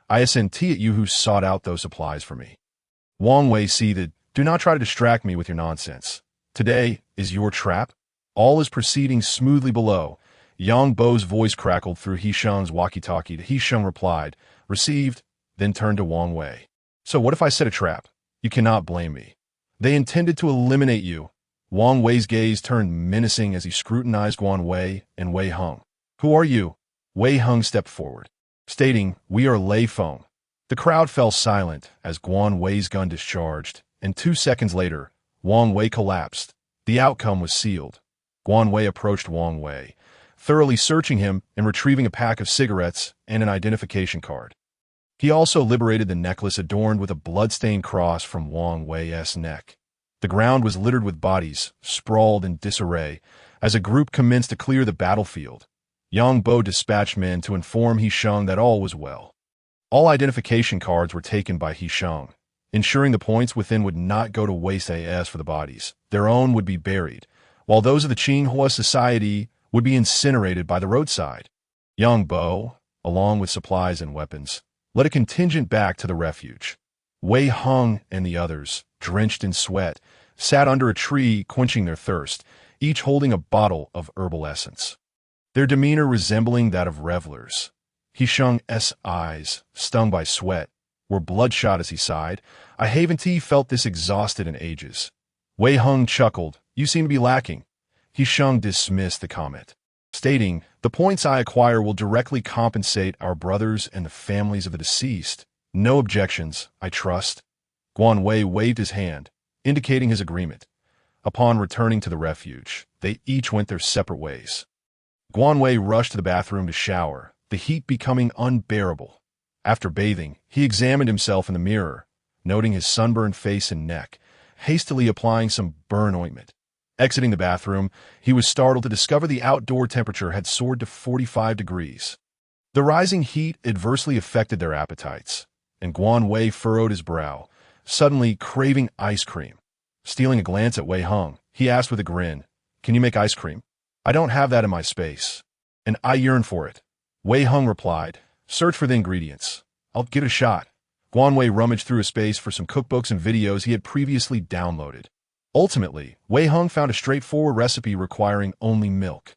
"I assent at you who sought out those supplies for me." Wang Wei seethed, "Do not try to distract me with your nonsense. Today is your trap." All is proceeding smoothly below. Yang Bo's voice crackled through Hisheng's walkie-talkie. Hisheng replied, "Received," then turned to Wang Wei. "So what if I set a trap? You cannot blame me. They intended to eliminate you." Wang Wei's gaze turned menacing as he scrutinized Guan Wei and Wei Hung. "Who are you?" Wei Hung stepped forward, stating, "We are Lei Feng." The crowd fell silent as Guan Wei's gun discharged, and 2 seconds later, Wang Wei collapsed. The outcome was sealed. Guan Wei approached Wang Wei, thoroughly searching him and retrieving a pack of cigarettes and an identification card. He also liberated the necklace adorned with a blood-stained cross from Wang Wei's neck. The ground was littered with bodies, sprawled in disarray, as a group commenced to clear the battlefield. Yang Bo dispatched men to inform Hisheng that all was well. All identification cards were taken by Hisheng, ensuring the points within would not go to waste as for the bodies. Their own would be buried, while those of the Qinghua society would be incinerated by the roadside. Yang Bo, along with supplies and weapons, led a contingent back to the refuge. Wei Hung and the others, drenched in sweat, sat under a tree quenching their thirst, each holding a bottle of herbal essence, their demeanor resembling that of revelers. Hisheng's eyes, stung by sweat, were bloodshot as he sighed. I haven't felt this exhausted in ages. Wei Hung chuckled. "You seem to be lacking." Hisheng dismissed the comment, stating, "The points I acquire will directly compensate our brothers and the families of the deceased. No objections, I trust." Guan Wei waved his hand, indicating his agreement. Upon returning to the refuge, they each went their separate ways. Guanwei rushed to the bathroom to shower, the heat becoming unbearable. After bathing, he examined himself in the mirror, noting his sunburned face and neck, hastily applying some burn ointment. Exiting the bathroom, he was startled to discover the outdoor temperature had soared to 45 degrees. The rising heat adversely affected their appetites, and Guanwei furrowed his brow, suddenly craving ice cream. Stealing a glance at Wei Hung, he asked with a grin, "Can you make ice cream? I don't have that in my space, and I yearn for it." Wei Hung replied, "Search for the ingredients. I'll give it a shot." Guanwei rummaged through his space for some cookbooks and videos he had previously downloaded. Ultimately, Wei Hung found a straightforward recipe requiring only milk,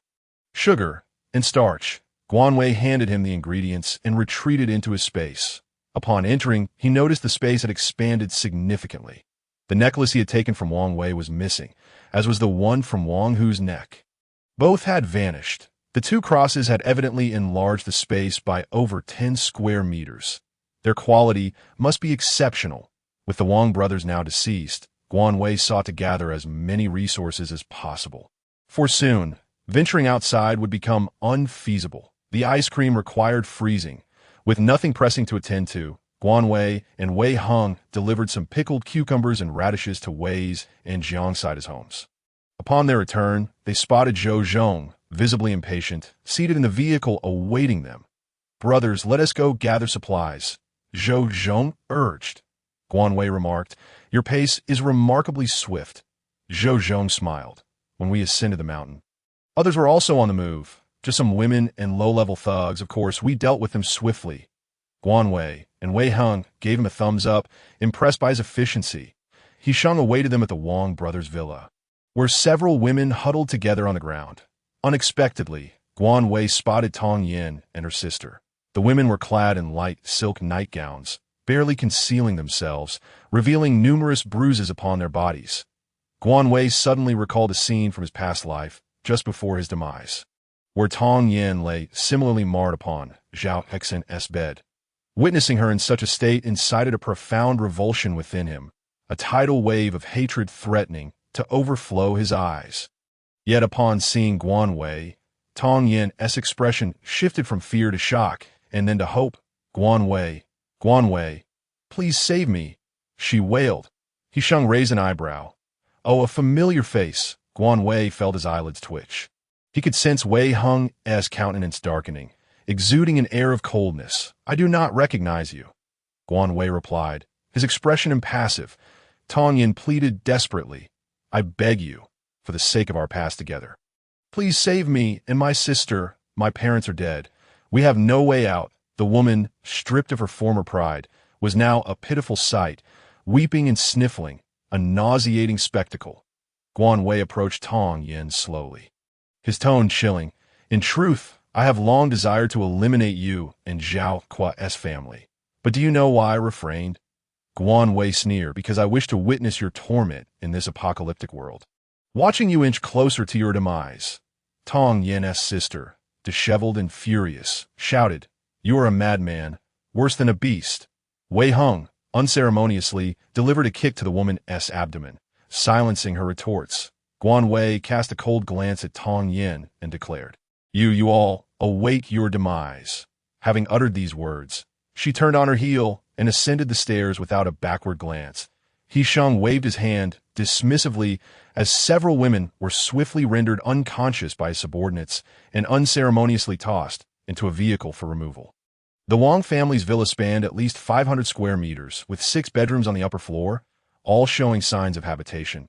sugar, and starch. Guanwei handed him the ingredients and retreated into his space. Upon entering, he noticed the space had expanded significantly. The necklace he had taken from Wang Wei was missing, as was the one from Wang Hu's neck. Both had vanished. The two crosses had evidently enlarged the space by over 10 square meters. Their quality must be exceptional. With the Wang brothers now deceased, Guanwei sought to gather as many resources as possible. For soon, venturing outside would become unfeasible. The ice cream required freezing. With nothing pressing to attend to, Guanwei and Wei Hung delivered some pickled cucumbers and radishes to Wei's and Jiangsida's homes. Upon their return, they spotted Zhou Zhong, visibly impatient, seated in the vehicle awaiting them. "Brothers, let us go gather supplies," Zhou Zhong urged. Guanwei remarked, "Your pace is remarkably swift." Zhou Zhong smiled. "When we ascended the mountain, others were also on the move. Just some women and low-level thugs. Of course, we dealt with them swiftly." Guanwei and Wei Hung gave him a thumbs up, impressed by his efficiency. He Sheng awaited them at the Wang brothers' villa, where several women huddled together on the ground. Unexpectedly, Guanwei spotted Tong Yin and her sister. The women were clad in light silk nightgowns, barely concealing themselves, revealing numerous bruises upon their bodies. Guanwei suddenly recalled a scene from his past life, just before his demise, where Tong Yin lay similarly marred upon Zhao Hexen's bed. Witnessing her in such a state incited a profound revulsion within him, a tidal wave of hatred threatening to overflow his eyes. Yet upon seeing Guanwei, Tong Yin's expression shifted from fear to shock, and then to hope. "Guanwei, Guanwei, please save me," she wailed. He Sheng raised an eyebrow. "Oh, a familiar face." Guanwei felt his eyelids twitch. He could sense Wei Hung's countenance darkening, exuding an air of coldness. "I do not recognize you," Guanwei replied, his expression impassive. Tong Yin pleaded desperately, "I beg you, for the sake of our past together, please save me and my sister. My parents are dead. We have no way out." The woman, stripped of her former pride, was now a pitiful sight, weeping and sniffling, a nauseating spectacle. Guanwei approached Tong Yin slowly, his tone chilling. "In truth, I have long desired to eliminate you and Zhao Kua's family. But do you know why I refrained?" Guanwei sneered, "Because I wish to witness your torment in this apocalyptic world, watching you inch closer to your demise." Tong Yin's sister, disheveled and furious, shouted, "You are a madman, worse than a beast." Wei Hung, unceremoniously, delivered a kick to the woman's abdomen, silencing her retorts. Guanwei cast a cold glance at Tong Yin and declared, You all await your demise." Having uttered these words, she turned on her heel and ascended the stairs without a backward glance. He Sheng waved his hand dismissively as several women were swiftly rendered unconscious by his subordinates and unceremoniously tossed into a vehicle for removal. The Wang family's villa spanned at least 500 square meters, with 6 bedrooms on the upper floor, all showing signs of habitation.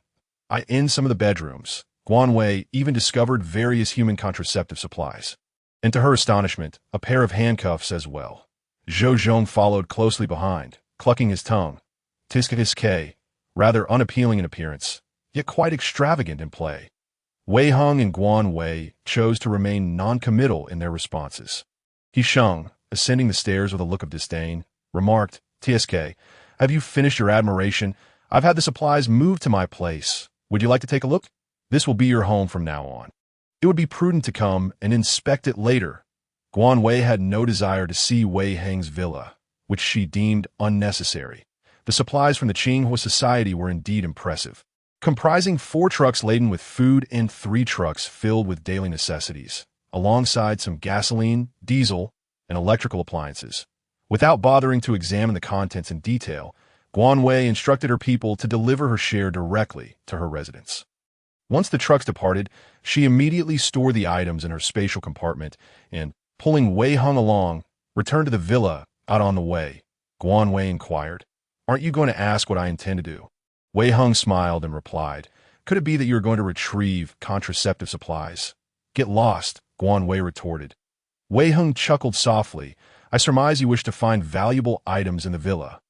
In some of the bedrooms, Guanwei even discovered various human contraceptive supplies, and to her astonishment, a pair of handcuffs as well. Zhou Zhong followed closely behind, clucking his tongue. Tiske, rather unappealing in appearance, yet quite extravagant in play. Wei Hung and Guanwei chose to remain non-committal in their responses. He Sheng, ascending the stairs with a look of disdain, remarked, "Tsk, have you finished your admiration? I've had the supplies moved to my place. Would you like to take a look? This will be your home from now on. It would be prudent to come and inspect it later." Guanwei had no desire to see Wei Heng's villa, which she deemed unnecessary. The supplies from the Qinghua Society were indeed impressive. comprising 4 trucks laden with food and 3 trucks filled with daily necessities, alongside some gasoline, diesel, and electrical appliances. Without bothering to examine the contents in detail, Guanwei instructed her people to deliver her share directly to her residence. Once the trucks departed, she immediately stored the items in her spatial compartment and, pulling Wei Hung along, returned to the villa. Out on the way, Guanwei inquired, "Aren't you going to ask what I intend to do?" Wei Hung smiled and replied, "Could it be that you are going to retrieve contraceptive supplies?" "Get lost," Guanwei retorted. Wei Hung chuckled softly. "I surmise you wish to find valuable items in the villa.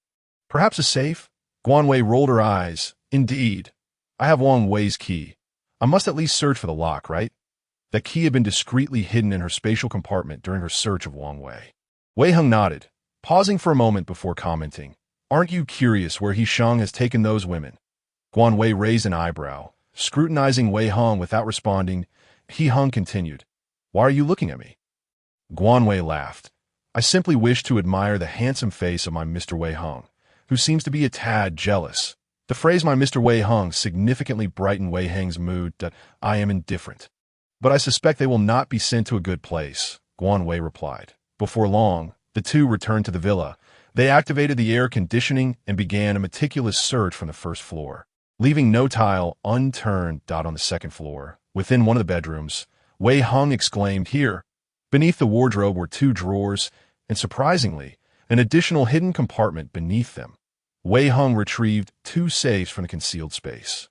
Perhaps a safe?" Guanwei rolled her eyes. "Indeed. I have Wang Wei's key. I must at least search for the lock, right?" The key had been discreetly hidden in her spatial compartment during her search of Wang Wei. Wei Hung nodded, pausing for a moment before commenting, "Aren't you curious where He Shang has taken those women?" Guanwei raised an eyebrow, scrutinizing Wei Hung without responding. He Hung continued, "Why are you looking at me?" Guanwei laughed. "I simply wish to admire the handsome face of my Mr. Wei Hung, who seems to be a tad jealous." The phrase "my Mr. Wei Hung" significantly brightened Wei Hang's mood. That "I am indifferent. But I suspect they will not be sent to a good place," Guanwei replied. Before long, the two returned to the villa. They activated the air conditioning and began a meticulous search from the first floor, leaving no tile unturned. On the second floor, within one of the bedrooms, Wei Hung exclaimed, "Here!" Beneath the wardrobe were 2 drawers, and surprisingly, an additional hidden compartment beneath them. Wei Hung retrieved 2 safes from the concealed space.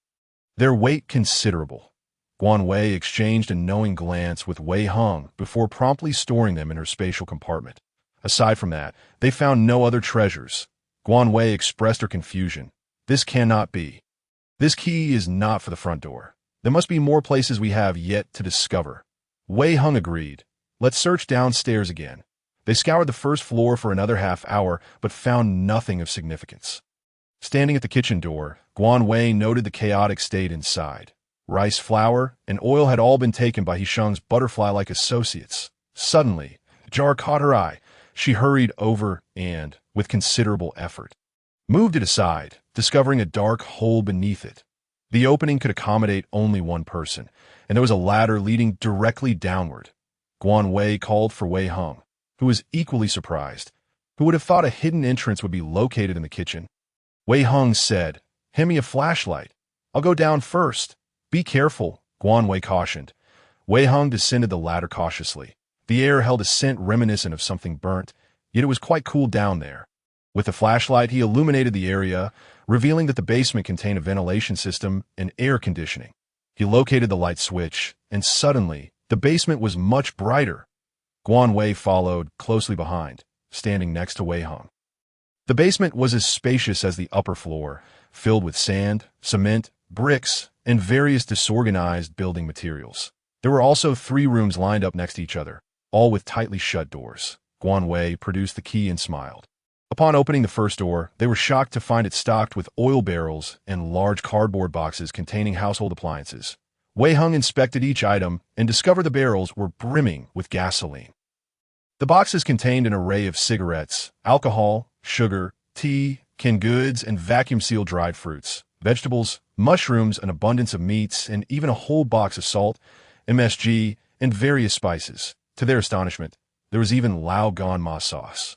Their weight considerable. Guanwei exchanged a knowing glance with Wei Hung before promptly storing them in her spatial compartment. Aside from that, they found no other treasures. Guanwei expressed her confusion. "This cannot be. This key is not for the front door. There must be more places we have yet to discover." Wei Hung agreed. "Let's search downstairs again." They scoured the first floor for another half-hour, but found nothing of significance. Standing at the kitchen door, Guanwei noted the chaotic state inside. Rice flour and oil had all been taken by He Shang's butterfly-like associates. Suddenly, a jar caught her eye. She hurried over and, with considerable effort, moved it aside, discovering a dark hole beneath it. The opening could accommodate only one person, and there was a ladder leading directly downward. Guanwei called for Wei Hung, who was equally surprised. Who would have thought a hidden entrance would be located in the kitchen? Wei Hung said, "Hand me a flashlight. I'll go down first." "Be careful," Guanwei cautioned. Wei Hung descended the ladder cautiously. The air held a scent reminiscent of something burnt, yet it was quite cool down there. With the flashlight, he illuminated the area, revealing that the basement contained a ventilation system and air conditioning. He located the light switch, and suddenly, the basement was much brighter. Guanwei followed, closely behind, standing next to Wei Hung. The basement was as spacious as the upper floor, filled with sand, cement, bricks, and various disorganized building materials. There were also 3 rooms lined up next to each other, all with tightly shut doors. Guanwei produced the key and smiled. Upon opening the first door, they were shocked to find it stocked with oil barrels and large cardboard boxes containing household appliances. Wei Hung inspected each item and discovered the barrels were brimming with gasoline. The boxes contained an array of cigarettes, alcohol, sugar, tea, canned goods, and vacuum-sealed dried fruits, vegetables, mushrooms, an abundance of meats, and even a whole box of salt, MSG, and various spices. To their astonishment, there was even Lao Gan Ma sauce.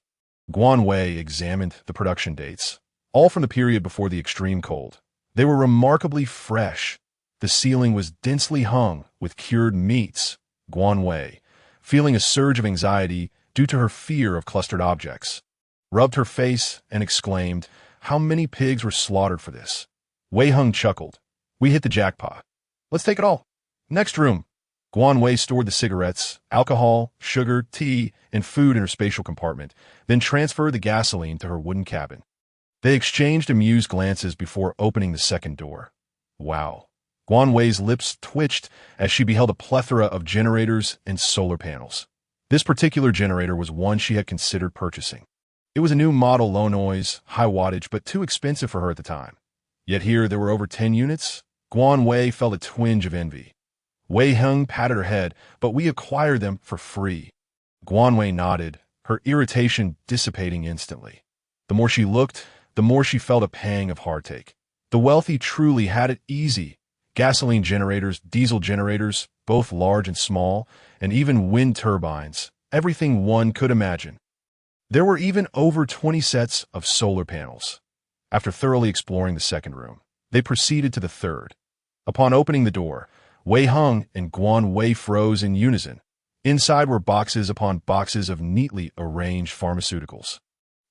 Guanwei examined the production dates, all from the period before the extreme cold. They were remarkably fresh. The ceiling was densely hung with cured meats. Guanwei, feeling a surge of anxiety due to her fear of clustered objects, rubbed her face and exclaimed, "How many pigs were slaughtered for this?" Wei Hung chuckled. "We hit the jackpot. Let's take it all." Next room. Guanwei stored the cigarettes, alcohol, sugar, tea, and food in her spatial compartment, then transferred the gasoline to her wooden cabin. They exchanged amused glances before opening the second door. Wow. Guanwei's lips twitched as she beheld a plethora of generators and solar panels. This particular generator was one she had considered purchasing. It was a new model, low noise, high wattage, but too expensive for her at the time. Yet here there were over 10 units. Guanwei felt a twinge of envy. Wei Hung patted her head, "But we acquired them for free." Guanwei nodded, her irritation dissipating instantly. The more she looked, the more she felt a pang of heartache. The wealthy truly had it easy. Gasoline generators, diesel generators, both large and small, and even wind turbines, everything one could imagine. There were even over 20 sets of solar panels. After thoroughly exploring the second room, they proceeded to the third. Upon opening the door, Wei Hung and Guan Wei froze in unison. Inside were boxes upon boxes of neatly arranged pharmaceuticals.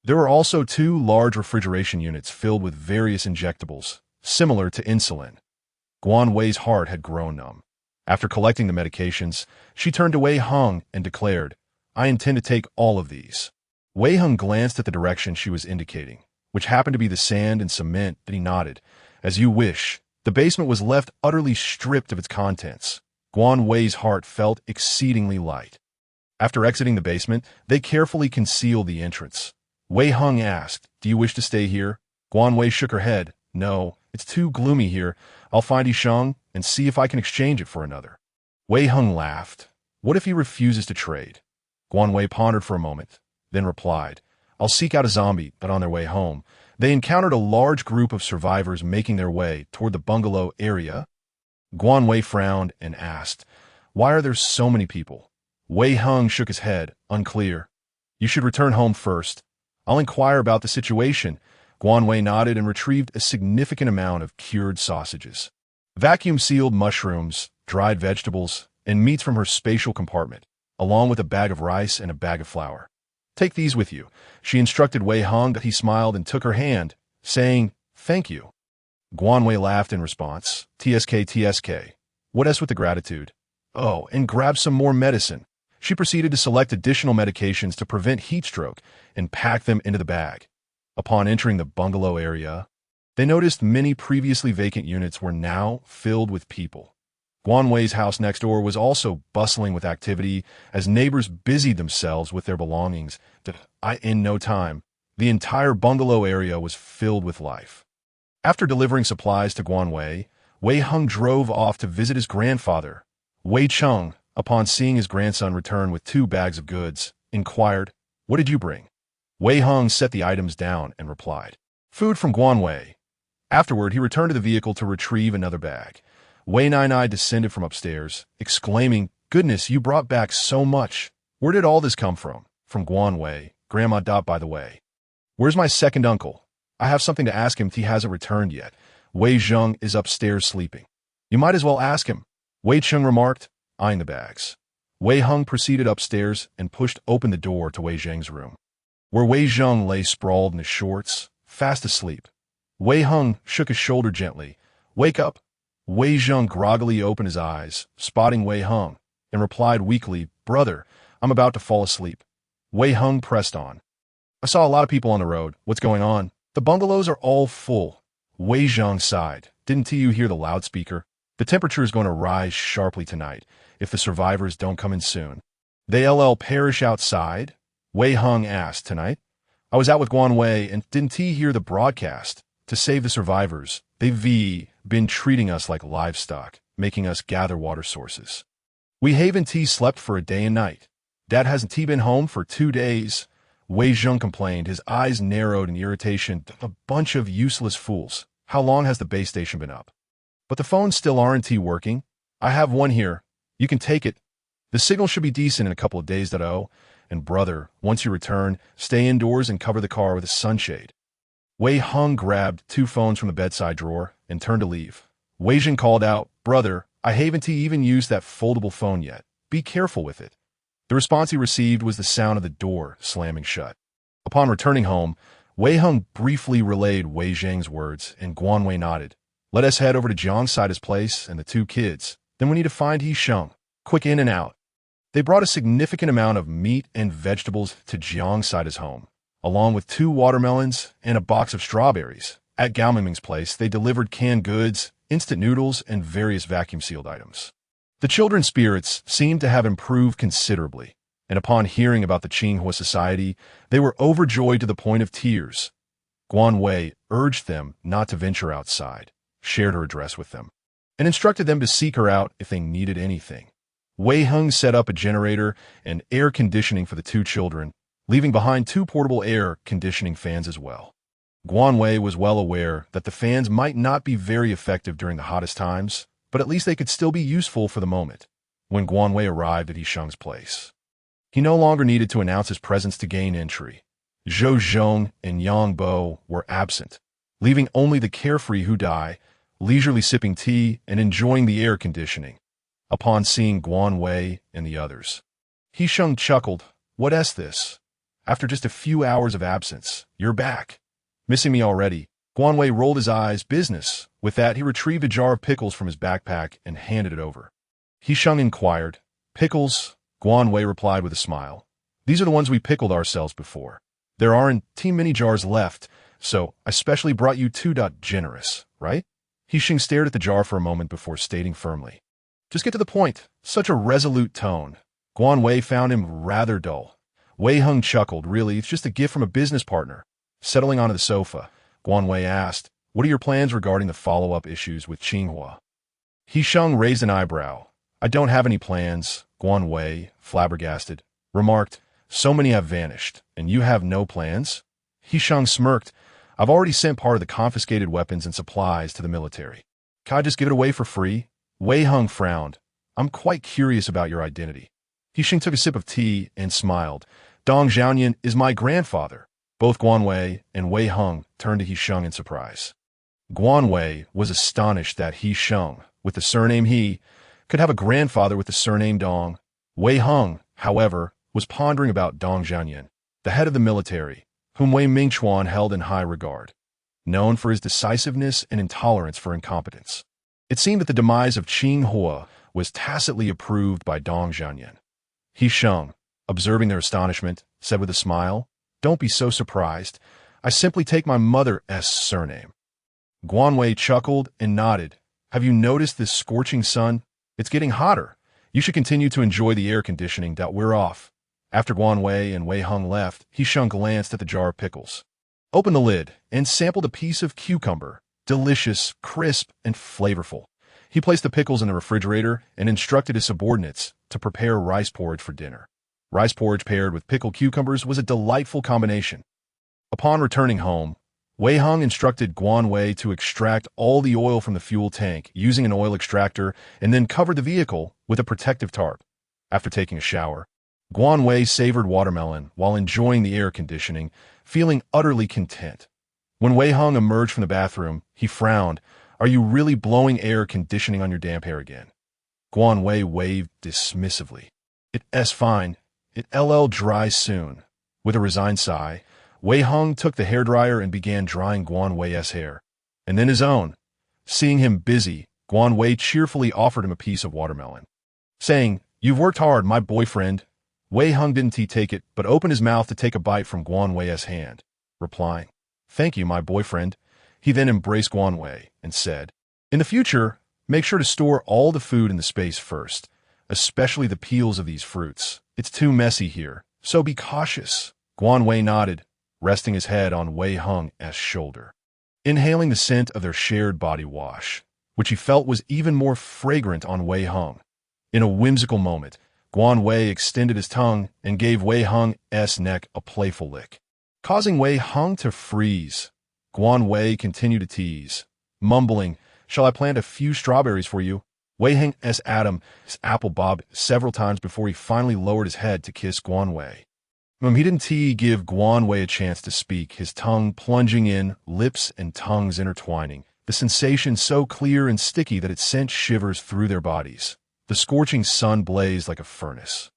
There were also 2 large refrigeration units filled with various injectables, similar to insulin. Guan Wei's heart had grown numb. After collecting the medications, she turned to Wei Hung and declared, "I intend to take all of these." Wei Hung glanced at the direction she was indicating, which happened to be the sand and cement, that he nodded. "As you wish." The basement was left utterly stripped of its contents. Guan Wei's heart felt exceedingly light. After exiting the basement, they carefully concealed the entrance. Wei Hung asked, "Do you wish to stay here?" Guan Wei shook her head. "No, it's too gloomy here. I'll find Yisheng and see if I can exchange it for another." Wei Hung laughed. "What if he refuses to trade?" Guan Wei pondered for a moment, then replied, "I'll seek out a zombie." But on their way home, they encountered a large group of survivors making their way toward the bungalow area. Guan Wei frowned and asked, "Why are there so many people?" Wei Hung shook his head, unclear. "You should return home first. I'll inquire about the situation." Guan Wei nodded and retrieved a significant amount of cured sausages, vacuum-sealed mushrooms, dried vegetables, and meats from her spatial compartment, along with a bag of rice and a bag of flour. "Take these with you," she instructed Wei Hung, but he smiled and took her hand, saying, "Thank you." Guan Wei laughed in response. "TSK, TSK. What else with the gratitude? Oh, and grab some more medicine." She proceeded to select additional medications to prevent heat stroke and pack them into the bag. Upon entering the bungalow area, they noticed many previously vacant units were now filled with people. Guan Wei's house next door was also bustling with activity as neighbors busied themselves with their belongings. In no time, the entire bungalow area was filled with life. After delivering supplies to Guan Wei, Wei Hung drove off to visit his grandfather. Wei Chung, upon seeing his grandson return with 2 bags of goods, inquired, "What did you bring?" Wei Hung set the items down and replied, "Food from Guan Wei." Afterward, he returned to the vehicle to retrieve another bag. Wei Nai descended from upstairs, exclaiming, "Goodness, you brought back so much. Where did all this come from?" "From Guan Wei. Grandma. By the way, where's my second uncle? I have something to ask him. He hasn't returned yet." Wei Zheng is upstairs sleeping. "You might as well ask him," Wei Chung remarked, eyeing the bags. Wei Hung proceeded upstairs and pushed open the door to Wei Zheng's room, where Wei Zheng lay sprawled in his shorts, fast asleep. Wei Hung shook his shoulder gently. "Wake up." Wei Zheng groggily opened his eyes, spotting Wei Hung, and replied weakly, "Brother, I'm about to fall asleep." Wei Hung pressed on. "I saw a lot of people on the road. What's going on?" "The bungalows are all full." Wei Zheng sighed. "Didn't you hear the loudspeaker? The temperature is going to rise sharply tonight if the survivors don't come in soon." "They'll perish outside?" Wei Hung asked. "Tonight? I was out with Guan Wei, and didn't he hear the broadcast? To save the survivors, they've been treating us like livestock, making us gather water sources. We haven't slept for a day and night. Dad hasn't been home for 2 days." Wei Zheng complained, his eyes narrowed in irritation. "A bunch of useless fools. How long has the base station been up?" "But the phones still aren't working." "I have one here. You can take it. The signal should be decent in a couple of days. And brother, once you return, stay indoors and cover the car with a sunshade." Wei Hung grabbed 2 phones from the bedside drawer and turned to leave. Wei Zheng called out, "Brother, I haven't even used that foldable phone yet. Be careful with it." The response he received was the sound of the door slamming shut. Upon returning home, Wei Hung briefly relayed Wei Zheng's words, and Guan Wei nodded. "Let us head over to Jiang Saida's place and the 2 kids. Then we need to find Yisheng. Quick in and out." They brought a significant amount of meat and vegetables to Jiang Saida's home, along with 2 watermelons and a box of strawberries. At Gao Ming's place, they delivered canned goods, instant noodles, and various vacuum-sealed items. The children's spirits seemed to have improved considerably, and upon hearing about the Qinghua Society, they were overjoyed to the point of tears. Guan Wei urged them not to venture outside, shared her address with them, and instructed them to seek her out if they needed anything. Wei Hung set up a generator and air conditioning for the 2 children, leaving behind 2 portable air conditioning fans as well. Guan Wei was well aware that the fans might not be very effective during the hottest times, but at least they could still be useful for the moment. When Guan Wei arrived at Yisheng's place, he no longer needed to announce his presence to gain entry. Zhou Zhong and Yang Bo were absent, leaving only the carefree Hu Dai, leisurely sipping tea and enjoying the air conditioning. Upon seeing Guan Wei and the others, Yisheng chuckled. "What's this? After just a few hours of absence, you're back. Missing me already?" Guan Wei rolled his eyes. "Business." With that, he retrieved a jar of pickles from his backpack and handed it over. Yisheng inquired. "Pickles?" Guan Wei replied with a smile. "These are the ones we pickled ourselves before. There aren't too many jars left, so I specially brought you two. Generous, right?" Yisheng stared at the jar for a moment before stating firmly. "Just get to the point." Such a resolute tone. Guan Wei found him rather dull. Wei Hung chuckled. "Really, it's just a gift from a business partner." Settling onto the sofa, Guan Wei asked, "What are your plans regarding the follow-up issues with Qinghua?" Yisheng raised an eyebrow. "I don't have any plans," Guan Wei, flabbergasted, remarked. "So many have vanished, and you have no plans?" Yisheng smirked. "I've already sent part of the confiscated weapons and supplies to the military. Can I just give it away for free?" Wei Hung frowned. "I'm quite curious about your identity." Yisheng took a sip of tea and smiled. "Dong Zhaoyan is my grandfather." Both Guan Wei and Wei Hung turned to Yisheng in surprise. Guan Wei was astonished that Yisheng, with the surname He, could have a grandfather with the surname Dong. Wei Hung, however, was pondering about Dong Zhaoyan, the head of the military, whom Wei Mingchuan held in high regard, known for his decisiveness and intolerance for incompetence. It seemed that the demise of Qinghua was tacitly approved by Dong Zhaoyan. Yisheng, observing their astonishment, said with a smile, "Don't be so surprised. I simply take my mother's surname." Guan Wei chuckled and nodded. "Have you noticed this scorching sun? It's getting hotter. You should continue to enjoy the air conditioning. We're off." After Guan Wei and Wei Hung left, Yisheng glanced at the jar of pickles, opened the lid, and sampled a piece of cucumber. Delicious, crisp, and flavorful. He placed the pickles in the refrigerator and instructed his subordinates to prepare rice porridge for dinner. Rice porridge paired with pickled cucumbers was a delightful combination. Upon returning home, Wei Hung instructed Guan Wei to extract all the oil from the fuel tank using an oil extractor and then covered the vehicle with a protective tarp. After taking a shower, Guan Wei savored watermelon while enjoying the air conditioning, feeling utterly content. When Wei Hung emerged from the bathroom, he frowned. "Are you really blowing air conditioning on your damp hair again?" Guan Wei waved dismissively. "It's fine. It'll dry soon." With a resigned sigh, Wei Hung took the hairdryer and began drying Guan Wei's hair, and then his own. Seeing him busy, Guan Wei cheerfully offered him a piece of watermelon, saying, "You've worked hard, my boyfriend." Wei Hung didn't take it, but opened his mouth to take a bite from Guan Wei's hand, replying, "Thank you, my boyfriend." He then embraced Guan Wei and said, "In the future, make sure to store all the food in the space first, especially the peels of these fruits. It's too messy here, so be cautious." Guan Wei nodded, resting his head on Wei Hung's shoulder, inhaling the scent of their shared body wash, which he felt was even more fragrant on Wei Hung. In a whimsical moment, Guan Wei extended his tongue and gave Wei Hung's neck a playful lick, causing Wei Hung to freeze. Guan Wei continued to tease, mumbling, "Shall I plant a few strawberries for you?" Wei Hung's Adam's apple bobbed several times before he finally lowered his head to kiss Guan Wei. He didn't give Guan Wei a chance to speak, his tongue plunging in, lips and tongues intertwining, the sensation so clear and sticky that it sent shivers through their bodies. The scorching sun blazed like a furnace,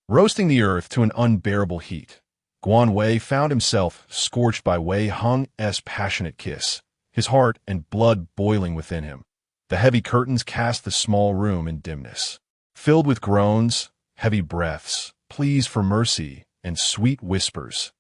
roasting the earth to an unbearable heat. Guan Wei found himself scorched by Wei Hung's passionate kiss, his heart and blood boiling within him. The heavy curtains cast the small room in dimness, filled with groans, heavy breaths, pleas for mercy, and sweet whispers.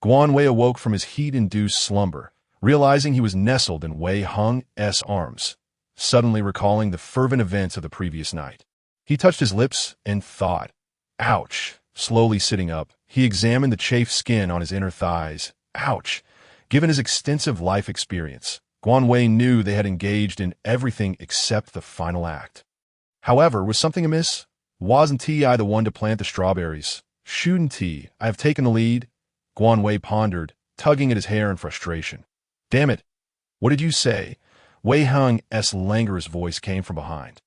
Guan Wei awoke from his heat-induced slumber, realizing he was nestled in Wei Hung's arms, suddenly recalling the fervent events of the previous night. He touched his lips and thought, "Ouch." Slowly sitting up, he examined the chafed skin on his inner thighs. Ouch. Given his extensive life experience, Guan Wei knew they had engaged in everything except the final act. However, was something amiss? Wasn't I the one to plant the strawberries? Shouldn't I have taken the lead? Guan Wei pondered, tugging at his hair in frustration. Damn it. What did you say? Wei Hung's languorous voice came from behind.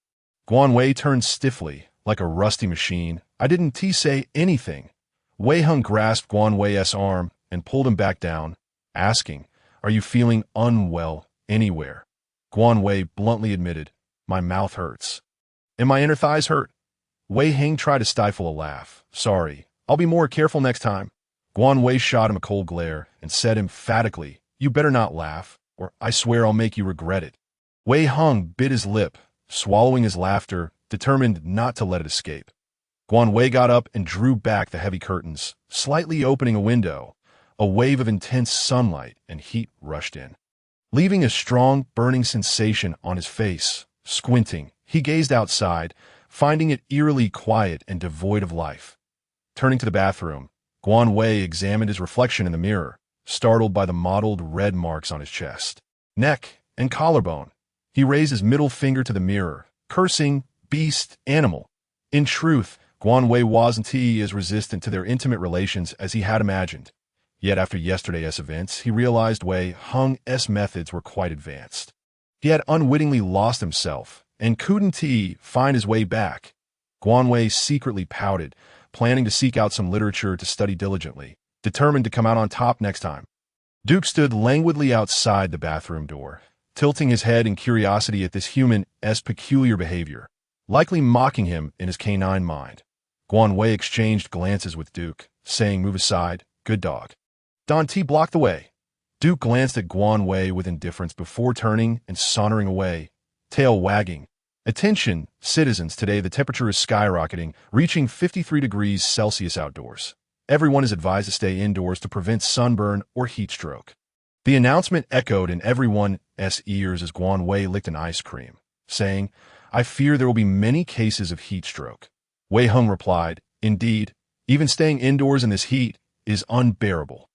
Guan Wei turned stiffly, like a rusty machine. I didn't say anything. Wei Hung grasped Guan Wei's arm and pulled him back down, asking, Are you feeling unwell anywhere? Guan Wei bluntly admitted, My mouth hurts. And my inner thighs hurt. Wei Hing tried to stifle a laugh. Sorry, I'll be more careful next time. Guan Wei shot him a cold glare and said emphatically, You better not laugh, or I swear I'll make you regret it. Wei Hung bit his lip, swallowing his laughter, determined not to let it escape. Guan Wei got up and drew back the heavy curtains, slightly opening a window. A wave of intense sunlight and heat rushed in, leaving a strong, burning sensation on his face. Squinting, he gazed outside, finding it eerily quiet and devoid of life. Turning to the bathroom, Guan Wei examined his reflection in the mirror, startled by the mottled red marks on his chest, neck, and collarbone. He raised his middle finger to the mirror, cursing, beast, animal. In truth, Guan Wei wasn't as resistant to their intimate relations as he had imagined. Yet after yesterday's events, he realized Wei Hung's methods were quite advanced. He had unwittingly lost himself, and couldn't find his way back. Guan Wei secretly pouted, planning to seek out some literature to study diligently, determined to come out on top next time. Duke stood languidly outside the bathroom door, tilting his head in curiosity at this human's peculiar behavior, likely mocking him in his canine mind. Guan Wei exchanged glances with Duke, saying, Move aside, good dog. Don T blocked the way. Duke glanced at Guan Wei with indifference before turning and sauntering away, tail wagging. Attention, citizens, today the temperature is skyrocketing, reaching 53 degrees Celsius outdoors. Everyone is advised to stay indoors to prevent sunburn or heat stroke. The announcement echoed in everyone's ears as Guan Wei licked an ice cream, saying, I fear there will be many cases of heat stroke. Wei Hung replied, Indeed, even staying indoors in this heat is unbearable.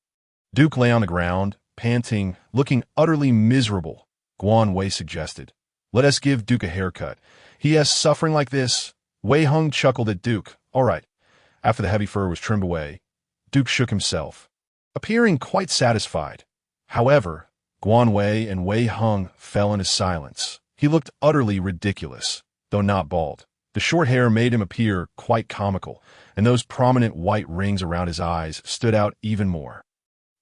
Duke lay on the ground, panting, looking utterly miserable. Guan Wei suggested, Let us give Duke a haircut. He is suffering like this. Wei Hung chuckled at Duke. All right. After the heavy fur was trimmed away, Duke shook himself, appearing quite satisfied. However, Guan Wei and Wei Hung fell into silence. He looked utterly ridiculous, though not bald. The short hair made him appear quite comical, and those prominent white rings around his eyes stood out even more.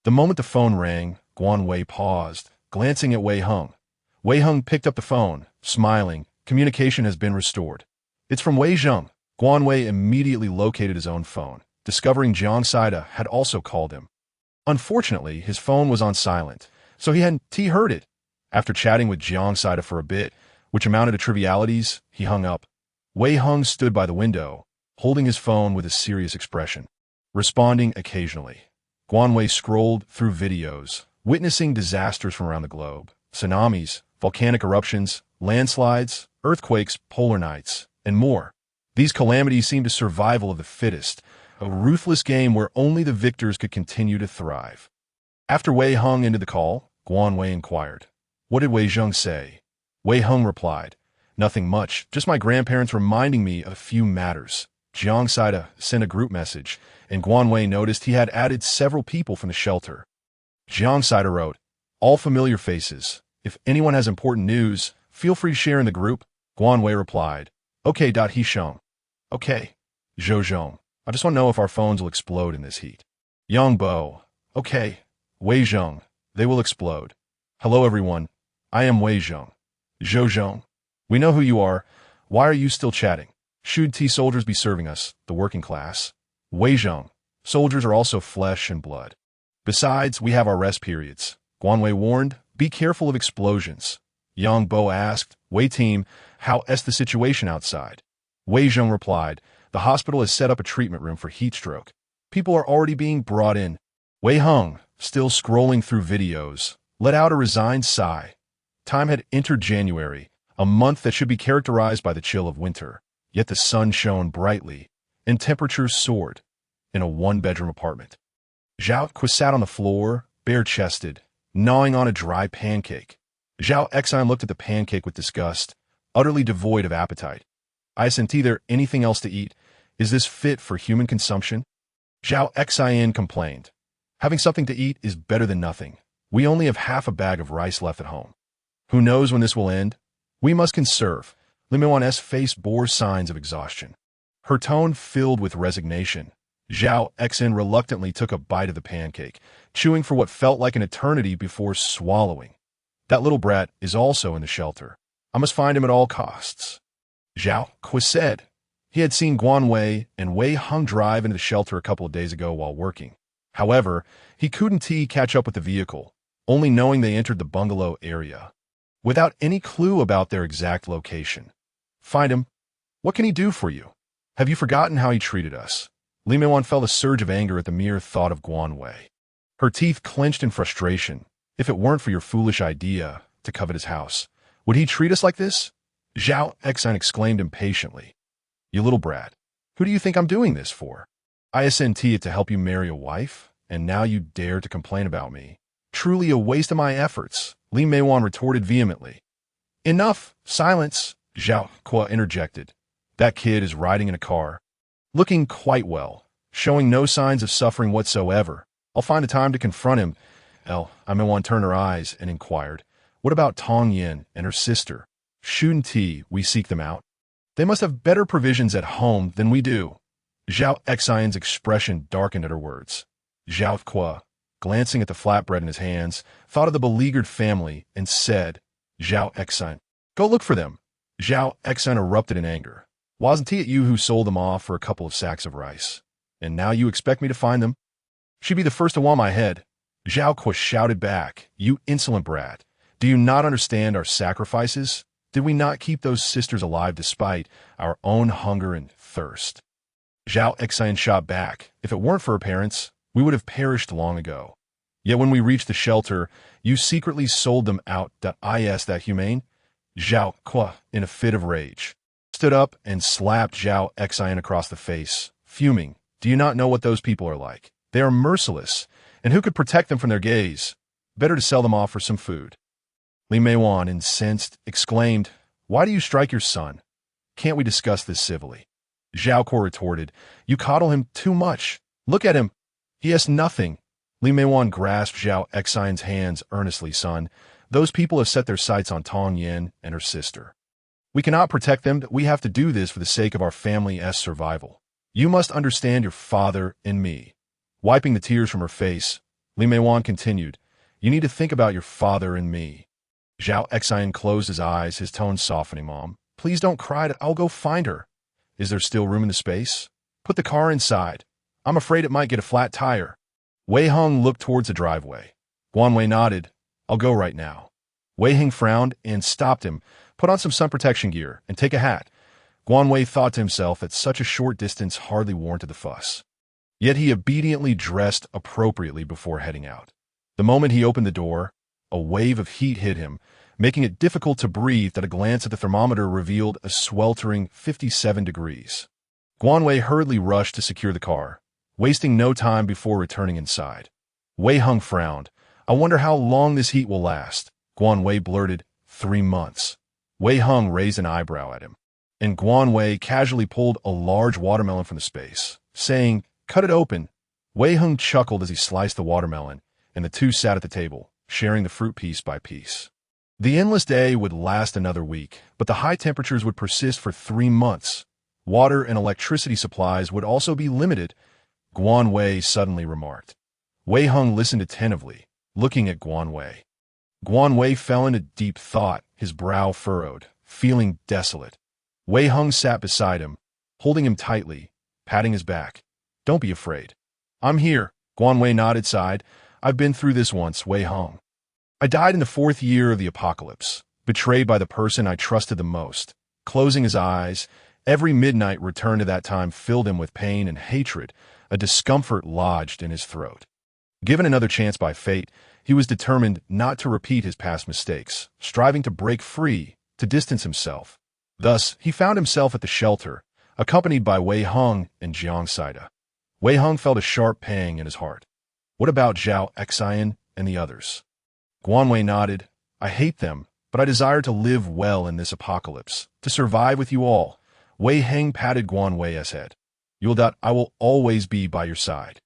The moment the phone rang, Guan Wei paused, glancing at Wei Hung. Wei Hung picked up the phone, smiling. Communication has been restored. It's from Wei Zheng. Guan Wei immediately located his own phone, discovering Jiang Saida had also called him. Unfortunately, his phone was on silent, so he hadn't heard it. After chatting with Jiang Saida for a bit, which amounted to trivialities, he hung up. Wei Hung stood by the window, holding his phone with a serious expression, responding occasionally. Guan Wei scrolled through videos, witnessing disasters from around the globe, tsunamis, volcanic eruptions, landslides, earthquakes, polar nights, and more. These calamities seemed a survival of the fittest, a ruthless game where only the victors could continue to thrive. After Wei Hung ended the call, Guan Wei inquired, What did Wei Zheng say? Wei Hung replied, Nothing much, just my grandparents reminding me of a few matters. Jiang Saida sent a group message, and Guan Wei noticed he had added several people from the shelter. Jiang Saida wrote, All familiar faces. If anyone has important news, feel free to share in the group. Guan Wei replied, Okay. He Sheng. Okay. Zhou Zhong. I just want to know if our phones will explode in this heat. Yang Bo. Okay. Wei Zheng. They will explode. Hello everyone. I am Wei Zheng. Zhou Zhong. We know who you are. Why are you still chatting? Should soldiers be serving us, the working class? Wei Zheng. Soldiers are also flesh and blood. Besides, we have our rest periods. Guan Wei warned, Be careful of explosions. Yang Bo asked, Wei team, how's the situation outside? Wei Zheng replied, The hospital has set up a treatment room for heat stroke. People are already being brought in. Wei Hung, still scrolling through videos, let out a resigned sigh. Time had entered January, a month that should be characterized by the chill of winter. Yet the sun shone brightly, and temperatures soared in a one-bedroom apartment. Zhao Qi sat on the floor, bare-chested, gnawing on a dry pancake. Zhao Exine looked at the pancake with disgust, utterly devoid of appetite. Isn't there anything else to eat? Is this fit for human consumption? Zhao Exine complained. Having something to eat is better than nothing. We only have half a bag of rice left at home. Who knows when this will end? We must conserve. Li Meiwan's face bore signs of exhaustion. Her tone filled with resignation. Zhao Exin reluctantly took a bite of the pancake, chewing for what felt like an eternity before swallowing. That little brat is also in the shelter. I must find him at all costs. Zhao Kui said. He had seen Guan Wei and Wei Hung drive into the shelter a couple of days ago while working. However, he couldn't catch up with the vehicle, only knowing they entered the bungalow area, without any clue about their exact location. Find him. What can he do for you? Have you forgotten how he treated us? Li Meiwan felt a surge of anger at the mere thought of Guan Wei. Her teeth clenched in frustration. If it weren't for your foolish idea to covet his house, would he treat us like this? Zhao Exine exclaimed impatiently. You little brat, who do you think I'm doing this for? I sent it to help you marry a wife, and now you dare to complain about me. Truly a waste of my efforts, Li Meiwan retorted vehemently. Enough, silence, Zhao Kui interjected. That kid is riding in a car, looking quite well, showing no signs of suffering whatsoever. I'll find a time to confront him. Li Meiwan turned her eyes and inquired, what about Tong Yin and her sister? Shouldn't we seek them out? They must have better provisions at home than we do. Zhao Exine's expression darkened at her words. Zhao Kui, glancing at the flatbread in his hands, thought of the beleaguered family and said, Zhao Exine, go look for them. Zhao Exine erupted in anger. Wasn't it you who sold them off for a couple of sacks of rice? And now you expect me to find them? She'd be the first to want my head. Zhao Kui shouted back, you insolent brat. Do you not understand our sacrifices? Did we not keep those sisters alive despite our own hunger and thirst? Zhao Exine shot back. If it weren't for her parents, we would have perished long ago. Yet when we reached the shelter, you secretly sold them out. Is that humane? Zhao Kui, in a fit of rage, stood up and slapped Zhao Exine across the face, fuming. Do you not know what those people are like? They are merciless, and who could protect them from their gaze? Better to sell them off for some food. Li Meiwan, incensed, exclaimed, Why do you strike your son? Can't we discuss this civilly? Zhao Kui retorted, You coddle him too much. Look at him. He has nothing. Li Meiwan grasped Zhao Exine's hands earnestly. Son, those people have set their sights on Tong Yin and her sister. We cannot protect them. We have to do this for the sake of our family's survival. You must understand your father and me. Wiping the tears from her face, Li Meiwan continued, You need to think about your father and me. Zhao Exine closed his eyes, his tone softening. Mom, please don't cry. I'll go find her. Is there still room in the space? Put the car inside. I'm afraid it might get a flat tire. Wei Hung looked towards the driveway. Guan Wei nodded. I'll go right now. Wei Hung frowned and stopped him. Put on some sun protection gear and take a hat. Guan Wei thought to himself that such a short distance hardly warranted the fuss. Yet he obediently dressed appropriately before heading out. The moment he opened the door, a wave of heat hit him, making it difficult to breathe. That a glance at the thermometer revealed a sweltering 57 degrees. Guan Wei hurriedly rushed to secure the car, wasting no time before returning inside. Wei Hung frowned. I wonder how long this heat will last. Guan Wei blurted, 3 months. Wei Hung raised an eyebrow at him, and Guan Wei casually pulled a large watermelon from the space, saying, Cut it open. Wei Hung chuckled as he sliced the watermelon, and the two sat at the table, sharing the fruit piece by piece. The endless day would last another week, but the high temperatures would persist for 3 months. Water and electricity supplies would also be limited, Guan Wei suddenly remarked. Wei Hung listened attentively, looking at Guan Wei. Guan Wei fell into deep thought, his brow furrowed, feeling desolate. Wei Hung sat beside him, holding him tightly, patting his back. Don't be afraid. I'm here. Guan Wei nodded, sighed. I've been through this once, Wei Hung. I died in the 4th year of the apocalypse, betrayed by the person I trusted the most. Closing his eyes, every midnight return to that time filled him with pain and hatred, a discomfort lodged in his throat. Given another chance by fate, he was determined not to repeat his past mistakes, striving to break free, to distance himself. Thus, he found himself at the shelter, accompanied by Wei Hung and Jiang Saida. Wei Hung felt a sharp pang in his heart. What about Zhao Exine and the others? Guan Wei nodded. I hate them, but I desire to live well in this apocalypse, to survive with you all. Wei Hung patted Guan Wei's head. I will always be by your side.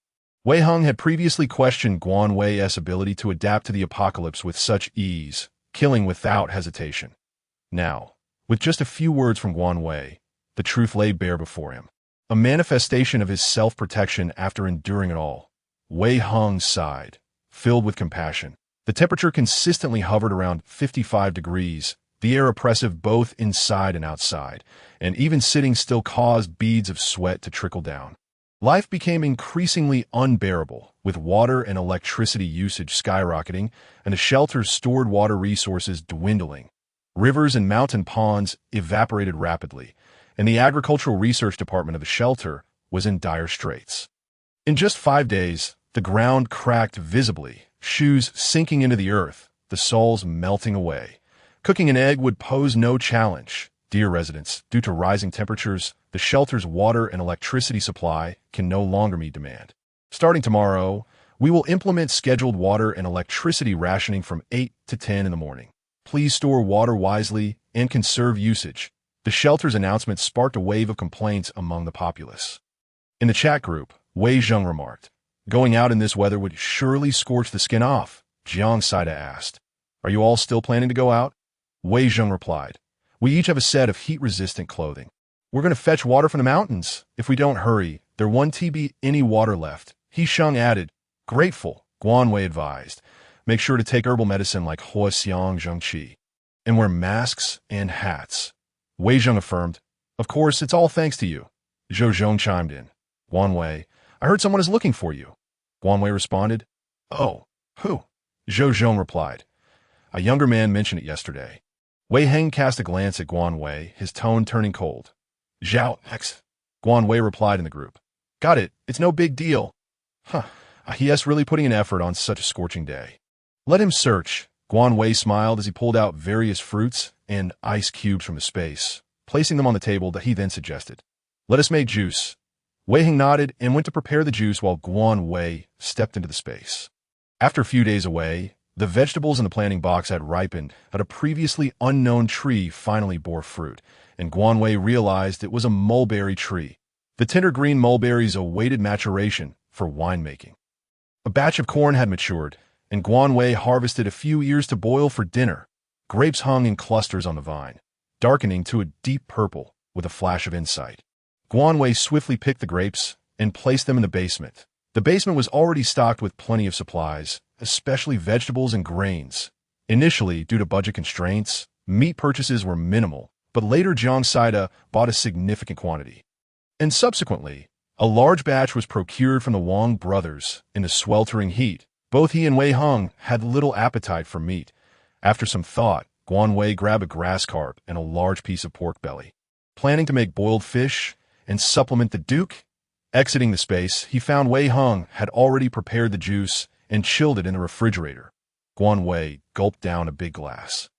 Wei Hung had previously questioned Guan Wei's ability to adapt to the apocalypse with such ease, killing without hesitation. Now, with just a few words from Guan Wei, the truth lay bare before him. A manifestation of his self-protection after enduring it all. Wei Hung sighed, filled with compassion. The temperature consistently hovered around 55 degrees, the air oppressive both inside and outside, and even sitting still caused beads of sweat to trickle down. Life became increasingly unbearable, with water and electricity usage skyrocketing and the shelter's stored water resources dwindling. Rivers and mountain ponds evaporated rapidly, and the agricultural research department of the shelter was in dire straits. In just 5 days, the ground cracked visibly, shoes sinking into the earth, the soles melting away. Cooking an egg would pose no challenge. Dear residents, due to rising temperatures, the shelter's water and electricity supply can no longer meet demand. Starting tomorrow, we will implement scheduled water and electricity rationing from 8 to 10 in the morning. Please store water wisely and conserve usage. The shelter's announcement sparked a wave of complaints among the populace. In the chat group, Wei Zheng remarked, "Going out in this weather would surely scorch the skin off." Jiang Saida asked, "Are you all still planning to go out?" Wei Zheng replied, "We each have a set of heat-resistant clothing. We're going to fetch water from the mountains. If we don't hurry, there won't be any water left." He Sheng added, "Grateful," Guan Wei advised. "Make sure to take herbal medicine like Hua Xiang Zheng Qi, and wear masks and hats." Wei Zheng affirmed, "Of course, it's all thanks to you." Zhou Zhong chimed in, "Guan Wei, I heard someone is looking for you." Guan Wei responded, "Oh, who?" Zhou Zhong replied, "A younger man mentioned it yesterday." Wei Heng cast a glance at Guan Wei, his tone turning cold. "Zhao X," Guan Wei replied in the group. "Got it, it's no big deal." "Huh, he is really putting an effort on such a scorching day." "Let him search." Guan Wei smiled as he pulled out various fruits and ice cubes from his space, placing them on the table that he then suggested. "Let us make juice." Wei Heng nodded and went to prepare the juice while Guan Wei stepped into the space. After a few days away, the vegetables in the planting box had ripened, but a previously unknown tree finally bore fruit, and Guan Wei realized it was a mulberry tree. The tender green mulberries awaited maturation for winemaking. A batch of corn had matured, and Guan Wei harvested a few ears to boil for dinner. Grapes hung in clusters on the vine, darkening to a deep purple with a flash of insight. Guan Wei swiftly picked the grapes and placed them in the basement. The basement was already stocked with plenty of supplies, especially vegetables and grains. Initially, due to budget constraints, meat purchases were minimal, but later Jiang Saida bought a significant quantity. And subsequently, a large batch was procured from the Wang brothers in the sweltering heat. Both he and Wei Hung had little appetite for meat. After some thought, Guan Wei grabbed a grass carp and a large piece of pork belly. Planning to make boiled fish and supplement the Duke? Exiting the space, he found Wei Hung had already prepared the juice and chilled it in the refrigerator. Guan Wei gulped down a big glass,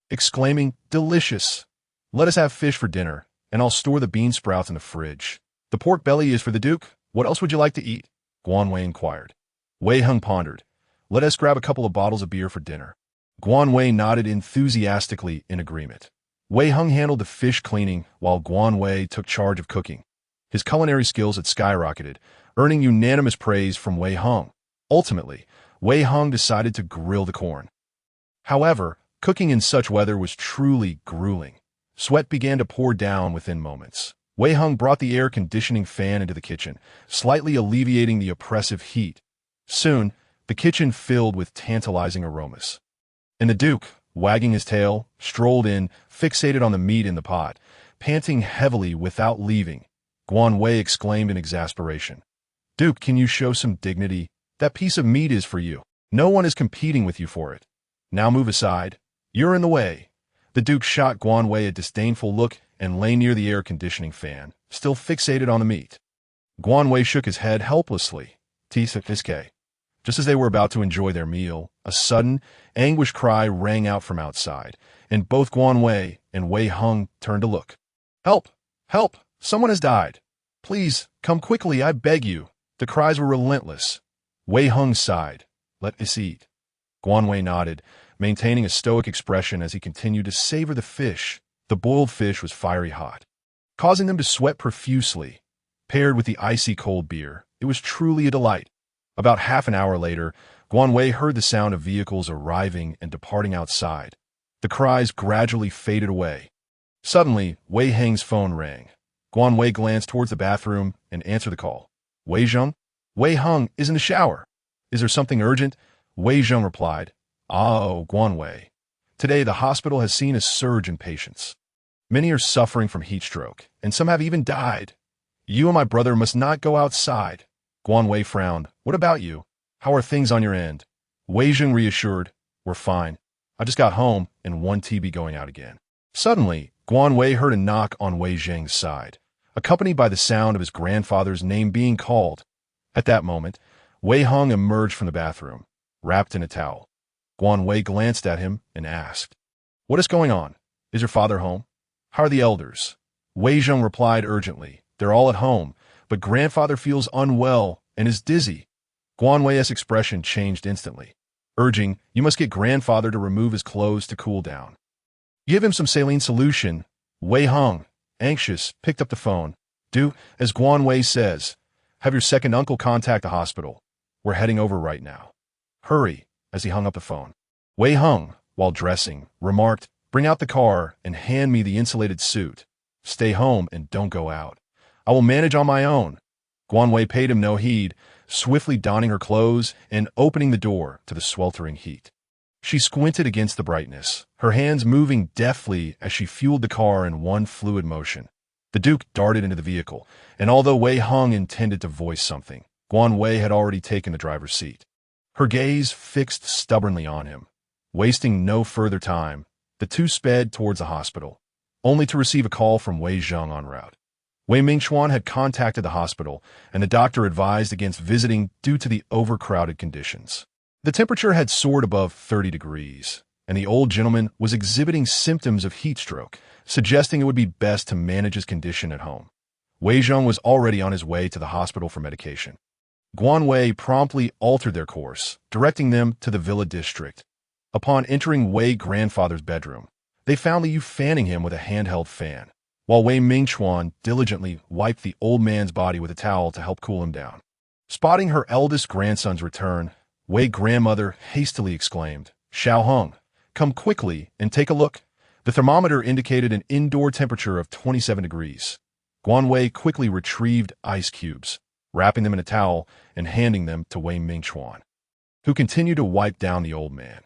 exclaiming, "Delicious! Let us have fish for dinner, and I'll store the bean sprouts in the fridge. The pork belly is for the Duke. What else would you like to eat?" Guan Wei inquired. Wei Hung pondered. "Let us grab a couple of bottles of beer for dinner." Guan Wei nodded enthusiastically in agreement. Wei Hung handled the fish cleaning while Guan Wei took charge of cooking. His culinary skills had skyrocketed, earning unanimous praise from Wei Hung. Ultimately, Wei Hung decided to grill the corn. However, cooking in such weather was truly grueling. Sweat began to pour down within moments. Wei Hung brought the air conditioning fan into the kitchen, slightly alleviating the oppressive heat. Soon, the kitchen filled with tantalizing aromas. And the Duke, wagging his tail, strolled in, fixated on the meat in the pot, panting heavily without leaving. Guan Wei exclaimed in exasperation, "Duke, can you show some dignity? That piece of meat is for you. No one is competing with you for it. Now move aside. You're in the way." The Duke shot Guan Wei a disdainful look and lay near the air conditioning fan, still fixated on the meat. Guan Wei shook his head helplessly. Tisa. Just as they were about to enjoy their meal, a sudden, anguished cry rang out from outside, and both Guan Wei and Wei Hung turned to look. "Help! Help! Someone has died! Please, come quickly, I beg you!" The cries were relentless. Wei Hung sighed. "Let us eat." Guan Wei nodded, maintaining a stoic expression as he continued to savor the fish. The boiled fish was fiery hot, causing them to sweat profusely. Paired with the icy cold beer, it was truly a delight. About half an hour later, Guanwei heard the sound of vehicles arriving and departing outside. The cries gradually faded away. Suddenly, Wei Heng's phone rang. Guanwei glanced towards the bathroom and answered the call. Wei Zheng? Wei Heng is in the shower. Is there something urgent? Wei Zheng replied. Oh, Guanwei. Today, the hospital has seen a surge in patients. Many are suffering from heat stroke, and some have even died. You and my brother must not go outside. Guanwei frowned. What about you? How are things on your end? Wei Zheng reassured. We're fine. I just got home and one TB going out again. Suddenly, Guanwei heard a knock on Wei Zheng's side, accompanied by the sound of his grandfather's name being called. At that moment, Wei Heng emerged from the bathroom, wrapped in a towel. Guanwei glanced at him and asked, What is going on? Is your father home? How are the elders? Wei Zheng replied urgently, They're all at home, but grandfather feels unwell and is dizzy. Guanwei's expression changed instantly, urging, You must get grandfather to remove his clothes to cool down. Give him some saline solution. Wei Heng, anxious, picked up the phone. Do as Guanwei says. Have your second uncle contact the hospital. We're heading over right now. Hurry, as he hung up the phone. Wei Heng, while dressing, remarked, Bring out the car and hand me the insulated suit. Stay home and don't go out. I will manage on my own. Guanwei paid him no heed, swiftly donning her clothes and opening the door to the sweltering heat. She squinted against the brightness, her hands moving deftly as she fueled the car in one fluid motion. The Duke darted into the vehicle, and although Wei Heng intended to voice something, Guanwei had already taken the driver's seat. Her gaze fixed stubbornly on him. Wasting no further time, the two sped towards the hospital, only to receive a call from Wei Zheng en route. Wei Mingchuan had contacted the hospital, and the doctor advised against visiting due to the overcrowded conditions. The temperature had soared above 30 degrees, and the old gentleman was exhibiting symptoms of heat stroke, suggesting it would be best to manage his condition at home. Wei Zheng was already on his way to the hospital for medication. Guanwei promptly altered their course, directing them to the villa district. Upon entering Wei grandfather's bedroom, they found Liu fanning him with a handheld fan, while Wei Mingchuan diligently wiped the old man's body with a towel to help cool him down. Spotting her eldest grandson's return, Wei grandmother hastily exclaimed, Xiao Heng, come quickly and take a look. The thermometer indicated an indoor temperature of 27 degrees. Guanwei quickly retrieved ice cubes, wrapping them in a towel and handing them to Wei Mingchuan, who continued to wipe down the old man.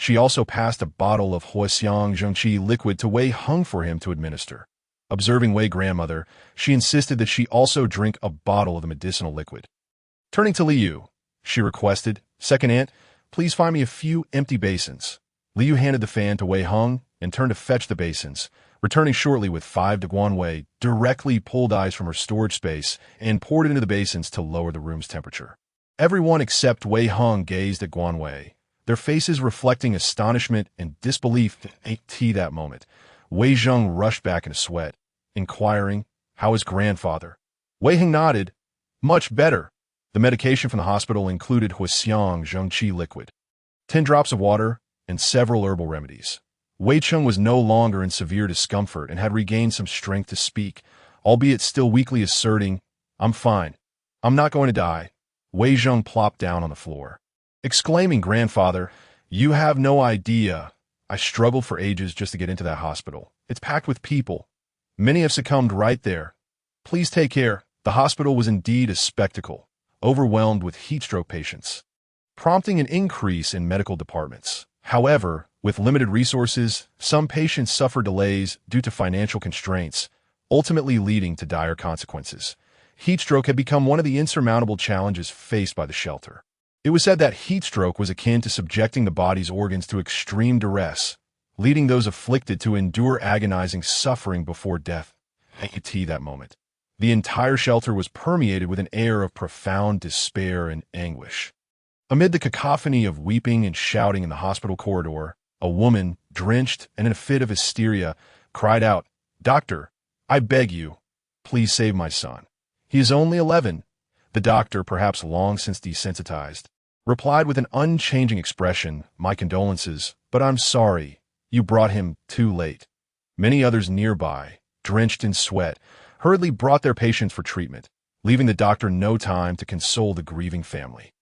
She also passed a bottle of Huaxiang Zhengqi liquid to Wei Heng for him to administer. Observing Wei grandmother, she insisted that she also drink a bottle of the medicinal liquid. Turning to Liu, she requested, Second aunt, please find me a few empty basins. Liu handed the fan to Wei Heng and turned to fetch the basins, returning shortly with 5 to Guanwei, directly pulled ice from her storage space and poured it into the basins to lower the room's temperature. Everyone except Wei Heng gazed at Guanwei, their faces reflecting astonishment and disbelief at that moment. Wei Zheng rushed back in a sweat, inquiring, How is grandfather? Wei Heng nodded. Much better. The medication from the hospital included Huaxiang Zhengqi liquid, 10 drops of water, and several herbal remedies. Wei Cheng was no longer in severe discomfort and had regained some strength to speak, albeit still weakly asserting, I'm fine. I'm not going to die. Wei Zheng plopped down on the floor, exclaiming, Grandfather, you have no idea. I struggled for ages just to get into that hospital. It's packed with people. Many have succumbed right there. Please take care. The hospital was indeed a spectacle, overwhelmed with heat stroke patients, prompting an increase in medical departments. However, with limited resources, some patients suffered delays due to financial constraints, ultimately leading to dire consequences. Heat stroke had become one of the insurmountable challenges faced by the shelter. It was said that heat stroke was akin to subjecting the body's organs to extreme duress, leading those afflicted to endure agonizing suffering before death. At that moment, the entire shelter was permeated with an air of profound despair and anguish. Amid the cacophony of weeping and shouting in the hospital corridor, a woman, drenched and in a fit of hysteria, cried out, Doctor, I beg you, please save my son. He is only 11. The doctor, perhaps long since desensitized, replied with an unchanging expression, My condolences, but I'm sorry. You brought him too late. Many others nearby, drenched in sweat, hurriedly brought their patients for treatment, leaving the doctor no time to console the grieving family.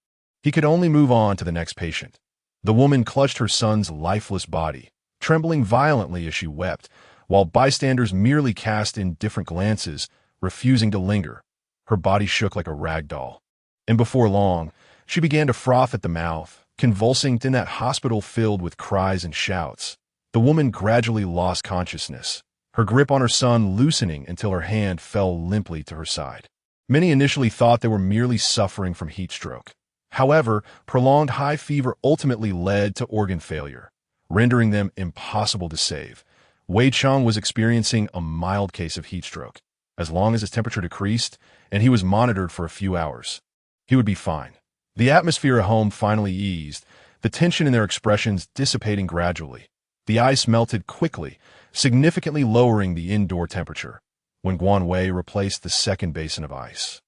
He could only move on to the next patient. The woman clutched her son's lifeless body, trembling violently as she wept, while bystanders merely cast indifferent glances, refusing to linger. Her body shook like a rag doll. And before long, she began to froth at the mouth, convulsing in that hospital filled with cries and shouts. The woman gradually lost consciousness, her grip on her son loosening until her hand fell limply to her side. Many initially thought they were merely suffering from heat stroke. However, prolonged high fever ultimately led to organ failure, rendering them impossible to save. Wei Cheng was experiencing a mild case of heat stroke. As long as his temperature decreased and he was monitored for a few hours, he would be fine. The atmosphere at home finally eased, the tension in their expressions dissipating gradually. The ice melted quickly, significantly lowering the indoor temperature, when Guan Wei replaced the second basin of ice.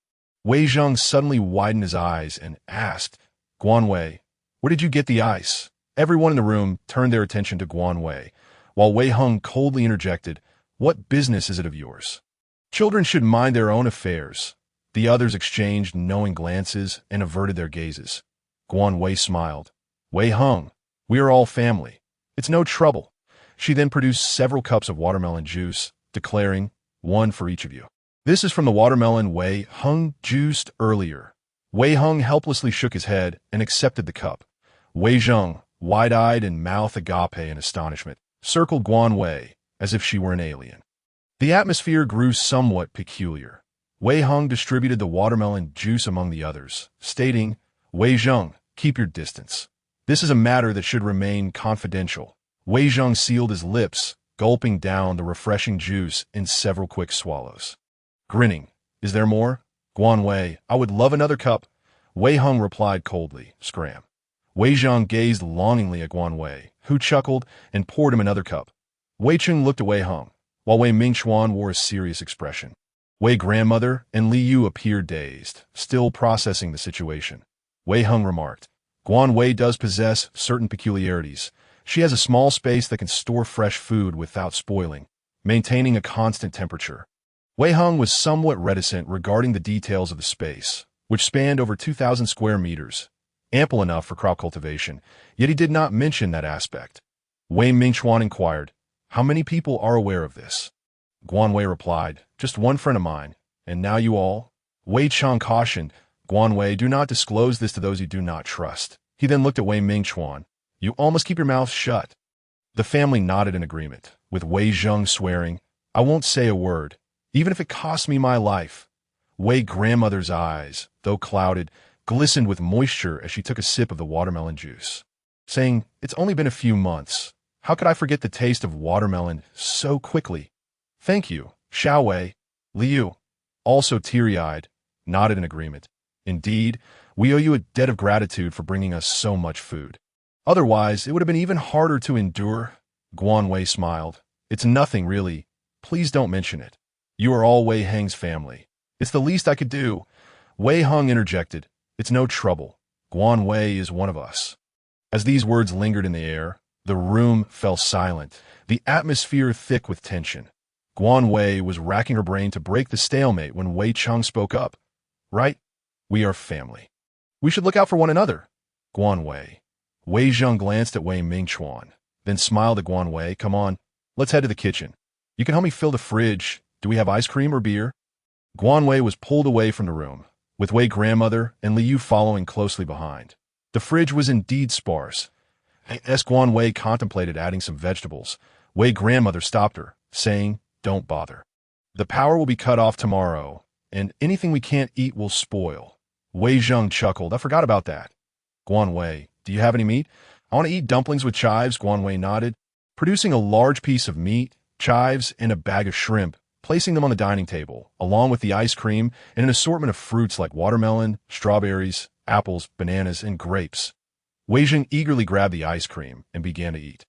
Wei Zheng suddenly widened his eyes and asked, "Guan Wei, where did you get the ice?" Everyone in the room turned their attention to Guan Wei, while Wei Heng coldly interjected, "What business is it of yours? Children should mind their own affairs." The others exchanged knowing glances and averted their gazes. Guan Wei smiled. "Wei Heng, we are all family. It's no trouble." She then produced several cups of watermelon juice, declaring, "One for each of you. This is from the watermelon Wei Heng juiced earlier." Wei Heng helplessly shook his head and accepted the cup. Wei Zheng, wide-eyed and mouth agape in astonishment, circled Guan Wei as if she were an alien. The atmosphere grew somewhat peculiar. Wei Heng distributed the watermelon juice among the others, stating, "Wei Zheng, keep your distance. This is a matter that should remain confidential." Wei Zheng sealed his lips, gulping down the refreshing juice in several quick swallows. Grinning, "Is there more?" "Guan Wei, I would love another cup." Wei Heng replied coldly, "Scram." Wei Zheng gazed longingly at Guan Wei, who chuckled and poured him another cup. Wei Cheng looked at Wei Heng, while Wei Mingxuan wore a serious expression. Wei grandmother and Li Yu appeared dazed, still processing the situation. Wei Heng remarked, "Guan Wei does possess certain peculiarities. She has a small space that can store fresh food without spoiling, maintaining a constant temperature." Wei Heng was somewhat reticent regarding the details of the space, which spanned over 2,000 square meters, ample enough for crop cultivation, yet he did not mention that aspect. Wei Mingxuan inquired, "How many people are aware of this?" Guan Wei replied, "Just one friend of mine, and now you all?" Wei Cheng cautioned, "Guan Wei, do not disclose this to those you do not trust." He then looked at Wei Mingxuan. "You all must keep your mouths shut." The family nodded in agreement, with Wei Zheng swearing, "I won't say a word, even if it costs me my life." Wei grandmother's eyes, though clouded, glistened with moisture as she took a sip of the watermelon juice, saying, "It's only been a few months. How could I forget the taste of watermelon so quickly?" "Thank you, Xiao Wei." Liu, also teary-eyed, nodded in agreement. "Indeed, we owe you a debt of gratitude for bringing us so much food. Otherwise, it would have been even harder to endure." Guan Wei smiled. "It's nothing, really. Please don't mention it. You are all Wei Heng's family. It's the least I could do." Wei Heng interjected, "It's no trouble. Guan Wei is one of us." As these words lingered in the air, the room fell silent, the atmosphere thick with tension. Guan Wei was racking her brain to break the stalemate when Wei Cheng spoke up. "Right? We are family. We should look out for one another." Guan Wei. Wei Zheng glanced at Wei Mingxuan, then smiled at Guan Wei. "Come on, let's head to the kitchen. You can help me fill the fridge. Do we have ice cream or beer?" Guan Wei was pulled away from the room, with Wei grandmother and Li Yu following closely behind. The fridge was indeed sparse. As Guan Wei contemplated adding some vegetables, Wei grandmother stopped her, saying, "Don't bother. The power will be cut off tomorrow, and anything we can't eat will spoil." Wei Zheng chuckled, "I forgot about that." Guan Wei, "Do you have any meat?" "I want to eat dumplings with chives," Guan Wei nodded, producing a large piece of meat, chives, and a bag of shrimp, placing them on the dining table, along with the ice cream and an assortment of fruits like watermelon, strawberries, apples, bananas, and grapes. Wei Zheng eagerly grabbed the ice cream and began to eat.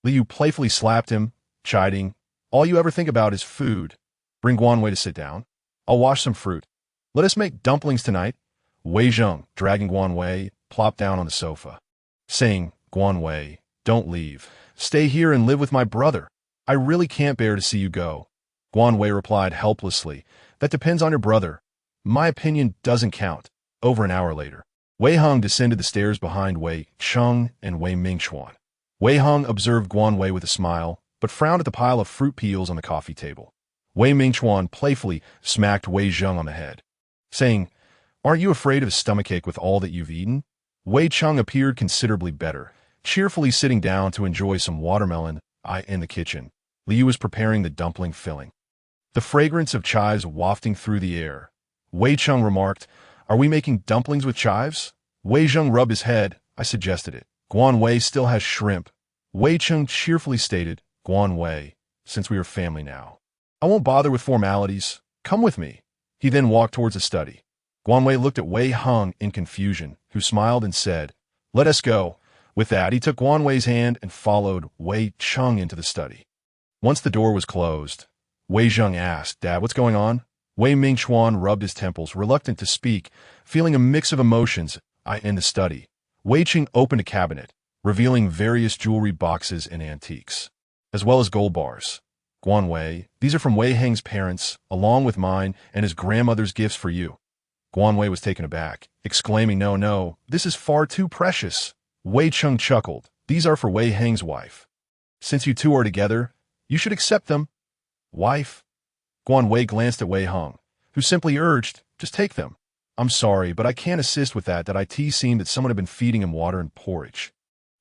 Liu playfully slapped him, chiding, "All you ever think about is food. Bring Guan Wei to sit down. I'll wash some fruit. Let us make dumplings tonight." Wei Zheng, dragging Guan Wei, plopped down on the sofa, saying, "Guan Wei, don't leave. Stay here and live with my brother. I really can't bear to see you go." Guan Wei replied helplessly, "That depends on your brother. My opinion doesn't count." Over an hour later, Wei Hong descended the stairs behind Wei Cheng and Wei Mingxuan. Wei Hong observed Guan Wei with a smile, but frowned at the pile of fruit peels on the coffee table. Wei Mingxuan playfully smacked Wei Zheng on the head, saying, "Aren't you afraid of a stomachache with all that you've eaten?" Wei Cheng appeared considerably better, cheerfully sitting down to enjoy some watermelon in the kitchen. Liu was preparing the dumpling filling. The fragrance of chives wafting through the air. Wei Cheng remarked, "Are we making dumplings with chives?" Wei Zheng rubbed his head. "I suggested it. Guan Wei still has shrimp." Wei Cheng cheerfully stated, "Guan Wei, since we are family now, I won't bother with formalities. Come with me." He then walked towards the study. Guan Wei looked at Wei Hong in confusion, who smiled and said, "Let us go." With that, he took Guan Wei's hand and followed Wei Cheng into the study. Once the door was closed, Wei Zheng asked, "Dad, what's going on?" Wei Mingxuan rubbed his temples, reluctant to speak, feeling a mix of emotions in the study. Wei Cheng opened a cabinet, revealing various jewelry boxes and antiques, as well as gold bars. "Guan Wei, these are from Wei Heng's parents, along with mine and his grandmother's gifts for you." Guan Wei was taken aback, exclaiming, No, this is far too precious." Wei Cheng chuckled. "These are for Wei Heng's wife. Since you two are together, you should accept them." "Wife?" Guan Wei glanced at Wei Hong, who simply urged, "Just take them." "I'm sorry, but I can't assist with that it seemed that someone had been feeding him water and porridge."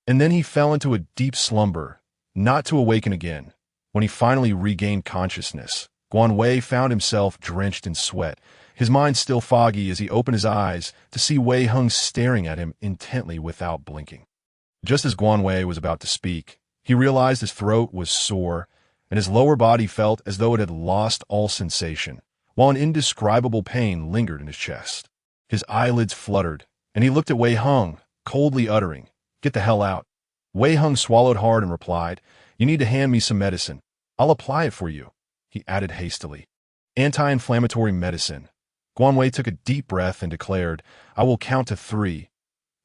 And then he fell into a deep slumber, not to awaken again. When he finally regained consciousness, Guan Wei found himself drenched in sweat, his mind still foggy as he opened his eyes to see Wei Hong staring at him intently without blinking. Just as Guan Wei was about to speak, he realized his throat was sore, and his lower body felt as though it had lost all sensation, while an indescribable pain lingered in his chest. His eyelids fluttered, and he looked at Wei Hong, coldly uttering, "Get the hell out." Wei Hong swallowed hard and replied, "You need to hand me some medicine. I'll apply it for you," he added hastily. "Anti-inflammatory medicine." Guan Wei took a deep breath and declared, "I will count to 3.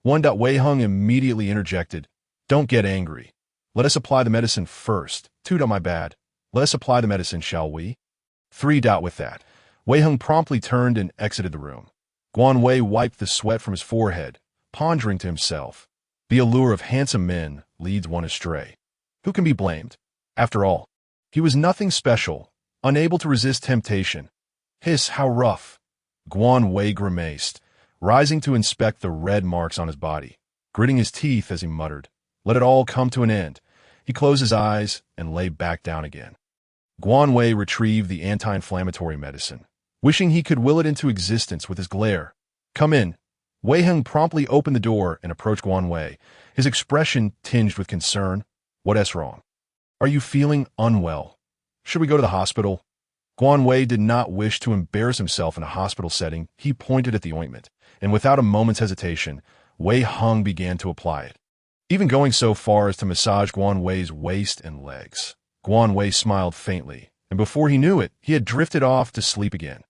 1. Wei Hong immediately interjected, "Don't get angry. Let us apply the medicine first." 2. My bad. Let us apply the medicine, shall we? 3. With that, Wei Hong promptly turned and exited the room. Guan Wei wiped the sweat from his forehead, pondering to himself, "The allure of handsome men leads one astray. Who can be blamed? After all, he was nothing special, unable to resist temptation." "Hiss, how rough." Guan Wei grimaced, rising to inspect the red marks on his body, gritting his teeth as he muttered, "Let it all come to an end." He closed his eyes and lay back down again. Guan Wei retrieved the anti-inflammatory medicine, wishing he could will it into existence with his glare. "Come in." Wei Heng promptly opened the door and approached Guan Wei, his expression tinged with concern. "What's wrong? Are you feeling unwell? Should we go to the hospital?" Guan Wei did not wish to embarrass himself in a hospital setting. He pointed at the ointment, and without a moment's hesitation, Wei Heng began to apply it, even going so far as to massage Guan Wei's waist and legs. Guan Wei smiled faintly, and before he knew it, he had drifted off to sleep again.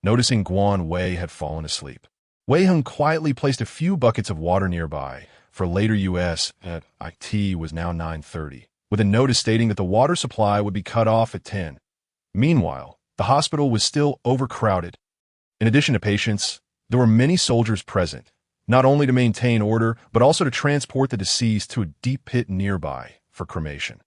Noticing Guan Wei had fallen asleep, Wei Heng quietly placed a few buckets of water nearby. For later U.S. IT was now 9:30, with a notice stating that the water supply would be cut off at 10. Meanwhile, the hospital was still overcrowded. In addition to patients, there were many soldiers present, not only to maintain order, but also to transport the deceased to a deep pit nearby for cremation.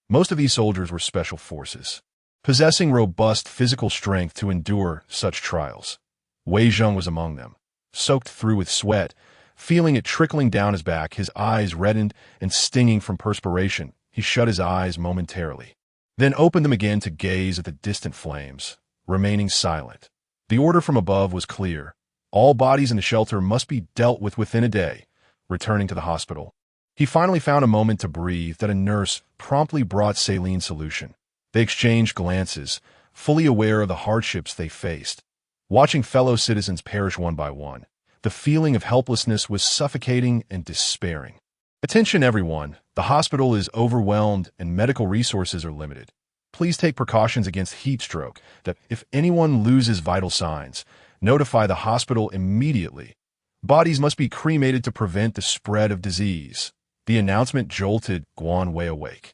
Most of these soldiers were special forces, possessing robust physical strength to endure such trials. Wei Zheng was among them, soaked through with sweat, feeling it trickling down his back, his eyes reddened and stinging from perspiration. He shut his eyes momentarily, then opened them again to gaze at the distant flames, remaining silent. The order from above was clear. All bodies in the shelter must be dealt with within a day. Returning to the hospital, he finally found a moment to breathe that a nurse promptly brought saline solution. They exchanged glances, fully aware of the hardships they faced. Watching fellow citizens perish one by one, the feeling of helplessness was suffocating and despairing. "Attention everyone, the hospital is overwhelmed and medical resources are limited. Please take precautions against heat stroke. That if anyone loses vital signs, notify the hospital immediately. Bodies must be cremated to prevent the spread of disease." The announcement jolted Guan Wei awake.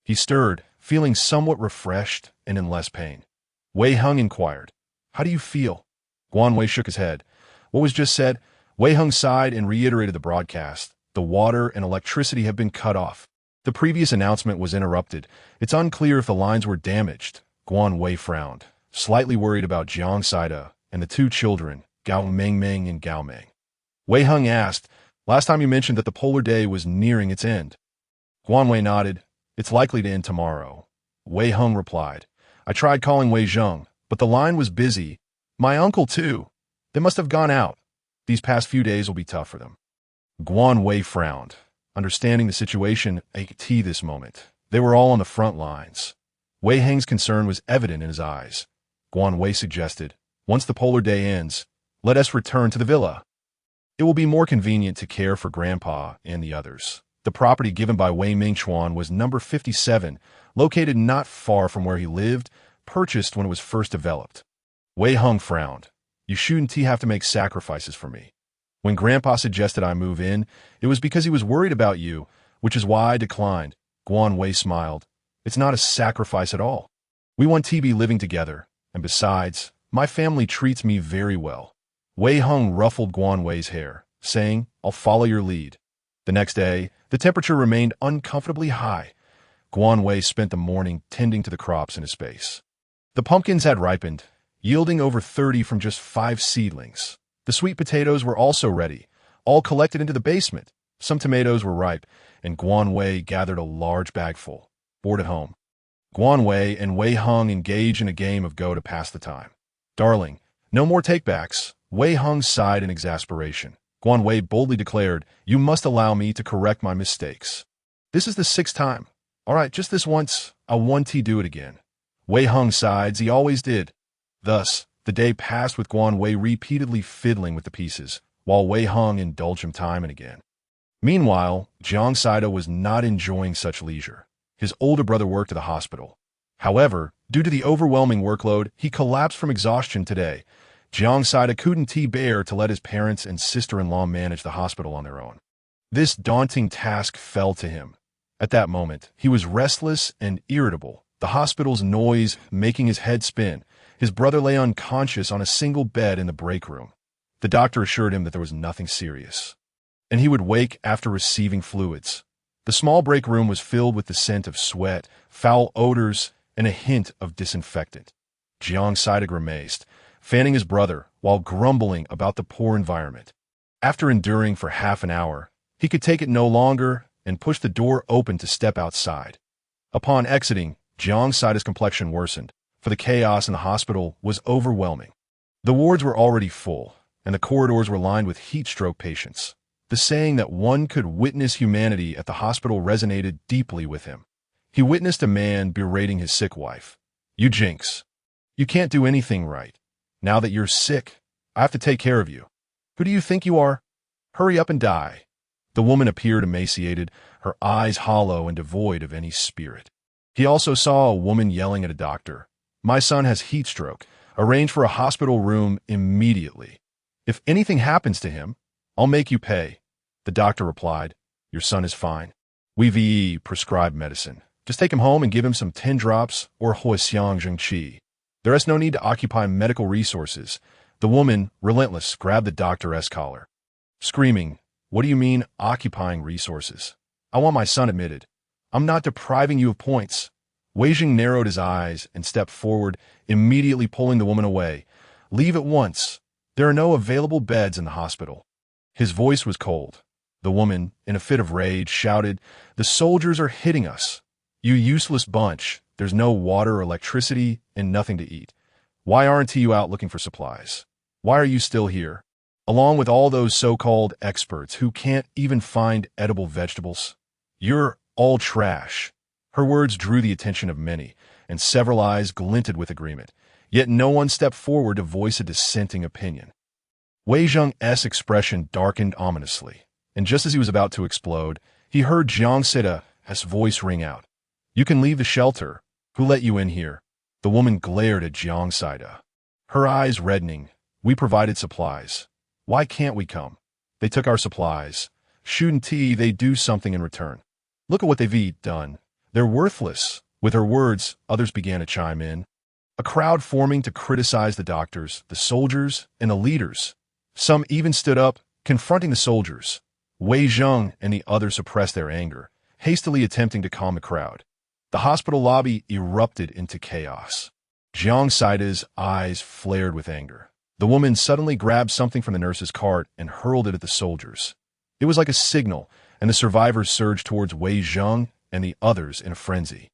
He stirred, feeling somewhat refreshed and in less pain. Wei Heng inquired, "How do you feel?" Guan Wei shook his head. "What was just said Wei Hung sighed and reiterated the broadcast. The water and electricity have been cut off. The previous announcement was interrupted. It's unclear if the lines were damaged. Guan Wei frowned, slightly worried about Jiang Saida and the two children, Gao Mengmeng and Gao Meng. Wei Hung asked, "Last time you mentioned that the polar day was nearing its end." Guan Wei nodded. "It's likely to end tomorrow." Wei Hung replied, "I tried calling Wei Zheng, but the line was busy. My uncle, too. They must have gone out. These past few days will be tough for them." Guan Wei frowned, understanding the situation at this moment. They were all on the front lines. Wei Heng's concern was evident in his eyes. Guan Wei suggested, "Once the polar day ends, let us return to the villa. It will be more convenient to care for Grandpa and the others." The property given by Wei Mingchuan was number 57, located not far from where he lived, purchased when it was first developed. Wei Hung frowned. "You shouldn't have to make sacrifices for me. When Grandpa suggested I move in, it was because he was worried about you, which is why I declined." Guan Wei smiled. "It's not a sacrifice at all. We want to be living together, and besides, my family treats me very well." Wei Hung ruffled Guan Wei's hair, saying, "I'll follow your lead." The next day, the temperature remained uncomfortably high. Guan Wei spent the morning tending to the crops in his space. The pumpkins had ripened, yielding over 30 from just 5 seedlings. The sweet potatoes were also ready, all collected into the basement. Some tomatoes were ripe, and Guan Wei gathered a large bagful. Bored at home, Guan Wei and Wei Hung engaged in a game of Go to pass the time. "Darling, no more takebacks." Wei Hung sighed in exasperation. Guan Wei boldly declared, "You must allow me to correct my mistakes. This is the 6th time. All right, just this once, I want to do it again." Wei Hung sighed, he always did. Thus, the day passed with Guan Wei repeatedly fiddling with the pieces, while Wei Hung indulged him time and again. Meanwhile, Jiang Saida was not enjoying such leisure. His older brother worked at the hospital. However, due to the overwhelming workload, he collapsed from exhaustion today. Jiang Saida couldn't bear to let his parents and sister-in-law manage the hospital on their own. This daunting task fell to him. At that moment, he was restless and irritable, the hospital's noise making his head spin. His brother lay unconscious on a single bed in the break room. The doctor assured him that there was nothing serious, and he would wake after receiving fluids. The small break room was filled with the scent of sweat, foul odors, and a hint of disinfectant. Jiang Saida grimaced, fanning his brother while grumbling about the poor environment. After enduring for half an hour, he could take it no longer and pushed the door open to step outside. Upon exiting, Jiang Saida's complexion worsened, for the chaos in the hospital was overwhelming. The wards were already full, and the corridors were lined with heat-stroke patients. The saying that one could witness humanity at the hospital resonated deeply with him. He witnessed a man berating his sick wife. "You jinx. You can't do anything right. Now that you're sick, I have to take care of you. Who do you think you are? Hurry up and die." The woman appeared emaciated, her eyes hollow and devoid of any spirit. He also saw a woman yelling at a doctor. "My son has heat stroke. Arrange for a hospital room immediately. If anything happens to him, I'll make you pay." The doctor replied, "Your son is fine. We've prescribed medicine. Just take him home and give him some 10 drops or Huixiang Zhengqi. There is no need to occupy medical resources." The woman, relentless, grabbed the doctor's collar, screaming, "What do you mean, occupying resources? I want my son admitted. I'm not depriving you of points." Wei Jing narrowed his eyes and stepped forward, immediately pulling the woman away. "Leave at once. There are no available beds in the hospital." His voice was cold. The woman, in a fit of rage, shouted, "The soldiers are hitting us. You useless bunch. There's no water or electricity and nothing to eat. Why aren't you out looking for supplies? Why are you still here? Along with all those so-called experts who can't even find edible vegetables. You're all trash." Her words drew the attention of many, and several eyes glinted with agreement, yet no one stepped forward to voice a dissenting opinion. Wei Zheng's expression darkened ominously, and just as he was about to explode, he heard Jiang Saida's voice ring out. "You can leave the shelter. Who let you in here?" The woman glared at Jiang Saida, her eyes reddening. "We provided supplies. Why can't we come? They took our supplies. Shouldn't they do something in return? Look at what they've done. They're worthless." With her words, others began to chime in, a crowd forming to criticize the doctors, the soldiers, and the leaders. Some even stood up Confronting the soldiers, Wei Zheng and the others suppressed their anger, hastily attempting to calm the crowd. The hospital lobby erupted into chaos. Jiang Saida's eyes flared with anger. The woman suddenly grabbed something from the nurse's cart and hurled it at the soldiers. It was like a signal, and the survivors surged towards Wei Zheng and the others in a frenzy.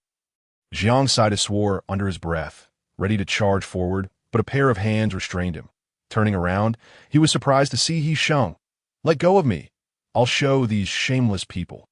Jiang Saida swore under his breath, ready to charge forward, but a pair of hands restrained him. Turning around, he was surprised to see He Sheng. "Let go of me. I'll show these shameless people."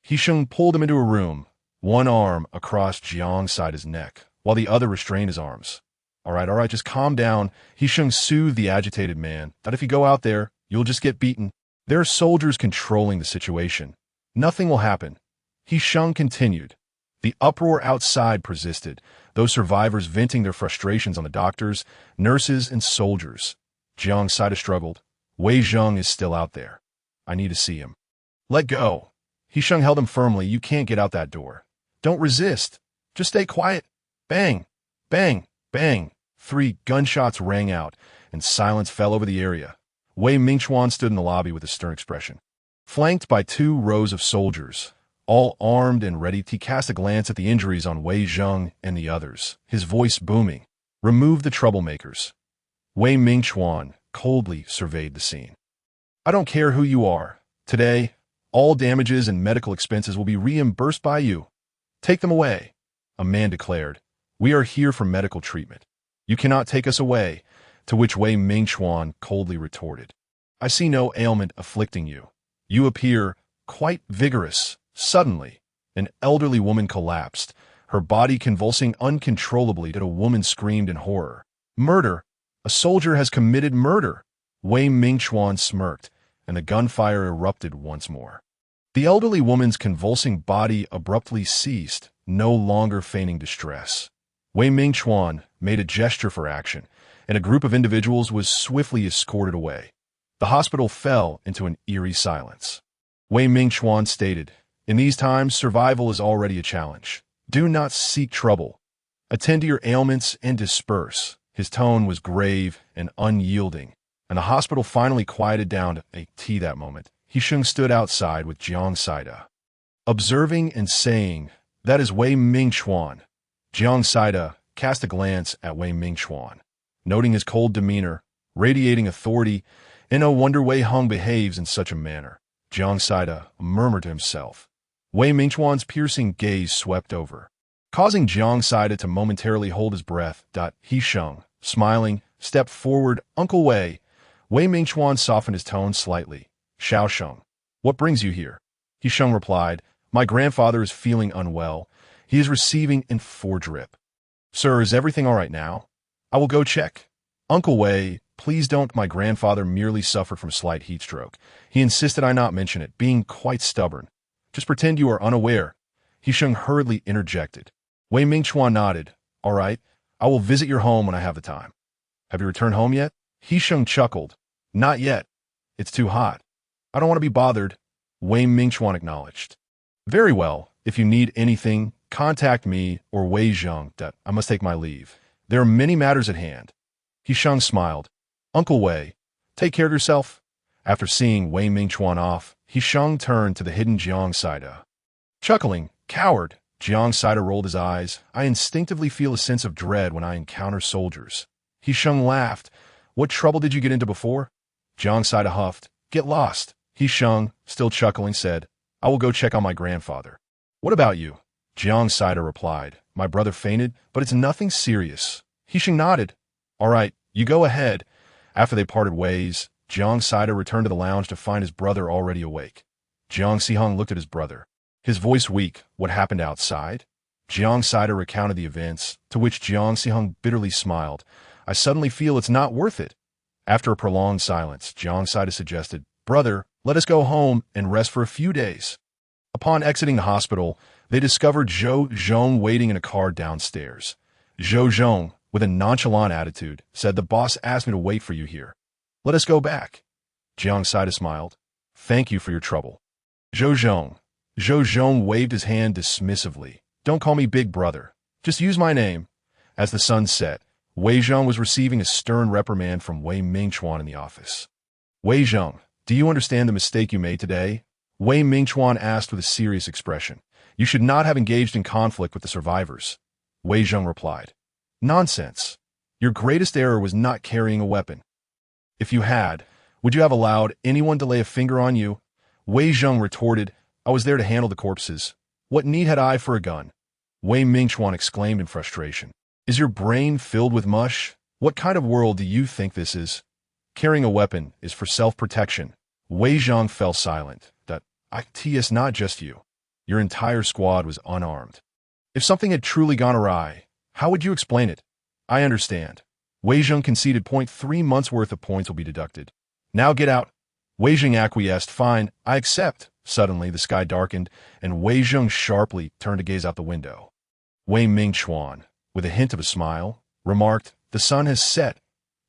He Sheng pulled him into a room, one arm across Jiang Saida's neck, while the other restrained his arms. All right, just calm down. He Sheng soothed the agitated man. "That if you go out there, you'll just get beaten. There are soldiers controlling the situation. Nothing will happen." He Sheng continued. The uproar outside persisted, those survivors venting their frustrations on the doctors, nurses, and soldiers. Jiang Saida struggled. "Wei Zheng is still out there. I need to see him." "Let go." He Sheng held him firmly. "You can't get out that door. Don't resist. Just stay quiet." Bang! Bang! Bang! 3 gunshots rang out, and silence fell over the area. Wei Mingchuan stood in the lobby with a stern expression. Flanked by 2 rows of soldiers, all armed and ready, he cast a glance at the injuries on Wei Zheng and the others, his voice booming. "Remove the troublemakers." Wei Mingchuan coldly surveyed the scene. "I don't care who you are. Today, all damages and medical expenses will be reimbursed by you. Take them away," a man declared. "We are here for medical treatment. You cannot take us away," to which Wei Mingchuan coldly retorted. "I see no ailment afflicting you. You appear quite vigorous." Suddenly, an elderly woman collapsed, her body convulsing uncontrollably. A woman screamed in horror. "Murder! A soldier has committed murder!" Wei Mingchuan smirked, and the gunfire erupted once more. The elderly woman's convulsing body abruptly ceased, no longer feigning distress. Wei Mingchuan made a gesture for action, and a group of individuals was swiftly escorted away. The hospital fell into an eerie silence. Wei Mingchuan stated, "In these times, survival is already a challenge. Do not seek trouble. Attend to your ailments and disperse." His tone was grave and unyielding, and the hospital finally quieted down to a tea that moment. He Sheng stood outside with Jiang Saida, observing and saying, "That is Wei Mingchuan." Jiang Saida cast a glance at Wei Mingchuan, noting his cold demeanor, radiating authority, and no wonder Wei Heng behaves in such a manner. Jiang Saida murmured to himself. Wei Mingchuan's piercing gaze swept over, causing Jiang Saida to momentarily hold his breath. He Sheng, smiling, stepped forward. "Uncle Wei." Wei Mingchuan softened his tone slightly. "Xiao Sheng, what brings you here?" He Sheng replied, "My grandfather is feeling unwell. He is receiving in-4 drip." "Sir, is everything all right now?" "I will go check." "Uncle Wei, please don't. My grandfather merely suffered from slight heat stroke. He insisted I not mention it, being quite stubborn. Just pretend you are unaware." He Sheng hurriedly interjected. Wei Mingchuan nodded. "All right, I will visit your home when I have the time." "Have you returned home yet?" He Sheng chuckled. "Not yet. It's too hot. I don't want to be bothered." Wei Mingchuan acknowledged. "Very well. If you need anything, contact me or Wei Zheng. I must take my leave. There are many matters at hand." He Sheng smiled. "Uncle Wei, take care of yourself." After seeing Wei Mingchuan off, He Sheng turned to the hidden Jiang Saida. Chuckling, "Coward!" Jiang Saida rolled his eyes. "I instinctively feel a sense of dread when I encounter soldiers." He Sheng laughed. "What trouble did you get into before?" Jiang Saida huffed. "Get lost." He Sheng, still chuckling, said, "I will go check on my grandfather." "What about you?" Jiang Saida replied, "My brother fainted, but it's nothing serious." He Sheng nodded. "All right, you go ahead." After they parted ways, Jiang Saida returned to the lounge to find his brother already awake. Jiang Sihong looked at his brother, his voice weak. "What happened outside?" Jiang Saida recounted the events, to which Jiang Sihong bitterly smiled. "I suddenly feel it's not worth it." After a prolonged silence, Jiang Saida suggested, "Brother, let us go home and rest for a few days." Upon exiting the hospital, they discovered Zhou Zhong waiting in a car downstairs. Zhou Zhong, with a nonchalant attitude, said, "The boss asked me to wait for you here. Let us go back." Jiang Saida smiled. "Thank you for your trouble." Zhou Zhong waved his hand dismissively. "Don't call me big brother. Just use my name." As the sun set, Wei Zheng was receiving a stern reprimand from Wei Mingchuan in the office. "Wei Zheng, Do you understand the mistake you made today? Wei Mingchuan asked with a serious expression. You should not have engaged in conflict with the survivors. Wei Zheng replied. Nonsense. Your greatest error was not carrying a weapon. If you had, would you have allowed anyone to lay a finger on you? Wei Zheng retorted, I was there to handle the corpses. What need had I for a gun? Wei Mingchuan exclaimed in frustration. Is your brain filled with mush? What kind of world do you think this is? Carrying a weapon is for self-protection. Wei Zheng fell silent. It's not just you. Your entire squad was unarmed. If something had truly gone awry, how would you explain it? I understand. Wei Zheng conceded 0.3 months' worth of points will be deducted. Now get out. Wei Zheng acquiesced. Fine, I accept. Suddenly, the sky darkened, and Wei Zheng sharply turned to gaze out the window. Wei Mingchuan, with a hint of a smile, remarked, The sun has set.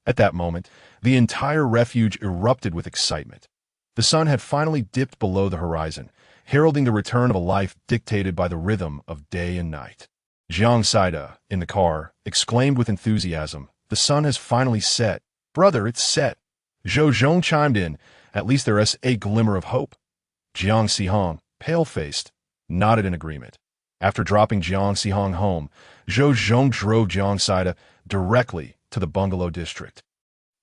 At that moment, the entire refuge erupted with excitement. The sun had finally dipped below the horizon, heralding the return of a life dictated by the rhythm of day and night. Jiang Saida, in the car, exclaimed with enthusiasm, The sun has finally set. Brother, it's set. Zhou Zhong chimed in, At least there is a glimmer of hope. Jiang Sihong, pale-faced, nodded in agreement. After dropping Jiang Sihong home, Zhou Zhong drove Jiang Saida directly to the bungalow district.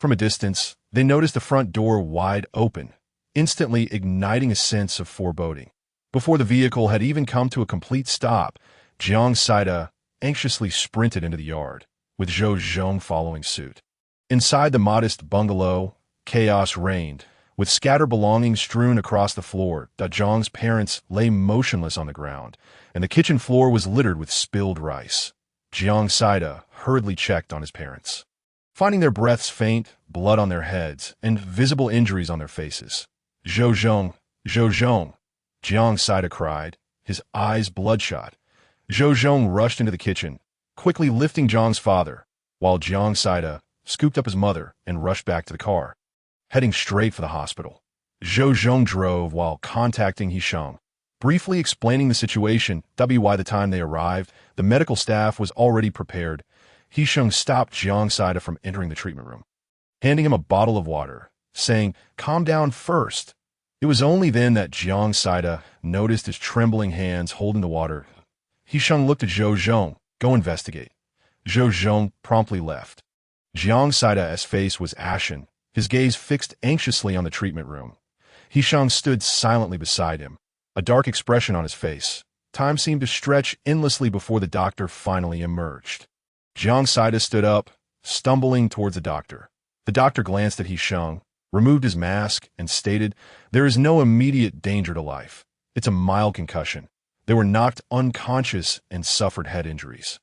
From a distance, they noticed the front door wide open, instantly igniting a sense of foreboding. Before the vehicle had even come to a complete stop, Jiang Saida anxiously sprinted into the yard, with Zhou Zhong following suit. Inside the modest bungalow, chaos reigned, with scattered belongings strewn across the floor. Zhang's parents lay motionless on the ground, and the kitchen floor was littered with spilled rice. Jiang Saida hurriedly checked on his parents, finding their breaths faint, blood on their heads, and visible injuries on their faces. Zhou Zhong, Jiang Saida cried, his eyes bloodshot. Zhou Zhong rushed into the kitchen, quickly lifting Zhang's father, while Jiang Saida scooped up his mother and rushed back to the car, heading straight for the hospital. Zhou Zhong drove while contacting Hisheng, briefly explaining the situation. By the time they arrived, the medical staff was already prepared. Hisheng stopped Jiang Saida from entering the treatment room, handing him a bottle of water, saying, Calm down first. It was only then that Jiang Saida noticed his trembling hands holding the water. Hisheng looked at Zhou Zhong. Go investigate. Zhou Zhong promptly left. Jiang Saida's face was ashen, his gaze fixed anxiously on the treatment room. Hisheng stood silently beside him, a dark expression on his face. Time seemed to stretch endlessly before the doctor finally emerged. Jiang Saida stood up, stumbling towards the doctor. The doctor glanced at Hisheng, removed his mask, and stated, There is no immediate danger to life. It's a mild concussion. They were knocked unconscious and suffered head injuries,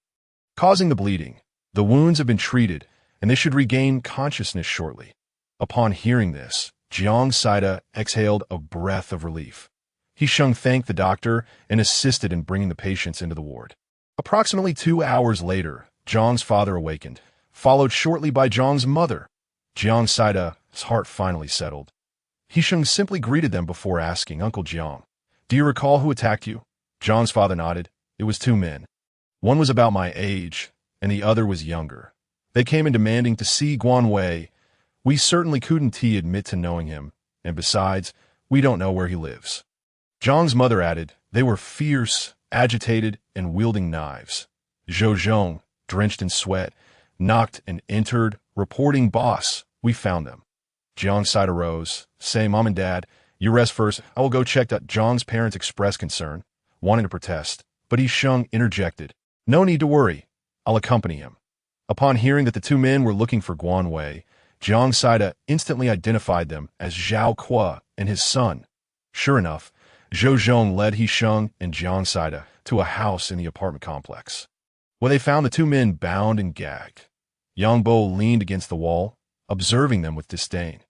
causing the bleeding. The wounds have been treated, and they should regain consciousness shortly. Upon hearing this, Jiang Saida exhaled a breath of relief. Hisheng thanked the doctor and assisted in bringing the patients into the ward. Approximately 2 hours later, Jiang's father awakened, followed shortly by Jiang's mother. Jiang Saida's heart finally settled. Hisheng simply greeted them before asking, Uncle Jiang, do you recall who attacked you? Jiang's father nodded. It was 2 men. One was about my age, and the other was younger. They came in demanding to see Guan Wei. We certainly couldn't admit to knowing him, and besides, we don't know where he lives. Jiang's mother added, They were fierce, agitated, and wielding knives. Zhou Zhong, drenched in sweat, knocked and entered, reporting, Boss, we found them. Jiang Saida rose, saying, Mom and Dad, you rest first. I will go check. Jiang's parents expressed concern, wanting to protest, but Hisheng interjected, No need to worry. I'll accompany him. Upon hearing that the 2 men were looking for Guan Wei, Jiang Saida instantly identified them as Zhao Kuo and his son. Sure enough, Zhou Zhong led Hisheng and Jiang Saida to a house in the apartment complex, where they found the 2 men bound and gagged. Yang Bo leaned against the wall, observing them with disdain.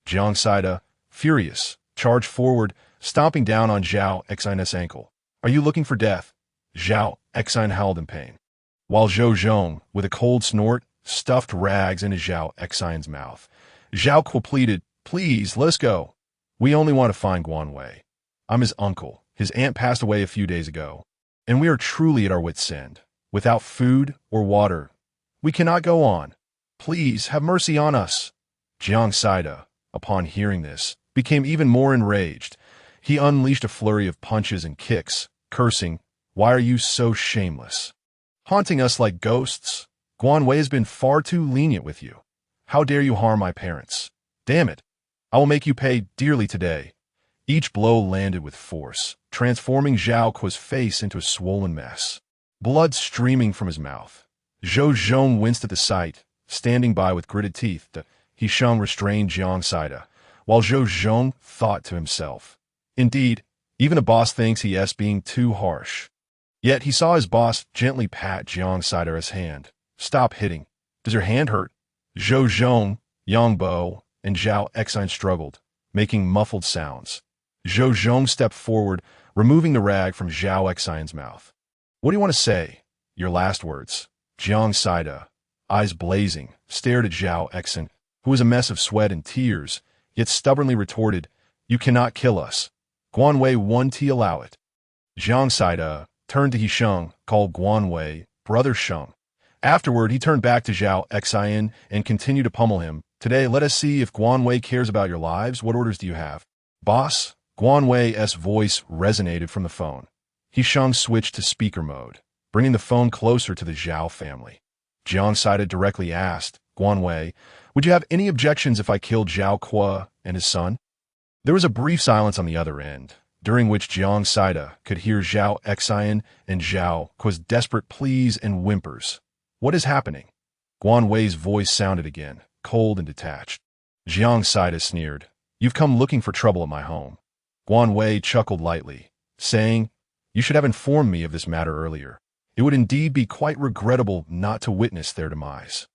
Jiang Saida, furious, charged forward, stomping down on Zhao Xin's ankle. Are you looking for death? Zhao Xin howled in pain, while Zhou Zhong, with a cold snort, stuffed rags into Zhao Xin's mouth. Zhao Kuo pleaded, Please, let us go. We only want to find Guan Wei. I'm his uncle. His aunt passed away a few days ago, and we are truly at our wits' end. Without food or water, we cannot go on. Please, have mercy on us. Jiang Saida, upon hearing this, became even more enraged. He unleashed a flurry of punches and kicks, cursing, "Why are you so shameless? Haunting us like ghosts? Guan Wei has been far too lenient with you. How dare you harm my parents? Damn it! I will make you pay dearly today." Each blow landed with force, transforming Zhao Kuo's face into a swollen mess. Blood streaming from his mouth. Zhou Zhong winced at the sight, standing by with gritted teeth. He Sheng restrained Jiang Saida, while Zhou Zhong thought to himself, "Indeed, even a boss thinks he is being too harsh." Yet he saw his boss gently pat Jiang Saida's hand. "Stop hitting. Does your hand hurt?" Zhou Zhong, Yang Bo, and Zhao Exine struggled, making muffled sounds. Zhou Zhong stepped forward, removing the rag from Zhao Exine's mouth. "What do you want to say? Your last words." Jiang Saida, eyes blazing, stared at Zhao Exine, who was a mess of sweat and tears, yet stubbornly retorted, "You cannot kill us. Guan Wei won't allow it." Jiang Saida turned to Sheng, called Guan Wei Brother Sheng. Afterward, he turned back to Zhao Exine and continued to pummel him. "Today, let us see if Guan Wei cares about your lives. What orders do you have?" "Boss?" Guan Wei's voice resonated from the phone. Sheng switched to speaker mode, bringing the phone closer to the Zhao family. Jiang Saida directly asked, "Guan Wei, would you have any objections if I killed Zhao Kuo and his son?" There was a brief silence on the other end, during which Jiang Saida could hear Zhao Exine and Zhao Kuo's desperate pleas and whimpers. "What is happening?" Guan Wei's voice sounded again, cold and detached. Jiang Saida sneered, "You've come looking for trouble at my home." Guan Wei chuckled lightly, saying, "You should have informed me of this matter earlier. It would indeed be quite regrettable not to witness their demise."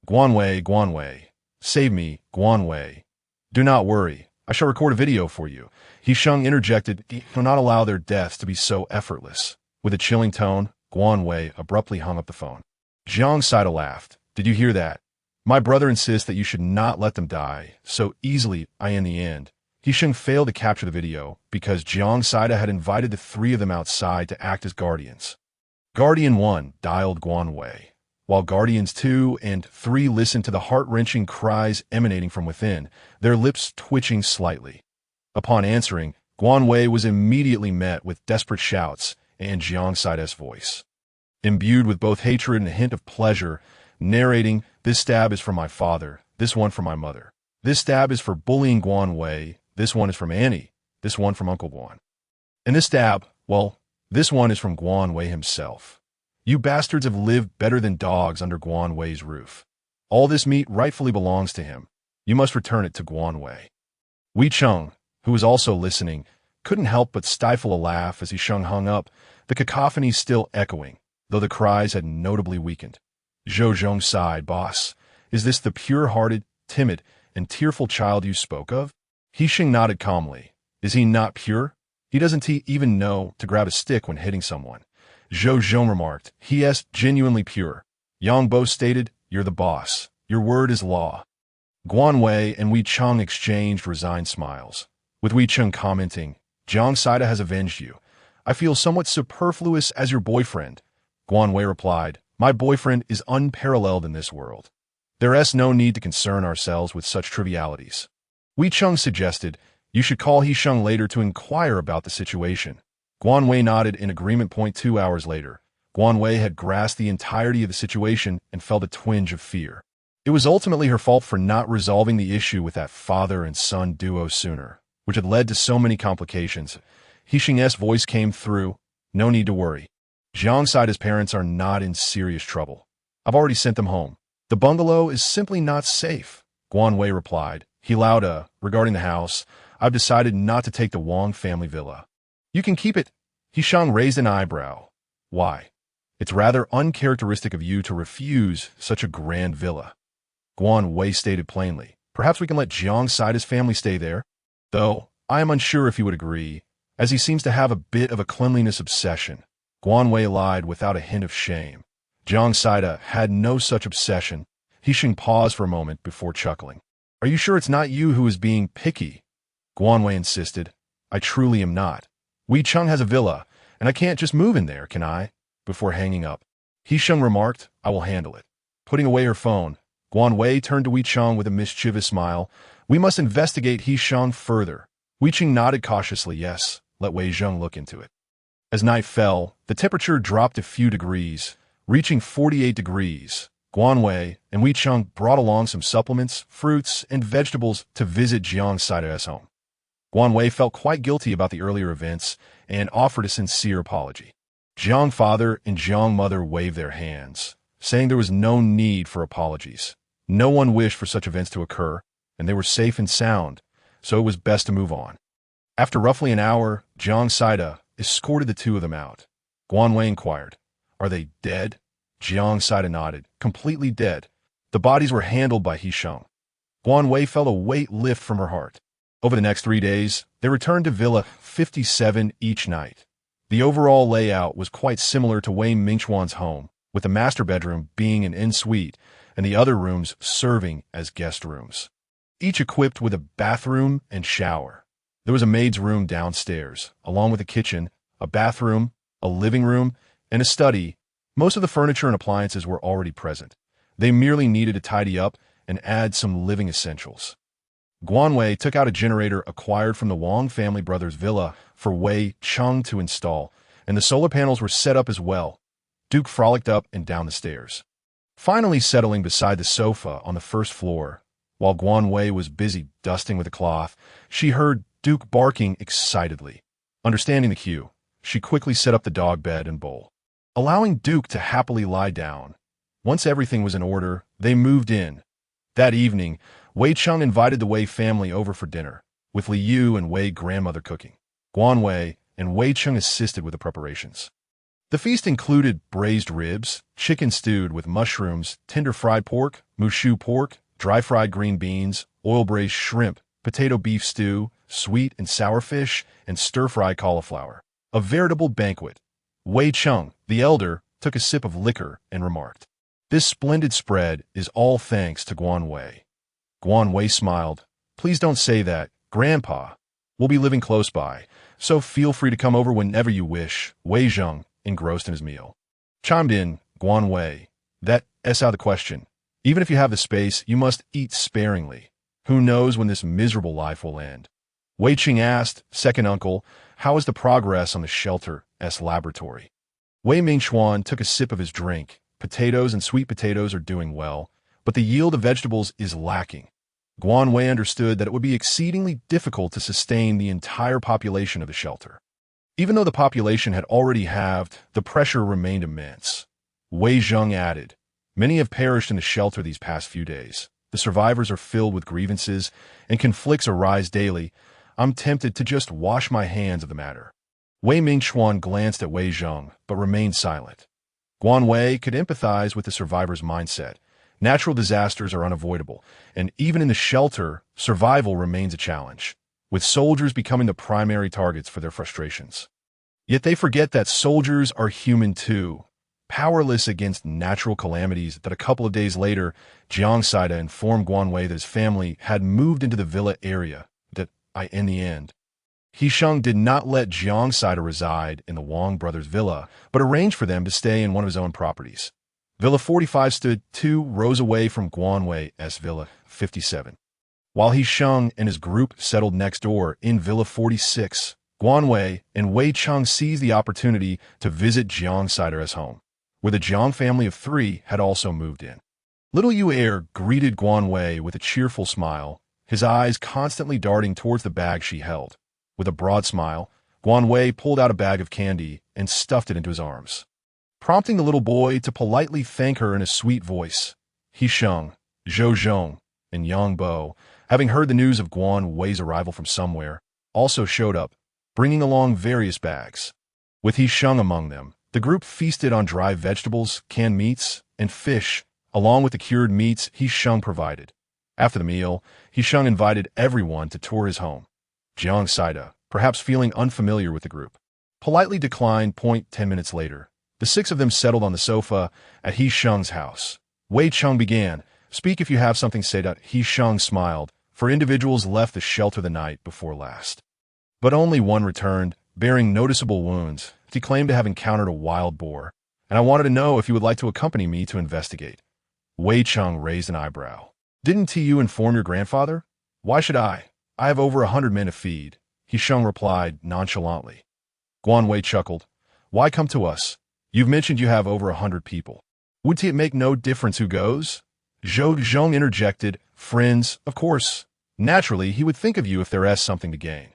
Guan Wei, save me, Guan Wei. "Do not worry, I shall record a video for you." Sheng interjected, "He will not allow their deaths to be so effortless." With a chilling tone, Guan Wei abruptly hung up the phone. Jiang Saida laughed. "Did you hear that? My brother insists that you should not let them die so easily. In the end, Sheng failed to capture the video because Jiang Saida had invited the three of them outside to act as guardians. Guardian 1 dialed Guan Wei, while Guardians 2 and 3 listened to the heart-wrenching cries emanating from within, their lips twitching slightly. Upon answering, Guan Wei was immediately met with desperate shouts and Jiang Saida's voice, imbued with both hatred and a hint of pleasure, narrating, "This stab is from my father, this one from my mother. This stab is for bullying Guan Wei, this one is from Annie, this one from Uncle Guan. And this stab, well, this one is from Guan Wei himself. You bastards have lived better than dogs under Guan Wei's roof. All this meat rightfully belongs to him. You must return it to Guan Wei." Wei Cheng, who was also listening, couldn't help but stifle a laugh as Sheng hung up, the cacophony still echoing, though the cries had notably weakened. Zhou Zhong sighed, "Boss, is this the pure-hearted, timid, and tearful child you spoke of?" Sheng nodded calmly. "Is he not pure? He doesn't even know to grab a stick when hitting someone." Zhou Zhong remarked, "He is genuinely pure." Yang Bo stated, "You're the boss. Your word is law." Guan Wei and Wei Cheng exchanged resigned smiles, with Wei Cheng commenting, "Jiang Saida has avenged you. I feel somewhat superfluous as your boyfriend." Guan Wei replied, "My boyfriend is unparalleled in this world. There is no need to concern ourselves with such trivialities." Wei Cheng suggested, "You should call Sheng later to inquire about the situation." Guan Wei nodded in agreement. 2 hours later, Guan Wei had grasped the entirety of the situation and felt a twinge of fear. It was ultimately her fault for not resolving the issue with that father and son duo sooner, which had led to so many complications. Sheng's voice came through, "No need to worry. Jiang Saida's parents are not in serious trouble. I've already sent them home. The bungalow is simply not safe." Guan Wei replied. He allowed, "Regarding the house, I've decided not to take the Wang family villa." "You can keep it." Sheng raised an eyebrow. "Why? It's rather uncharacteristic of you to refuse such a grand villa." Guan Wei stated plainly, "Perhaps we can let Jiang Saida's family stay there, though I am unsure if he would agree, as he seems to have a bit of a cleanliness obsession." Guan Wei lied without a hint of shame. Jiang Saida had no such obsession. Sheng paused for a moment before chuckling. "Are you sure it's not you who is being picky?" Guan Wei insisted. "I truly am not. Wei Cheng has a villa, and I can't just move in there, can I?" Before hanging up, Sheng remarked, "I will handle it." Putting away her phone, Guan Wei turned to Wei Cheng with a mischievous smile. We must investigate He Sheng further. Wei Qing nodded cautiously. Yes, let Wei Zheng look into it. As night fell, the temperature dropped a few degrees, reaching 48 degrees. Guan Wei and Wei Cheng brought along some supplements, fruits, and vegetables to visit Jiang Saida's home. Guan Wei felt quite guilty about the earlier events and offered a sincere apology. Jiang father and Jiang mother waved their hands, saying there was no need for apologies. No one wished for such events to occur, and they were safe and sound, so it was best to move on. After roughly an hour, Jiang Saida escorted the two of them out. Guan Wei inquired, "Are they dead?" Jiang Saida nodded, "Completely dead. The bodies were handled by He Sheng." Guan Wei felt a weight lift from her heart. Over the next 3 days, they returned to Villa 57 each night. The overall layout was quite similar to Wei Mingchuan's home, with the master bedroom being an en-suite and the other rooms serving as guest rooms, each equipped with a bathroom and shower. There was a maid's room downstairs, along with a kitchen, a bathroom, a living room, and a study. Most of the furniture and appliances were already present. They merely needed to tidy up and add some living essentials. Guan Wei took out a generator acquired from the Wang family brothers' villa for Wei Cheng to install, and the solar panels were set up as well. Duke frolicked up and down the stairs, finally settling beside the sofa on the first floor. While Guan Wei was busy dusting with a cloth, she heard Duke barking excitedly. Understanding the cue, she quickly set up the dog bed and bowl, allowing Duke to happily lie down. Once everything was in order, they moved in. That evening, Wei Cheng invited the Wei family over for dinner, with Li Yu and Wei grandmother cooking. Guan Wei and Wei Cheng assisted with the preparations. The feast included braised ribs, chicken stewed with mushrooms, tender fried pork, mushu pork, dry fried green beans, oil-braised shrimp, potato beef stew, sweet and sour fish, and stir-fried cauliflower. A veritable banquet. Wei Cheng, the elder, took a sip of liquor and remarked, "This splendid spread is all thanks to Guan Wei." Guan Wei smiled. "Please don't say that, Grandpa. We'll be living close by, so feel free to come over whenever you wish." Wei Zheng, engrossed in his meal, chimed in, "Guan Wei, that's out of the question. Even if you have the space, you must eat sparingly. Who knows when this miserable life will end?" Wei Qing asked, "Second uncle, how is the progress on the shelter's laboratory?" Wei Mingchuan took a sip of his drink. "Potatoes and sweet potatoes are doing well, but the yield of vegetables is lacking." Guan Wei understood that it would be exceedingly difficult to sustain the entire population of the shelter. Even though the population had already halved, the pressure remained immense. Wei Zheng added, "Many have perished in the shelter these past few days. The survivors are filled with grievances, and conflicts arise daily. I'm tempted to just wash my hands of the matter." Wei Mingchuan glanced at Wei Zheng, but remained silent. Guan Wei could empathize with the survivors' mindset. Natural disasters are unavoidable, and even in the shelter, survival remains a challenge, with soldiers becoming the primary targets for their frustrations. Yet they forget that soldiers are human too, powerless against natural calamities. That a couple of days later, Jiang Saida informed Guan Wei that his family had moved into the villa area. In the end, He Sheng did not let Jiang Saida reside in the Wang brothers' villa, but arranged for them to stay in one of his own properties. Villa 45 stood 2 rows away from Guan Wei's Villa 57. While He Sheng and his group settled next door in Villa 46, Guan Wei and Wei Cheng seized the opportunity to visit Jiang Saida's home, where the Jiang family of 3 had also moved in. Little Yu Er greeted Guan Wei with a cheerful smile, his eyes constantly darting towards the bag she held. With a broad smile, Guan Wei pulled out a bag of candy and stuffed it into his arms, prompting the little boy to politely thank her in a sweet voice. He Sheng, Zhou Zhong, and Yang Bo, having heard the news of Guan Wei's arrival from somewhere, also showed up, bringing along various bags. With He Sheng among them, the group feasted on dry vegetables, canned meats, and fish, along with the cured meats He Sheng provided. After the meal, He Sheng invited everyone to tour his home. Jiang Saida, perhaps feeling unfamiliar with the group, politely declined. 10 minutes later, the 6 of them settled on the sofa at He Sheng's house. Wei Cheng began, "Speak if you have something to say." He Sheng smiled, "For individuals left the shelter the night before last. But only one returned, bearing noticeable wounds. He claimed to have encountered a wild boar, and I wanted to know if you would like to accompany me to investigate." Wei Cheng raised an eyebrow. "Didn't you inform your grandfather?" Why should I? I have over 100 men to feed, Hisheng replied nonchalantly. Guan Wei chuckled. Why come to us? You've mentioned you have over 100 people. Would it make no difference who goes? Zhou Zhong interjected. Friends, of course. Naturally, he would think of you if there is something to gain.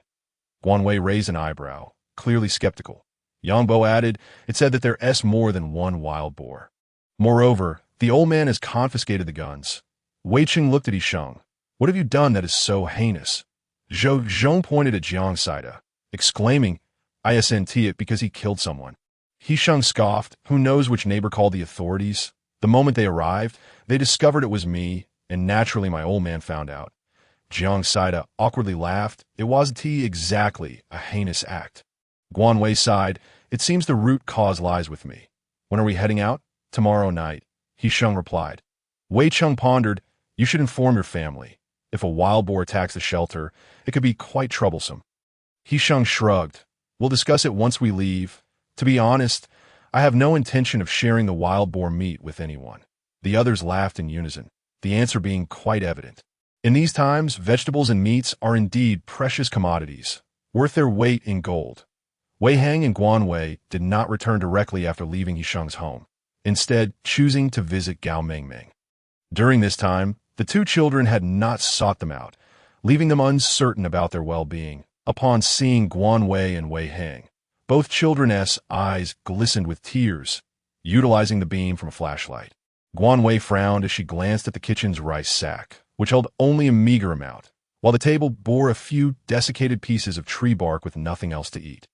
Guan Wei raised an eyebrow, clearly skeptical. Yang Bo added, it said that there is more than one wild boar. Moreover, the old man has confiscated the guns. Wei Qing looked at Hisheng. What have you done that is so heinous? Zhou Zhong pointed at Jiang Saida, exclaiming, ISNT it because he killed someone. Hisheng scoffed. Who knows which neighbor called the authorities? The moment they arrived, they discovered it was me, and naturally my old man found out. Jiang Saida awkwardly laughed. It wasn't exactly a heinous act. Guan Wei sighed. It seems the root cause lies with me. When are we heading out? Tomorrow night, Hisheng replied. Wei Cheng pondered. You should inform your family. If a wild boar attacks the shelter, it could be quite troublesome. Hisheng shrugged. We'll discuss it once we leave. To be honest, I have no intention of sharing the wild boar meat with anyone. The others laughed in unison, the answer being quite evident. In these times, vegetables and meats are indeed precious commodities, worth their weight in gold. Wei Hang and Guan Wei did not return directly after leaving Hisheng's home, instead choosing to visit Gao Mengmeng. During this time, the two children had not sought them out, leaving them uncertain about their well-being. Upon seeing Guan Wei and Wei Hang, both children's eyes glistened with tears, utilizing the beam from a flashlight. Guan Wei frowned as she glanced at the kitchen's rice sack, which held only a meager amount, while the table bore a few desiccated pieces of tree bark with nothing else to eat.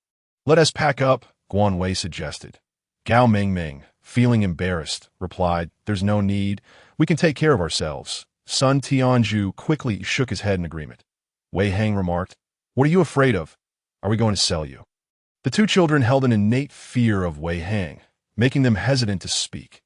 Let us pack up, Guan Wei suggested. Gao Mengmeng, feeling embarrassed, replied, There's no need. We can take care of ourselves. Sun Tianju quickly shook his head in agreement. Wei Hang remarked, What are you afraid of? Are we going to sell you? The two children held an innate fear of Wei Hang, making them hesitant to speak.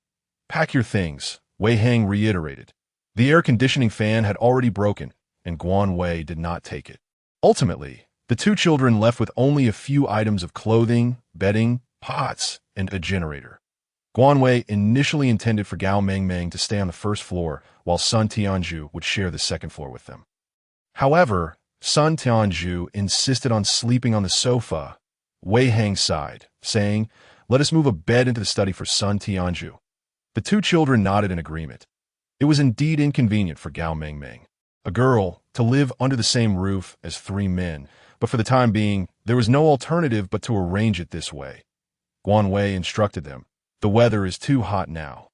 Pack your things, Wei Hang reiterated. The air conditioning fan had already broken, and Guan Wei did not take it. Ultimately, the two children left with only a few items of clothing, bedding, pots, and a generator. Guan Wei initially intended for Gao Mengmeng to stay on the first floor, while Sun Tianju would share the second floor with them. However, Sun Tianju insisted on sleeping on the sofa. Wei Hang sighed, saying, Let us move a bed into the study for Sun Tianju. The two children nodded in agreement. It was indeed inconvenient for Gao Mengmeng, a girl, to live under the same roof as three men, but for the time being, there was no alternative but to arrange it this way. Guan Wei instructed them, The weather is too hot now.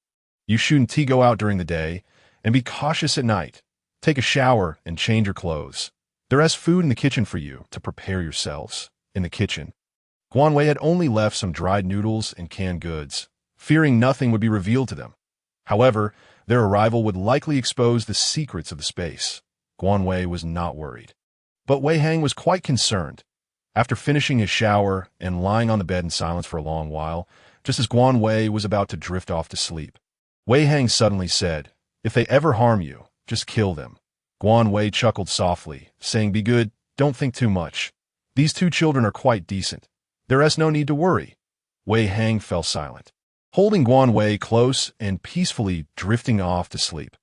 You shouldn't go out during the day, and be cautious at night. Take a shower and change your clothes. There is food in the kitchen for you to prepare yourselves. In the kitchen, Guan Wei had only left some dried noodles and canned goods, fearing nothing would be revealed to them. However, their arrival would likely expose the secrets of the space. Guan Wei was not worried. But Wei Hang was quite concerned. After finishing his shower and lying on the bed in silence for a long while, just as Guan Wei was about to drift off to sleep, Wei Hang suddenly said, If they ever harm you, just kill them. Guan Wei chuckled softly, saying, Be good, don't think too much. These two children are quite decent. There is no need to worry. Wei Hang fell silent, holding Guan Wei close and peacefully drifting off to sleep.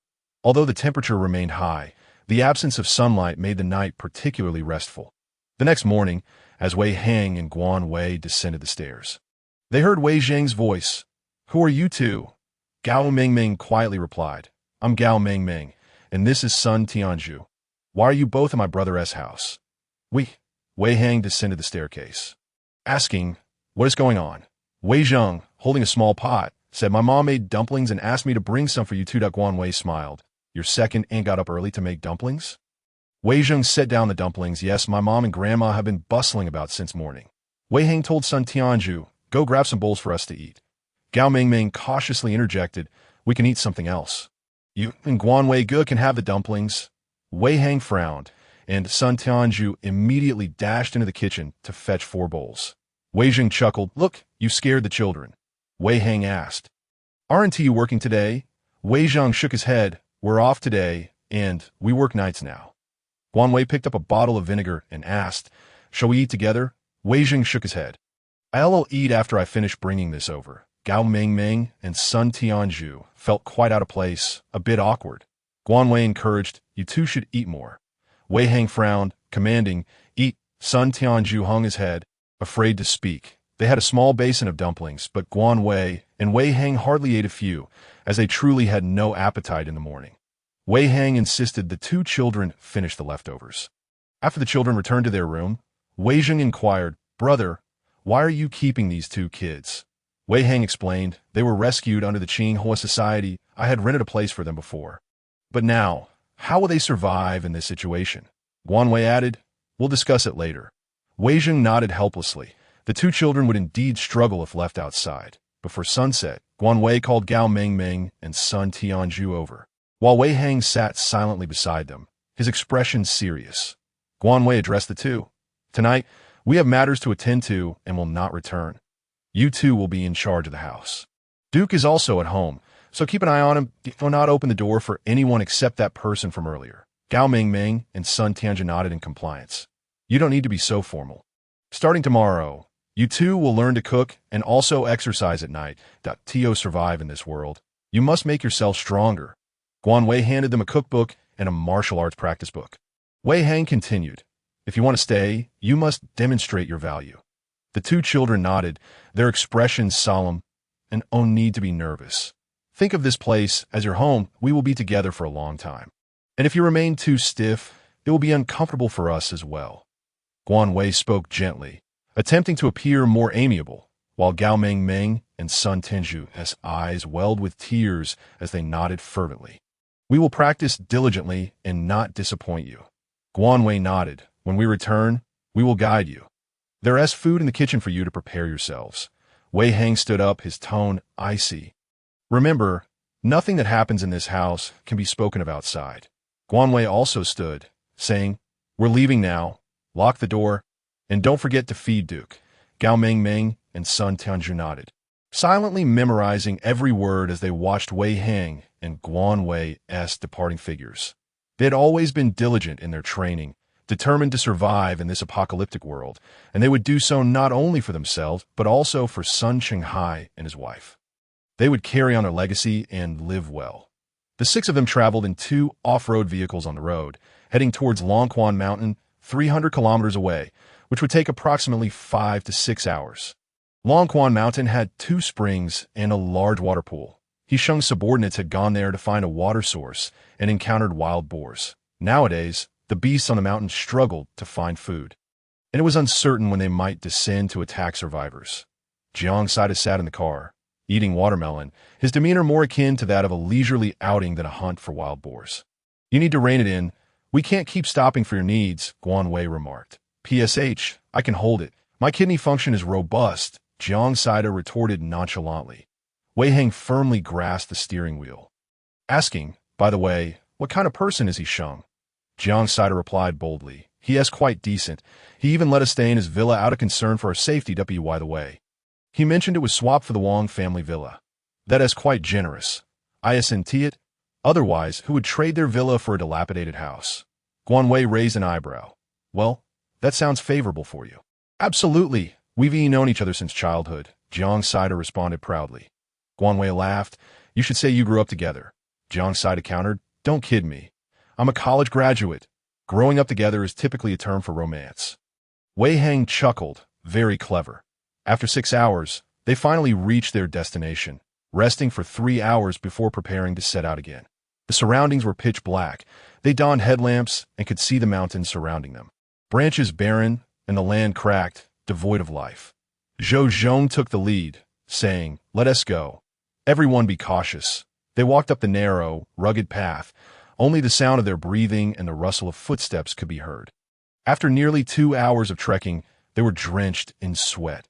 Although the temperature remained high, the absence of sunlight made the night particularly restful. The next morning, as Wei Hang and Guan Wei descended the stairs, they heard Wei Zhang's voice. Who are you two? Gao Mengmeng quietly replied, I'm Gao Mengmeng, and this is Sun Tianju. Why are you both at my brother's house? Wei Hang descended the staircase, asking, What is going on? Wei Zhang, holding a small pot, said, My mom made dumplings and asked me to bring some for you too. Guan Wei smiled. Your second aunt got up early to make dumplings? Wei Zhang set down the dumplings. Yes, my mom and grandma have been bustling about since morning. Wei Hang told Sun Tianju, Go grab some bowls for us to eat. Gao Mengmeng cautiously interjected, We can eat something else. You and Guan Wei can have the dumplings. Wei Hang frowned, and Sun Tianju immediately dashed into the kitchen to fetch 4 bowls. Wei Zhang chuckled, Look, you scared the children. Wei Hang asked, Aren't you working today? Wei Zhang shook his head. We're off today, and we work nights now. Guan Wei picked up a bottle of vinegar and asked, Shall we eat together? Wei Zhang shook his head. I'll eat after I finish bringing this over. Gao Mengmeng and Sun Tianju felt quite out of place, a bit awkward. Guan Wei encouraged, You two should eat more. Wei Hang frowned, commanding, "Eat." Sun Tianju hung his head, afraid to speak. They had a small basin of dumplings, but Guan Wei and Wei Hang hardly ate a few, as they truly had no appetite in the morning. Wei Hang insisted the two children finish the leftovers. After the children returned to their room, Wei Zheng inquired, "Brother, why are you keeping these two kids?" Wei Hang explained, "They were rescued under the Qing Hua Society. I had rented a place for them before. But now, how will they survive in this situation?" Guan Wei added, "We'll discuss it later." Wei Zheng nodded helplessly. The two children would indeed struggle if left outside. Before sunset, Guan Wei called Gao Mingming and Sun Tianju over. While Wei Hang sat silently beside them, his expression serious, Guan Wei addressed the two. "Tonight, we have matters to attend to and will not return. You two will be in charge of the house. Duke is also at home, so keep an eye on him. Do not open the door for anyone except that person from earlier." Gao Mingming and Sun Tianju nodded in compliance. "You don't need to be so formal. Starting tomorrow, you two will learn to cook and also exercise at night. To survive in this world, you must make yourself stronger." Guan Wei handed them a cookbook and a martial arts practice book. Wei Hang continued, "If you want to stay, you must demonstrate your value." The two children nodded, their expressions solemn, and "Oh, need to be nervous. Think of this place as your home. We will be together for a long time. And if you remain too stiff, it will be uncomfortable for us as well." Guan Wei spoke gently, attempting to appear more amiable, while Gao Mingming and Sun Tianju's eyes welled with tears as they nodded fervently. "We will practice diligently and not disappoint you." Guan Wei nodded. "When we return, we will guide you. There is food in the kitchen for you to prepare yourselves." Wei Hang stood up, his tone icy. "Remember, nothing that happens in this house can be spoken of outside." Guan Wei also stood, saying, "We're leaving now. Lock the door, and don't forget to feed Duke." Gao Mingming and Sun Tianju nodded, silently memorizing every word as they watched Wei Hang and Guan Wei's departing figures. They had always been diligent in their training, determined to survive in this apocalyptic world, and they would do so not only for themselves, but also for Sun Qinghai and his wife. They would carry on their legacy and live well. The six of them traveled in two off-road vehicles on the road, heading towards Longquan Mountain, 300 kilometers away, which would take approximately 5 to 6 hours. Longquan Mountain had 2 springs and a large water pool. Hisheng's subordinates had gone there to find a water source and encountered wild boars. Nowadays, the beasts on the mountain struggled to find food, and it was uncertain when they might descend to attack survivors. Jiang Saida sat in the car, eating watermelon, his demeanor more akin to that of a leisurely outing than a hunt for wild boars. "You need to rein it in. We can't keep stopping for your needs," Guan Wei remarked. "PSH, I can hold it. My kidney function is robust," Jiang Saida retorted nonchalantly. Wei Hang firmly grasped the steering wheel, asking, "By the way, what kind of person is he, Sheng?" Jiang Saida replied boldly, "He is quite decent. He even let us stay in his villa out of concern for our safety. By the way, he mentioned it was swapped for the Wang family villa. That is quite generous. I assent it. Otherwise, who would trade their villa for a dilapidated house?" Guan Wei raised an eyebrow. "Well, that sounds favorable for you." "Absolutely. We've known each other since childhood," Jiang Saida responded proudly. Guan Wei laughed. "You should say you grew up together." Jiang Saida countered, "Don't kid me. I'm a college graduate. Growing up together is typically a term for romance." Wei Hang chuckled, very clever. After 6 hours, they finally reached their destination, resting for 3 hours before preparing to set out again. The surroundings were pitch black. They donned headlamps and could see the mountains surrounding them. Branches barren and the land cracked, devoid of life. Zhou Zhong took the lead, saying, "Let us go. Everyone be cautious." They walked up the narrow, rugged path. Only the sound of their breathing and the rustle of footsteps could be heard. After nearly 2 hours of trekking, they were drenched in sweat.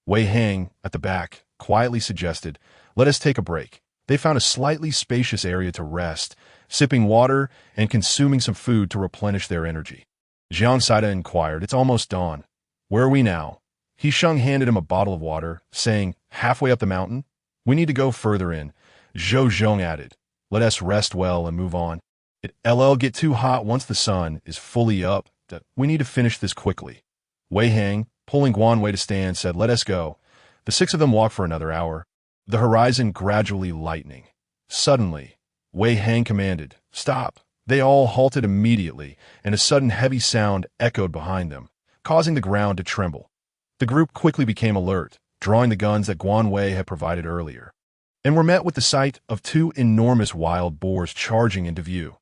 Wei Hang, at the back, quietly suggested, "Let us take a break." They found a slightly spacious area to rest, sipping water and consuming some food to replenish their energy. Jiang Saida inquired, "It's almost dawn. Where are we now?" Hisheng handed him a bottle of water, saying, "Halfway up the mountain? We need to go further in." Zhou Zhong added, "Let us rest well and move on. It'll get too hot once the sun is fully up. We need to finish this quickly." Wei Hang, pulling Guan Wei to stand, said, "Let us go." The 6 of them walked for another hour, the horizon gradually lightening. Suddenly, Wei Hang commanded, "Stop." They all halted immediately, and a sudden heavy sound echoed behind them, causing the ground to tremble. The group quickly became alert, drawing the guns that Guan Wei had provided earlier, and were met with the sight of two enormous wild boars charging into view.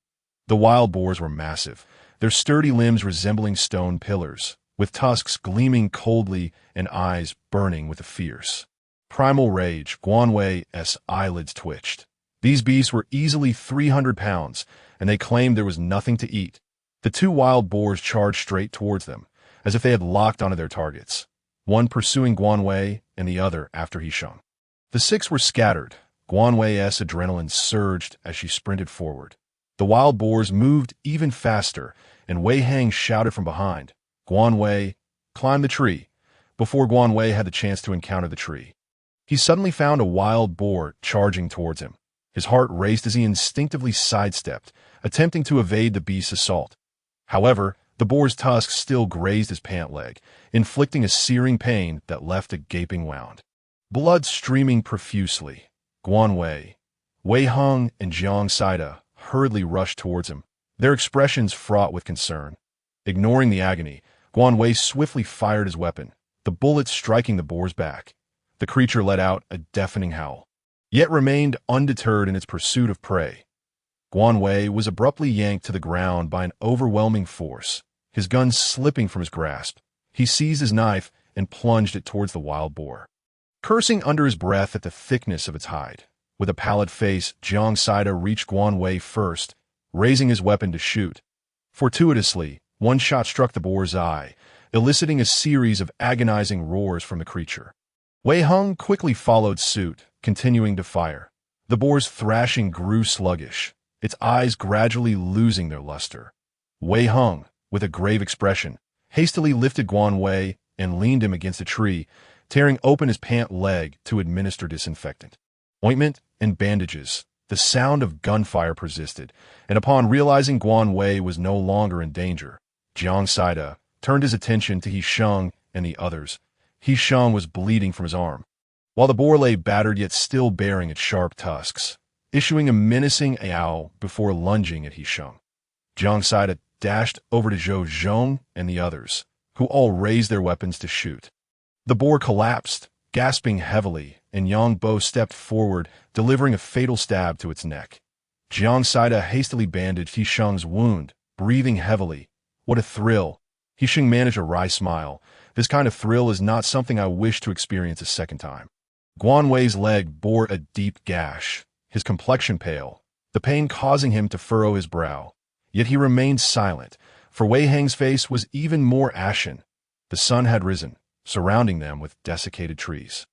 The wild boars were massive, their sturdy limbs resembling stone pillars, with tusks gleaming coldly and eyes burning with a fierce, primal rage. Guan Wei's eyelids twitched. These beasts were easily 300 pounds, and they claimed there was nothing to eat. The two wild boars charged straight towards them, as if they had locked onto their targets, one pursuing Guan Wei and the other after Hisheng. The six were scattered. Guan Wei's adrenaline surged as she sprinted forward. The wild boars moved even faster, and Wei Hang shouted from behind, "Guan Wei, climb the tree," before Guan Wei had the chance to encounter the tree. He suddenly found a wild boar charging towards him. His heart raced as he instinctively sidestepped, attempting to evade the beast's assault. However, the boar's tusks still grazed his pant leg, inflicting a searing pain that left a gaping wound. Blood streaming profusely. Guan Wei, Wei Hung, and Jiang Saida hurriedly rushed towards him, their expressions fraught with concern. Ignoring the agony, Guan Wei swiftly fired his weapon, the bullet striking the boar's back. The creature let out a deafening howl, yet remained undeterred in its pursuit of prey. Guan Wei was abruptly yanked to the ground by an overwhelming force, his gun slipping from his grasp. He seized his knife and plunged it towards the wild boar, cursing under his breath at the thickness of its hide. With a pallid face, Jiang Saida reached Guan Wei first, raising his weapon to shoot. Fortuitously, one shot struck the boar's eye, eliciting a series of agonizing roars from the creature. Wei Hung quickly followed suit, continuing to fire. The boar's thrashing grew sluggish, its eyes gradually losing their luster. Wei Hung, with a grave expression, hastily lifted Guan Wei and leaned him against a tree, tearing open his pant leg to administer disinfectant, ointment, and bandages. The sound of gunfire persisted, and upon realizing Guan Wei was no longer in danger, Jiang Saida turned his attention to Hisheng and the others. Hisheng was bleeding from his arm, while the boar lay battered yet still bearing its sharp tusks, issuing a menacing yowl before lunging at Hisheng. Jiang Saida dashed over to Zhou Zhong and the others, who all raised their weapons to shoot. The boar collapsed, gasping heavily, and Yang Bo stepped forward, delivering a fatal stab to its neck. Jiang Saida hastily bandaged Hisheng's wound, breathing heavily. What a thrill! Hisheng managed a wry smile. This kind of thrill is not something I wish to experience a second time. Guan Wei's leg bore a deep gash, his complexion pale, the pain causing him to furrow his brow. Yet he remained silent, for Wei Hang's face was even more ashen. The sun had risen, surrounding them with desiccated trees,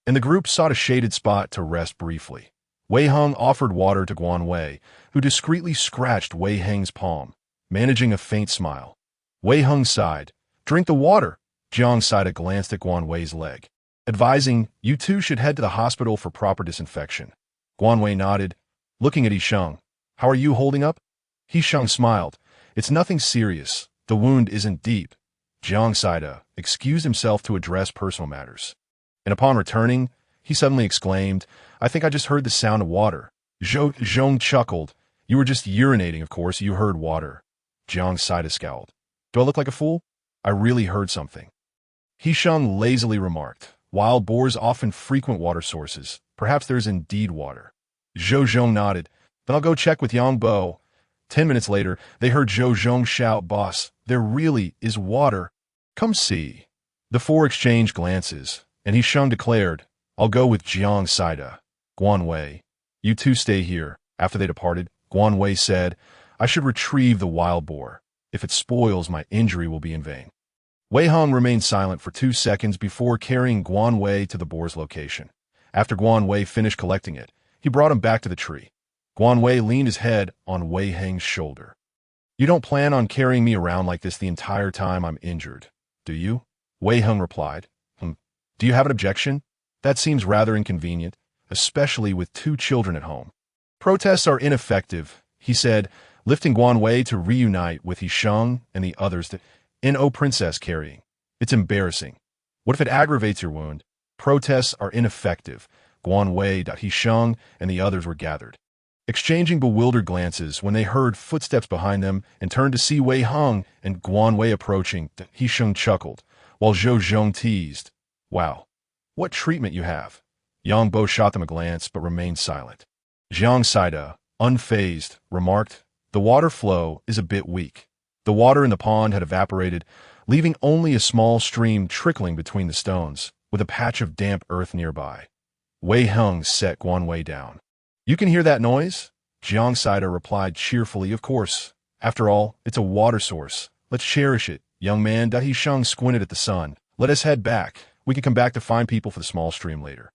and the group sought a shaded spot to rest briefly. Wei Hung offered water to Guan Wei, who discreetly scratched Wei Hang's palm, managing a faint smile. Wei Hung sighed. "Drink the water." Jiang Saida glanced at Guan Wei's leg, advising, "You two should head to the hospital for proper disinfection." Guan Wei nodded, looking at Hisheng. "How are you holding up?" Hisheng smiled. "It's nothing serious. The wound isn't deep." Jiang Saida excused himself to address personal matters, and upon returning, he suddenly exclaimed, "I think I just heard the sound of water." Zhou Zhong chuckled. "You were just urinating, of course. You heard water." Jiang Saida scowled. "Do I look like a fool? I really heard something." Hisheng lazily remarked, "Wild boars often frequent water sources. Perhaps there's indeed water." Zhou Zhong nodded. "Then I'll go check with Yang Bo." 10 minutes later, they heard Zhou Zhong shout, "Boss, there really is water. Come see." The four exchanged glances, and Hisheng declared, "I'll go with Jiang Saida. Guan Wei, you two stay here." After they departed, Guan Wei said, "I should retrieve the wild boar. If it spoils, my injury will be in vain." Wei Hong remained silent for 2 seconds before carrying Guan Wei to the boar's location. After Guan Wei finished collecting it, he brought him back to the tree. Guan Wei leaned his head on Wei Hang's shoulder. "You don't plan on carrying me around like this the entire time I'm injured, do you?" Wei Hung replied. "Do you have an objection? That seems rather inconvenient, especially with 2 children at home." "Protests are ineffective," he said, lifting Guan Wei to reunite with Hisheng and the others that N.O. Princess carrying. "It's embarrassing. What if it aggravates your wound?" "Protests are ineffective." Guan Wei, Hisheng, and the others were gathered. exchanging bewildered glances when they heard footsteps behind them and turned to see Wei Hung and Guan Wei approaching. He Sheng chuckled, while Zhou Zhong teased, "Wow, what treatment you have." Yang Bo shot them a glance but remained silent. Jiang Saida, unfazed, remarked, "The water flow is a bit weak." The water in the pond had evaporated, leaving only a small stream trickling between the stones, with a patch of damp earth nearby. Wei Hung set Guan Wei down. "You can hear that noise?" Jiang Saida replied cheerfully, "Of course. After all, it's a water source. Let's cherish it." Young man, Dahi Sheng squinted at the sun. "Let us head back. We can come back to find people for the small stream later."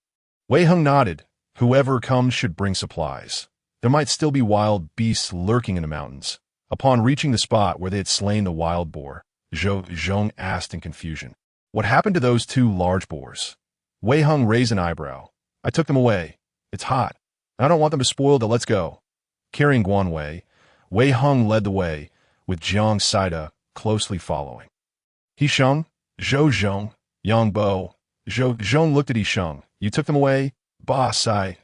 Wei Hung nodded. Whoever comes should bring supplies. There might still be wild beasts lurking in the mountains. Upon reaching the spot where they had slain the wild boar, Zhou Zhong asked in confusion, "What happened to those two large boars?" Wei Hung raised an eyebrow. "I took them away. It's hot. I don't want them to spoil the let's go." Carrying Guan Wei, Wei Hung led the way, with Jiang Saida closely following. He Sheng, Zhou Zhong, Yang Bo. Zhou Zhong looked at He Sheng. "You took them away?" "Boss, I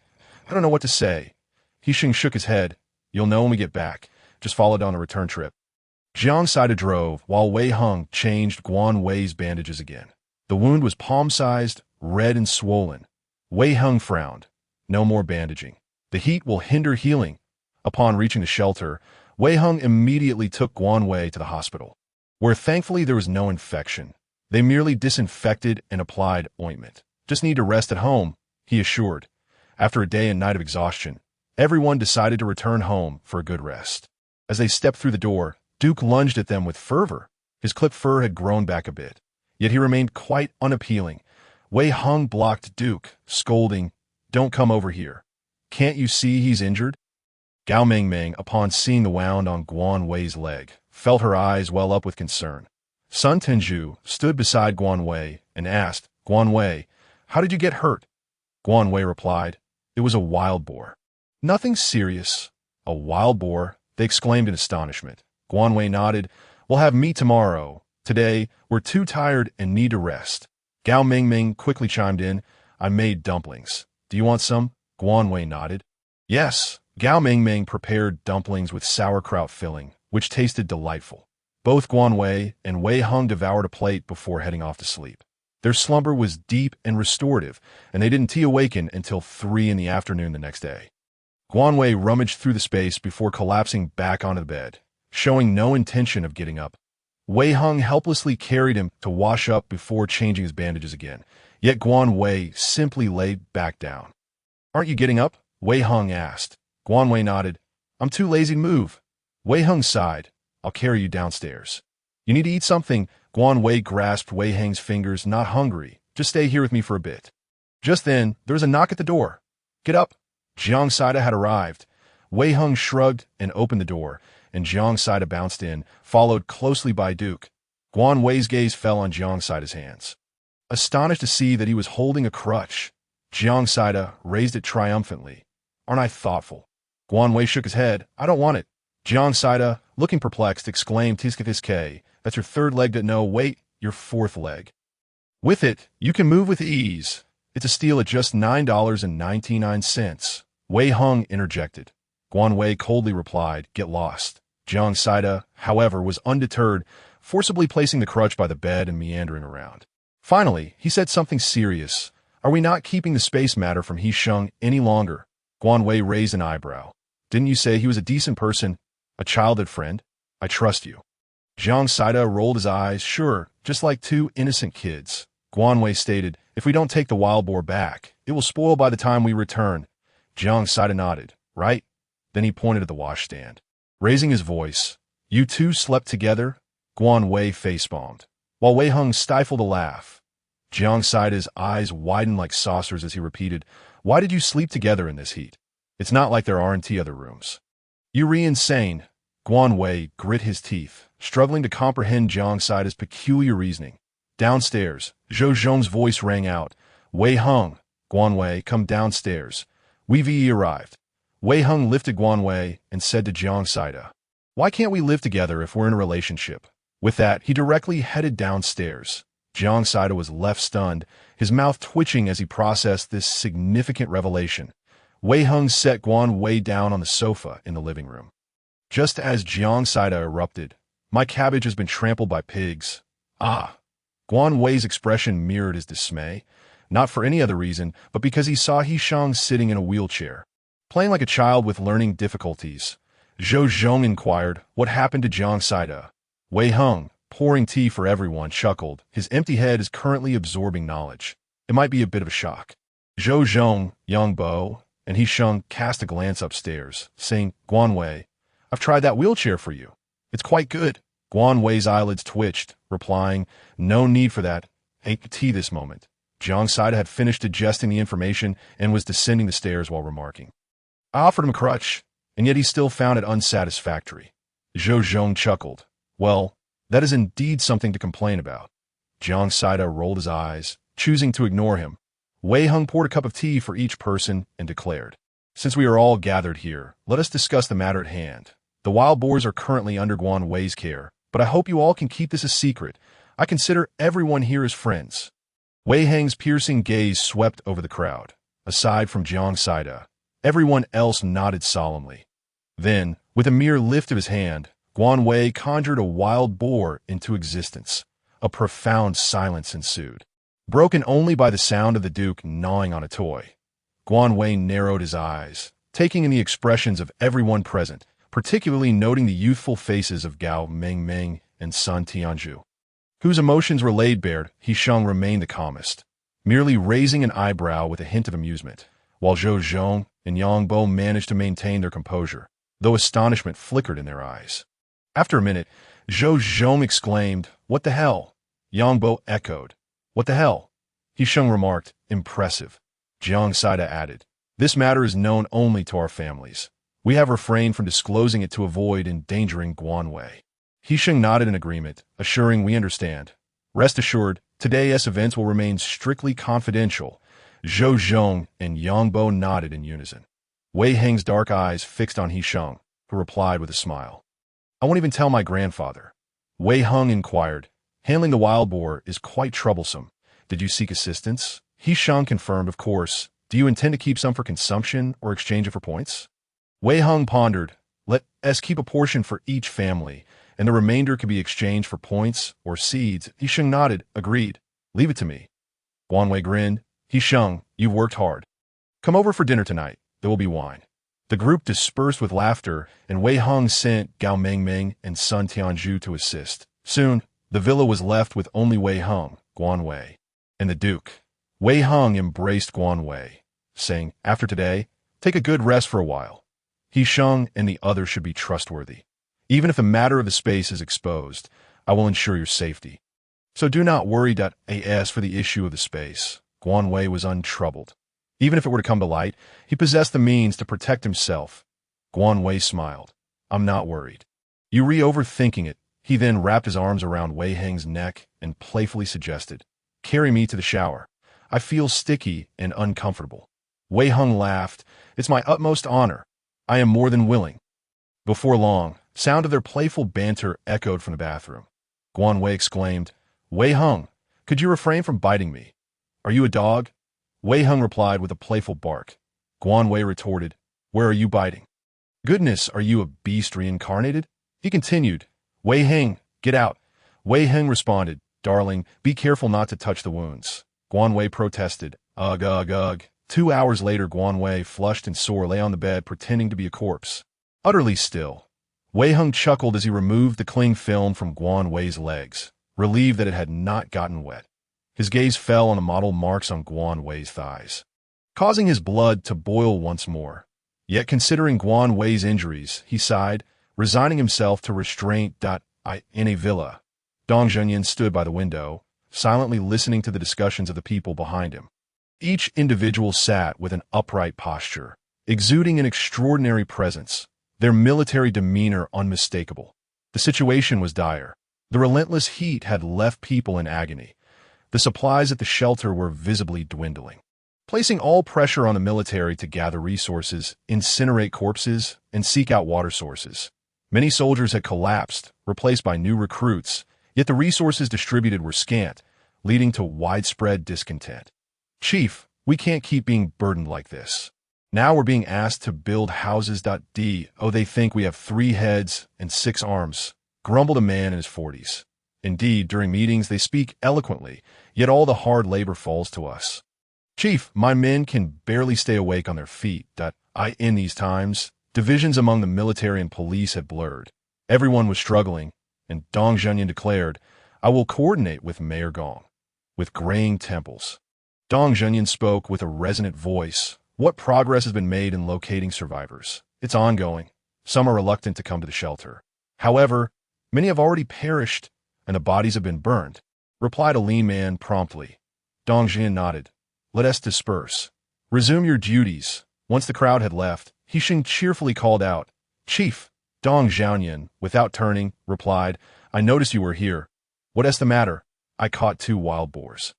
don't know what to say." He Sheng shook his head. "You'll know when we get back. Just followed on a return trip." Jiang Saida drove, while Wei Hung changed Guan Wei's bandages again. The wound was palm-sized, red and swollen. Wei Hung frowned. "No more bandaging. The heat will hinder healing." Upon reaching the shelter, Wei Hung immediately took Guan Wei to the hospital, where thankfully there was no infection. They merely disinfected and applied ointment. "Just need to rest at home," he assured. After a day and night of exhaustion, everyone decided to return home for a good rest. As they stepped through the door, Duke lunged at them with fervor. His clipped fur had grown back a bit, yet he remained quite unappealing. Wei Hung blocked Duke, scolding, "Don't come over here. Can't you see he's injured?" Gao Mingming, upon seeing the wound on Guan Wei's leg, felt her eyes well up with concern. Sun Tenju stood beside Guan Wei and asked, "Guan Wei, how did you get hurt?" Guan Wei replied, "It was a wild boar." "Nothing serious." "A wild boar?" they exclaimed in astonishment. Guan Wei nodded. "We'll have meat tomorrow. Today, we're too tired and need to rest." Gao Mingming quickly chimed in, "I made dumplings. Do you want some?" Guan Wei nodded. "Yes." Gao Mingming prepared dumplings with sauerkraut filling, which tasted delightful. Both Guan Wei and Wei Hung devoured a plate before heading off to sleep. Their slumber was deep and restorative, and they didn't awaken until 3 in the afternoon the next day. Guan Wei rummaged through the space before collapsing back onto the bed, showing no intention of getting up. Wei Hung helplessly carried him to wash up before changing his bandages again, yet Guan Wei simply laid back down. "Aren't you getting up?" Wei Hung asked. Guan Wei nodded. "I'm too lazy to move." Wei Hung sighed. "I'll carry you downstairs." "You need to eat something." Guan Wei grasped Wei Hung's fingers. "Not hungry. Just stay here with me for a bit." Just then, there was a knock at the door. "Get up." Jiang Saida had arrived. Wei Hung shrugged and opened the door, and Jiang Saida bounced in, followed closely by Duke. Guan Wei's gaze fell on Jiang Saida's hands. Astonished to see that he was holding a crutch, Jiang Saida raised it triumphantly. "Aren't I thoughtful?" Guan Wei shook his head. "I don't want it." Jiang Saida, looking perplexed, exclaimed, "Tiskathiske, that's your third leg no, wait, your fourth leg. With it, you can move with ease. It's a steal at just $9.99. Wei Hung interjected. Guan Wei coldly replied, "Get lost." Jiang Saida, however, was undeterred, forcibly placing the crutch by the bed and meandering around. Finally, he said something serious. "Are we not keeping the space matter from He Sheng any longer?" Guan Wei raised an eyebrow. "Didn't you say he was a decent person, a childhood friend? I trust you." Jiang Saida rolled his eyes. "Sure, just like two innocent kids." Guan Wei stated, "If we don't take the wild boar back, it will spoil by the time we return." Jiang Saida nodded. "Right?" Then he pointed at the washstand. Raising his voice, "You two slept together?" Guan Wei facepalmed, while Wei Hung stifled a laugh. Jiang Saida's eyes widened like saucers as he repeated, "Why did you sleep together in this heat? It's not like there aren't other rooms." "You re-insane." Guan Wei grit his teeth, struggling to comprehend Jiang Saida's peculiar reasoning. Downstairs, Zhou Zhong's voice rang out. "Wei Hung." "Guan Wei, come downstairs. We've arrived." Wei Hung lifted Guan Wei and said to Jiang Saida, "Why can't we live together if we're in a relationship?" With that, he directly headed downstairs. Jiang Saida was left stunned, his mouth twitching as he processed this significant revelation. Wei Hung set Guan Wei down on the sofa in the living room. Just as Jiang Saida erupted, "My cabbage has been trampled by pigs." Ah! Guan Wei's expression mirrored his dismay, not for any other reason, but because he saw Hishang sitting in a wheelchair, playing like a child with learning difficulties. Zhou Zhong inquired, "What happened to Jiang Saida?" Wei Hung, pouring tea for everyone, chuckled. "His empty head is currently absorbing knowledge. It might be a bit of a shock." Zhou Zhong, Yang Bo, and Hishang cast a glance upstairs, saying, "Guan Wei, I've tried that wheelchair for you. It's quite good." Guan Wei's eyelids twitched, replying, "No need for that. Ain't tea this moment." Jiang Saida had finished digesting the information and was descending the stairs while remarking, "I offered him a crutch, and yet he still found it unsatisfactory." Zhou Zhong chuckled. "Well, that is indeed something to complain about." Jiang Saida rolled his eyes, choosing to ignore him. Wei Hung poured a cup of tea for each person and declared, "Since we are all gathered here, let us discuss the matter at hand. The wild boars are currently under Guan Wei's care, but I hope you all can keep this a secret. I consider everyone here as friends." Wei Hang's piercing gaze swept over the crowd. Aside from Jiang Saida, everyone else nodded solemnly. Then, with a mere lift of his hand, Guan Wei conjured a wild boar into existence. A profound silence ensued, broken only by the sound of the Duke gnawing on a toy. Guan Wei narrowed his eyes, taking in the expressions of everyone present, particularly noting the youthful faces of Gao Mengmeng and Sun Tianzhu, whose emotions were laid bare. Hishang remained the calmest, merely raising an eyebrow with a hint of amusement, while Zhou Zhong and Yang Bo managed to maintain their composure, though astonishment flickered in their eyes. After a minute, Zhou Zhong exclaimed, "What the hell?" Yang Bo echoed, "What the hell?" Hishang remarked, "Impressive." Jiang Saida added, "This matter is known only to our families. We have refrained from disclosing it to avoid endangering Guan Wei." Hishang nodded in agreement, assuring, "We understand. Rest assured, today's events will remain strictly confidential." Zhou Zhong and Yang Bo nodded in unison. Wei Heng's dark eyes fixed on Hishang, who replied with a smile, "I won't even tell my grandfather." Wei Hung inquired, "Handling the wild boar is quite troublesome. Did you seek assistance?" Hishang confirmed, "Of course. Do you intend to keep some for consumption or exchange it for points?" Wei Hung pondered, "Let us keep a portion for each family, and the remainder can be exchanged for points or seeds." Hishang nodded, agreed. "Leave it to me." Guan Wei grinned. "Hishang, you've worked hard. Come over for dinner tonight. There will be wine." The group dispersed with laughter, and Wei Hung sent Gao Mengmeng and Sun Tianzhu to assist. Soon, the villa was left with only Wei Hung, Guan Wei, and the Duke. Wei Hung embraced Guan Wei, saying, "After today, take a good rest for a while. Hishang and the others should be trustworthy. Even if the matter of the space is exposed, I will ensure your safety. So do not worry. As for the issue of the space," Guan Wei was untroubled. Even if it were to come to light, he possessed the means to protect himself. Guan Wei smiled. "I'm not worried. You overthinking it." He then wrapped his arms around Wei Heng's neck and playfully suggested, "Carry me to the shower. I feel sticky and uncomfortable." Wei Hung laughed. "It's my utmost honor. I am more than willing." Before long, sound of their playful banter echoed from the bathroom. Guan Wei exclaimed, "Wei Hung, could you refrain from biting me? Are you a dog?" Wei Hung replied with a playful bark. Guan Wei retorted, "Where are you biting? Goodness, are you a beast reincarnated?" He continued, "Wei Heng, get out." Wei Heng responded, "Darling, be careful not to touch the wounds." Guan Wei protested, "Ugh, ugh, ugh." 2 hours later, Guan Wei, flushed and sore, lay on the bed pretending to be a corpse, utterly still. Wei Hung chuckled as he removed the cling film from Guan Wei's legs, relieved that it had not gotten wet. His gaze fell on the mottled marks on Guan Wei's thighs, causing his blood to boil once more. Yet considering Guan Wei's injuries, he sighed, resigning himself to restraint. In a villa, Dong Zhenyan stood by the window, silently listening to the discussions of the people behind him. Each individual sat with an upright posture, exuding an extraordinary presence, their military demeanor unmistakable. The situation was dire. The relentless heat had left people in agony. The supplies at the shelter were visibly dwindling, placing all pressure on the military to gather resources, incinerate corpses, and seek out water sources. Many soldiers had collapsed, replaced by new recruits, yet the resources distributed were scant, leading to widespread discontent. "Chief, we can't keep being burdened like this. Now we're being asked to build houses. Oh, they think we have 3 heads and 6 arms, grumbled a man in his 40s. Indeed, during meetings they speak eloquently, yet all the hard labor falls to us. Chief, my men can barely stay awake on their feet. In these times, divisions among the military and police had blurred. Everyone was struggling, and Dong Zhenyan declared, I will coordinate with Mayor Gong. With graying temples. Dong Zhenyan spoke with a resonant voice. What progress has been made in locating survivors? It's ongoing. Some are reluctant to come to the shelter. However, many have already perished, and the bodies have been burned, replied a lean man promptly. Dong Zhenyan nodded. Let us disperse. Resume your duties. Once the crowd had left, Hixing cheerfully called out, Chief. Dong Zhenyan, without turning, replied, I noticed you were here. What is the matter? I caught 2 wild boars.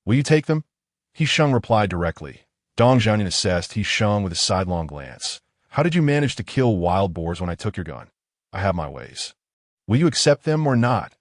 Will you take them? Hixing replied directly. Dong Zhenyan assessed Hixing with a sidelong glance. How did you manage to kill wild boars when I took your gun? I have my ways. Will you accept them or not?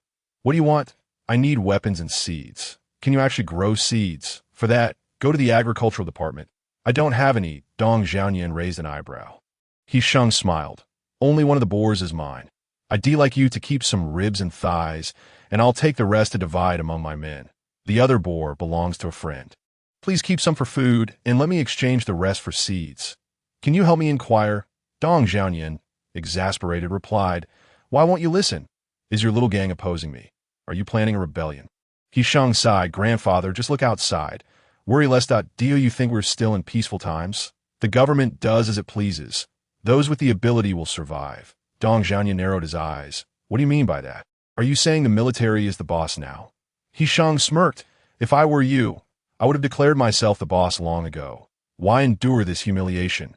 What do you want? I need weapons and seeds. Can you actually grow seeds? For that, go to the agricultural department. I don't have any. Dong Zhenyan raised an eyebrow. Hixing smiled. Only one of the boars is mine. I'd like you to keep some ribs and thighs, and I'll take the rest to divide among my men. The other boar belongs to a friend. Please keep some for food, and let me exchange the rest for seeds. Can you help me inquire? Dong Zhenyan, exasperated, replied, Why won't you listen? Is your little gang opposing me? Are you planning a rebellion? Hixing sighed. Grandfather, just look outside. Worry lest do you think we're still in peaceful times? The government does as it pleases. Those with the ability will survive. Dong Zhenyan narrowed his eyes. What do you mean by that? Are you saying the military is the boss now? Hixing smirked. If I were you, I would have declared myself the boss long ago. Why endure this humiliation?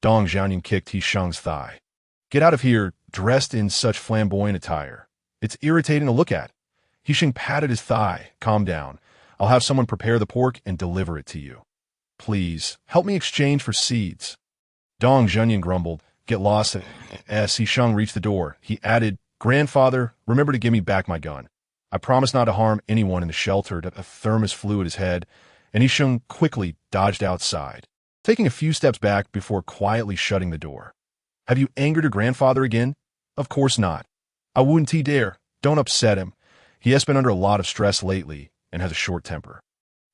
Dong Zhenyan kicked Hixing's thigh. Get out of here, dressed in such flamboyant attire. It's irritating to look at. Hixing patted his thigh. Calm down. I'll have someone prepare the pork and deliver it to you. Please, help me exchange for seeds. Dong Zhenyan grumbled. Get lost. As Hixing reached the door, he added, Grandfather, remember to give me back my gun. I promise not to harm anyone in the shelter. A thermos flew at his head, and Hixing quickly dodged outside, taking a few steps back before quietly shutting the door. Have you angered your grandfather again? Of course not. I wouldn't dare. Don't upset him. He has been under a lot of stress lately and has a short temper.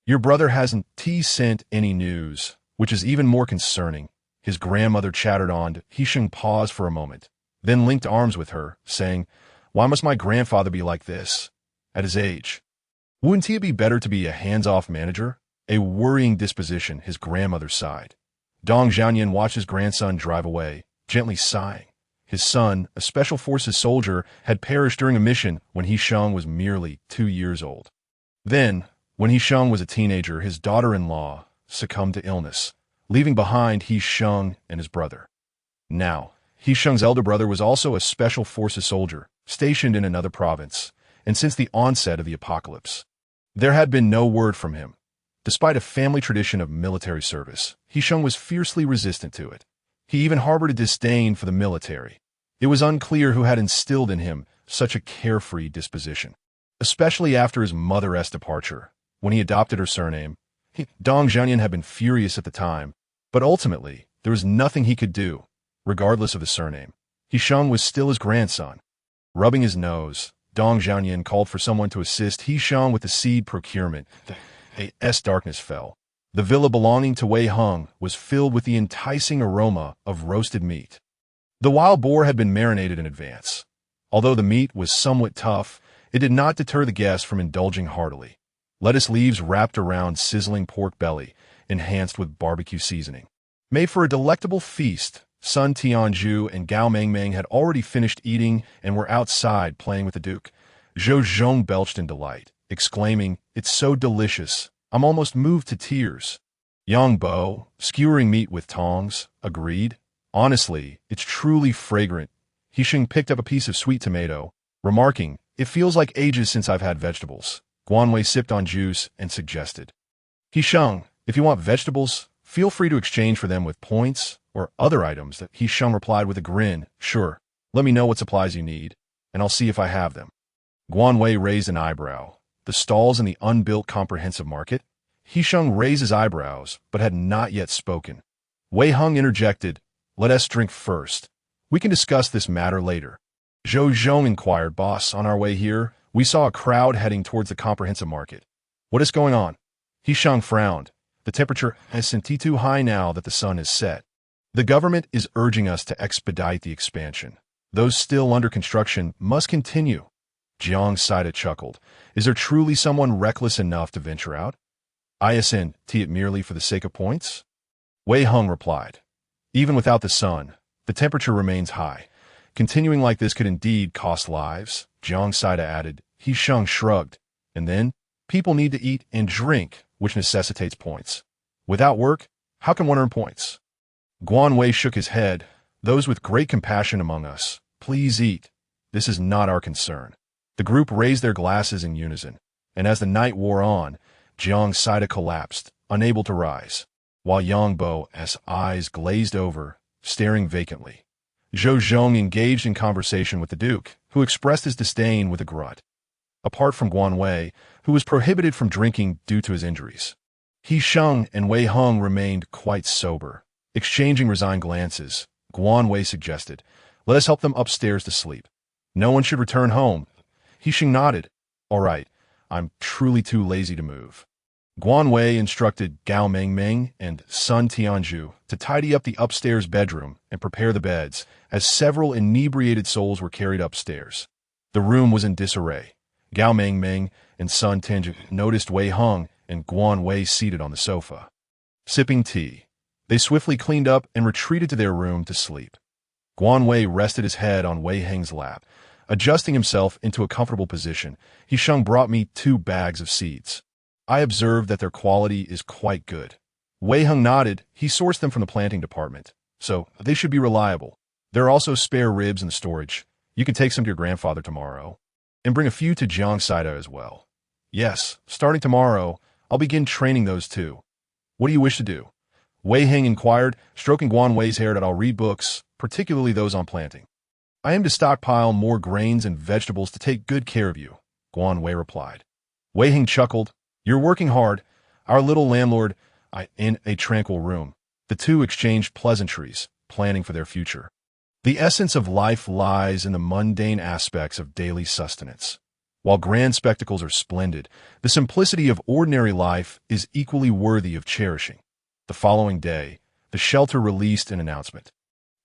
Your brother hasn't sent any news, which is even more concerning. His grandmother chattered on. Hixing paused for a moment, then linked arms with her, saying, Why must my grandfather be like this? At his age. Wouldn't it be better to be a hands-off manager? A worrying disposition, his grandmother sighed. Dong Zhenyan watched his grandson drive away, gently sighing. His son, a special forces soldier, had perished during a mission when Hixing was merely 2 years old. Then, when Hixing was a teenager, his daughter-in-law succumbed to illness, leaving behind Hixing and his brother. Now, Hixing's elder brother was also a special forces soldier, stationed in another province, and since the onset of the apocalypse, there had been no word from him. Despite a family tradition of military service, Hixing was fiercely resistant to it. He even harbored a disdain for the military. It was unclear who had instilled in him such a carefree disposition, especially after his mother's departure. When he adopted her surname, Dong Zhenyan had been furious at the time, but ultimately, there was nothing he could do, regardless of the surname. Hixing was still his grandson. Rubbing his nose, Dong Zhenyan called for someone to assist Hixing with the seed procurement. As darkness fell, the villa belonging to Wei Hung was filled with the enticing aroma of roasted meat. The wild boar had been marinated in advance. Although the meat was somewhat tough, it did not deter the guests from indulging heartily. Lettuce leaves wrapped around sizzling pork belly, enhanced with barbecue seasoning, made for a delectable feast. Sun Tianzhu and Gao Mengmeng had already finished eating and were outside playing with the Duke. Zhou Zhong belched in delight, exclaiming, It's so delicious. I'm almost moved to tears. Yang Bo, skewering meat with tongs, agreed. Honestly, it's truly fragrant. Hixing picked up a piece of sweet tomato, remarking, It feels like ages since I've had vegetables. Guanwei sipped on juice and suggested, Hixing, if you want vegetables, feel free to exchange for them with points or other items. That Hixing replied with a grin, Sure, let me know what supplies you need, and I'll see if I have them. Guanwei raised an eyebrow. The stalls in the unbuilt comprehensive market? Hixing raised his eyebrows, but had not yet spoken. Wei Hung interjected, "Let us drink first. We can discuss this matter later." Zhou Zhong inquired, "Boss, on our way here, we saw a crowd heading towards the comprehensive market. What is going on?" He Shang frowned. "The temperature has sent too high now that the sun is set. The government is urging us to expedite the expansion. Those still under construction must continue." Jiang Saida chuckled. "Is there truly someone reckless enough to venture out? Isn't it merely for the sake of points?" Wei Hung replied, "Even without the sun, the temperature remains high. Continuing like this could indeed cost lives." Jiang Saida added. He Shang shrugged. "And then, people need to eat and drink, which necessitates points. Without work, how can one earn points?" Guan Wei shook his head. "Those with great compassion among us, please eat. This is not our concern." The group raised their glasses in unison, and as the night wore on, Jiang Saida collapsed, unable to rise, while Yang Bo's eyes glazed over, staring vacantly. Zhou Zhong engaged in conversation with the Duke, who expressed his disdain with a grunt. Apart from Guan Wei, who was prohibited from drinking due to his injuries, He Sheng and Wei Hung remained quite sober. Exchanging resigned glances, Guan Wei suggested, "Let us help them upstairs to sleep. No one should return home." He Sheng nodded. "All right, I'm truly too lazy to move." Guan Wei instructed Gao Mengmeng and Sun Tianzhu to tidy up the upstairs bedroom and prepare the beds, as several inebriated souls were carried upstairs. The room was in disarray. Gao Mengmeng and Sun Tianzhu noticed Wei Hung and Guan Wei seated on the sofa, sipping tea. They swiftly cleaned up and retreated to their room to sleep. Guan Wei rested his head on Wei Heng's lap. Adjusting himself into a comfortable position, He Sheng brought me 2 bags of seeds. I observed that their quality is quite good. Wei Hung nodded. He sourced them from the planting department, so they should be reliable. There are also spare ribs in the storage. You can take some to your grandfather tomorrow, and bring a few to Jiang Saida as well. Yes, starting tomorrow, I'll begin training those too. What do you wish to do? Wei Heng inquired, stroking Guan Wei's hair. That I'll read books, particularly those on planting. I aim to stockpile more grains and vegetables to take good care of you, Guan Wei replied. Wei Heng chuckled. You're working hard. Our little landlord, in a tranquil room. The two exchanged pleasantries, planning for their future. The essence of life lies in the mundane aspects of daily sustenance. While grand spectacles are splendid, the simplicity of ordinary life is equally worthy of cherishing. The following day, the shelter released an announcement.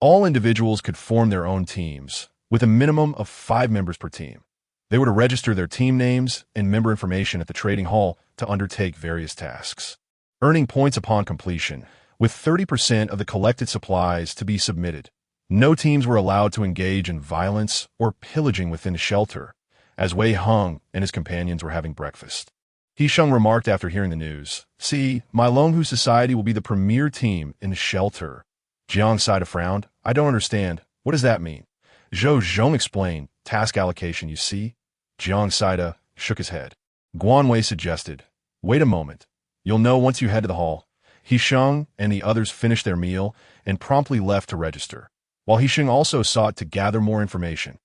All individuals could form their own teams, with a minimum of 5 members per team. They were to register their team names and member information at the trading hall to undertake various tasks, earning points upon completion, with 30% of the collected supplies to be submitted. No teams were allowed to engage in violence or pillaging within the shelter, as Wei Hung and his companions were having breakfast. He Sheng remarked after hearing the news, "See, my Longhu Society will be the premier team in the shelter." Jiang Saida frowned. "I don't understand. What does that mean?" Zhou Zhong explained, "Task allocation, you see." Jiang Saida shook his head. Guan Wei suggested, "Wait a moment. You'll know once you head to the hall." He Sheng and the others finished their meal and promptly left to register, while He Sheng also sought to gather more information.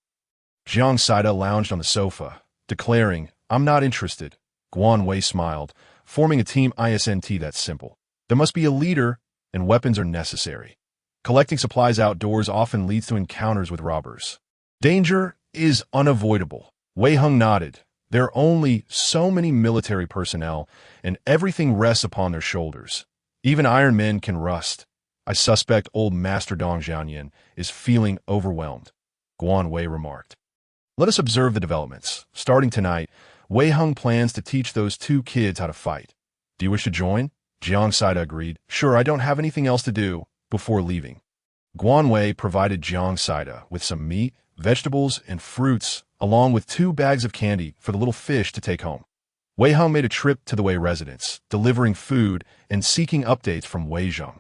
Jiang Saida lounged on the sofa, declaring, "I'm not interested." Guan Wei smiled, "Forming a team isn't that simple. There must be a leader, and weapons are necessary. Collecting supplies outdoors often leads to encounters with robbers. Danger is unavoidable." Wei Hung nodded. "There are only so many military personnel, and everything rests upon their shoulders. Even iron men can rust. I suspect old Master Dong Jianyan is feeling overwhelmed," Guan Wei remarked. "Let us observe the developments. Starting tonight, Wei Hung plans to teach those 2 kids how to fight. Do you wish to join?" Jiang Saida agreed. "Sure, I don't have anything else to do," before leaving. Guan Wei provided Jiang Saida with some meat, vegetables, and fruits, along with 2 bags of candy for the little fish to take home. Wei Hung made a trip to the Wei residence, delivering food and seeking updates from Wei Zheng.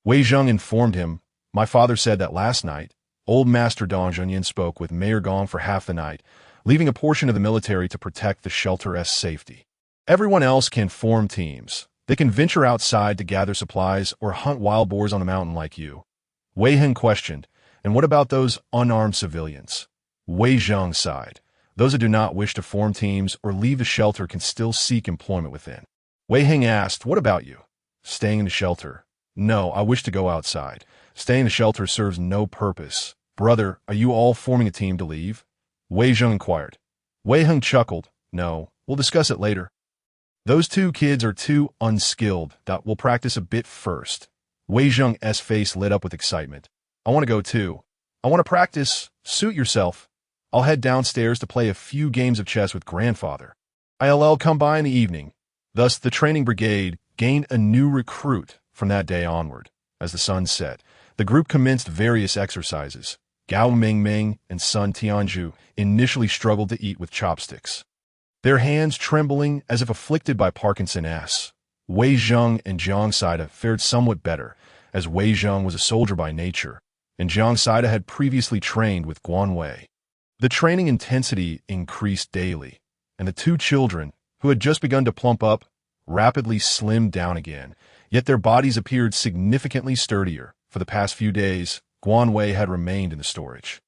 Wei Zheng informed him, "My father said that last night, old Master Dong Jianyan spoke with Mayor Gong for half the night, leaving a portion of the military to protect the shelter's safety. Everyone else can form teams. They can venture outside to gather supplies or hunt wild boars on the mountain like you." Wei Heng questioned, "And what about those unarmed civilians?" Wei Zheng sighed. "Those who do not wish to form teams or leave the shelter can still seek employment within." Wei Heng asked, "What about you? Staying in the shelter? No, I wish to go outside. Staying in the shelter serves no purpose. Brother, are you all forming a team to leave? Wei Zheng inquired. Wei Heng chuckled. No, we'll discuss it later. Those two kids are too unskilled. We'll practice a bit first. Wei Zheng's face lit up with excitement. I want to go too. I want to practice. Suit yourself. I'll head downstairs to play a few games of chess with grandfather. I'll come by in the evening. Thus, the training brigade gained a new recruit from that day onward. As the sun set, the group commenced various exercises. Gao Mingming and Sun Tianzhu initially struggled to eat with chopsticks, their hands trembling as if afflicted by Parkinson's. Wei Zheng and Jiang Saida fared somewhat better, as Wei Zheng was a soldier by nature, and Jiang Saida had previously trained with Guan Wei. The training intensity increased daily, and the two children, who had just begun to plump up, rapidly slimmed down again, yet their bodies appeared significantly sturdier. For the past few days, Guan Wei had remained in the storage,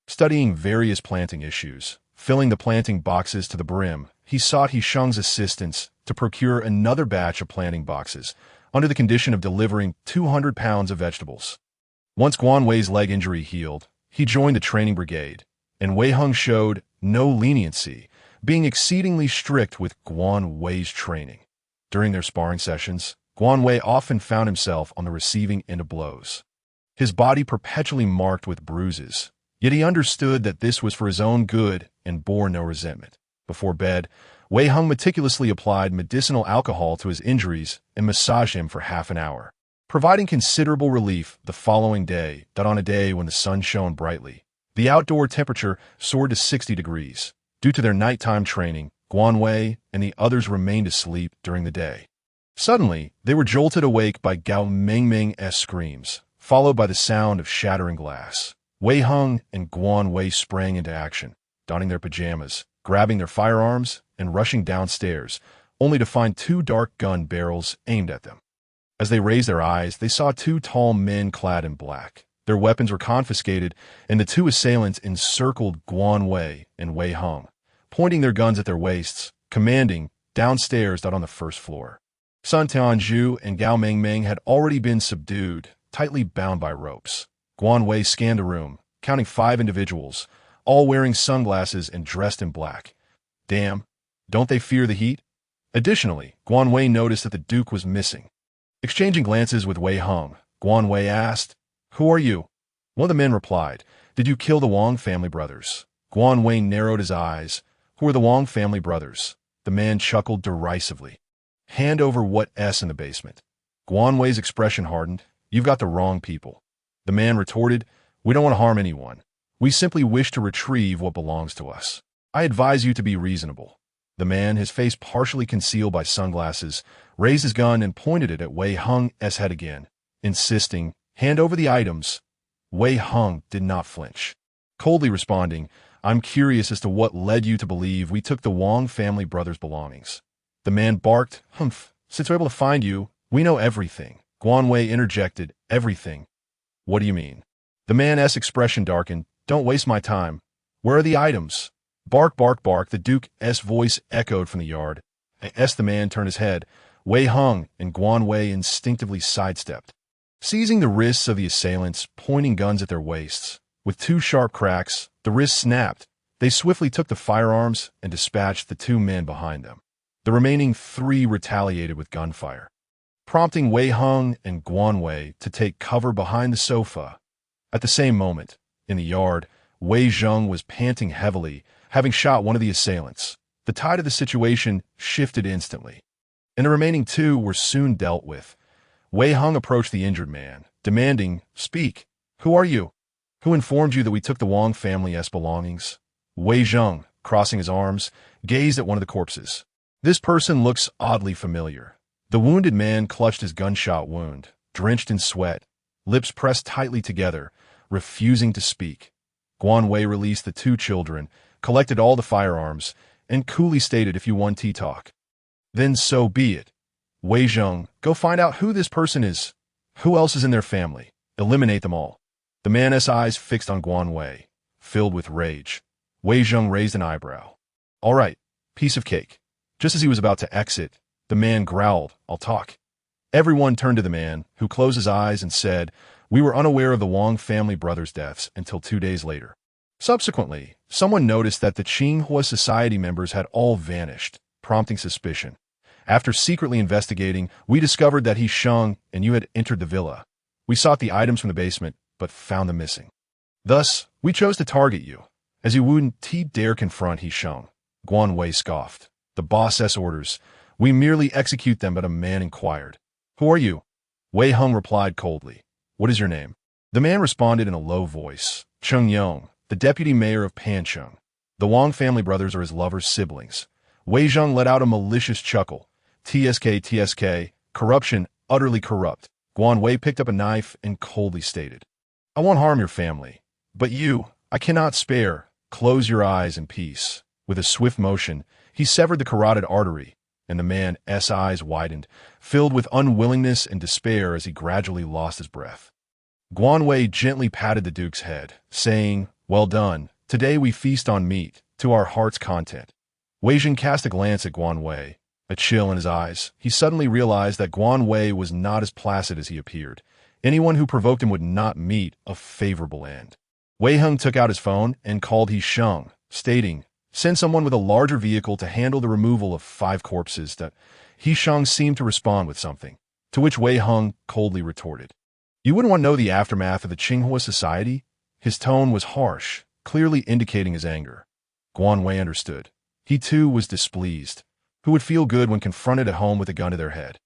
studying various planting issues. Filling the planting boxes to the brim, he sought He Sheng's assistance to procure another batch of planting boxes, under the condition of delivering 200 pounds of vegetables. Once Guan Wei's leg injury healed, he joined the training brigade, and Wei Heng showed no leniency, being exceedingly strict with Guan Wei's training. During their sparring sessions, Guan Wei often found himself on the receiving end of blows, his body perpetually marked with bruises. Yet he understood that this was for his own good and bore no resentment. Before bed, Wei Heng meticulously applied medicinal alcohol to his injuries and massaged him for half an hour, providing considerable relief the following day. On a day when the sun shone brightly, the outdoor temperature soared to 60 degrees. Due to their nighttime training, Guan Wei and the others remained asleep during the day. Suddenly, they were jolted awake by Gao Mingming's screams, followed by the sound of shattering glass. Wei Heng and Guan Wei sprang into action, donning their pajamas, grabbing their firearms, and rushing downstairs, only to find two dark gun barrels aimed at them. As they raised their eyes, they saw two tall men clad in black. Their weapons were confiscated, and the two assailants encircled Guan Wei and Wei Heng, pointing their guns at their waists, commanding, downstairs. On the first floor, Sun Tianzhu and Gao Mingming had already been subdued, tightly bound by ropes. Guan Wei scanned the room, counting 5 individuals, all wearing sunglasses and dressed in black. Damn, don't they fear the heat? Additionally, Guan Wei noticed that the Duke was missing. Exchanging glances with Wei Heng, Guan Wei asked, "Who are you?" One of the men replied, "Did you kill the Wang family brothers?" Guan Wei narrowed his eyes. "Who are the Wang family brothers?" The man chuckled derisively. "Hand over what's in the basement." Guan Wei's expression hardened. "You've got the wrong people." The man retorted, "We don't want to harm anyone. We simply wish to retrieve what belongs to us. I advise you to be reasonable." The man, his face partially concealed by sunglasses, raised his gun and pointed it at Wei Heng's head again, insisting, "Hand over the items." Wei Heng did not flinch, coldly responding, "I'm curious as to what led you to believe we took the Wang family brothers' belongings." The man barked, "Humph, since we're able to find you, we know everything." Guan Wei interjected, "Everything? What do you mean?" The man's expression darkened. "Don't waste my time. Where are the items?" Bark, bark, bark, the Duke's voice echoed from the yard. As the man turned his head, Wei Heng and Guan Wei instinctively sidestepped, seizing the wrists of the assailants, pointing guns at their waists. With 2 sharp cracks, the wrists snapped. They swiftly took the firearms and dispatched the 2 men behind them. The remaining 3 retaliated with gunfire, prompting Wei Heng and Guan Wei to take cover behind the sofa. At the same moment, in the yard, Wei Zheng was panting heavily, having shot one of the assailants. The tide of the situation shifted instantly, and the remaining 2 were soon dealt with. Wei Heng approached the injured man, demanding, "Speak. Who are you? Who informed you that we took the Wang family's belongings?" Wei Zheng, crossing his arms, gazed at one of the corpses. "This person looks oddly familiar." The wounded man clutched his gunshot wound, drenched in sweat, lips pressed tightly together, refusing to speak. Guan Wei released the 2 children, collected all the firearms, and coolly stated, "If you want to talk, then so be it. Wei Zheng, go find out who this person is. Who else is in their family? Eliminate them all." The man's eyes fixed on Guan Wei, filled with rage. Wei Zheng raised an eyebrow. "All right, piece of cake." Just as he was about to exit, the man growled, "I'll talk." Everyone turned to the man, who closed his eyes and said, "We were unaware of the Wang family brothers' deaths until 2 days later." Subsequently, someone noticed that the Tsinghua Society members had all vanished, prompting suspicion. After secretly investigating, we discovered that He Sheng and you had entered the villa. We sought the items from the basement, but found them missing. Thus, we chose to target you, as you wouldn't dare confront He Sheng. Guan Wei scoffed. "The boss's orders. We merely execute them," but a man inquired. "Who are you?" Wei Heng replied coldly. "What is your name?" The man responded in a low voice. "Cheng Yong, the deputy mayor of Pancheng. The Wang family brothers are his lover's siblings." Wei Zheng let out a malicious chuckle. TSK, corruption, utterly corrupt." Guan Wei picked up a knife and coldly stated, "I won't harm your family. But you, I cannot spare. Close your eyes in peace." With a swift motion, he severed the carotid artery, and the man's eyes widened, filled with unwillingness and despair as he gradually lost his breath. Guan Wei gently patted the duke's head, saying, "Well done. Today we feast on meat, to our heart's content." Wei Jing cast a glance at Guan Wei, a chill in his eyes. He suddenly realized that Guan Wei was not as placid as he appeared. Anyone who provoked him would not meet a favorable end. Wei Heng took out his phone and called He Sheng, stating, "Send someone with a larger vehicle to handle the removal of 5 corpses." That He Sheng seemed to respond with something, to which Wei Heng coldly retorted, "You wouldn't want to know the aftermath of the Tsinghua Society?" His tone was harsh, clearly indicating his anger. Guan Wei understood. He too was displeased. Who would feel good when confronted at home with a gun to their head?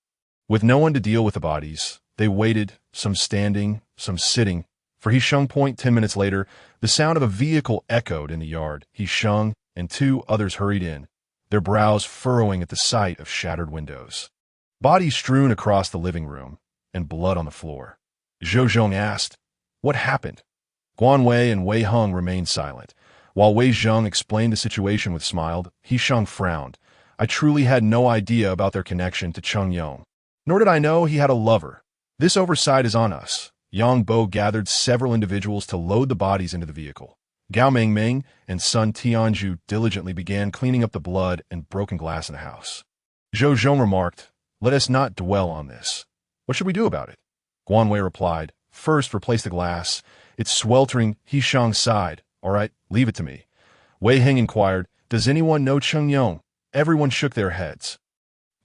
With no one to deal with the bodies, they waited, some standing, some sitting. For He Sheng point 10 minutes later, the sound of a vehicle echoed in the yard. He Sheng and 2 others hurried in, their brows furrowing at the sight of shattered windows. Bodies strewn across the living room, and blood on the floor. Zhou Zhong asked, "What happened?" Guan Wei and Wei Heng remained silent. While Wei Zheng explained the situation with smiled, He Sheng frowned. "I truly had no idea about their connection to Cheng Yong. Nor did I know he had a lover. This oversight is on us." Yang Bo gathered several individuals to load the bodies into the vehicle. Gao Mengmeng and Sun Tianzhu diligently began cleaning up the blood and broken glass in the house. Zhou Zhong remarked, "Let us not dwell on this. What should we do about it?" Guan Wei replied, "First, replace the glass. It's sweltering." He Sheng sighed. "All right, leave it to me." Wei Heng inquired, "Does anyone know Cheng Yong?" Everyone shook their heads.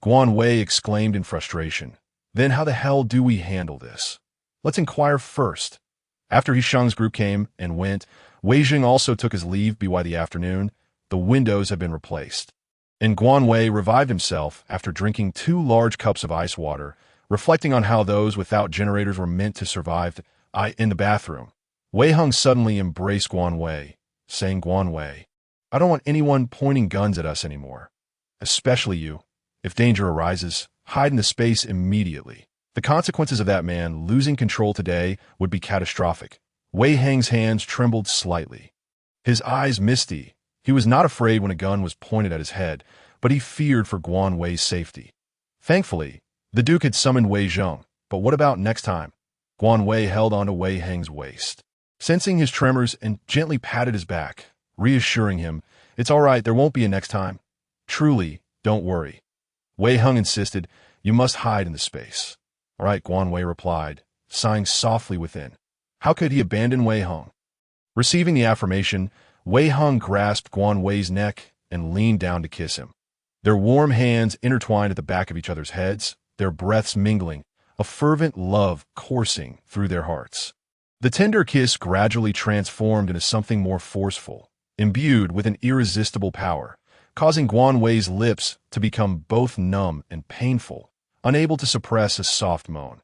Guan Wei exclaimed in frustration, "Then how the hell do we handle this? Let's inquire first." After He Sheng's group came and went, Wei Jing also took his leave by the afternoon. The windows had been replaced. And Guan Wei revived himself after drinking 2 large cups of ice water, reflecting on how those without generators were meant to survive in the bathroom. Wei Heng suddenly embraced Guan Wei, saying, "Guan Wei, I don't want anyone pointing guns at us anymore. Especially you. If danger arises, hide in the space immediately." The consequences of that man losing control today would be catastrophic. Wei Heng's hands trembled slightly. His eyes misty. He was not afraid when a gun was pointed at his head, but he feared for Guan Wei's safety. Thankfully, the Duke had summoned Wei Zheng, but what about next time? Guan Wei held onto Wei Heng's waist, sensing his tremors, and gently patted his back, reassuring him, "It's all right, there won't be a next time. Truly, don't worry." Wei Heng insisted, "You must hide in the space." "All right," Guan Wei replied, sighing softly within. How could he abandon Wei Heng? Receiving the affirmation, Wei Heng grasped Guan Wei's neck and leaned down to kiss him. Their warm hands intertwined at the back of each other's heads, their breaths mingling, a fervent love coursing through their hearts. The tender kiss gradually transformed into something more forceful, imbued with an irresistible power, causing Guan Wei's lips to become both numb and painful, unable to suppress a soft moan.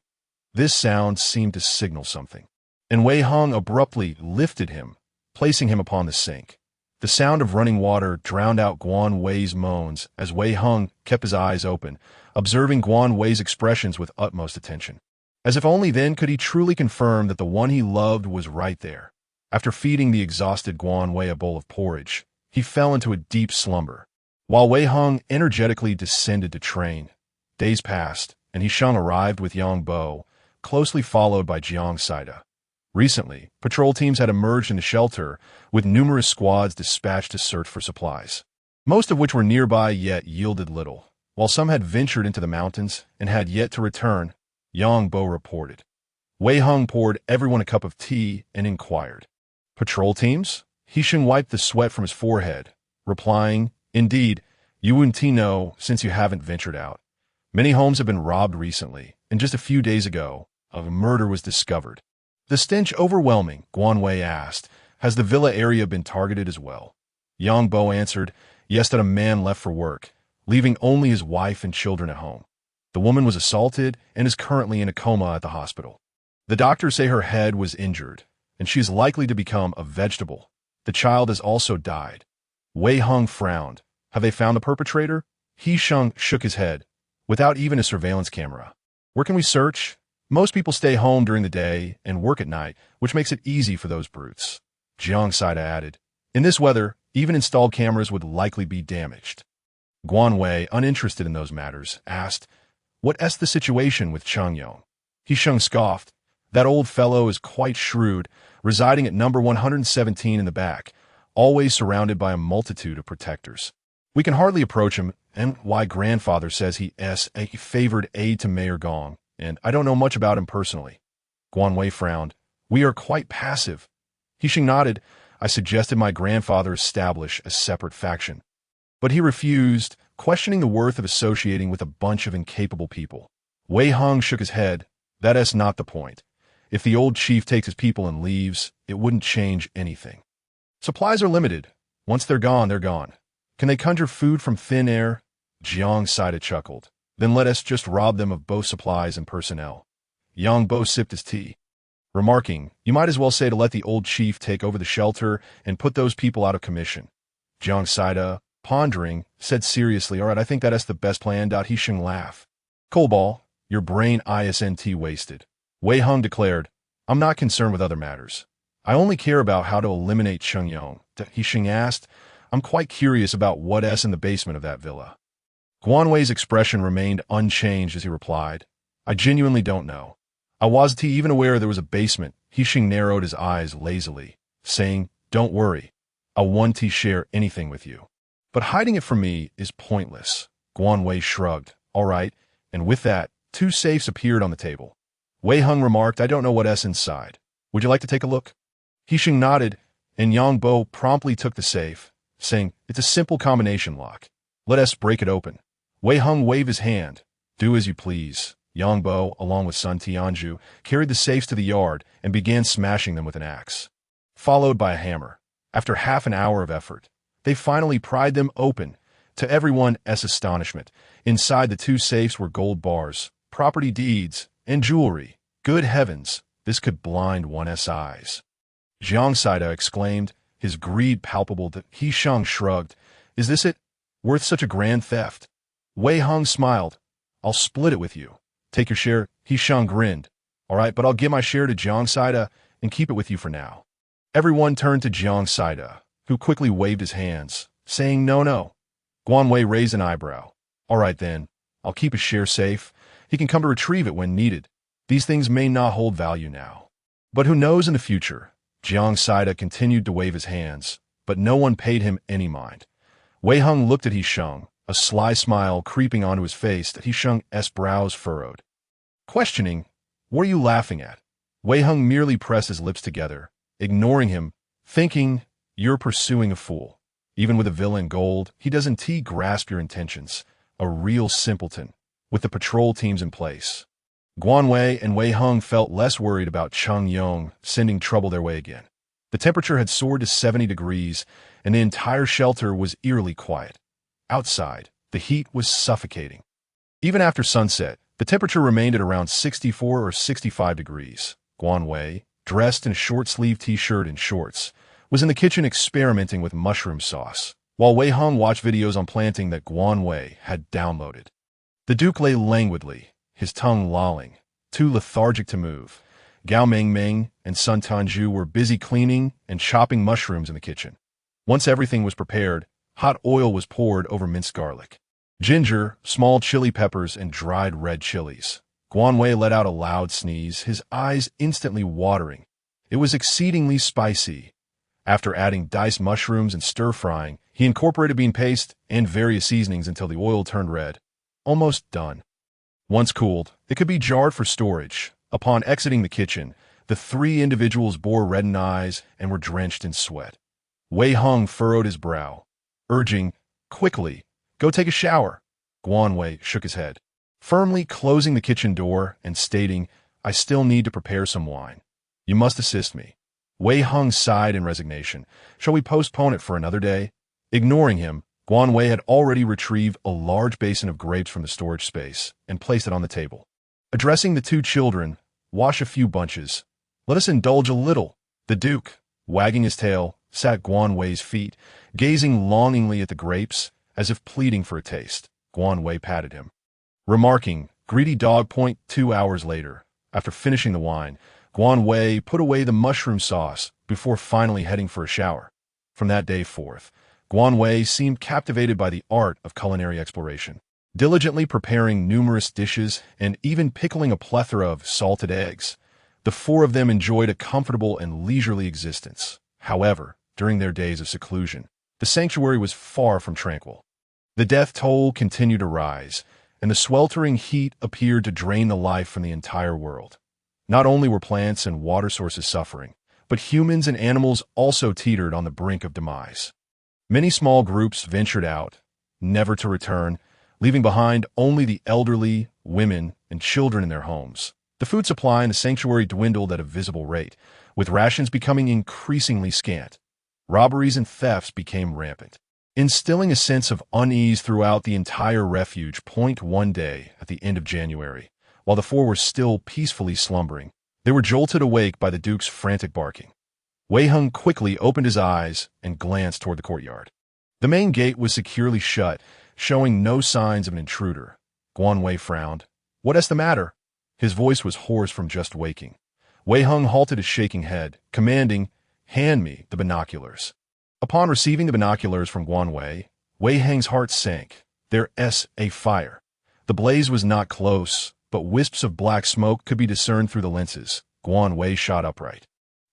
This sound seemed to signal something, and Wei Heng abruptly lifted him, placing him upon the sink. The sound of running water drowned out Guan Wei's moans as Wei Heng kept his eyes open, observing Guan Wei's expressions with utmost attention. As if only then could he truly confirm that the one he loved was right there. After feeding the exhausted Guan Wei a bowl of porridge, he fell into a deep slumber, while Wei Heng energetically descended to train. Days passed, and He Sheng arrived with Yang Bo, closely followed by Jiang Saida. Recently, patrol teams had emerged into shelter, with numerous squads dispatched to search for supplies, most of which were nearby yet yielded little. while some had ventured into the mountains and had yet to return, Yang Bo reported. Wei Hung poured everyone a cup of tea and inquired. Patrol teams? Hisheng wiped the sweat from his forehead, replying, Indeed, you wouldn't know since you haven't ventured out. Many homes have been robbed recently, and just a few days ago, a murder was discovered. The stench overwhelming, Guan Wei asked. Has the villa area been targeted as well? Yang Bo answered, Yes, that a man left for work, leaving only his wife and children at home. The woman was assaulted and is currently in a coma at the hospital. The doctors say her head was injured, and she is likely to become a vegetable. The child has also died. Wei Hung frowned. Have they found the perpetrator? Hisheng shook his head. Without even a surveillance camera. Where can we search? Most people stay home during the day and work at night, which makes it easy for those brutes. Jiang Saida added. In this weather, even installed cameras would likely be damaged. Guan Wei, uninterested in those matters, asked, What's the situation with Cheng Yong? Hisheng scoffed. That old fellow is quite shrewd, residing at number 117 in the back, always surrounded by a multitude of protectors. We can hardly approach him, and why grandfather says he is a favored aide to Mayor Gong, and I don't know much about him personally. Guan Wei frowned. We are quite passive. Hisheng nodded. I suggested my grandfather establish a separate faction. But he refused, questioning the worth of associating with a bunch of incapable people. Wei Hung shook his head. That's not the point. If the old chief takes his people and leaves, it wouldn't change anything. Supplies are limited. Once they're gone, they're gone. Can they conjure food from thin air? Jiang Saida chuckled. Then let us just rob them of both supplies and personnel. Yang Bo sipped his tea, remarking, You might as well say to let the old chief take over the shelter and put those people out of commission. Jiang Saida, pondering, said seriously, All right, I think that's the best plan. Hisheng laughed. Coalball, your brain isn't wasted. Wei Hung declared, I'm not concerned with other matters. I only care about how to eliminate Cheng Yong. Hisheng asked, I'm quite curious about what's in the basement of that villa. Guan Wei's expression remained unchanged as he replied, I genuinely don't know. I wasn't even aware there was a basement. Hisheng narrowed his eyes lazily, saying, Don't worry. I won't share anything with you. But hiding it from me is pointless. Guan Wei shrugged. All right. And with that, 2 safes appeared on the table. Wei Hung remarked, I don't know what's inside. Would you like to take a look? Hisheng nodded, and Yang Bo promptly took the safe, saying, It's a simple combination lock. Let us break it open. Wei Hung waved his hand. Do as you please. Yang Bo, along with Sun Tianju, carried the safes to the yard and began smashing them with an axe, followed by a hammer. After half an hour of effort, they finally pried them open. To everyone's astonishment, inside the 2 safes were gold bars, property deeds, and jewelry. Good heavens, this could blind one's eyes. Jiang Saida exclaimed, his greed palpable. Hisheng shrugged. Is this it? Worth such a grand theft? Wei Hung smiled. I'll split it with you. Take your share. Hisheng grinned. All right, but I'll give my share to Jiang Saida and keep it with you for now. Everyone turned to Jiang Saida, who quickly waved his hands, saying no. Guan Wei raised an eyebrow. All right then, I'll keep his share safe. He can come to retrieve it when needed. These things may not hold value now. But who knows in the future? Jiang Saida continued to wave his hands, but no one paid him any mind. Wei Hung looked at Hisheng, a sly smile creeping onto his face that Hisheng's brows furrowed. Questioning, what are you laughing at? Wei Hung merely pressed his lips together, ignoring him, thinking, You're pursuing a fool. Even with a villa in gold, he doesn't grasp your intentions. A real simpleton, with the patrol teams in place. Guan Wei and Wei Hung felt less worried about Cheng Yong sending trouble their way again. The temperature had soared to 70 degrees, and the entire shelter was eerily quiet. Outside, the heat was suffocating. Even after sunset, the temperature remained at around 64 or 65 degrees. Guan Wei, dressed in a short-sleeved t-shirt and shorts, was in the kitchen experimenting with mushroom sauce, while Wei Hung watched videos on planting that Guan Wei had downloaded. The Duke lay languidly, his tongue lolling, too lethargic to move. Gao Mingming and Sun Tanju were busy cleaning and chopping mushrooms in the kitchen. Once everything was prepared, hot oil was poured over minced garlic, ginger, small chili peppers, and dried red chilies. Guan Wei let out a loud sneeze, his eyes instantly watering. It was exceedingly spicy. After adding diced mushrooms and stir-frying, he incorporated bean paste and various seasonings until the oil turned red. Almost done. Once cooled, it could be jarred for storage. Upon exiting the kitchen, the three individuals bore reddened eyes and were drenched in sweat. Wei Hung furrowed his brow, urging, "Quickly, go take a shower." Guan Wei shook his head, firmly closing the kitchen door and stating, "I still need to prepare some wine. You must assist me." Wei Hung sighed in resignation. "Shall we postpone it for another day?" Ignoring him, Guan Wei had already retrieved a large basin of grapes from the storage space and placed it on the table. Addressing the two children, "Wash a few bunches. Let us indulge a little." The Duke, wagging his tail, sat at Guan Wei's feet, gazing longingly at the grapes, as if pleading for a taste. Guan Wei patted him, remarking, "Greedy dog." 2 hours later, after finishing the wine, Guan Wei put away the mushroom sauce before finally heading for a shower. From that day forth, Guan Wei seemed captivated by the art of culinary exploration, diligently preparing numerous dishes and even pickling a plethora of salted eggs. The four of them enjoyed a comfortable and leisurely existence. However, during their days of seclusion, the sanctuary was far from tranquil. The death toll continued to rise, and the sweltering heat appeared to drain the life from the entire world. Not only were plants and water sources suffering, but humans and animals also teetered on the brink of demise. Many small groups ventured out, never to return, leaving behind only the elderly, women, and children in their homes. The food supply in the sanctuary dwindled at a visible rate, with rations becoming increasingly scant. Robberies and thefts became rampant, instilling a sense of unease throughout the entire refuge. One day, at the end of January, while the four were still peacefully slumbering, they were jolted awake by the Duke's frantic barking. Wei Hung quickly opened his eyes and glanced toward the courtyard. The main gate was securely shut, showing no signs of an intruder. Guan Wei frowned. "What is the matter?" His voice was hoarse from just waking. Wei Hung halted his shaking head, commanding, "Hand me the binoculars." Upon receiving the binoculars from Guan Wei, Wei Hang's heart sank. There's a fire. The blaze was not close, but wisps of black smoke could be discerned through the lenses. Guan Wei shot upright.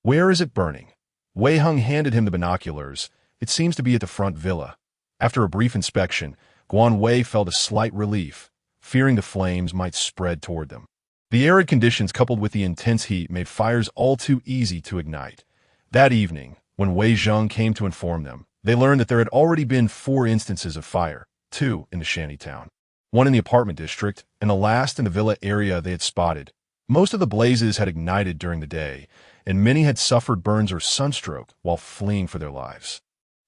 "Where is it burning?" Wei Hung handed him the binoculars. "It seems to be at the front villa." After a brief inspection, Guan Wei felt a slight relief, fearing the flames might spread toward them. The arid conditions coupled with the intense heat made fires all too easy to ignite. That evening, when Wei Zheng came to inform them, they learned that there had already been 4 instances of fire, 2 in the shanty town, 1 in the apartment district, and the last in the villa area they had spotted. Most of the blazes had ignited during the day, and many had suffered burns or sunstroke while fleeing for their lives.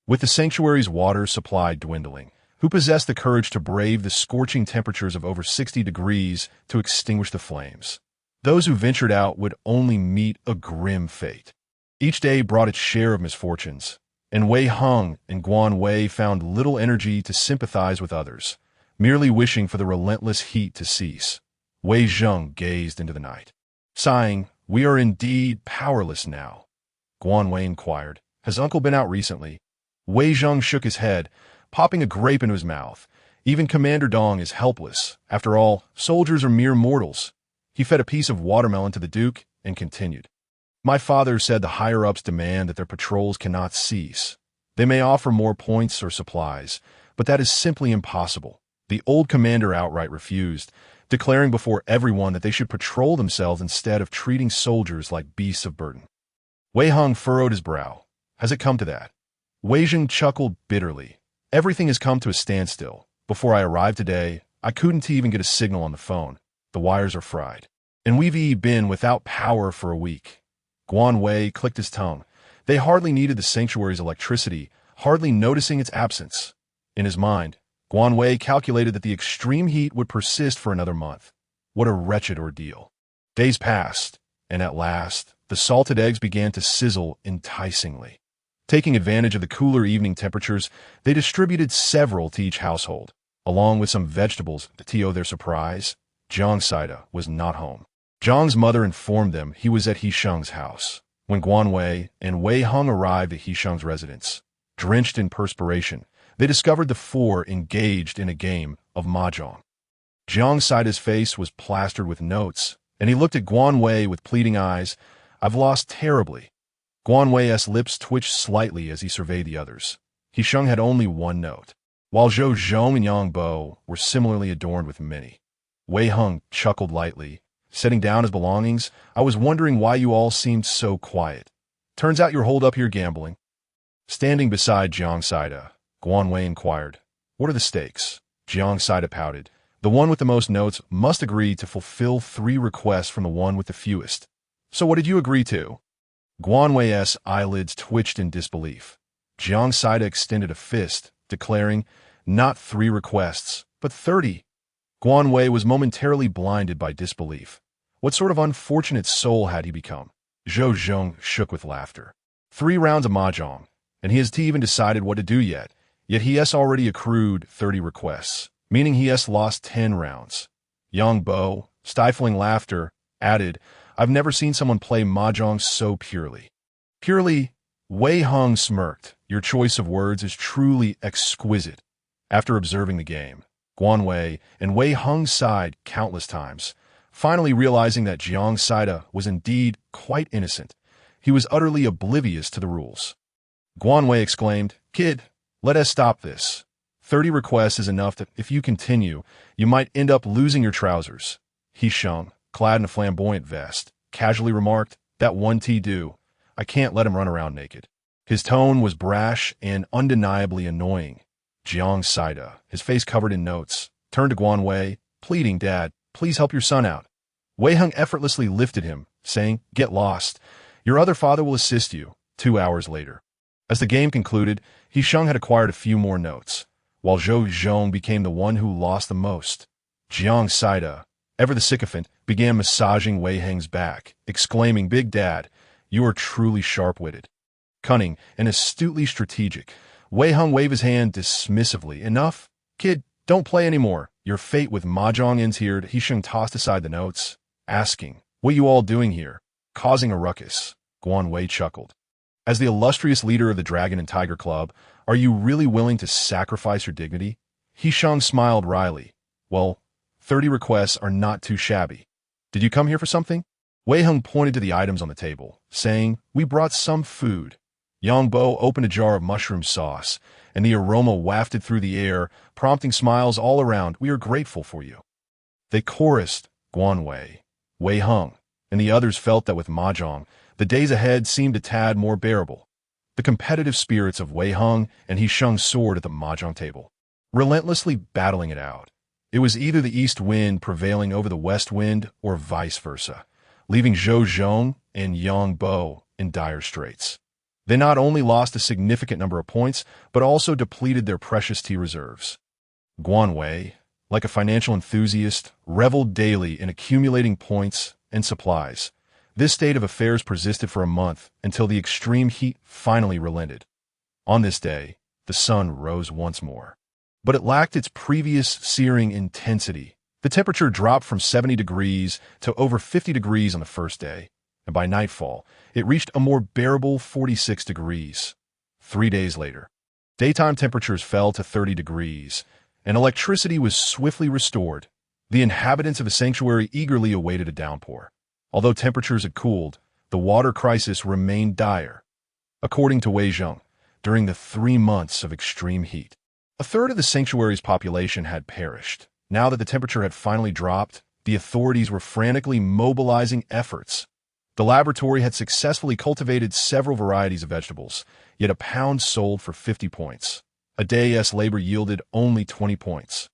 With the sanctuary's water supply dwindling, who possessed the courage to brave the scorching temperatures of over 60 degrees to extinguish the flames? Those who ventured out would only meet a grim fate. Each day brought its share of misfortunes, and Wei Hung and Guan Wei found little energy to sympathize with others, merely wishing for the relentless heat to cease. Wei Zheng gazed into the night, sighing, "We are indeed powerless now." Guan Wei inquired, "Has Uncle been out recently?" Wei Zheng shook his head, popping a grape into his mouth. "Even Commander Dong is helpless. After all, soldiers are mere mortals." He fed a piece of watermelon to the Duke and continued. "My father said the higher-ups demand that their patrols cannot cease. They may offer more points or supplies, but that is simply impossible." The old commander outright refused, declaring before everyone that they should patrol themselves instead of treating soldiers like beasts of burden. Wei Hung furrowed his brow. "Has it come to that?" Wei Zheng chuckled bitterly. "Everything has come to a standstill. Before I arrived today, I couldn't even get a signal on the phone. The wires are fried. And we've been without power for a week." Guan Wei clicked his tongue. They hardly needed the sanctuary's electricity, hardly noticing its absence. In his mind, Guan Wei calculated that the extreme heat would persist for another month. What a wretched ordeal. Days passed, and at last, the salted eggs began to sizzle enticingly. Taking advantage of the cooler evening temperatures, they distributed several to each household, along with some vegetables. To their surprise, Zhang Saida was not home. Zhang's mother informed them he was at Hisheng's house. When Guan Wei and Wei Hung arrived at Hisheng's residence, drenched in perspiration, they discovered the four engaged in a game of mahjong. Zhang Saida's face was plastered with notes, and he looked at Guan Wei with pleading eyes. "I've lost terribly." Guan Wei's lips twitched slightly as he surveyed the others. Hisheng had only 1 note. while Zhou Zhong and Yang Bo were similarly adorned with many. Wei Hung chuckled lightly, setting down his belongings. I was wondering why you all seemed so quiet. Turns out you're holed up here gambling. Standing beside Jiang Saida, Guan Wei inquired, what are the stakes? Jiang Saida pouted. The one with the most notes must agree to fulfill 3 requests from the one with the fewest. So what did you agree to? Guan Wei's eyelids twitched in disbelief. Jiang Saida extended a fist, declaring, not 3 requests, but 30. Guan Wei was momentarily blinded by disbelief. What sort of unfortunate soul had he become? Zhou Zhong shook with laughter. 3 rounds of mahjong, and he hasn't even decided what to do yet he has already accrued 30 requests, meaning he has lost 10 rounds. Yang Bo, stifling laughter, added, I've never seen someone play mahjong so purely. Purely? Wei Hung smirked. Your choice of words is truly exquisite. After observing the game, Guan Wei and Wei Hung sighed countless times, finally realizing that Jiang Saida was indeed quite innocent. He was utterly oblivious to the rules. Guan Wei exclaimed, Kid, let us stop this. 30 requests is enough that if you continue, you might end up losing your trousers. He Sheng, clad in a flamboyant vest, casually remarked, that one do. I can't let him run around naked. His tone was brash and undeniably annoying. Jiang Saida, his face covered in notes, turned to Guan Wei, pleading, Dad, please help your son out. Wei Hung effortlessly lifted him, saying, Get lost. Your other father will assist you. 2 hours later. As the game concluded, He Sheng had acquired a few more notes, while Zhou Zhong became the one who lost the most. Jiang Saida, ever the sycophant, began massaging Wei Heng's back, exclaiming, Big Dad, you are truly sharp-witted. Cunning and astutely strategic, Wei Hung waved his hand dismissively. Enough? Kid, don't play anymore. Your fate with mahjong ends here. He Sheng tossed aside the notes, asking, What you all doing here? Causing a ruckus. Guan Wei chuckled. As the illustrious leader of the Dragon and Tiger Club, are you really willing to sacrifice your dignity? He Sheng smiled wryly. Well, 30 requests are not too shabby. Did you come here for something? Wei Hung pointed to the items on the table, saying, We brought some food. Yang Bo opened a jar of mushroom sauce, and the aroma wafted through the air, prompting smiles all around. We are grateful for you. They chorused, Guan Wei, Wei Hung, and the others felt that with mahjong, the days ahead seemed a tad more bearable. The competitive spirits of Wei Hung and He Sheng soared at the mahjong table, relentlessly battling it out. It was either the east wind prevailing over the west wind or vice versa, leaving Zhou Zhong and Yang Bo in dire straits. They not only lost a significant number of points, but also depleted their precious tea reserves. Guan Wei, like a financial enthusiast, reveled daily in accumulating points and supplies. This state of affairs persisted for a month until the extreme heat finally relented. On this day, the sun rose once more. But it lacked its previous searing intensity. The temperature dropped from 70 degrees to over 50 degrees on the first day, and by nightfall, it reached a more bearable 46 degrees. 3 days later, daytime temperatures fell to 30 degrees, and electricity was swiftly restored. The inhabitants of the sanctuary eagerly awaited a downpour. Although temperatures had cooled, the water crisis remained dire. According to Wei Zheng, during the 3 months of extreme heat, a third of the sanctuary's population had perished. Now that the temperature had finally dropped, the authorities were frantically mobilizing efforts. The laboratory had successfully cultivated several varieties of vegetables, yet a pound sold for 50 points. A day's labor yielded only 20 points.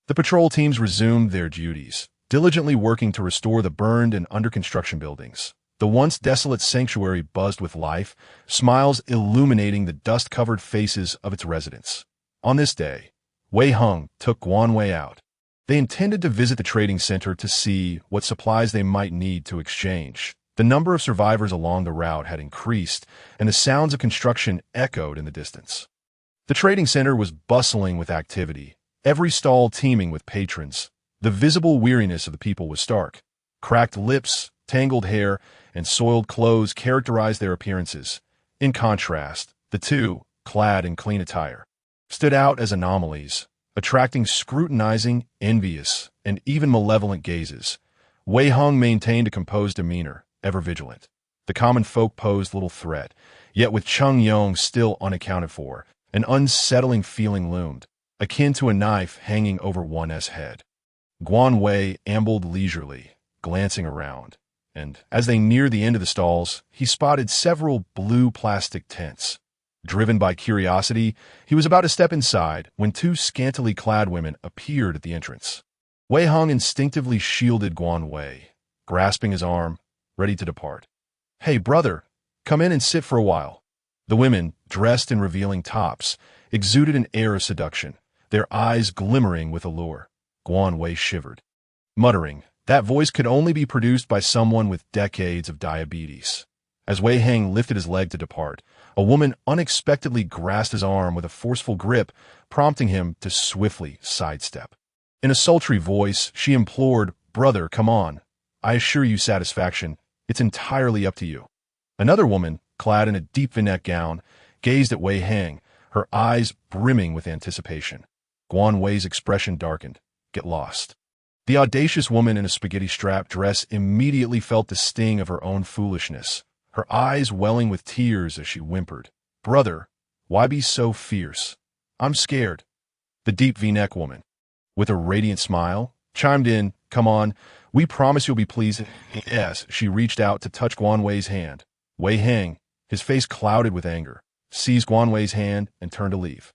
The patrol teams resumed their duties, diligently working to restore the burned and under-construction buildings. The once desolate sanctuary buzzed with life, smiles illuminating the dust-covered faces of its residents. On this day, Wei Hung took Guan Wei out. They intended to visit the trading center to see what supplies they might need to exchange. The number of survivors along the route had increased, and the sounds of construction echoed in the distance. The trading center was bustling with activity, every stall teeming with patrons. The visible weariness of the people was stark. Cracked lips, tangled hair, and soiled clothes characterized their appearances. In contrast, the two, clad in clean attire, stood out as anomalies, attracting scrutinizing, envious, and even malevolent gazes. Wei Hung maintained a composed demeanor, ever vigilant. The common folk posed little threat, yet with Cheng Yong still unaccounted for, an unsettling feeling loomed. akin to a knife hanging over one's head. Guan Wei ambled leisurely, glancing around, and as they neared the end of the stalls, he spotted several blue plastic tents. Driven by curiosity, he was about to step inside when two scantily clad women appeared at the entrance. Wei Hong instinctively shielded Guan Wei, grasping his arm, ready to depart. "Hey, brother, come in and sit for a while." The women, dressed in revealing tops, exuded an air of seduction, their eyes glimmering with allure. Guan Wei shivered, muttering, that voice could only be produced by someone with decades of diabetes. As Wei Hang lifted his leg to depart, a woman unexpectedly grasped his arm with a forceful grip, prompting him to swiftly sidestep. In a sultry voice, she implored, "Brother, come on. I assure you satisfaction. It's entirely up to you." Another woman, clad in a deep V-neck gown, gazed at Wei Hang, her eyes brimming with anticipation. Guan Wei's expression darkened. "Get lost." The audacious woman in a spaghetti-strap dress immediately felt the sting of her own foolishness, her eyes welling with tears as she whimpered, "Brother, why be so fierce? I'm scared." The deep V-neck woman, with a radiant smile, chimed in, "Come on, we promise you'll be pleased." Yes, she reached out to touch Guan Wei's hand. Wei Hang, his face clouded with anger, seized Guan Wei's hand and turned to leave.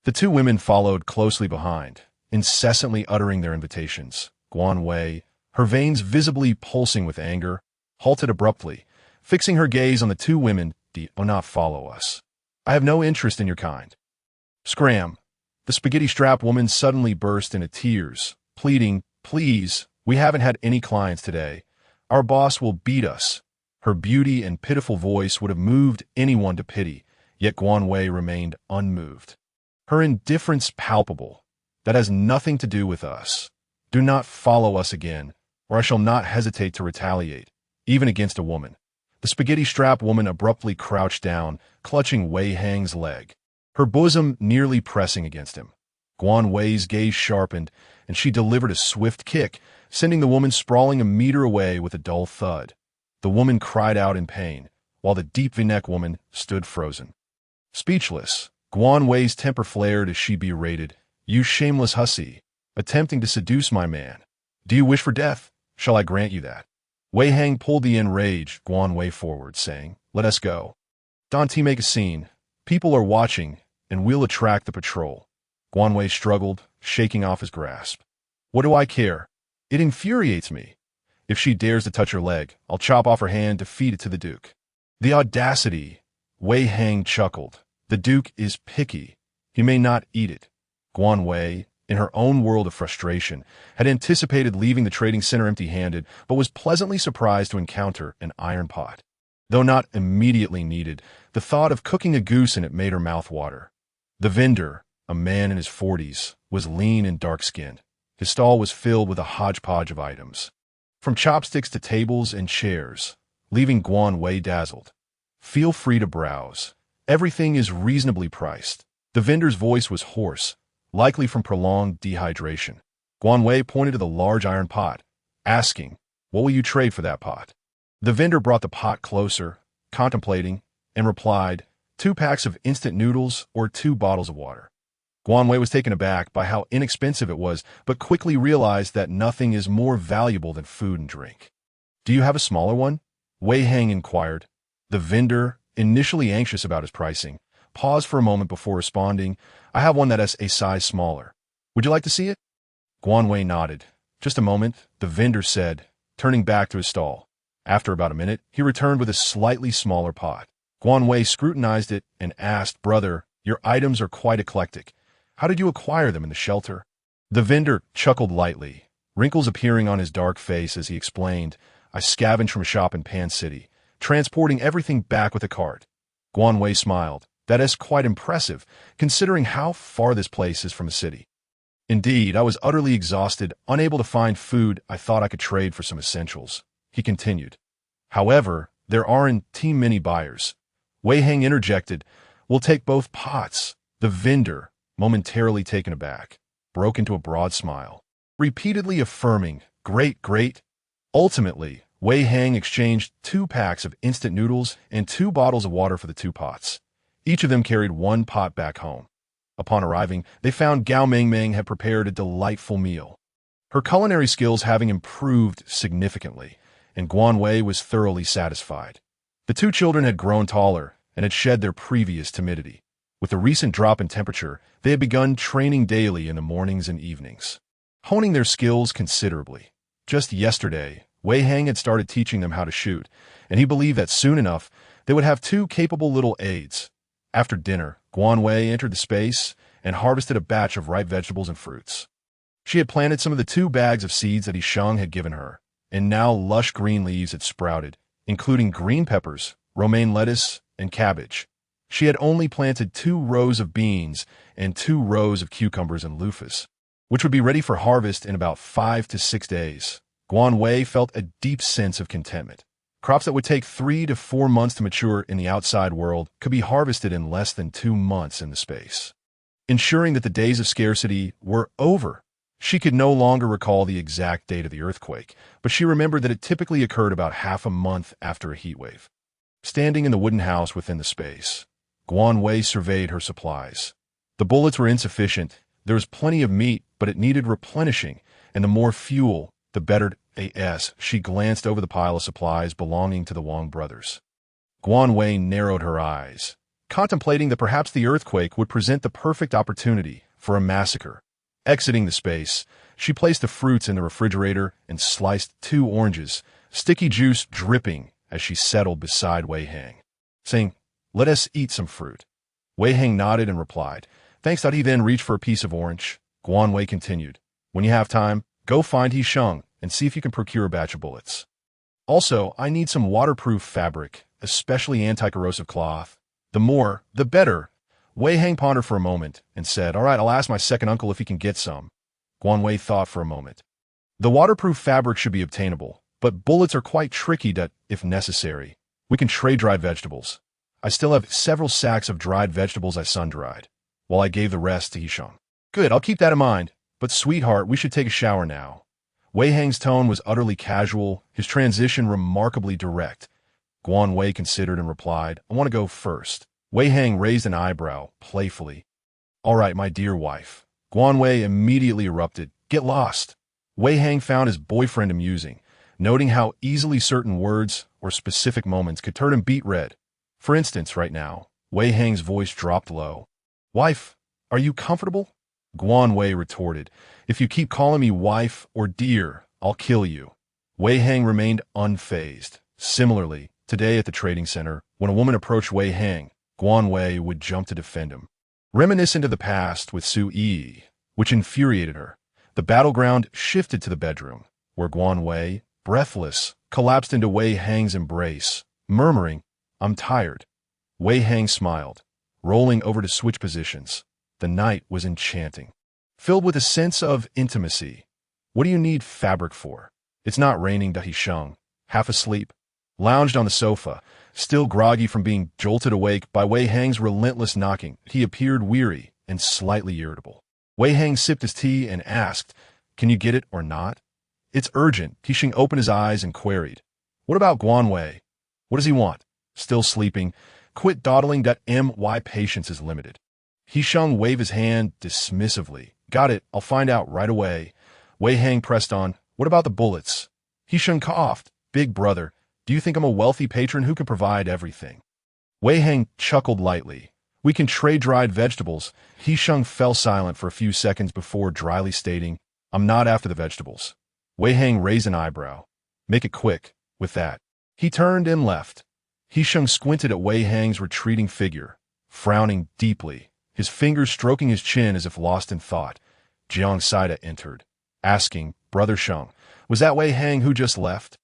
The two women followed closely behind, incessantly uttering their invitations. Guan Wei, her veins visibly pulsing with anger, halted abruptly, fixing her gaze on the two women. "Do not follow us. I have no interest in your kind." Scram! The spaghetti-strap woman suddenly burst into tears, pleading, "Please, we haven't had any clients today. Our boss will beat us." Her beauty and pitiful voice would have moved anyone to pity, yet Guan Wei remained unmoved. Her indifference palpable. "That has nothing to do with us. Do not follow us again, or I shall not hesitate to retaliate, even against a woman." The spaghetti-strap woman abruptly crouched down, clutching Wei Hang's leg, her bosom nearly pressing against him. Guan Wei's gaze sharpened, and she delivered a swift kick, sending the woman sprawling a meter away with a dull thud. The woman cried out in pain, while the deep V-neck woman stood frozen. Speechless, Guan Wei's temper flared as she berated, "You shameless hussy, attempting to seduce my man. Do you wish for death? Shall I grant you that?" Wei Hang pulled the enraged Guan Wei forward, saying, "Let us go. Don't make a scene. People are watching, and we'll attract the patrol." Guan Wei struggled, shaking off his grasp. "What do I care? It infuriates me. If she dares to touch her leg, I'll chop off her hand to feed it to the Duke." The audacity! Wei Hang chuckled. "The Duke is picky. He may not eat it." Guan Wei, in her own world of frustration, had anticipated leaving the trading center empty-handed, but was pleasantly surprised to encounter an iron pot. Though not immediately needed, the thought of cooking a goose in it made her mouth water. The vendor, a man in his 40s, was lean and dark-skinned. His stall was filled with a hodgepodge of items, from chopsticks to tables and chairs, leaving Guan Wei dazzled. "Feel free to browse. Everything is reasonably priced." The vendor's voice was hoarse, likely from prolonged dehydration. Guan Wei pointed to the large iron pot, asking, "What will you trade for that pot?" The vendor brought the pot closer, contemplating, and replied, 2 packs of instant noodles or 2 bottles of water." Guan Wei was taken aback by how inexpensive it was, but quickly realized that nothing is more valuable than food and drink. "Do you have a smaller one?" Wei Hang inquired. The vendor, initially anxious about his pricing, paused for a moment before responding, "I have one that is a size smaller. Would you like to see it?" Guan Wei nodded. "Just a moment," the vendor said, turning back to his stall. After about a minute, he returned with a slightly smaller pot. Guan Wei scrutinized it and asked, "Brother, your items are quite eclectic. How did you acquire them in the shelter?" The vendor chuckled lightly, wrinkles appearing on his dark face as he explained, "I scavenged from a shop in Pan City, transporting everything back with a cart." Guan Wei smiled. "That is quite impressive, considering how far this place is from a city." "Indeed, I was utterly exhausted, unable to find food I thought I could trade for some essentials," he continued. "However, there aren't too many buyers." Wei Hang interjected, "We'll take both pots." The vendor, momentarily taken aback, broke into a broad smile, repeatedly affirming, "Great, great." Ultimately, Wei Hang exchanged 2 packs of instant noodles and 2 bottles of water for the 2 pots. Each of them carried 1 pot back home. Upon arriving, they found Gao Mengmeng had prepared a delightful meal. Her culinary skills having improved significantly, and Guan Wei was thoroughly satisfied. The two children had grown taller and had shed their previous timidity. With the recent drop in temperature, they had begun training daily in the mornings and evenings, honing their skills considerably. Just yesterday, Wei Hang had started teaching them how to shoot, and he believed that soon enough, they would have two capable little aides. After dinner, Guan Wei entered the space and harvested a batch of ripe vegetables and fruits. She had planted some of the 2 bags of seeds that He Sheng had given her, and now lush green leaves had sprouted, including green peppers, romaine lettuce, and cabbage. She had only planted 2 rows of beans and 2 rows of cucumbers and loofahs, which would be ready for harvest in about 5 to 6 days. Guan Wei felt a deep sense of contentment. Crops that would take 3 to 4 months to mature in the outside world could be harvested in less than 2 months in the space, ensuring that the days of scarcity were over. She could no longer recall the exact date of the earthquake, but she remembered that it typically occurred about half a month after a heatwave. Standing in the wooden house within the space, Guan Wei surveyed her supplies. The bullets were insufficient. There was plenty of meat, but it needed replenishing, and the more fuel, the better. As she glanced over the pile of supplies belonging to the Wang brothers, Guan Wei narrowed her eyes, contemplating that perhaps the earthquake would present the perfect opportunity for a massacre. Exiting the space, she placed the fruits in the refrigerator and sliced 2 oranges, sticky juice dripping as she settled beside Wei Hang, saying, "Let us eat some fruit." Wei Hang nodded and replied, "Thanks." He then reached for a piece of orange. Guan Wei continued, "When you have time, go find He Sheng and see if you can procure a batch of bullets. Also, I need some waterproof fabric, especially anti-corrosive cloth. The more, the better." Wei Hang pondered for a moment and said, "All right, I'll ask my second uncle if he can get some." Guan Wei thought for a moment. "The waterproof fabric should be obtainable, but bullets are quite tricky to, if necessary. We can trade dried vegetables. I still have several sacks of dried vegetables I sun-dried, while I gave the rest to He Sheng." "Good, I'll keep that in mind. But sweetheart, we should take a shower now." Wei Hang's tone was utterly casual, his transition remarkably direct. Guan Wei considered and replied, "I want to go first." Wei Hang raised an eyebrow, playfully. "All right, my dear wife." Guan Wei immediately erupted, "Get lost." Wei Hang found his boyfriend amusing, noting how easily certain words or specific moments could turn him beet red. For instance, right now, Wei Hang's voice dropped low. "Wife, are you comfortable?" Guan Wei retorted, "If you keep calling me wife or dear, I'll kill you." Wei Hang remained unfazed. Similarly, today at the trading center, when a woman approached Wei Hang, Guan Wei would jump to defend him. Reminiscent of the past with Su Yi, which infuriated her, the battleground shifted to the bedroom, where Guan Wei, breathless, collapsed into Wei Hang's embrace, murmuring, "I'm tired." Wei Hang smiled, rolling over to switch positions. The night was enchanting, filled with a sense of intimacy. "What do you need fabric for?" "It's not raining." He Sheng, half asleep, lounged on the sofa, still groggy from being jolted awake by Wei Hang's relentless knocking. He appeared weary and slightly irritable. Wei Hang sipped his tea and asked, "Can you get it or not?" "It's urgent." He Sheng opened his eyes and queried, "What about Guan Wei? What does he want?" "Still sleeping. Quit dawdling. My patience is limited." He Sheng waved his hand dismissively. "Got it. I'll find out right away." Wei Hang pressed on, "What about the bullets?" He Sheng coughed. "Big brother, do you think I'm a wealthy patron who can provide everything?" Wei Hang chuckled lightly. "We can trade dried vegetables." He Sheng fell silent for a few seconds before dryly stating, "I'm not after the vegetables." Wei Hang raised an eyebrow. "Make it quick." With that, he turned and left. He Sheng squinted at Wei Hang's retreating figure, frowning deeply, his fingers stroking his chin as if lost in thought. Jiang Saida entered, asking, "Brother Sheng, was that Wei Hang who just left?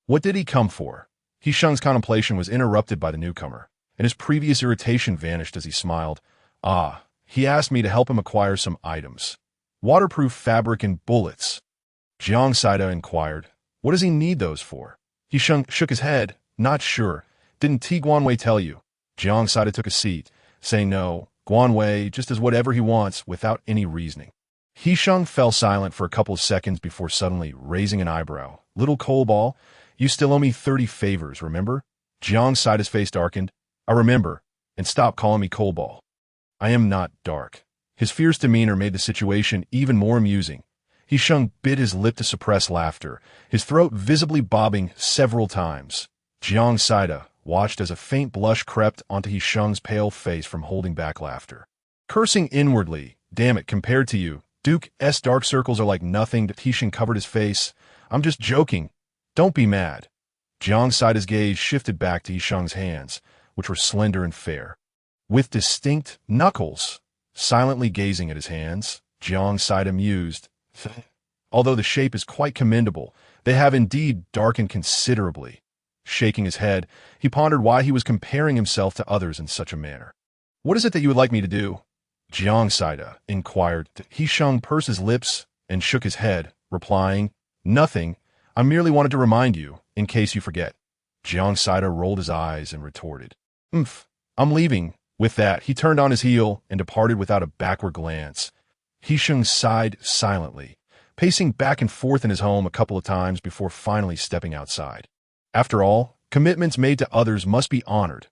What did he come for?" He Sheng's contemplation was interrupted by the newcomer, and his previous irritation vanished as he smiled. "Ah, he asked me to help him acquire some items. Waterproof fabric and bullets." Jiang Saida inquired, "What does he need those for?" He Sheng shook his head, "Not sure. Didn't Guan Wei tell you?" Jiang Saida took a seat, saying no. Guan Wei just does whatever he wants without any reasoning. He Sheng fell silent for a couple of seconds before suddenly raising an eyebrow. "Little coal ball, you still owe me 30 favors, remember?" Jiang Saida's face darkened. "I remember, and stop calling me coal ball. I am not dark." His fierce demeanor made the situation even more amusing. Hisheng bit his lip to suppress laughter, his throat visibly bobbing several times. Jiang Saida watched as a faint blush crept onto Hisheng's pale face from holding back laughter. Cursing inwardly, "Damn it, compared to you, Duke's dark circles are like nothing." Hisheng covered his face. "I'm just joking. Don't be mad." Jiang Saida's gaze shifted back to Hisheng's hands, which were slender and fair. With distinct knuckles, silently gazing at his hands, Jiang Saida mused, "Although the shape is quite commendable, they have indeed darkened considerably." Shaking his head, he pondered why he was comparing himself to others in such a manner. "What is it that you would like me to do?" Jiang Saida inquired. Hisheng pursed his lips and shook his head, replying, "Nothing. I merely wanted to remind you, in case you forget." Jiang Saida rolled his eyes and retorted, "I'm leaving." With that, he turned on his heel and departed without a backward glance. Hisheng sighed silently, pacing back and forth in his home a couple of times before finally stepping outside. After all, commitments made to others must be honored.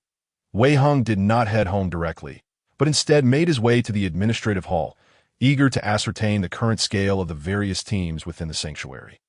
Wei Hung did not head home directly, but instead made his way to the administrative hall, eager to ascertain the current scale of the various teams within the sanctuary.